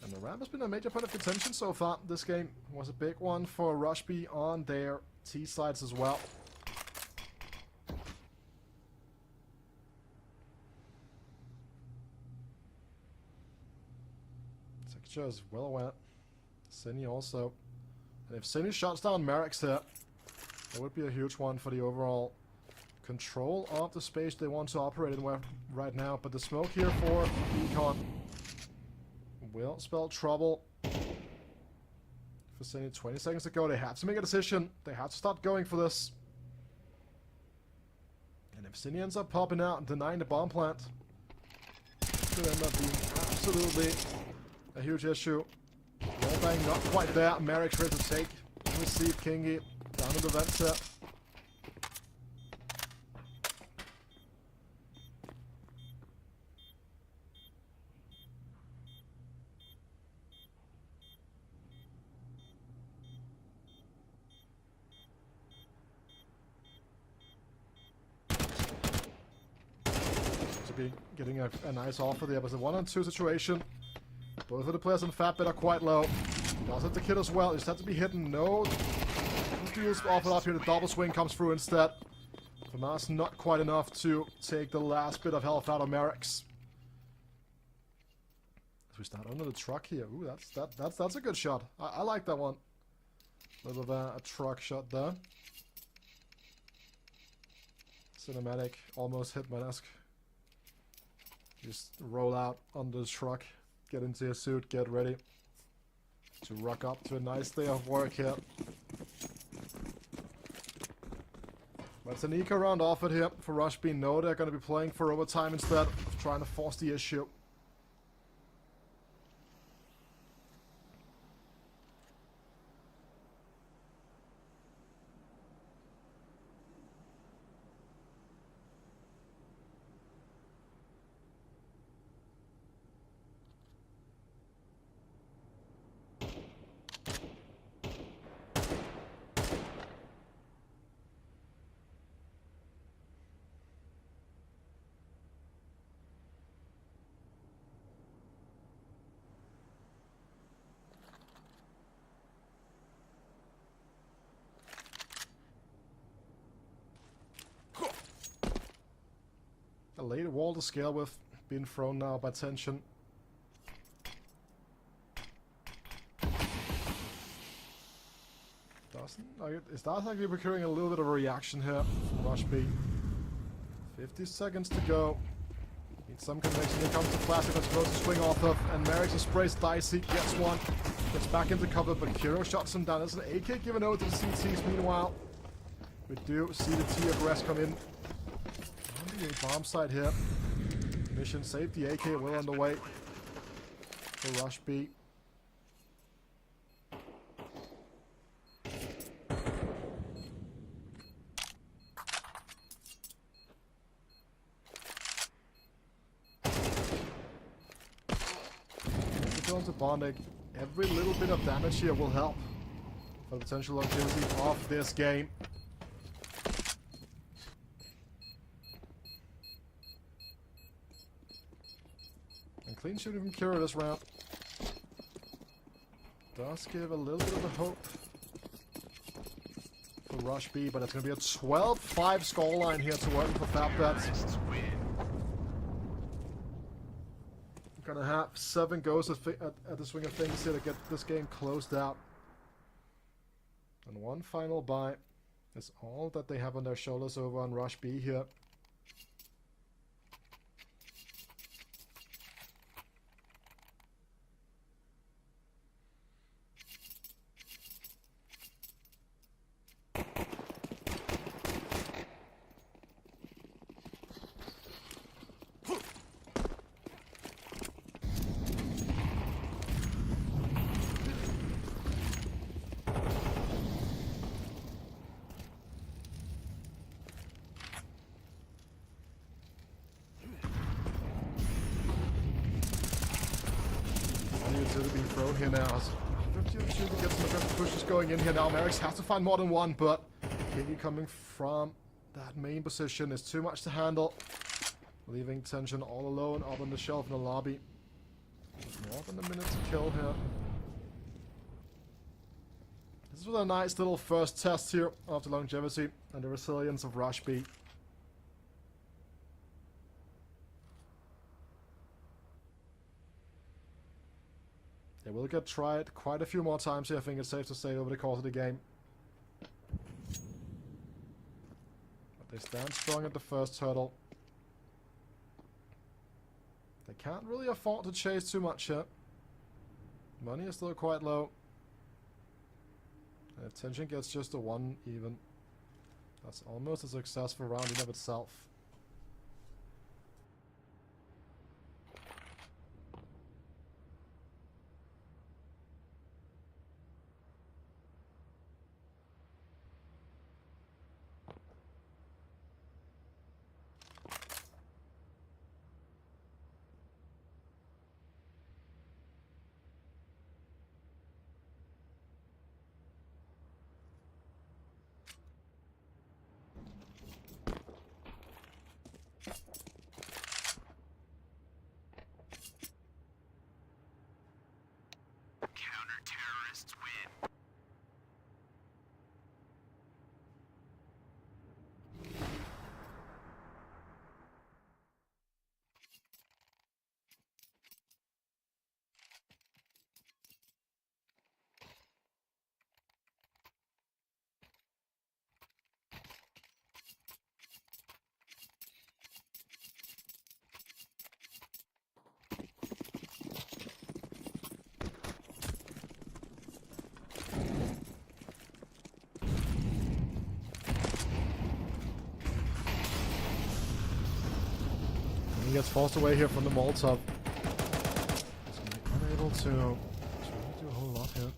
And the ramp has been a major point of contention so far. This game was a big one for Rush B on their T sides as well. Texture is well aware. Cine also. And if Cine shuts down Merrick's here, that would be a huge one for the overall control of the space they want to operate in right now. But the smoke here for Econ will spell trouble. For Cine, 20 seconds to go. They have to make a decision. They have to start going for this. And if Cine ends up popping out and denying the bomb plant, it could end up being absolutely a huge issue. Wallbang not quite there. Merrick's ready to take and receive Kingy down to the vent set. To be getting a nice offer there, but it's a 1-on-2 situation. Both of the players on Fatbed are quite low. Does have to kill as well. Just have to be hidden. No. Deals offered up here. The double swing comes through instead. Famas not quite enough to take the last bit of health out of Merrick's. As we start under the truck here. Ooh, that's a good shot. I like that one. A little bit of a truck shot there. Cinematic, almost Hitman-esque. Just roll out on the truck. Get into your suit, get ready to rock up to a nice day of work here. But it's an eco round offered here for Rush B. No, they're going to be playing for overtime instead of trying to force the issue. A late wall to scale with, being thrown now by tension. It starts actually procuring a little bit of a reaction here from Rush B. 50 seconds to go. Need some connection. Here comes the classic that's supposed to swing off of, and Merrick's sprays dicey, gets one. Gets back into cover, but Kiro shots him down. There's an AK given over to the CTs meanwhile. We do see the T of Rest come in. On the bomb side here. Mission saved, the AK well on the way. For Rush B. Going to Bondig. Every little bit of damage here will help for the potential longevity of this game. And clean shooting from Kira this round does give a little bit of a hope for Rush B, but it's going to be a 12-5 scoreline here to work for Fat Bets. Terrorists win. Gonna have 7 goes at the swing of things here to get this game closed out. And one final buy is all that they have on their shoulders over on Rush B here. Being thrown here now. 50 opportunity to get some aggressive pushes going in here now. Merrick's has to find more than one, but Kiggy coming from that main position is too much to handle. Leaving Tension all alone up on the shelf in the lobby. More than a minute to kill here. This was a nice little first test here of the longevity and the resilience of Rush B. They will get tried quite a few more times here, I think it's safe to say, over the course of the game. But they stand strong at the first hurdle. They can't really afford to chase too much here. Money is still quite low. And if Tension gets just a 1 even, that's almost a successful round in of itself. Counter-terrorists win. He gets forced away here from the Molotov. He's going to be unable to really do a whole lot here.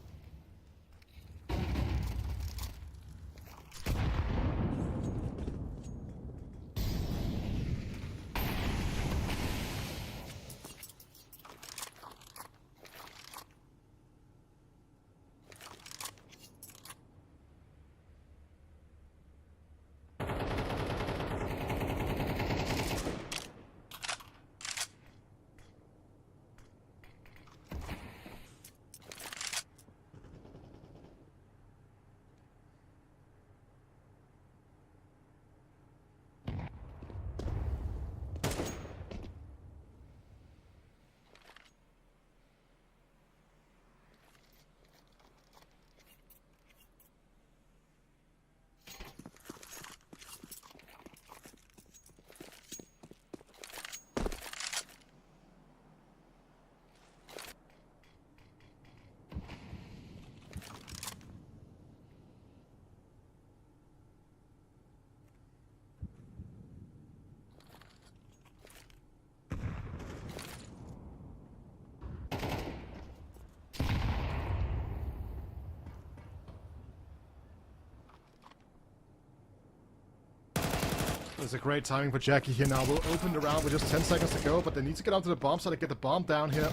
It's a great timing for Jackie here now. We'll open the round with just 10 seconds to go, but they need to get onto the bomb site to get the bomb down here.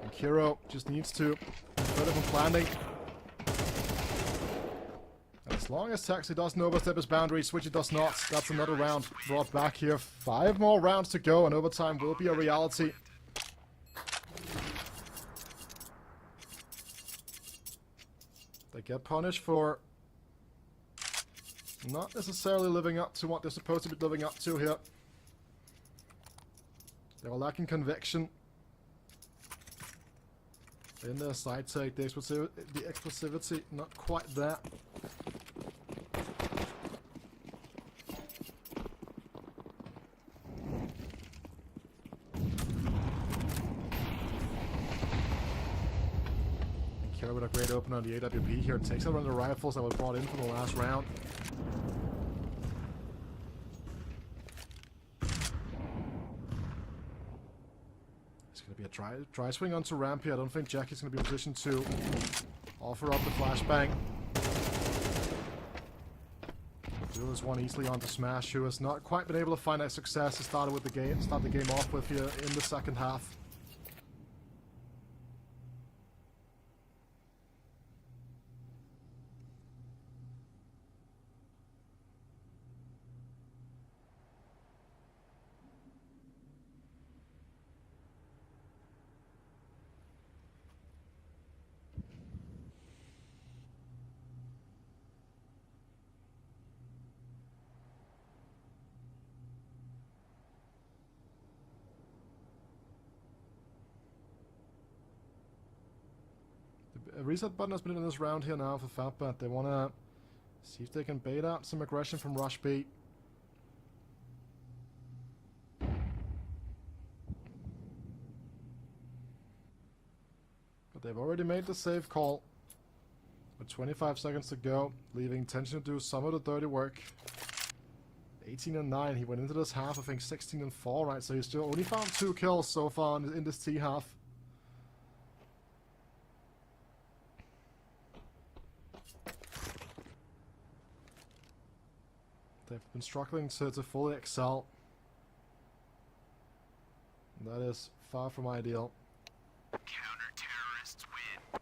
And Kiro just needs to further from planning. As long as Taxi doesn't overstep his boundaries, which he does not, that's another round brought back here. 5 more rounds to go, and overtime will be a reality. They get punished for not necessarily living up to what they're supposed to be living up to here. They were lacking conviction in their side take. The explosivity, not quite there. With a great opener on the AWP here. It takes out one of the rifles that were brought in from the last round. It's going to be a dry swing onto ramp here. I don't think Jackie's going to be in a position to offer up the flashbang. Do this one easily onto Smash, who has not quite been able to find that success to start the game off with here in the second half. A reset button has been in this round here now for Fatbat. They want to see if they can bait out some aggression from Rush B. But they've already made the safe call. With 25 seconds to go, leaving Tension to do some of the dirty work. 18-9. He went into this half, I think 16-4, right? So he's still only found 2 kills so far in this T half. They've been struggling to fully excel. And that is far from ideal. Counter-terrorists win.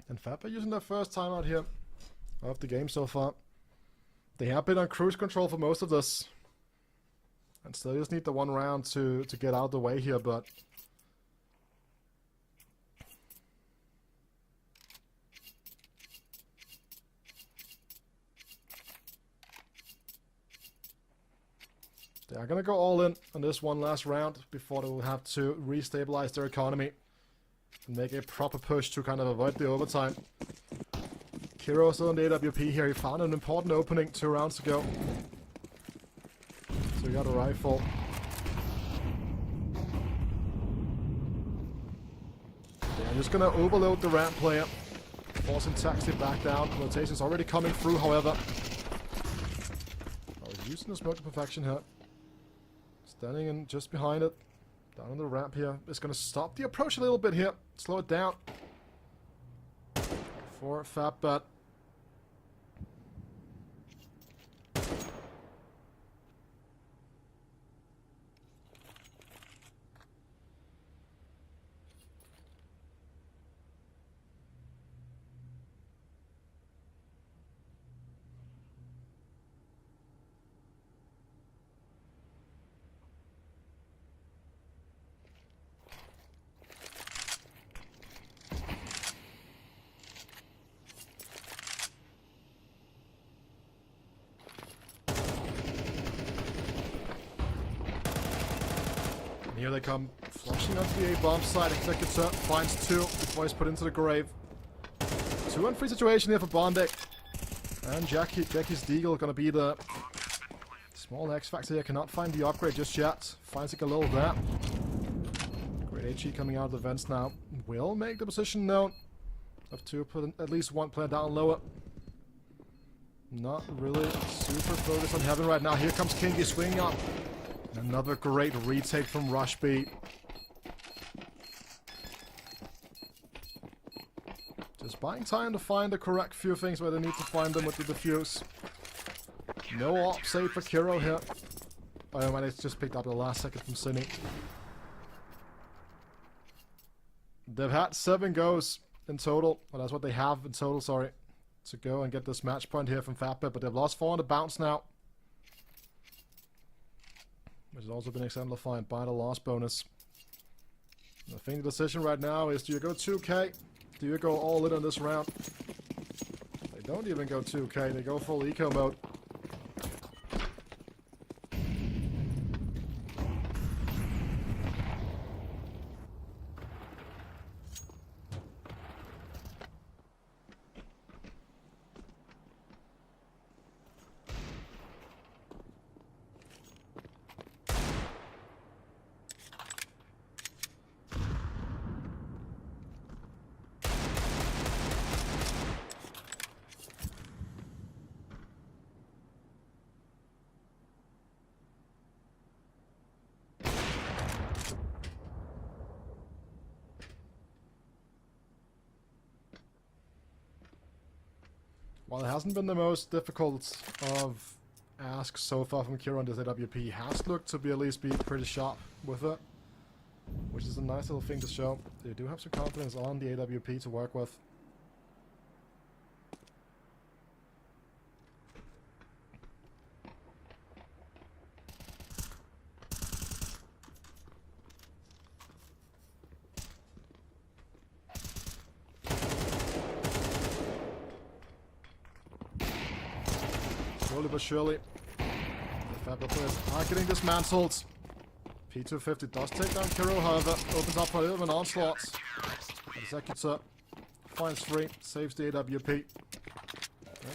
And Fab are using their first time out here of the game so far. They have been on cruise control for most of this. And still just need the one round to get out of the way here, but... they are gonna go all in on this one last round before they will have to restabilize their economy and make a proper push to kind of avoid the overtime. Kiro still on the AWP here. He found an important opening 2 rounds ago. So he got a rifle. They're just gonna overload the ramp player, forcing Taxi back down. Rotation's already coming through, however. Oh, he's using the smoke to perfection here. Standing in just behind it. Down on the ramp here. It's going to stop the approach a little bit here. Slow it down. For Fatbat. Here they come, flushing onto the A-bomb side. Executor finds 2 before he's put into the grave. 2-on-3 situation here for Bondic. And Jackie's Deagle gonna be the small X-Factor here. Cannot find the upgrade just yet. Finds like a little there. Great HE coming out of the vents now. Will make the position known. Have to put at least one player down lower. Not really super focused on Heaven right now. Here comes Kinky swinging up. Another great retake from Rush B. Just buying time to find the correct few things where they need to find them with the defuse. No op save for Kiro here. Oh, and it's just picked up the last second from Cine. They've had 7 goes in total. Well, that's what they have in total, sorry. To go and get this match point here from Fatbit, but they've lost 4 on the bounce now. Which has also been exemplified by the loss bonus. I think the decision right now is, do you go 2k? Do you go all in on this round? They don't even go 2k, they go full eco mode. While it hasn't been the most difficult of asks so far from Kira on this AWP, he has looked to be at least be pretty sharp with it, which is a nice little thing to show. They do have some confidence on the AWP to work with. Slowly but surely, the Fabber players are getting dismantled. P250 does take down Kiro, however, opens up for a little bit of an onslaught. Executor finds 3, saves the AWP. A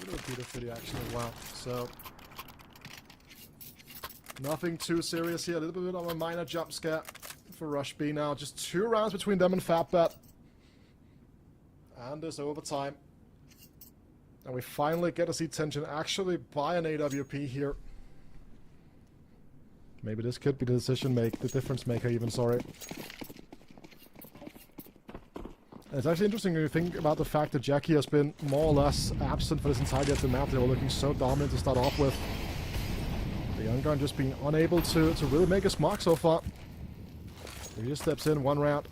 bit of a P250 action as well, so nothing too serious here. A little bit of a minor jump scare for Rush B now. Just 2 rounds between them and Fatbat. And there's overtime. And we finally get to see Tension actually buy an AWP here. Maybe this could be the the difference maker even, sorry. And it's actually interesting when you think about the fact that Jackie has been more or less absent for this entirety of the map. They were looking so dominant to start off with. The young gun just being unable to really make his mark so far. He just steps in 1 round.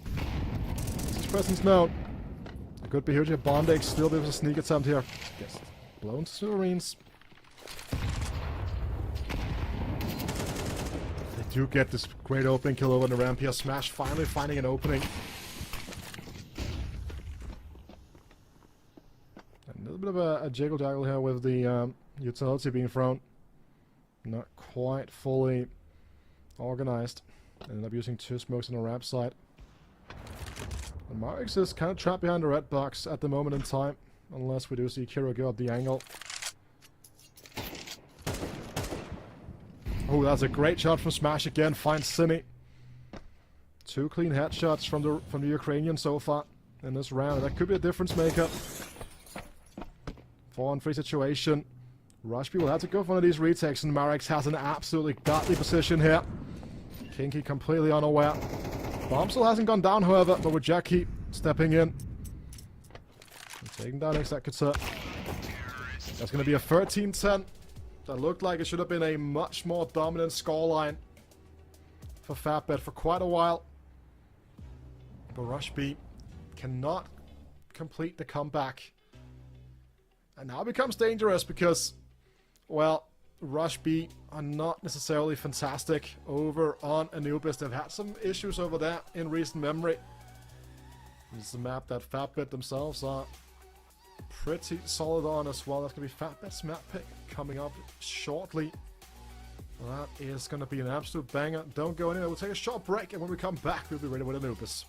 His presence known. It could be huge. Bondic still there was a sneak attempt here. Yes. Blown to smithereens. They do get this great opening kill over the ramp here. Smash finally finding an opening. A little bit of a jiggle-jaggle here with the utility being thrown. Not quite fully organized. Ended up using 2 smokes on the ramp side. And Marix is kind of trapped behind the red box at the moment in time, unless we do see Kiro go up the angle. Oh, that's a great shot from Smash again. Finds Cine. 2 clean headshots from the Ukrainian so far in this round. That could be a difference maker. 4-on-3 situation. Rushby will have to go for one of these retakes, and Marix has an absolutely godly position here. Kinky completely unaware. Bomb still hasn't gone down, however, but with Jackie stepping in and taking down Executor. That's going to be a 13-10. That looked like it should have been a much more dominant scoreline for Fatbet for quite a while. But Rush B cannot complete the comeback. And now it becomes dangerous because, well, Rush B are not necessarily fantastic over on Anubis. They've had some issues over there in recent memory. This is a map that Fatbit themselves are pretty solid on as well. That's going to be Fatbit's map pick coming up shortly. That is going to be an absolute banger. Don't go anywhere. We'll take a short break, and when we come back, we'll be ready with Anubis.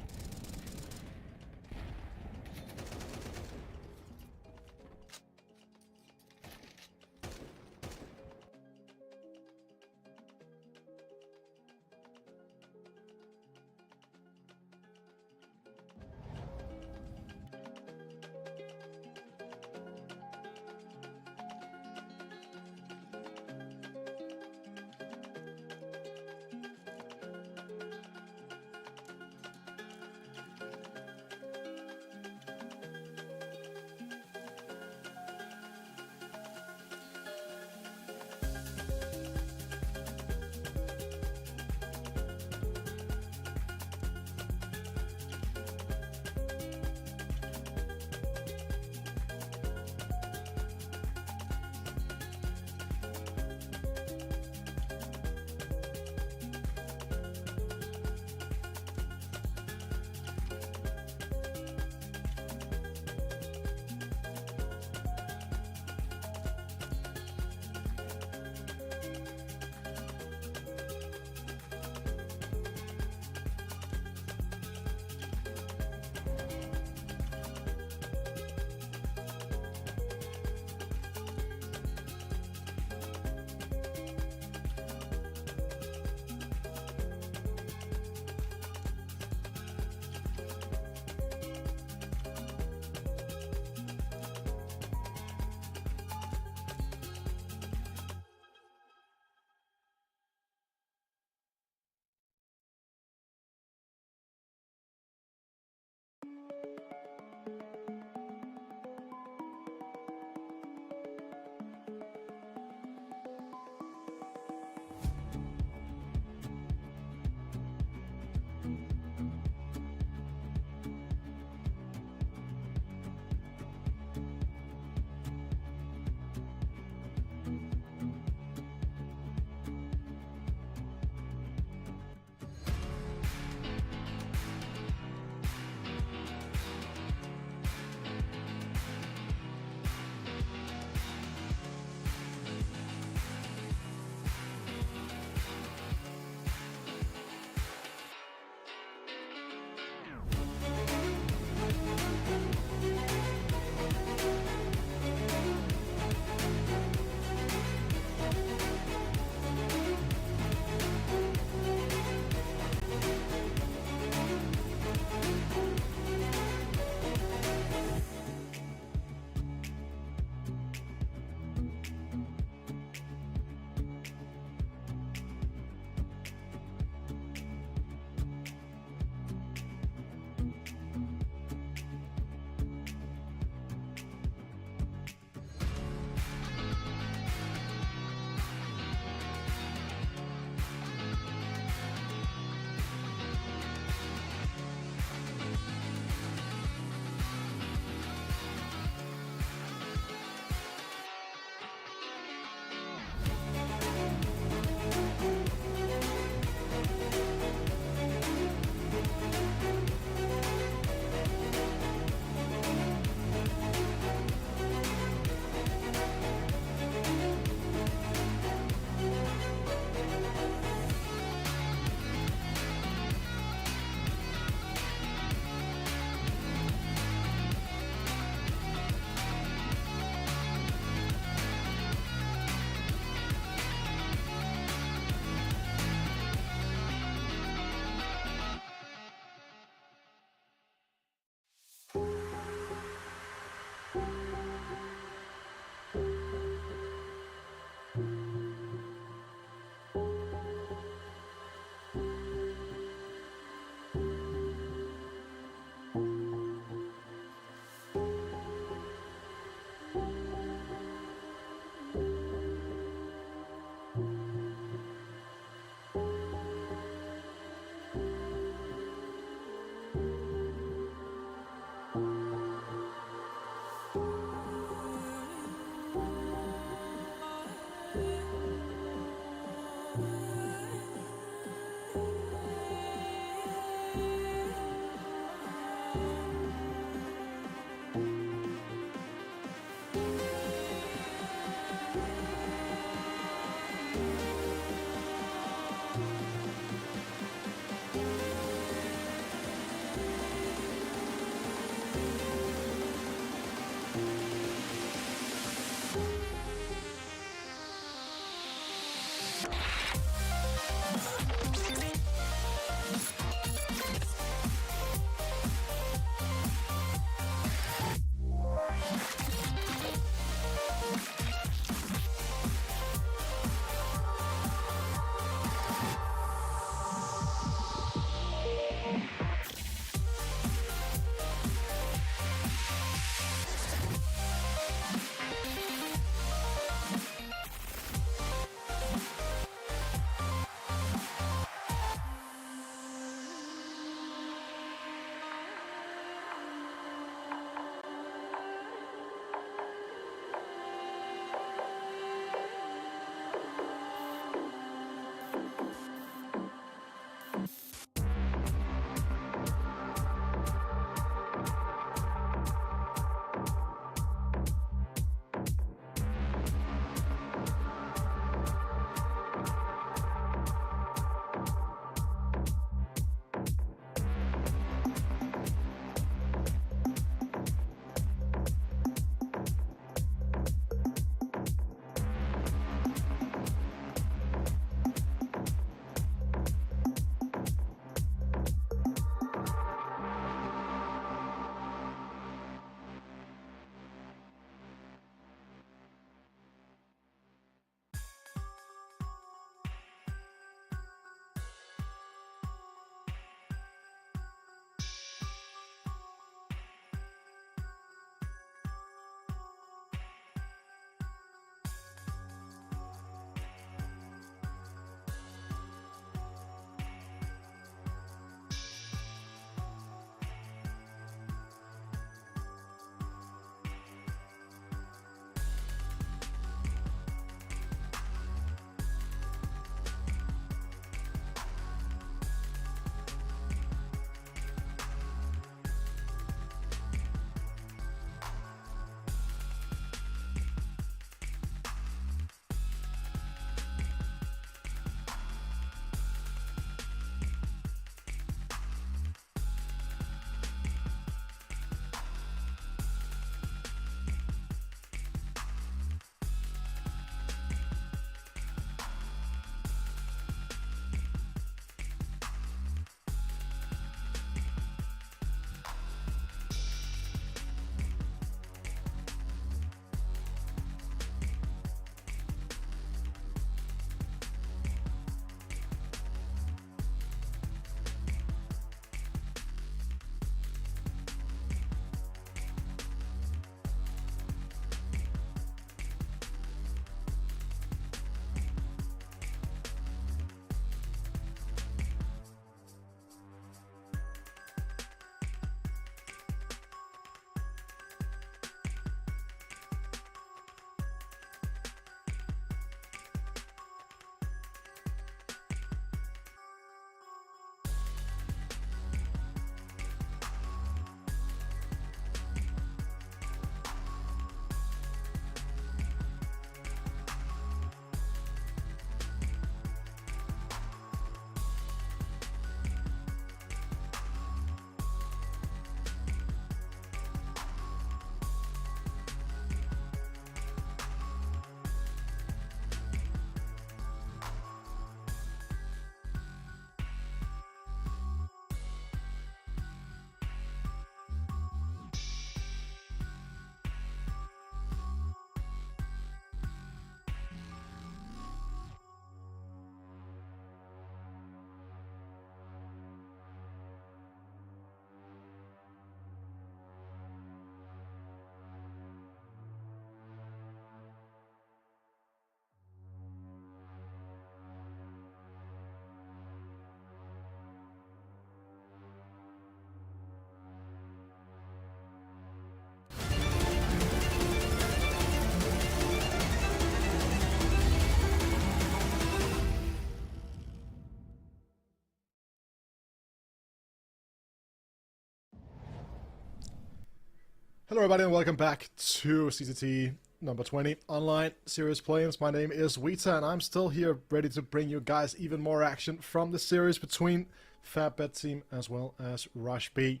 Hello everybody and welcome back to CCT number 20 online series play-ins. My name is Wita and I'm still here ready to bring you guys even more action from the series between FabBet team as well as Rush B.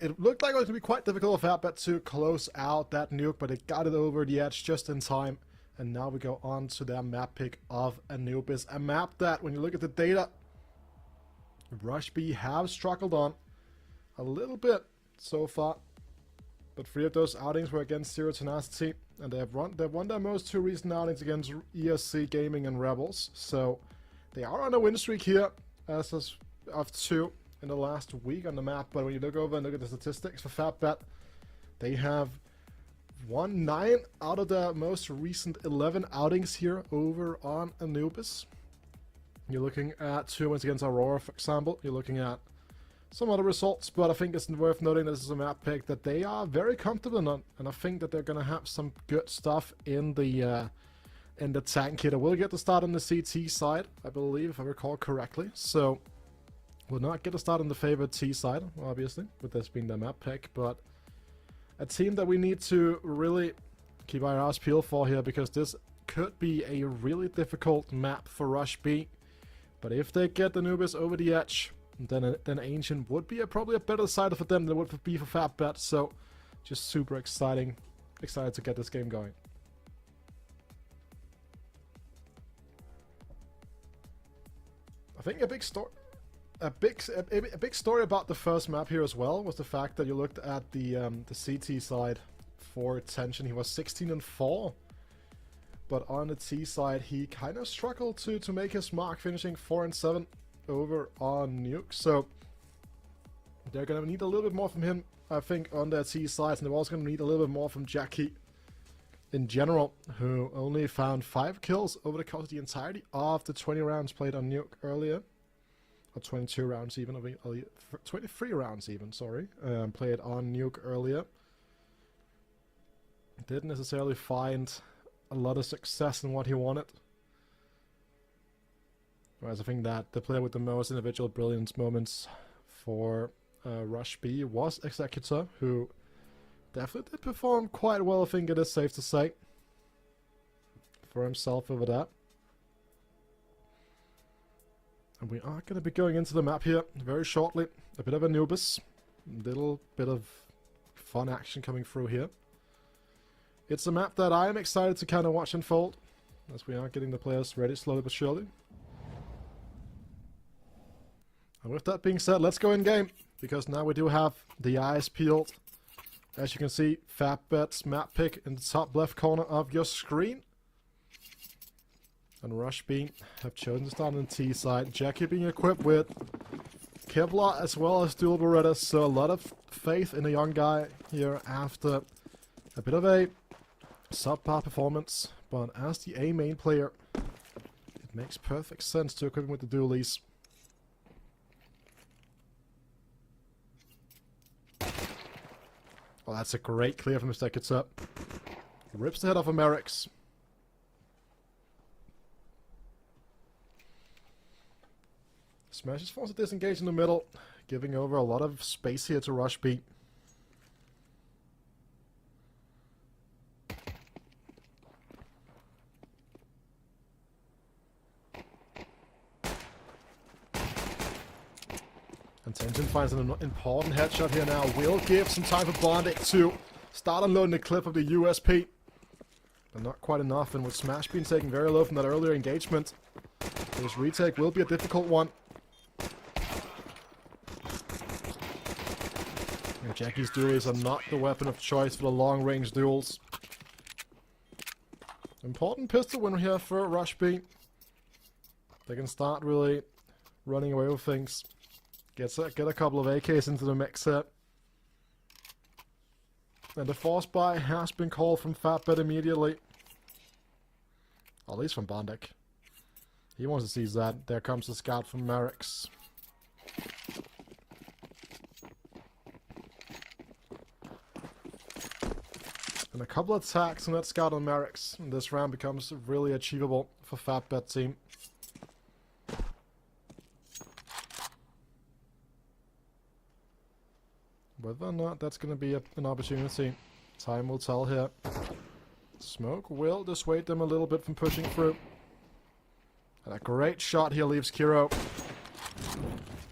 It looked like it was going to be quite difficult for FabBet to close out that nuke, but they got it over the edge just in time. And now we go on to their map pick of Anubis, a map that, when you look at the data, Rush B have struggled on a little bit so far. But 3 of those outings were against Zero Tenacity, and they've won their most 2 recent outings against ESC Gaming and Rebels. So they are on a win streak here, as of 2 in the last week on the map. But when you look over and look at the statistics for FabBet, they have won 9 out of the most recent 11 outings here over on Anubis. You're looking at 2 wins against Aurora, for example. You're looking at some other results, but I think it's worth noting this is a map pick that they are very comfortable on, and I think that they're going to have some good stuff in the tank here. They will get the start on the CT side, I believe, if I recall correctly. So we'll not get a start on the favored T side, obviously, with this being the map pick, but a team that we need to really keep our eyes peeled for here, because this could be a really difficult map for Rush B. But if they get the Anubis over the edge, then Ancient would be probably a better side for them than it would be for FabBet. So just super excited to get this game going. I think a big story about the first map here as well was the fact that you looked at the CT side for Tension. He was 16-4, but on the T side he kind of struggled to make his mark, finishing 4-7 over on Nuke. So they're gonna need a little bit more from him, I think, on their T sides, and they're also gonna need a little bit more from Jackie in general, who only found 5 kills over the course of the entirety of the 20 rounds played on Nuke earlier, or 22 rounds even, 23 rounds even, sorry, played on Nuke earlier. Didn't necessarily find a lot of success in what he wanted. Whereas I think that the player with the most individual brilliance moments for Rush B was Executor, who definitely did perform quite well, I think it is safe to say, for himself over that. And we are going to be going into the map here very shortly. A bit of Anubis, a little bit of fun action coming through here. It's a map that I am excited to kind of watch unfold, as we are getting the players ready slowly but surely. And with that being said, let's go in game, because now we do have the eyes peeled. As you can see, FabBet's map pick in the top left corner of your screen. And Rush B have chosen to start on the T side. Jackie being equipped with Kevlar as well as dual Beretta, so a lot of faith in a young guy here after a bit of a subpar performance. But as the A main player, it makes perfect sense to equip him with the dualies. Well, that's a great clear from Mr. Kitsup. Rips the head off of Merrick's. Smash is forced to disengage in the middle, giving over a lot of space here to Rush B. And Tension finds an important headshot here now. Will give some time for Bondic to start unloading the clip of the USP. But not quite enough, and with Smash being taken very low from that earlier engagement, this retake will be a difficult one. And Jackie's duels are not the weapon of choice for the long-range duels. Important pistol win here for Rush B. They can start really running away with things. Get a couple of AKs into the mix here. And the force buy has been called from FabBet immediately. At least from Bondic. He wants to seize that. There comes the scout from Merrick's. And a couple of attacks on that scout on Merrick's. And this round becomes really achievable for FabBet team. Whether or not that's going to be an opportunity. Time will tell here. Smoke will dissuade them a little bit from pushing through. And a great shot here leaves Kiro.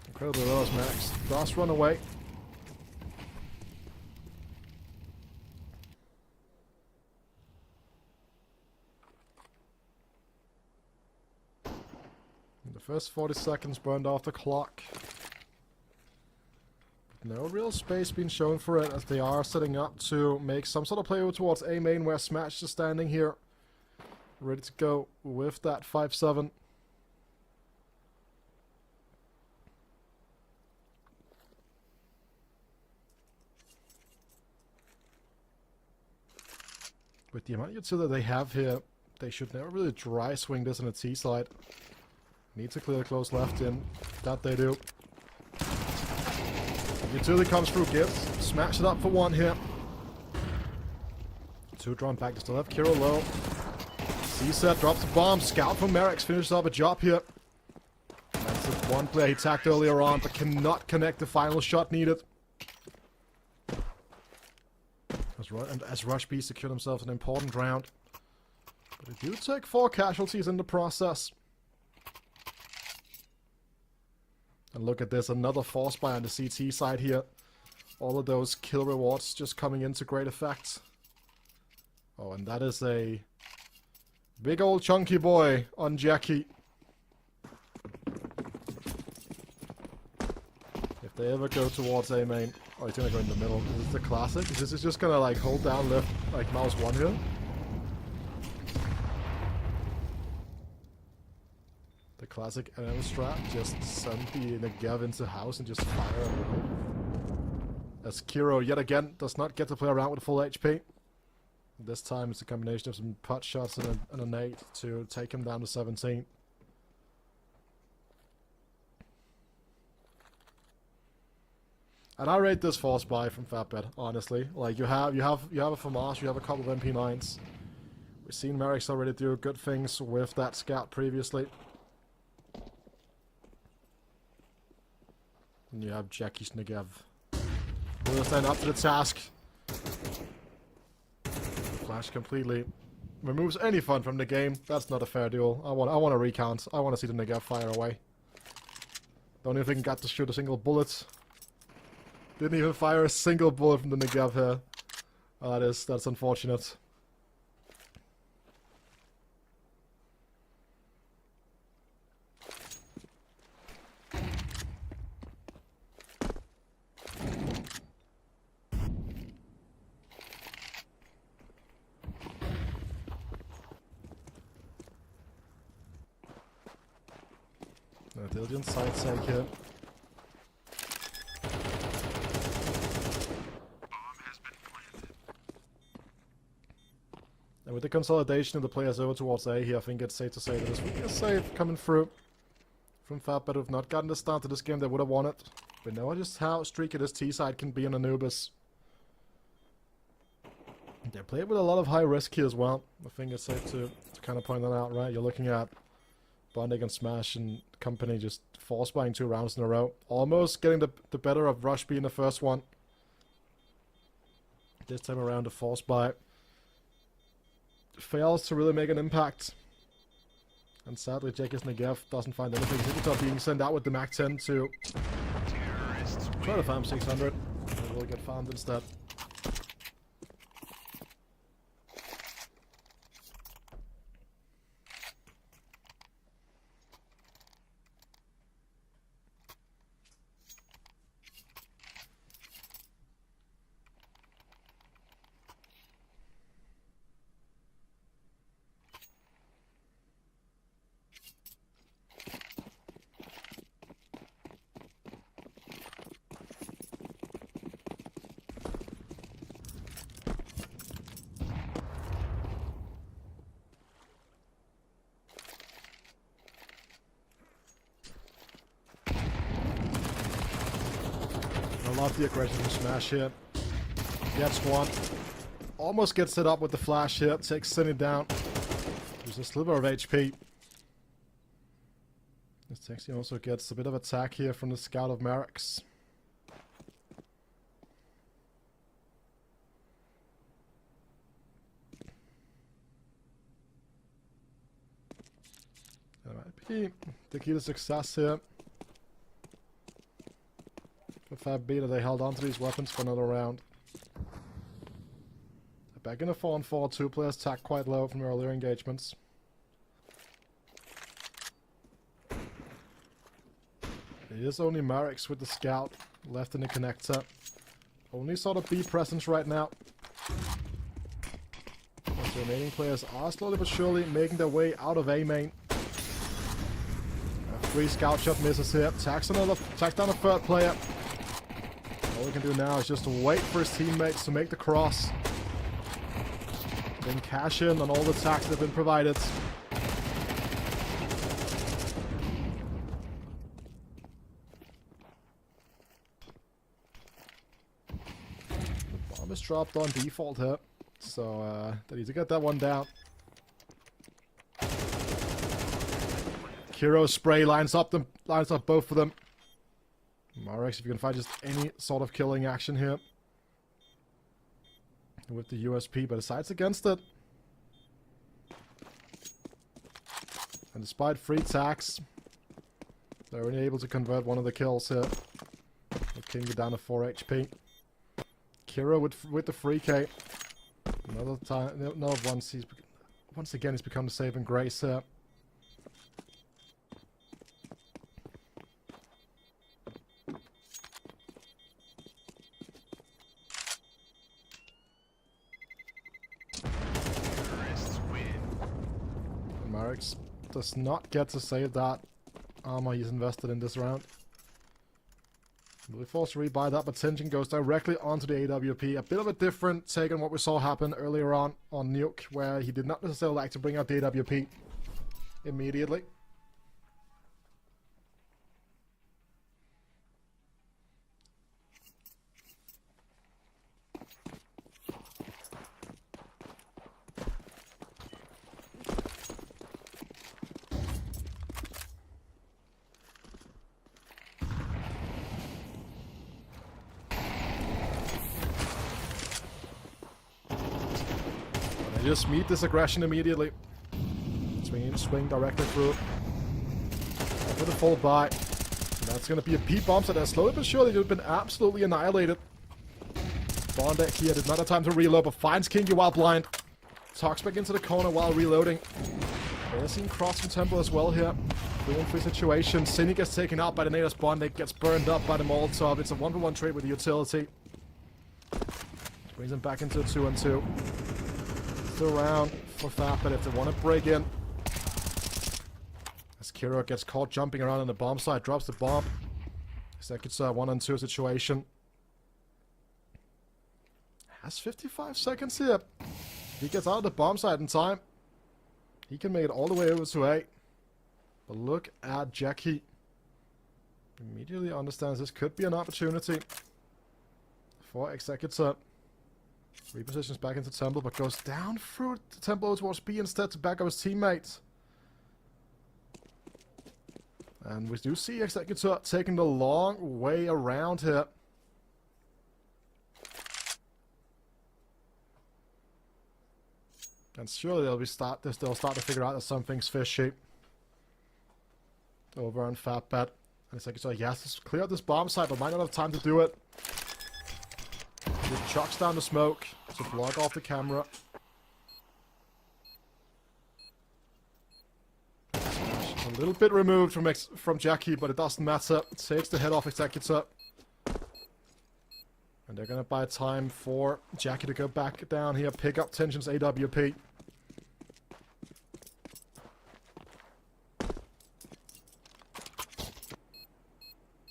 Incredibly low as Max. Does run away. And the first 40 seconds burned off the clock. No real space being shown for it, as they are setting up to make some sort of play towards A main, where Smash is standing here. Ready to go with that 5-7. With the amount of utility they have here, they should never really dry swing this on a T side. Need to clear close left in. That they do. Utility comes through, gives. Smash it up for one here. 2 drawn back to still have Kiro low. C-set drops a bomb. Scout from Mirage finishes up a job here. That's the one player he tacked earlier on, but cannot connect the final shot needed. As Rush B secured themselves an important round. But they do take 4 casualties in the process. And look at this, another force buy on the CT side here. All of those kill rewards just coming into great effect. Oh, and that is a big old chunky boy on Jackie. If they ever go towards A main, oh, he's gonna go in the middle. This is the classic. This is just gonna like hold down left, like mouse 1 here. The classic NM strat, just send the Negev into house and just fire around. As Kiro yet again does not get to play around with full HP. This time it's a combination of some pot shots and a nade to take him down to 17. And I rate this force buy from Fatbed, honestly. Like you have a FAMAS, you have a couple of MP9s. We've seen Merrick's already do good things with that scout previously. And you have Jackie's Negev. Will stand up to the task. Flash completely removes any fun from the game. That's not a fair duel. I want a recount. I want to see the Negev fire away. Don't even think he got to shoot a single bullet. Didn't even fire a single bullet from the Negev here. That's unfortunate. Dillian side sake here. And with the consolidation of the players over towards A here, I think it's safe to say that this will be a save coming through from Fatbed, who've not gotten the start to this game they would have wanted. We know just how streaky this T side can be in Anubis. They play with a lot of high risk here as well. I think it's safe to kind of point that out, right? You're looking at Bonding and Smash and company just force buying 2 rounds in a row. Almost getting the better of Rush B in the first one. This time around, the force buy fails to really make an impact. And sadly, Jackie's Negev doesn't find anything. Ziggutor being sent out with the Mac 10 to try to farm 600. And will get farmed instead. I love the aggression from Smash here. Gets one. Almost gets it up with the flash here. Takes Cindy down. There's a sliver of HP. This Taxi also gets a bit of attack here from the Scout of Merrick's. be the key to success here. For Fab Beta, they held on to these weapons for another round. They're back in a 4-on-4, 2 players tack quite low from earlier engagements. It is only Mirage with the scout left in the connector. Only sort of B presence right now. As the remaining players are slowly but surely making their way out of A main. A free scout shot misses here. Tacks down a third player. All we can do now is just wait for his teammates to make the cross. Then cash in on all the tacks that have been provided. Bomb is dropped on default here. So they need to get that one down. Kiro's spray lines up both of them. Mirage, if you can find just any sort of killing action here with the USP, but decides against it. And despite 3 tacks, they're only able to convert one of the kills here. The King go down to 4 HP. Kiro with the free K. Once again he's become the saving grace here. Mirage does not get to save that armor he's invested in this round. We'll be forced to rebuy that, but Tenjin goes directly onto the AWP. A bit of a different take on what we saw happen earlier on Nuke, where he did not necessarily like to bring out the AWP immediately. They just meet this aggression immediately. Swing directly through. With a full buy. And that's going to be a P-bomb, so they're slowly but surely they've been absolutely annihilated. Bondek here did not have time to reload, but finds Kingy while blind. Talks back into the corner while reloading. They're seeing cross from Temple as well here. 3-on-3 situation. Cindy gets taken out by the Natus Bondek, gets burned up by the Molotov. It's a 1-for-1 trade with the utility. Brings him back into a 2-on-2. Still around for Fat, but if they want to break in. As Kiro gets caught jumping around on the bomb site, drops the bomb. It's a 1-on-2 situation. Has 55 seconds here. If he gets out of the bomb site in time, he can make it all the way over to A. But look at Jackie. Immediately understands this could be an opportunity for Executor. Repositions back into Temple, but goes down through the Temple towards B instead to back up his teammates. And we do see Executor taking the long way around here. And surely they'll start to figure out that something's fishy. Over on Fatbat. And Executor, yes, let's clear out this bomb site, but might not have time to do it. Just chucks down the smoke to block off the camera. A little bit removed from Jackie, but it doesn't matter. It takes the head off Executor. And they're gonna buy time for Jackie to go back down here, pick up Tension's AWP.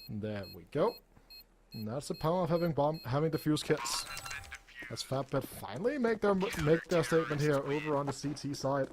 And there we go. And that's the power of having defuse kits. As Fatbet finally make their statement here over on the CT side.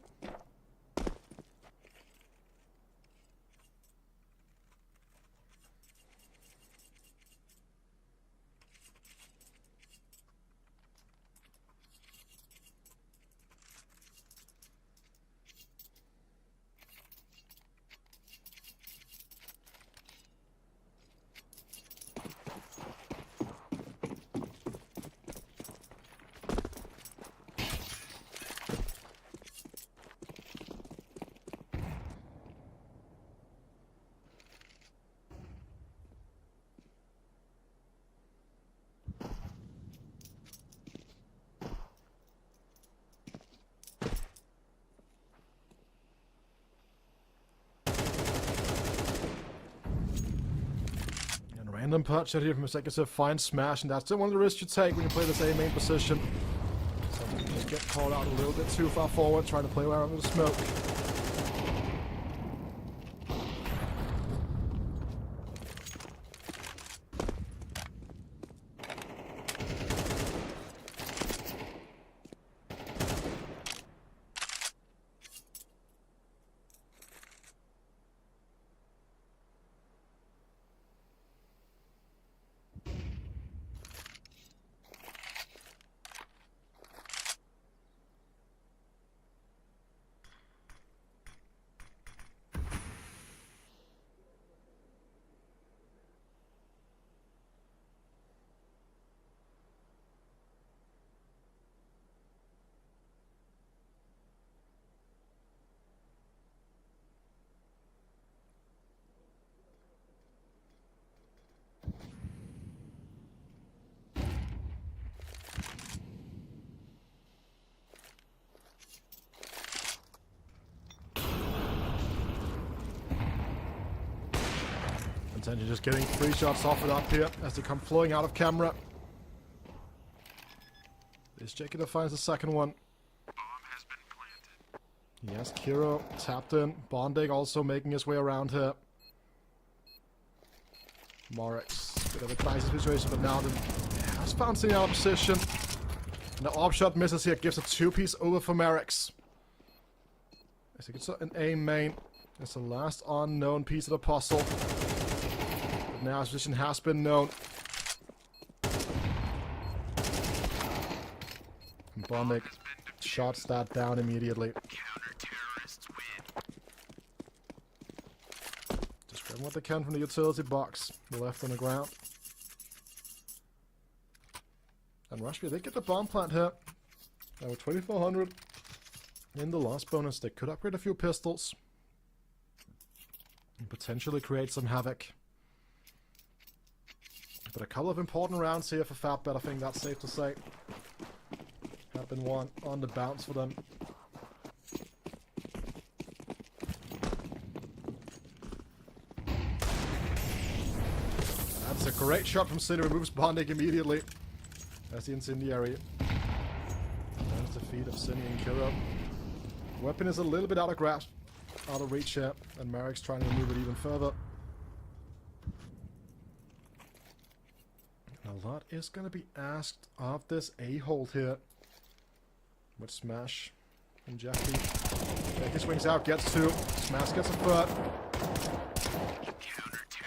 random punch out here from Executive finds Smash, and that's still one of the risks you take when you play this A main position. So just get caught out a little bit too far forward, trying to play around with the smoke. Intention just getting 3 shots off it up here as they come flowing out of camera. This Jacob finds the second one. Bomb has been planted. Yes, Kiro tapped in. Bondig also making his way around here. Morex, bit of a crisis situation, but now has found something out of position. And the off shot misses here, gives a 2-piece over for Morex. As he gets an A main. It's the last unknown piece of the puzzle. But now his position has been known. And Bondig shots that down immediately. Counter-terrorists win. Just grab what they can from the utility box. The left on the ground. And Rushby, they get the bomb plant here. Now with 2400 in the last bonus, they could upgrade a few pistols. And potentially create some havoc. But a couple of important rounds here for Fatbet, I think that's safe to say. Have been won on the bounce for them. That's a great shot from Cine, removes Bondig immediately. As the incendiary. That's the feet of Cine and Kiro. Weapon is a little bit out of grasp, out of reach here, and Marek's trying to remove it even further. A lot is going to be asked of this A-hold here. With Smash and Jackie. Jackie swings out, gets 2. Smash gets a foot.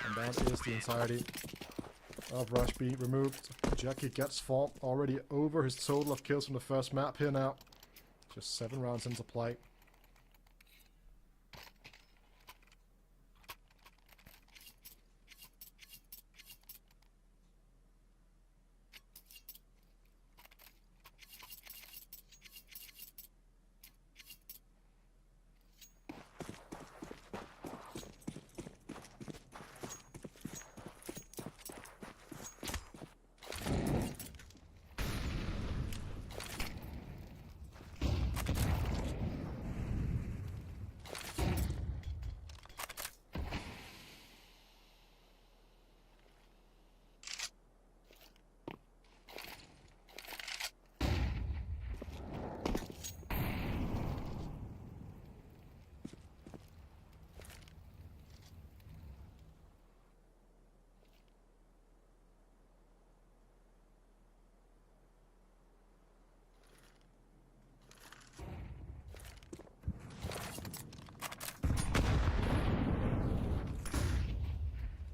And that is the entirety of Rush B removed. Jackie gets 4, already over his total of kills from the first map here now. Just 7 rounds into play.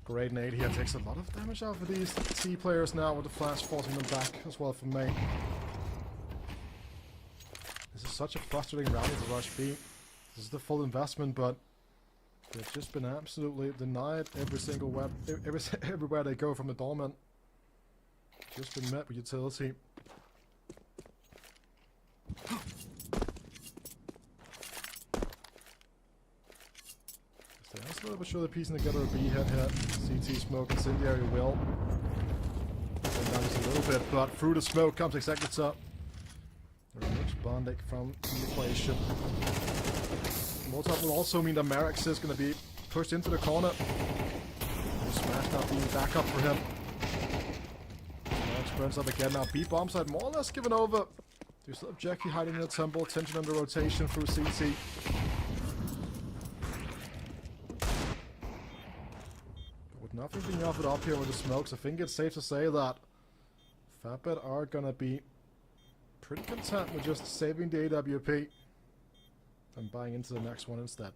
Great nade here, takes a lot of damage out of these T players now with the flash forcing them back as well for me. This is such a frustrating rally to Rush B. This is the full investment, but they've just been absolutely denied every single everywhere they go from the Dormant. Just been met with utility. That's a little bit sure they're piecing together a B-head here. CT smoke, incendiary will. Going down just a little bit, but through the smoke comes Executor. Removes Bondig from the equation. Molotov will also mean that Marex is going to be pushed into the corner. Smash not being back up for him. Mirage burns up again now. B bomb side more or less given over. Do still have Jackie hiding in the temple. Tension under rotation through CT. But with nothing being offered up here with the smokes, I think it's safe to say that Fatbet are gonna be pretty content with just saving the AWP and buying into the next one instead.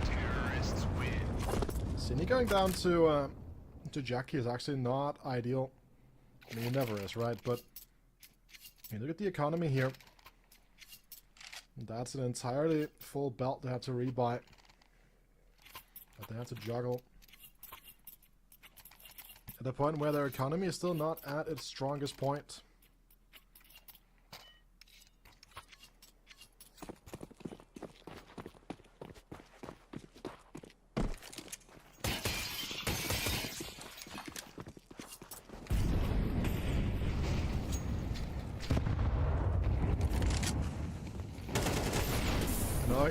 Terrorists win. Sydney going down to Jackie is actually not ideal. I mean, it never is, right? But I mean, look at the economy here. That's an entirely full belt they have to rebuy. But they have to juggle. At the point where their economy is still not at its strongest point.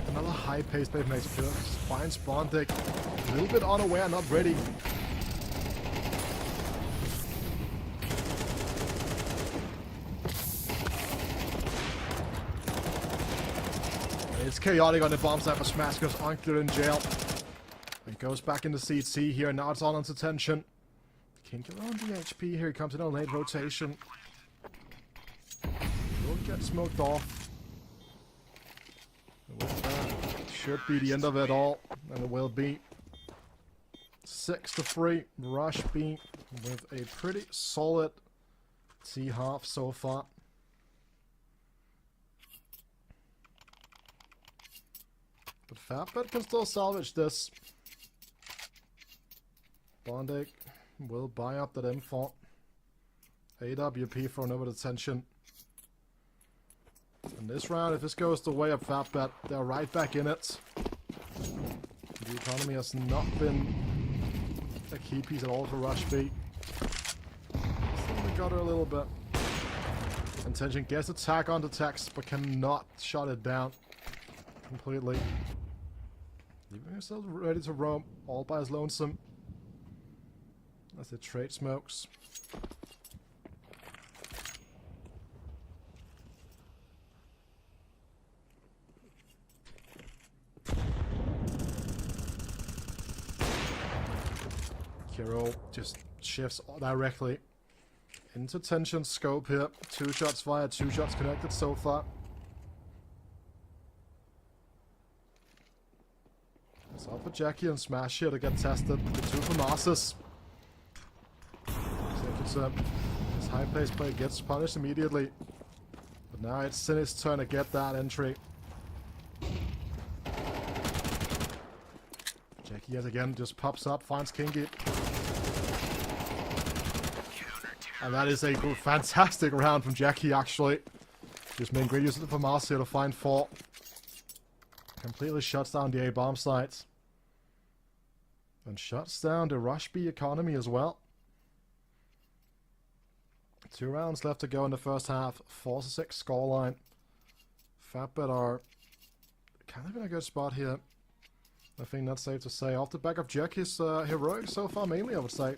Another high-paced play makes kill. Finds Bondic. A little bit unaware, not ready. It's chaotic on the bomb side, but Smash goes unclear in jail. And goes back into CT here. Now it's all into tension. Can't get on the HP here. He comes in on late rotation. Will get smoked off. Should be the end of it all, and it will be 6-3 Rush B with a pretty solid T half so far. But Fatbet can still salvage this. Bondic will buy up that info. AWP for another detention. And this round, if this goes the way of Fatbet, they're right back in it. The economy has not been a key piece at all for Rush B. Still we got her a little bit. And Tension gets attack onto text, but cannot shut it down completely. Leaving himself ready to roam, all by his lonesome. As the trade smokes. Kiro just shifts directly into Tension scope here. 2 shots fired, 2 shots connected so far. It's up for Jackie and Smash here to get tested. The 2 from Arceus. His high pace play gets punished immediately. But now it's Sin's turn to get that entry. Jackie yet again just pops up, finds Kingy. And that is a fantastic round from Jackie, actually. Just making great use of the FAMAS here to find 4. Completely shuts down the A-bomb sites. And shuts down the Rush B economy as well. 2 rounds left to go in the first half. 4-6 scoreline. Fatbet are kind of in a good spot here. I think that's safe to say. Off the back of Jackie's heroic so far, mainly, I would say.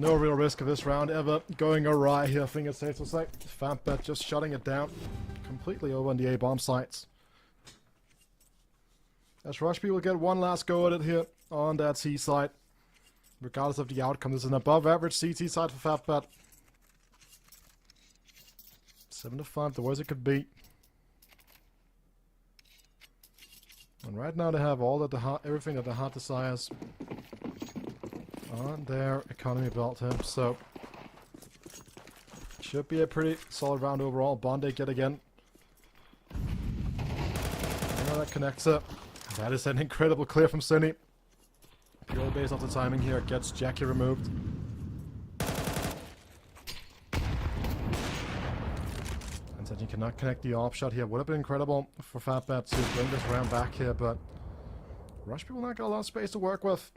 No real risk of this round ever going awry here, I think it's safe to say. Fatbet just shutting it down completely over on the A-bomb sites. As Rushby will get one last go at it here on that C side. Regardless of the outcome, this is an above average CT side for Fatbet. 7-5, the worst it could be. And right now they have all that everything that the heart desires on their economy belt here, so should be a pretty solid round overall. Bondage yet again. That connects up. That is an incredible clear from Cinny. Purely based off the timing here, gets Jackie removed. And then he cannot connect the off shot here. Would have been incredible for Fatbet to bring this round back here, but Rush people not got a lot of space to work with.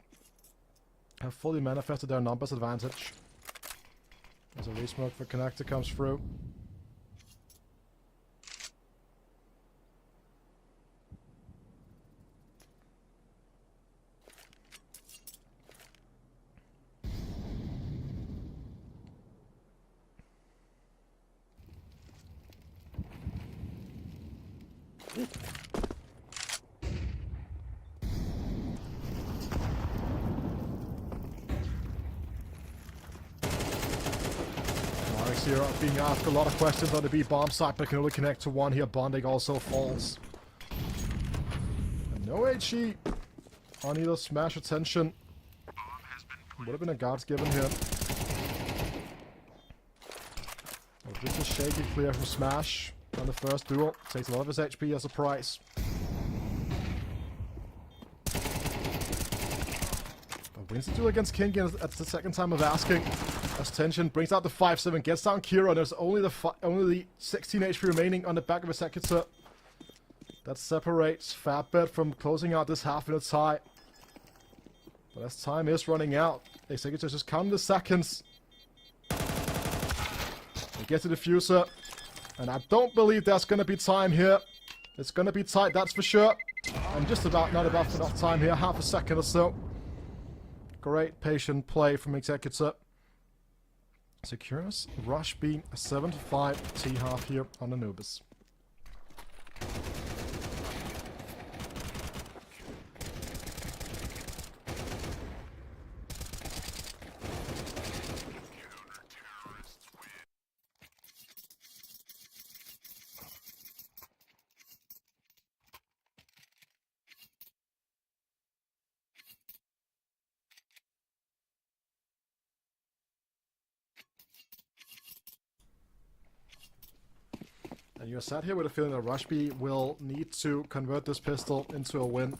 Have fully manifested their numbers advantage. As a resmoke for connector comes through. Here being asked a lot of questions on the B bomb site, but can only connect to one here. Bonding also falls. And no HE on either smash attention. Would have been a guards given here. Oh, this is shaky clear from Smash on the first duel. Takes a lot of his HP as a price. But wins the duel against King at the second time of asking. As Tension brings out the 5-7, gets down Kira, and there's only the 16 HP remaining on the back of Executor. That separates Fatbet from closing out this half-minute tie. But as time is running out, Executor just counting the seconds. They get to the diffuser, and I don't believe there's going to be time here. It's going to be tight, that's for sure. And just about not enough time here, half a second or so. Great patient play from Executor. Secures Rush being a 7-5 T-half here on Anubis. And you're sat here with a feeling that Rushby will need to convert this pistol into a win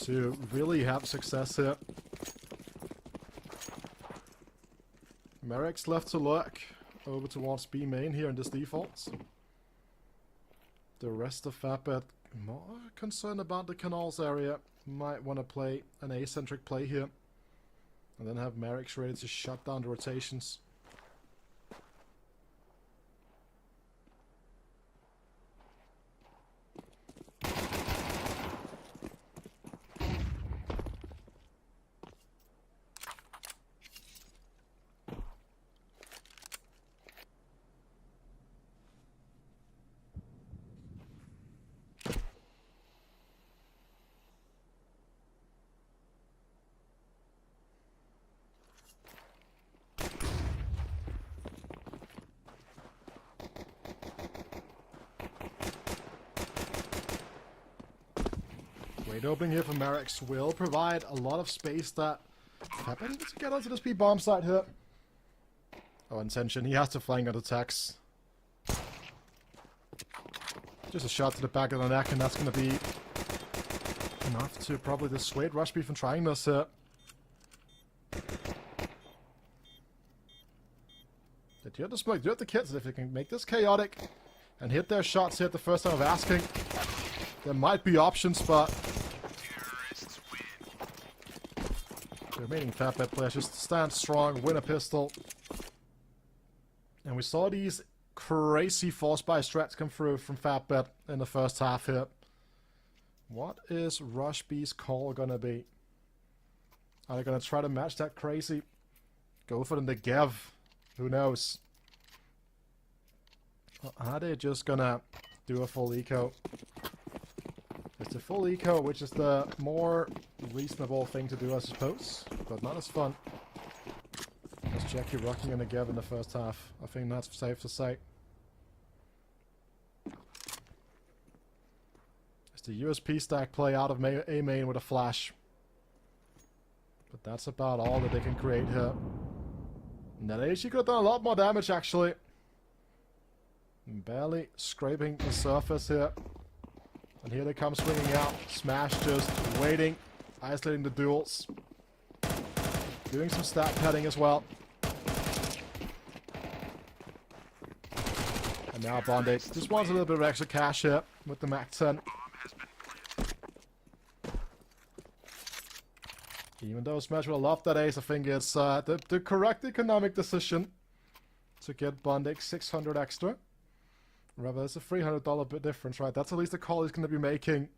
to really have success here. Merrick's left to lurk over towards B main here in this default. The rest of Fatbet more concerned about the canals area. Might want to play an A-centric play here. And then have Merrick's ready to shut down the rotations. Great opening here for Merrick's will provide a lot of space that Fatbet needs to get onto this B-bomb site here. Oh, intention. He has to flank on attacks. Just a shot to the back of the neck, and that's going to be enough to probably dissuade Rushby from trying this here. They do have the smoke, do have the kits. If they can make this chaotic and hit their shots here at the first time of asking, there might be options, but the remaining Fatbet players just stand strong, win a pistol. And we saw these crazy force buy strats come through from Fatbet in the first half here. What is Rushby's call gonna be? Are they gonna try to match that crazy Go for the Negev. Who knows? Or are they just gonna do a full eco? It's a full eco, which is the more reasonable thing to do, I suppose. But not as fun. There's Jackie rocking a Negev in the first half. I think that's safe to say. It's the USP stack play out of A main with a flash. But that's about all that they can create here. And that AG could have done a lot more damage, actually. Barely scraping the surface here. And here they come swinging out. Smash just waiting. Isolating the duels. Doing some stat padding as well. And now Bondage just wants a little bit of extra cash here with the Mac 10. Even though Smash will love that ace, I think it's the correct economic decision to get Bondage 600 extra. Remember, it's a $300 bit difference, right? That's at least the call he's going to be making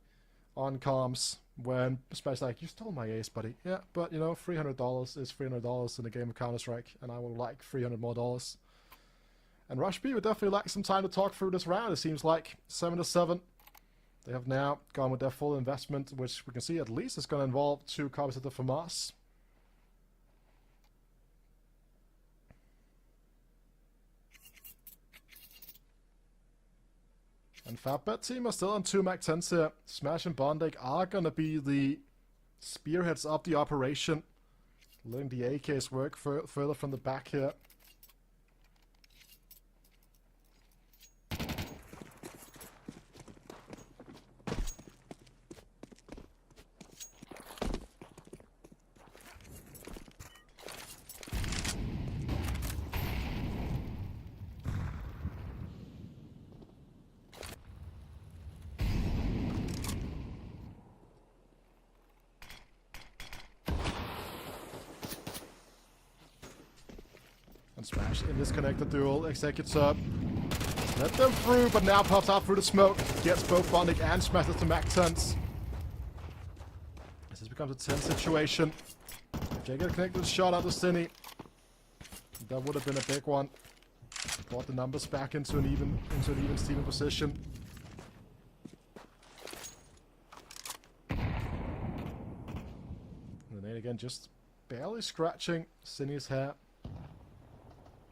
on comms when Smash like, you stole my ace, buddy. Yeah, but you know, $300 is $300 in a game of Counter-Strike, and I would like $300 more dollars. And Rush B would definitely like some time to talk through this round. It seems like 7-7. They have now gone with their full investment, which we can see at least is going to involve 2 copies of the FAMAS. And Fatbet team are still on 2 Mac 10s here. Smash and Bondake are going to be the spearheads of the operation. Letting the AKs work further from the back here. Smash in this connected duel, executes up. Let them through, but now pops out through the smoke. Gets both Bonding and smashes the Mac 10s. This becomes a tense situation. If they get a connected shot out of Cine, that would have been a big one. Brought the numbers back into an even Steven position. And then again, just barely scratching Cine's hair.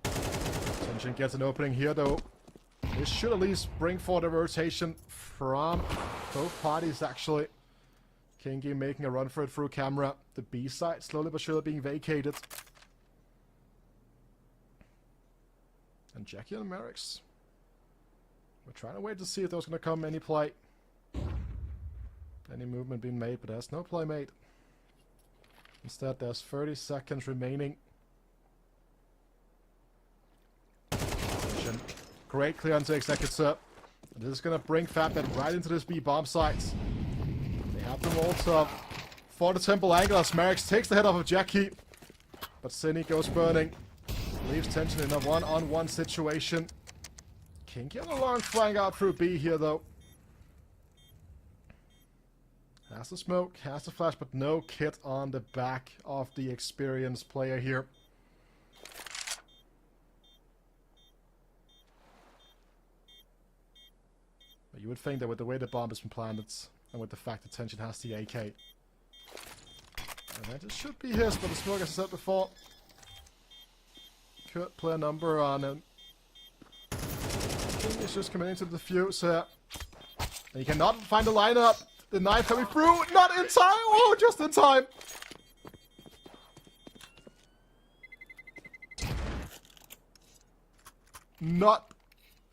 Tension gets an opening here, though. This should at least bring forward a rotation from both parties, actually. Kingy making a run for it through camera. The B side slowly but surely being vacated. And Jackie and Merrick's. We're trying to wait to see if there's going to come any play. Any movement being made, but there's no play made. Instead, there's 30 seconds remaining. Great clear onto Executor. This is going to bring Fatbet right into this B bomb site. They have them also for the temple angle as Merrick takes the head off of Jackie. But Cine goes burning. Leaves Tension in a one-on-one situation. Kinky on a long flying out through B here, though. Has the smoke, has the flash, but no kit on the back of the experienced player here. But you would think that with the way the bomb has been planted, and with the fact that Tension has the AK, and that it should be his, but the smoke, as I said before, could play a number on him. I think he's just coming into the defuse here. And he cannot find the lineup. The knife coming through, not in time! Oh, just in time! Not...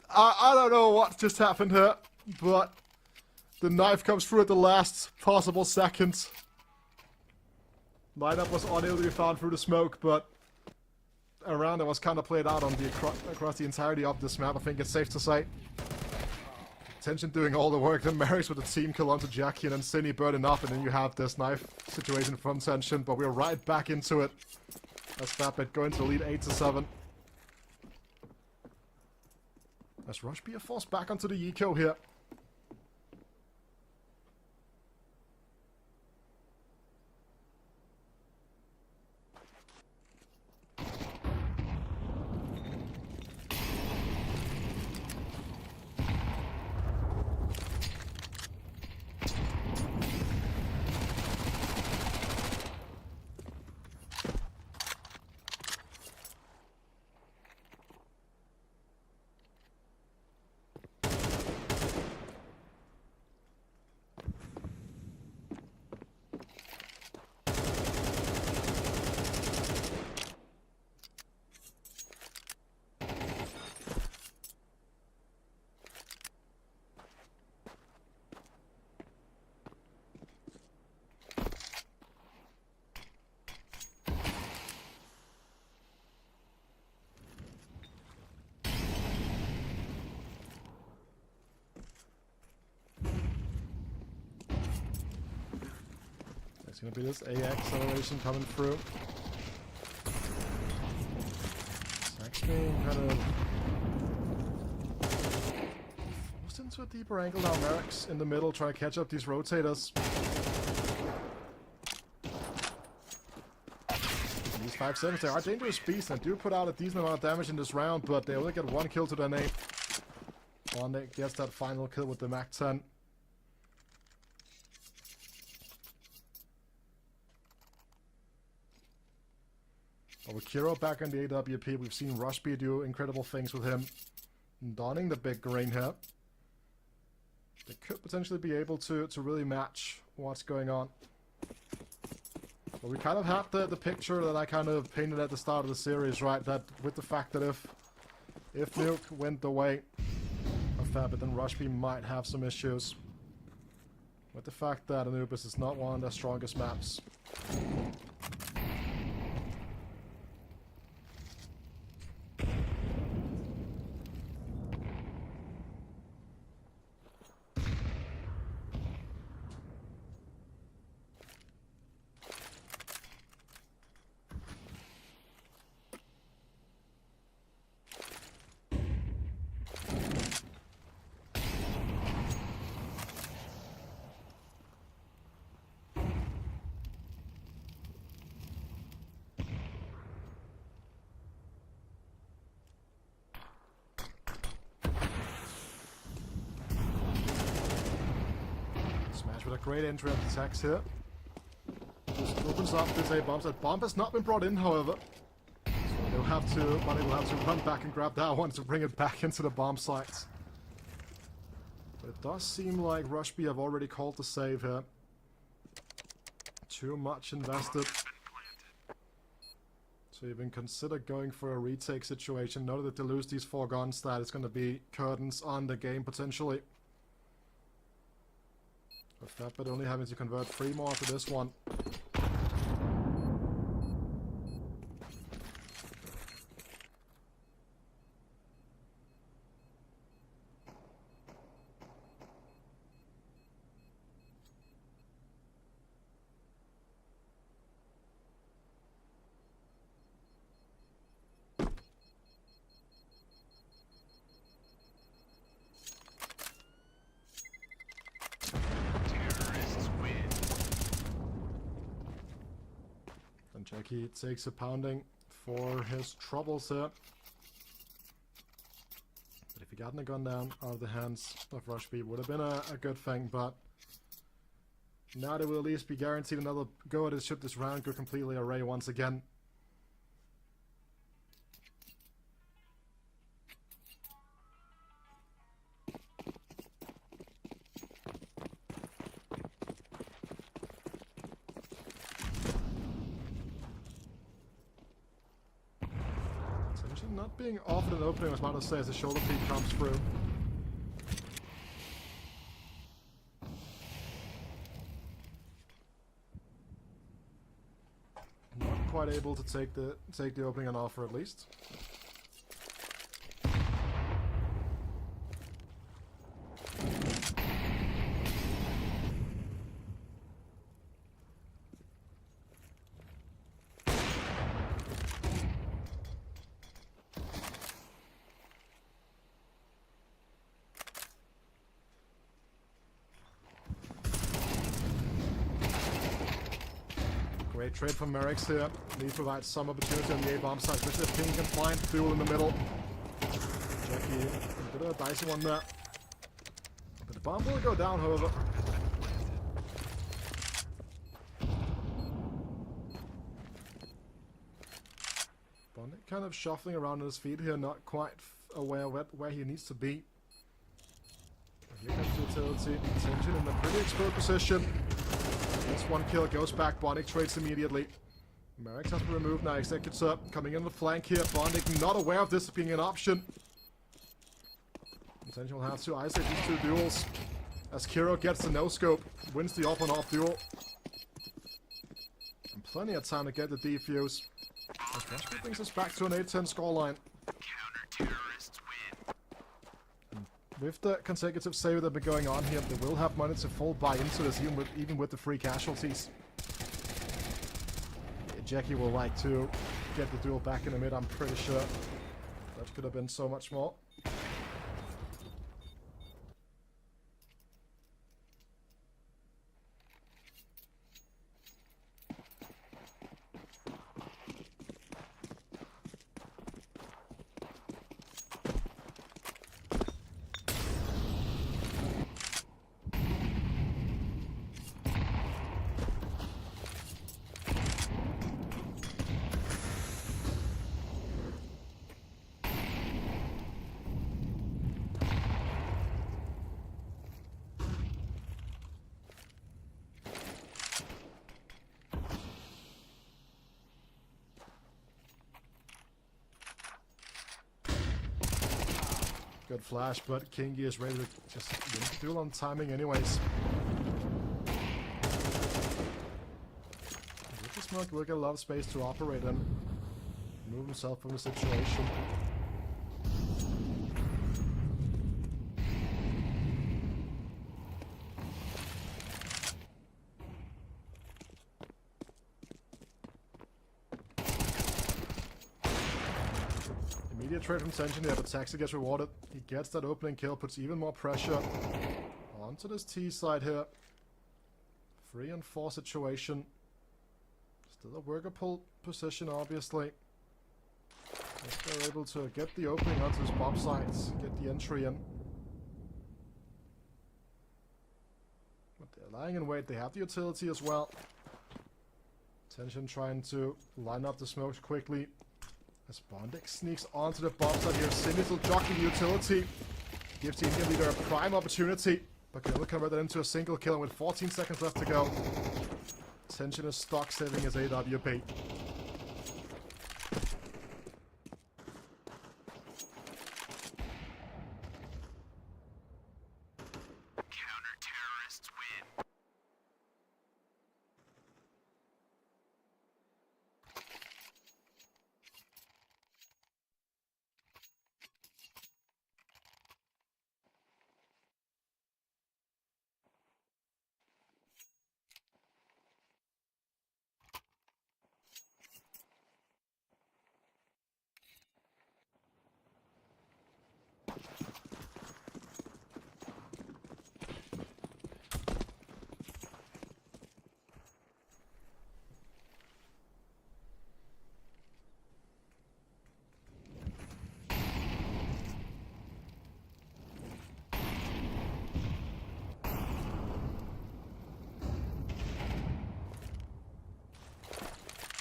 I don't know what just happened here, but the knife comes through at the last possible second. Lineup was unable to be found through the smoke, but a round that was kind of played out on the across the entirety of this map, I think it's safe to say. Tension doing all the work, then Marys with the team kill onto Jackie, and then Cine burning up, and then you have this knife situation from Tension, but we're right back into it. As Fatbet going to the lead 8-7. As Rush be forced back onto the eco here. It's gonna be this A acceleration coming through. It's actually kind of forced into a deeper angle now. Merrick's in the middle trying to catch up these rotators. These 5 seconds, they are dangerous beasts and do put out a decent amount of damage in this round, but they only get 1 kill to their name. Bondic gets that final kill with the Mac 10. But with Kiro back in the AWP, we've seen Rushby do incredible things with him. Donning the big green here. They could potentially be able to really match what's going on. But we kind of had the picture that I kind of painted at the start of the series, right? That with the fact that if Nuke went the way of Fabit, then Rushby might have some issues. With the fact that Anubis is not one of their strongest maps. Smash with a great entry of attacks here. Just opens up this A bomb. That bomb has not been brought in, however. So they'll have to, Bunny will have to run back and grab that one to bring it back into the bomb sites. But it does seem like Rushby have already called the save here. Too much invested. So even consider going for a retake situation. Know that they lose these 4 guns, that it's going to be curtains on the game potentially. With that, but only having to convert 3 more to this one. And Jackie takes a pounding for his troubles here. But if he gotten a gun down out of the hands of Rushby, would have been a good thing, but now they will at least be guaranteed another go at it should this round go completely array once again. Not being offered an opening, I was about to say, as the shoulder peek comes through. Not quite able to take the opening on offer, at least. Great trade from Merrick's here. Lee provides some opportunity on the A-bomb side, especially a ping compliant duel in the middle. Jackie, a bit of a dicey one there. But the bomb will go down, however. Bonnet kind of shuffling around on his feet here, not quite aware of where he needs to be. Here comes the utility. Tension in a pretty exposed position. This 1 kill goes back. Bondic trades immediately. Merrick has been removed now. Executes up. Coming in the flank here. Bondic not aware of this being an option. Tension will have to isolate these 2 duels. As Kiro gets the no-scope. Wins the off-on-off duel. And plenty of time to get the defuse. As Rushby brings us back to an 8-10 scoreline. Counter-terrorists win. With the consecutive save that have been going on here, they will have money to full buy into this, even with the free casualties. Jackie will like to get the duel back in the mid, I'm pretty sure. That could have been so much more. Good flash, but Kingy is ready to just win the duel on timing anyways. With the smoke, will get a lot of space to operate and remove himself from the situation. Immediate trade from Tension here, but Taxi gets rewarded. He gets that opening kill, puts even more pressure onto this T side here. 3 and 4 situation. Still a workable position, obviously. If they're able to get the opening onto his bomb sites, get the entry in. But they're lying in wait, they have the utility as well. Tension trying to line up the smokes quickly. As Bondex sneaks onto the bomb site here, Sinister jockey the utility. Gives the Indian leader a prime opportunity, but can only convert that into a single kill, and with 14 seconds left to go. Tension is stuck saving his AWP. Counter-terrorists win.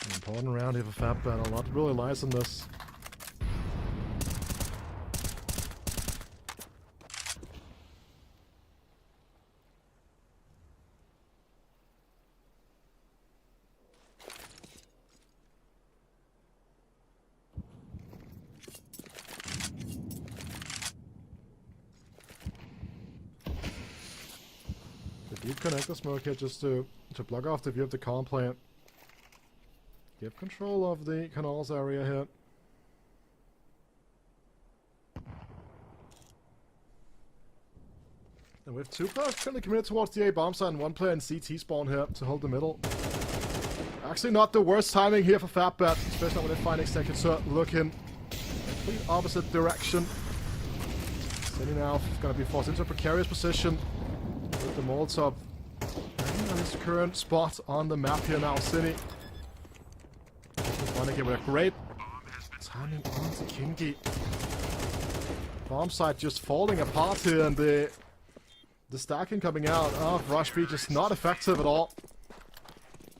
An important round here for Fatbat. A lot really lies in this. The deep connector smoke here just to block off the view of the calm plant. Give control of the canals area here. And with 2 players currently committed towards the A bomb site and 1 player in CT spawn here to hold the middle. Actually not the worst timing here for Fatbat, especially when they find Executor looking complete opposite direction. City now is going to be forced into a precarious position with the Molotov on his current spot on the map here now. City again with a great timing onto Kingy. Bomb site just falling apart here, and the stacking coming out of Rush B just not effective at all.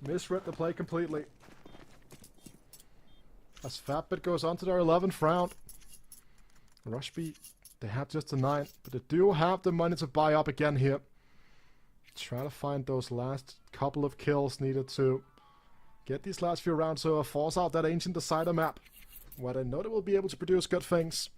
Misread the play completely. As Fatbit goes on to their 11th round. Rush B, they have just a 9, but they do have the money to buy up again here. Try to find those last couple of kills needed to get these last few rounds to force out that Ancient Decider map, where they know they will be able to produce good things.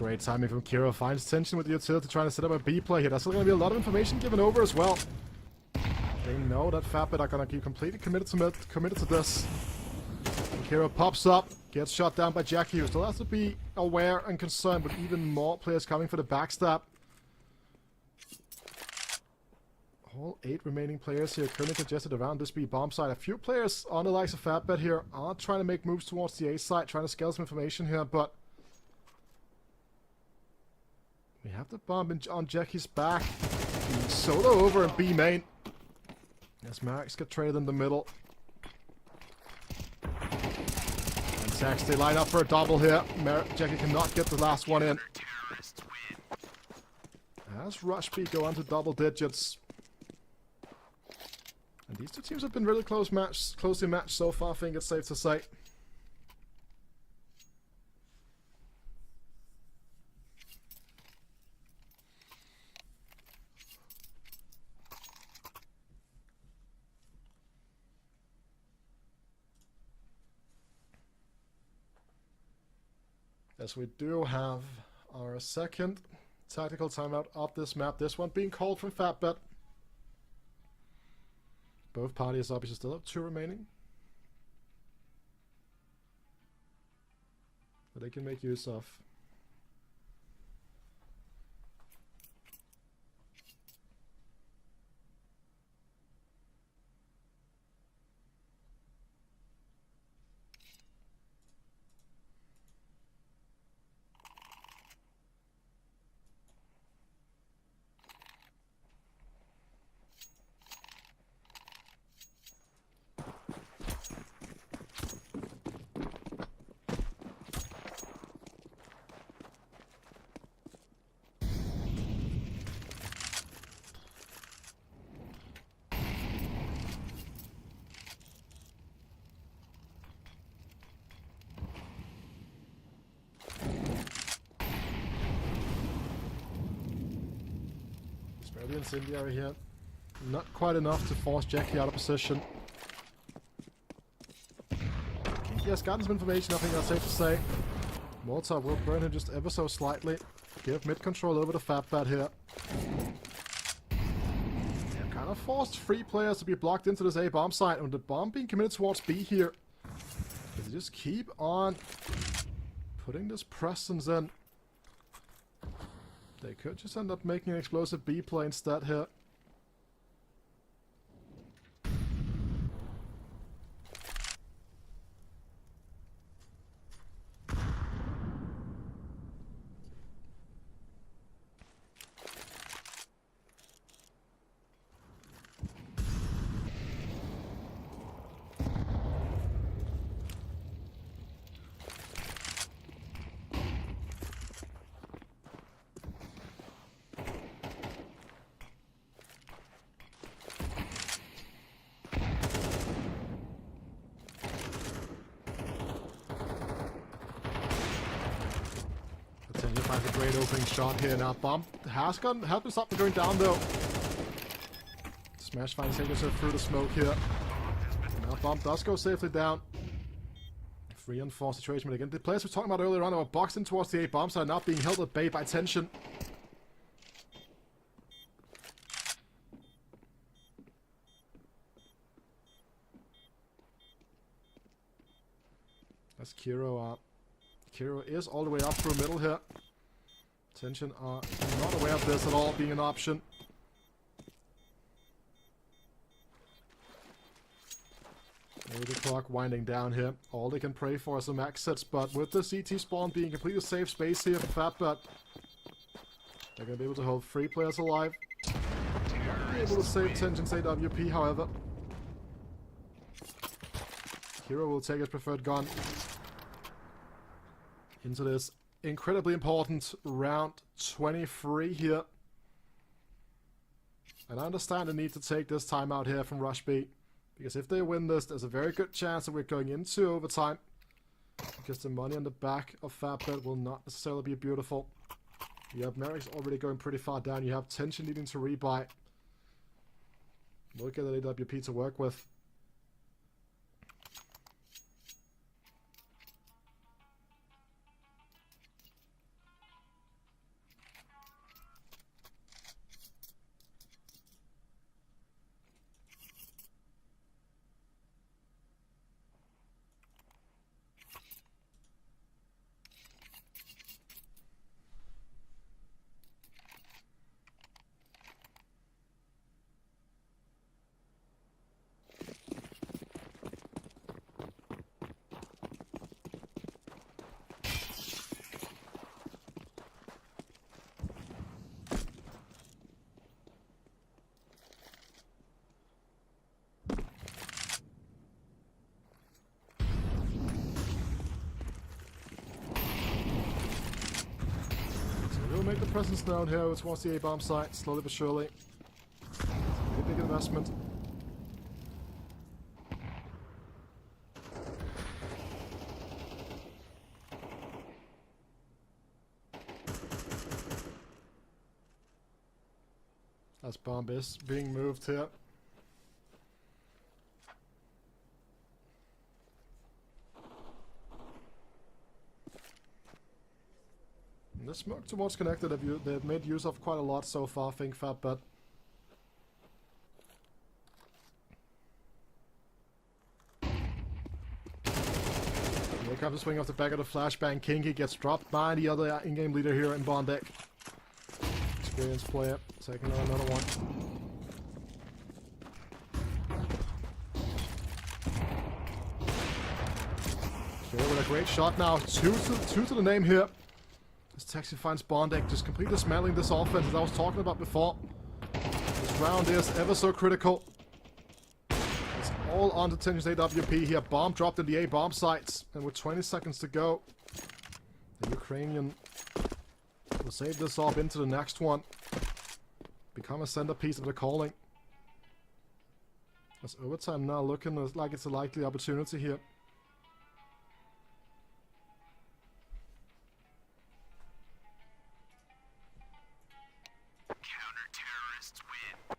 Great timing from Kiro. Finds tension with the utility trying to set up a B play here. There's still going to be a lot of information given over as well. They know that Fatbit are going to be completely committed to this. And Kiro pops up, gets shot down by Jackie, who still has to be aware and concerned, but even more players coming for the backstab. All 8 remaining players here currently congested around this B bomb site. A few players on the likes of Fatbit here are trying to make moves towards the A site, trying to scale some information here, but we have the bomb on Jackie's back. Solo over in B main. As Mirage get traded in the middle. And Sax, they line up for a double here. Jackie cannot get the last one in. As Rush B go on to double digits. And these two teams have been really closely matched so far, I think it's safe to say. As we do have our second tactical timeout of this map, this one being called from Fatbit. Both parties obviously still have 2 remaining that they can make use of. The incendiary here. Not quite enough to force Jackie out of position. He has gotten some information, I think that's safe to say. Molotov will burn him just ever so slightly. Give mid control over to Fatbat here. They're kind of forced 3 players to be blocked into this A bomb site, and the bomb being committed towards B here. They just keep on putting this presence in. They could just end up making an explosive B play instead here. Finds a great opening shot here. Now bomb has gotten help to stop from going down though. Smash finds herself through the smoke here. Now bomb does go safely down. 3-on-4 situation, but again, the players we were talking about earlier on are boxed in towards the A bomb side, now being held at bay by tension. That's Kiro. Kiro is all the way up through middle here. Tension are not aware of this at all being an option. Maybe the clock winding down here. All they can pray for is some exits, but with the CT spawn being completely safe space here for Fatbat, they're going to be able to hold 3 players alive. Not be able to save Tension's AWP, however. Kiro will take his preferred gun into this incredibly important round 23 here. And I understand the need to take this time out here from Rush B, because if they win this, there's a very good chance that we're going into overtime, because the money on the back of Fatbit will not necessarily be beautiful. You have Mirage already going pretty far down. You have Tension needing to rebuy. Look at the AWP to work with. make the presence known here towards the A-bomb site, slowly but surely. It's a big investment. As bomb is being moved here. And the smoke towards connected they've made use of quite a lot so far, ThinkFab, but here comes the swing off the back of the flashbang. Kinky gets dropped by the other in-game leader here in Bondek. Experienced player, taking on another one. Here with a great shot now, two to the name here. As Taxi finds Bondek, just completely dismantling this offense as I was talking about before. This round is ever so critical. It's all on to Tension's AWP here. Bomb dropped in the A-bomb sites, and with 20 seconds to go, the Ukrainian will save this off into the next one. Become a centerpiece of the calling. As overtime now looking like it's a likely opportunity here. Counter-terrorists win.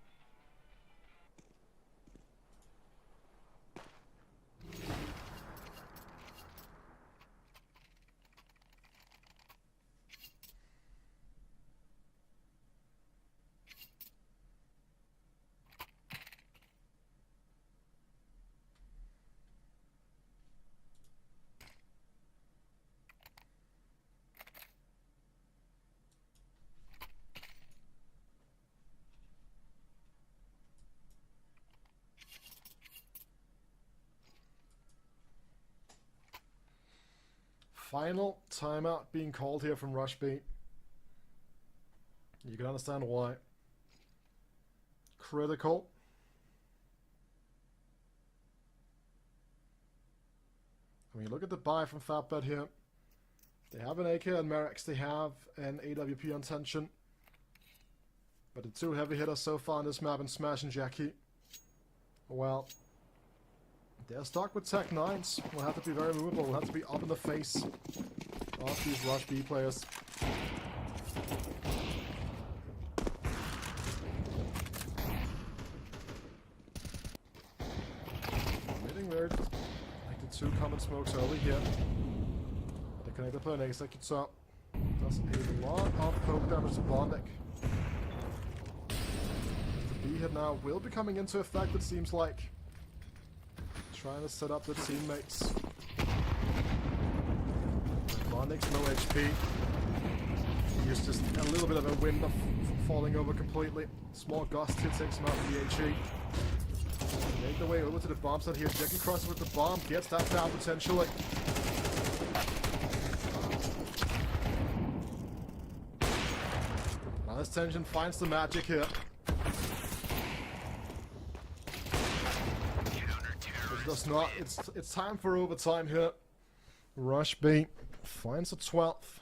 Final timeout being called here from Rush B. You can understand why. Critical. When you look at the buy from Fatbet here, they have an AK on Mirage, they have an AWP on Tension. But the two heavy hitters so far on this map in Smash and Jackie, well, they're stuck with Tech 9s. Will have to be very movable. Will have to be up in the face of these Rush B players. Admitting weird. Like the two common smokes early here. The connector player executes up. Does a lot of poke damage to Bondek. The B hit now will be coming into effect, it seems like. Trying to set up the teammates. Bondek's low HP. He used just a little bit of a wind of falling over completely. Small gust here takes him out of the HE. Make the way over to the bomb site here. Jackie crosses with the bomb, gets that down potentially. Now this Tension finds the magic here. Does not. It's time for overtime here. Rush B finds a 12th.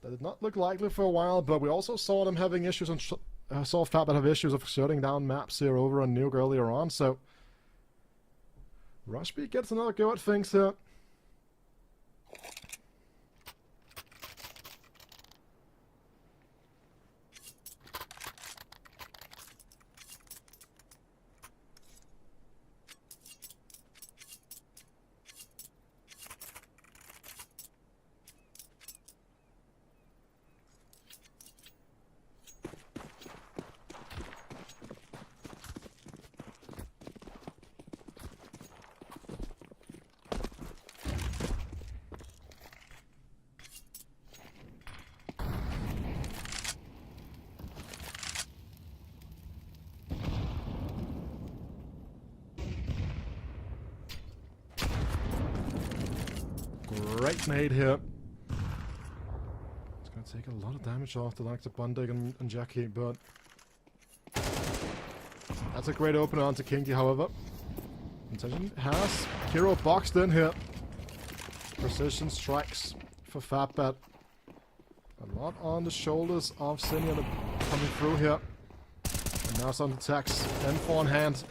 That did not look likely for a while, but we also saw them having issues on. Saw Fatbet have issues of shutting down maps here over on Nuke earlier on. So Rush B gets another go at things here. Great nade here. It's going to take a lot of damage off the likes of Bondek and Jackie, but that's a great opener onto Kinky, however. Intention has Kiro boxed in here. Precision strikes for Fatbet. A lot on the shoulders of Senior coming through here. And now some attacks. M4 in hand.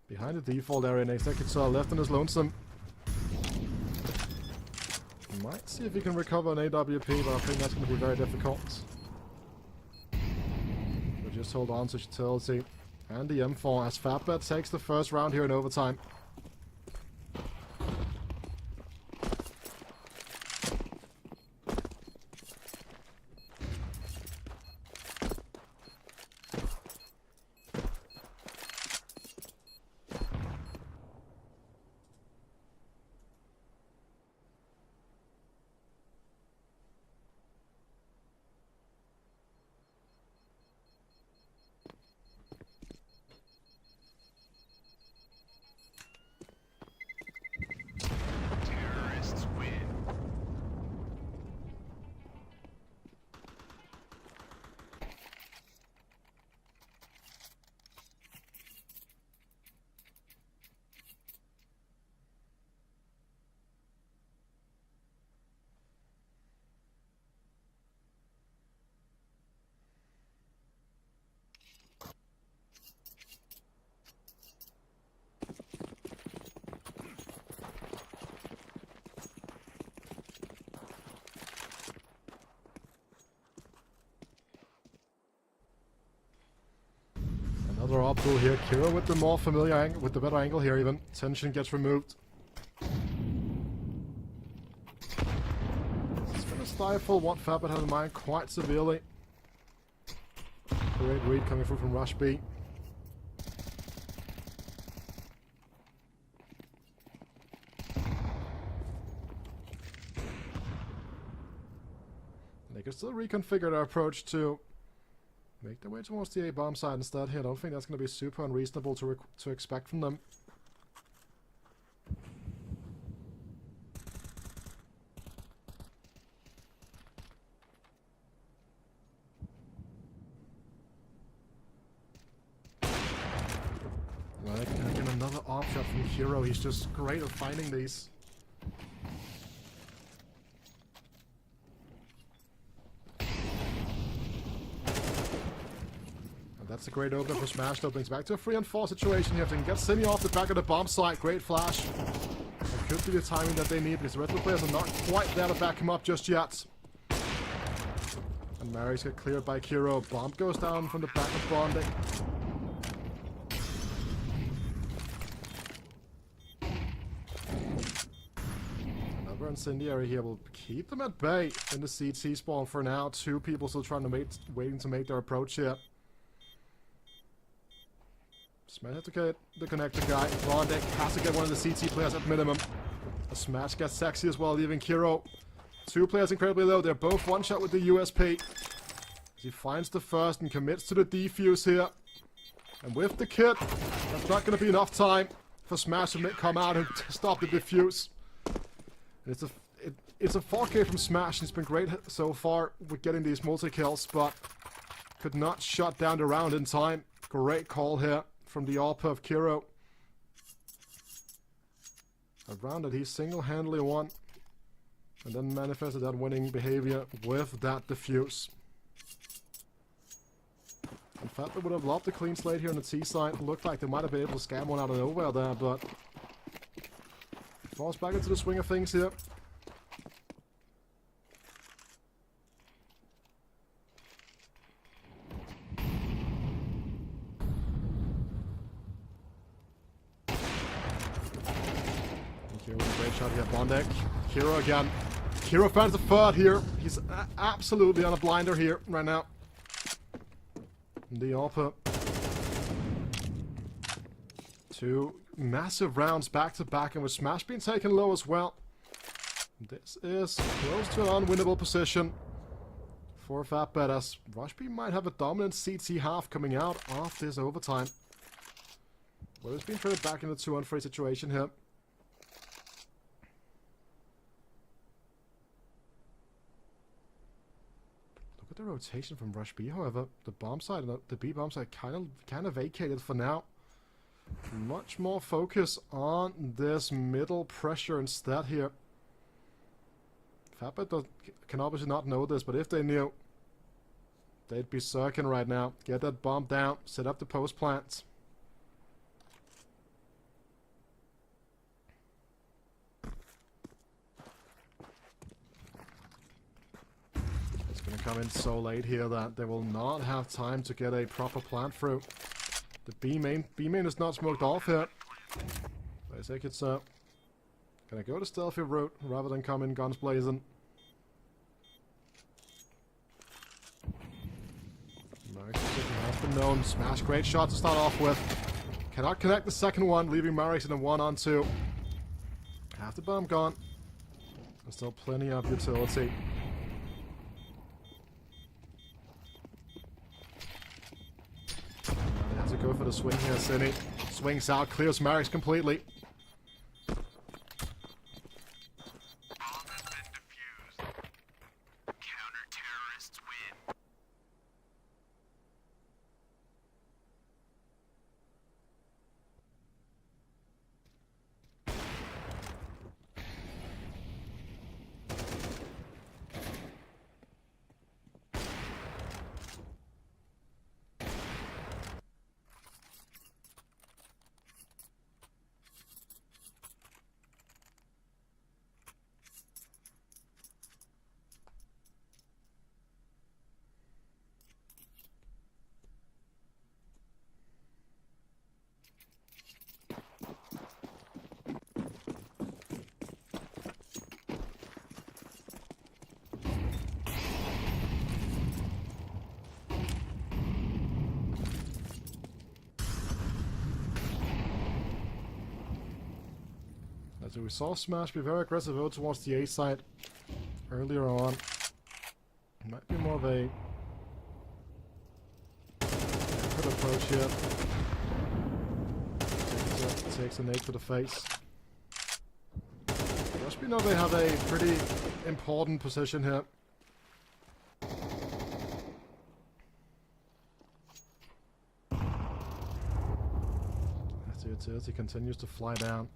Behind the default area, next Executor left on his lonesome. Might see if he can recover an AWP, but I think that's going to be very difficult. But just hold on to his utility. And the M4 as Fatbet takes the first round here in overtime. Terrorists win. Another optimal here. Kira with the more familiar angle, with the better angle here even. Tension gets removed. It's gonna stifle what Fatbet had in mind quite severely. Great read coming through from Rush B. They can still reconfigure their approach to make their way towards the A-bomb side instead here. I don't think that's going to be super unreasonable to expect from them. Like, again, another off shot from Hero. He's just great at finding these. That's a great opener for Smash, though. Brings back to a 3-on-4 situation here. If they can get Cindy off the back of the bomb site, great flash. It could be the timing that they need, because the rest of the players are not quite there to back him up just yet. And Mary's get cleared by Kiro. Bomb goes down from the back of Bonding. Another incendiary here will keep them at bay in the CT spawn for now. Two people still trying to waiting to make their approach here. Smash has to get the connector guy. Bondek has to get one of the CT players at minimum. A Smash gets sexy as well, leaving Kiro. Two players incredibly low. They're both one-shot with the USP. He finds the first and commits to the defuse here. And with the kit, that's not going to be enough time for Smash to come out and stop the defuse. And it's a 4K from Smash. He's been great so far with getting these multi-kills, but could not shut down the round in time. Great call here from the AWP of Kiro. A round that he single-handedly won. And then manifested that winning behavior with that defuse. In fact, they would have loved a clean slate here on the T side. It looked like they might have been able to scam one out of nowhere there, but falls back into the swing of things here. Kiro with a great shot here, Bondek. Kiro again. Kiro finds the third here. He's absolutely on a blinder here right now. The AWP. Two massive rounds back to back, and with Smash being taken low as well. This is close to an unwinnable position for Fatbet, as Rushby might have a dominant CT half coming out of this overtime. Well, it's been traded back in a 2-on-3 situation here. Look at the rotation from Rush B, however. The bomb side and the B bomb side kind of vacated for now. Much more focus on this middle pressure instead here. Fatbit can obviously not know this, but if they knew, they'd be circling right now. Get that bomb down, set up the post plants. It's gonna come in so late here that they will not have time to get a proper plant through. The B main is not smoked off here. So I think it's gonna go the stealthy route rather than come in guns blazing. Mirage has been known. Smash, great shot to start off with. Cannot connect the second one, leaving Mirage in a 1-on-2. Half the bomb gone. There's still plenty of utility. They have to go for the swing here, Cine. Swings out, clears Mirage completely. Counter-terrorists win. So we saw Smash be very aggressive out towards the A side earlier on. It might be more of a good approach here. Takes a nade to the face. Must be know they have a pretty important position here. As the utility continues to fly down.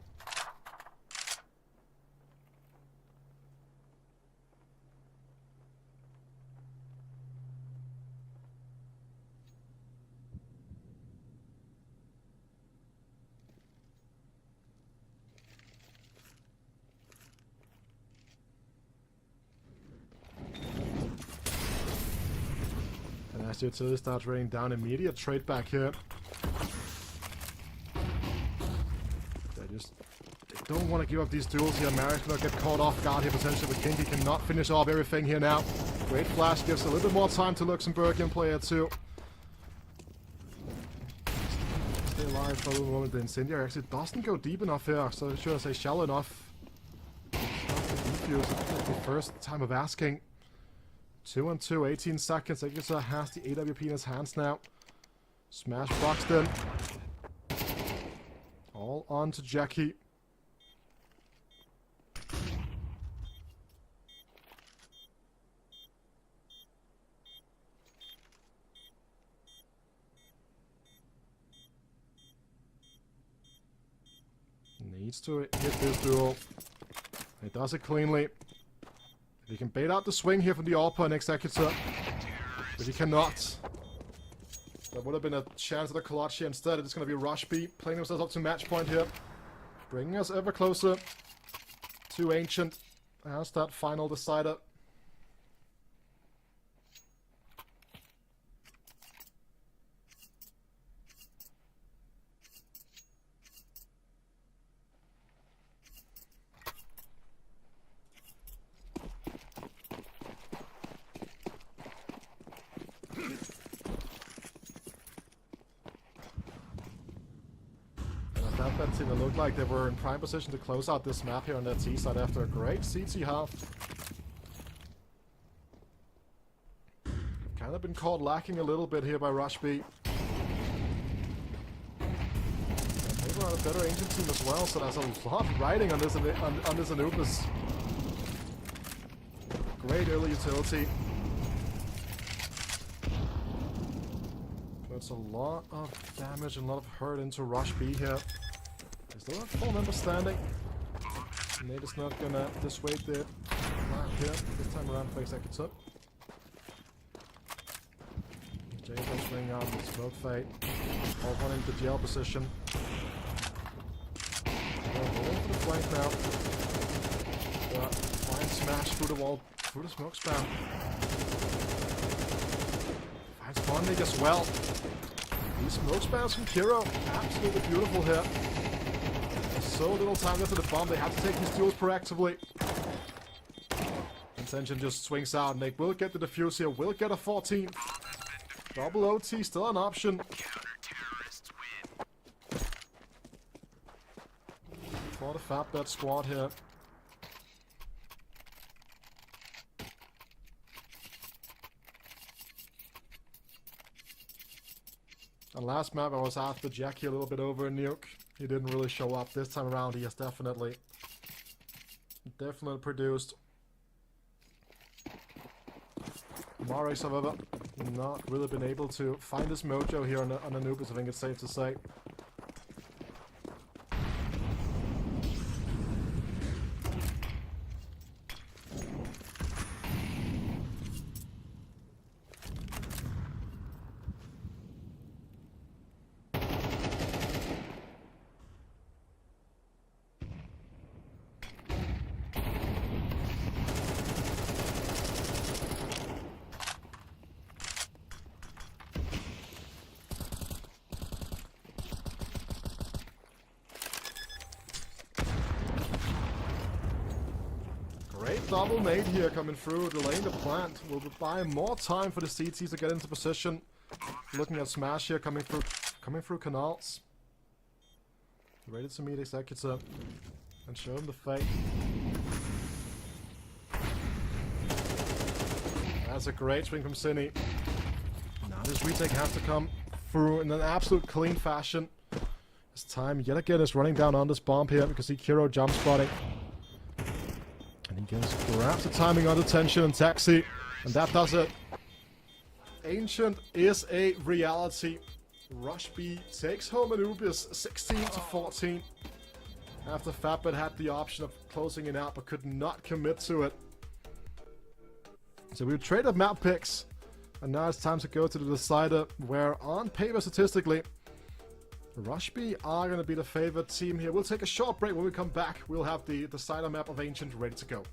As the utility starts raining down, immediate trade back here. They don't want to give up these duels here. Mirage cannot get caught off guard here potentially, but Kinky cannot finish off everything here now. Great flash gives a little bit more time to Luxembourgian player too. Stay alive for a little moment. The Incendiary actually doesn't go deep enough here, so should I say shallow enough. Defuse the first time of asking. 2-on-2, 18 seconds. Aegisa has the AWP in his hands now. Smash boxed in. All on to Jackie. Needs to hit this duel. He does it cleanly. He can bait out the swing here from the AWP and Executor, but he cannot. That would have been a chance at a clutch here. Instead, it's going to be Rush B, playing themselves up to match point here. Bringing us ever closer to Ancient as that final decider. It looked like they were in prime position to close out this map here on that T side after a great CT half. Kind of been caught lacking a little bit here by Rush B. They were on a better Ancient team as well, so there's a lot riding on this Anubis. Great early utility. Puts a lot of damage and a lot of hurt into Rush B here. They still have 4 members standing. Nate is not gonna dissuade the here. This time around for Executor. Jason swing on the smoke fade. All one into jail position. Going for the flank now. But fine smash through the wall, through the smoke spam. Finds Bondig as well. These smoke spams from Kiro, absolutely beautiful here. There's so little time left of the bomb, they have to take these duels proactively. Intention just swings out, and they will get the defuse here, will get a 14. Double OT, still an option. Counter-terrorists win. For the Fatbet squad here. And last map I was after Jackie a little bit over a nuke. He didn't really show up. This time around he has definitely produced. Mirage, however, not really been able to find his mojo here on Anubis, I think it's safe to say. Great double nade here coming through, delaying the plant. Will buy more time for the CTs to get into position. Looking at Smash here coming through canals. Ready to meet Executor and show him the fate. That's a great swing from Cine. Now this retake has to come through in an absolute clean fashion. This time yet again is running down on this bomb here because he Kiro jump spotting. And he just grabs the timing under tension and taxi, and that does it. Ancient is a reality. Rush B takes home Anubis 16-14. After Fatbet had the option of closing it out but could not commit to it. So we traded map picks, and now it's time to go to the decider, where on paper statistically, Rush B are going to be the favorite team here. We'll take a short break. When we come back, we'll have the decider map of Ancient ready to go.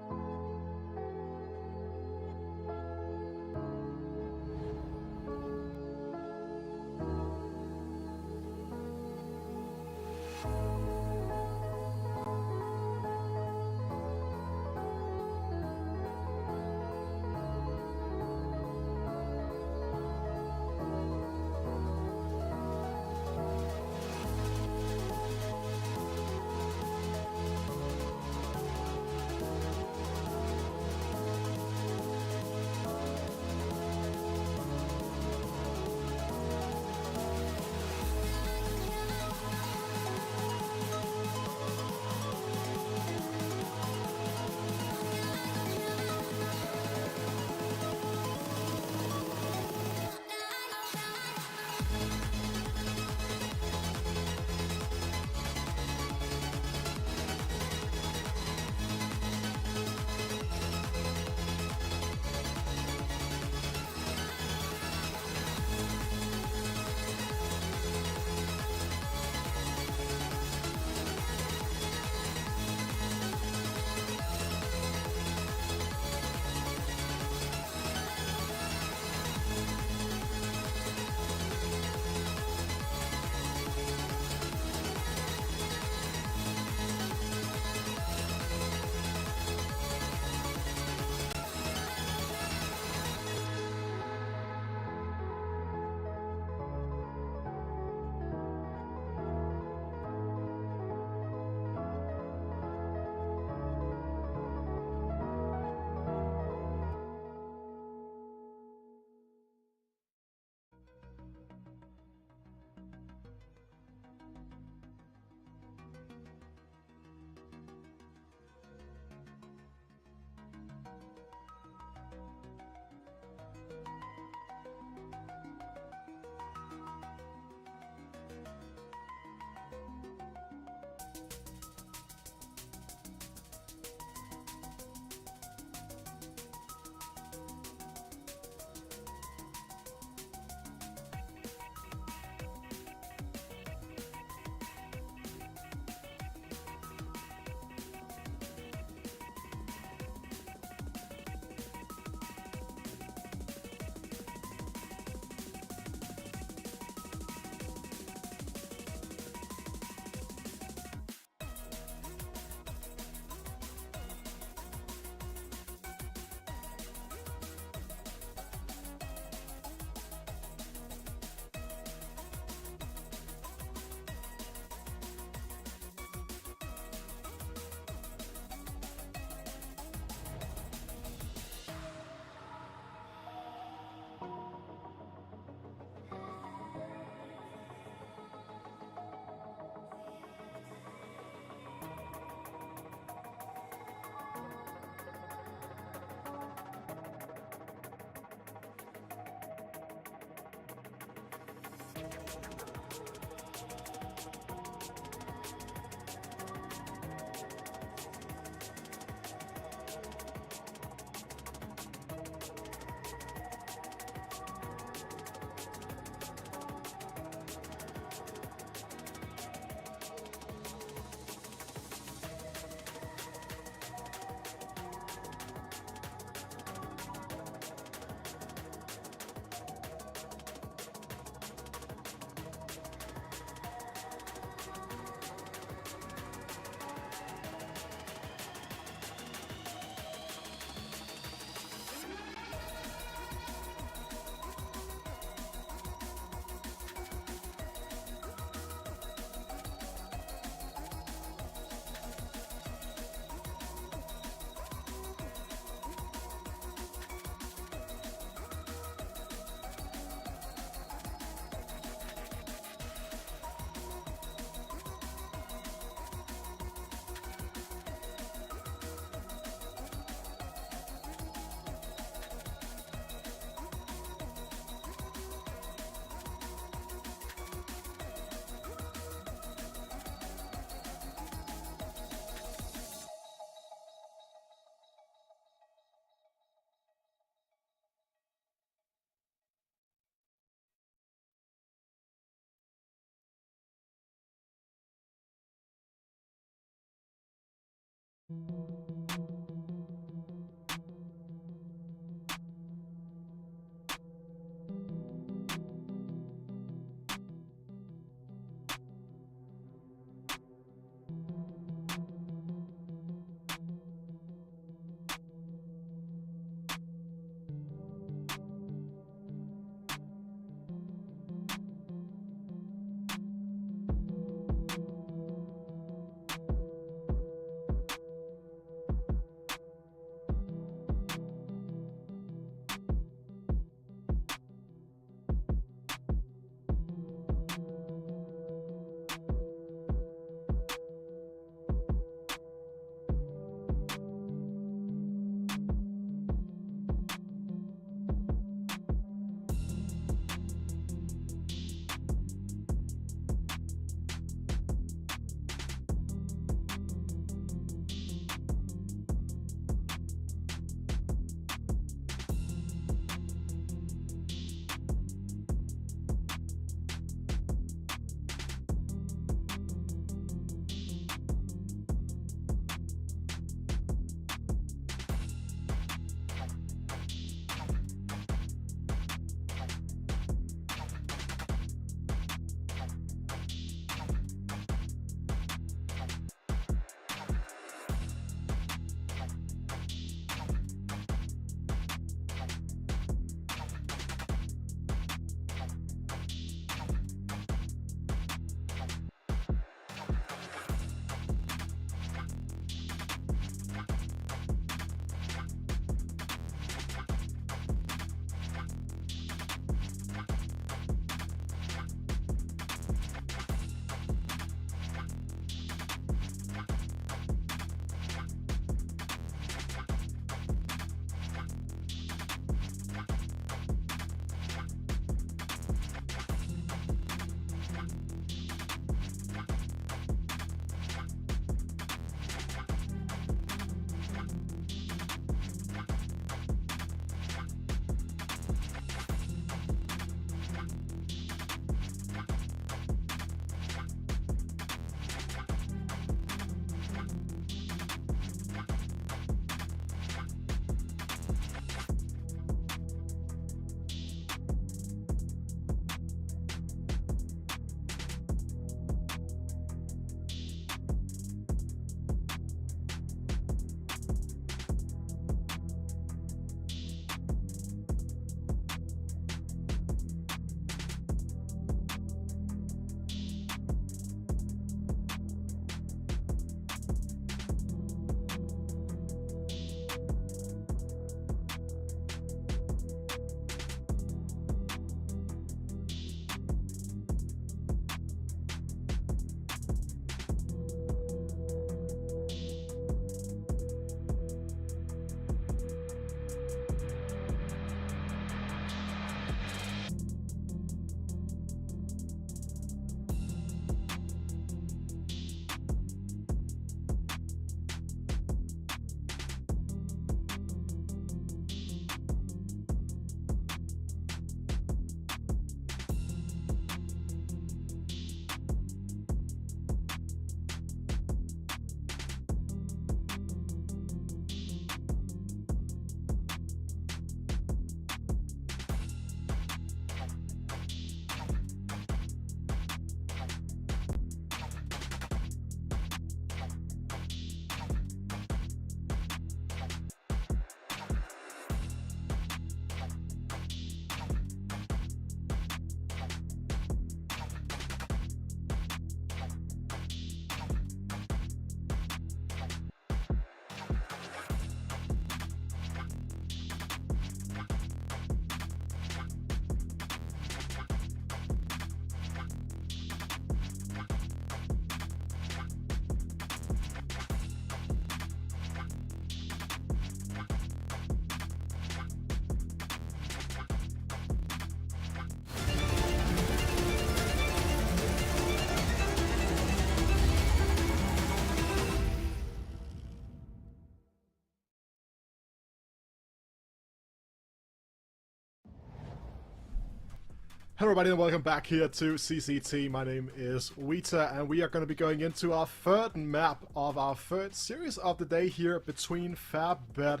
Hello everybody and welcome back here to CCT. My name is Wita and we are going to be going into our third map of our third series of the day here between FabBet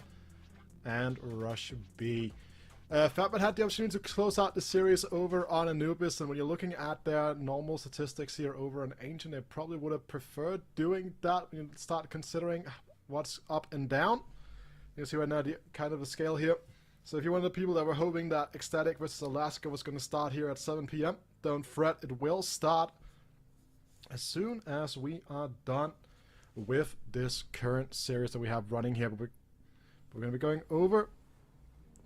and Rush B. FabBet had the opportunity to close out the series over on Anubis, and when you're looking at their normal statistics here over on Ancient, they probably would have preferred doing that when you start considering what's up and down. You see right now the kind of the scale here. So if you're one of the people that were hoping that Ecstatic versus Alaska was going to start here at 7 PM, don't fret, it will start as soon as we are done with this current series that we have running here. But we're going to be going over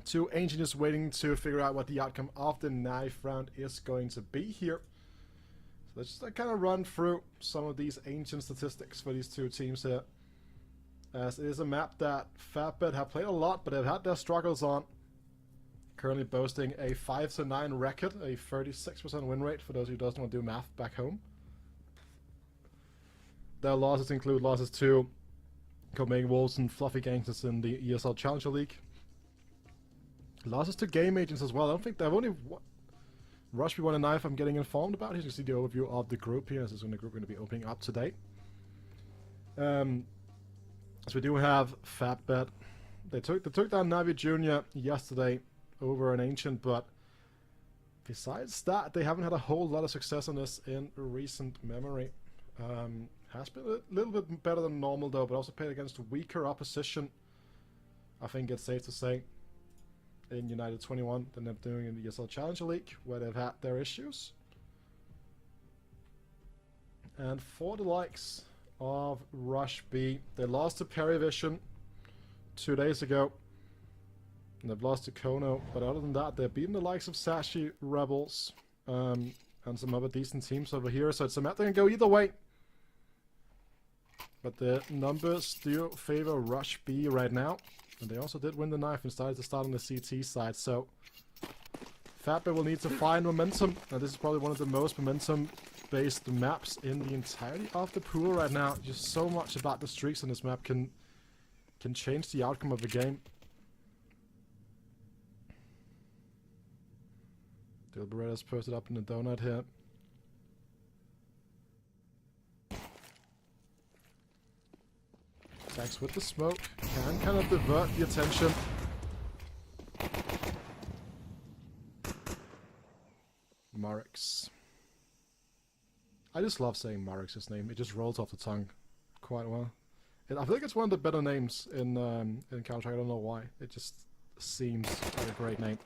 to Ancient, just waiting to figure out what the outcome of the knife round is going to be here. So let's just kind of run through some of these Ancient statistics for these two teams here, as it is a map that FabBet have played a lot, but they've had their struggles on. Currently boasting a 5-9 record, a 36% win rate for those who doesn't want to do math back home. Their losses include losses to Copenhagen Wolves and Fluffy Gangsters in the ESL Challenger League. Losses to Game Agents as well. I don't think they've only... Rush B won a knife I'm getting informed about. Here you can see the overview of the group here. This is when the group going to be opening up today. So we do have FabBet. They took down Navi Jr. yesterday over an Ancient, but besides that, they haven't had a whole lot of success on this in recent memory. Has been a little bit better than normal though, but also played against weaker opposition, I think it's safe to say, in United 21 than they're doing in the ESL Challenger League, where they've had their issues. And for the likes of Rush B, they lost to Perivision 2 days ago, and they've lost to Kono, but other than that, they've beaten the likes of Sashi, Rebels, and some other decent teams over here, so it's a map that can go either way. But the numbers do favor Rush B right now, and they also did win the knife and started to start on the CT side, so FabBet will need to find momentum, and this is probably one of the most momentum-based maps in the entirety of the pool right now. Just so much about the streaks on this map can change the outcome of the game. Dilberetta's posted up in the donut here. Attacks with the smoke can kind of divert the attention. Marix. I just love saying Marix's name. It just rolls off the tongue quite well. I think it's one of the better names in Counter-Strike. I don't know why. It just seems like a great name.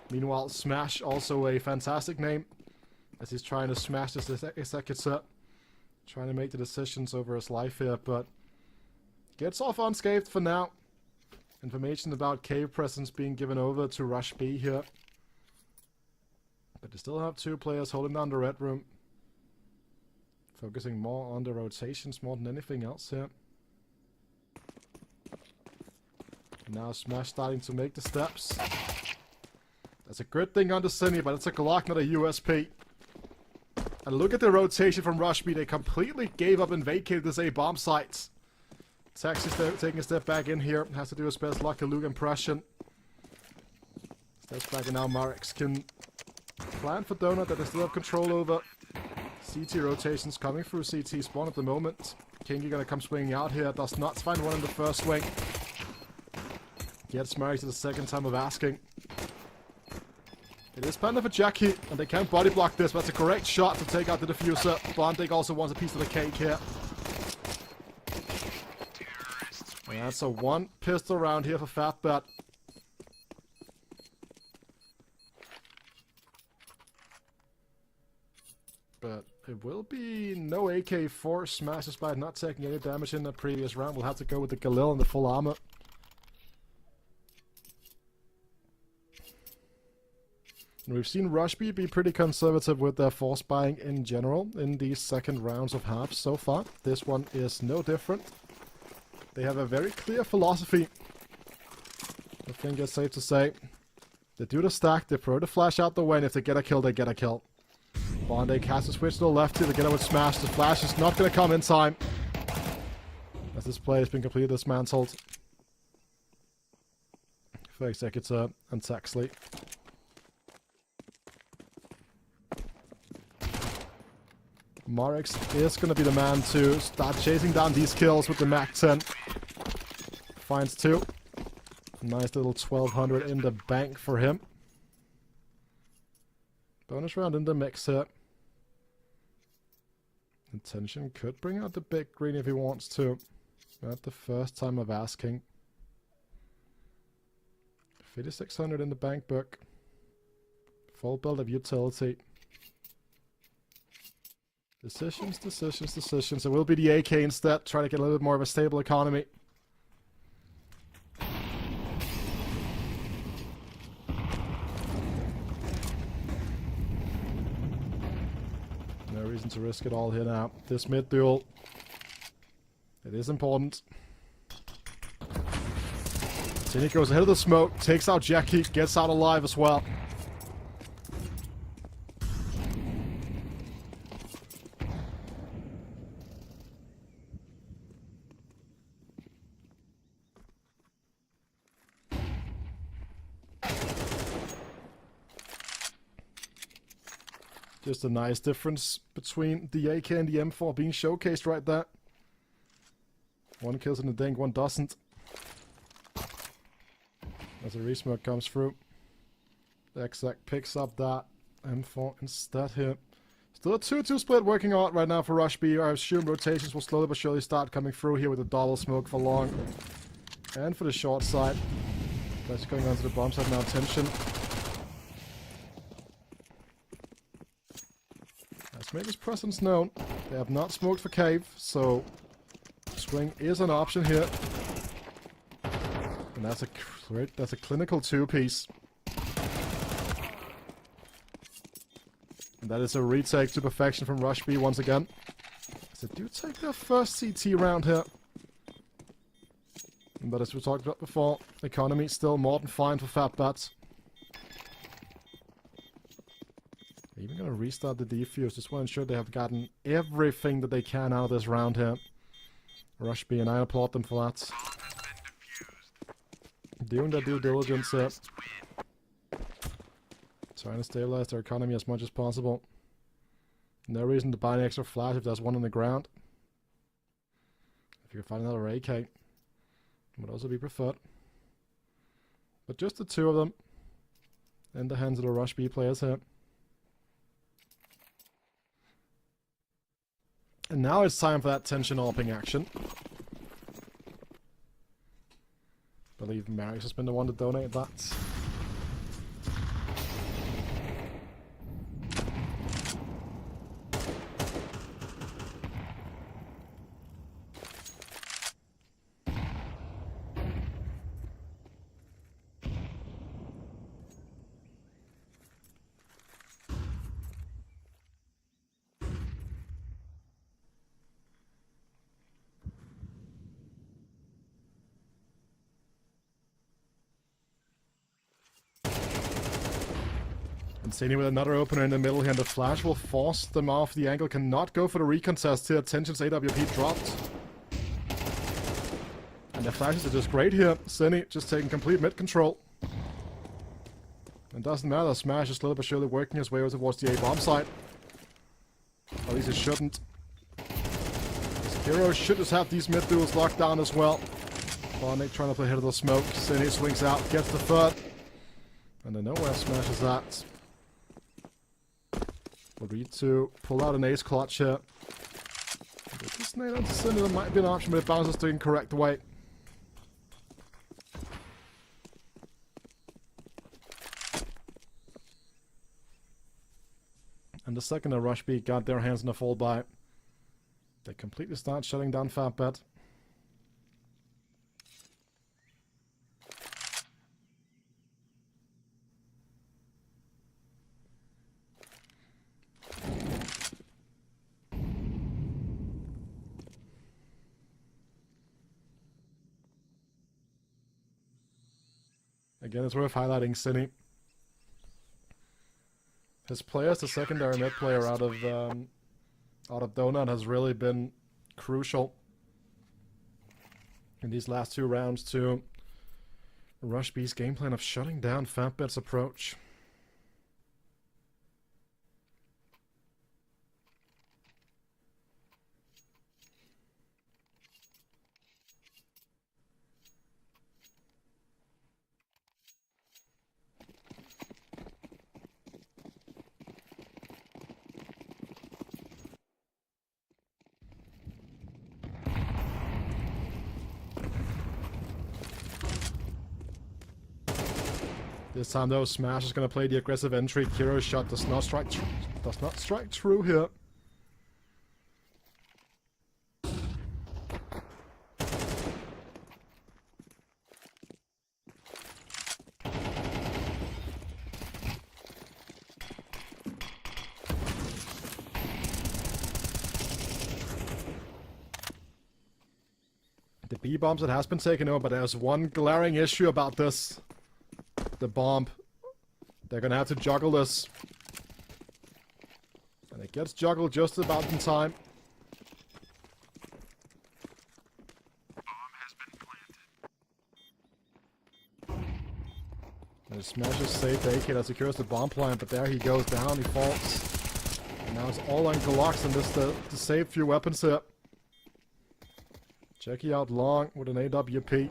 Meanwhile, Smash, also a fantastic name, as he's trying to smash this Executor, trying to make the decisions over his life here, but gets off unscathed for now. Information about cave presence being given over to Rush B here. But they still have two players holding down the red room. Focusing more on the rotations more than anything else here. Now Smash starting to make the steps. That's a good thing on the Cine, but it's a Glock, not a USP. And look at the rotation from Rush B. They completely gave up and vacated this A bomb sites. Taxi taking a step back in here. Has to do his best Lucky Luke impression. Steps back, and now Marix can plan for Donut that they still have control over. CT rotations coming through CT spawn at the moment. Kingy gonna come swinging out here. Does not find one in the first swing. Gets Marix to the second time of asking. It is Panda for Jackie, and they can't body block this, but it's a correct shot to take out the diffuser. Bondig also wants a piece of the cake here. And that's a one pistol round here for FabBet. But it will be no AK4 smash despite not taking any damage in the previous round. We'll have to go with the Galil and the full armor. And we've seen Rush B be pretty conservative with their force buying in general in these second rounds of halves so far. This one is no different. They have a very clear philosophy. I think it's safe to say. They do the stack, they throw the flash out the way, and if they get a kill, they get a kill. Bondig has to switch to the left here to get him with Smash. The flash is not going to come in time, as this play has been completely dismantled for Executor and Taxley. Morix is going to be the man to start chasing down these kills with the MAC-10. Finds 2. Nice little 1200 in the bank for him. Bonus round in the mix here. Intention could bring out the big green if he wants to. Not the first time of asking. 5600 in the bank book. Full build of utility. Decisions, decisions, decisions. It will be the AK instead. Try to get a little bit more of a stable economy. No reason to risk it all here now. This mid duel. It is important. Zinni goes ahead of the smoke, takes out Jackie, gets out alive as well. Just a nice difference between the AK and the M4 being showcased right there. One kills in the dink, one doesn't. As a resmoke comes through. The Exact picks up that M4 instead here. Still a 2-2 split working out right now for Rush B. I assume rotations will slowly but surely start coming through here with a double smoke for long. And for the short side. That's going on to the bomb side now. Tension. Let's make his presence known. They have not smoked for cave, so swing is an option here. And that's a clinical 2-piece. And that is a retake to perfection from Rush B once again. So they do take their first CT round here. But as we talked about before, economy still more than fine for Fat Bats. They're even going to restart the defuse. Just want to ensure they have gotten everything that they can out of this round here. Rush B, and I applaud them for that. Doing their due diligence here. Trying to stabilize their economy as much as possible. No reason to buy an extra flash if there's one on the ground. If you can find another AK, would also be preferred. But just the two of them in the hands of the Rush B players here. And now it's time for that tension AWPing action. I believe Mirage has been the one to donate that. And Zinni with another opener in the middle here, and the flash will force them off the angle. Cannot go for the recontest here. Tension's AWP dropped. And the flashes are just great here. Zinni just taking complete mid control. And doesn't matter, Smash is slowly but surely working his way over towards the A-bomb side. At least it shouldn't. This hero should just have these mid duels locked down as well. Barnick trying to play ahead of the smoke. Zinni swings out, gets the third. And I know where Smash is at. We'll need to pull out an ace clutch here. With this nade onto Zinni, that might be an option, but it bounces the incorrect way. And the second the Rush B got their hands on the fall by, they completely start shutting down Fatbet. Again, it's worth highlighting Zinni. His play as the secondary mid player out of Donut has really been crucial in these last two rounds to Rush B's game plan of shutting down Fatbet's approach. This time though, Smash is gonna play the aggressive entry. Kiro's shot does not strike true here. The B-bombs, it has been taken over, but there's one glaring issue about this. The bomb. They're gonna have to juggle this. And it gets juggled just about in time. Bomb has been planted. And Smash is safe. The AK that secures the bomb plant, but there he goes down, he falls. And now it's all on Glocks and this to save few weapons here. Checky out long with an AWP.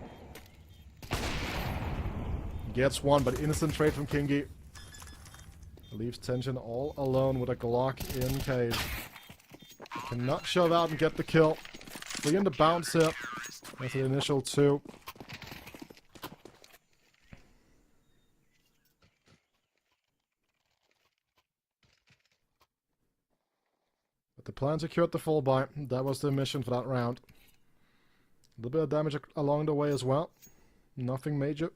Gets one, but innocent trade from Kingy. Leaves Tension all alone with a Glock in cage. Cannot shove out and get the kill. 3 in the bounce here. That's the initial 2. But the plan secured the full buy. That was the mission for that round. A little bit of damage along the way as well. Nothing major.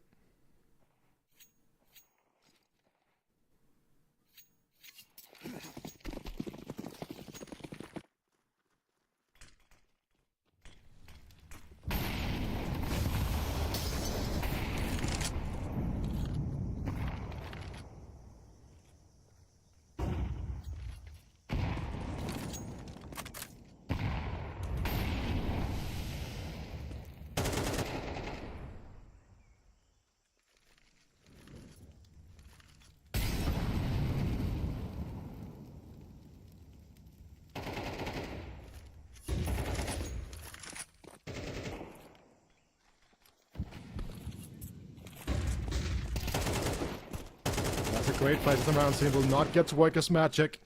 Great fight this round. He will not get to work his magic.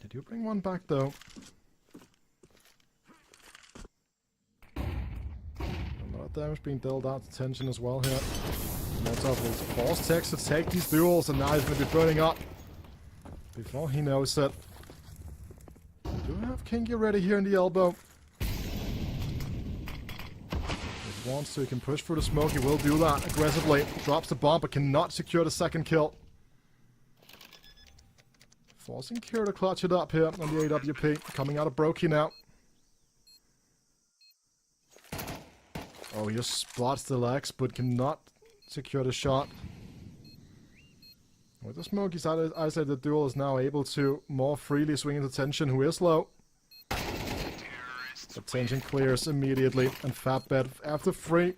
Did you bring one back though? A lot of damage being dealt out to Tension as well here. Molotov will force Tex to take these duels, and now he's going to be burning up before he knows it. Do we have Kingy ready here in the elbow? Wants to, he can push through the smoke, he will do that aggressively. Drops the bomb, but cannot secure the second kill. Forcing Kira to clutch it up here on the AWP. Coming out of Brokey now. Oh, he just spots the legs, but cannot secure the shot. With the smoke, he's isolated. The duel is now able to more freely swing into Tension, who is low. But Tension clears immediately, and Fatbed, after 3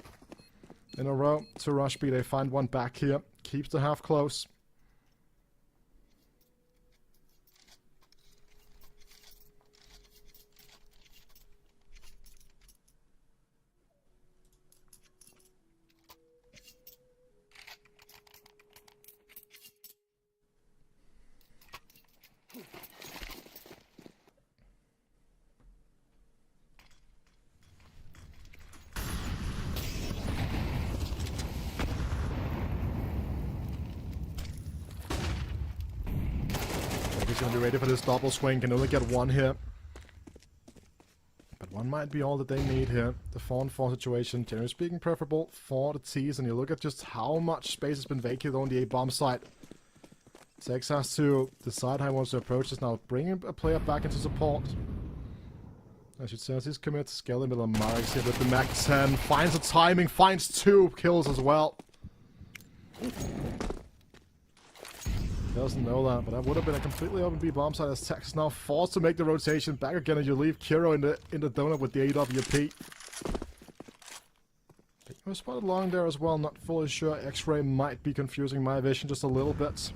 in a row to rush B, they find one back here. Keeps the half close. He's going to be ready for this double swing. Can only get one here. But one might be all that they need here. The 4-on-4 situation, generally speaking, preferable for the T's. And you look at just how much space has been vacated on the A-bomb side. Tex has to decide how he wants to approach this now. Bringing a player back into support. I should say, as he's committed to scale in the middle of Mirage here with the Mac 10. Finds the timing, finds 2 kills as well. Doesn't know that, but that would have been a completely open B bomb side as Tex is now forced to make the rotation back again, and you leave Kiro in the donut with the AWP. He was spotted along there as well, not fully sure. X-ray might be confusing my vision just a little bit.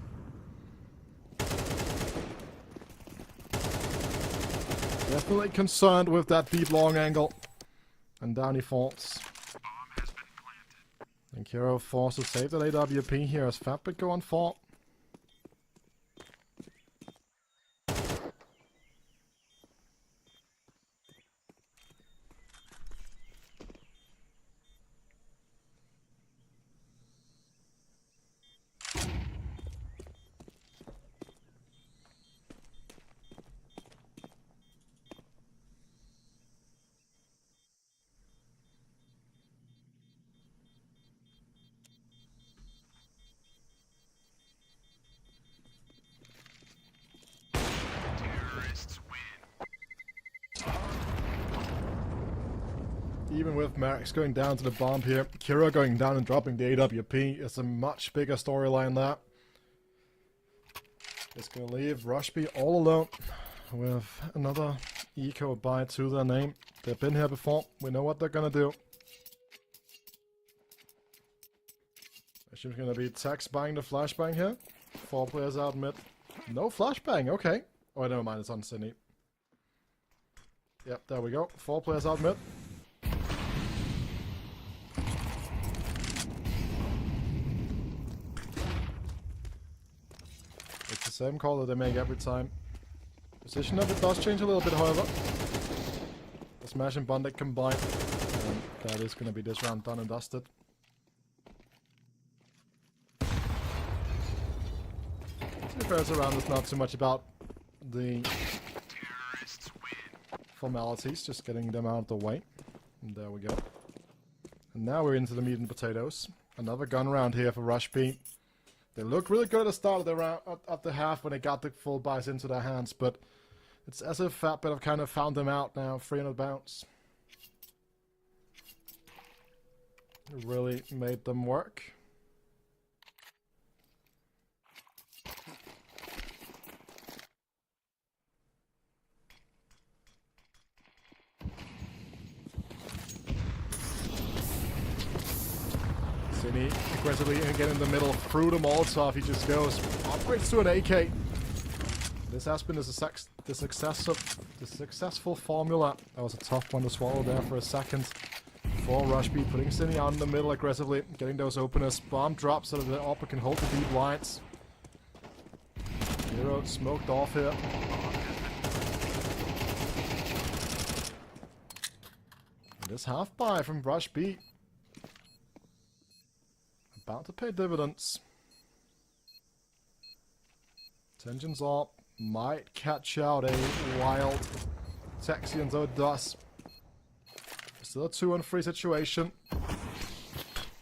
Definitely concerned with that deep long angle. And down he falls. And Kiro forced to save that AWP here as Fatbit go on 4. even with Mirage going down to the bomb here, Kira going down and dropping the AWP is a much bigger storyline there. It's going to leave Rushby all alone with another eco buy to their name. They've been here before. We know what they're going to do. I assume it's going to be Tex buying the flashbang here. 4 players out mid. No flashbang, okay. Oh, never mind, it's on Sydney. Yep, there we go. 4 players out mid. It's the same call that they make every time. Position of it does change a little bit, however. The Smash and Bonded combined. And that is going to be this round done and dusted. The first round is not too much about the formalities, just getting them out of the way. And there we go. And now we're into the meat and potatoes. Another gun round here for Rush B. They looked really good at the start of the round, at the half when they got the full buys into their hands, but it's as if Fatbit have kind of found them out now, 300 bounce. It really made them work. Cine aggressively again in the middle, through the Molotov, he just goes, upgrades to an AK. This has been the successful formula. That was a tough one to swallow there for a second. For Rushby, putting Cine out in the middle aggressively, getting those openers. Bomb drops so that the Opera can hold the deep lines. Hero smoked off here. And this half buy from Rushby. About to pay dividends. Tensions up. Might catch out a wild Texian, though it does. Still a 2-on-3 situation.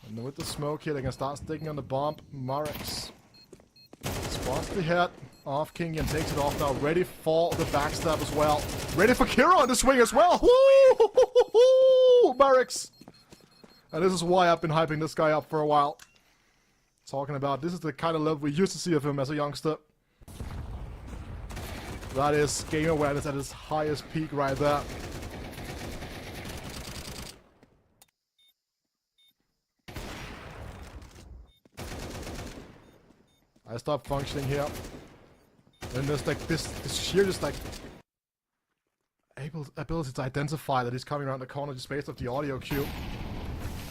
And with the smoke here, they can start sticking on the bomb. Marix spots the hit off King and takes it off now. Ready for the backstab as well. Ready for Kira on the swing as well. Woo! Marix. And this is why I've been hyping this guy up for a while. Talking about this is the kind of level we used to see of him as a youngster. That is game awareness at its highest peak right there. I stopped functioning here. And there's like this sheer just like ability to identify that he's coming around the corner just based off the audio cue.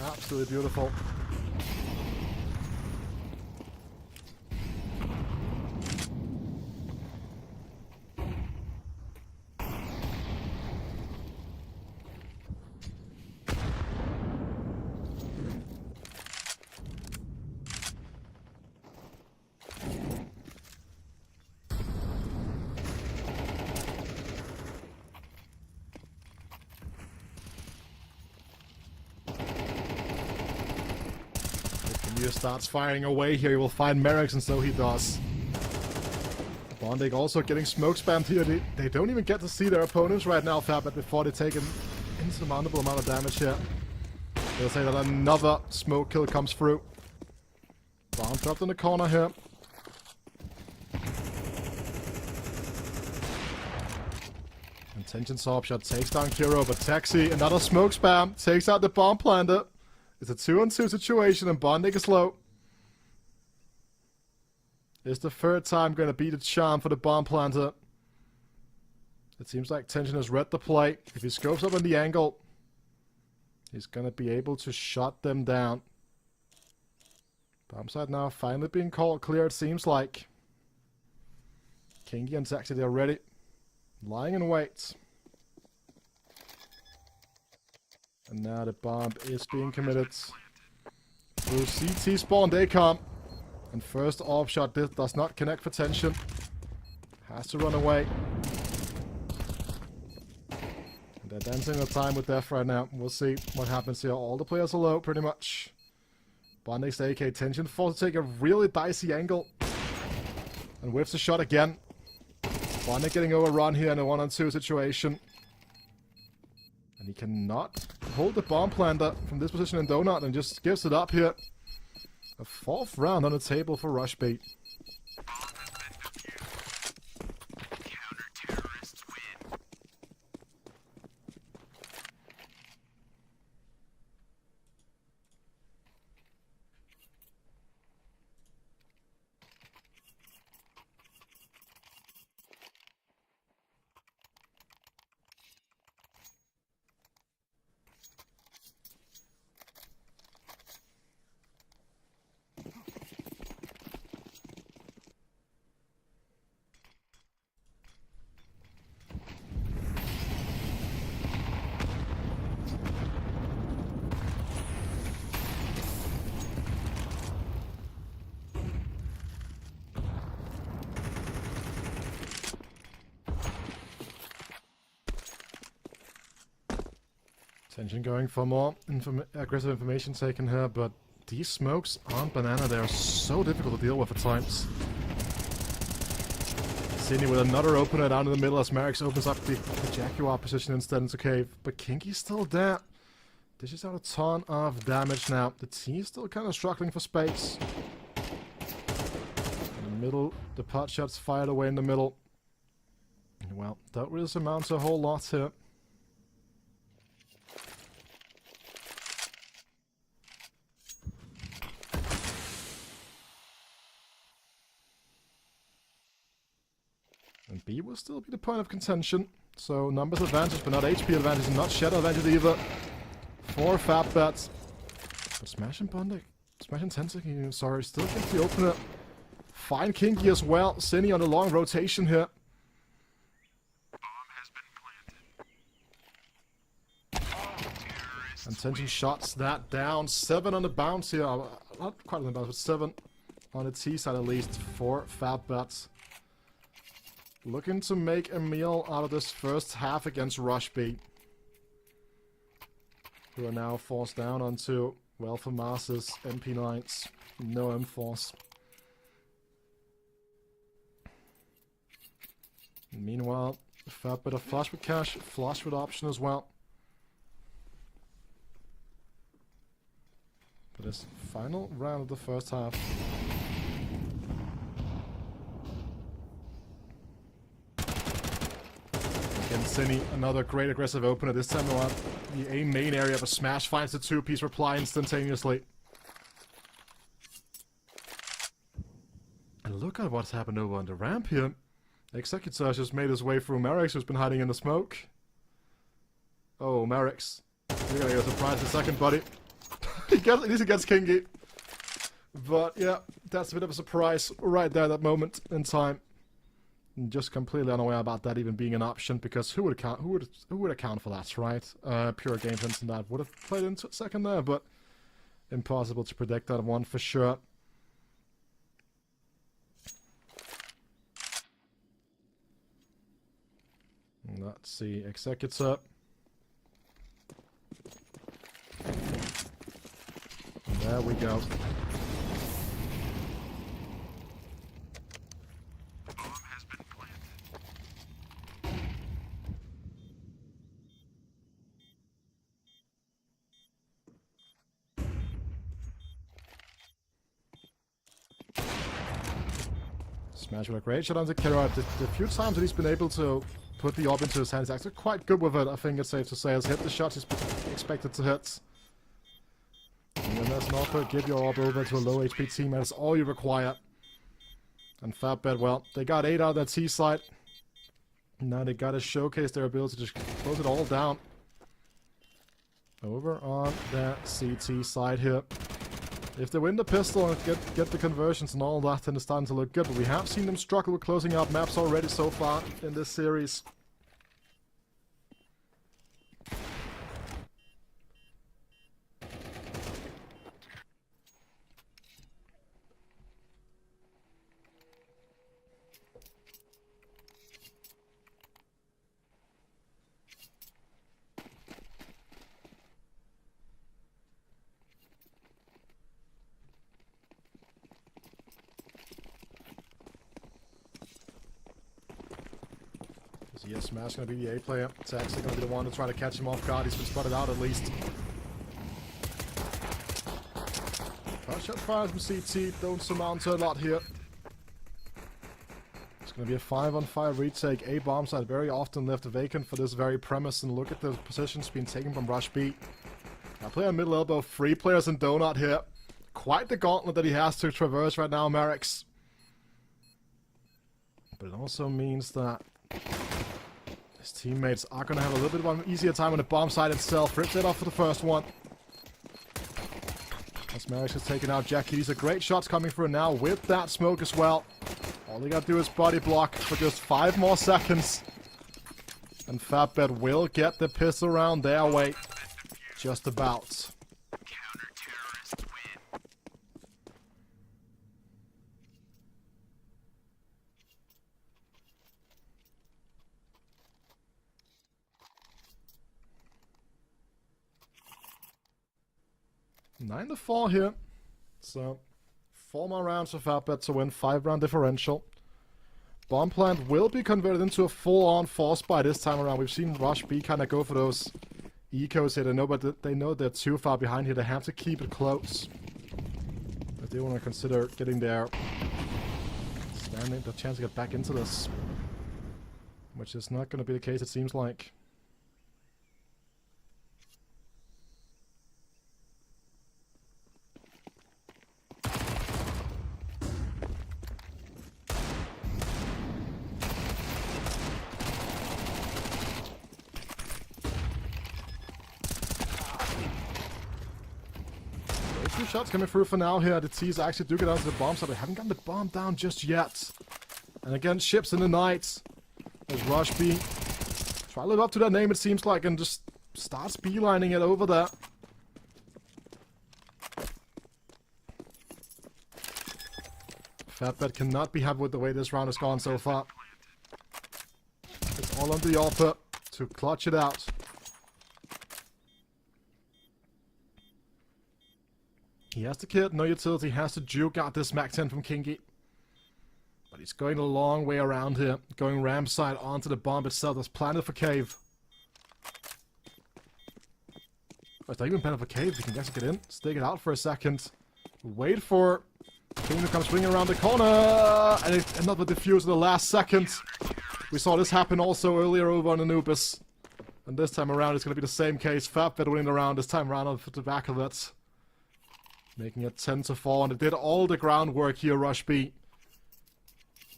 Absolutely beautiful. Starts firing away here, he will find Merrick's, and so he does. Bondig also getting smoke spammed here. They don't even get to see their opponents right now, Fabit, before they take an insurmountable amount of damage here. They'll say that another smoke kill comes through. Bomb dropped in the corner here. Intention Sob shot takes down Kiro, but Taxi, another smoke spam, takes out the bomb planter. It's a 2-on-2 situation and Bondig is low. It's the third time going to be the charm for the bomb planter. It seems like Tension has read the play. If he scopes up on the angle, he's going to be able to shut them down. Bomb side now finally being called clear, it seems like. Kingy and Taxi, they're ready. Lying in wait. And now the bomb is being committed through CT spawn. They come. And first off shot does not connect for Tension. Has to run away. And they're dancing the time with death right now. We'll see what happens here. All the players are low, pretty much. Bondig's AK. Tension forced to take a really dicey angle. And whiffs the shot again. Bondig getting overrun here in a 1-on-2 situation. And he cannot hold the bomb planter from this position in Donut and just gives it up here. A 4th round on the table for Rush Bait. Counter-terrorists win. Tension going for more aggressive information taken here, but these smokes on Banana, they are so difficult to deal with at times. Sydney with another opener down in the middle as Marix opens up the Jaguar position instead into cave. But Kinky's still there. Dishes out a ton of damage now. The T is still kind of struggling for space. In the middle, the pot shots fired away in the middle. Well, that really amounts to a whole lot here. And B will still be the point of contention. So numbers advantage, but not HP advantage, and not shadow advantage either. 4 fab bats. But Smash and Bondek, Smash and Tensei, sorry, still gets the opener. Fine Kinky as well. Cinny on the long rotation here. Bomb has been planted. And Tension shots that down. 7 on the bounce here. Not quite on the bounce, but 7 on the T side at least. 4 fab bats. Looking to make a meal out of this first half against Rush B. Who are now forced down onto, well, for Masters, MP9s. No M-Force. Meanwhile, a fair bit of flush with cash, flush with option as well. For this final round of the first half. Again, Cinny, another great aggressive opener. This time around, the A main area, but Smash finds the 2-piece reply instantaneously. And look at what's happened over on the ramp here. Executor just made his way through Marix, who's been hiding in the smoke. Oh, Marix. You're gonna get a surprise in a second, buddy. At least he gets Kingy. But yeah, that's a bit of a surprise right there at that moment in time. And just completely unaware about that even being an option, because who would account for that, right? Pure game sense and that would have played into a second there, but impossible to predict that one for sure. Let's see, Executor. And there we go. Bomb has been planted. Smash with a great shot on the killer. The few times that he's been able to put the orb into his hands, he's actually quite good with it, I think it's safe to say. Has hit the shots he's expected to hit. And then there's an offer, give your orb over to a low HP team, that's all you require. And Fatbed, well, they got 8 out of that T side. Now they gotta showcase their ability to just close it all down. Over on that CT side here. If they win the pistol and get the conversions and all that, then it's starting to look good. But we have seen them struggle with closing out maps already so far in this series. So yeah, Smash gonna be the A player. It's actually gonna be the one to try to catch him off guard. He's been spotted out at least. First shot fired from CT. Don't surmount a lot here. It's gonna be a 5-on-5 retake. A bomb site very often left vacant for this very premise. And look at the positions being taken from Rush B. Now player middle elbow. 3 players in Donut here. Quite the gauntlet that he has to traverse right now, Merrick's. But it also means that his teammates are going to have a little bit of an easier time on the bomb side itself. Ripped it off for the first one. As Merrick has taken out Jackie. These are great shots coming through now with that smoke as well. All they got to do is body block for just 5 more seconds. And Fatbet will get the pistol round their way. Just about. Counter-terrorists win. Nine to 4 here. So 4 more rounds for Fatbet to win. 5-round differential. Bomb plant will be converted into a full-on force by this time around. We've seen Rush B kind of go for those ecos here. They know they're too far behind here. They have to keep it close. If they want to consider getting their the chance to get back into this. Which is not going to be the case, it seems like. Few shots coming through for now here. The T's actually do get onto the bomb side. They haven't gotten the bomb down just yet. And again, ships in the night. There's Rush B. Try to live up to that name, it seems like, and just starts beelining it over there. Fatbet cannot be happy with the way this round has gone so far. It's all on the altar to clutch it out. He has the kit, no utility, has to juke out this Mac 10 from Kingy. But he's going a long way around here. Going ramp side onto the bomb itself that's planted for cave. Oh, it's not even planted for cave, he can actually get in, stick it out for a second. Wait for King to come swinging around the corner. And another defuse in the last second. We saw this happen also earlier over on Anubis. And this time around it's going to be the same case. Fatbet winning the round this time around off the back of it. Making it 10 to 4, and it did all the groundwork here, Rush B,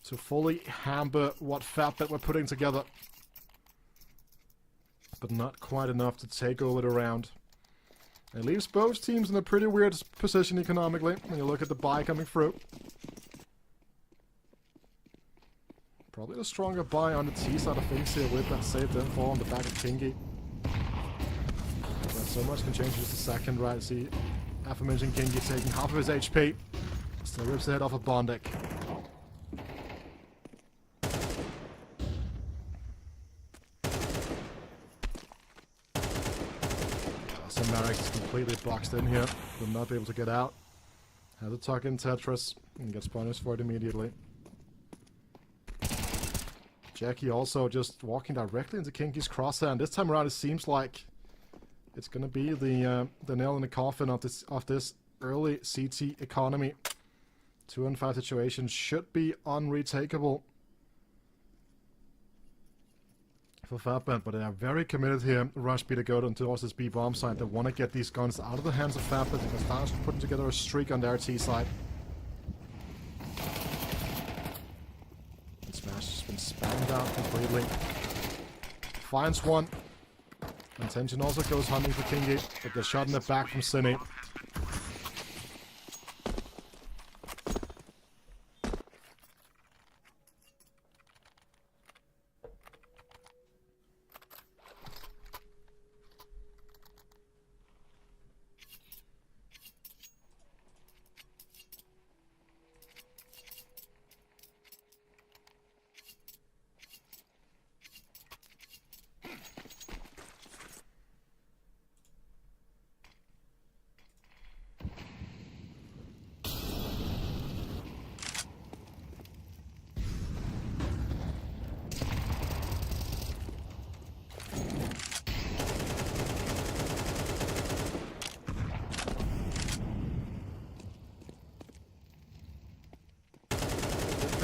to fully hamper what Fatbet were putting together. But not quite enough to take over the round. It leaves both teams in a pretty weird position economically, when you look at the buy coming through. Probably the stronger buy on the T side of things here with that saved info on the back of Kingy. But so much can change in just a second, right? See, aforementioned Kingy taking half of his HP. Still rips the head off of Bondic. So Marek is completely boxed in here. Will not be able to get out. Has to tuck in Tetris and gets punished for it immediately. Jackie also just walking directly into Kingy's crosshair, and this time around it seems like it's gonna be the nail in the coffin of this early CT economy. 2-on-5 situation should be unretakeable for Fatbet, but they are very committed here. Rush B to go towards this B bomb side. They want to get these guns out of the hands of Fatbet. They can start putting together a streak on their T side. And Smash has been spammed out completely. Finds one. Intention also goes hunting for Kingy, but gets shot in the back from Cine.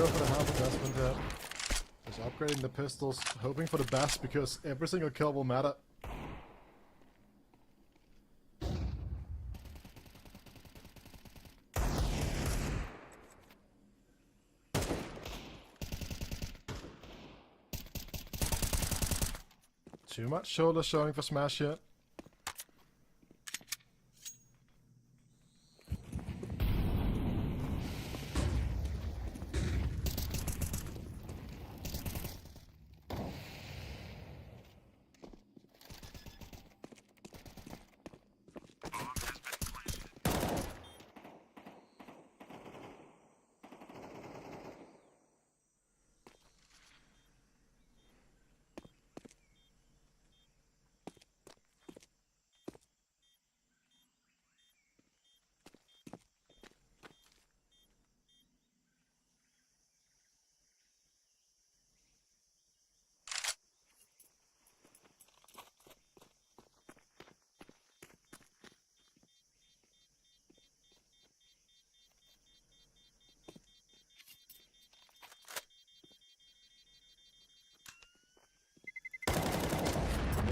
go for the half investment here. Just upgrading the pistols, hoping for the best because every single kill will matter. Too much shoulder showing for Smash here.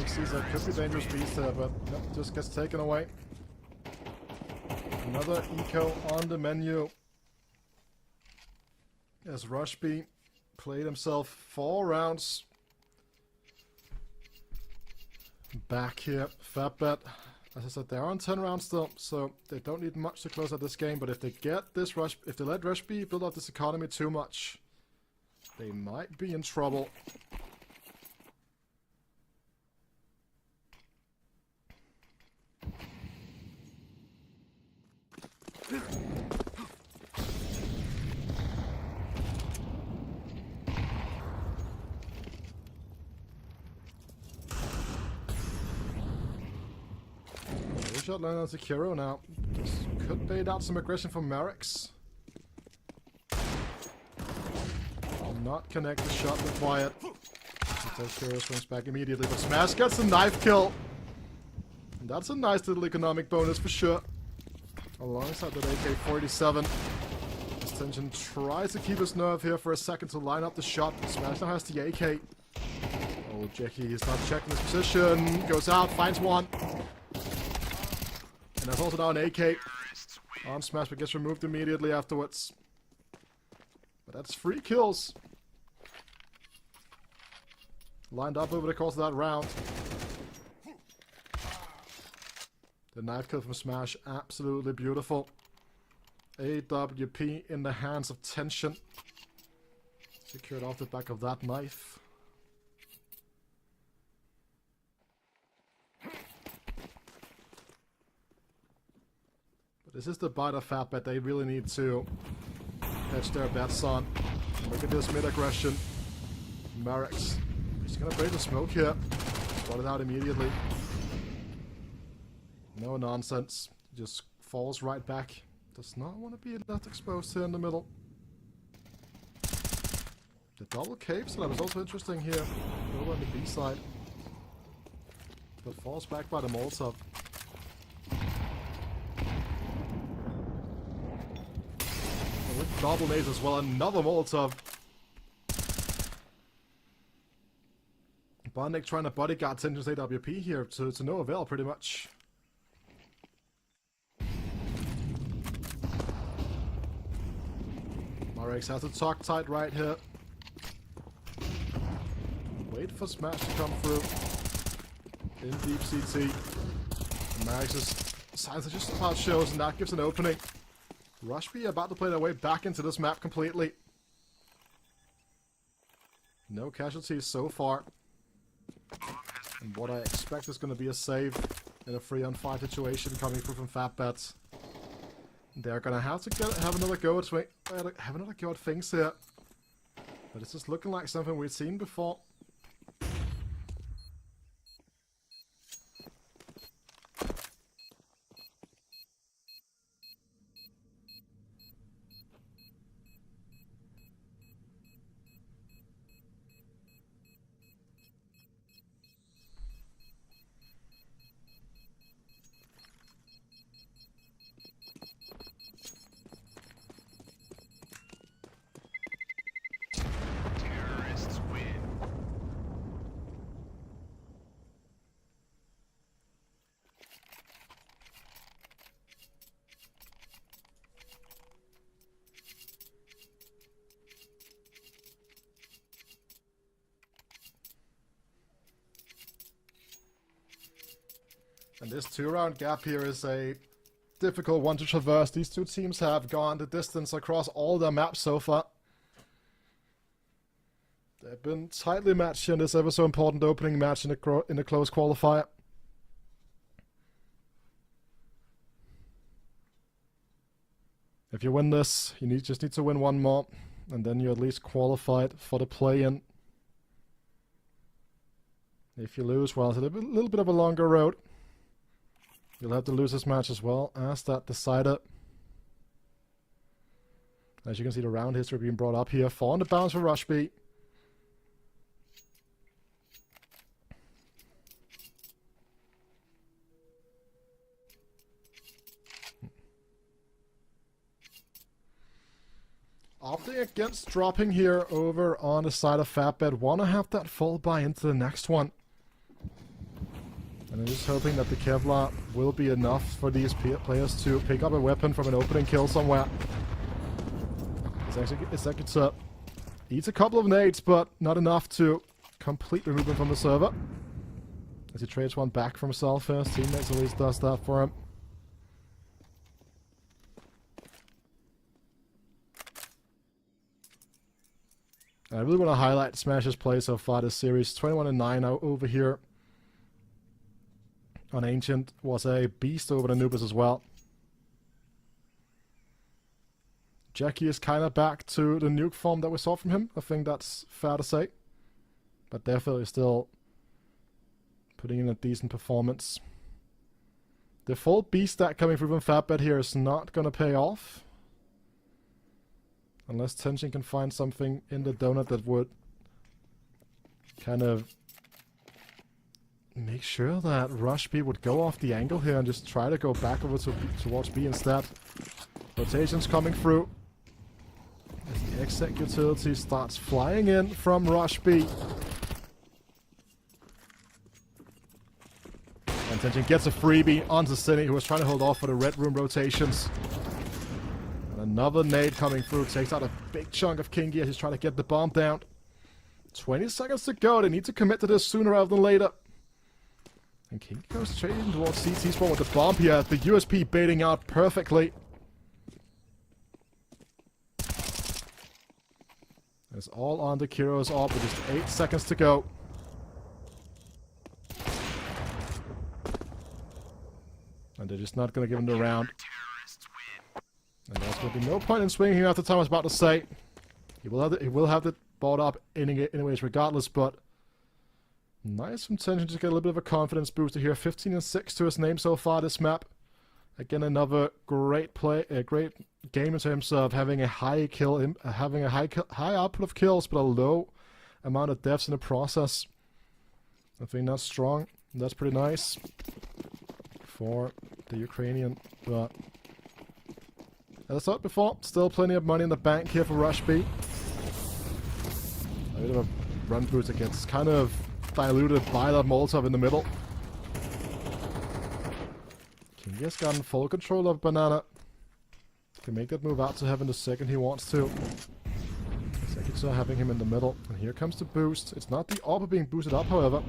Caesar could be dangerous beast there, but nope, just gets taken away. Another eco on the menu. As Rushby played himself 4 rounds. Back here, Fatbet. As I said, they're on 10 rounds still, so they don't need much to close out this game. But if they get this rush, if they let Rushby build up this economy too much, they might be in trouble. Shot line on Sekiro now. This could bait out some aggression from Mirage. Not connect the shot required. Sekiro swings back immediately, but Smash gets a knife kill. And that's a nice little economic bonus for sure. Alongside that AK-47. Tension tries to keep his nerve here for a second to line up the shot. Smash now has the AK. Oh, Jackie is not checking his position. Goes out, finds one. And there's also now an AK on Smash, but gets removed immediately afterwards. But that's 3 kills. Lined up over the course of that round. The knife kill from Smash, absolutely beautiful. AWP in the hands of Tension. Secured off the back of that knife. This is the bite of Fatbet they really need to hedge their bets on. Look at this mid-aggression. Mirage. He's gonna break the smoke here. Spotted out immediately. No nonsense. Just falls right back. Does not want to be left exposed here in the middle. The double cape setup is also interesting here. Over on the B side. But falls back by the Molotov. Double nades as well, another Molotov. Bondek trying to bodyguard Tension's AWP here to no avail, pretty much. Marix has to talk tight right here. Wait for Smash to come through. In deep CT. Marix's signs are just about shows, and that gives an opening. Rushby about to play their way back into this map completely. No casualties so far. And what I expect is going to be a save in a 3-on-5 situation coming through from Fatbet. They're going to have to have another go at things here. But it's just looking like something we've seen before. And this 2-round gap here is a difficult one to traverse. These two teams have gone the distance across all their maps so far. They've been tightly matched in this ever so important opening match in a close qualifier. If you win this, you just need to win one more, and then you're at least qualified for the play-in. If you lose, well, it's a little bit of a longer road. You'll have to lose this match as well as that decider. As you can see, the round history being brought up here. 4 on the bounce for Rush B. Opting against dropping here over on the side of Fatbed. Want to have that fall by into the next one. And I'm just hoping that the Kevlar will be enough for these players to pick up a weapon from an opening kill somewhere. Executor eats a couple of nades, but not enough to completely remove him from the server. As he trades one back for himself, his teammates at least does that for him. I really want to highlight Smash's play so far this series. 21-9 over here on Ancient. Was a beast over Anubis as well. Jackie is kind of back to the nuke form that we saw from him. I think that's fair to say. But definitely still putting in a decent performance. The full beast stack coming through from Fatbed here is not going to pay off. Unless Tension can find something in the donut that would kind of make sure that Rush B would go off the angle here and just try to go back over towards B instead. Rotations coming through. As the exec utility starts flying in from Rush B. And Tension gets a freebie onto Cine, who was trying to hold off for the red room rotations. Another nade coming through, takes out a big chunk of Kingy as he's trying to get the bomb down. 20 seconds to go, they need to commit to this sooner rather than later. And Kingy goes straight in towards CT spawn with the bomb here, the USP baiting out perfectly. It's all on the Kiro's AWP with just 8 seconds to go. And they're just not going to give him the round. And there's going to be no point in swinging him after time I was about to say. He will have the board up anyways regardless, but nice from Tension to get a little bit of a confidence booster here. 15-6 to his name so far this map. Again, another great play, a great game in terms of having a high kill, having a high output of kills, but a low amount of deaths in the process. I think that's strong. That's pretty nice for the Ukrainian, but as I thought before, still plenty of money in the bank here for Rush B. A bit of a run boost that gets kind of diluted by that Molotov in the middle. Kingy has gotten full control of Banana. Can make that move out to heaven the second he wants to. Executor having him in the middle. And here comes the boost. It's not the AWP being boosted up, however.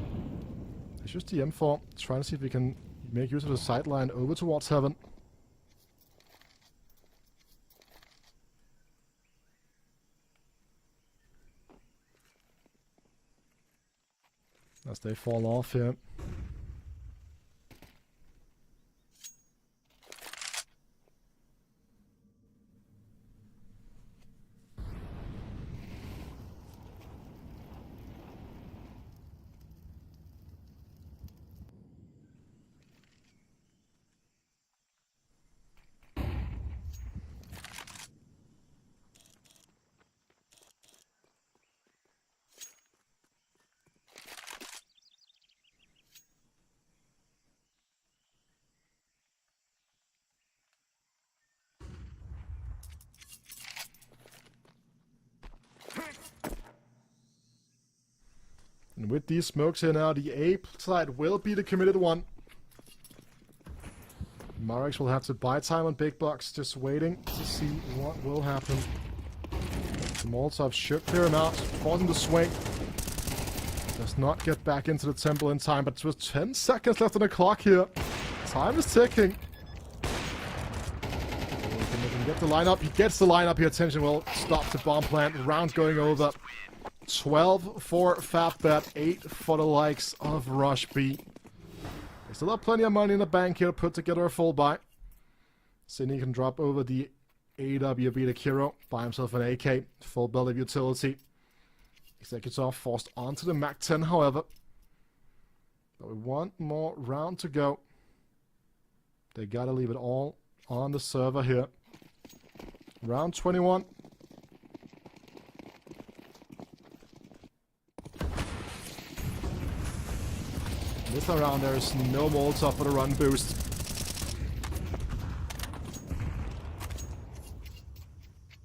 It's just the M4. Trying to see if we can make use of the sideline over towards heaven. As they fall off here. And with these smokes here now, the A side will be the committed one. Mirage will have to buy time on Big Box, just waiting to see what will happen. The Molotov should clear him out, forcing the swing. Does not get back into the temple in time, but with 10 seconds left on the clock here. Time is ticking. He can get the lineup. He gets the lineup here. Attention will stop the bomb plant. Round going over. 12 for FatBet, 8 for the likes of Rush B. They still have plenty of money in the bank here to put together a full buy. Sydney can drop over the AWB to Kiro, buy himself an AK, full build of utility. Executor forced onto the Mac 10, however. But with one more round to go. They gotta leave it all on the server here. Round 21. This time around there's no Molotov for the run boost.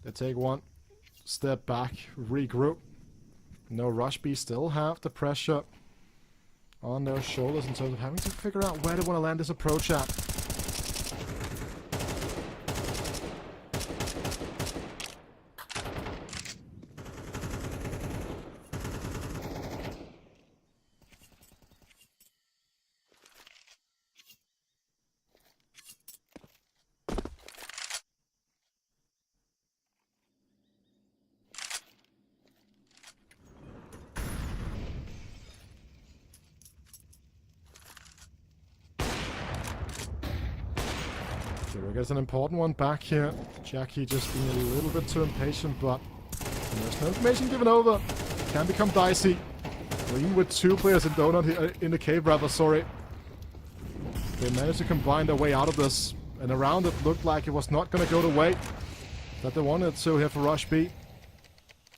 They take one step back, regroup. No Rush B, still have the pressure on their shoulders in terms of having to figure out where they want to land this approach at. Kiro gets an important one back here. Jackie just being a little bit too impatient, but there's no information given over. Can become dicey. Even with two players in Donut here, in the cave, rather, sorry. They managed to combine their way out of this. And around it looked like it was not going to go the way that they wanted to here for Rush B.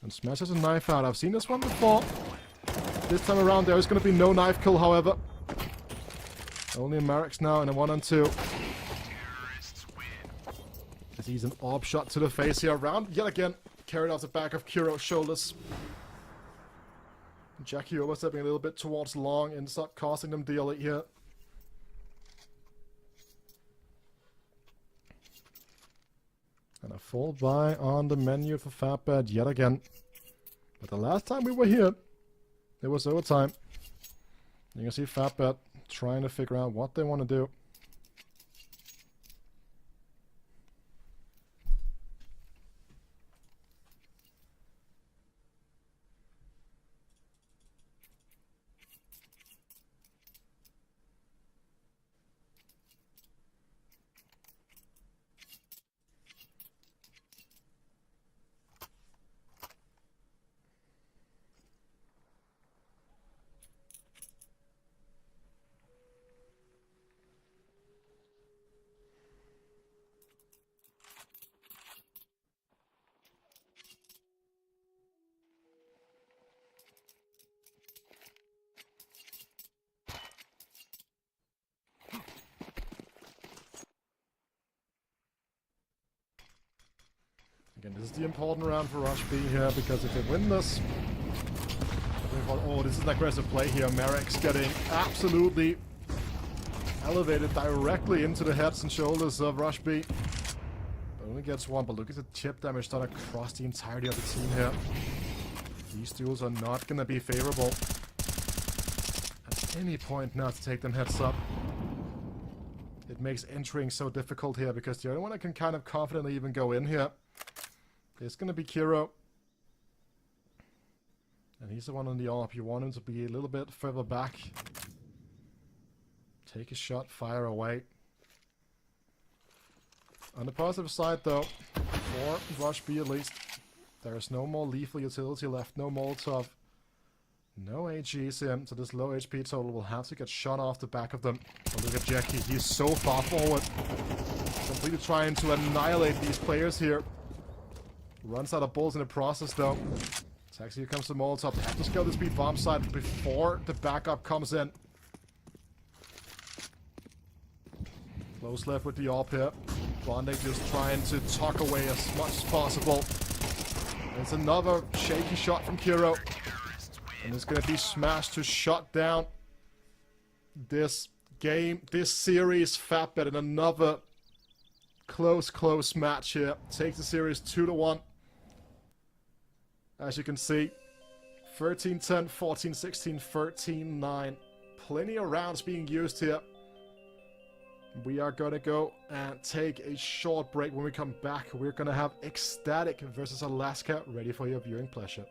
And smashes a knife out. I've seen this one before. This time around there is going to be no knife kill, however. Only a Mirage now and a 1 and 2. As he's an orb shot to the face here. Round yet again carried off the back of Kiro's shoulders. Jackie overstepping a little bit towards long, ends up costing them dearly here. And a full buy on the menu for FatBet yet again. But the last time we were here, it was overtime. You can see FatBet trying to figure out what they want to do. Again, this is the important round for Rush B here, because if they win this... Oh, this is an aggressive play here. Marek's getting absolutely elevated directly into the heads and shoulders of Rush B. But only gets one, but look at the chip damage done across the entirety of the team here. These duels are not going to be favorable at any point now to take them heads up. It makes entering so difficult here, because the only one that can kind of confidently even go in here is going to be Kiro. And he's the one on the AWP. You want him to be a little bit further back. Take a shot, fire away. On the positive side though, for Rush B at least, there is no more lethal utility left, no Molotov, no AGs in, so this low HP total will have to get shot off the back of them. But look at Jackie, he's so far forward. Completely trying to annihilate these players here. Runs out of bullets in the process though. Taxi, here comes the Molotov. They have to scale this B bomb side before the backup comes in. Close left with the AWP here. Bonding just trying to tuck away as much as possible. There's another shaky shot from Kiro. And it's going to be smashed to shut down this game, this series. FatBet in another close match here. Takes the series 2-1. As you can see, 13-10, 14-16, 13-9. Plenty of rounds being used here. We are gonna go and take a short break. When we come back, we're gonna have Ecstatic versus Alaska ready for your viewing pleasure.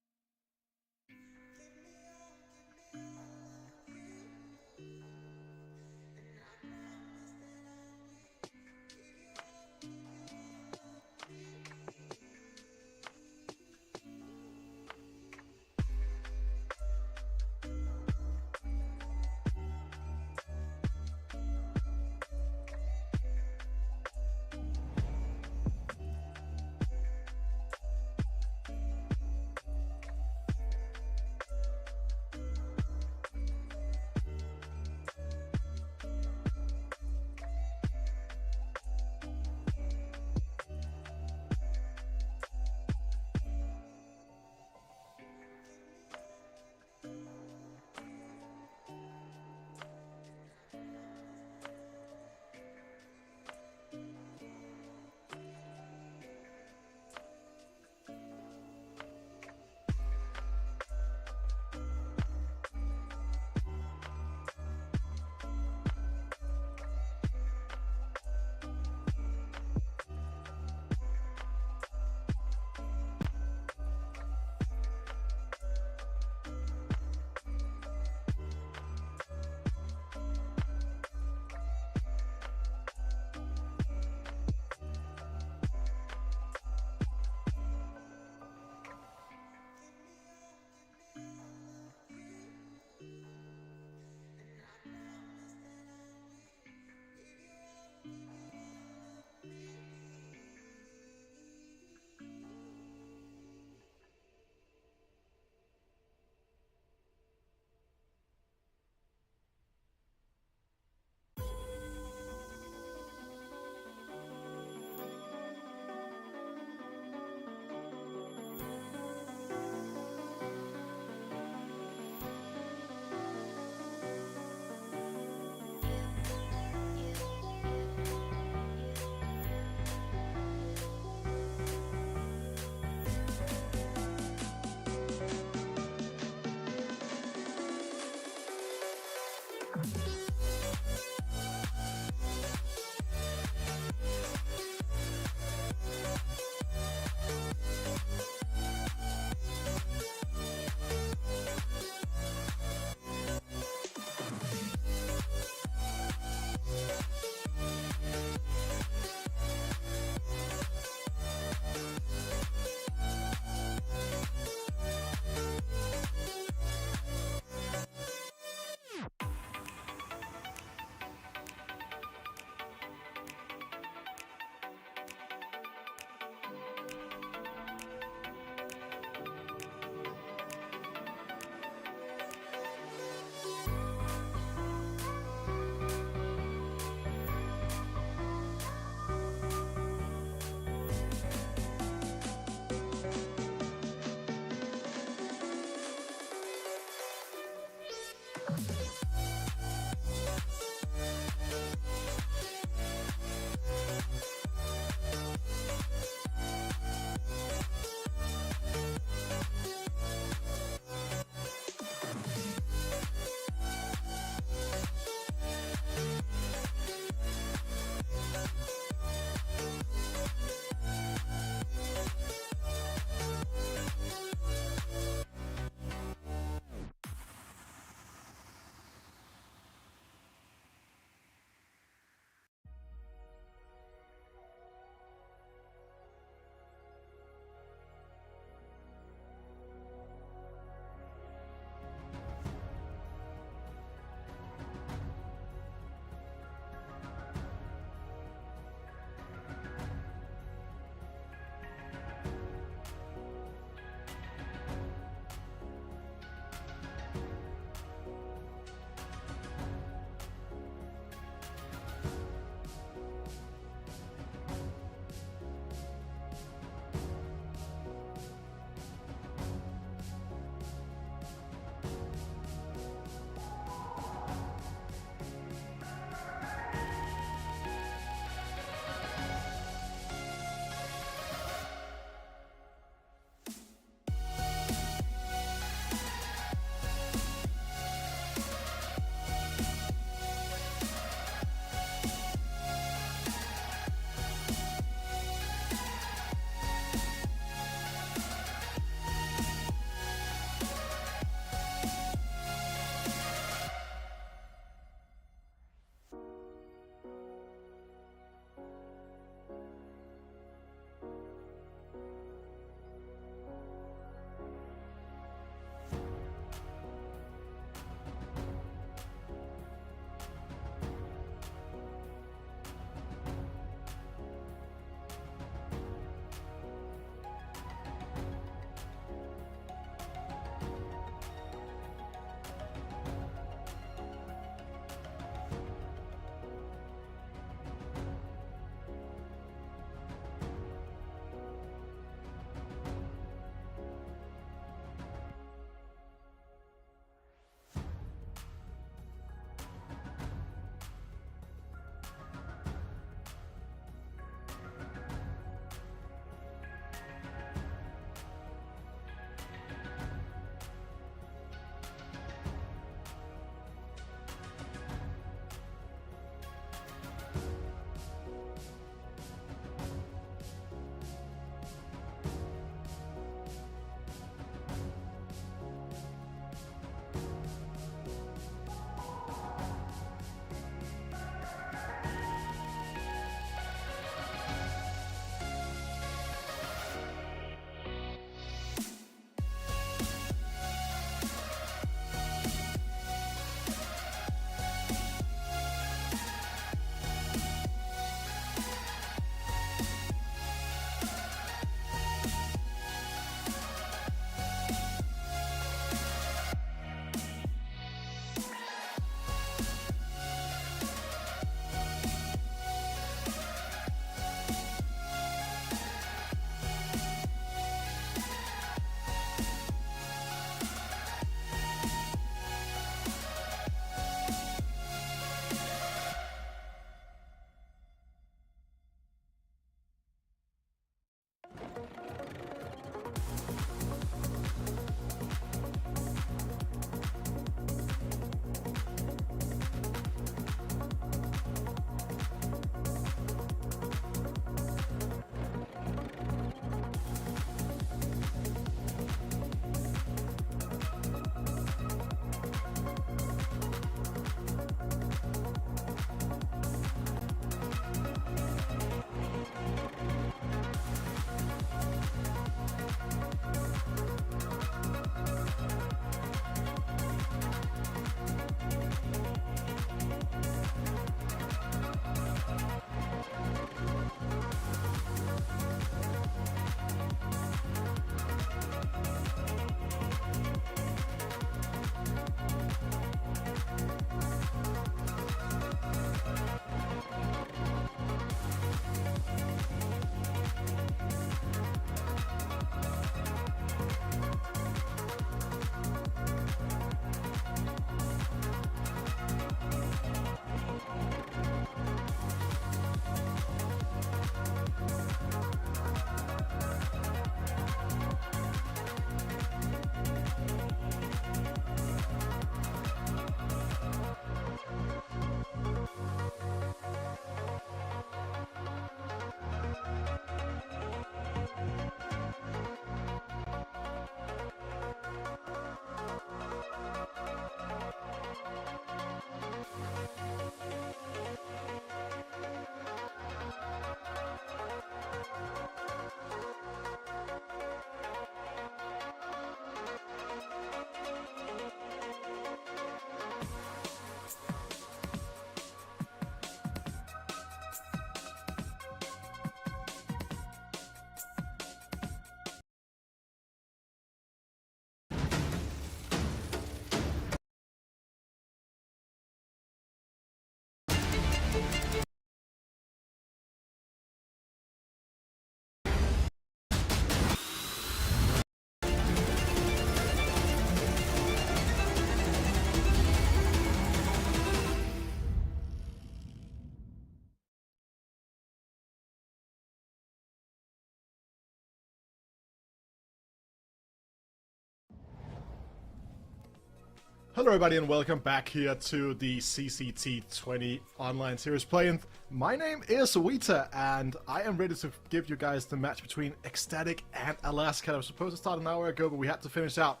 Hello everybody and welcome back here to the CCT-20 online series play-in. My name is Wita and I am ready to give you guys the match between Ecstatic and Alaska. I was supposed to start an hour ago, but we had to finish out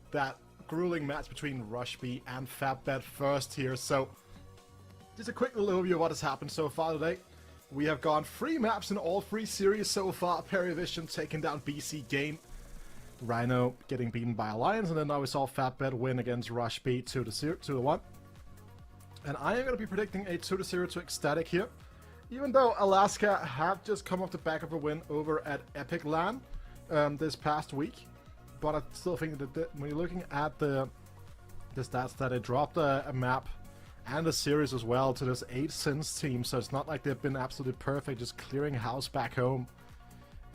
that grueling match between Rush B and Fatbet first here. So, just a quick little overview of what has happened so far today. We have gone 3 maps in all 3 series so far. Perivision taking down BC Game. Rhino getting beaten by Alliance, and then now we saw Fatbet win against Rush B 2-1. And I am going to be predicting a 2-0 to Ecstatic here. Even though Alaska have just come off the back of a win over at Epic LAN this past week. But I still think that when you're looking at the stats, that it dropped a map and a series as well to this 8 Sins team. So it's not like they've been absolutely perfect, just clearing house back home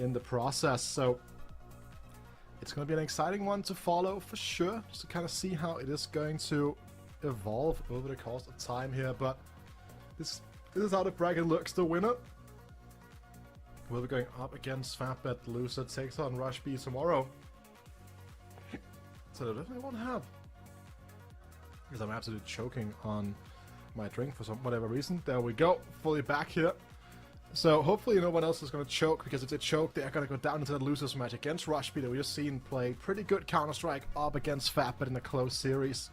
in the process. So it's going to be an exciting one to follow for sure, just to kind of see how it is going to evolve over the course of time here. But this is how the bracket looks. The winner will be going up against Fatbet. The loser takes on Rush B tomorrow. So they definitely won't have, because I'm absolutely choking on my drink for whatever reason. There we go, fully back here. So hopefully no one else is going to choke, because if they choke, they are going to go down into the losers match against Rush B that we just seen play pretty good Counter-Strike up against Fatbet in a close series.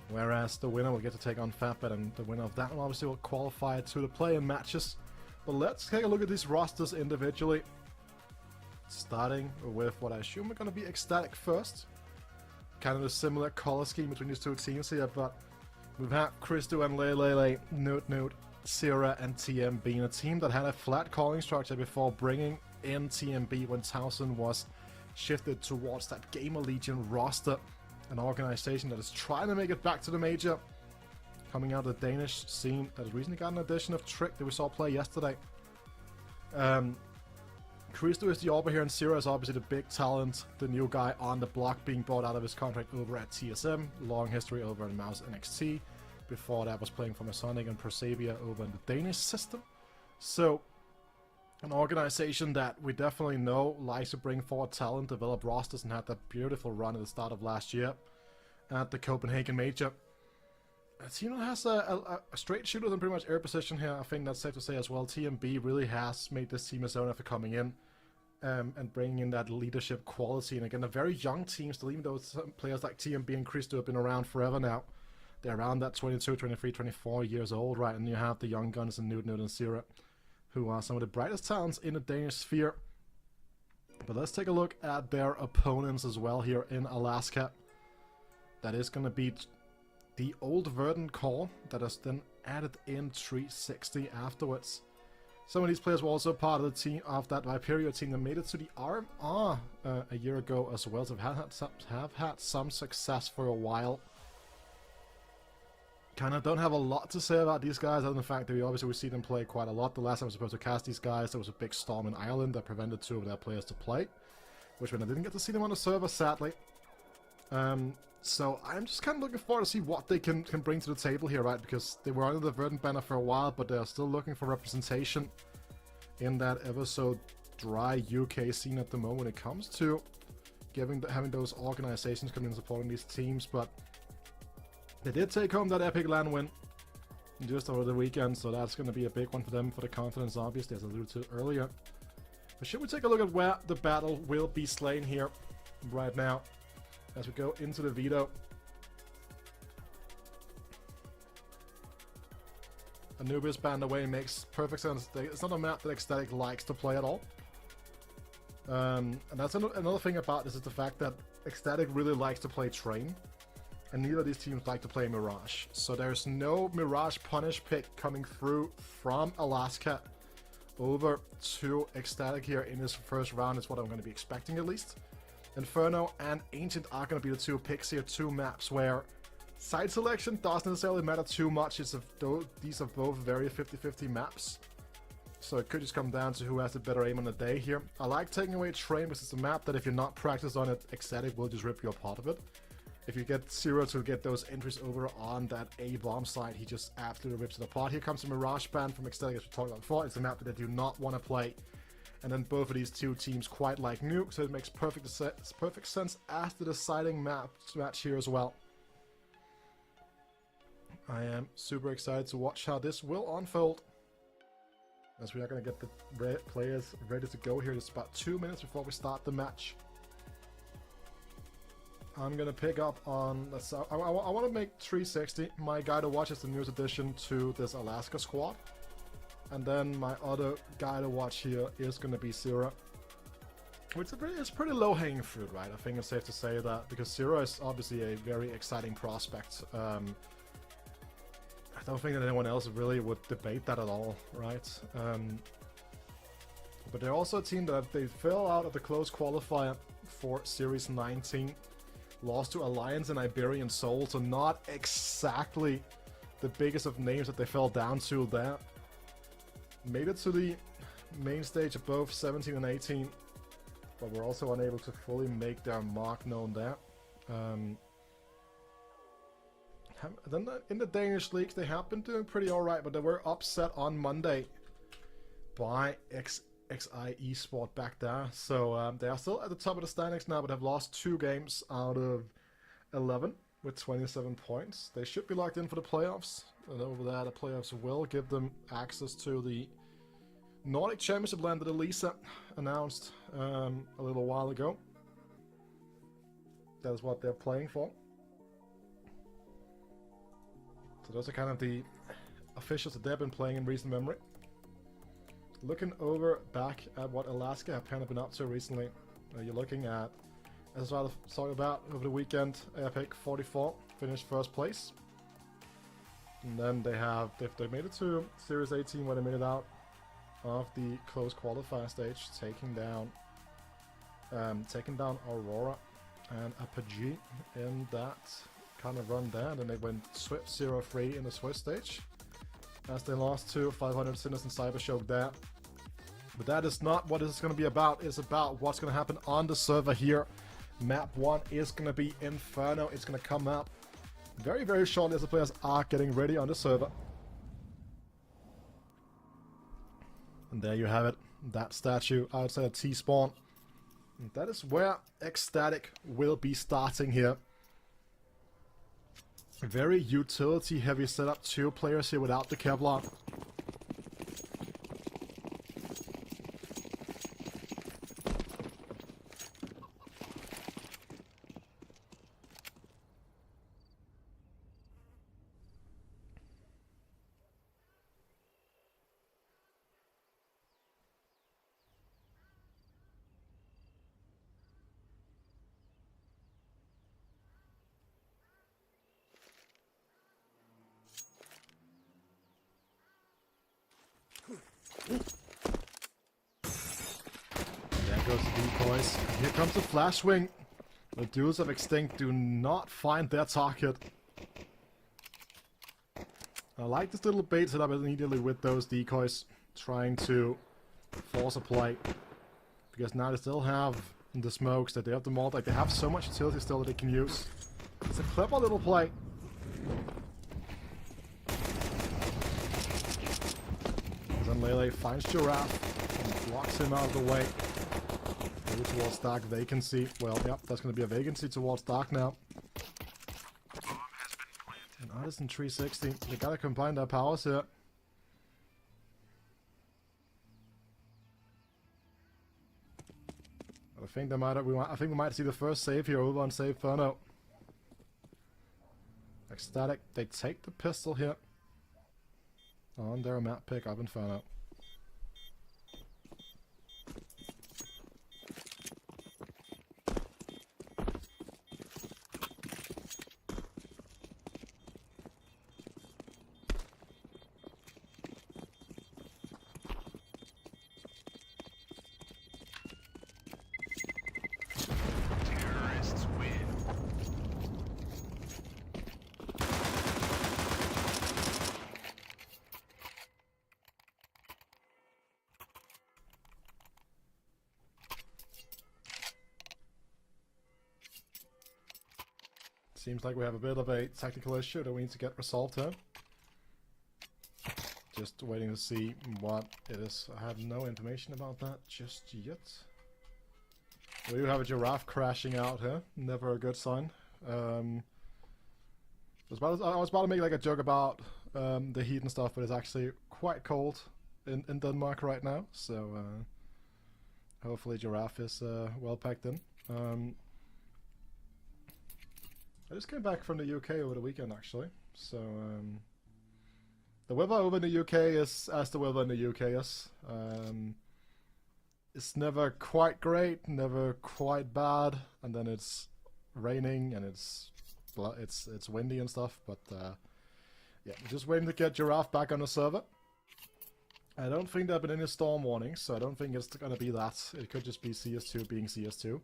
Whereas the winner will get to take on Fatbet, and the winner of that one obviously will qualify to the play-in matches. But let's take a look at these rosters individually. Starting with what I assume are going to be Ecstatic first. Kind of a similar color scheme between these 2 teams here, but we've had Christo and Lele, Newt, Sierra and TM being a team that had a flat calling structure before bringing in TMB when Towson was shifted towards that Gamer Legion roster, an organization that is trying to make it back to the major, coming out of the Danish scene that has recently got an addition of Trick that we saw play yesterday. Christo is the Orber here, and Sierra is obviously the big talent, the new guy on the block being bought out of his contract over at TSM, long history over in Mouse NXT. Before that was playing for Masonic and Prosavia over in the Danish system. So, an organization that we definitely know likes to bring forward talent, develop rosters, and had that beautiful run at the start of last year at the Copenhagen Major. A team that has a straight shooter in pretty much every position here. I think that's safe to say as well. TMB really has made this team his own after coming in and bringing in that leadership quality. And again, a very young team still, even though some players like TMB and Christo have been around forever now. They're around that 22, 23, 24 years old, right? And you have the young guns in Newt and Sierra, who are some of the brightest talents in the Danish sphere. But let's take a look at their opponents as well here in Alaska. That is going to be the old Verdant core that is then added in 360 afterwards. Some of these players were also part of the team of that Viperio team that made it to the RMR a year ago as well. So have had some success for a while. Kind of don't have a lot to say about these guys, other than the fact that we see them play quite a lot. The last time I was supposed to cast these guys, there was a big storm in Ireland that prevented 2 of their players to play, which meant I didn't get to see them on the server, sadly. So I'm just kind of looking forward to see what they can bring to the table here, right? Because they were under the Verdant banner for a while, but they're still looking for representation in that ever so dry UK scene at the moment when it comes to having those organizations come in and supporting these teams. But they did take home that Epic LAN win just over the weekend, so that's going to be a big one for them for the confidence, obviously, as I alluded to earlier. But should we take a look at where the battle will be slain here right now as we go into the veto? Anubis banned away makes perfect sense. It's not a map that Ecstatic likes to play at all. And that's another thing about this is the fact that Ecstatic really likes to play Train. And neither of these teams like to play Mirage. So there's no Mirage punish pick coming through from Alaska over to Ecstatic here in this first round, is what I'm going to be expecting at least. Inferno and Ancient are going to be the 2 picks here, 2 maps where side selection doesn't necessarily matter too much. These are both very 50-50 maps. So it could just come down to who has the better aim on the day here. I like taking away Train because it's a map that if you're not practiced on it, Ecstatic will just rip you apart of it. If you get Zero to get those entries over on that A-bomb side, he just absolutely rips it apart. Here comes the Mirage ban from Ecstatic, as we talked about before. It's a map that they do not want to play. And then both of these 2 teams quite like Nuke, so it makes perfect sense as the deciding match here as well. I am super excited to watch how this will unfold. As we are going to get the players ready to go here. It's about 2 minutes before we start the match. I'm going to pick up on... I want to make 360 my guy to watch as the newest addition to this Alaska squad. And then my other guy to watch here is going to be Zero. Which is pretty low-hanging fruit, right? I think it's safe to say that, because Zero is obviously a very exciting prospect. I don't think that anyone else really would debate that at all, right? But they're also a team that they fell out of the close qualifier for Series 19. Lost to Alliance and Iberian Soul, so not exactly the biggest of names that they fell down to there. Made it to the main stage of both 17 and 18, but were also unable to fully make their mark known there. Then in the Danish leagues, they have been doing pretty alright, but they were upset on Monday by XI Esport back there. So they are still at the top of the standings now, but have lost 2 games out of 11 with 27 points. They should be locked in for the playoffs, and over there the playoffs will give them access to the Nordic Championship land that Elisa announced a little while ago. That is what they're playing for. So those are kind of the officials that they've been playing in recent memory. Looking over back at what Alaska have kind of been up to recently, you're looking at, as I was talking about over the weekend, Epic 44 finished first place. And then they made it to Series 18 where they made it out of the close qualifier stage, taking down Aurora and Apogee in that kind of run there. And then they went Swift 0-3 in the Swiss stage, as they lost to 500 Sinners and Cybershock there. But that is not what this is going to be about. It's about what's going to happen on the server here. Map 1 is going to be Inferno. It's going to come up very, very shortly as the players are getting ready on the server. And there you have it. That statue outside of T-Spawn. And that is where Ecstatic will be starting here. Very utility heavy setup. 2 players here without the Kevlar. There goes the decoys. Here comes the Flashwing. The duels of Extinct do not find their target. I like this little bait set up immediately with those decoys, trying to force a play. Because now they still have the smokes, that they have the mold, like they have so much utility still that they can use. It's a clever little play. Then Lele finds Giraffe and blocks him out of the way. Over towards Dark Vacancy. Well, yep, that's going to be a vacancy towards Dark now. And Artisan 360. They gotta combine their powers here. I think they might. I think we might see the first save here over on Save Inferno. Ecstatic. They take the pistol here on their map pick up Inferno. Terrorists win. Seems like we have a bit of a technical issue that we need to get resolved here. Just waiting to see what it is. I have no information about that just yet. We do have a Giraffe crashing out here. Never a good sign. I was about to make like a joke about the heat and stuff, but it's actually quite cold in Denmark right now. So hopefully Giraffe is well packed in. I just came back from the UK over the weekend actually. So the weather over in the UK is as the weather in the UK is. It's never quite great, never quite bad, and then it's raining and it's windy and stuff. But yeah, just waiting to get Giraffe back on the server. I don't think there have been any storm warnings, so I don't think it's gonna be that. It could just be CS2 being CS2.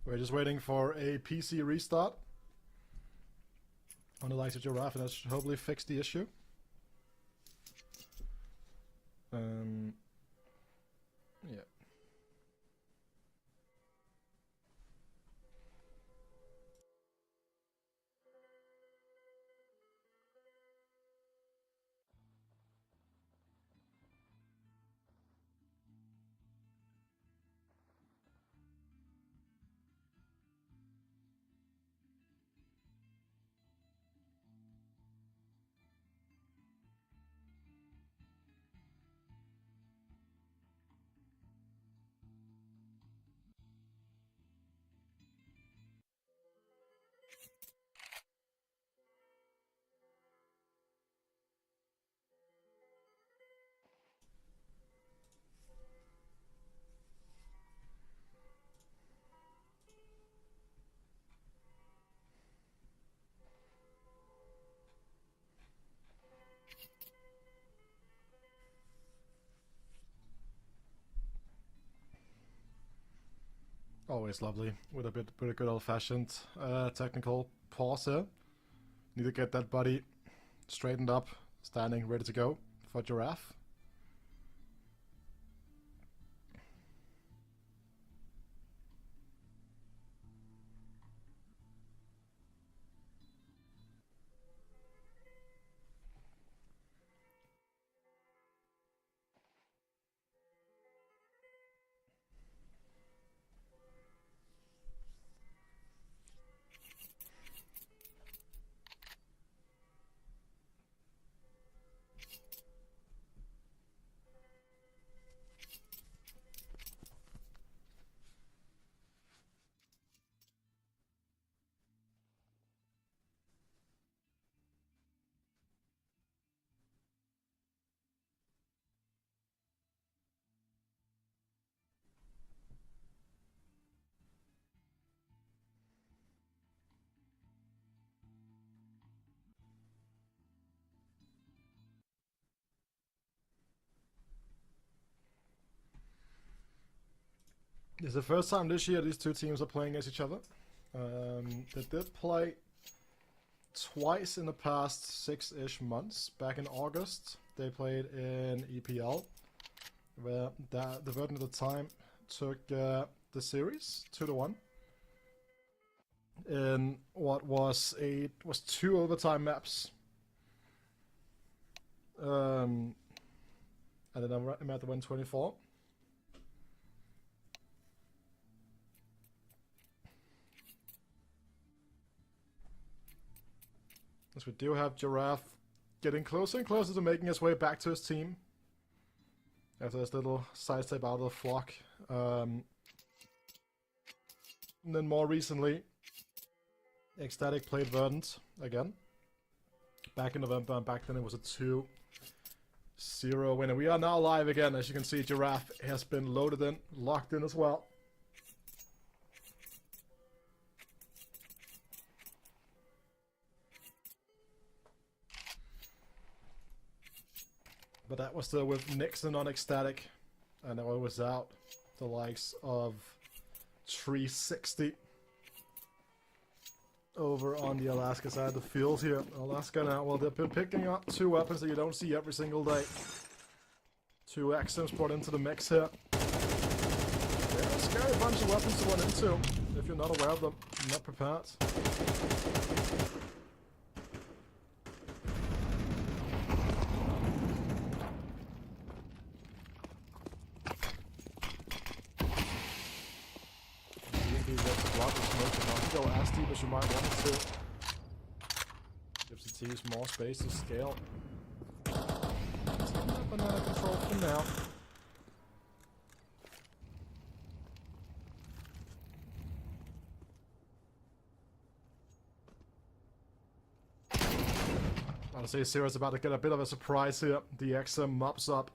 We're just waiting for a PC restart on the likes of Giraffe, and that should hopefully fix the issue. Yeah. Always lovely with a good old-fashioned technical pause here. Need to get that buddy straightened up, standing, ready to go for Giraffe. It's the first time this year these two teams are playing against each other. They did play twice in the past 6-ish months. Back in August, they played in EPL, where the Verdant at the time took the series 2-1 in what was 2 overtime maps. And then I'm at the 124. As we do have Giraffe getting closer and closer to making his way back to his team. After this little sidestep out of the flock. And then more recently, Ecstatic played Verdant again. Back in November, and back then it was a 2-0 winner. We are now live again. As you can see, Giraffe has been loaded in, locked in as well. But that was still with Nixon on Ecstatic. And now it was out the likes of 360 over on the Alaska side of the field here. Alaska now, well, they've been picking up 2 weapons that you don't see every single day. 2 XMs brought into the mix here. They're a scary bunch of weapons to run into if you're not aware of them, not prepared. Go as deep as you might want it to. Gives the teams more space to scale. It's not banana control for now. Honestly, Zera's about to get a bit of a surprise here. The XM mops up.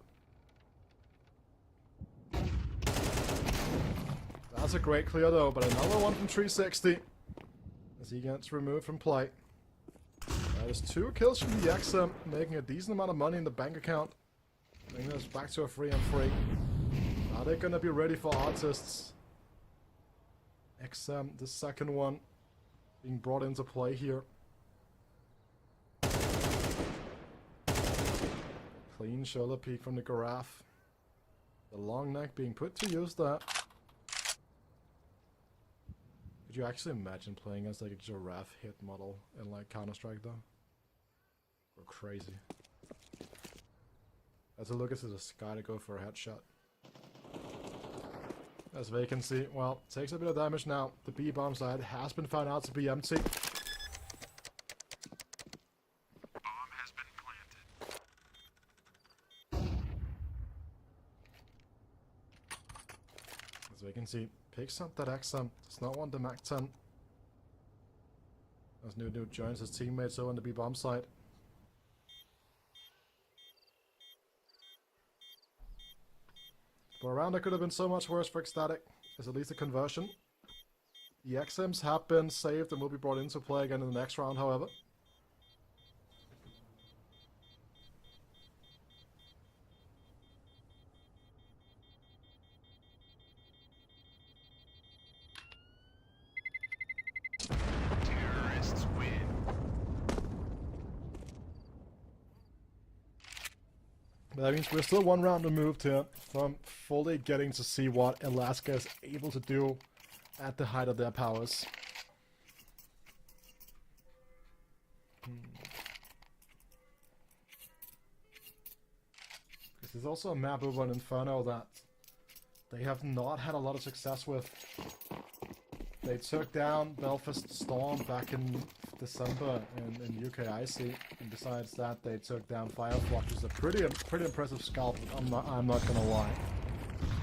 That's a great clear though, but another one from 360 as he gets removed from play. That is 2 kills from the XM, making a decent amount of money in the bank account. Bringing us back to a 3-on-3. Are they gonna be ready for artists? XM, the second one, being brought into play here. Clean shoulder peek from the Giraffe. The long neck being put to use there. Could you actually imagine playing as like a Giraffe hit model in like Counter-Strike though? Or crazy. As a look into the sky to go for a headshot. As vacancy, well, takes a bit of damage now. The B bomb side has been found out to be empty. Bomb has been planted. As vacancy picks up that XM, does not want the Mac 10. As New joins his teammates over on the B bomb side. But around it could have been so much worse for Ecstatic. There's at least a conversion. The XMs have been saved and will be brought into play again in the next round, however. Terrorists win. But that means we're still 1 round removed here from fully getting to see what Alaska is able to do at the height of their powers. Because there's also a map over in Inferno that they have not had a lot of success with. They took down Belfast Storm back in December in UK IC, and besides that, they took down Fireflock, which is a pretty impressive scalp. I'm not gonna lie.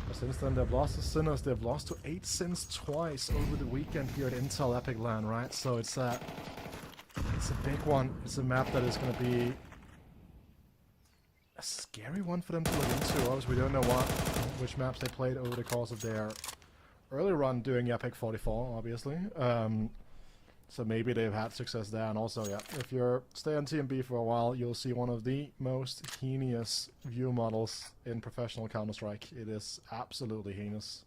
But since then, they've lost to Sinners. They've lost to 8 Sins twice over the weekend here at Intel Epic Land, right? So it's a big one. It's a map that is gonna be a scary one for them to look into. Obviously, we don't know which maps they played over the course of their early run doing Epic 44, obviously. So maybe they've had success there, and also, yeah, if you're stay on TMB for a while, you'll see one of the most heinous view models in professional Counter-Strike. It is absolutely heinous.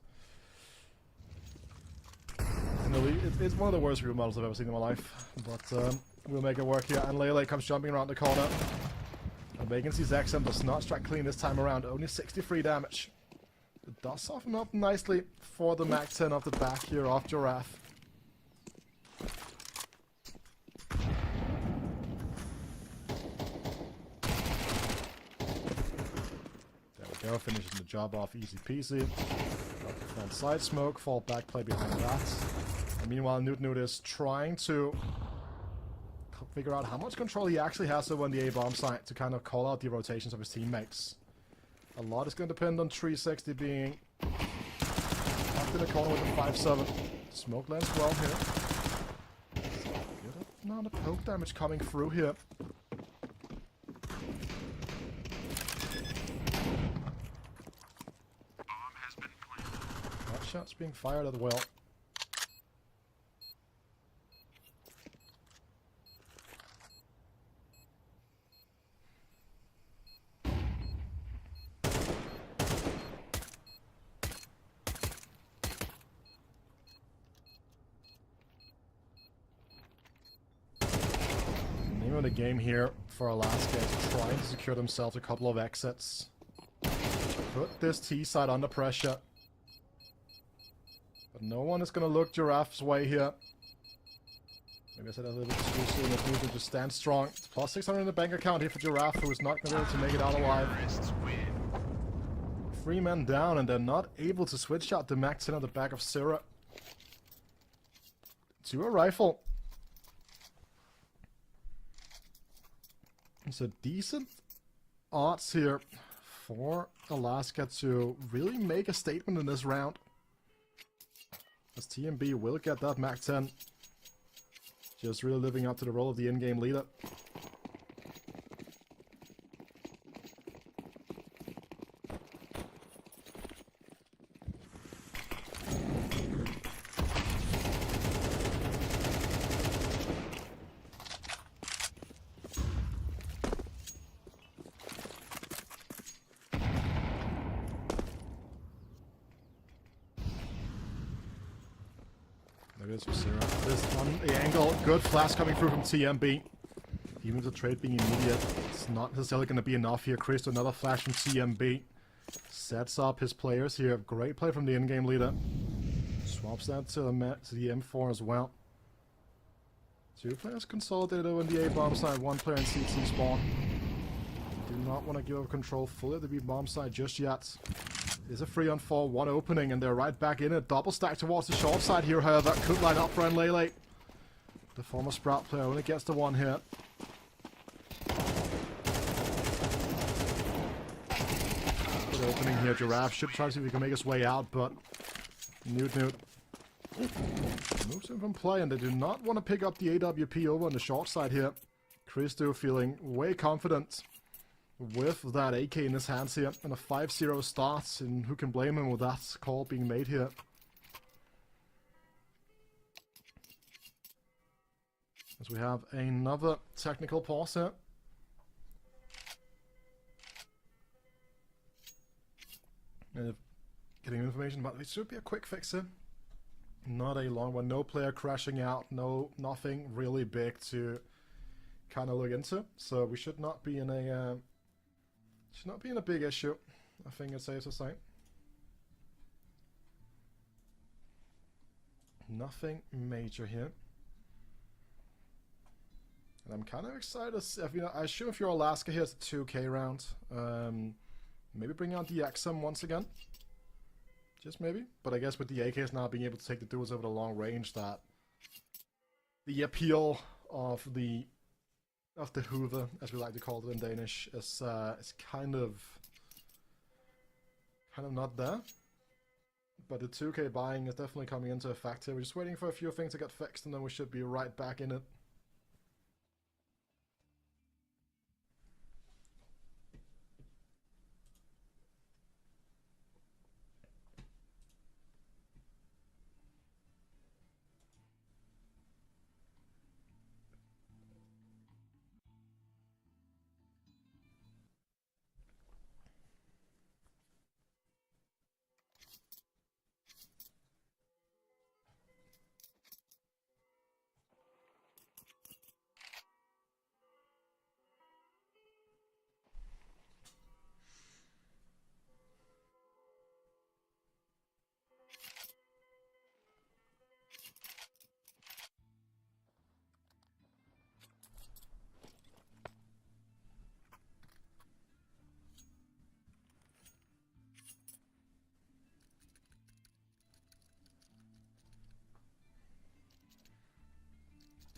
And it's one of the worst view models I've ever seen in my life, but we'll make it work here. And Lele comes jumping around the corner. And Vacancy's XM does not strike clean this time around, only 63 damage. It does soften up nicely for the Mac 10 off the back here off Giraffe. There we go, finishing the job off easy peasy. Got the front side smoke, fall back play behind that. And meanwhile, Newt is trying to figure out how much control he actually has over on the A-bomb site to kind of call out the rotations of his teammates. A lot is going to depend on 360 being locked in the corner with a 5-7. Smoke lands well here. Good amount of poke damage coming through here. Bomb has been planted. That shot's being fired as well. Name of the game here for Alaska is trying to secure themselves a couple of exits. Put this T side under pressure. But no one is going to look Giraffe's way here. Maybe I said that a little bit too soon. If we just stand strong. It's plus 600 in the bank account here for Giraffe, who is not going to be able to make it out alive. Terrorists win. 3 men down, and they're not able to switch out the Mac-10 on the back of Syrah. To a rifle. It's a decent odds here for Alaska to really make a statement in this round. As TMB will get that Mac-10. Just really living up to the role of the in-game leader. There it is for Syrah. This on the angle. Good flash coming through from TMB. Even with the trade being immediate, it's not necessarily going to be enough here. Chris, another flash from TMB. Sets up his players here. Great play from the in-game leader. Swaps that to the M4 as well. 2 players consolidated on the A-bomb side. 1 player in CT spawn. Do not want to give up control fully at the B-bomb side just yet. There's a 3-on-4, 1 opening, and they're right back in it. Double stack towards the short side here, however. Could line up for Lele. The former Sprout player only gets the 1 hit. Good opening here. Giraffe should try to see if he can make his way out, but Newt moves him from play, and they do not want to pick up the AWP over on the short side here. Christo feeling way confident with that AK in his hands here, and a 5-0 start, and who can blame him with that call being made here. As we have another technical pause here. And getting information, but it should be a quick fix here. Not a long one. No player crashing out. Nothing really big to kind of look into. So we should not be in a big issue. I think it's safe to say. Nothing major here. And I'm kind of excited to see, I assume if you're Alaska here, it's a 2K round. Maybe bring out the XM once again. Just maybe. But I guess with the AKs now being able to take the duels over the long range, that the appeal of the Hoover, as we like to call it in Danish, is kind of not there. But the 2K buying is definitely coming into effect here. We're just waiting for a few things to get fixed, and then we should be right back in it.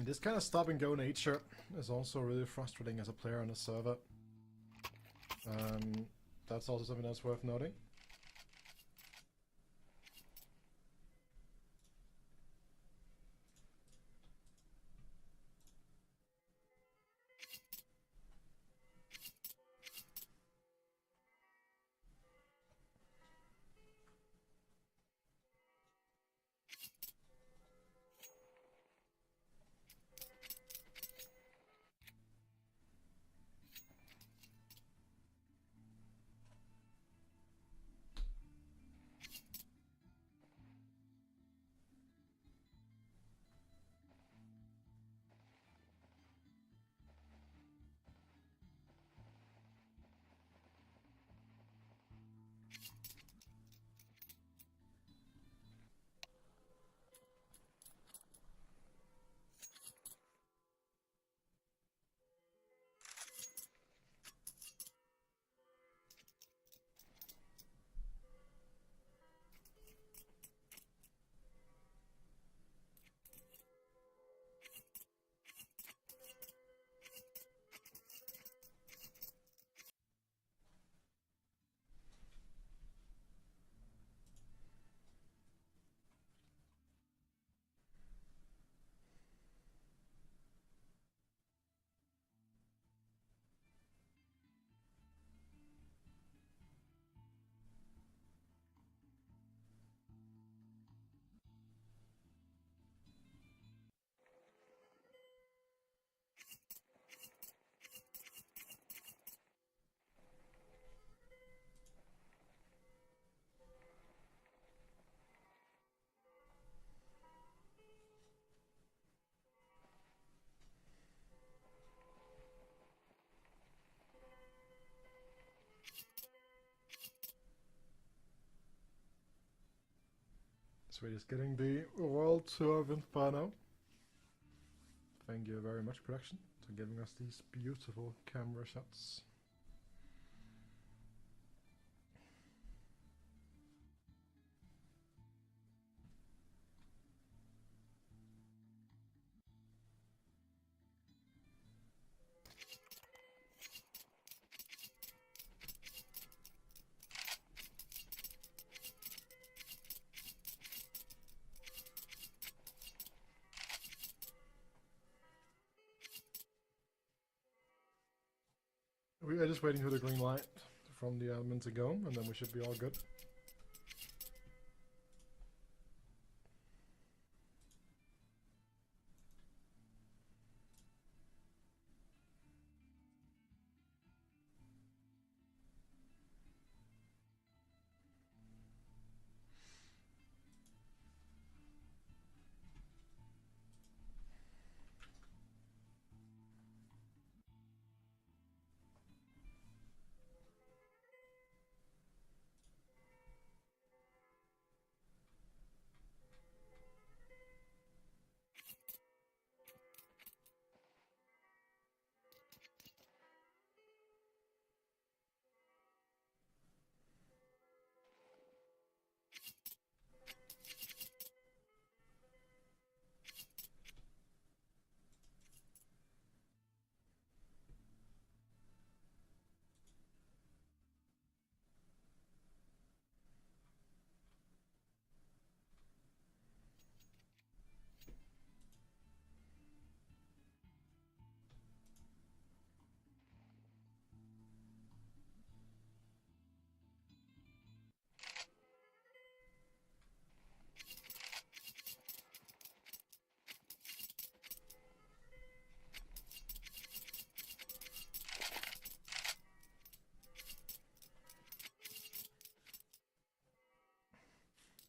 And this kind of stop-and-go nature is also really frustrating as a player on a server. That's also something that's worth noting. So we're just getting the World Tour of Inferno. Thank you very much, production, for giving us these beautiful camera shots. We are just waiting for the green light from the admin to go, and then we should be all good.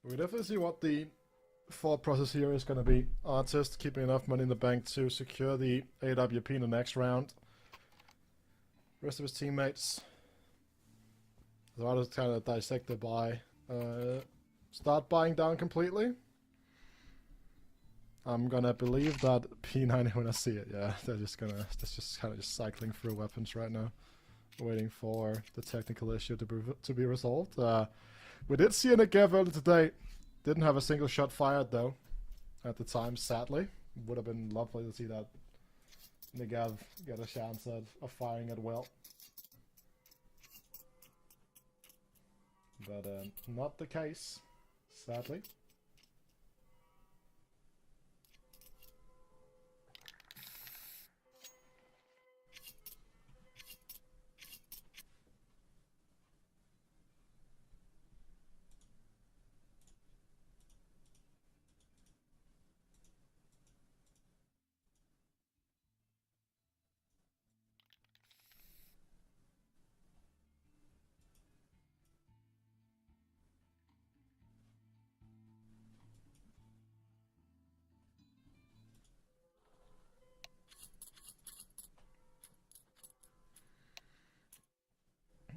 We definitely see what the thought process here is going to be. Artist keeping enough money in the bank to secure the AWP in the next round. Rest of his teammates, the artist kind of dissect the buy. Start buying down completely. I'm gonna believe that P90 when I see it. Yeah, they're just kind of just cycling through weapons right now, waiting for the technical issue to be resolved. We did see a Negev earlier today. Didn't have a single shot fired though, at the time, sadly. Would have been lovely to see that Negav get a chance of firing it well. But not the case, sadly.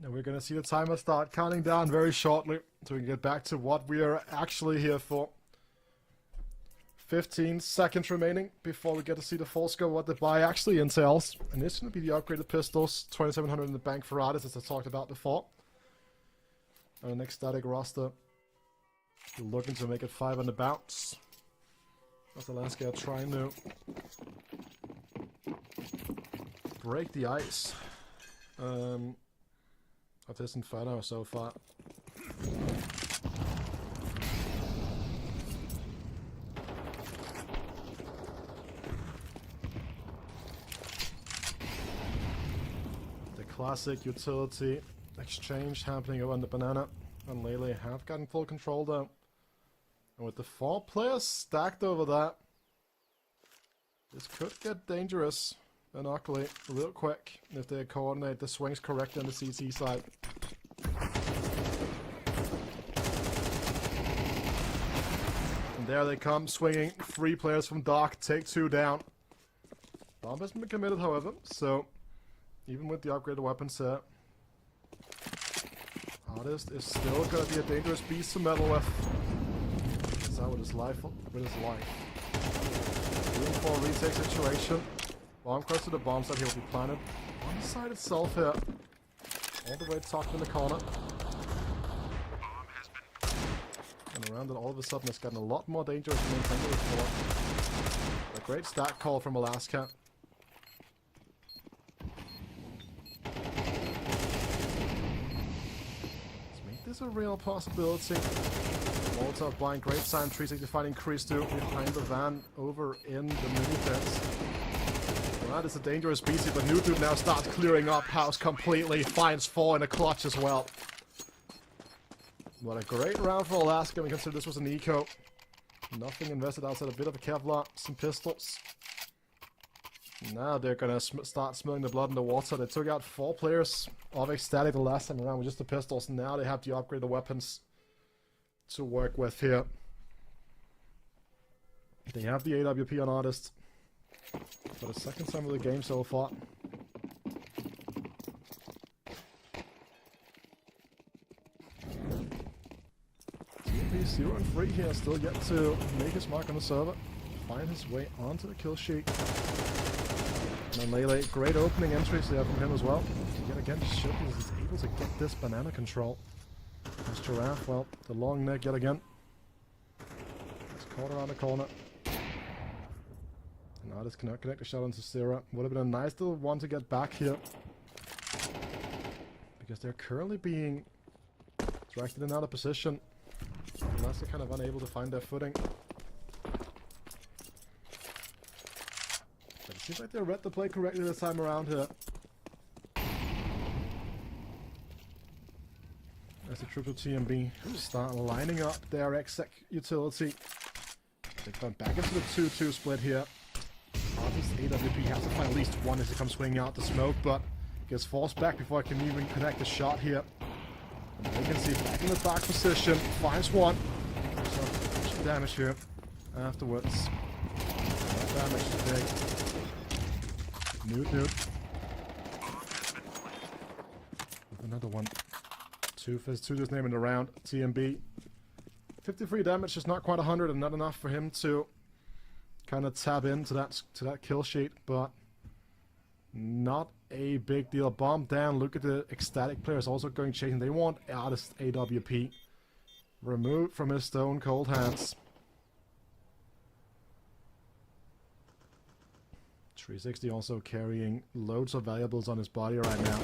And we're going to see the timer start counting down very shortly, so we can get back to what we are actually here for. 15 seconds remaining before we get to see the full scope of what the buy actually entails. And this is going to be the upgraded pistols, 2700 in the bank for artists, as I talked about before. And the next static roster, we're looking to make it 5 on the bounce. That's the last guy trying to break the ice of this Inferno so far. The classic utility exchange happening over on the banana, and Lele have gotten full control though. And with the 4 players stacked over that, this could get dangerous and ugly real quick if they coordinate the swings correctly on the CT side. And there they come, swinging. 3 players from Dark, take 2 down. Bomb has been committed, however, so even with the upgraded weapons here, Artist is still going to be a dangerous beast to meddle with. Is that with his life? With his life. Room for a retake situation. Bomb close to the bomb site, he'll be planted on the side itself here. All the way tucked in the corner. Bomb has been And around it all of a sudden it's gotten a lot more dangerous than intended before. A great stat call from Alaska. Let's make this a real possibility. Molotov buying great sign, 365 increase to behind the van over in the mini pits. That is a dangerous beastie, but New Dude now starts clearing up house completely. Finds 4 in a clutch as well. What a great round for Alaska. We consider this was an eco. Nothing invested outside a bit of a Kevlar, some pistols. Now they're gonna start smelling the blood in the water. They took out 4 players of Ecstatic the last time around with just the pistols. Now they have to upgrade the weapons to work with here. They have the AWP on Artist for the second time of the game so far. TP 0 and 3 here, still yet to make his mark on the server. Find his way onto the kill sheet. And then Lele, great opening entries there from him as well. Yet again, Ship is able to get this banana control. There's Giraffe, well, the long neck yet again. It's caught around the corner. And Artist cannot connect a shot onto Sierra. Would have been a nice little one to get back here. Because they're currently being dragged in and out of position. Unless they're kind of unable to find their footing. But it seems like they read the play correctly this time around here. As the triple TMB start lining up their exec utility. They've gone back into the 2-2 split here. Artist AWP has to find at least one as he comes swinging out the smoke, but gets forced back before he can even connect the shot here. And they can see back in the dark position, finds one. So damage here afterwards. Damage today. Newt. With another one. Two for his name in the round. TMB. 53 damage is not quite 100 and not enough for him to kind of tab into that kill sheet, but not a big deal. Bomb down. Look at the ecstatic players also going chasing. They want Artist AWP removed from his stone cold hands. 360 also carrying loads of valuables on his body right now.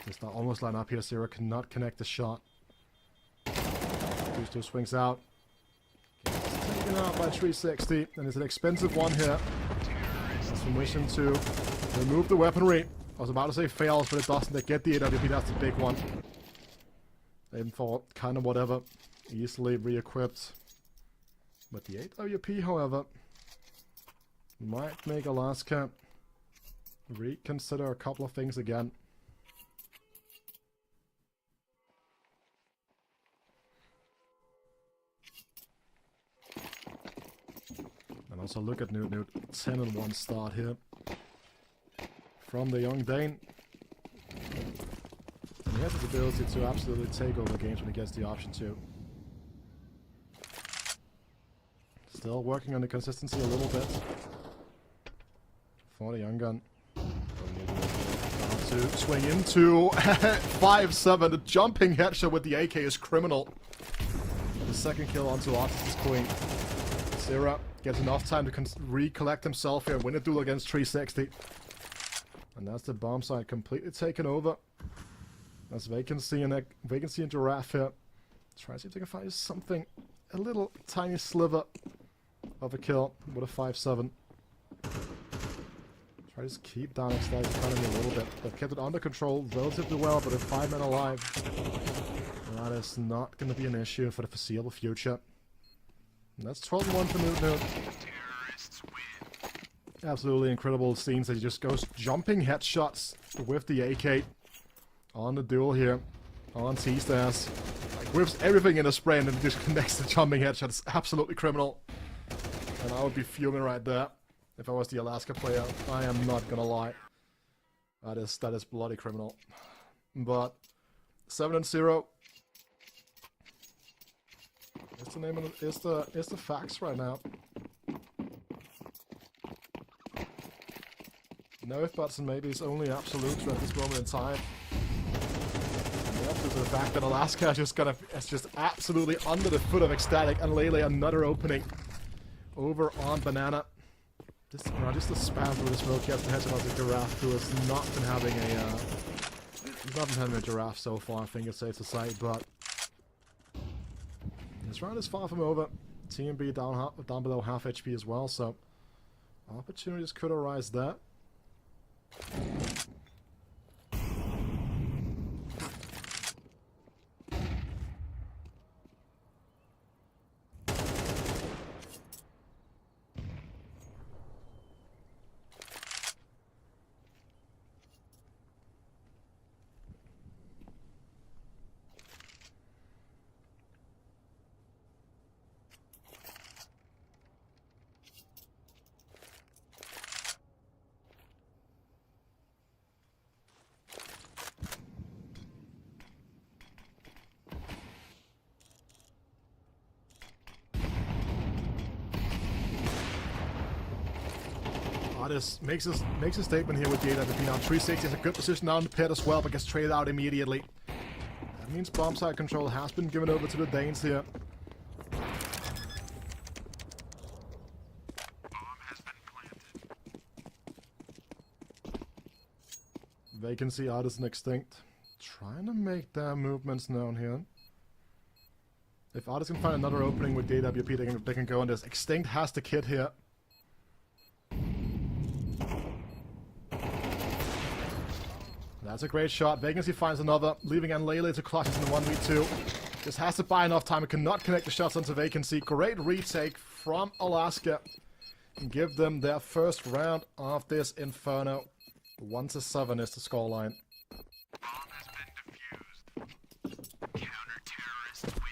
Just almost line up here. Zero cannot connect the shot. These two swings out. Gets taken out by 360, and it's an expensive one here. That's from Mission to remove the weaponry. I was about to say fails, but it doesn't. They get the AWP, that's the big one. Aim for kind of whatever. Easily re-equipped. But the AWP, however, might make Alaska reconsider a couple of things again. And also look at Newt. 10-1 start here from the young Dane. And he has his ability to absolutely take over games when he gets the option to. Still working on the consistency a little bit for the young gun. To swing into 5-7. The jumping headshot with the AK is criminal. The second kill onto Artis' Queen. Zera gets enough time to recollect himself here and win a duel against 360. And that's the bomb site completely taken over. That's vacancy and Giraffe here. Try to see if they can find something, a little tiny sliver of a kill with a 5-7. Try to just keep down Ecstatic's economy a little bit. They've kept it under control relatively well, but with 5 men alive, that is not going to be an issue for the foreseeable future. And that's 12-1 for Newt. Absolutely incredible scenes that he just goes jumping headshots with the AK on the duel here on T-Stairs. Like, whips everything in a spray and then just connects the jumping headshot. It's absolutely criminal. And I would be fuming right there if I was the Alaska player. I am not gonna lie. That is bloody criminal. But 7-0 is the name of is the facts right now. No if buts and maybes, only absolutes at this moment in time. Due to the fact that Alaska is just absolutely under the foot of Ecstatic, and Lele another opening over on Banana. Just the spam through the smoke. He has been heading out to Giraffe, who has not been having a Giraffe so far, I think it's safe to say, but this round is far from over. TMB down below half HP as well, so opportunities could arise there. Artis makes a statement here with the AWP now. 360 is a good position now in the pit as well, but gets traded out immediately. That means bomb site control has been given over to the Danes here. Bomb has been planted. Vacancy, Artis and Extinct. Trying to make their movements known here. If Artis can find another opening with the AWP, they can go on this. Extinct has the kit here. That's a great shot. Vacancy finds another, leaving Anlele to clutch in the 1v2. Just has to buy enough time. It cannot connect the shots onto Vacancy. Great retake from Alaska. And give them their first round of this Inferno. 1-7 is the scoreline. Bomb has been defused. Counter-terrorists win.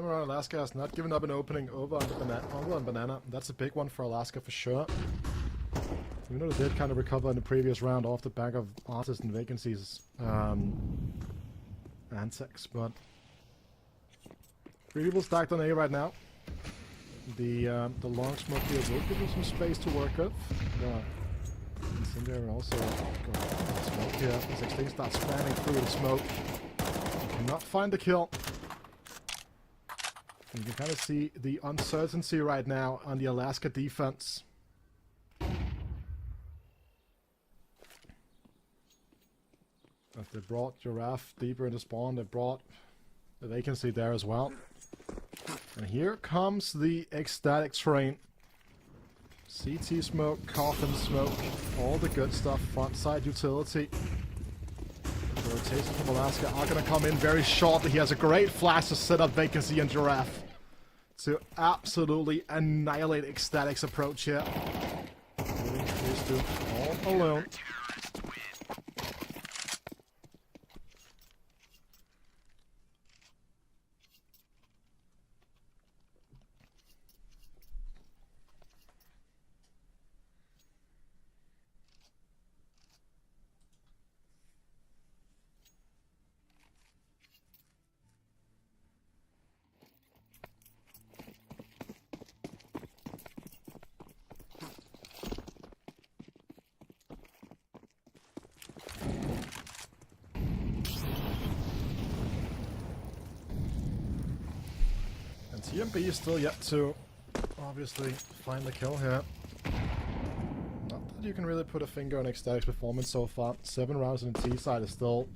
time around, Alaska has not given up an opening over on Banana. That's a big one for Alaska for sure. Even though they did kind of recover in the previous round off the back of Artist and Vacancies antics, but 3 people stacked on A right now. The long smoke here will give them some space to work with. Incendiary also got smoke here. 16 starts spanning through the smoke. Cannot find the kill. You can kind of see the uncertainty right now on the Alaska defense. As they brought Giraffe deeper into spawn, they brought the Vacancy there as well. And here comes the ecstatic train. CT smoke, coffin smoke, all the good stuff, frontside utility. The rotations from Alaska are going to come in very shortly. He has a great flash to set up Vacancy and Giraffe to absolutely annihilate Ecstatic's approach here. Leaving Christo all alone. TMB is still yet to, obviously, find the kill here. Not that you can really put a finger on Ecstatic's performance so far. 7 rounds on the T side is still,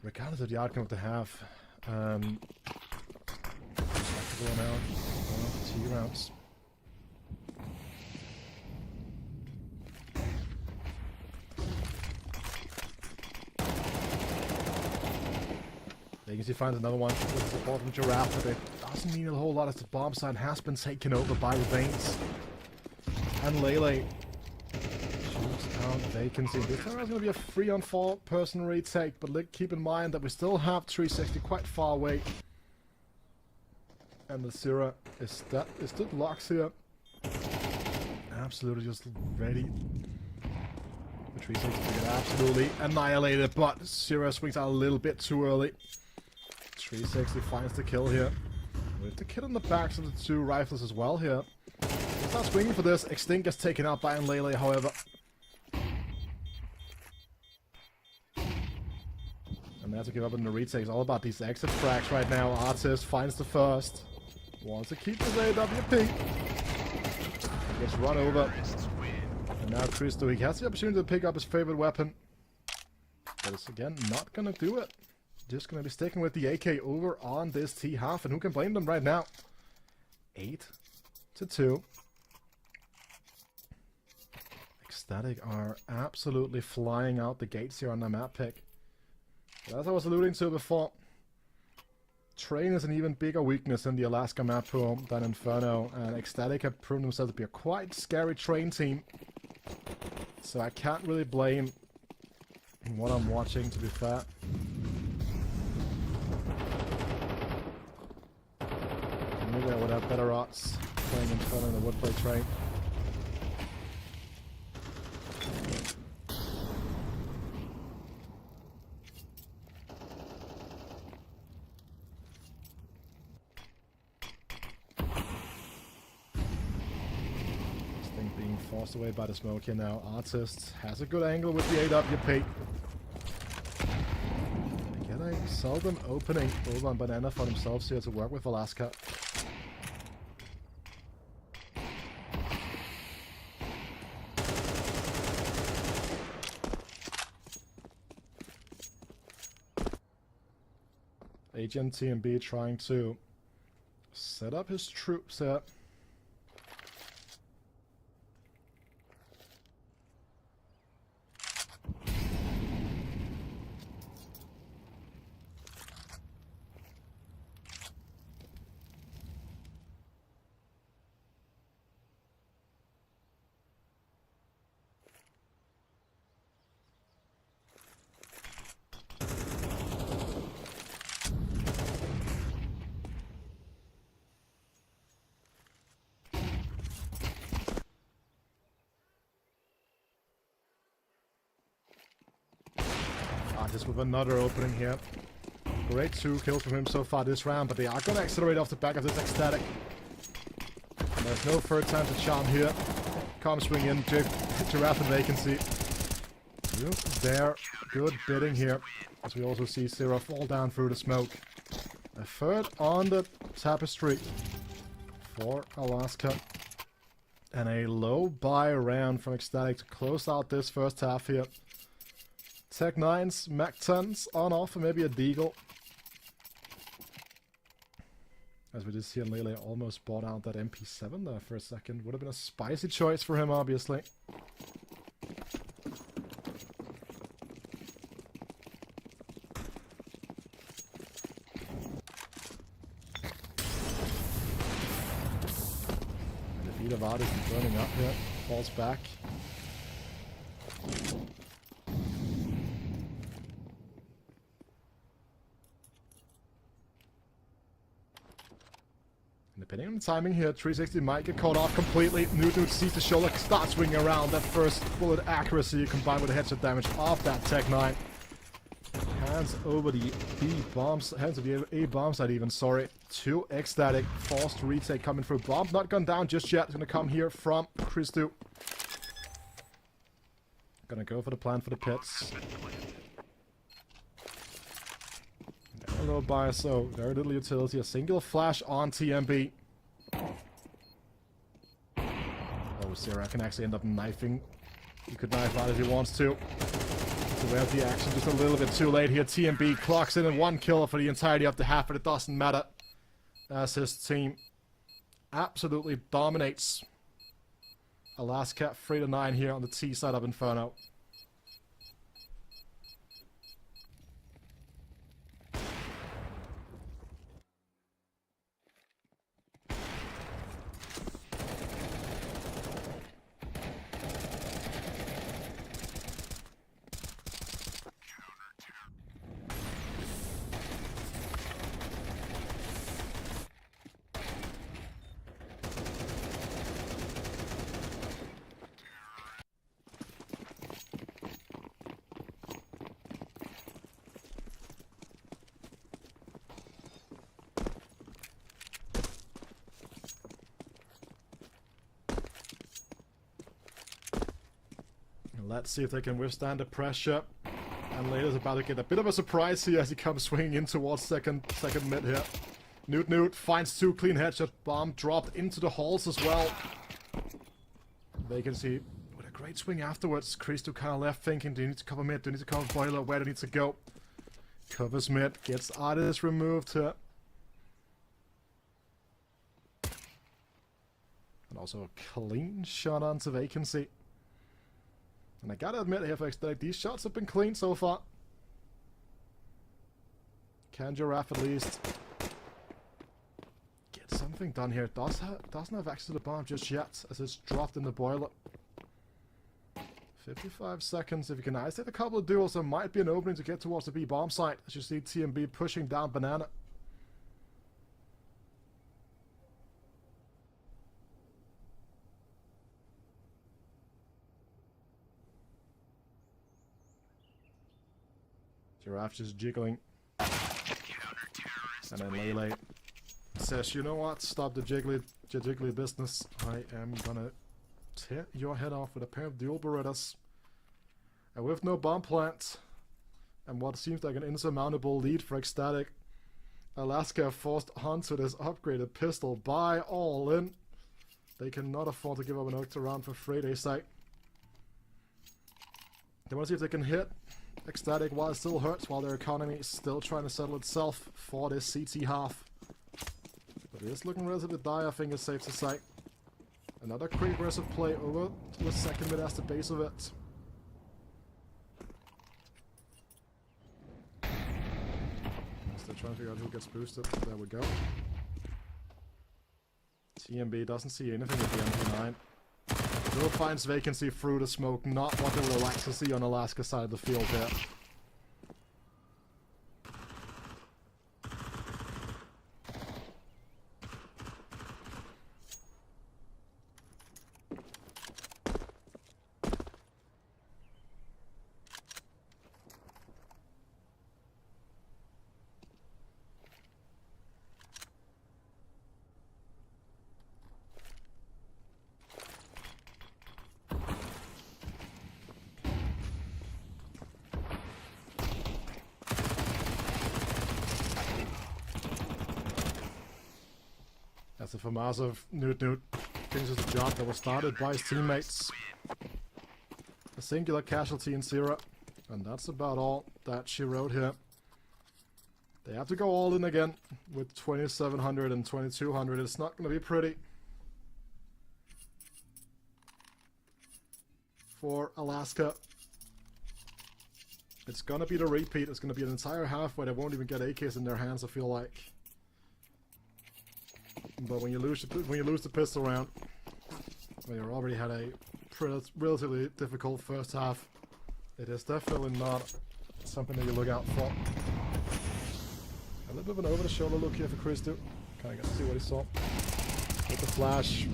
regardless of the outcome of the half, respectable amount of T rounds. Vacancy finds another one with support from Giraffe, but it doesn't mean a whole lot as the bomb side has been taken over by the Veins. And Lele shoots out Vacancy. This time it's going to be a 3-on-4 person retake, but keep in mind that we still have 360 quite far away. And the Zira is stood locks here. Absolutely just ready. The 360 to get absolutely annihilated, but Zira swings out a little bit too early. 360 finds the kill here. With the kid on the backs of the 2 rifles as well here. He's not swinging for this. Extinct gets taken out by Lele, however. And they have to give up in the retake. It's all about these exit frags right now. Artist finds the first. Wants to keep his AWP. Gets run over. And now Christo, he has the opportunity to pick up his favorite weapon. But it's again not gonna do it. Just gonna be sticking with the AK over on this T half, and who can blame them right now? 8-2. Ecstatic are absolutely flying out the gates here on the map pick. But as I was alluding to before, Train is an even bigger weakness in the Alaska map pool than Inferno, and Ecstatic have proven themselves to be a quite scary Train team. So I can't really blame what I'm watching, to be fair. Maybe I would have better odds playing Inferno than I would play Train. This thing being forced away by the smoke here now. Artist has a good angle with the AWP. Again, I seldom opening over on Banana for themselves here to work with Alaska. Agent TMB trying to set up his troops here. Artist with another opening here. Great 2 kills from him so far this round, but they are going to accelerate off the back of this ecstatic. And there's no third time to charm here. Come swing in, Giraffe and Vacancy. Good there, good bidding here. As we also see Zero fall down through the smoke. A third on the tapestry for Alaska. And a low buy round from Ecstatic to close out this first half here. Tech 9s, Mac 10s on offer, maybe a Deagle. As we just see Lele almost bought out that MP7 there for a second. Would have been a spicy choice for him, obviously. And the feet of Artist is burning up here. Falls back. Depending on the timing here, 360 might get caught off completely. Nude sees the shoulder, starts swinging around. That first bullet accuracy combined with the headshot damage off that Tech 9. Hands over the B bombs, hands of the A bomb side even, sorry. 2 Ecstatic, forced retake coming through. Bomb not gone down just yet. It's gonna come here from Christu. Gonna go for the plan for the pits. A little bias, so very little utility. A single flash on TMB. Oh, Sarah can actually end up knifing. He could knife out if he wants to. So there's the action, just a little bit too late here. TMB clocks in and 1 kill for the entirety of the half, but it doesn't matter. As his team absolutely dominates. Alaska 3-9 here on the T side of Inferno. Let's see if they can withstand the pressure. And Later's about to get a bit of a surprise here as he comes swinging in towards second mid here. Newt finds 2 clean headshot. Bomb dropped into the halls as well. Vacancy with a great swing afterwards. Christo kind of left thinking, do you need to cover mid? Do you need to cover boiler? Where do you need to go? Covers mid, gets Artist removed here. And also a clean shot onto Vacancy. And I gotta admit here for Ecstatic, these shots have been clean so far. Can Giraffe at least get something done here? Doesn't have access to the bomb just yet, as it's dropped in the boiler. 55 seconds. If you can isolate a couple of duels, there might be an opening to get towards the B bomb site, as you see TMB pushing down Banana. Giraffe just jiggling. And then Lele says, you know what, stop the jiggly business. I am gonna tear your head off with a pair of dual Berettas. And with no bomb plant, and what seems like an insurmountable lead for Ecstatic, Alaska forced onto this upgraded pistol by all in. They cannot afford to give up an Octa round for free, they say. They want to see if they can hit Ecstatic while it still hurts, while their economy is still trying to settle itself for this CT half. But it is looking relatively dire, I think it's safe to say. Another quick aggressive play over to the second mid as the base of it. Still trying to figure out who gets boosted. There we go. TMB doesn't see anything with the MP9. Still finds Vacancy through the smoke, not what they would like to see on Alaska's side of the field here. As if a massive Newt finishes the job that was started by his teammates. A singular casualty in Zero. And that's about all that she wrote here. They have to go all in again with 2700 and 2200. It's not going to be pretty for Alaska. It's going to be the repeat. It's going to be an entire half where they won't even get AKs in their hands, I feel like. But when you lose the pistol round, when you already had a relatively difficult first half, it is definitely not something that you look out for. A little bit of an over-the-shoulder look here for Christo. Kind of got to see what he saw. With the flash,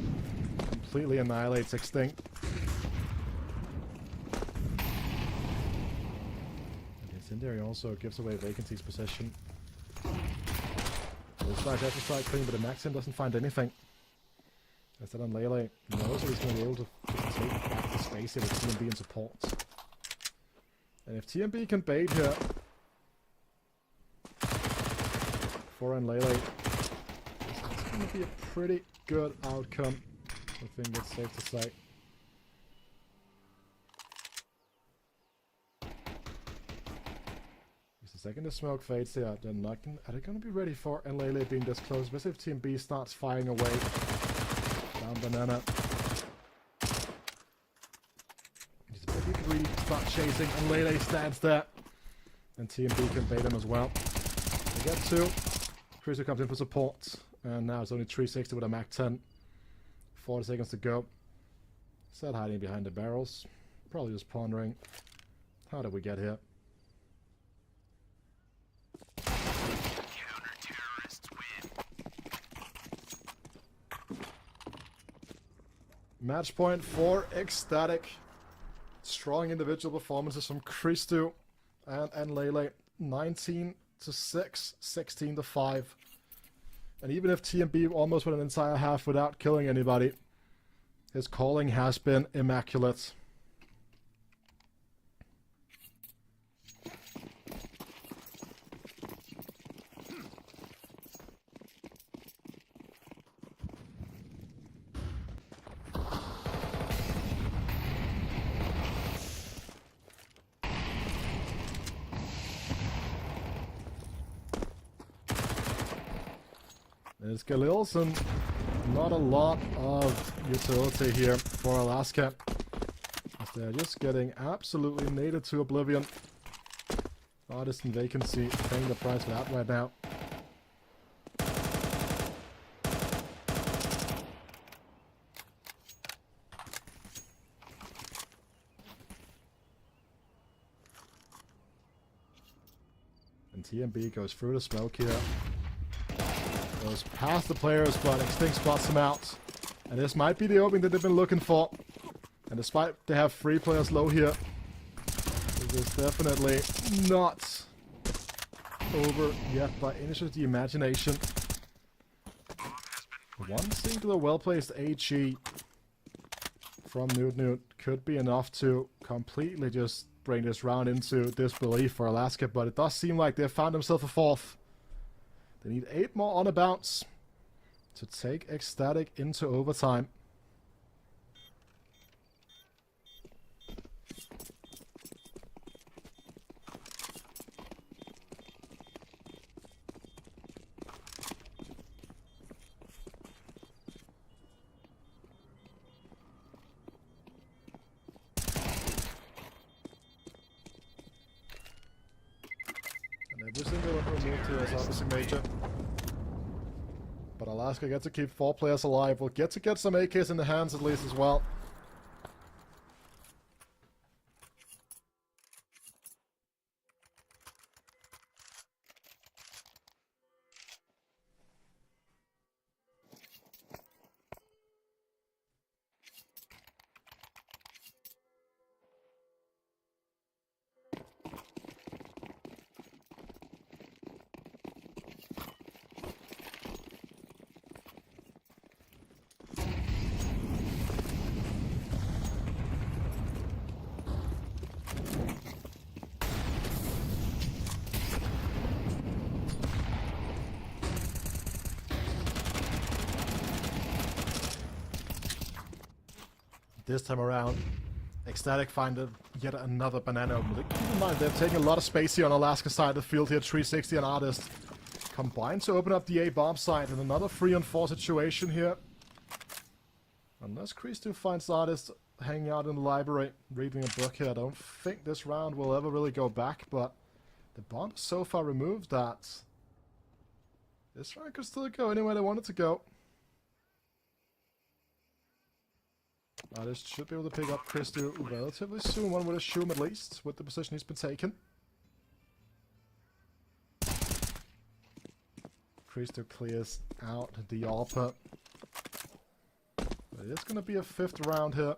completely annihilates Extinct. And his Incendiary also gives away Vacancy's possession. Looks like that's a strike clean, but the Maxim doesn't find anything. Instead on Lele knows that he's going to be able to take back the space here with TMB and support. And if TMB can bait here for Lele, it's going to be a pretty good outcome. I think it's safe to say. The second the smoke fades here, they're not gonna, are they going to be ready for Lele being this close? Especially if Team B starts firing away. Down Banana. You can really start chasing, and Lele stands there. And Team B can bait him as well. They get two. Cruiser comes in for support. And now it's only 360 with a Mac 10. 40 seconds to go. Sad hiding behind the barrels. Probably just pondering, how did we get here? Counter-terrorists win. Match point for Ecstatic. Strong individual performances from Christo and Lele. 19-6, 16-5. And even if TMB almost went an entire half without killing anybody, his calling has been immaculate. There's Galils and not a lot of utility here for Alaska. As they're just getting absolutely nated to oblivion. Artist and Vacancy paying the price for that right now. And TMB goes through the smoke here. Goes past the players, but Extinct spots him out. And this might be the opening that they've been looking for. And despite they have 3 players low here, this is definitely not over yet by any stretch of the imagination. One singular well-placed HE from Newt could be enough to completely just bring this round into disbelief for Alaska, but it does seem like they've found themselves a 4th. They need 8 more on a bounce to take Ecstatic into overtime. And every single one removed here is obviously major. But Alaska gets to keep 4 players alive. We'll get to get some AKs in the hands at least as well. This time around, Ecstatic find yet another banana open. Keep in mind, they're taking a lot of space here on Alaska's side of the field here. 360 and Artist combined to open up the A bomb site in another 3-on-4 situation here. Unless Christo finds Artist hanging out in the library, reading a book here, I don't think this round will ever really go back, but the bomb is so far removed that this round could still go anywhere they want it to go. Artist should be able to pick up Christo relatively soon, one would assume at least, with the position he's been taken. Christo clears out the AWP. But it's going to be a 5th round here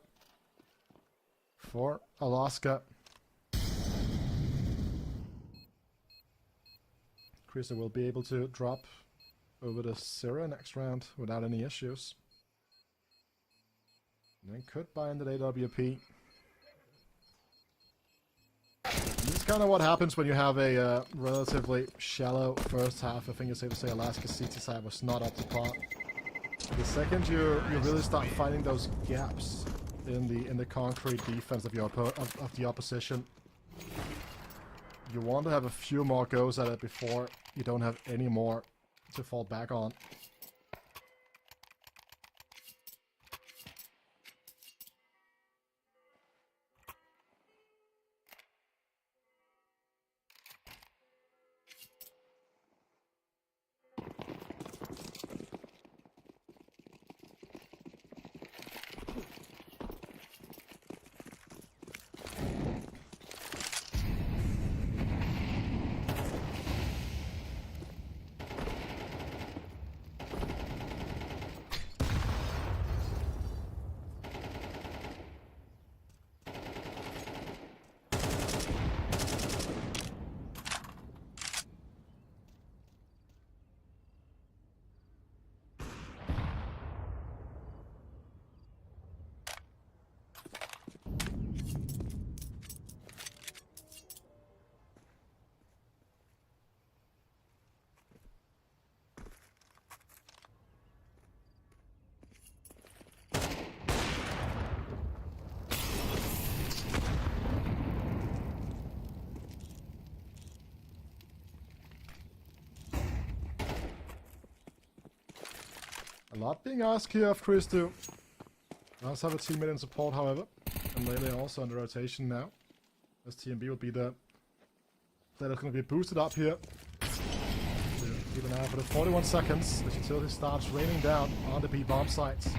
for Alaska. Christo will be able to drop over the Zero next round without any issues. And then could buy into the AWP. This is kind of what happens when you have a relatively shallow first half. I think it's safe to say Alaska's CT side was not up to par. The second you really start finding those gaps in the concrete defense of the opposition, you want to have a few more goes at it before you don't have any more to fall back on. A lot being asked here of Christo. Does have a teammate in support, however. And Lele also under rotation now. As TMB will be the player that's going to be boosted up here. Keep an eye out for the 41 seconds. The utility starts raining down on the B bomb sites.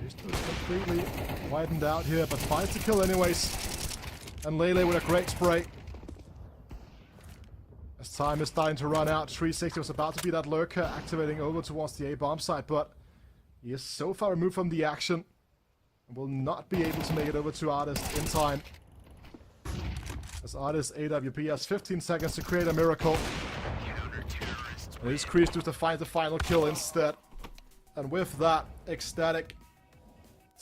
Christo is completely widened out here, but finds the kill anyways. And Lele with a great spray. As time is starting to run out, 360 was about to be that lurker activating over towards the A bomb site, but he is so far removed from the action and will not be able to make it over to Artist in time. As Artist AWP has 15 seconds to create a miracle. And it's Christo to find the final kill instead. And with that, Ecstatic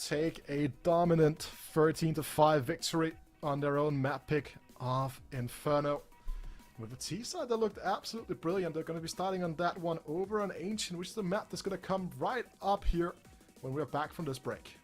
take a dominant 13-5 victory on their own map pick of Inferno. With the T side that looked absolutely brilliant, they're going to be starting on that one over on Ancient, which is the map that's going to come right up here when we're back from this break.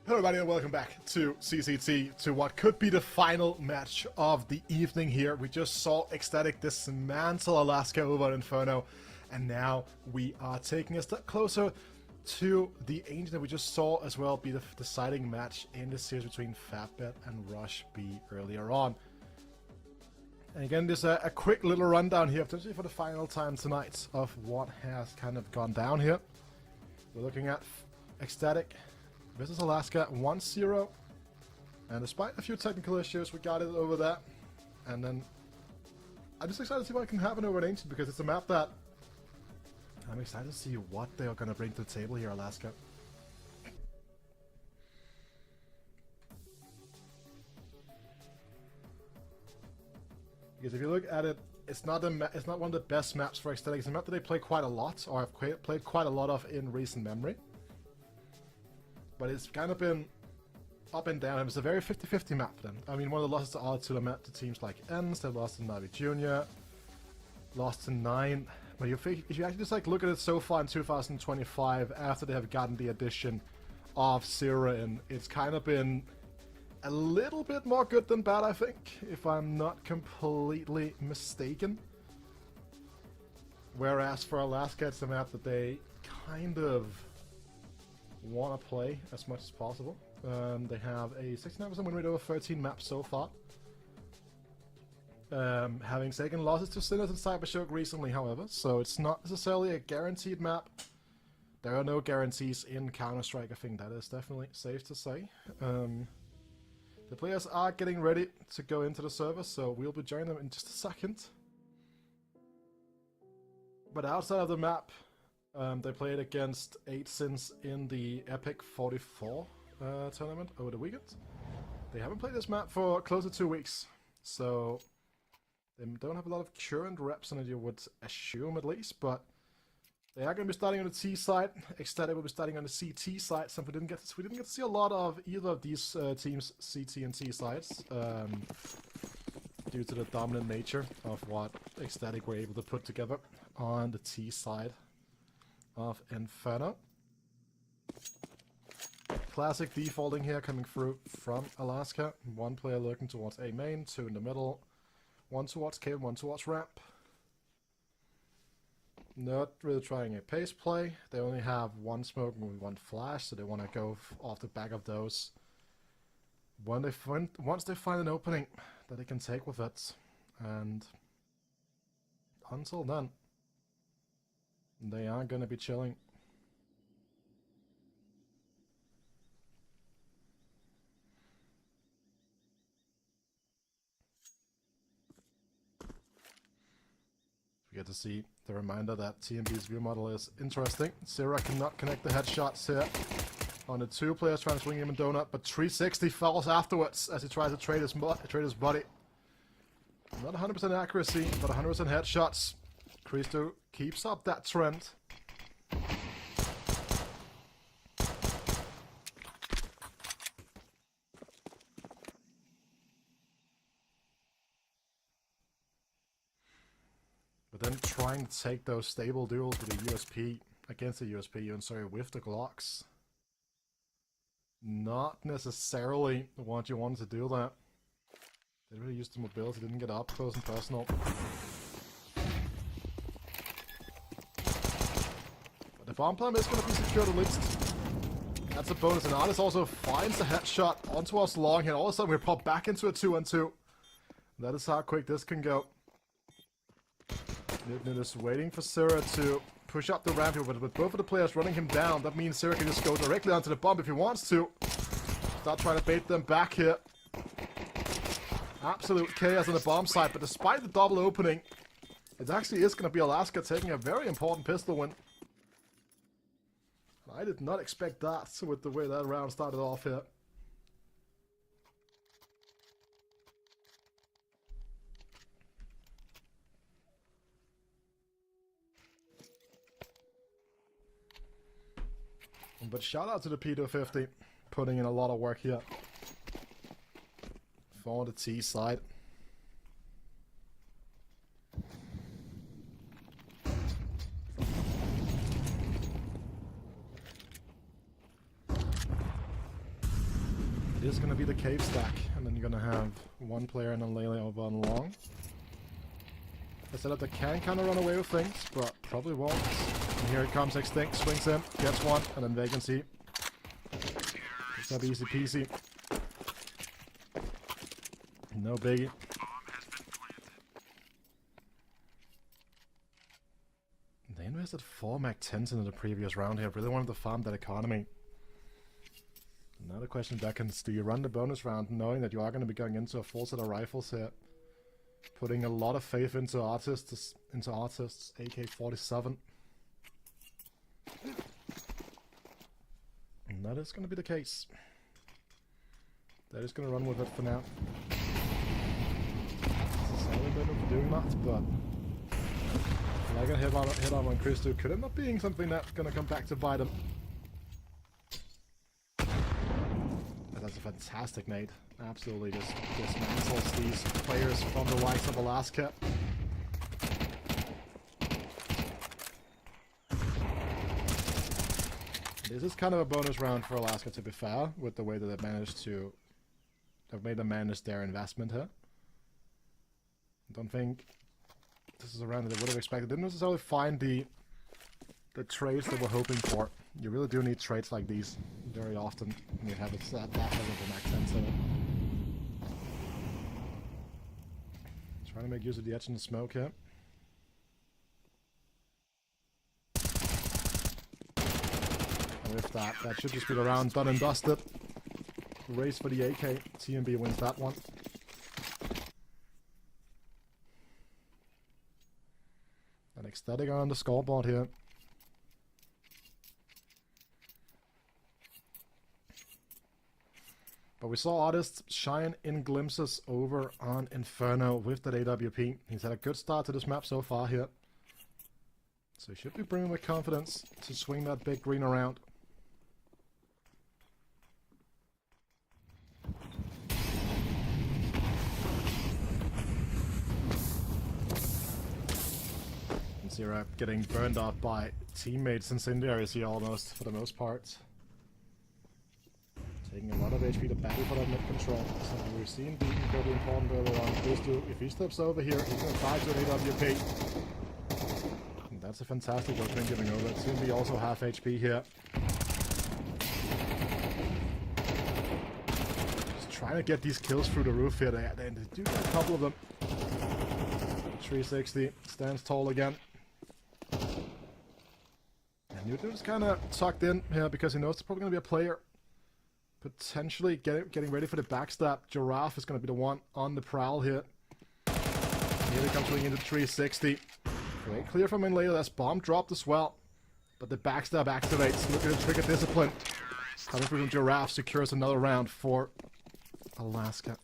Hello everybody and welcome back to CCT, to what could be the final match of the evening here. We just saw Ecstatic dismantle Alaska over at Inferno, and now we are taking a step closer to the Ancient that we just saw as well be the deciding match in the series between Fatbet and Rush B earlier on. And again, there's a quick little rundown here, potentially for the final time tonight, of what has kind of gone down here. We're looking at Ecstatic versus Alaska 1-0, and despite a few technical issues, we got it over that. And then I'm just excited to see what can happen over at Ancient, because it's a map that I'm excited to see what they are going to bring to the table here, Alaska. Because if you look at it, it's not one of the best maps for Ecstatic. It's a map that they play quite a lot, or have played quite a lot of in recent memory. But it's kind of been up and down. It's a very 50-50 map for them. I mean, one of the losses are to teams like ENS. They lost to Navi Jr., lost to 9. But if you actually just like look at it so far in 2025, after they have gotten the addition of Zera in, it's kind of been a little bit more good than bad, I think, if I'm not completely mistaken. Whereas for Alaska, it's a map that they kind of want to play as much as possible. They have a 69% win rate over 13 maps so far. Having taken losses to Sinners and Cybershock recently, however, so it's not necessarily a guaranteed map. There are no guarantees in Counter-Strike, I think that is definitely safe to say. The players are getting ready to go into the server, so we'll be joining them in just a second. But outside of the map, they played against 8 Sins in the Epic 44 tournament over the weekend. They haven't played this map for close to 2 weeks, so they don't have a lot of current reps on it, you would assume at least, but they are going to be starting on the T side. Ecstatic will be starting on the CT side, so we didn't get to see a lot of either of these teams' CT and T sides, due to the dominant nature of what Ecstatic were able to put together on the T side of Inferno. Classic defaulting here coming through from Alaska. One player looking towards A main, 2 in the middle, 1 towards cave, 1 towards ramp. Not really trying a pace play. They only have 1 smoke and 1 flash, so they want to go off the back of those. Once they find an opening that they can take with it, and until then, they are going to be chilling. We get to see the reminder that TMB's view model is interesting. Zera cannot connect the headshots here on the 2 players trying to swing him in donut, but 360 falls afterwards as he tries to trade his body. Not 100% accuracy, but 100% headshots. Christo keeps up that trend. But then trying to take those stable duels with the USP against the USP, and sorry, with the Glocks. Not necessarily what you wanted to do that. They really used the mobility, didn't get up close and personal. But the bomb plant is going to be secured at least. That's a bonus, and Anubis also finds a headshot onto us long here. All of a sudden, we pop back into a 2-on-2. That is how quick this can go. Newton is waiting for Zera to push up the ramp here, but with both of the players running him down, that means Zera can just go directly onto the bomb if he wants to. Start trying to bait them back here. Absolute chaos on the bomb side, but despite the double opening, it actually is going to be Alaska taking a very important pistol win. I did not expect that with the way that round started off here. But shout out to the P250, putting in a lot of work here. For the T side. It is going to be the cave stack, and then you're going to have one player and then Lele over on long. I said that they can kind of run away with things, but probably won't. And here it comes, Extinct, swings in, gets one, and then Vacancy. It's not easy peasy. No biggie. They invested 4 Mac-10s into the previous round here. Really wanted to farm that economy. Now the question beckons, do you run the bonus round knowing that you are going to be going into a full set of rifles here? Putting a lot of faith into artists AK-47. And that is going to be the case. They're just going to run with it for now. Sorry for doing that, but like a hit on Christo could end up being something that's going to come back to bite him. That's a fantastic nade. Absolutely just dismantles these players from the likes of Alaska. This is kind of a bonus round for Alaska, to be fair, with the way that they've made them manage their investment here. I don't think this is a round that they would have expected. Didn't necessarily find the trades they were hoping for. You really do need trades like these very often when you have that level of an accent in it. Trying to make use of the edge and the smoke here. And with that should just be the round done and dusted. Race for the AK. TMB wins that one. And Ecstatic on the scoreboard here. But we saw Artists shine in glimpses over on Inferno with that AWP. He's had a good start to this map so far here. So he should be bringing with confidence to swing that big green around. And Zera getting burned off by teammates incendiaries here almost, for the most part. Taking a lot of HP to battle for that mid control. So we've seen being pretty important earlier on. If he steps over here, he's going to die to an AWP. And that's a fantastic opening giving over. TMB also half HP here. Just trying to get these kills through the roof here. They do get a couple of them. 360 stands tall again. And Newton's kind of tucked in here because he knows there's probably going to be a player potentially getting ready for the backstab. Giraffe is going to be the one on the prowl here. Here he comes swinging into 360. Great clear from in later. That's bomb dropped as well. But the backstab activates. Look at the trigger discipline. Coming through from Giraffe secures another round for Alaska.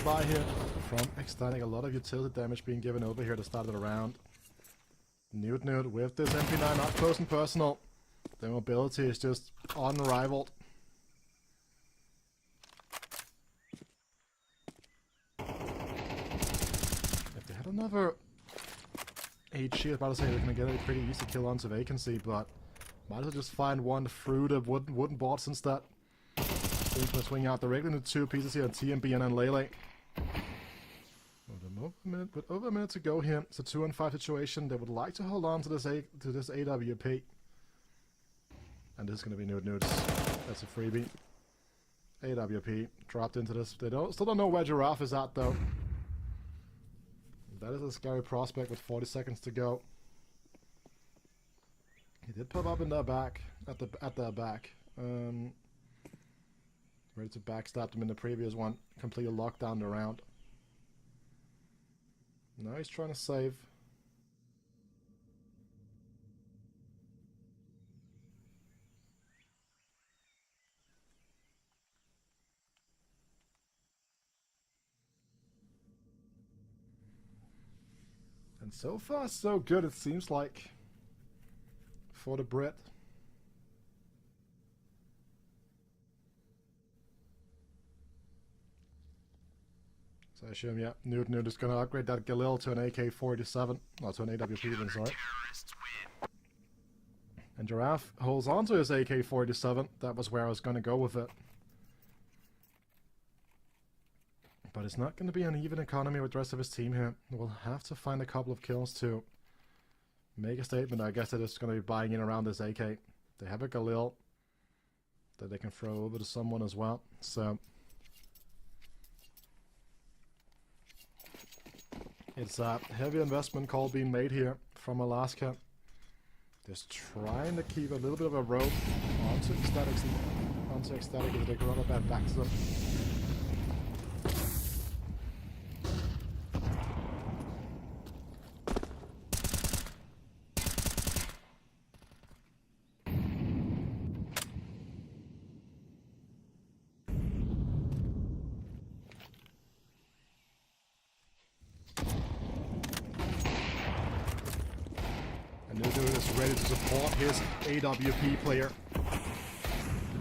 solid buy here from Ecstatic. A lot of utility damage being given over here at the start of the round. Nude with this MP9 up close and personal. The mobility is just unrivaled. If they had another HG, I was about to say they're going to get a pretty easy kill onto Vacancy, but might as well just find one through the wooden boards instead. Going to swing out directly into two pieces here, TMB and then Lele. With over a minute to go here, it's a 2-on-5 situation. They would like to hold on to this AWP. And this is going to be Nudes. That's a freebie. AWP dropped into this. They still don't know where Giraffe is at though. That is a scary prospect with 40 seconds to go. He did pop up in their back, at their back. Ready to backstab them in the previous one. Completely locked down the round. Now he's trying to save. And so far, so good, it seems like, for the Brit. So I assume, yeah, Nude is going to upgrade that Galil to an AK-47. Or to an AWP even, sorry. And Giraffe holds on to his AK-47. That was where I was going to go with it. But it's not going to be an even economy with the rest of his team here. We'll have to find a couple of kills to make a statement. I guess they're just going to be buying in around this AK. They have a Galil that they can throw over to someone as well. So it's a heavy investment call being made here from Alaska. Just trying to keep a little bit of a rope onto Ecstatic as they run it back to them. Is ready to support his AWP player.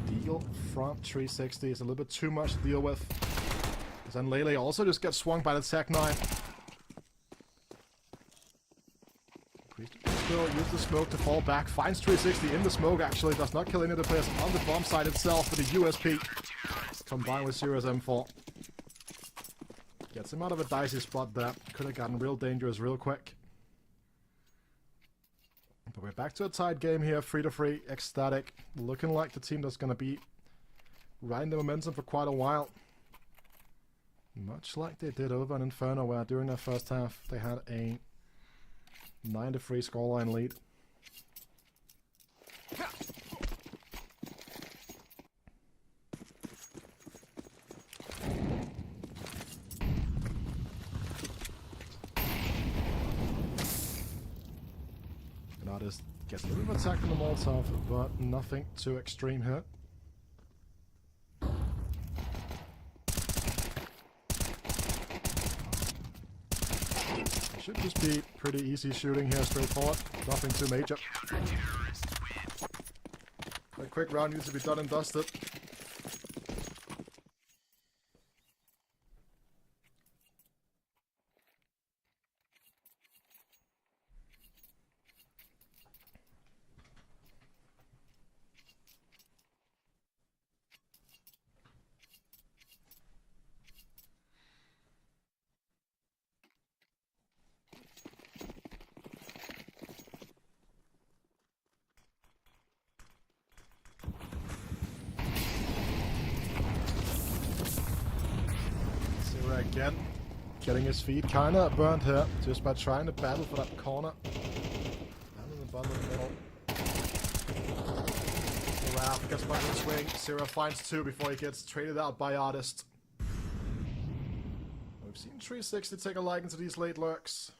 The deal from 360 is a little bit too much to deal with. Because then Lele also just gets swung by the Tech 9. Priest still use the smoke to fall back. Finds 360 in the smoke actually. Does not kill any of the players on the bomb site itself with the USP. Combined with Sirius M4. Gets him out of a dicey spot there. Could have gotten real dangerous real quick. But we're back to a tied game here, 3-3, Ecstatic. Looking like the team that's going to be riding the momentum for quite a while. Much like they did over in Inferno, where during their first half they had a 9-3 scoreline lead. Artist gets a little bit of attack from the Molotov, but nothing too extreme here. It should just be pretty easy shooting here, straightforward. Nothing too major. A quick round needs to be done and dusted. Again, getting his feet kinda burnt here, just by trying to battle for that corner. Down in the bottom of the middle. Giraffe gets back in the swing. Zero finds two before he gets traded out by Artist. We've seen 360 take a liking to these late lurks.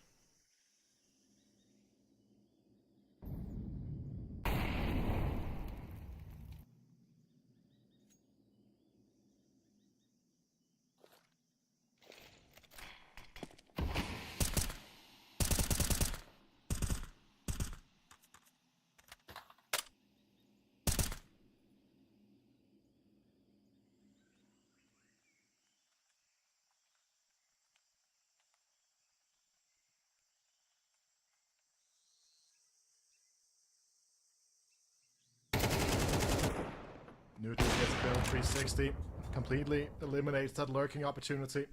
Newton gets a build 360. Completely eliminates that lurking opportunity.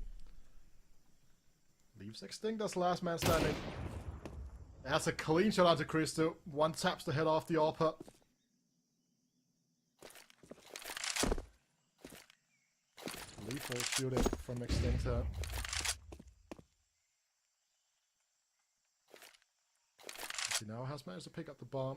Leaves Extinct as last man standing. That's a clean shot onto Christo. One taps the head off the AWP. Lethal shooting from Extinct here. He now has managed to pick up the bomb.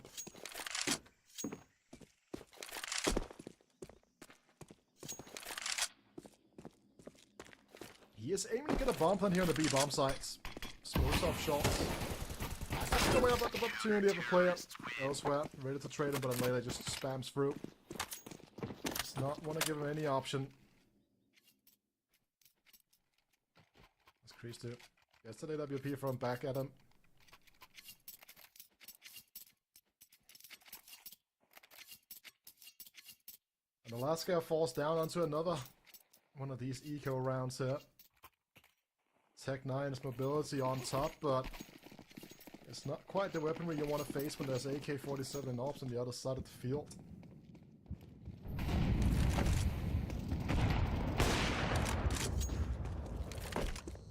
He is aiming to get a bomb plant here on the B bomb sites. Smokes off shots. That's the way about the opportunity of a player elsewhere. Ready to trade him, but Lele just spams through. Does not want to give him any option. That's Crease too. Gets the AWP from back at him. And the last guy falls down onto another one of these eco rounds here. Tech 9's mobility on top, but it's not quite the weaponry you want to face when there's AK-47 and ops on the other side of the field.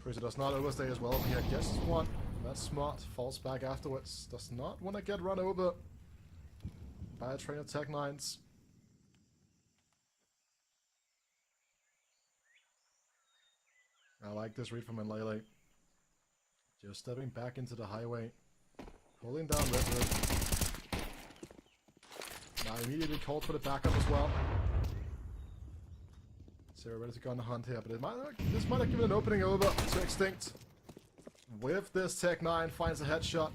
Cruiser does not overstay as well, but he gets one. That's smart. Falls back afterwards. Does not want to get run over by a train of Tech 9s. I like this read from Lele. Just stepping back into the highway. Holding down Redwood. Now immediately called for the backup as well. Sarah ready to go on the hunt here, but this might have given an opening over to Extinct. With this Tech 9 finds a headshot.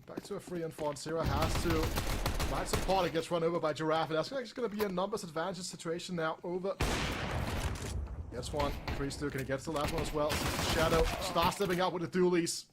Back to a 3-4, and Sarah has to find support and gets run over by Giraffe. And that's actually going to be a numbers advantage situation now. Over. Gets one. Crease 2, can he get to the last one as well? Shadow starts stepping out with the dualies.